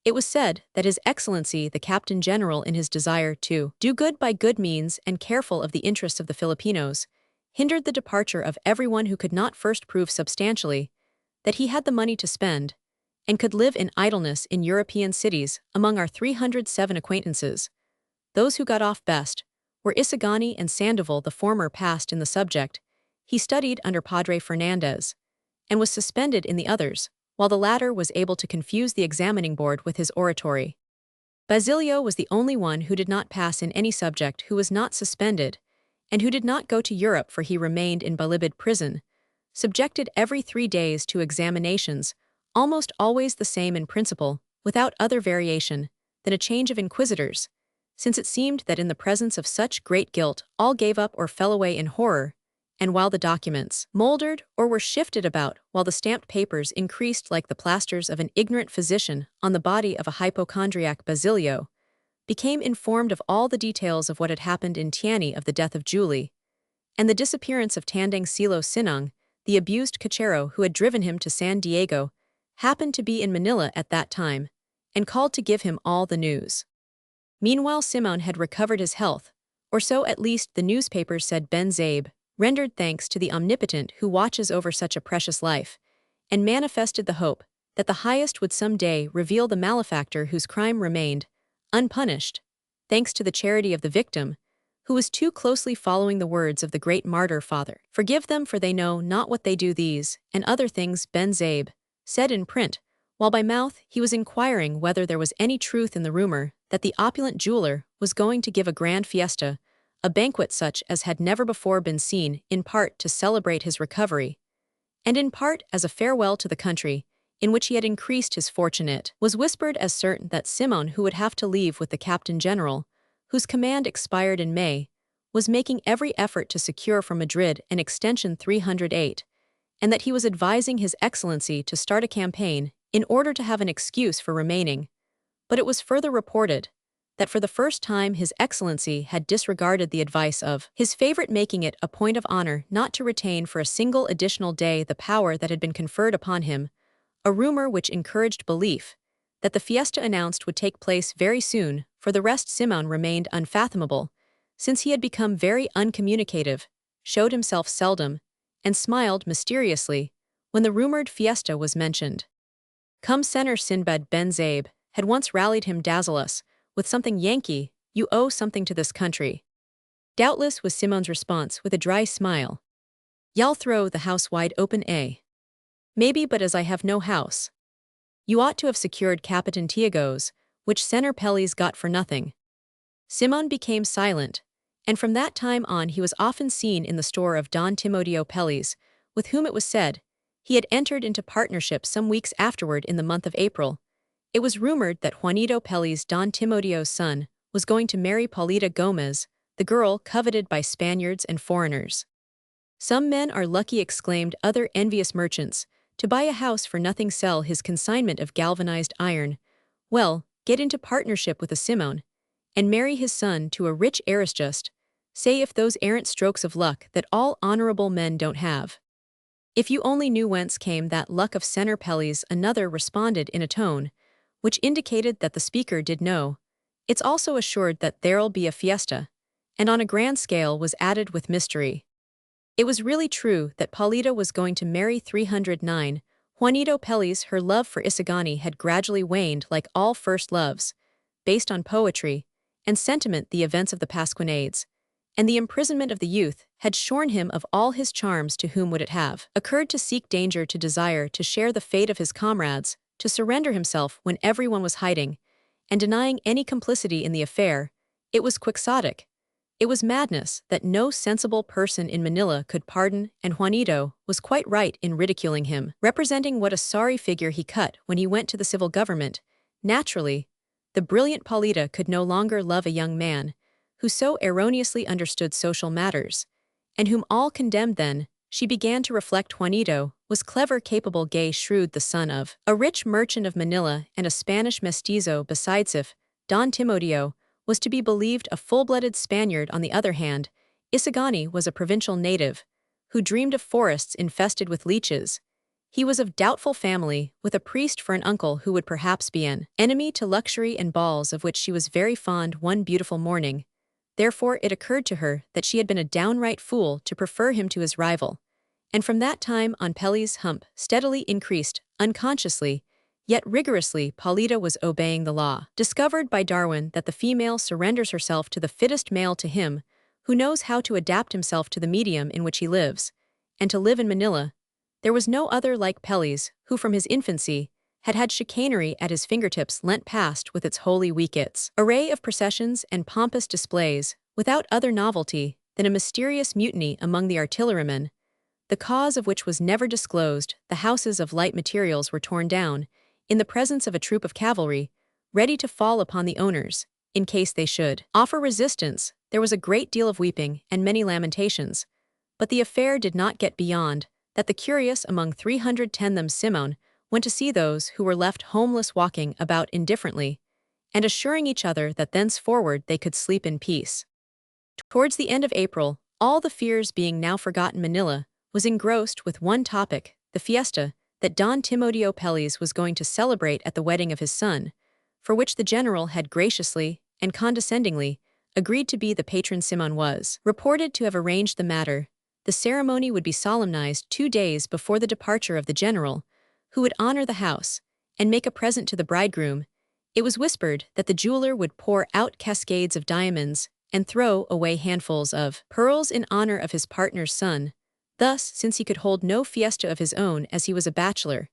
It was said that His Excellency the Captain General, in his desire to do good by good means and careful of the interests of the Filipinos, hindered the departure of everyone who could not first prove substantially that he had the money to spend, and could live in idleness in European cities. Among our 307 acquaintances, those who got off best were Isagani and Sandoval. The former passed in the subject; he studied under Padre Fernandez, and was suspended in the others, while the latter was able to confuse the examining board with his oratory. Basilio was the only one who did not pass in any subject, who was not suspended, and who did not go to Europe, for he remained in Bilibid prison, subjected every 3 days to examinations, almost always the same in principle, without other variation than a change of inquisitors, since it seemed that in the presence of such great guilt all gave up or fell away in horror, and while the documents mouldered or were shifted about, while the stamped papers increased like the plasters of an ignorant physician on the body of a hypochondriac, Basilio became informed of all the details of what had happened in Tiani, of the death of Julie, and the disappearance of Tandang Silo Sinang. The abused cachero who had driven him to San Diego happened to be in Manila at that time, and called to give him all the news. Meanwhile Simoun had recovered his health, or so at least the newspapers said. Ben Zabe rendered thanks to the Omnipotent who watches over such a precious life, and manifested the hope that the highest would some day reveal the malefactor whose crime remained unpunished, thanks to the charity of the victim, who was too closely following the words of the great martyr. Father, forgive them, for they know not what they do. These and other things Ben Zabe said in print, while by mouth he was inquiring whether there was any truth in the rumor that the opulent jeweler was going to give a grand fiesta, a banquet such as had never before been seen, in part to celebrate his recovery, and in part as a farewell to the country, in which he had increased his fortune. It was whispered as certain that Simoun, who would have to leave with the Captain General, whose command expired in May, was making every effort to secure from Madrid an extension 308, and that he was advising His Excellency to start a campaign in order to have an excuse for remaining. But it was further reported that for the first time His Excellency had disregarded the advice of his favorite, making it a point of honor not to retain for a single additional day the power that had been conferred upon him, a rumor which encouraged belief that the fiesta announced would take place very soon. For the rest, Simoun remained unfathomable, since he had become very uncommunicative, showed himself seldom, and smiled mysteriously when the rumored fiesta was mentioned. Come Sener Sinbad ben Zabe had once rallied him dazzle us, with something Yankee, you owe something to this country. Doubtless was Simoun's response with a dry smile. Y'all throw the house wide open, eh? Maybe, but as I have no house. You ought to have secured Capitan Tiago's, which Sener Pellies got for nothing. Simoun became silent, and from that time on he was often seen in the store of Don Timoteo Pellies, with whom it was said he had entered into partnership some weeks afterward in the month of April. It was rumored that Juanito Pellies, Don Timoteo's son, was going to marry Paulita Gomez, the girl coveted by Spaniards and foreigners. Some men are lucky, exclaimed other envious merchants, to buy a house for nothing, sell his consignment of galvanized iron. Well, get into partnership with a Simoun, and marry his son to a rich heiress, just say if those errant strokes of luck that all honorable men don't have. If you only knew whence came that luck of Sener Pellies, another responded in a tone which indicated that the speaker did know. It's also assured that there'll be a fiesta, and on a grand scale was added with mystery. It was really true that Paulita was going to marry 309. Juanito Pellies, her love for Isagani had gradually waned like all first loves, based on poetry and sentiment. The events of the Pasquinades and the imprisonment of the youth had shorn him of all his charms. To whom would it have occurred to seek danger, to desire to share the fate of his comrades, to surrender himself when everyone was hiding, and denying any complicity in the affair? It was quixotic. It was madness that no sensible person in Manila could pardon, and Juanito was quite right in ridiculing him, representing what a sorry figure he cut when he went to the civil government. Naturally, the brilliant Paulita could no longer love a young man who so erroneously understood social matters, and whom all condemned. Then she began to reflect Juanito was clever, capable, gay, shrewd, the son of a rich merchant of Manila and a Spanish mestizo. Besides, if Don Timoteo was to be believed a full-blooded Spaniard, on the other hand, Isagani was a provincial native who dreamed of forests infested with leeches. He was of doubtful family, with a priest for an uncle who would perhaps be an enemy to luxury and balls, of which she was very fond. One beautiful morning, therefore, it occurred to her that she had been a downright fool to prefer him to his rival, and from that time on Pellies' hump steadily increased. Unconsciously, yet rigorously, Paulita was obeying the law, discovered by Darwin, that the female surrenders herself to the fittest male, to him who knows how to adapt himself to the medium in which he lives, and to live in Manila. There was no other like Pellies, who from his infancy had had chicanery at his fingertips, lent past with its holy week, its array of processions and pompous displays, without other novelty than a mysterious mutiny among the artillerymen, the cause of which was never disclosed. The houses of light materials were torn down, in the presence of a troop of cavalry, ready to fall upon the owners, in case they should offer resistance. There was a great deal of weeping and many lamentations, but the affair did not get beyond that. The curious among 310 them Simoun went to see those who were left homeless walking about indifferently, and assuring each other that thenceforward they could sleep in peace. Towards the end of April, all the fears being now forgotten, Manila was engrossed with one topic, the fiesta that Don Timoteo Pellies was going to celebrate at the wedding of his son, for which the general had graciously and condescendingly agreed to be the patron. Simoun was reported to have arranged the matter. The ceremony would be solemnized 2 days before the departure of the general, who would honor the house and make a present to the bridegroom. It was whispered that the jeweler would pour out cascades of diamonds and throw away handfuls of pearls in honor of his partner's son. Thus, since he could hold no fiesta of his own, as he was a bachelor,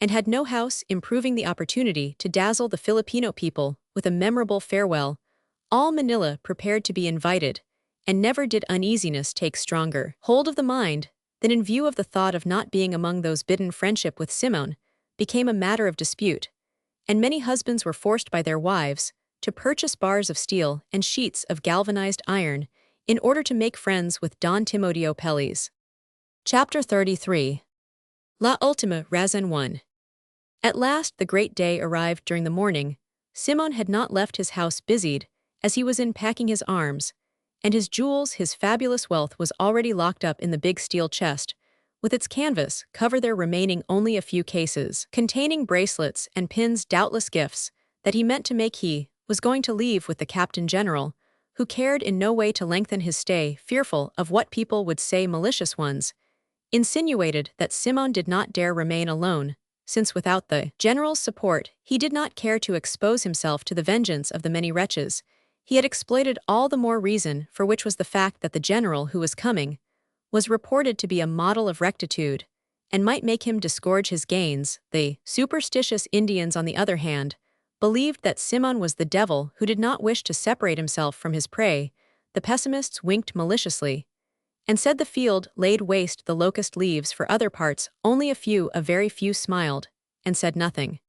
and had no house, improving the opportunity to dazzle the Filipino people with a memorable farewell, all Manila prepared to be invited, and never did uneasiness take stronger hold of the mind than in view of the thought of not being among those bidden. Friendship with Simoun became a matter of dispute, and many husbands were forced by their wives to purchase bars of steel and sheets of galvanized iron in order to make friends with Don Timoteo Pellies. Chapter 33. La Ultima Razón 1. At last the great day arrived. During the morning, Simoun had not left his house, busied as he was in packing his arms, and his jewels. His fabulous wealth was already locked up in the big steel chest, with its canvas cover, there remaining only a few cases containing bracelets and pins, doubtless gifts that he meant to make. He was going to leave with the Captain General, who cared in no way to lengthen his stay, fearful of what people would say. Malicious ones insinuated that Simoun did not dare remain alone, since without the general's support, he did not care to expose himself to the vengeance of the many wretches. He had exploited all the more reason for which was the fact that the general who was coming was reported to be a model of rectitude, and might make him disgorge his gains. The superstitious Indians, on the other hand, believed that Simoun was the devil who did not wish to separate himself from his prey. The pessimists winked maliciously, and said the field laid waste the locust leaves for other parts. Only a very few smiled, and said nothing.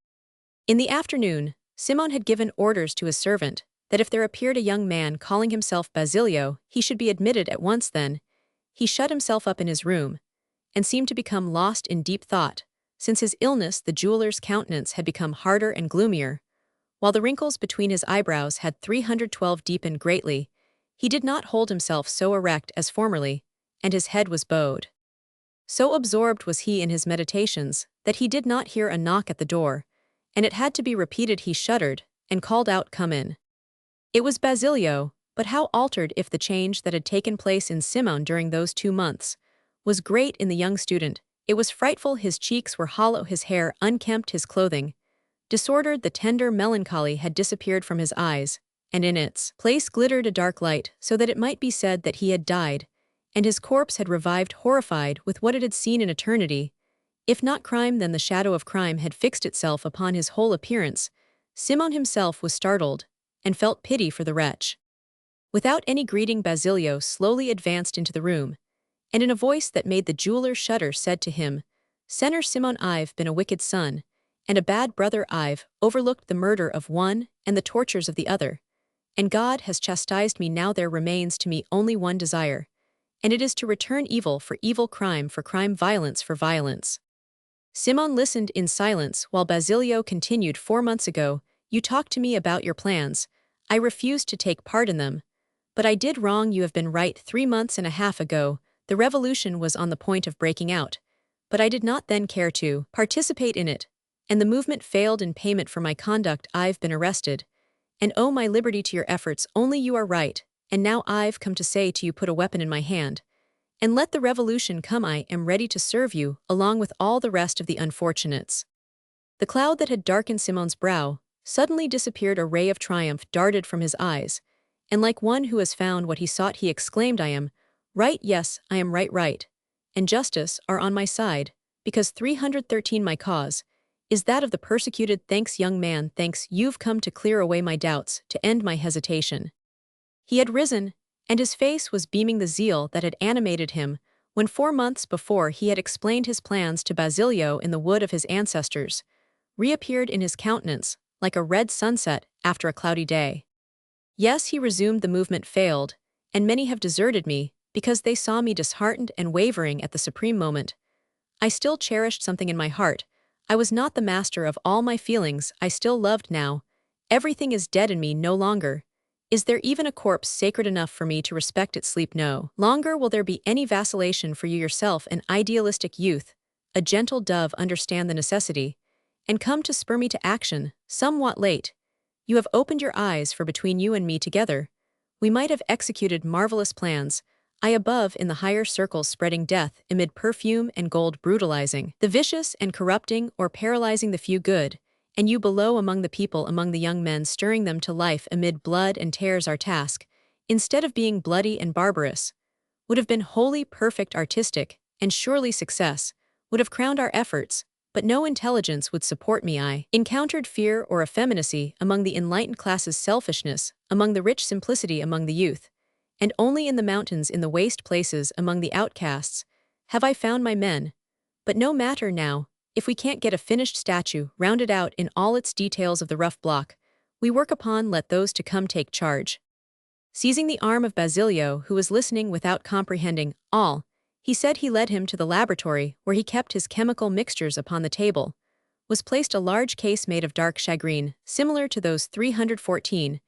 In the afternoon, Simoun had given orders to his servant that if there appeared a young man calling himself Basilio, he should be admitted at once. Then he shut himself up in his room, and seemed to become lost in deep thought. Since his illness, the jeweller's countenance had become harder and gloomier, while the wrinkles between his eyebrows had 312 deepened greatly. He did not hold himself so erect as formerly, and his head was bowed. So absorbed was he in his meditations that he did not hear a knock at the door, and it had to be repeated. He shuddered, and called out, "Come in." It was Basilio, but how altered if the change that had taken place in Simoun during those 2 months was great in the young student. It was frightful. His cheeks were hollow, his hair unkempt, his clothing disordered. The tender melancholy had disappeared from his eyes, and in its place glittered a dark light, so that it might be said that he had died, and his corpse had revived, horrified with what it had seen in eternity. If not crime, then the shadow of crime had fixed itself upon his whole appearance. Simoun himself was startled, and felt pity for the wretch. Without any greeting, Basilio slowly advanced into the room, and in a voice that made the jeweler shudder said to him, "Senor Simoun, I've been a wicked son, and a bad brother. I've overlooked the murder of one and the tortures of the other, and God has chastised me. Now there remains to me only one desire, and it is to return evil for evil, crime for crime, violence for violence." Simoun listened in silence while Basilio continued, "4 months ago, you talked to me about your plans. I refused to take part in them. But I did wrong. You have been right. 3 months and a half ago, the revolution was on the point of breaking out, but I did not then care to participate in it, and the movement failed. In payment for my conduct, I've been arrested, and owe my liberty to your efforts. Only you are right, and now I've come to say to you, put a weapon in my hand, and let the revolution come. I am ready to serve you, along with all the rest of the unfortunates." The cloud that had darkened Simoun's brow suddenly disappeared. A ray of triumph darted from his eyes, and like one who has found what he sought, he exclaimed, "I am right, yes, I am right, and justice are on my side, because 313 my cause is that of the persecuted. Thanks, young man, thanks. You've come to clear away my doubts, to end my hesitation." He had risen, and his face was beaming. The zeal that had animated him when 4 months before he had explained his plans to Basilio in the wood of his ancestors reappeared in his countenance like a red sunset after a cloudy day. "Yes," he resumed, "the movement failed, and many have deserted me because they saw me disheartened and wavering at the supreme moment. I still cherished something in my heart. I was not the master of all my feelings. I still loved. Now everything is dead in me. No longer is there even a corpse sacred enough for me to respect its sleep. No longer will there be any vacillation for you yourself, an idealistic youth, a gentle dove. Understand the necessity, and come to spur me to action. Somewhat late, you have opened your eyes, for between you and me together, we might have executed marvelous plans. I above in the higher circles, spreading death amid perfume and gold, brutalizing the vicious and corrupting or paralyzing the few good, and you below among the people, among the young men, stirring them to life amid blood and tears. Our task, instead of being bloody and barbarous, would have been wholly perfect, artistic, and surely success would have crowned our efforts, but no intelligence would support me. I encountered fear or effeminacy among the enlightened classes, selfishness among the rich, simplicity among the youth, and only in the mountains, in the waste places, among the outcasts, have I found my men. But no matter now, if we can't get a finished statue, rounded out in all its details of the rough block we work upon, let those to come take charge." Seizing the arm of Basilio, who was listening without comprehending all, he said, he led him to the laboratory where he kept his chemical mixtures. Upon the table was placed a large case made of dark shagreen, similar to those 314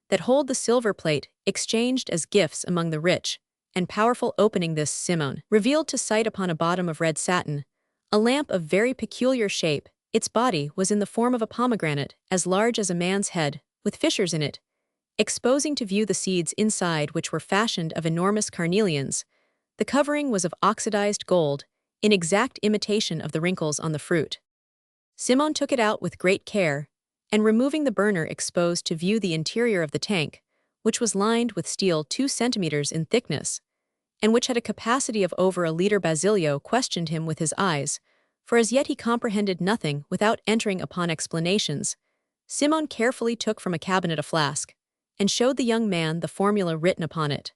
that hold the silver plate exchanged as gifts among the rich and powerful. Opening this, Simoun revealed to sight upon a bottom of red satin a lamp of very peculiar shape. Its body was in the form of a pomegranate, as large as a man's head, with fissures in it, exposing to view the seeds inside, which were fashioned of enormous carnelians. The covering was of oxidized gold, in exact imitation of the wrinkles on the fruit. Simoun took it out with great care, and removing the burner exposed to view the interior of the tank, which was lined with steel 2 centimeters in thickness, and which had a capacity of over a liter. Basilio questioned him with his eyes, for as yet he comprehended nothing without entering upon explanations. Simoun carefully took from a cabinet a flask, and showed the young man the formula written upon it.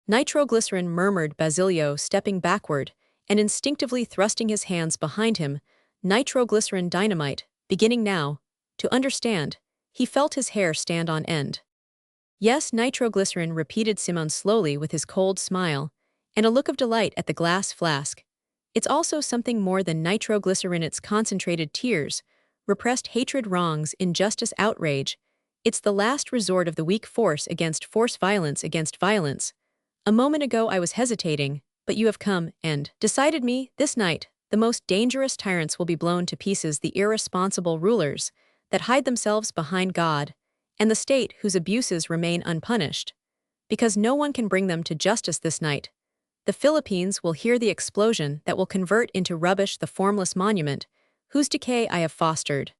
Nitroglycerin, murmured Basilio, stepping backward, and instinctively thrusting his hands behind him. Nitroglycerin dynamite, beginning now. To understand, he felt his hair stand on end. Yes, nitroglycerin, repeated Simoun slowly with his cold smile, and a look of delight at the glass flask. It's also something more than nitroglycerin, it's concentrated tears, repressed hatred, wrongs, injustice, outrage. It's the last resort of the weak, force against force, violence against violence. A moment ago I was hesitating, but you have come and decided me. This night, the most dangerous tyrants will be blown to pieces, the irresponsible rulers that hide themselves behind God, and the state whose abuses remain unpunished. Because no one can bring them to justice this night, the Philippines will hear the explosion that will convert into rubbish the formless monument whose decay I have fostered.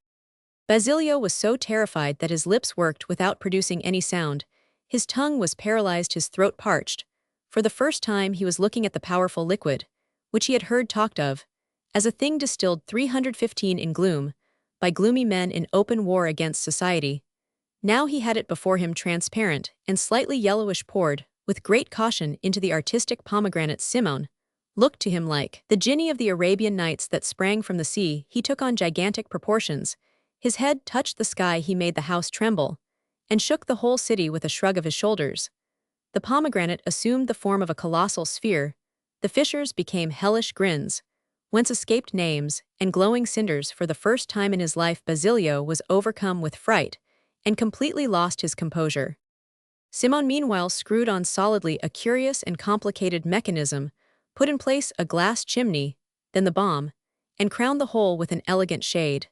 Basilio was so terrified that his lips worked without producing any sound, his tongue was paralyzed, his throat parched. For the first time he was looking at the powerful liquid, which he had heard talked of, as a thing distilled 315 in gloom, by gloomy men in open war against society. Now he had it before him, transparent and slightly yellowish, poured, with great caution, into the artistic pomegranate. Simoun looked to him like the genie of the Arabian Nights that sprang from the sea. He took on gigantic proportions. His head touched the sky, he made the house tremble, and shook the whole city with a shrug of his shoulders. The pomegranate assumed the form of a colossal sphere. The fissures became hellish grins, whence escaped names and glowing cinders. For the first time in his life Basilio was overcome with fright, and completely lost his composure. Simoun meanwhile screwed on solidly a curious and complicated mechanism, put in place a glass chimney, then the bomb, and crowned the whole with an elegant shade.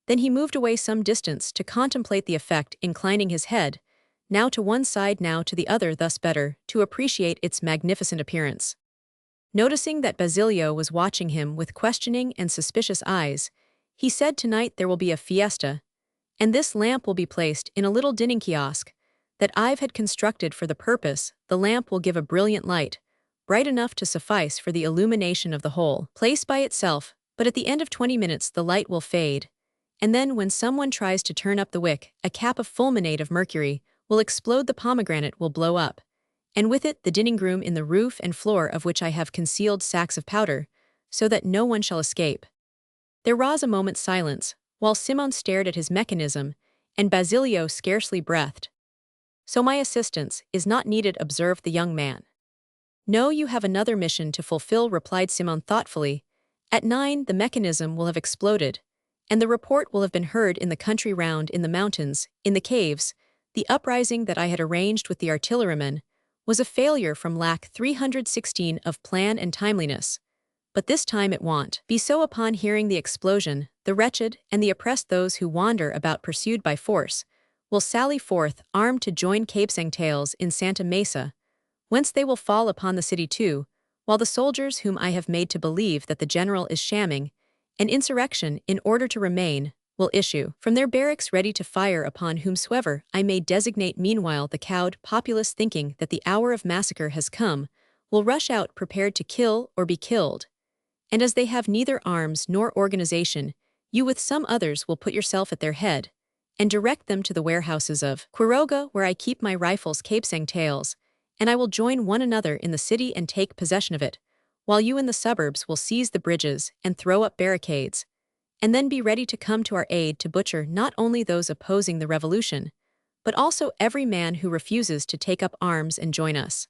Then he moved away some distance to contemplate the effect, inclining his head, now to one side, now to the other, thus better to appreciate its magnificent appearance. Noticing that Basilio was watching him with questioning and suspicious eyes, he said, "Tonight there will be a fiesta, and this lamp will be placed in a little dining kiosk that I've had constructed for the purpose. The lamp will give a brilliant light, bright enough to suffice for the illumination of the whole place by itself, but at the end of 20 minutes the light will fade, and then when someone tries to turn up the wick, a cap of fulminate of mercury will explode, the pomegranate will blow up, and with it the dining room, in the roof and floor of which I have concealed sacks of powder, so that no one shall escape." There was a moment's silence, while Simoun stared at his mechanism, and Basilio scarcely breathed. "So my assistance is not needed," observed the young man. "No, you have another mission to fulfill," replied Simoun thoughtfully. "At 9 the mechanism will have exploded, and the report will have been heard in the country round, in the mountains, in the caves. The uprising that I had arranged with the artillerymen was a failure from lack 316 of plan and timeliness. But this time it won't be so. Upon hearing the explosion, the wretched and the oppressed, those who wander about pursued by force, will sally forth armed to join capesang tails in Santa Mesa, whence they will fall upon the city too, while the soldiers whom I have made to believe that the general is shamming an insurrection in order to remain, will issue from their barracks ready to fire upon whomsoever I may designate. Meanwhile the cowed populace, thinking that the hour of massacre has come, will rush out prepared to kill or be killed. And as they have neither arms nor organization, you with some others will put yourself at their head, and direct them to the warehouses of Quiroga, where I keep my rifles, capesang tails, and I will join one another in the city and take possession of it, while you in the suburbs will seize the bridges and throw up barricades, and then be ready to come to our aid to butcher not only those opposing the revolution, but also every man who refuses to take up arms and join us."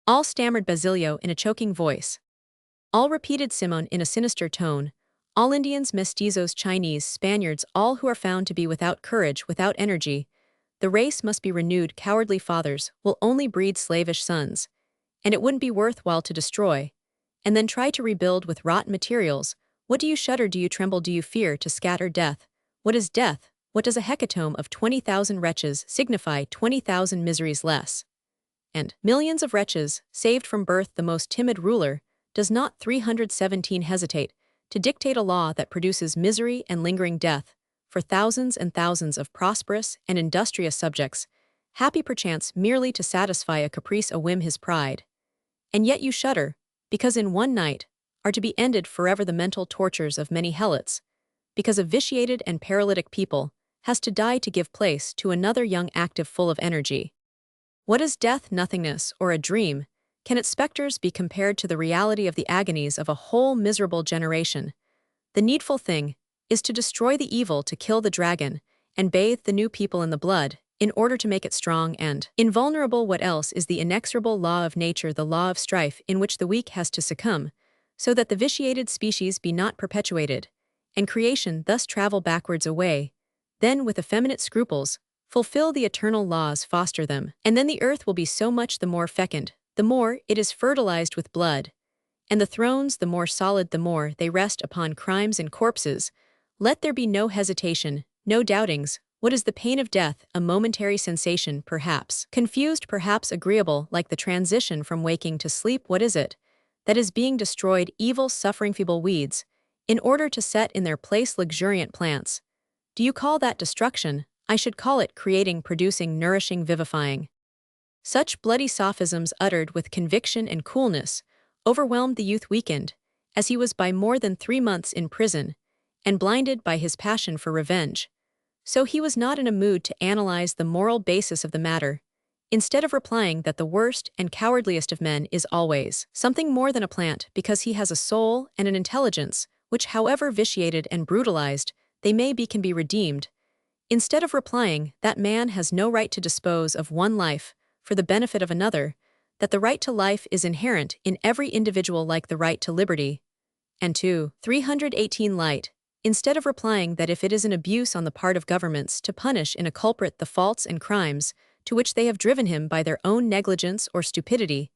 "All," stammered Basilio in a choking voice. "All," repeated Simoun in a sinister tone, "all Indians, mestizos, Chinese, Spaniards, all who are found to be without courage, without energy. The race must be renewed. Cowardly fathers will only breed slavish sons, and it wouldn't be worthwhile to destroy, and then try to rebuild with rotten materials. What do you shudder? Do you tremble? Do you fear to scatter death? What is death? What does a hecatomb of 20,000 wretches signify? 20,000 miseries less, and millions of wretches saved from birth. The most timid ruler does not 317 hesitate to dictate a law that produces misery and lingering death for thousands and thousands of prosperous and industrious subjects, happy perchance merely to satisfy a caprice, a whim, his pride. And yet you shudder, because in one night are to be ended forever the mental tortures of many helots, because a vitiated and paralytic people has to die to give place to another young active full of energy. What is death, nothingness, or a dream? Can its specters be compared to the reality of the agonies of a whole miserable generation? The needful thing is to destroy the evil, to kill the dragon, and bathe the new people in the blood, in order to make it strong and invulnerable. What else is the inexorable law of nature, the law of strife in which the weak has to succumb, so that the vitiated species be not perpetuated, and creation thus travel backwards away, then with effeminate scruples, fulfill the eternal laws, foster them, and then the earth will be so much the more fecund, the more it is fertilized with blood, and the thrones the more solid, the more they rest upon crimes and corpses. Let there be no hesitation, no doubtings. What is the pain of death? A momentary sensation, perhaps confused, perhaps agreeable, like the transition from waking to sleep. What is it that is being destroyed? Evil, suffering, feeble weeds, in order to set in their place luxuriant plants. Do you call that destruction? I should call it creating, producing, nourishing, vivifying. Such bloody sophisms, uttered with conviction and coolness, overwhelmed the youth, weakened, as he was by more than 3 months in prison, and blinded by his passion for revenge. So he was not in a mood to analyze the moral basis of the matter. Instead of replying that the worst and cowardliest of men is always something more than a plant, because he has a soul and an intelligence, which, however vitiated and brutalized they may be, can be redeemed. Instead of replying that man has no right to dispose of one life for the benefit of another, that the right to life is inherent in every individual like the right to liberty. And 318 light. Instead of replying that if it is an abuse on the part of governments to punish in a culprit the faults and crimes to which they have driven him by their own negligence or stupidity,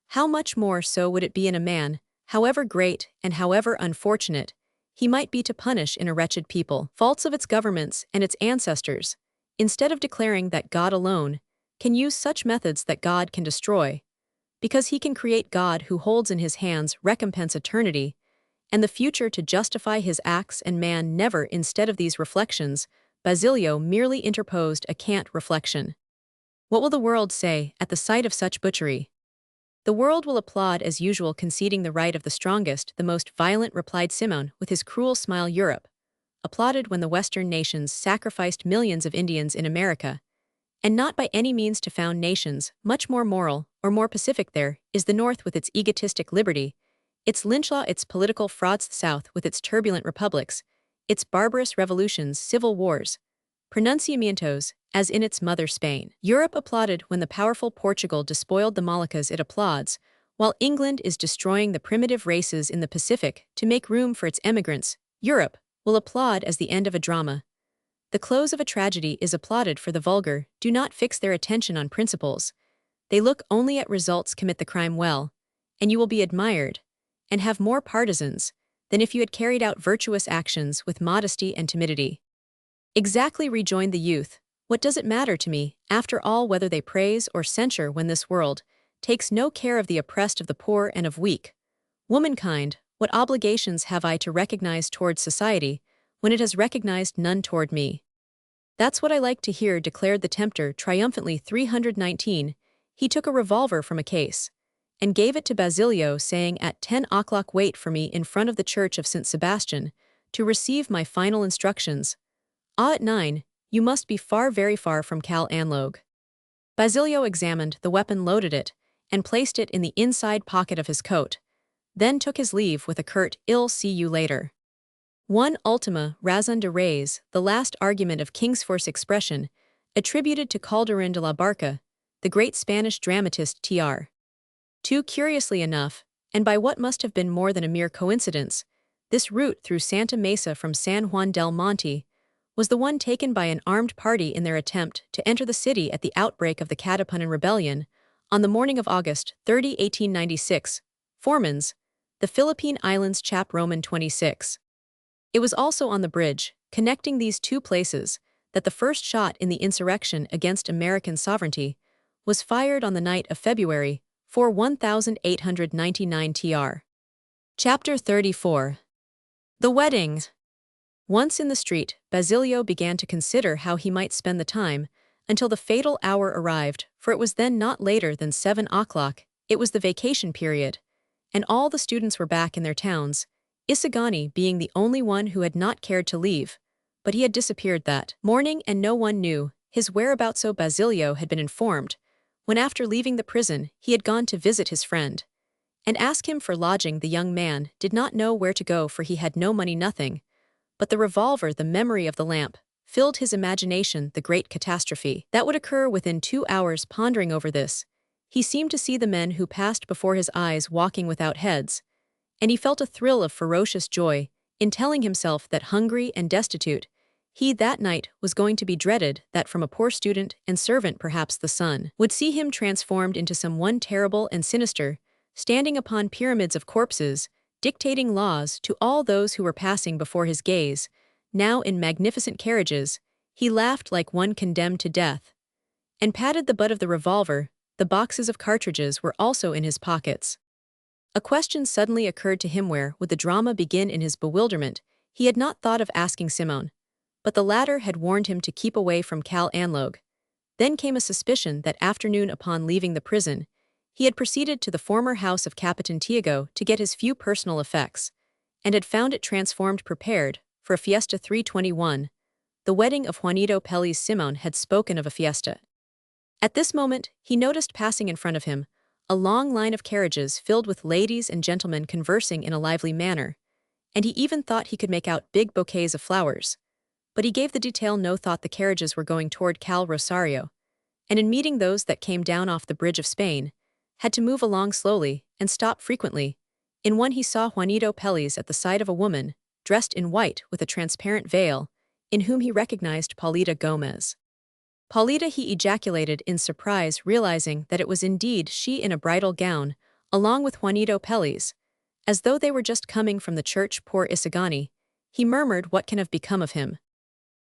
how much more so would it be in a man, however great and however unfortunate he might be, to punish in a wretched people faults of its governments and its ancestors, instead of declaring that God alone can use such methods that God can destroy, because he can create. God, who holds in his hands recompense, eternity, and the future to justify his acts, and man never. Instead of these reflections, Basilio merely interposed a cant reflection. What will the world say at the sight of such butchery? The world will applaud as usual, conceding the right of the strongest, the most violent, replied Simoun with his cruel smile. Europe applauded when the Western nations sacrificed millions of Indians in America, and not by any means to found nations much more moral or more pacific. There is the North with its egotistic liberty, its lynch law, its political frauds; the South with its turbulent republics, its barbarous revolutions, civil wars, pronunciamientos, as in its mother Spain. Europe applauded when the powerful Portugal despoiled the Moluccas. It applauds while England is destroying the primitive races in the Pacific to make room for its emigrants. Europe will applaud as the end of a drama. The close of a tragedy is applauded, for the vulgar do not fix their attention on principles. They look only at results. Commit the crime well, and you will be admired, and have more partisans, than if you had carried out virtuous actions with modesty and timidity. Exactly, rejoined the youth. What does it matter to me, after all, whether they praise or censure, when this world takes no care of the oppressed, of the poor, and of weak womankind? What obligations have I to recognize towards society, when it has recognized none toward me? That's what I like to hear, declared the tempter triumphantly. 319. He took a revolver from a case and gave it to Basilio, saying, at 10 o'clock wait for me in front of the church of St. Sebastian to receive my final instructions. At 9, you must be far, very far from Cal Anlogue. Basilio examined the weapon, loaded it, and placed it in the inside pocket of his coat, then took his leave with a curt, "I'll see you later." 1 Ultima razón de res, the last argument of Kingsforce, expression attributed to Calderon de la Barca, the great Spanish dramatist. Tr. 2. Curiously enough, and by what must have been more than a mere coincidence, this route through Santa Mesa from San Juan del Monte was the one taken by an armed party in their attempt to enter the city at the outbreak of the Katipunan Rebellion on the morning of August 30, 1896. Formans, the Philippine Islands, Chap. Roman 26. It was also on the bridge connecting these two places that the first shot in the insurrection against American sovereignty was fired on the night of February 4, 1899 tr. Chapter 34. The wedding. Once in the street, Basilio began to consider how he might spend the time, until the fatal hour arrived, for it was then not later than 7 o'clock. It was the vacation period, and all the students were back in their towns, Isagani being the only one who had not cared to leave. But he had disappeared that morning and no one knew his whereabouts, so Basilio had been informed, when after leaving the prison he had gone to visit his friend and ask him for lodging. The young man did not know where to go, for he had no money, nothing. But the revolver, the memory of the lamp, filled his imagination. The great catastrophe that would occur within 2 hours. Pondering over this, he seemed to see the men who passed before his eyes walking without heads, and he felt a thrill of ferocious joy in telling himself that, hungry and destitute, he that night was going to be dreaded, that from a poor student and servant perhaps the sun would see him transformed into some one terrible and sinister, standing upon pyramids of corpses, dictating laws to all those who were passing before his gaze. Now in magnificent carriages, he laughed like one condemned to death, and patted the butt of the revolver. The boxes of cartridges were also in his pockets. A question suddenly occurred to him: where would the drama begin? In his bewilderment, he had not thought of asking Simoun, but the latter had warned him to keep away from Cal Anlog. Then came a suspicion that afternoon, upon leaving the prison, he had proceeded to the former house of Capitan Tiago to get his few personal effects, and had found it transformed, prepared for a fiesta. 321. The wedding of Juanito Pelli's. Simoun had spoken of a fiesta. At this moment, he noticed passing in front of him a long line of carriages filled with ladies and gentlemen conversing in a lively manner, and he even thought he could make out big bouquets of flowers. But he gave the detail no thought. The carriages were going toward Cal Rosario, and in meeting those that came down off the Bridge of Spain, had to move along slowly and stop frequently. In one he saw Juanito Pelli's at the side of a woman, dressed in white with a transparent veil, in whom he recognized Paulita Gomez. Paulita, he ejaculated in surprise, realizing that it was indeed she in a bridal gown, along with Juanito Pelli's, as though they were just coming from the church. Poor Isagani, he murmured, what can have become of him?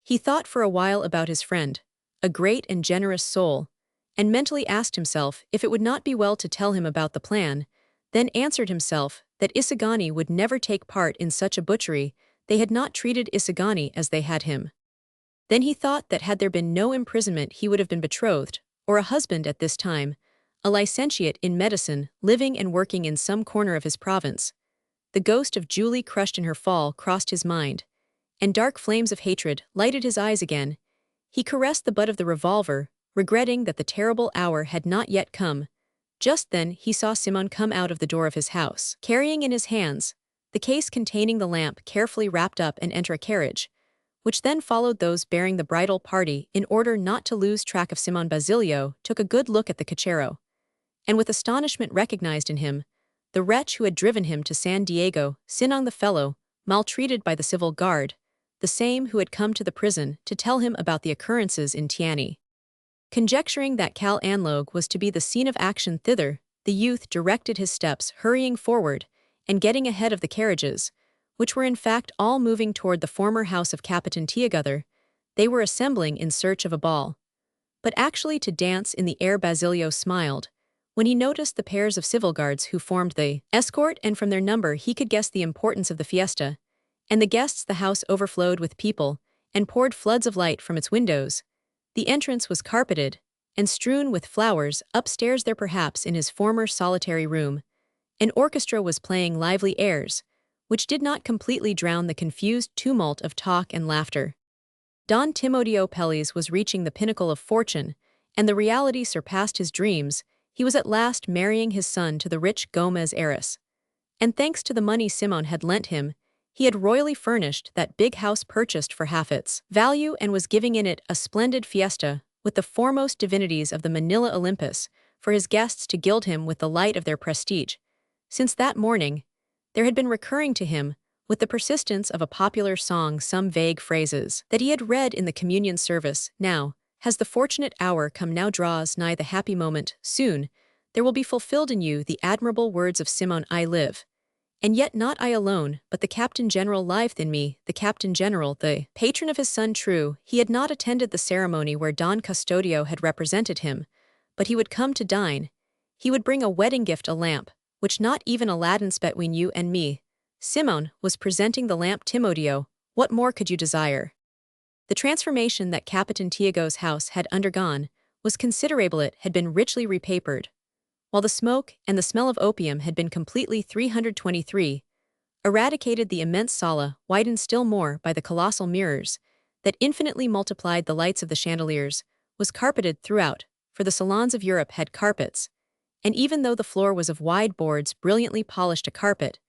He thought for a while about his friend, a great and generous soul, and mentally asked himself if it would not be well to tell him about the plan, then answered himself that Isagani would never take part in such a butchery. They had not treated Isagani as they had him. Then he thought that had there been no imprisonment he would have been betrothed, or a husband at this time, a licentiate in medicine, living and working in some corner of his province. The ghost of Julie crushed in her fall crossed his mind, and dark flames of hatred lighted his eyes again. He caressed the butt of the revolver, regretting that the terrible hour had not yet come. Just then he saw Simoun come out of the door of his house, carrying in his hands the case containing the lamp carefully wrapped up, and enter a carriage, which then followed those bearing the bridal party. In order not to lose track of Simoun, Basilio took a good look at the cochero, and with astonishment recognized in him the wretch who had driven him to San Diego, Sinang, the fellow maltreated by the civil guard, the same who had come to the prison to tell him about the occurrences in Tiani. Conjecturing that Cal Anlog was to be the scene of action, thither the youth directed his steps, hurrying forward and getting ahead of the carriages, which were in fact all moving toward the former house of Capitan Tiago. They were assembling in search of a ball, but actually to dance in the air. Basilio smiled when he noticed the pairs of civil guards who formed the escort, and from their number he could guess the importance of the fiesta. And the guests, the house overflowed with people and poured floods of light from its windows. The entrance was carpeted and strewn with flowers. Upstairs there, perhaps in his former solitary room, an orchestra was playing lively airs, which did not completely drown the confused tumult of talk and laughter. Don Timoteo Pelli's was reaching the pinnacle of fortune, and the reality surpassed his dreams. He was at last marrying his son to the rich Gomez heiress. And thanks to the money Simoun had lent him, he had royally furnished that big house purchased for half its value, and was giving in it a splendid fiesta with the foremost divinities of the Manila Olympus for his guests to gild him with the light of their prestige. Since that morning, there had been recurring to him, with the persistence of a popular song, some vague phrases that he had read in the communion service. Now has the fortunate hour come, now draws nigh the happy moment. Soon there will be fulfilled in you the admirable words of Simoun, I live, and yet not I alone, but the Captain General liveth in me. The Captain General, the patron of his son. True, he had not attended the ceremony where Don Custodio had represented him, but he would come to dine. He would bring a wedding gift, a lamp, which not even Aladdin's between you and me. Simoun was presenting the lamp Timoteo. What more could you desire? The transformation that Capitan Tiago's house had undergone was considerable. It had been richly repapered, while the smoke and the smell of opium had been completely 323, eradicated. The immense sala, widened still more by the colossal mirrors that infinitely multiplied the lights of the chandeliers, was carpeted throughout, for the salons of Europe had carpets, and even though the floor was of wide boards brilliantly polished a carpet,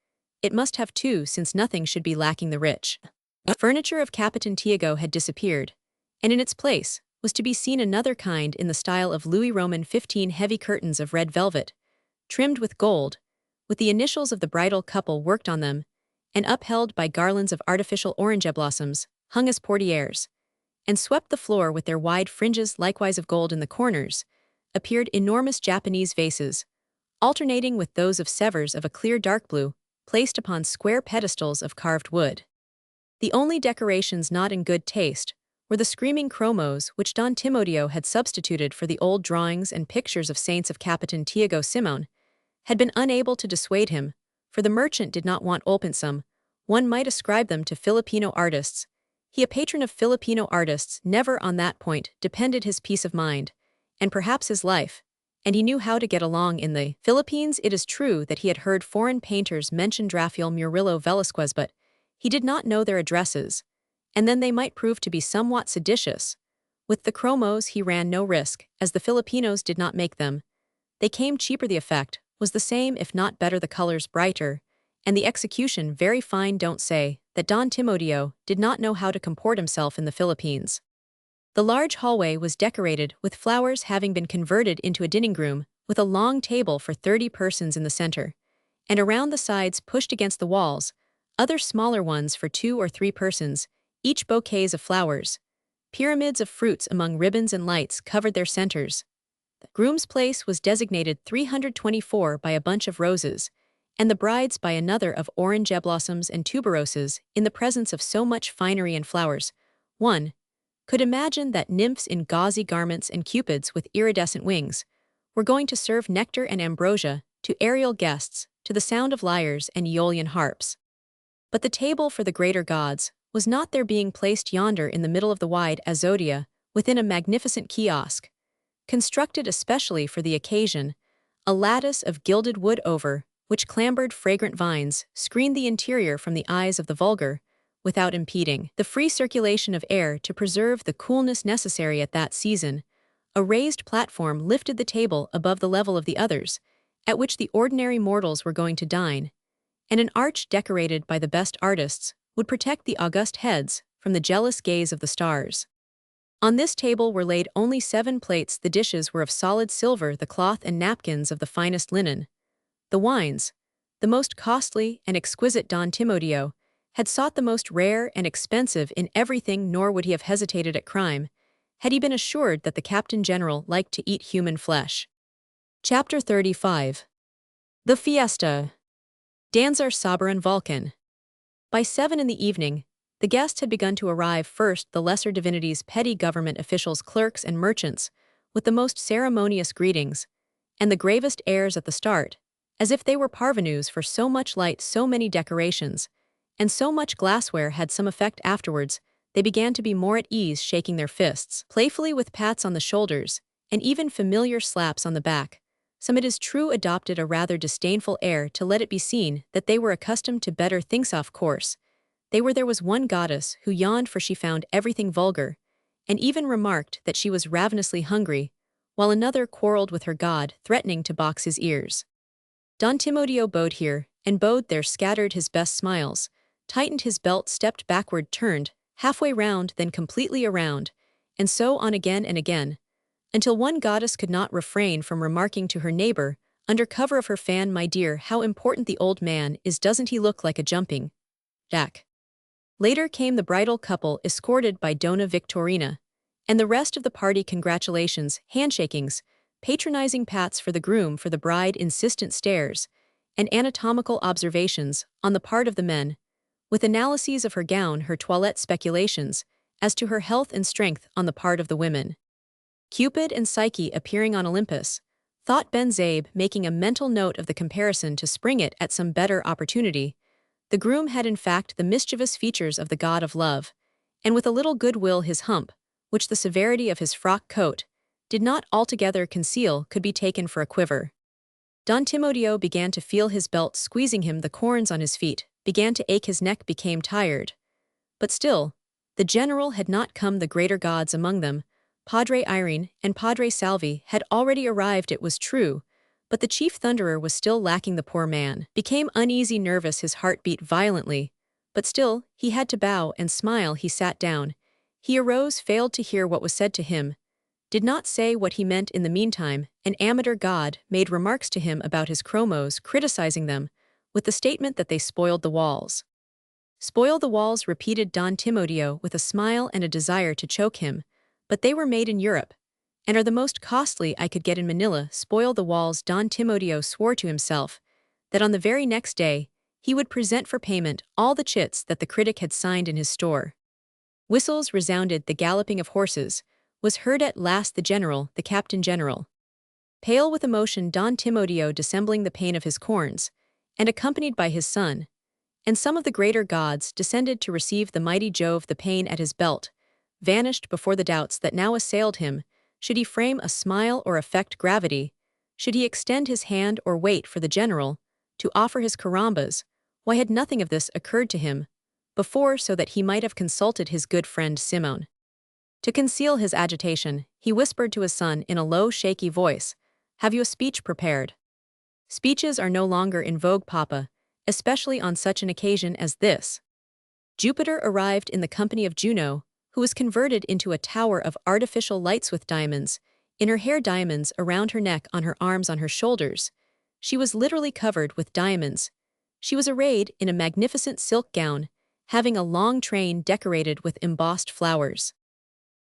it must have two, since nothing should be lacking. The rich furniture of Capitan Tiago had disappeared, and in its place was to be seen another kind in the style of Louis Roman 15, heavy curtains of red velvet, trimmed with gold, with the initials of the bridal couple worked on them, and upheld by garlands of artificial orange blossoms, hung as portieres, and swept the floor with their wide fringes likewise of gold. In the corners appeared enormous Japanese vases, alternating with those of Sevres of a clear dark blue, placed upon square pedestals of carved wood. The only decorations not in good taste were the screaming chromos which Don Timoteo had substituted for the old drawings and pictures of saints of Capitan Tiago. Simoun had been unable to dissuade him, for the merchant did not want opensum. One might ascribe them to Filipino artists. He, a patron of Filipino artists, never on that point depended his peace of mind, and perhaps his life, and he knew how to get along in the Philippines. It is true that he had heard foreign painters mention Rafael, Murillo, Velasquez, but he did not know their addresses, and then they might prove to be somewhat seditious. With the chromos he ran no risk, as the Filipinos did not make them. They came cheaper. The effect was the same, if not better, the colors brighter, and the execution very fine. Don't say that Don Timoteo did not know how to comport himself in the Philippines. The large hallway was decorated with flowers, having been converted into a dining room, with a long table for 30 persons in the center, and around the sides, pushed against the walls, other smaller ones for 2 or 3 persons, each bouquets of flowers. Pyramids of fruits among ribbons and lights covered their centers. The groom's place was designated 324 by a bunch of roses, and the bride's by another of orange blossoms and tuberoses. In the presence of so much finery and flowers, one could imagine that nymphs in gauzy garments and cupids with iridescent wings were going to serve nectar and ambrosia to aerial guests to the sound of lyres and Aeolian harps. But the table for the greater gods was not there, being placed yonder in the middle of the wide azotea, within a magnificent kiosk, constructed especially for the occasion. A lattice of gilded wood over which clambered fragrant vines screened the interior from the eyes of the vulgar, without impeding the free circulation of air. To preserve the coolness necessary at that season, a raised platform lifted the table above the level of the others, at which the ordinary mortals were going to dine, and an arch decorated by the best artists would protect the august heads from the jealous gaze of the stars. On this table were laid only 7 plates. The dishes were of solid silver, the cloth and napkins of the finest linen. The wines, the most costly and exquisite. Don Timoteo had sought the most rare and expensive in everything, nor would he have hesitated at crime had he been assured that the Captain General liked to eat human flesh. Chapter 35. The Fiesta. Danzar Soberan Vulcan. By 7 in the evening, the guests had begun to arrive. First, the lesser divinities, petty government officials, clerks, and merchants, with the most ceremonious greetings, and the gravest airs at the start, as if they were parvenus, for so much light, so many decorations, and so much glassware had some effect. Afterwards, they began to be more at ease, shaking their fists playfully, with pats on the shoulders, and even familiar slaps on the back. Some, it is true, adopted a rather disdainful air to let it be seen that they were accustomed to better things. Of course, there was one goddess who yawned, for she found everything vulgar, and even remarked that she was ravenously hungry, while another quarreled with her god, threatening to box his ears. Don Timoteo bowed here and bowed there, scattered his best smiles, tightened his belt, stepped backward, turned halfway round, then completely around, and so on again and again, until one goddess could not refrain from remarking to her neighbor, under cover of her fan, "My dear, how important the old man is, doesn't he look like a jumping jack?" Later came the bridal couple, escorted by Dona Victorina, and the rest of the party. Congratulations, handshakings, patronizing pats for the groom, for the bride, insistent stares, and anatomical observations on the part of the men, with analyses of her gown, her toilette, speculations as to her health and strength on the part of the women. Cupid and Psyche appearing on Olympus, thought Ben Zabe, making a mental note of the comparison to spring it at some better opportunity. The groom had in fact the mischievous features of the god of love, and with a little goodwill his hump, which the severity of his frock coat did not altogether conceal, could be taken for a quiver. Don Timoteo began to feel his belt squeezing him, the corns on his feet began to ache, his neck became tired. But still, the general had not come. The greater gods among them, Padre Irene and Padre Salvi, had already arrived, it was true, but the chief thunderer was still lacking. The poor man became uneasy, nervous, his heart beat violently, but still, he had to bow and smile. He sat down. He arose, failed to hear what was said to him, did not say what he meant. In the meantime, an amateur god made remarks to him about his chromos, criticizing them, with the statement that they spoiled the walls. Spoil the walls, repeated Don Timoteo with a smile and a desire to choke him, but they were made in Europe, and are the most costly I could get in Manila. Spoil the walls. Don Timoteo swore to himself that on the very next day he would present for payment all the chits that the critic had signed in his store. Whistles resounded, the galloping of horses was heard at last. The general, the captain general, pale with emotion, Don Timoteo dissembling the pain of his corns, and accompanied by his son, and some of the greater gods, descended to receive the mighty Jove. The pain at his belt vanished before the doubts that now assailed him. Should he frame a smile or affect gravity? Should he extend his hand or wait for the general to offer his carambas? Why had nothing of this occurred to him before, so that he might have consulted his good friend Simoun? To conceal his agitation, he whispered to his son in a low, shaky voice, "Have you a speech prepared?" Speeches are no longer in vogue, Papa, especially on such an occasion as this. Jupiter arrived in the company of Juno, who was converted into a tower of artificial lights with diamonds, in her hair diamonds around her neck, on her arms, on her shoulders. She was literally covered with diamonds. She was arrayed in a magnificent silk gown, having a long train decorated with embossed flowers.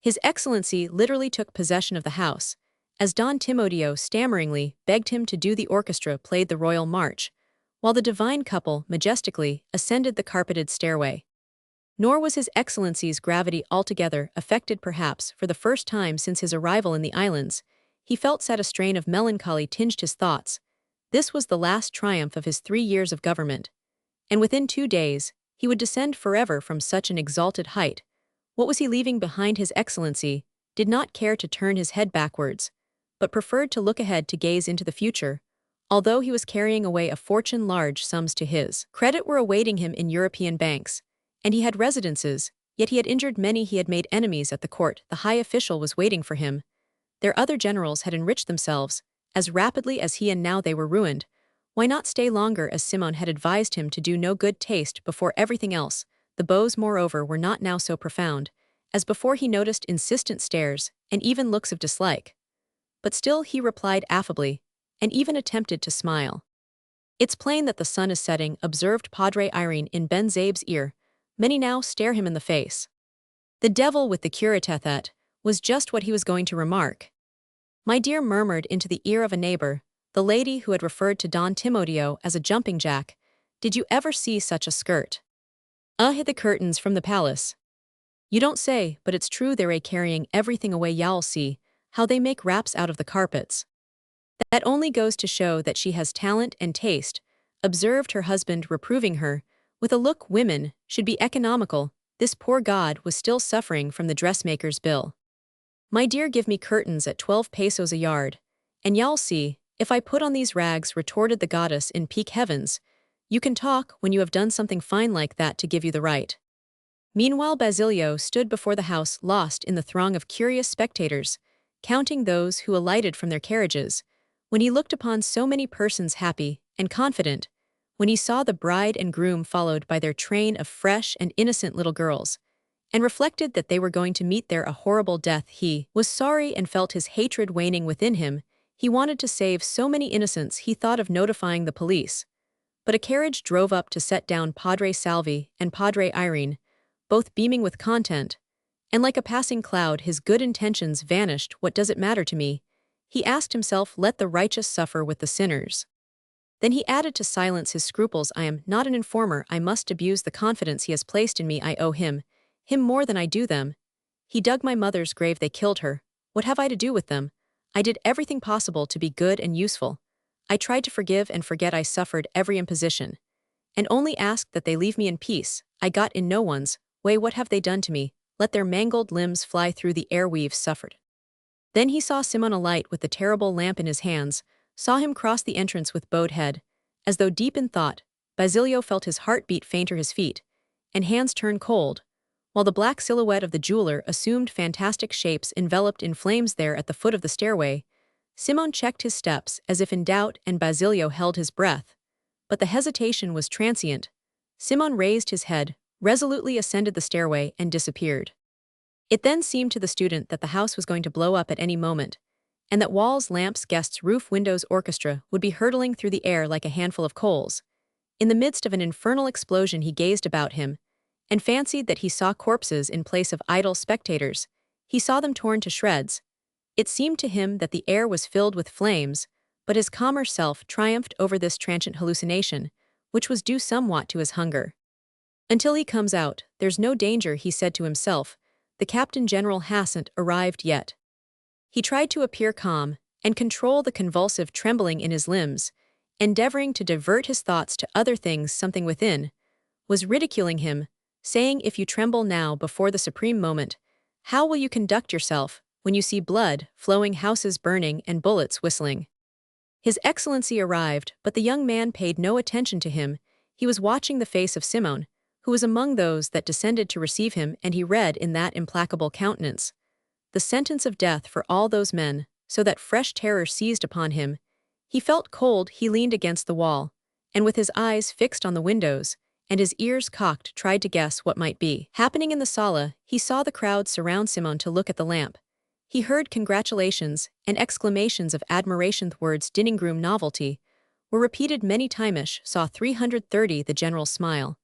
His Excellency literally took possession of the house, as Don Timoteo stammeringly begged him to do. The orchestra played the royal march, while the divine couple majestically ascended the carpeted stairway. Nor was His Excellency's gravity altogether affected. Perhaps for the first time since his arrival in the islands, he felt sad. A strain of melancholy tinged his thoughts. This was the last triumph of his 3 years of government, and within 2 days he would descend forever from such an exalted height. What was he leaving behind? His Excellency did not care to turn his head backwards, but preferred to look ahead, to gaze into the future. Although he was carrying away a fortune, large sums to his credit were awaiting him in European banks, and he had residences, yet he had injured many. He had made enemies at the court. The high official was waiting for him. Their other generals had enriched themselves as rapidly as he, and now they were ruined. Why not stay longer, as Simoun had advised him to do? No good taste before everything else. The bows, moreover, were not now so profound as before. He noticed insistent stares and even looks of dislike. But still he replied affably, and even attempted to smile. "It's plain that the sun is setting," observed Padre Irene in Ben Zabe's ear. Many now stare him in the face. "The devil with the curitethet," was just what he was going to remark. "My dear," murmured into the ear of a neighbor the lady who had referred to Don Timoteo as a jumping jack, "did you ever see such a skirt? Hid the curtains from the palace." "You don't say, but it's true. They're carrying everything away. Y'all see how they make wraps out of the carpets." "That only goes to show that she has talent and taste," observed her husband, reproving her with a look. "Women should be economical." This poor god was still suffering from the dressmaker's bill. "My dear, give me curtains at 12 pesos a yard, and y'all see if I put on these rags," retorted the goddess in pique. "Heavens, you can talk when you have done something fine like that to give you the right." Meanwhile Basilio stood before the house, lost in the throng of curious spectators, counting those who alighted from their carriages. When he looked upon so many persons happy and confident, when he saw the bride and groom followed by their train of fresh and innocent little girls, and reflected that they were going to meet there a horrible death, he was sorry and felt his hatred waning within him. He wanted to save so many innocents. He thought of notifying the police. But a carriage drove up to set down Padre Salvi and Padre Irene, both beaming with content, and like a passing cloud his good intentions vanished. "What does it matter to me?" he asked himself. "Let the righteous suffer with the sinners." Then he added to silence his scruples, "I am not an informer. I must abuse the confidence he has placed in me. I owe him more than I do them. He dug my mother's grave, they killed her. What have I to do with them? I did everything possible to be good and useful. I tried to forgive and forget. I suffered every imposition. and only asked that they leave me in peace. I got in no one's way. What have they done to me? Let their mangled limbs fly through the air. We've suffered. Then he saw Simoun alight with the terrible lamp in his hands, saw him cross the entrance with bowed head. As though deep in thought, Basilio felt his heart beat fainter, his feet and hands turn cold, while the black silhouette of the jeweler assumed fantastic shapes enveloped in flames there at the foot of the stairway. Simoun checked his steps as if in doubt, and Basilio held his breath. But the hesitation was transient. Simoun raised his head, resolutely ascended the stairway, and disappeared. It then seemed to the student that the house was going to blow up at any moment, and that walls, lamps, guests, roof, windows, orchestra would be hurtling through the air like a handful of coals. In the midst of an infernal explosion he gazed about him, and fancied that he saw corpses in place of idle spectators. He saw them torn to shreds. It seemed to him that the air was filled with flames, but his calmer self triumphed over this transient hallucination, which was due somewhat to his hunger. Until he comes out, there's no danger, he said to himself. The Captain General hasn't arrived yet. He tried to appear calm and control the convulsive trembling in his limbs, endeavoring to divert his thoughts to other things. Something within was ridiculing him, saying, if you tremble now before the supreme moment, how will you conduct yourself when you see blood flowing, houses burning, and bullets whistling? His Excellency arrived, but the young man paid no attention to him. He was watching the face of Simoun, who was among those that descended to receive him, and he read in that implacable countenance the sentence of death for all those men, so that fresh terror seized upon him. He felt cold. He leaned against the wall, and with his eyes fixed on the windows, and his ears cocked, tried to guess what might be happening in the sala. He saw the crowd surround Simoun to look at the lamp. He heard congratulations and exclamations of admiration. The words "Diningroom novelty" were repeated many times. Saw 330 the general smile,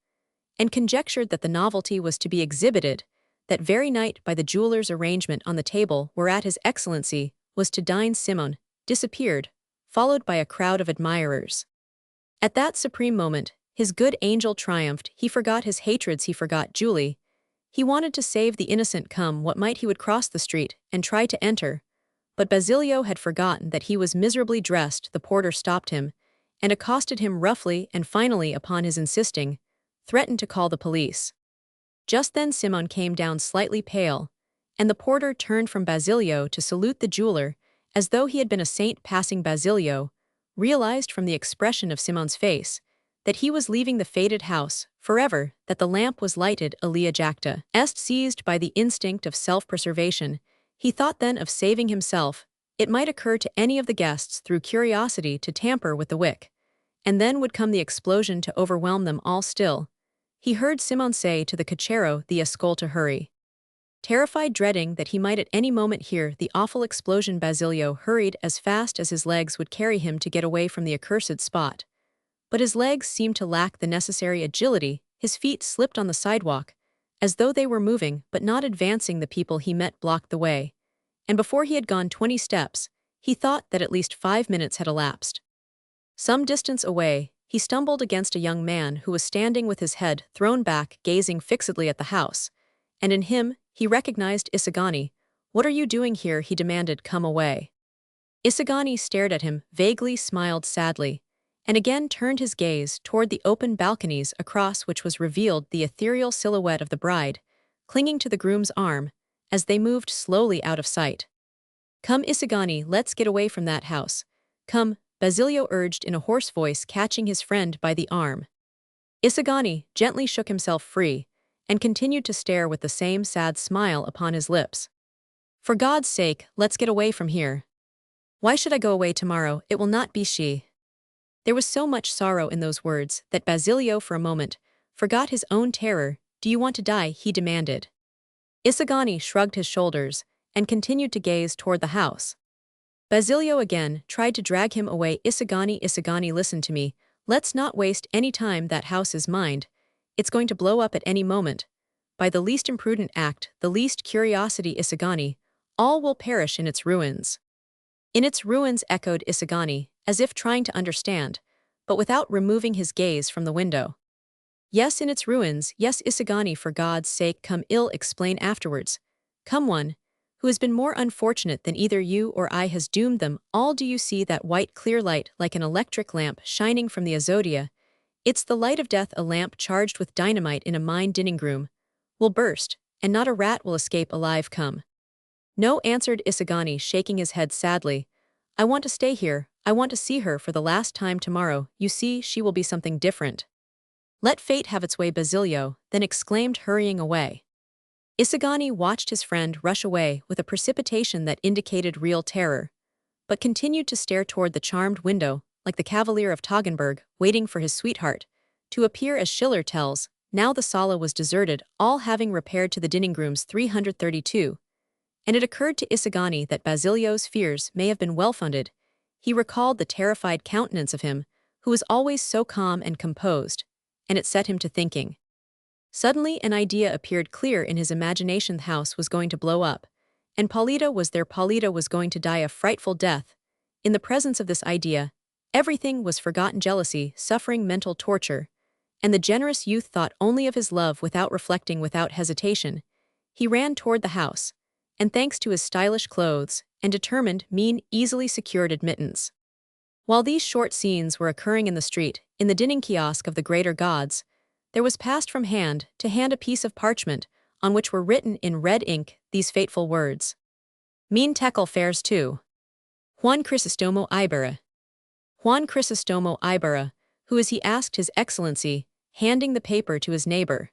and conjectured that the novelty was to be exhibited that very night by the jeweler's arrangement on the table whereat His Excellency was to dine. Simoun disappeared, followed by a crowd of admirers. At that supreme moment, his good angel triumphed. He forgot his hatreds, he forgot Julie. He wanted to save the innocent. Come what might, he would cross the street and try to enter. But Basilio had forgotten that he was miserably dressed. The porter stopped him and accosted him roughly, and finally, upon his insisting, threatened to call the police. Just then Simoun came down slightly pale, and the porter turned from Basilio to salute the jeweler as though he had been a saint. Passing Basilio realized from the expression of Simoun's face that he was leaving the fated house forever, that the lamp was lighted. Elegiac est. Seized by the instinct of self-preservation, he thought then of saving himself. It might occur to any of the guests through curiosity to tamper with the wick, and then would come the explosion to overwhelm them all. Still, he heard Simoun say to the cochero, the escole, to hurry. Terrified, dreading that he might at any moment hear the awful explosion, Basilio hurried as fast as his legs would carry him to get away from the accursed spot. But his legs seemed to lack the necessary agility. His feet slipped on the sidewalk, as though they were moving but not advancing. The people he met blocked the way, and before he had gone 20 steps, he thought that at least 5 minutes had elapsed. Some distance away, he stumbled against a young man who was standing with his head thrown back, gazing fixedly at the house, and in him he recognized Isagani. "What are you doing here?" he demanded. "Come away." Isagani stared at him, vaguely smiled sadly, and again turned his gaze toward the open balconies across which was revealed the ethereal silhouette of the bride, clinging to the groom's arm, as they moved slowly out of sight. "Come, Isagani, let's get away from that house. Come," Basilio urged in a hoarse voice, catching his friend by the arm. Isagani gently shook himself free, and continued to stare with the same sad smile upon his lips. "For God's sake, let's get away from here." "Why should I go away tomorrow? It will not be she." There was so much sorrow in those words that Basilio for a moment forgot his own terror. "Do you want to die?" he demanded. Isagani shrugged his shoulders and continued to gaze toward the house. Basilio again tried to drag him away. Isagani, listen to me. Let's not waste any time. That house is mine. It's going to blow up at any moment. By the least imprudent act, the least curiosity, Isagani, all will perish in its ruins." "In its ruins," echoed Isagani, as if trying to understand, but without removing his gaze from the window. "Yes, in its ruins. Yes, Isagani, for God's sake, come. I'll explain afterwards. Come, one who has been more unfortunate than either you or I has doomed them all. Do you see that white clear light like an electric lamp shining from the azotea It's the light of death, a lamp charged with dynamite in a mine dining room will burst, and not a rat will escape alive come. No, answered Isagani, shaking his head sadly. I want to stay here, I want to see her for the last time tomorrow. You see, she will be something different. Let fate have its way, Basilio, then exclaimed, hurrying away. Isagani watched his friend rush away with a precipitation that indicated real terror, but continued to stare toward the charmed window, like the Cavalier of Toggenburg, waiting for his sweetheart to appear. As Schiller tells, now the sala was deserted, all having repaired to the dining rooms 332, and it occurred to Isagani that Basilio's fears may have been well-founded. He recalled the terrified countenance of him, who was always so calm and composed, and it set him to thinking. Suddenly an idea appeared clear in his imagination. The house was going to blow up, and Paulita was there. Paulita was going to die a frightful death. In the presence of this idea, everything was forgotten: jealousy, suffering, mental torture, and the generous youth thought only of his love. Without reflecting, without hesitation, he ran toward the house, and thanks to his stylish clothes and determined mien, easily secured admittance. While these short scenes were occurring in the street, in the dining kiosk of the greater gods, there was passed from hand to hand a piece of parchment on which were written in red ink these fateful words: Mean Tekel fares to Juan Crisostomo Ibarra. Juan Crisostomo Ibarra, who is he? Asked His Excellency, handing the paper to his neighbor.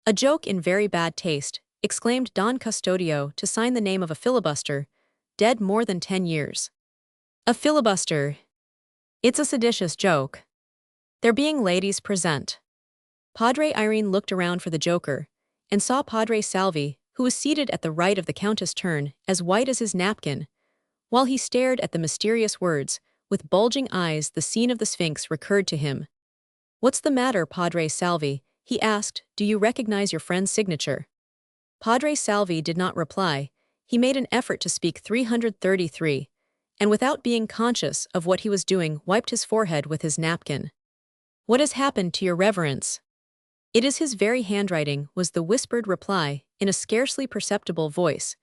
A joke in very bad taste, exclaimed Don Custodio, to sign the name of a filibuster, dead more than 10 years. A filibuster. It's a seditious joke. There being ladies present. Padre Irene looked around for the joker, and saw Padre Salvi, who was seated at the right of the Countess, turn as white as his napkin. While he stared at the mysterious words, with bulging eyes, the scene of the Sphinx recurred to him. What's the matter, Padre Salvi? He asked. Do you recognize your friend's signature? Padre Salvi did not reply. He made an effort to speak. 333, and without being conscious of what he was doing, wiped his forehead with his napkin. What has happened to your reverence? It is his very handwriting, was the whispered reply, in a scarcely perceptible voice.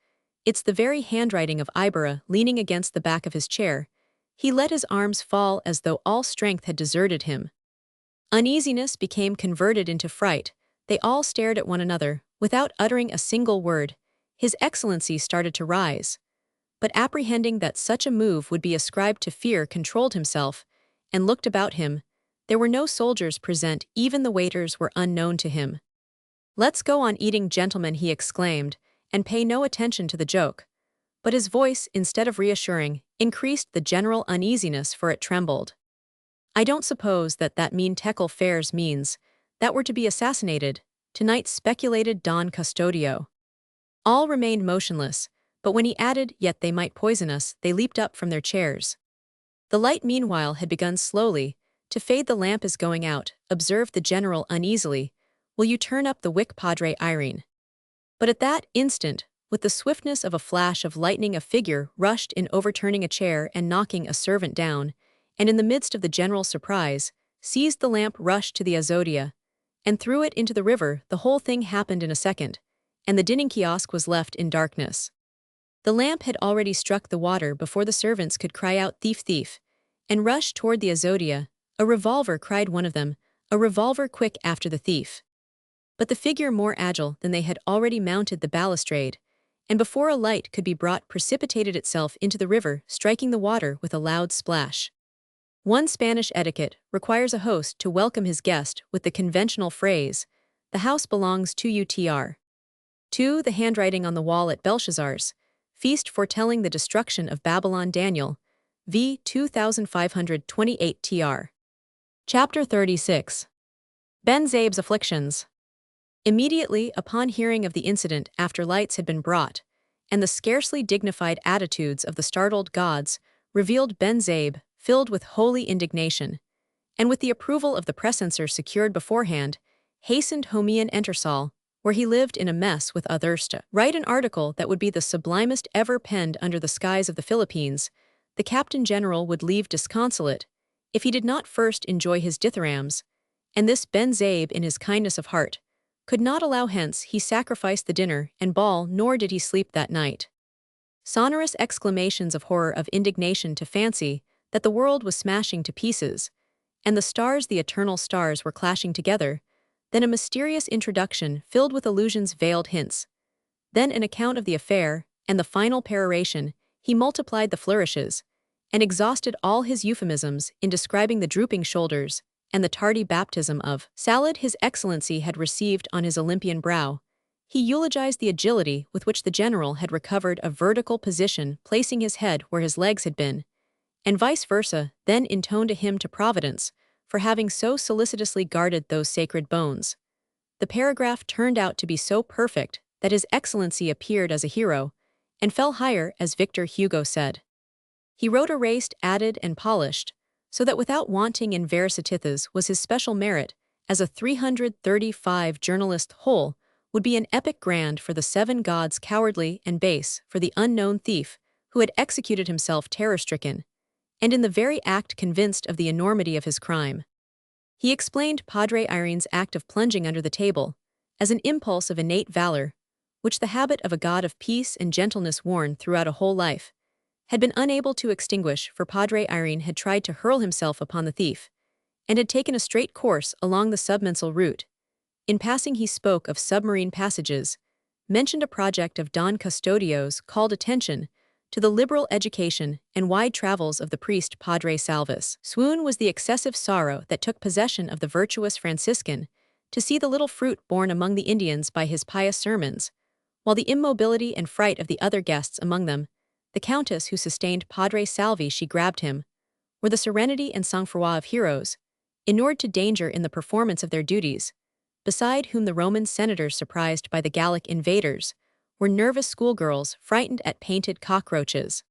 It's the very handwriting of Ibarra. Leaning against the back of his chair, he let his arms fall as though all strength had deserted him. Uneasiness became converted into fright. They all stared at one another, without uttering a single word. His Excellency started to rise, but apprehending that such a move would be ascribed to fear, controlled himself, and looked about him. There were no soldiers present, even the waiters were unknown to him. Let's go on eating, gentlemen, he exclaimed, and pay no attention to the joke. But his voice, instead of reassuring, increased the general uneasiness, for it trembled. I don't suppose that mean Tekel fares means that we're to be assassinated tonight, speculated Don Custodio. All remained motionless, but when he added, yet they might poison us, they leaped up from their chairs. The light meanwhile had begun slowly to fade. The lamp is going out, observed the general uneasily. Will you turn up the wick, Padre Irene? But at that instant, with the swiftness of a flash of lightning, a figure rushed in, overturning a chair and knocking a servant down, and in the midst of the general surprise, seized the lamp, rushed to the azotea, and threw it into the river. The whole thing happened in a second, and the dining kiosk was left in darkness. The lamp had already struck the water before the servants could cry out, thief, thief, and rush toward the azotea. A revolver, cried one of them, a revolver, quick after the thief. But the figure, more agile than they, had already mounted the balustrade, and before a light could be brought, precipitated itself into the river, striking the water with a loud splash. One Spanish etiquette requires a host to welcome his guest with the conventional phrase, "The house belongs to you." Tr. 2. The handwriting on the wall at Belshazzar's feast foretelling the destruction of Babylon. Daniel v. 2528 tr. Chapter 36. Ben Zaib's afflictions. Immediately upon hearing of the incident, after lights had been brought, and the scarcely dignified attitudes of the startled gods revealed, Ben Zaib, filled with holy indignation, and with the approval of the precensor secured beforehand, hastened Homean Entersal, where he lived in a mess with others, to write an article that would be the sublimest ever penned under the skies of the Philippines. The Captain General would leave disconsolate if he did not first enjoy his dithyrambs, and this Ben Zaib, in his kindness of heart, could not allow. Hence he sacrificed the dinner and ball, nor did he sleep that night. Sonorous exclamations of horror, of indignation, to fancy that the world was smashing to pieces, and the eternal stars were clashing together, then a mysterious introduction filled with allusions veiled hints, then an account of the affair, and the final peroration. He multiplied the flourishes, and exhausted all his euphemisms in describing the drooping shoulders and the tardy baptism of salad His Excellency had received on his Olympian brow. He eulogized the agility with which the general had recovered a vertical position, placing his head where his legs had been, and vice versa, then intoned a hymn to Providence for having so solicitously guarded those sacred bones. The paragraph turned out to be so perfect that His Excellency appeared as a hero, and fell higher, as Victor Hugo said. He wrote erased, added, and polished, so that without wanting in verisitiths was his special merit, as a 335 journalist whole, would be an epic grand for the seven gods, cowardly and base for the unknown thief who had executed himself terror-stricken, and in the very act convinced of the enormity of his crime. He explained Padre Irene's act of plunging under the table as an impulse of innate valor, which the habit of a god of peace and gentleness worn throughout a whole life had been unable to extinguish, for Padre Irene had tried to hurl himself upon the thief, and had taken a straight course along the submensal route. In passing he spoke of submarine passages, mentioned a project of Don Custodio's, called attention to the liberal education and wide travels of the priest Padre Salvis. Swoon was the excessive sorrow that took possession of the virtuous Franciscan to see the little fruit borne among the Indians by his pious sermons, while the immobility and fright of the other guests, among them the countess who sustained Padre Salvi, she grabbed him, were the serenity and sang-froid of heroes, inured to danger in the performance of their duties, beside whom the Roman senators surprised by the Gallic invaders were nervous schoolgirls frightened at painted cockroaches.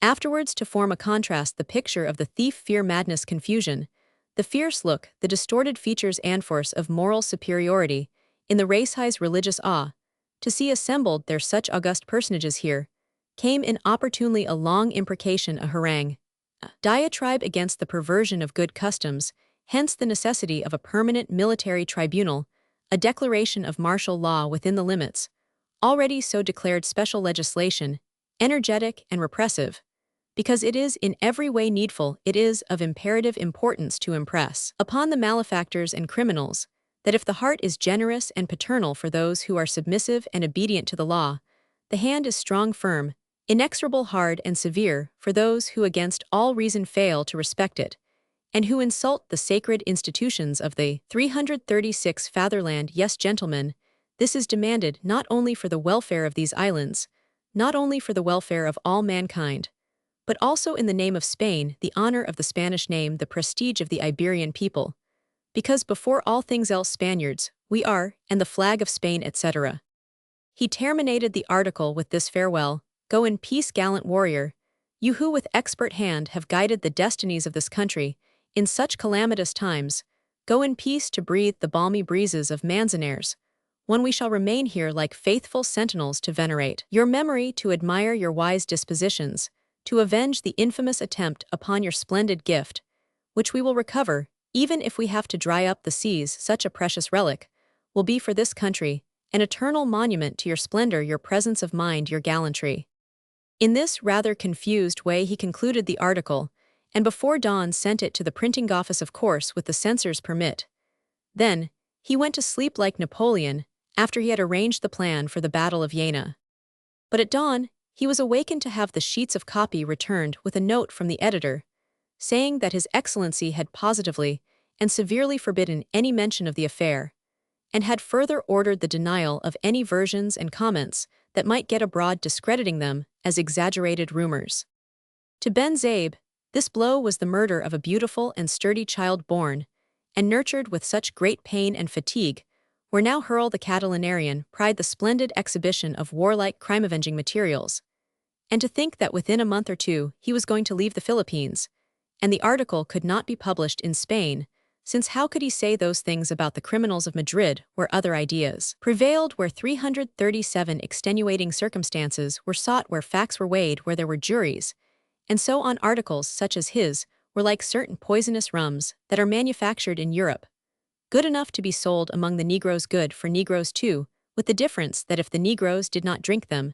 Afterwards, to form a contrast, the picture of the thief, fear, madness, confusion, the fierce look, the distorted features and force of moral superiority, in the race-high's religious awe, to see assembled there such august personages here, came inopportunely a long imprecation, a harangue, a diatribe against the perversion of good customs, hence the necessity of a permanent military tribunal, a declaration of martial law within the limits, already so declared, special legislation, energetic and repressive, because it is in every way needful, it is of imperative importance to impress upon the malefactors and criminals that if the heart is generous and paternal for those who are submissive and obedient to the law, the hand is strong, firm, inexorable, hard, and severe for those who against all reason fail to respect it, and who insult the sacred institutions of the 336 fatherland. Yes, gentlemen, this is demanded not only for the welfare of these islands, not only for the welfare of all mankind, but also in the name of Spain, the honor of the Spanish name, the prestige of the Iberian people, because before all things else Spaniards, we are, and the flag of Spain, etc. He terminated the article with this farewell: "Go in peace, gallant warrior, you who with expert hand have guided the destinies of this country in such calamitous times, go in peace to breathe the balmy breezes of Manzanares, when we shall remain here like faithful sentinels to venerate your memory, to admire your wise dispositions, to avenge the infamous attempt upon your splendid gift, which we will recover, even if we have to dry up the seas. Such a precious relic will be for this country an eternal monument to your splendor, your presence of mind, your gallantry." In this rather confused way he concluded the article, and before dawn sent it to the printing office, of course with the censor's permit. Then he went to sleep like Napoleon after he had arranged the plan for the Battle of Jena. But at dawn he was awakened to have the sheets of copy returned with a note from the editor, saying that His Excellency had positively and severely forbidden any mention of the affair, and had further ordered the denial of any versions and comments that might get abroad, discrediting them as exaggerated rumors. To Ben Zabe, this blow was the murder of a beautiful and sturdy child born and nurtured with such great pain and fatigue, where now hurl the Catalanarian pride the splendid exhibition of warlike crime-avenging materials. And to think that within a month or two he was going to leave the Philippines, and the article could not be published in Spain, since how could he say those things about the criminals of Madrid, where other ideas prevailed, where 337 extenuating circumstances were sought, where facts were weighed, where there were juries, and so on. Articles such as his were like certain poisonous rums that are manufactured in Europe, good enough to be sold among the Negroes, good for Negroes too, with the difference that if the Negroes did not drink them,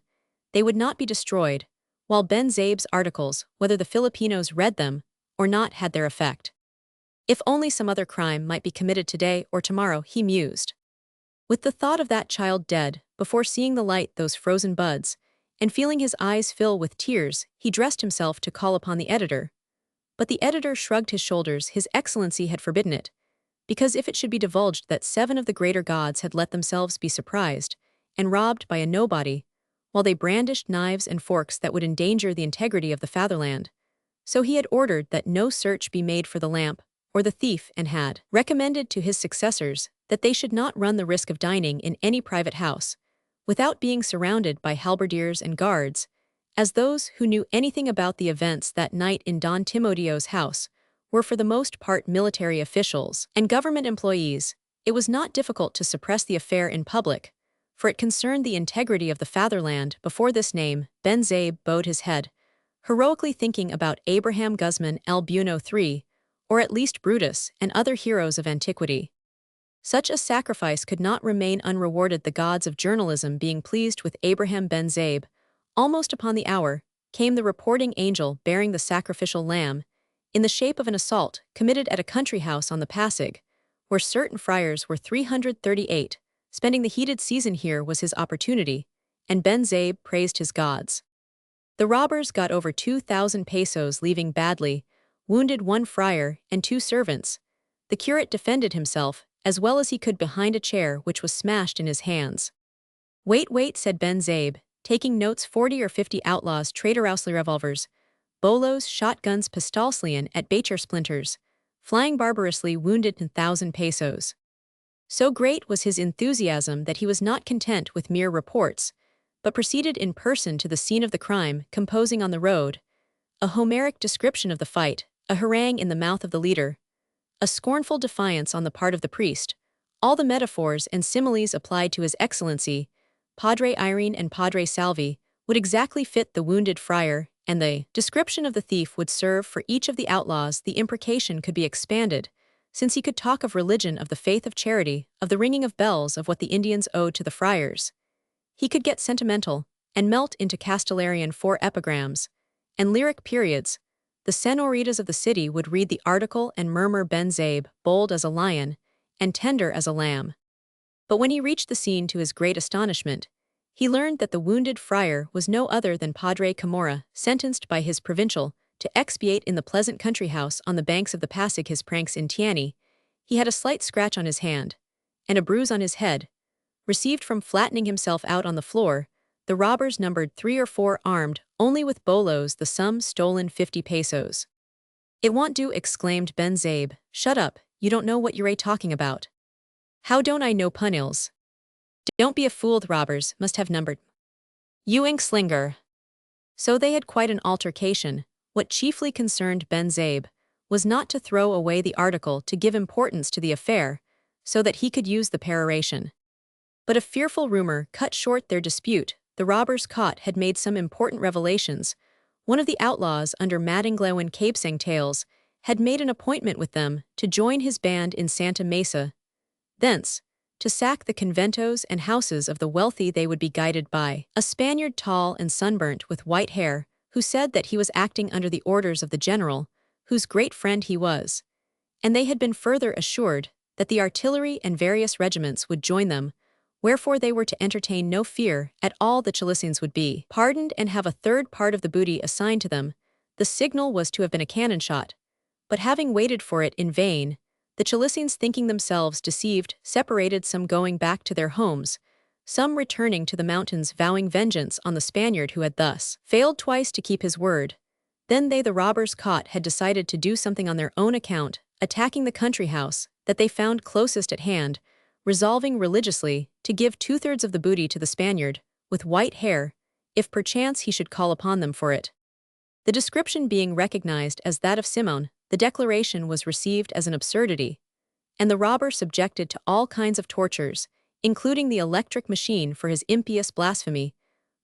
they would not be destroyed, while Ben Zabe's articles, whether the Filipinos read them or not, had their effect. If only some other crime might be committed today or tomorrow, he mused. With the thought of that child dead, before seeing the light those frozen buds, and feeling his eyes fill with tears, he dressed himself to call upon the editor. But the editor shrugged his shoulders. His Excellency had forbidden it, because if it should be divulged that 7 of the greater gods had let themselves be surprised and robbed by a nobody, while they brandished knives and forks that would endanger the integrity of the fatherland, so he had ordered that no search be made for the lamp or the thief, and had recommended to his successors that they should not run the risk of dining in any private house, without being surrounded by halberdiers and guards, as those who knew anything about the events that night in Don Timoteo's house were for the most part military officials and government employees. It was not difficult to suppress the affair in public, for it concerned the integrity of the fatherland. Before this name, Ben Zaib bowed his head, heroically thinking about Abraham Guzman el Bueno III, or at least Brutus and other heroes of antiquity. Such a sacrifice could not remain unrewarded. The gods of journalism being pleased with Abraham Ben Zaib, almost upon the hour, came the reporting angel bearing the sacrificial lamb, in the shape of an assault committed at a country house on the Pasig, where certain friars were 338, spending the heated season. Here was his opportunity, and Ben Zaib praised his gods. The robbers got over 2,000 pesos, leaving badly wounded 1 friar and 2 servants. The curate defended himself as well as he could behind a chair which was smashed in his hands. Wait, said Ben Zaib, taking notes. 40 or 50 outlaws, traitorously revolvers, bolos, shotguns, pistolslian at Bacher splinters, flying barbarously wounded 10,000 pesos. So great was his enthusiasm that he was not content with mere reports, but proceeded in person to the scene of the crime, composing on the road a Homeric description of the fight, a harangue in the mouth of the leader, a scornful defiance on the part of the priest, all the metaphors and similes applied to his Excellency, Padre Irene and Padre Salvi, would exactly fit the wounded friar, and the description of the thief would serve for each of the outlaws. The imprecation could be expanded, since he could talk of religion, of the faith, of charity, of the ringing of bells, of what the Indians owed to the friars. He could get sentimental, and melt into Castellarian 4 epigrams, and lyric periods. The senoritas of the city would read the article and murmur Ben Zaib, bold as a lion, and tender as a lamb. But when he reached the scene, to his great astonishment, he learned that the wounded friar was no other than Padre Camorra, sentenced by his provincial to expiate in the pleasant country house on the banks of the Pasig his pranks in Tiani. He had a slight scratch on his hand, and a bruise on his head, received from flattening himself out on the floor. The robbers numbered 3 or 4, armed only with bolos, the sum stolen 50 pesos. It won't do, exclaimed Ben Zaib. Shut up, you don't know what you're talking about. How don't I know punils? Don't be a fool, the robbers must have numbered. You inkslinger. So they had quite an altercation. What chiefly concerned Ben Zaib was not to throw away the article, to give importance to the affair, so that he could use the peroration. But a fearful rumor cut short their dispute. The robbers caught had made some important revelations. One of the outlaws under Madinglow Capesang Tales had made an appointment with them to join his band in Santa Mesa. Thence, to sack the conventos and houses of the wealthy. They would be guided by a Spaniard, tall and sunburnt with white hair, who said that he was acting under the orders of the general, whose great friend he was. And they had been further assured that the artillery and various regiments would join them, wherefore they were to entertain no fear at all. The Chalicians would be pardoned and have a third part of the booty assigned to them. The signal was to have been a cannon shot, but having waited for it in vain, the Chalicians, thinking themselves deceived, separated, some going back to their homes, some returning to the mountains, vowing vengeance on the Spaniard who had thus failed twice to keep his word. Then they, the robbers caught, had decided to do something on their own account, attacking the country house that they found closest at hand, resolving religiously to give 2/3 of the booty to the Spaniard with white hair, if perchance he should call upon them for it. The description being recognized as that of Simoun, the declaration was received as an absurdity, and the robber subjected to all kinds of tortures, including the electric machine for his impious blasphemy.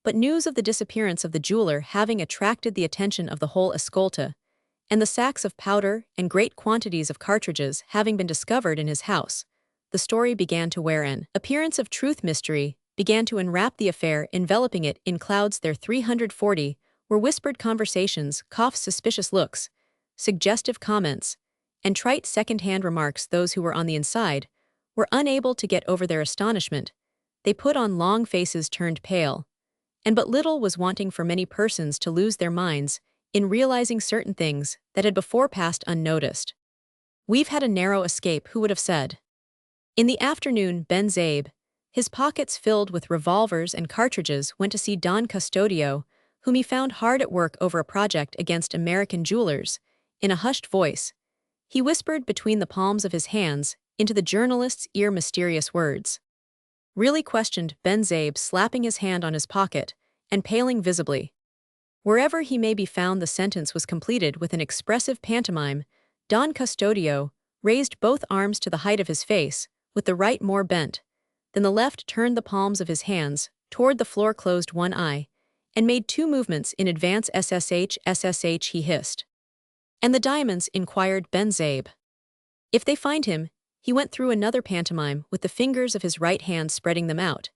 But news of the disappearance of the jeweler having attracted the attention of the whole escolta, and the sacks of powder and great quantities of cartridges having been discovered in his house, the story began to wear an appearance of truth. Mystery began to enwrap the affair, enveloping it in clouds. There 340 were whispered conversations, coughs, suspicious looks, suggestive comments, and trite second-hand remarks those who were on the inside were unable to get over their astonishment. They put on long faces turned pale, and but little was wanting for many persons to lose their minds in realizing certain things that had before passed unnoticed. "We've had a narrow escape," who would have said. In the afternoon, Ben Zabe, his pockets filled with revolvers and cartridges, went to see Don Custodio, whom he found hard at work over a project against American jewelers. In a hushed voice, he whispered between the palms of his hands into the journalist's ear mysterious words. "Really?" questioned Ben Zabe, slapping his hand on his pocket and paling visibly. Wherever he may be found, the sentence was completed with an expressive pantomime. Don Custodio raised both arms to the height of his face, with the right more bent. Then the left turned the palms of his hands toward the floor, closed one eye, and made two movements in advance. SSH, he hissed. "And the diamonds?" inquired Ben Zabe. "If they find him," he went through another pantomime with the fingers of his right hand spreading them out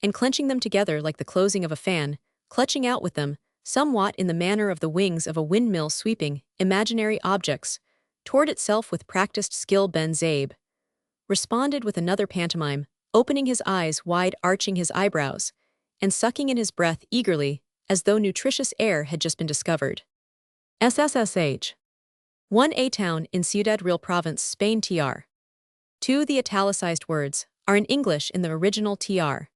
and clenching them together like the closing of a fan, clutching out with them, somewhat in the manner of the wings of a windmill sweeping imaginary objects toward itself with practiced skill. Ben Zabe responded with another pantomime, opening his eyes wide, arching his eyebrows, and sucking in his breath eagerly, as though nutritious air had just been discovered. SSSH. 1. Town in Ciudad Real Province, Spain. Tr. 2. The italicized words are in English in the original. Tr.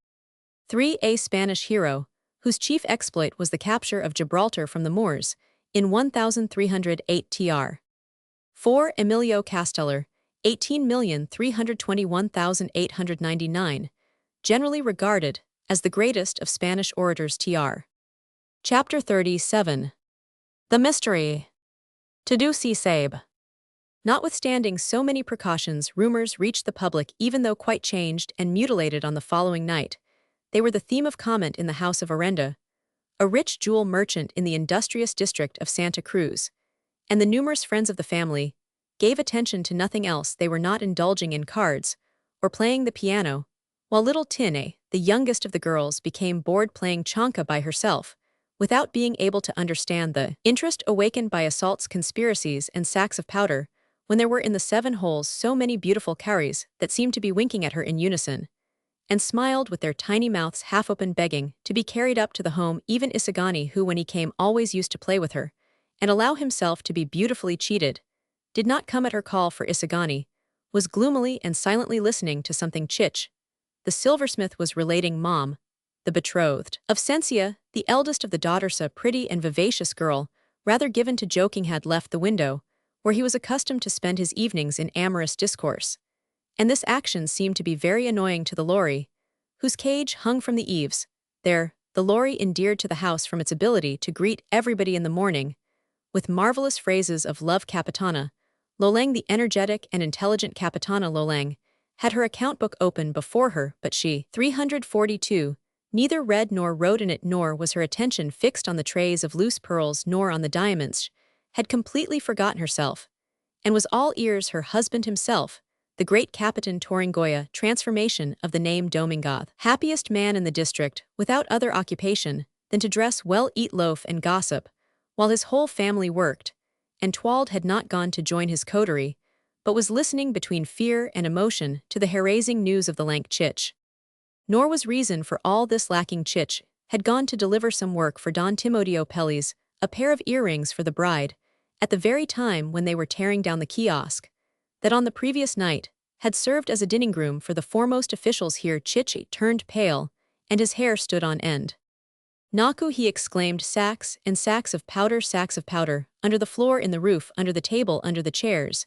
3. A Spanish hero, whose chief exploit was the capture of Gibraltar from the Moors, in 1308. Tr. 4. Emilio Casteller, 18,321,899, generally regarded as the greatest of Spanish orators. Tr. Chapter 37. The Mystery. To do see Sabe. Notwithstanding so many precautions, rumors reached the public, even though quite changed and mutilated on the following night. They were the theme of comment in the house of Arenda, a rich jewel merchant in the industrious district of Santa Cruz, and the numerous friends of the family gave attention to nothing else. They were not indulging in cards or playing the piano, while little Tine, the youngest of the girls, became bored playing chanca by herself, without being able to understand the interest awakened by assaults, conspiracies, and sacks of powder, when there were in the 7 holes so many beautiful cowries that seemed to be winking at her in unison, and smiled with their tiny mouths half open, begging to be carried up to the home. Even Isagani, who when he came always used to play with her and allow himself to be beautifully cheated, did not come at her call, for Isagani was gloomily and silently listening to something Chich, the silversmith, was relating. Mom, the betrothed of Cencia, the eldest of the daughters, a pretty and vivacious girl, rather given to joking, had left the window, where he was accustomed to spend his evenings in amorous discourse, and this action seemed to be very annoying to the lorry, whose cage hung from the eaves. There, the lorry endeared to the house from its ability to greet everybody in the morning with marvelous phrases of love. Capitana Lolang, the energetic and intelligent Capitana Lolang, had her account book open before her, but she, 342, neither read nor wrote in it, nor was her attention fixed on the trays of loose pearls nor on the diamonds, had completely forgotten herself, and was all ears. Her husband himself, the great Capitan Toringoya, transformation of the name Domingoth, happiest man in the district, without other occupation than to dress well, eat loaf, and gossip, while his whole family worked, and Twald had not gone to join his coterie, but was listening between fear and emotion to the harazing news of the lank Chich. Nor was reason for all this lacking. Chich had gone to deliver some work for Don Timoteo Pelli's, a pair of earrings for the bride, at the very time when they were tearing down the kiosk that on the previous night had served as a dining room for the foremost officials here. Chich turned pale, and his hair stood on end. "Naku," he exclaimed, "sacks and sacks of powder, under the floor, in the roof, under the table, under the chairs.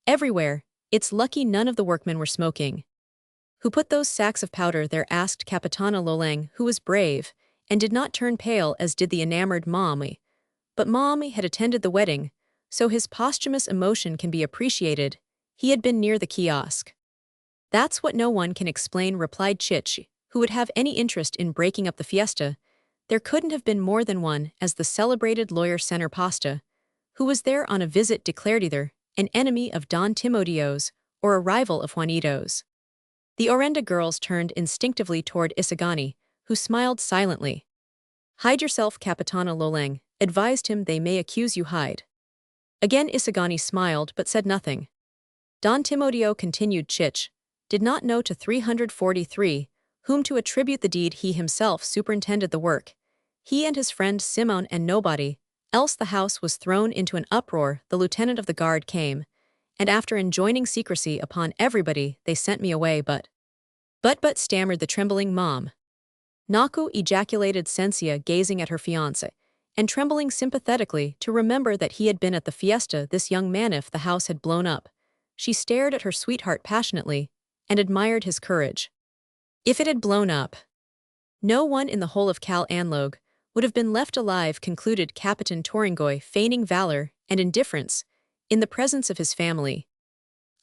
Everywhere. It's lucky none of the workmen were smoking." "Who put those sacks of powder there?" asked Capitana Lolang, who was brave and did not turn pale as did the enamored Mommy. But Mommy had attended the wedding, so his posthumous emotion can be appreciated. He had been near the kiosk. "That's what no one can explain," replied Chich, who would have any interest in breaking up the fiesta. "There couldn't have been more than one, as the celebrated lawyer Senor Pasta, who was there on a visit, declared, either an enemy of Don Timoteo's or a rival of Juanito's." The Orenda girls turned instinctively toward Isagani, who smiled silently. "Hide yourself," Capitana Lolang advised him. "They may accuse you." "Hide. Again Isagani smiled but said nothing. Don Timoteo continued did not know to 343, whom to attribute the deed. He himself superintended the work. He and his friend Simoun and nobody else. The house was thrown into an uproar. The lieutenant of the guard came, and after enjoining secrecy upon everybody, they sent me away but stammered the trembling mom. Naku, ejaculated Sensia, gazing at her fiancé, and trembling sympathetically to remember that he had been at the fiesta. This young man, if the house had blown up. She stared at her sweetheart passionately, and admired his courage. If it had blown up, no one in the whole of Cal Anlog would have been left alive, concluded Capitan Toringoy, feigning valor and indifference in the presence of his family.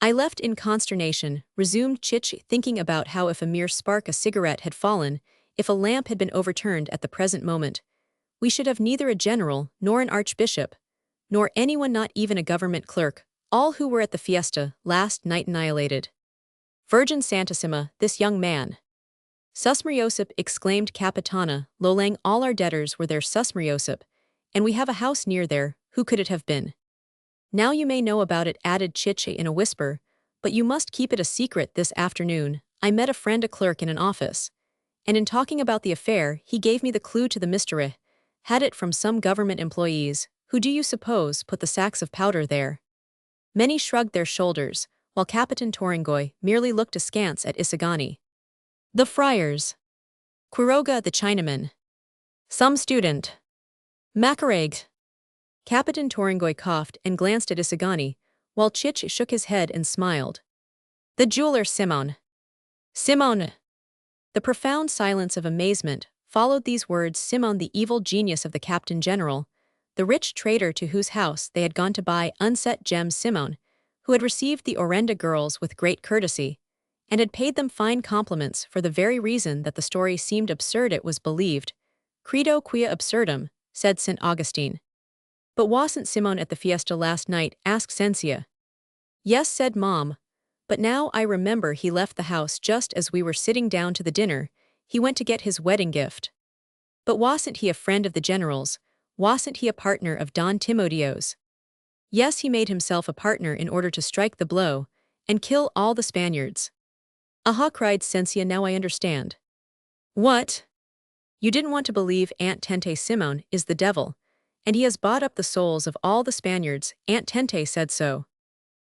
I left in consternation, resumed thinking about how if a mere spark a cigarette had fallen, if a lamp had been overturned at the present moment, we should have neither a general, nor an archbishop, nor anyone, not even a government clerk, all who were at the fiesta last night annihilated. Virgin Santissima, this young man. Susmeriosip, exclaimed Capitana, Lolang, all our debtors were there. Susmeriosip, and we have a house near there. Who could it have been? Now you may know about it, added Chiche in a whisper, but you must keep it a secret. This afternoon, I met a friend, a clerk in an office, and in talking about the affair, he gave me the clue to the mystery. Had it from some government employees. Who do you suppose put the sacks of powder there? Many shrugged their shoulders, while Capitan Toringoy merely looked askance at Isagani. The friars. Quiroga, the Chinaman. Some student. Macareg. Capitan Toringoy coughed and glanced at Isagani, while Chich shook his head and smiled. The jeweler Simoun. Simoun. The profound silence of amazement followed these words. Simoun, the evil genius of the Captain General, the rich trader to whose house they had gone to buy unset gems. Simoun, who had received the Orenda girls with great courtesy, and had paid them fine compliments for the very reason that the story seemed absurd. It was believed. Credo quia absurdum, said St. Augustine. But wasn't Simoun at the fiesta last night? Asked Sensia. Yes, said Mom. But now I remember he left the house just as we were sitting down to the dinner. He went to get his wedding gift. But wasn't he a friend of the general's? Wasn't he a partner of Don Timoteo's? Yes, he made himself a partner in order to strike the blow and kill all the Spaniards. Aha, cried Sensia, now I understand. What? You didn't want to believe Aunt Tente. Simoun is the devil, and he has bought up the souls of all the Spaniards. Aunt Tente said so.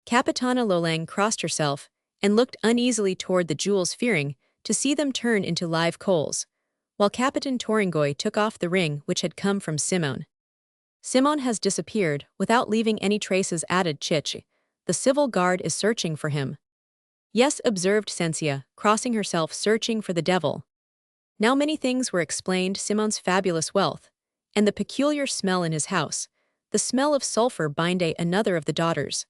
Capitana Lolang crossed herself and looked uneasily toward the jewels, fearing to see them turn into live coals, while Capitan Toringoy took off the ring which had come from Simoun. Simoun has disappeared without leaving any traces, added Chich. The civil guard is searching for him. Yes, observed Sensia, crossing herself, searching for the devil. Now many things were explained. Simoun's fabulous wealth, and the peculiar smell in his house, the smell of sulfur. Binde, another of the daughters,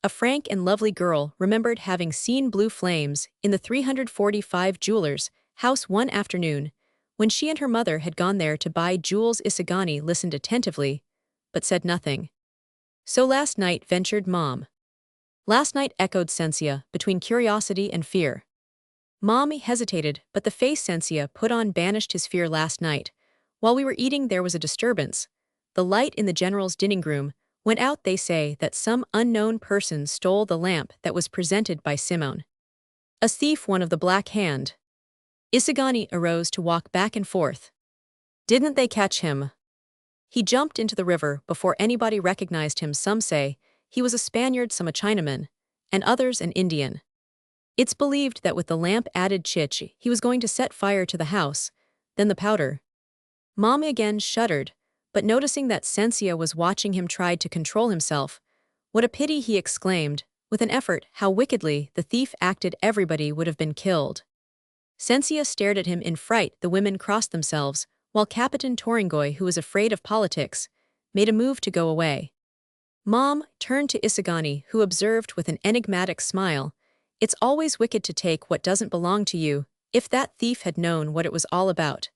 a frank and lovely girl, remembered having seen blue flames in the 345 jewelers' house one afternoon, when she and her mother had gone there to buy jewels. Isagani listened attentively, but said nothing. So last night, ventured Mom. Last night, echoed Sensia, between curiosity and fear. Mom hesitated, but the face Sensia put on banished his fear. Last night, while we were eating, there was a disturbance. The light in the general's dining room went out. They say that some unknown person stole the lamp that was presented by Simoun. A thief, one of the Black Hand. Isagani arose to walk back and forth. Didn't they catch him? He jumped into the river before anybody recognized him. Some say he was a Spaniard, some a Chinaman, and others an Indian. It's believed that with the lamp, added Chich, he was going to set fire to the house, then the powder. Mom again shuddered, but noticing that Sensia was watching him, tried to control himself. What a pity, he exclaimed, with an effort, how wickedly the thief acted. Everybody would have been killed. Sensia stared at him in fright. The women crossed themselves, while Capitan Toringoy, who was afraid of politics, made a move to go away. Mom turned to Isagani, who observed with an enigmatic smile, it's always wicked to take what doesn't belong to you. If that thief had known what it was all about,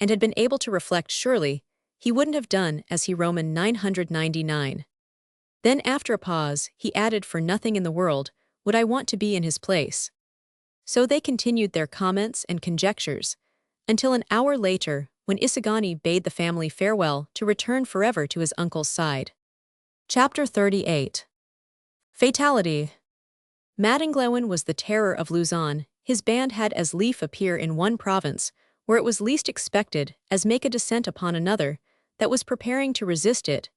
and had been able to reflect, surely he wouldn't have done as he. Roman 999. Then after a pause, he added, for nothing in the world would I want to be in his place. So they continued their comments and conjectures, until an hour later, when Isagani bade the family farewell to return forever to his uncle's side. Chapter 38. Fatality. Madanglewan was the terror of Luzon. His band had as lief appear in one province, where it was least expected, as make a descent upon another, that was preparing to resist it.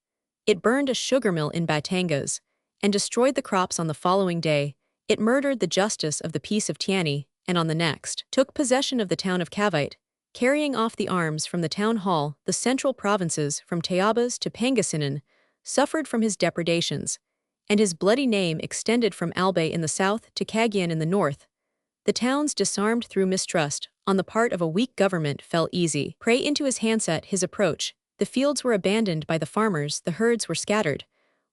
It burned a sugar mill in Batangas, and destroyed the crops on the following day. It murdered the justice of the peace of Tiani, and on the next, took possession of the town of Cavite, carrying off the arms from the town hall. The central provinces, from Tayabas to Pangasinan, suffered from his depredations, and his bloody name extended from Albay in the south to Cagayan in the north. The towns, disarmed through mistrust on the part of a weak government, fell easy prey into his handset. His approach, the fields were abandoned by the farmers, the herds were scattered,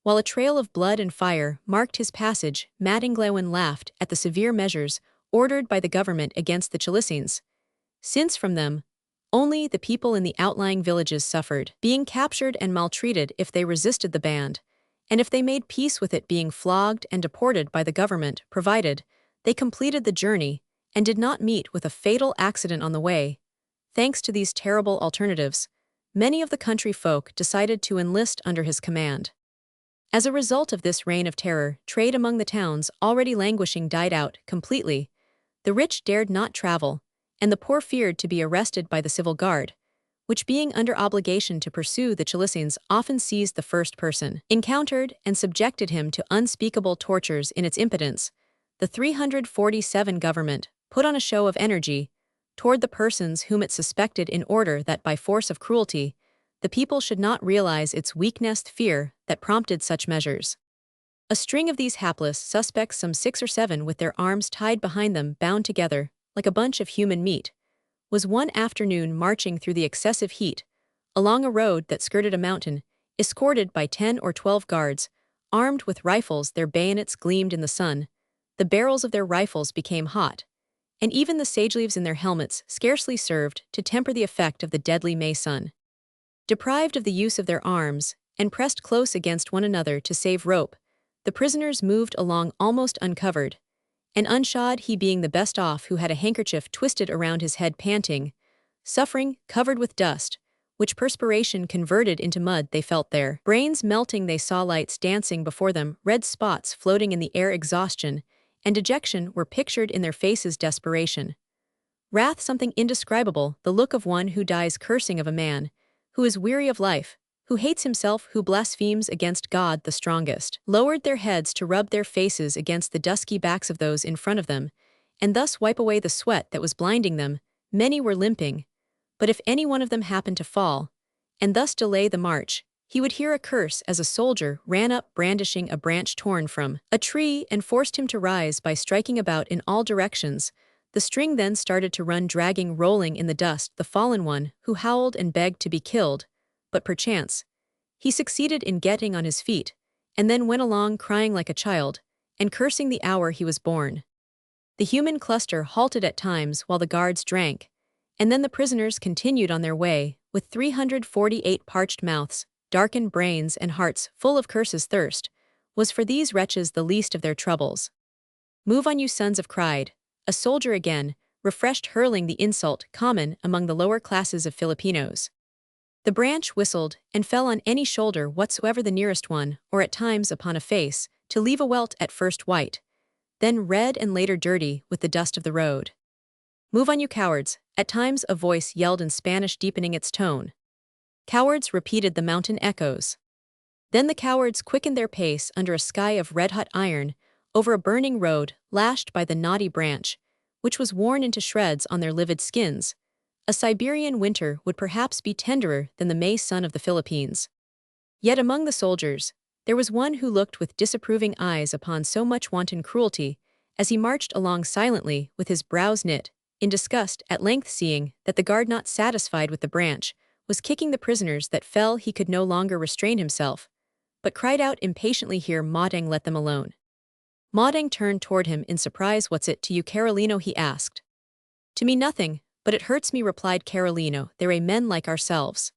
while a trail of blood and fire marked his passage. Madanglewan laughed at the severe measures ordered by the government against the Chilisines, since from them only the people in the outlying villages suffered, being captured and maltreated if they resisted the band, and if they made peace with it, being flogged and deported by the government, provided they completed the journey and did not meet with a fatal accident on the way. Thanks to these terrible alternatives, many of the country folk decided to enlist under his command. As a result of this reign of terror, trade among the towns, already languishing, died out completely. The rich dared not travel, and the poor feared to be arrested by the civil guard, which, being under obligation to pursue the Chilisines, often seized the first person encountered and subjected him to unspeakable tortures. In its impotence, the 347 government put on a show of energy toward the persons whom it suspected, in order that by force of cruelty the people should not realize its weakness. Fear that prompted such measures. A string of these hapless suspects, some 6 or 7 with their arms tied behind them, bound together like a bunch of human meat, was one afternoon marching through the excessive heat along a road that skirted a mountain, escorted by 10 or 12 guards, armed with rifles. Their bayonets gleamed in the sun, the barrels of their rifles became hot, and even the sage leaves in their helmets scarcely served to temper the effect of the deadly May sun. Deprived of the use of their arms, and pressed close against one another to save rope, the prisoners moved along almost uncovered, and unshod, he being the best off, who had a handkerchief twisted around his head, panting, suffering, covered with dust, which perspiration converted into mud. They felt their brains melting. They saw lights dancing before them, red spots floating in the air. Exhaustion and dejection were pictured in their faces. Desperation, wrath, something indescribable, the look of one who dies cursing, of a man who is weary of life, who hates himself, who blasphemes against God the strongest. Lowered their heads to rub their faces against the dusky backs of those in front of them, and thus wipe away the sweat that was blinding them. Many were limping, but if any one of them happened to fall, and thus delay the march, he would hear a curse as a soldier ran up brandishing a branch torn from a tree and forced him to rise by striking about in all directions. The string then started to run, dragging, rolling in the dust the fallen one, who howled and begged to be killed, but perchance he succeeded in getting on his feet, and then went along crying like a child, and cursing the hour he was born. The human cluster halted at times while the guards drank, and then the prisoners continued on their way, with 348 parched mouths, darkened brains, and hearts full of curses. Thirst was for these wretches the least of their troubles. Move on, you sons of cried a soldier again, refreshed, hurling the insult common among the lower classes of Filipinos. The branch whistled and fell on any shoulder whatsoever, the nearest one, or at times upon a face, to leave a welt, at first white, then red, and later dirty with the dust of the road. Move on, you cowards, at times a voice yelled in Spanish, deepening its tone. Cowards, repeated the mountain echoes. Then the cowards quickened their pace under a sky of red-hot iron, over a burning road, lashed by the knotty branch, which was worn into shreds on their livid skins. A Siberian winter would perhaps be tenderer than the May sun of the Philippines. Yet among the soldiers, there was one who looked with disapproving eyes upon so much wanton cruelty, as he marched along silently with his brows knit, in disgust. At length, seeing that the guard, not satisfied with the branch, was kicking the prisoners that fell, he could no longer restrain himself, but cried out impatiently, "Here, Maudeng, let them alone." Maudeng turned toward him in surprise. "What's it to you, Carolino?" he asked. "To me nothing, but it hurts me," replied Carolino. "They're men like ourselves."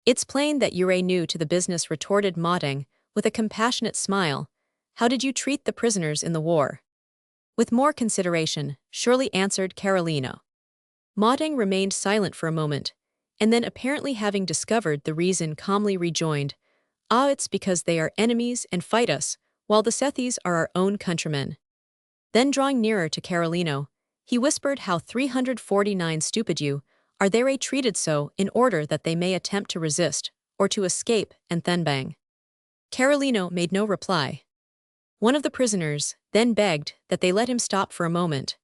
"It's plain that you're new to the business," retorted Maudeng, with a compassionate smile. "How did you treat the prisoners in the war?" "With more consideration," surely answered Carolino. Maudeng remained silent for a moment, and then, apparently having discovered the reason, calmly rejoined, "Ah, it's because they are enemies and fight us, while the Sethis are our own countrymen." Then drawing nearer to Carolino, he whispered how 349 stupid are there treated so in order that they may attempt to resist, or to escape, and then bang. Carolino made no reply. One of the prisoners then begged that they let him stop for a moment.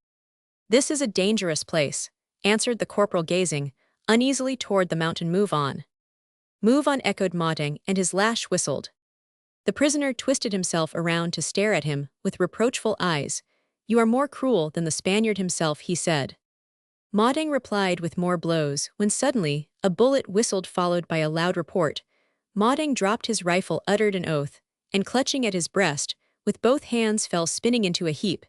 "This is a dangerous place," answered the corporal, gazing uneasily toward the mountain. "Move on." "Move on," echoed Mauding, and his lash whistled. The prisoner twisted himself around to stare at him with reproachful eyes. "You are more cruel than the Spaniard himself," he said. Mauding replied with more blows, when suddenly a bullet whistled, followed by a loud report. Mauding dropped his rifle, uttered an oath, and clutching at his breast, with both hands fell spinning into a heap.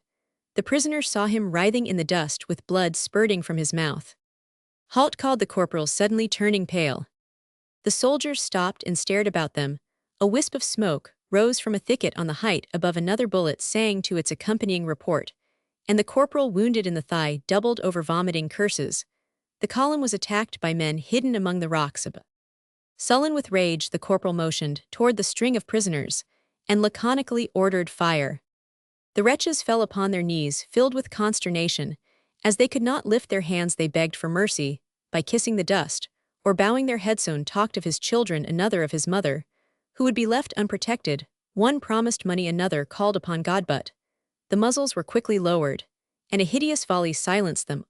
The prisoner saw him writhing in the dust with blood spurting from his mouth. "Halt!" called the corporal, suddenly turning pale. The soldiers stopped and stared about them. A wisp of smoke rose from a thicket on the height above. Another bullet sang to its accompanying report, and the corporal, wounded in the thigh, doubled over, vomiting curses. The column was attacked by men hidden among the rocks above. Sullen with rage, the corporal motioned toward the string of prisoners and laconically ordered fire. The wretches fell upon their knees, filled with consternation. As they could not lift their hands, they begged for mercy by kissing the dust, or bowing their heads. One talked of his children, another of his mother, who would be left unprotected. One promised money, another called upon God, but the muzzles were quickly lowered, and a hideous volley silenced them.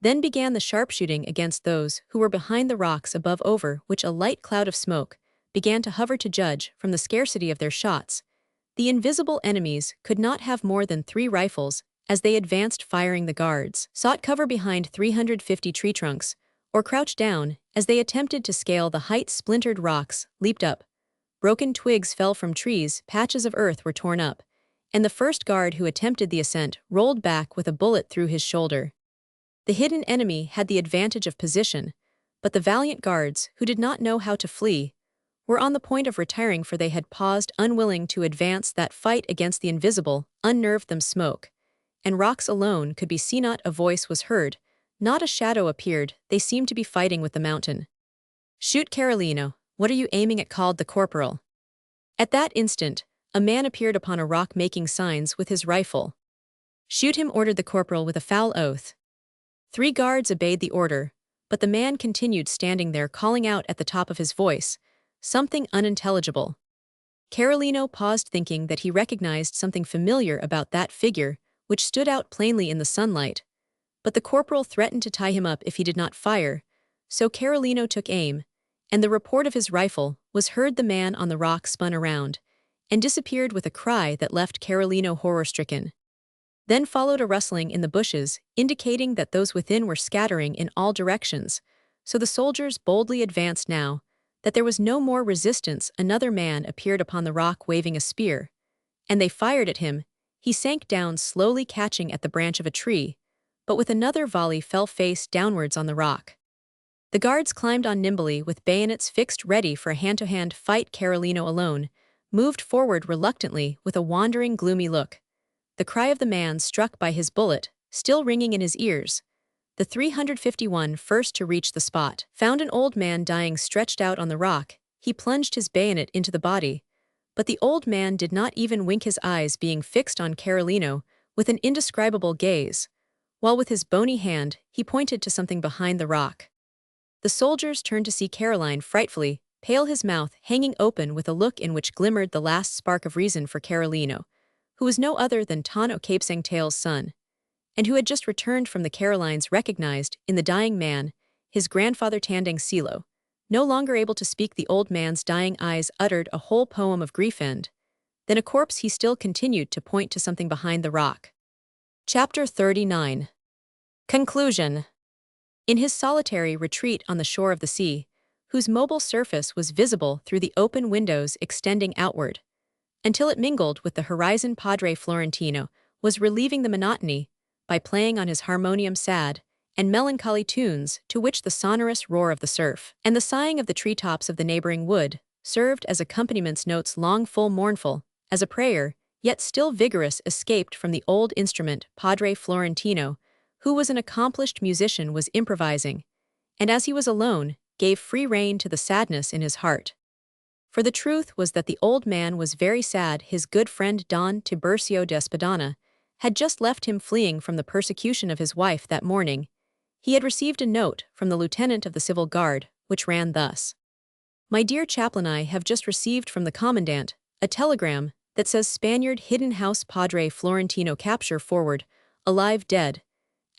Then began the sharpshooting against those who were behind the rocks above, over which a light cloud of smoke began to hover. To judge from the scarcity of their shots, the invisible enemies could not have more than 3 rifles. As they advanced, firing, the guards sought cover behind 350 tree trunks, or crouched down. As they attempted to scale the height, splintered rocks leaped up. Broken twigs fell from trees, patches of earth were torn up, and the first guard who attempted the ascent rolled back with a bullet through his shoulder. The hidden enemy had the advantage of position, but the valiant guards, who did not know how to flee, were on the point of retiring, for they had paused, unwilling to advance. That fight against the invisible unnerved them. Smoke and rocks alone could be seen. Not a voice was heard, not a shadow appeared. They seemed to be fighting with the mountain. "Shoot, Carolino. What are you aiming at?" called the corporal. At that instant, a man appeared upon a rock, making signs with his rifle. "Shoot him," ordered the corporal with a foul oath. 3 guards obeyed the order, but the man continued standing there, calling out at the top of his voice something unintelligible. Carolino paused, thinking that he recognized something familiar about that figure, which stood out plainly in the sunlight. But the corporal threatened to tie him up if he did not fire, so Carolino took aim, and the report of his rifle was heard. The man on the rock spun around and disappeared with a cry that left Carolino horror-stricken. Then followed a rustling in the bushes, indicating that those within were scattering in all directions, so the soldiers boldly advanced. Now that there was no more resistance, another man appeared upon the rock waving a spear, and they fired at him. He sank down slowly, catching at the branch of a tree, but with another volley fell face downwards on the rock. The guards climbed on nimbly, with bayonets fixed ready for a hand-to-hand fight. Carolino alone moved forward reluctantly, with a wandering, gloomy look. The cry of the man struck by his bullet still ringing in his ears. The 351 first to reach the spot found an old man dying, stretched out on the rock. He plunged his bayonet into the body, but the old man did not even wink, his eyes being fixed on Carolino with an indescribable gaze, while with his bony hand he pointed to something behind the rock. The soldiers turned to see Caroline, frightfully pale, his mouth hanging open with a look in which glimmered the last spark of reason for Carolino, who was no other than Ton O'Capesangtail's son, and who had just returned from the Carolines, recognized in the dying man his grandfather Tandang Silo. No longer able to speak, the old man's dying eyes uttered a whole poem of grief, and then a corpse. He still continued to point to something behind the rock. Chapter 39. Conclusion. In his solitary retreat on the shore of the sea, whose mobile surface was visible through the open windows extending outward, until it mingled with the horizon, Padre Florentino was relieving the monotony by playing on his harmonium sad and melancholy tunes, to which the sonorous roar of the surf and the sighing of the treetops of the neighboring wood served as accompaniments. Notes long, full, mournful as a prayer, yet still vigorous, escaped from the old instrument. Padre Florentino, who was an accomplished musician, was improvising, and as he was alone, gave free rein to the sadness in his heart. For the truth was that the old man was very sad his good friend Don Tiburcio de Espadana had just left him fleeing from the persecution of his wife that morning. He had received a note from the lieutenant of the civil guard, which ran thus. My dear chaplain, I have just received from the commandant a telegram that says Spaniard hidden house Padre Florentino capture forward, alive dead.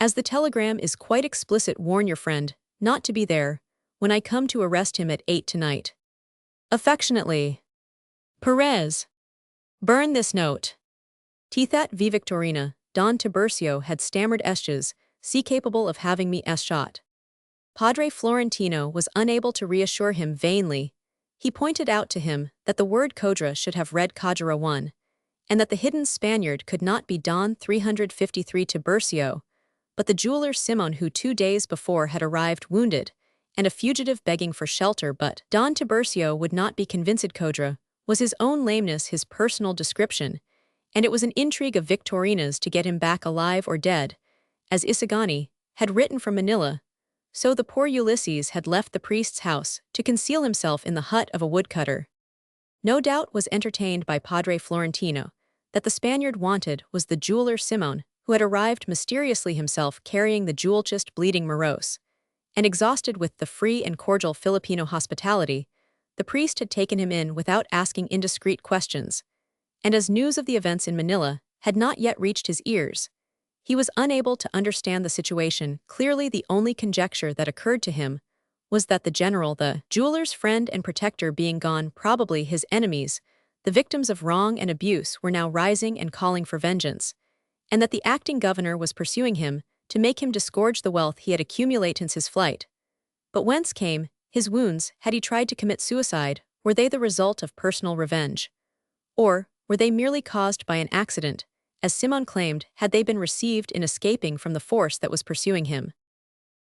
As the telegram is quite explicit, warn your friend not to be there when I come to arrest him at 8 tonight. Affectionately, Perez. Burn this note. Tethat v Victorina, Don Tiburcio had stammered esches, see capable of having me shot. Padre Florentino was unable to reassure him vainly. He pointed out to him that the word Codra should have read Codra 1, and that the hidden Spaniard could not be Don 353 Tiburcio, but the jeweler Simoun, who 2 days before had arrived wounded, and a fugitive begging for shelter. But Don Tiburcio would not be convinced. Codra was his own lameness, his personal description, and it was an intrigue of Victorina's to get him back alive or dead, as Isagani had written from Manila. So the poor Ulysses had left the priest's house to conceal himself in the hut of a woodcutter. No doubt was entertained by Padre Florentino that the Spaniard wanted was the jeweler Simoun, who had arrived mysteriously himself carrying the jewel-chest bleeding morose. And exhausted with the free and cordial Filipino hospitality, the priest had taken him in without asking indiscreet questions. And as news of the events in Manila had not yet reached his ears, he was unable to understand the situation. Clearly, the only conjecture that occurred to him was that the general, the jeweler's friend and protector, being gone, probably his enemies, the victims of wrong and abuse, were now rising and calling for vengeance, and that the acting governor was pursuing him to make him disgorge the wealth he had accumulated since his flight. But whence came his wounds? Had he tried to commit suicide? Were they the result of personal revenge? Or were they merely caused by an accident? As Simoun claimed, had they been received in escaping from the force that was pursuing him?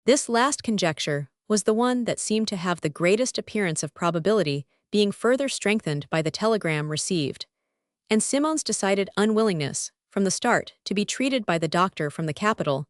This last conjecture was the one that seemed to have the greatest appearance of probability, being further strengthened by the telegram received. And Simoun's decided unwillingness, from the start, to be treated by the doctor from the capital,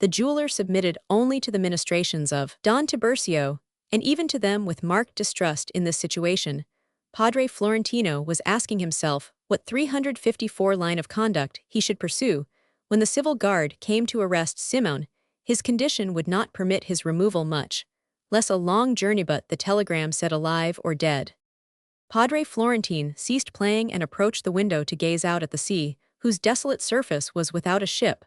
the jeweler submitted only to the ministrations of Don Tiburcio, and even to them with marked distrust. In this situation, Padre Florentino was asking himself what 354 line of conduct he should pursue. When the civil guard came to arrest Simoun, his condition would not permit his removal, much less a long journey, but the telegram said alive or dead. Padre Florentine ceased playing and approached the window to gaze out at the sea, whose desolate surface was without a ship,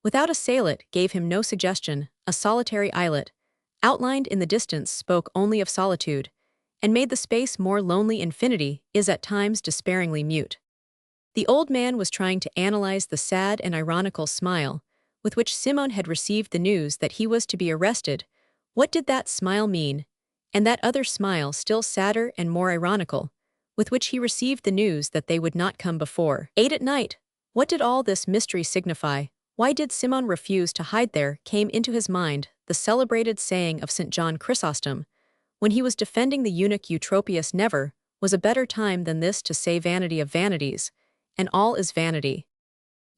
without a sailor. Gave him no suggestion. A solitary islet, outlined in the distance, spoke only of solitude, and made the space more lonely. Infinity is at times despairingly mute. The old man was trying to analyze the sad and ironical smile with which Simoun had received the news that he was to be arrested. What did that smile mean? And that other smile, still sadder and more ironical, with which he received the news that they would not come before 8 at night. What did all this mystery signify? Why did Simoun refuse to hide? There came into his mind the celebrated saying of St. John Chrysostom, when he was defending the eunuch Eutropius: never was a better time than this to say vanity of vanities, and all is vanity.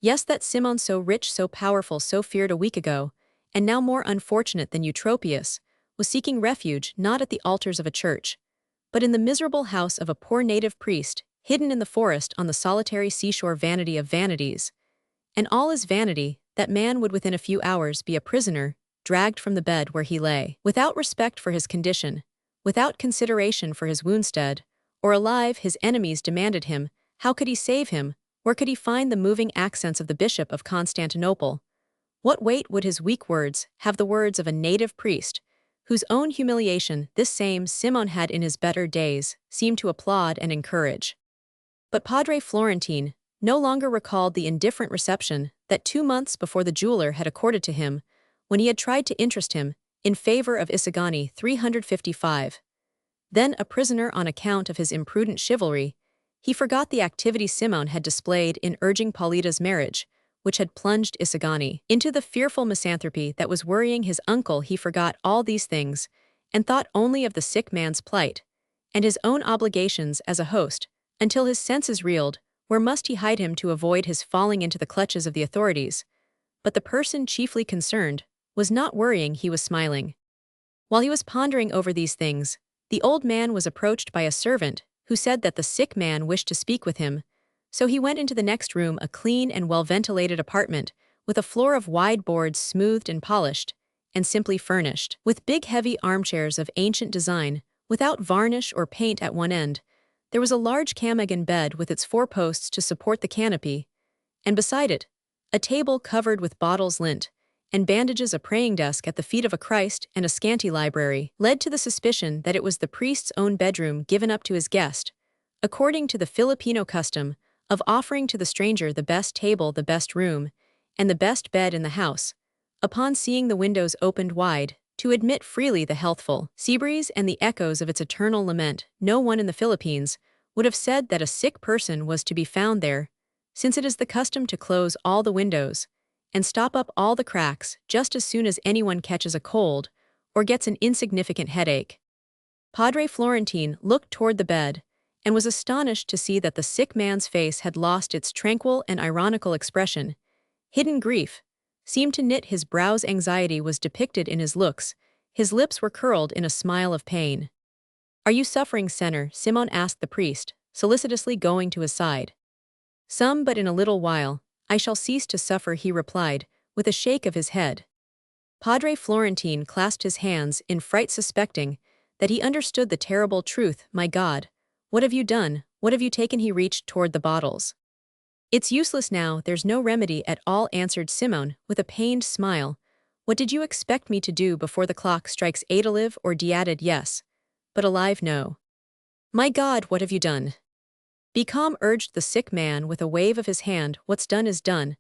Yes, that Simoun, so rich, so powerful, so feared a week ago, and now more unfortunate than Eutropius, was seeking refuge not at the altars of a church, but in the miserable house of a poor native priest, hidden in the forest on the solitary seashore. Vanity of vanities, and all is vanity. That man would within a few hours be a prisoner, dragged from the bed where he lay, without respect for his condition, without consideration for his woundstead, or alive. His enemies demanded him. How could he save him? Where could he find the moving accents of the Bishop of Constantinople? What weight would his weak words have? The words of a native priest, whose own humiliation this same Simoun had in his better days seemed to applaud and encourage. But Padre Florentine no longer recalled the indifferent reception that 2 months before the jeweler had accorded to him when he had tried to interest him in favor of Isagani 355. Then a prisoner on account of his imprudent chivalry, he forgot the activity Simoun had displayed in urging Paulita's marriage, which had plunged Isagani into the fearful misanthropy that was worrying his uncle. He forgot all these things and thought only of the sick man's plight and his own obligations as a host, until his senses reeled. Where must he hide him to avoid his falling into the clutches of the authorities? But the person chiefly concerned was not worrying, he was smiling. While he was pondering over these things, the old man was approached by a servant, who said that the sick man wished to speak with him, so he went into the next room, a clean and well-ventilated apartment, with a floor of wide boards smoothed and polished, and simply furnished. With big heavy armchairs of ancient design, without varnish or paint at one end, there was a large camagon bed with its 4 posts to support the canopy, and beside it, a table covered with bottles lint, and bandages, a praying desk at the feet of a Christ, and a scanty library, led to the suspicion that it was the priest's own bedroom given up to his guest, according to the Filipino custom of offering to the stranger the best table, the best room, and the best bed in the house, upon seeing the windows opened wide, to admit freely the healthful sea breeze and the echoes of its eternal lament. No one in the Philippines would have said that a sick person was to be found there, since it is the custom to close all the windows and stop up all the cracks just as soon as anyone catches a cold or gets an insignificant headache. Padre Florentine looked toward the bed and was astonished to see that the sick man's face had lost its tranquil and ironical expression. Hidden grief seemed to knit his brows. Anxiety was depicted in his looks. His lips were curled in a smile of pain. "Are you suffering, Senor?" Simoun asked the priest, solicitously going to his side. "Some, but in a little while I shall cease to suffer," he replied, with a shake of his head. Padre Florentine clasped his hands in fright, suspecting that he understood the terrible truth. "My God, what have you done? What have you taken?" He reached toward the bottles. "It's useless now, there's no remedy at all," answered Simoun, with a pained smile. "What did you expect me to do before the clock strikes 8? Alive or dead, yes, but alive, no." "My God, what have you done?" "Be calm," urged the sick man with a wave of his hand. "What's done is done.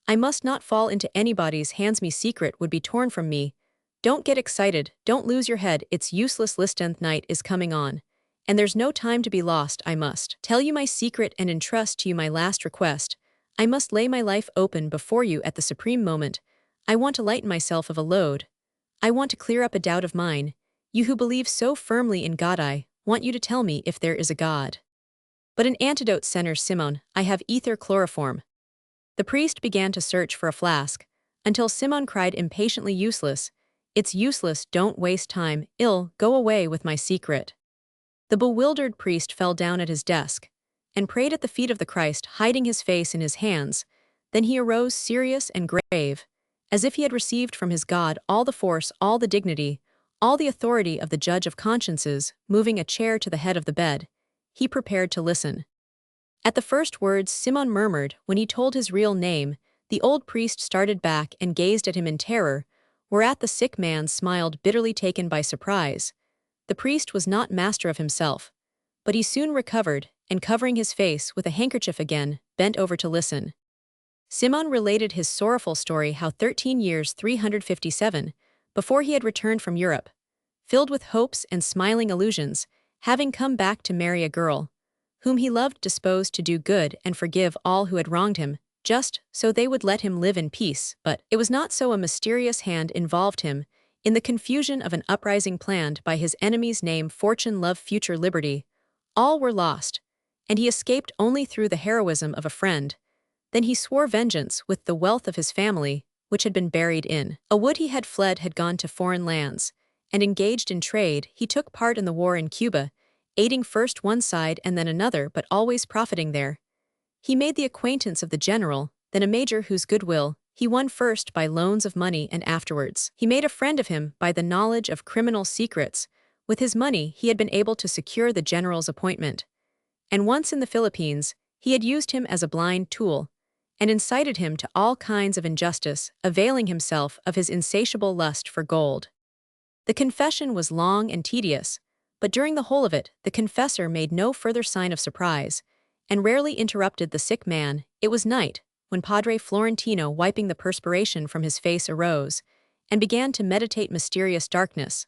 I must not fall into anybody's hands. Me secret would be torn from me. Don't get excited, don't lose your head, it's useless. 10th night is coming on, and there's no time to be lost. I must tell you my secret and entrust to you my last request. I must lay my life open before you at the supreme moment. I want to lighten myself of a load. I want to clear up a doubt of mine. You who believe so firmly in God, I want you to tell me if there is a God." "But an antidote, Senor Simoun. I have ether chloroform." The priest began to search for a flask, until Simoun cried impatiently, "Useless. It's useless, don't waste time. Go away with my secret." The bewildered priest fell down at his desk and prayed at the feet of the Christ, hiding his face in his hands. Then he arose, serious and grave, as if he had received from his God all the force, all the dignity, all the authority of the judge of consciences. Moving a chair to the head of the bed, he prepared to listen. At the first words Simoun murmured, when he told his real name, the old priest started back and gazed at him in terror, whereat the sick man smiled bitterly, taken by surprise. The priest was not master of himself, but he soon recovered, and covering his face with a handkerchief again, bent over to listen. Simoun related his sorrowful story, how 13 years 357, before he had returned from Europe, filled with hopes and smiling illusions, having come back to marry a girl whom he loved, disposed to do good and forgive all who had wronged him, just so they would let him live in peace. But it was not so. A mysterious hand involved him in the confusion of an uprising planned by his enemies. Name, fortune, love, future, liberty, all were lost, and he escaped only through the heroism of a friend. Then he swore vengeance with the wealth of his family, which had been buried in a wood. He had fled, had gone to foreign lands, and engaged in trade. He took part in the war in Cuba, aiding first one side and then another, but always profiting there. He made the acquaintance of the general, then a major, whose goodwill he won first by loans of money, and afterwards he made a friend of him by the knowledge of criminal secrets. With his money he had been able to secure the general's appointment. And once in the Philippines, he had used him as a blind tool, and incited him to all kinds of injustice, availing himself of his insatiable lust for gold. The confession was long and tedious, but during the whole of it, the confessor made no further sign of surprise, and rarely interrupted the sick man. It was night, when Padre Florentino, wiping the perspiration from his face, arose, and began to meditate. Mysterious darkness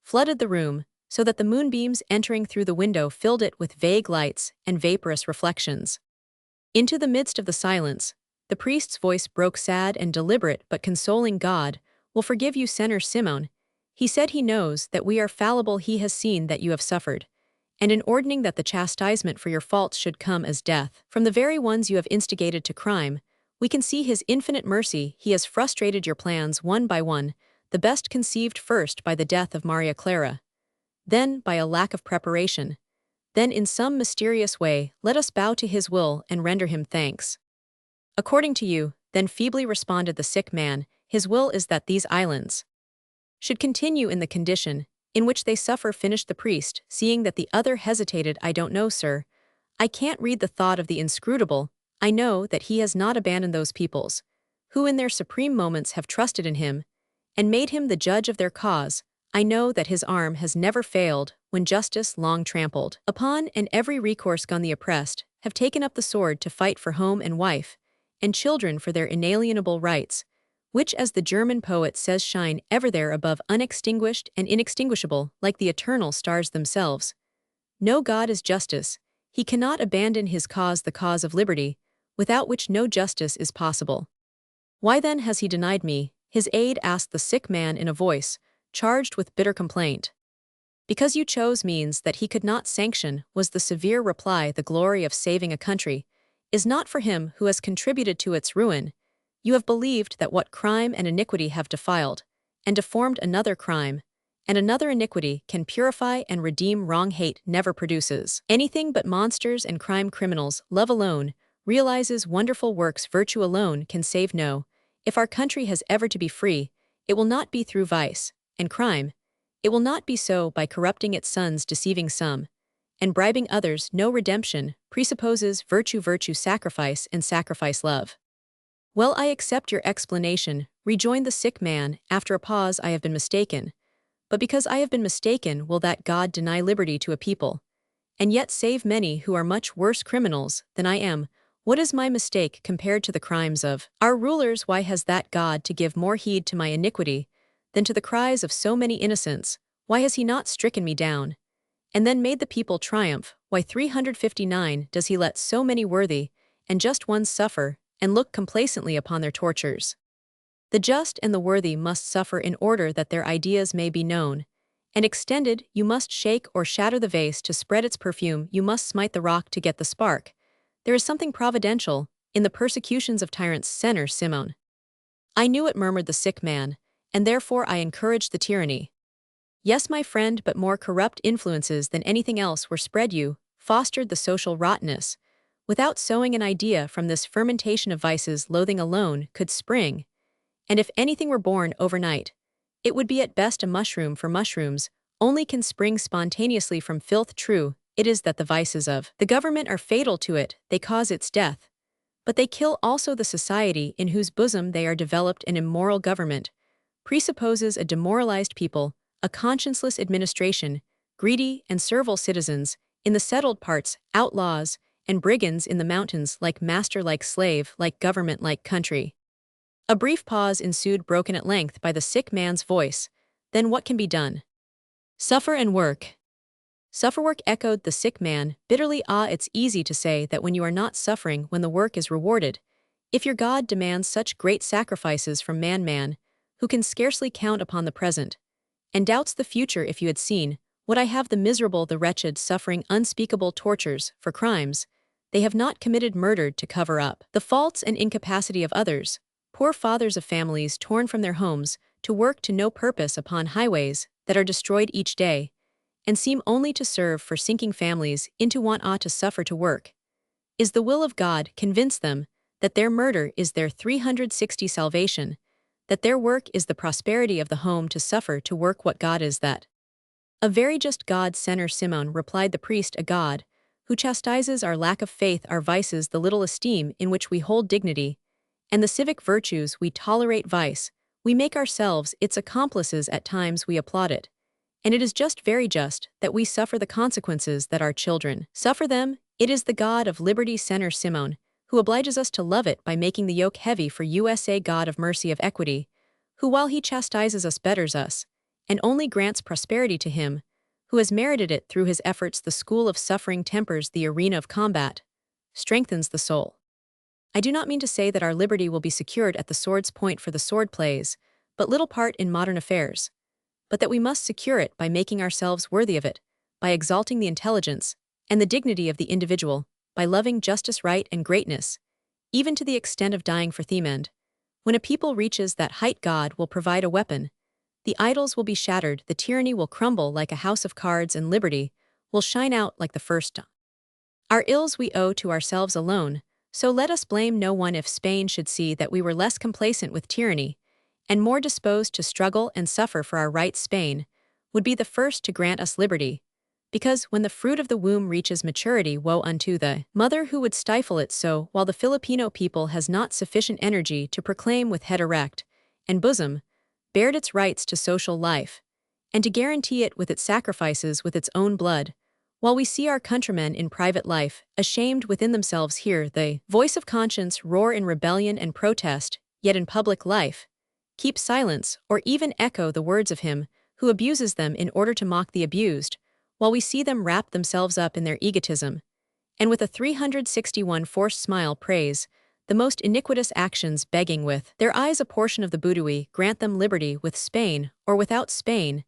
flooded the room, so that the moonbeams entering through the window filled it with vague lights and vaporous reflections. Into the midst of the silence, the priest's voice broke, sad and deliberate but consoling. "God will forgive you, Senor Simoun. He said he knows that we are fallible. He has seen that you have suffered, and in ordaining that the chastisement for your faults should come as death from the very ones you have instigated to crime, we can see his infinite mercy. He has frustrated your plans one by one, the best conceived first by the death of Maria Clara, then by a lack of preparation, then in some mysterious way let us bow to his will and render him thanks. According to you, then feebly responded the sick man, his will is that these islands should continue in the condition in which they suffer, finished the priest, seeing that the other hesitated. I don't know, sir. I can't read the thought of the inscrutable. I know that he has not abandoned those peoples, who in their supreme moments have trusted in him, and made him the judge of their cause. I know that his arm has never failed when justice long trampled upon and every recourse gone. The oppressed have taken up the sword to fight for home and wife, and children for their inalienable rights, which, as the German poet says, shine ever there above, unextinguished and inextinguishable, like the eternal stars themselves. No God is justice. He cannot abandon his cause, the cause of liberty, without which no justice is possible. Why then has he denied me his aid? Asked the sick man in a voice charged with bitter complaint. Because you chose means that he could not sanction, was the severe reply. The glory of saving a country is not for him who has contributed to its ruin. You have believed that what crime and iniquity have defiled, and deformed another crime, and another iniquity can purify and redeem wrong. Hate never produces anything but monsters and crime. Criminals, love alone realizes wonderful works. Virtue alone can save. No, if our country has ever to be free, it will not be through vice and crime. It will not be so by corrupting its sons, deceiving some, and bribing others. No, redemption presupposes virtue, virtue sacrifice, and sacrifice love. Well, I accept your explanation, rejoined the sick man, after a pause. I have been mistaken. But because I have been mistaken, will that God deny liberty to a people, and yet save many who are much worse criminals than I am? What is my mistake compared to the crimes of our rulers? Why has that God to give more heed to my iniquity than to the cries of so many innocents? Why has he not stricken me down, and then made the people triumph? Why 359 does he let so many worthy and just ones suffer, and look complacently upon their tortures? The just and the worthy must suffer in order that their ideas may be known and extended. You must shake or shatter the vase to spread its perfume. You must smite the rock to get the spark. There is something providential in the persecutions of tyrants. Senor Simoun. I knew it, murmured the sick man, and therefore I encouraged the tyranny. Yes, my friend, but more corrupt influences than anything else were spread. You fostered the social rottenness. Without sowing an idea from this fermentation of vices, loathing alone could spring. And if anything were born overnight, it would be at best a mushroom, for mushrooms only can spring spontaneously from filth. True it is that the vices of the government are fatal to it, they cause its death. But they kill also the society in whose bosom they are developed. An immoral government presupposes a demoralized people, a conscienceless administration, greedy and servile citizens in the settled parts, outlaws and brigands in the mountains, like master, like slave, like government, like country. A brief pause ensued, broken at length by the sick man's voice. Then what can be done? Suffer and work. Suffer, work, echoed the sick man bitterly. Ah, it's easy to say that when you are not suffering, when the work is rewarded. If your God demands such great sacrifices from man, who can scarcely count upon the present, and doubts the future. If you had seen what I have, the miserable, the wretched, suffering unspeakable tortures for crimes they have not committed, murdered to cover up the faults and incapacity of others, poor fathers of families torn from their homes to work to no purpose upon highways that are destroyed each day, and seem only to serve for sinking families into want. Ought to suffer to work. Is the will of God convince them that their murder is their 360 salvation, that their work is the prosperity of the home? To suffer to work, what God is that? A very just God, Senor Simoun, replied the priest, a God who chastises our lack of faith, our vices, the little esteem in which we hold dignity, and the civic virtues we tolerate vice. We make ourselves its accomplices. At times we applaud it, and it is just, very just, that we suffer the consequences, that our children suffer them. It is the God of liberty, Senor Simoun, who obliges us to love it by making the yoke heavy for us, God of mercy, of equity, who while he chastises us betters us, and only grants prosperity to him who has merited it through his efforts. The school of suffering tempers the arena of combat, strengthens the soul. I do not mean to say that our liberty will be secured at the sword's point, for the sword plays but little part in modern affairs, but that we must secure it by making ourselves worthy of it, by exalting the intelligence and the dignity of the individual, by loving justice, right, and greatness, even to the extent of dying for them. And when a people reaches that height, God will provide a weapon. The idols will be shattered, the tyranny will crumble like a house of cards, and liberty will shine out like the first dawn. Our ills we owe to ourselves alone, so let us blame no one if Spain should see that we were less complacent with tyranny, and more disposed to struggle and suffer for our rights. Spain would be the first to grant us liberty, because when the fruit of the womb reaches maturity, woe unto the mother who would stifle it. So, while the Filipino people has not sufficient energy to proclaim with head erect and bosom bared its rights to social life, and to guarantee it with its sacrifices with its own blood, while we see our countrymen in private life, ashamed within themselves, hear the voice of conscience roar in rebellion and protest, yet in public life keep silence or even echo the words of him who abuses them in order to mock the abused, while we see them wrap themselves up in their egotism, and with a 361 forced smile praise the most iniquitous actions, begging with their eyes a portion of the boudoir, grant them liberty with Spain or without Spain,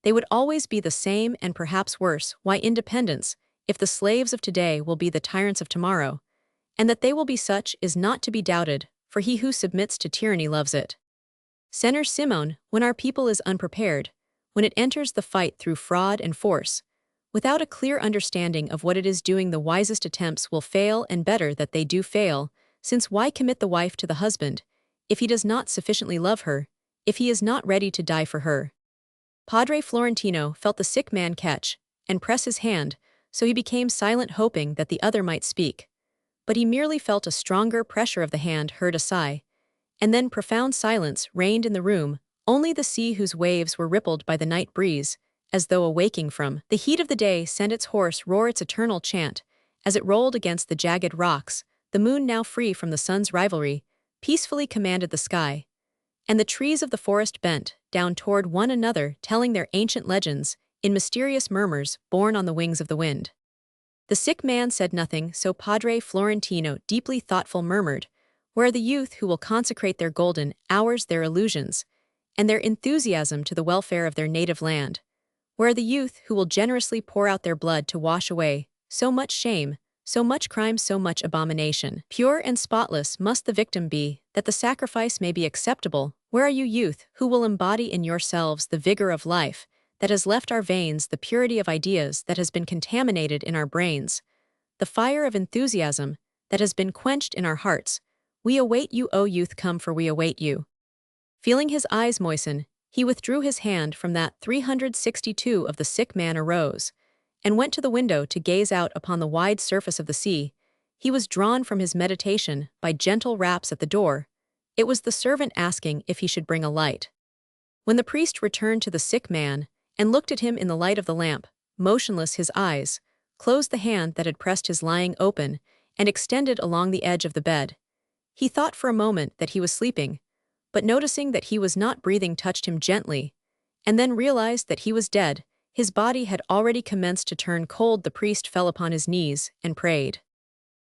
they would always be the same and perhaps worse. Why independence, if the slaves of today will be the tyrants of tomorrow? And that they will be such is not to be doubted, for he who submits to tyranny loves it. Senator Simoun, when our people is unprepared, when it enters the fight through fraud and force, without a clear understanding of what it is doing, the wisest attempts will fail, and better that they do fail, since why commit the wife to the husband, if he does not sufficiently love her, if he is not ready to die for her? Padre Florentino felt the sick man catch and press his hand, so he became silent, hoping that the other might speak. But he merely felt a stronger pressure of the hand, heard a sigh, and then profound silence reigned in the room, only the sea whose waves were rippled by the night breeze, as though awaking from the heat of the day, sent its hoarse roar, its eternal chant, as it rolled against the jagged rocks. The moon, now free from the sun's rivalry, peacefully commanded the sky, and the trees of the forest bent down toward one another, telling their ancient legends in mysterious murmurs borne on the wings of the wind. The sick man said nothing, so Padre Florentino, deeply thoughtful, murmured, "Where are the youth who will consecrate their golden hours, their illusions, and their enthusiasm to the welfare of their native land? Where are the youth who will generously pour out their blood to wash away so much shame, so much crime, so much abomination? Pure and spotless must the victim be, that the sacrifice may be acceptable. Where are you, youth, who will embody in yourselves the vigor of life that has left our veins, the purity of ideas that has been contaminated in our brains, the fire of enthusiasm that has been quenched in our hearts? We await you, O youth, come, for we await you." Feeling his eyes moisten, he withdrew his hand from that 362 of the sick man, arose, and went to the window to gaze out upon the wide surface of the sea. He was drawn from his meditation by gentle raps at the door. It was the servant asking if he should bring a light. When the priest returned to the sick man and looked at him in the light of the lamp, motionless his eyes, closed the hand that had pressed his lying open and extended along the edge of the bed. He thought for a moment that he was sleeping, but noticing that he was not breathing, touched him gently, and then realized that he was dead. His body had already commenced to turn cold. The priest fell upon his knees and prayed.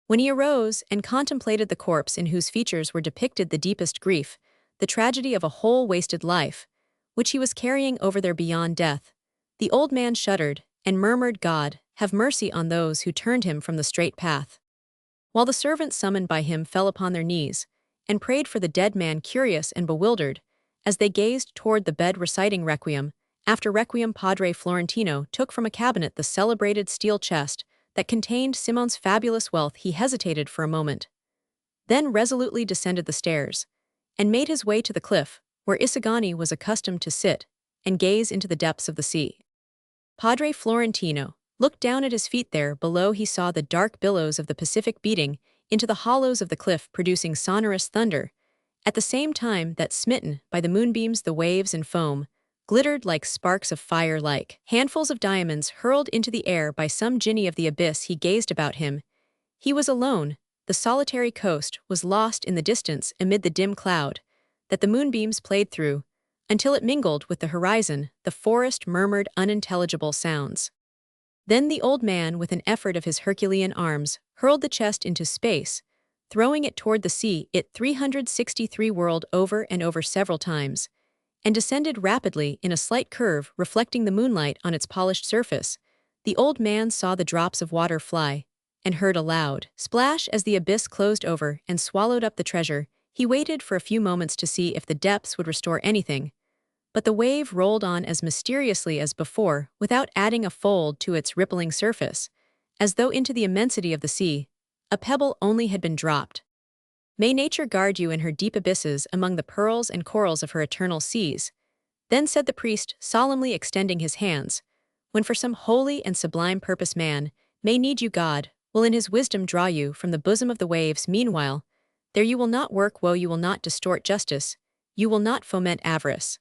When he arose and contemplated the corpse, in whose features were depicted the deepest grief, the tragedy of a whole wasted life, which he was carrying over there beyond death, the old man shuddered and murmured, "God, have mercy on those who turned him from the straight path." While the servants summoned by him fell upon their knees and prayed for the dead man, curious and bewildered, as they gazed toward the bed, reciting requiem after requiem. Padre Florentino took from a cabinet the celebrated steel chest that contained Simoun's fabulous wealth. He hesitated for a moment, then resolutely descended the stairs, and made his way to the cliff, where Isagani was accustomed to sit and gaze into the depths of the sea. Padre Florentino looked down at his feet. There below he saw the dark billows of the Pacific beating into the hollows of the cliff, producing sonorous thunder, at the same time that, smitten by the moonbeams, the waves and foam glittered like sparks of fire, like handfuls of diamonds hurled into the air by some genie of the abyss. He gazed about him. He was alone. The solitary coast was lost in the distance amid the dim cloud that the moonbeams played through, until it mingled with the horizon. The forest murmured unintelligible sounds. Then the old man, with an effort of his Herculean arms, hurled the chest into space, throwing it toward the sea. It 363 whirled over and over several times, and descended rapidly in a slight curve, reflecting the moonlight on its polished surface. The old man saw the drops of water fly, and heard a loud splash as the abyss closed over and swallowed up the treasure. He waited for a few moments to see if the depths would restore anything, But the wave rolled on as mysteriously as before, without adding a fold to its rippling surface, as though into the immensity of the sea, a pebble only had been dropped. May nature guard you in her deep abysses among the pearls and corals of her eternal seas. Then said the priest, solemnly extending his hands, when for some holy and sublime purpose man may need you, God will in his wisdom draw you from the bosom of the waves. Meanwhile, there you will not work woe, you will not distort justice, you will not foment avarice.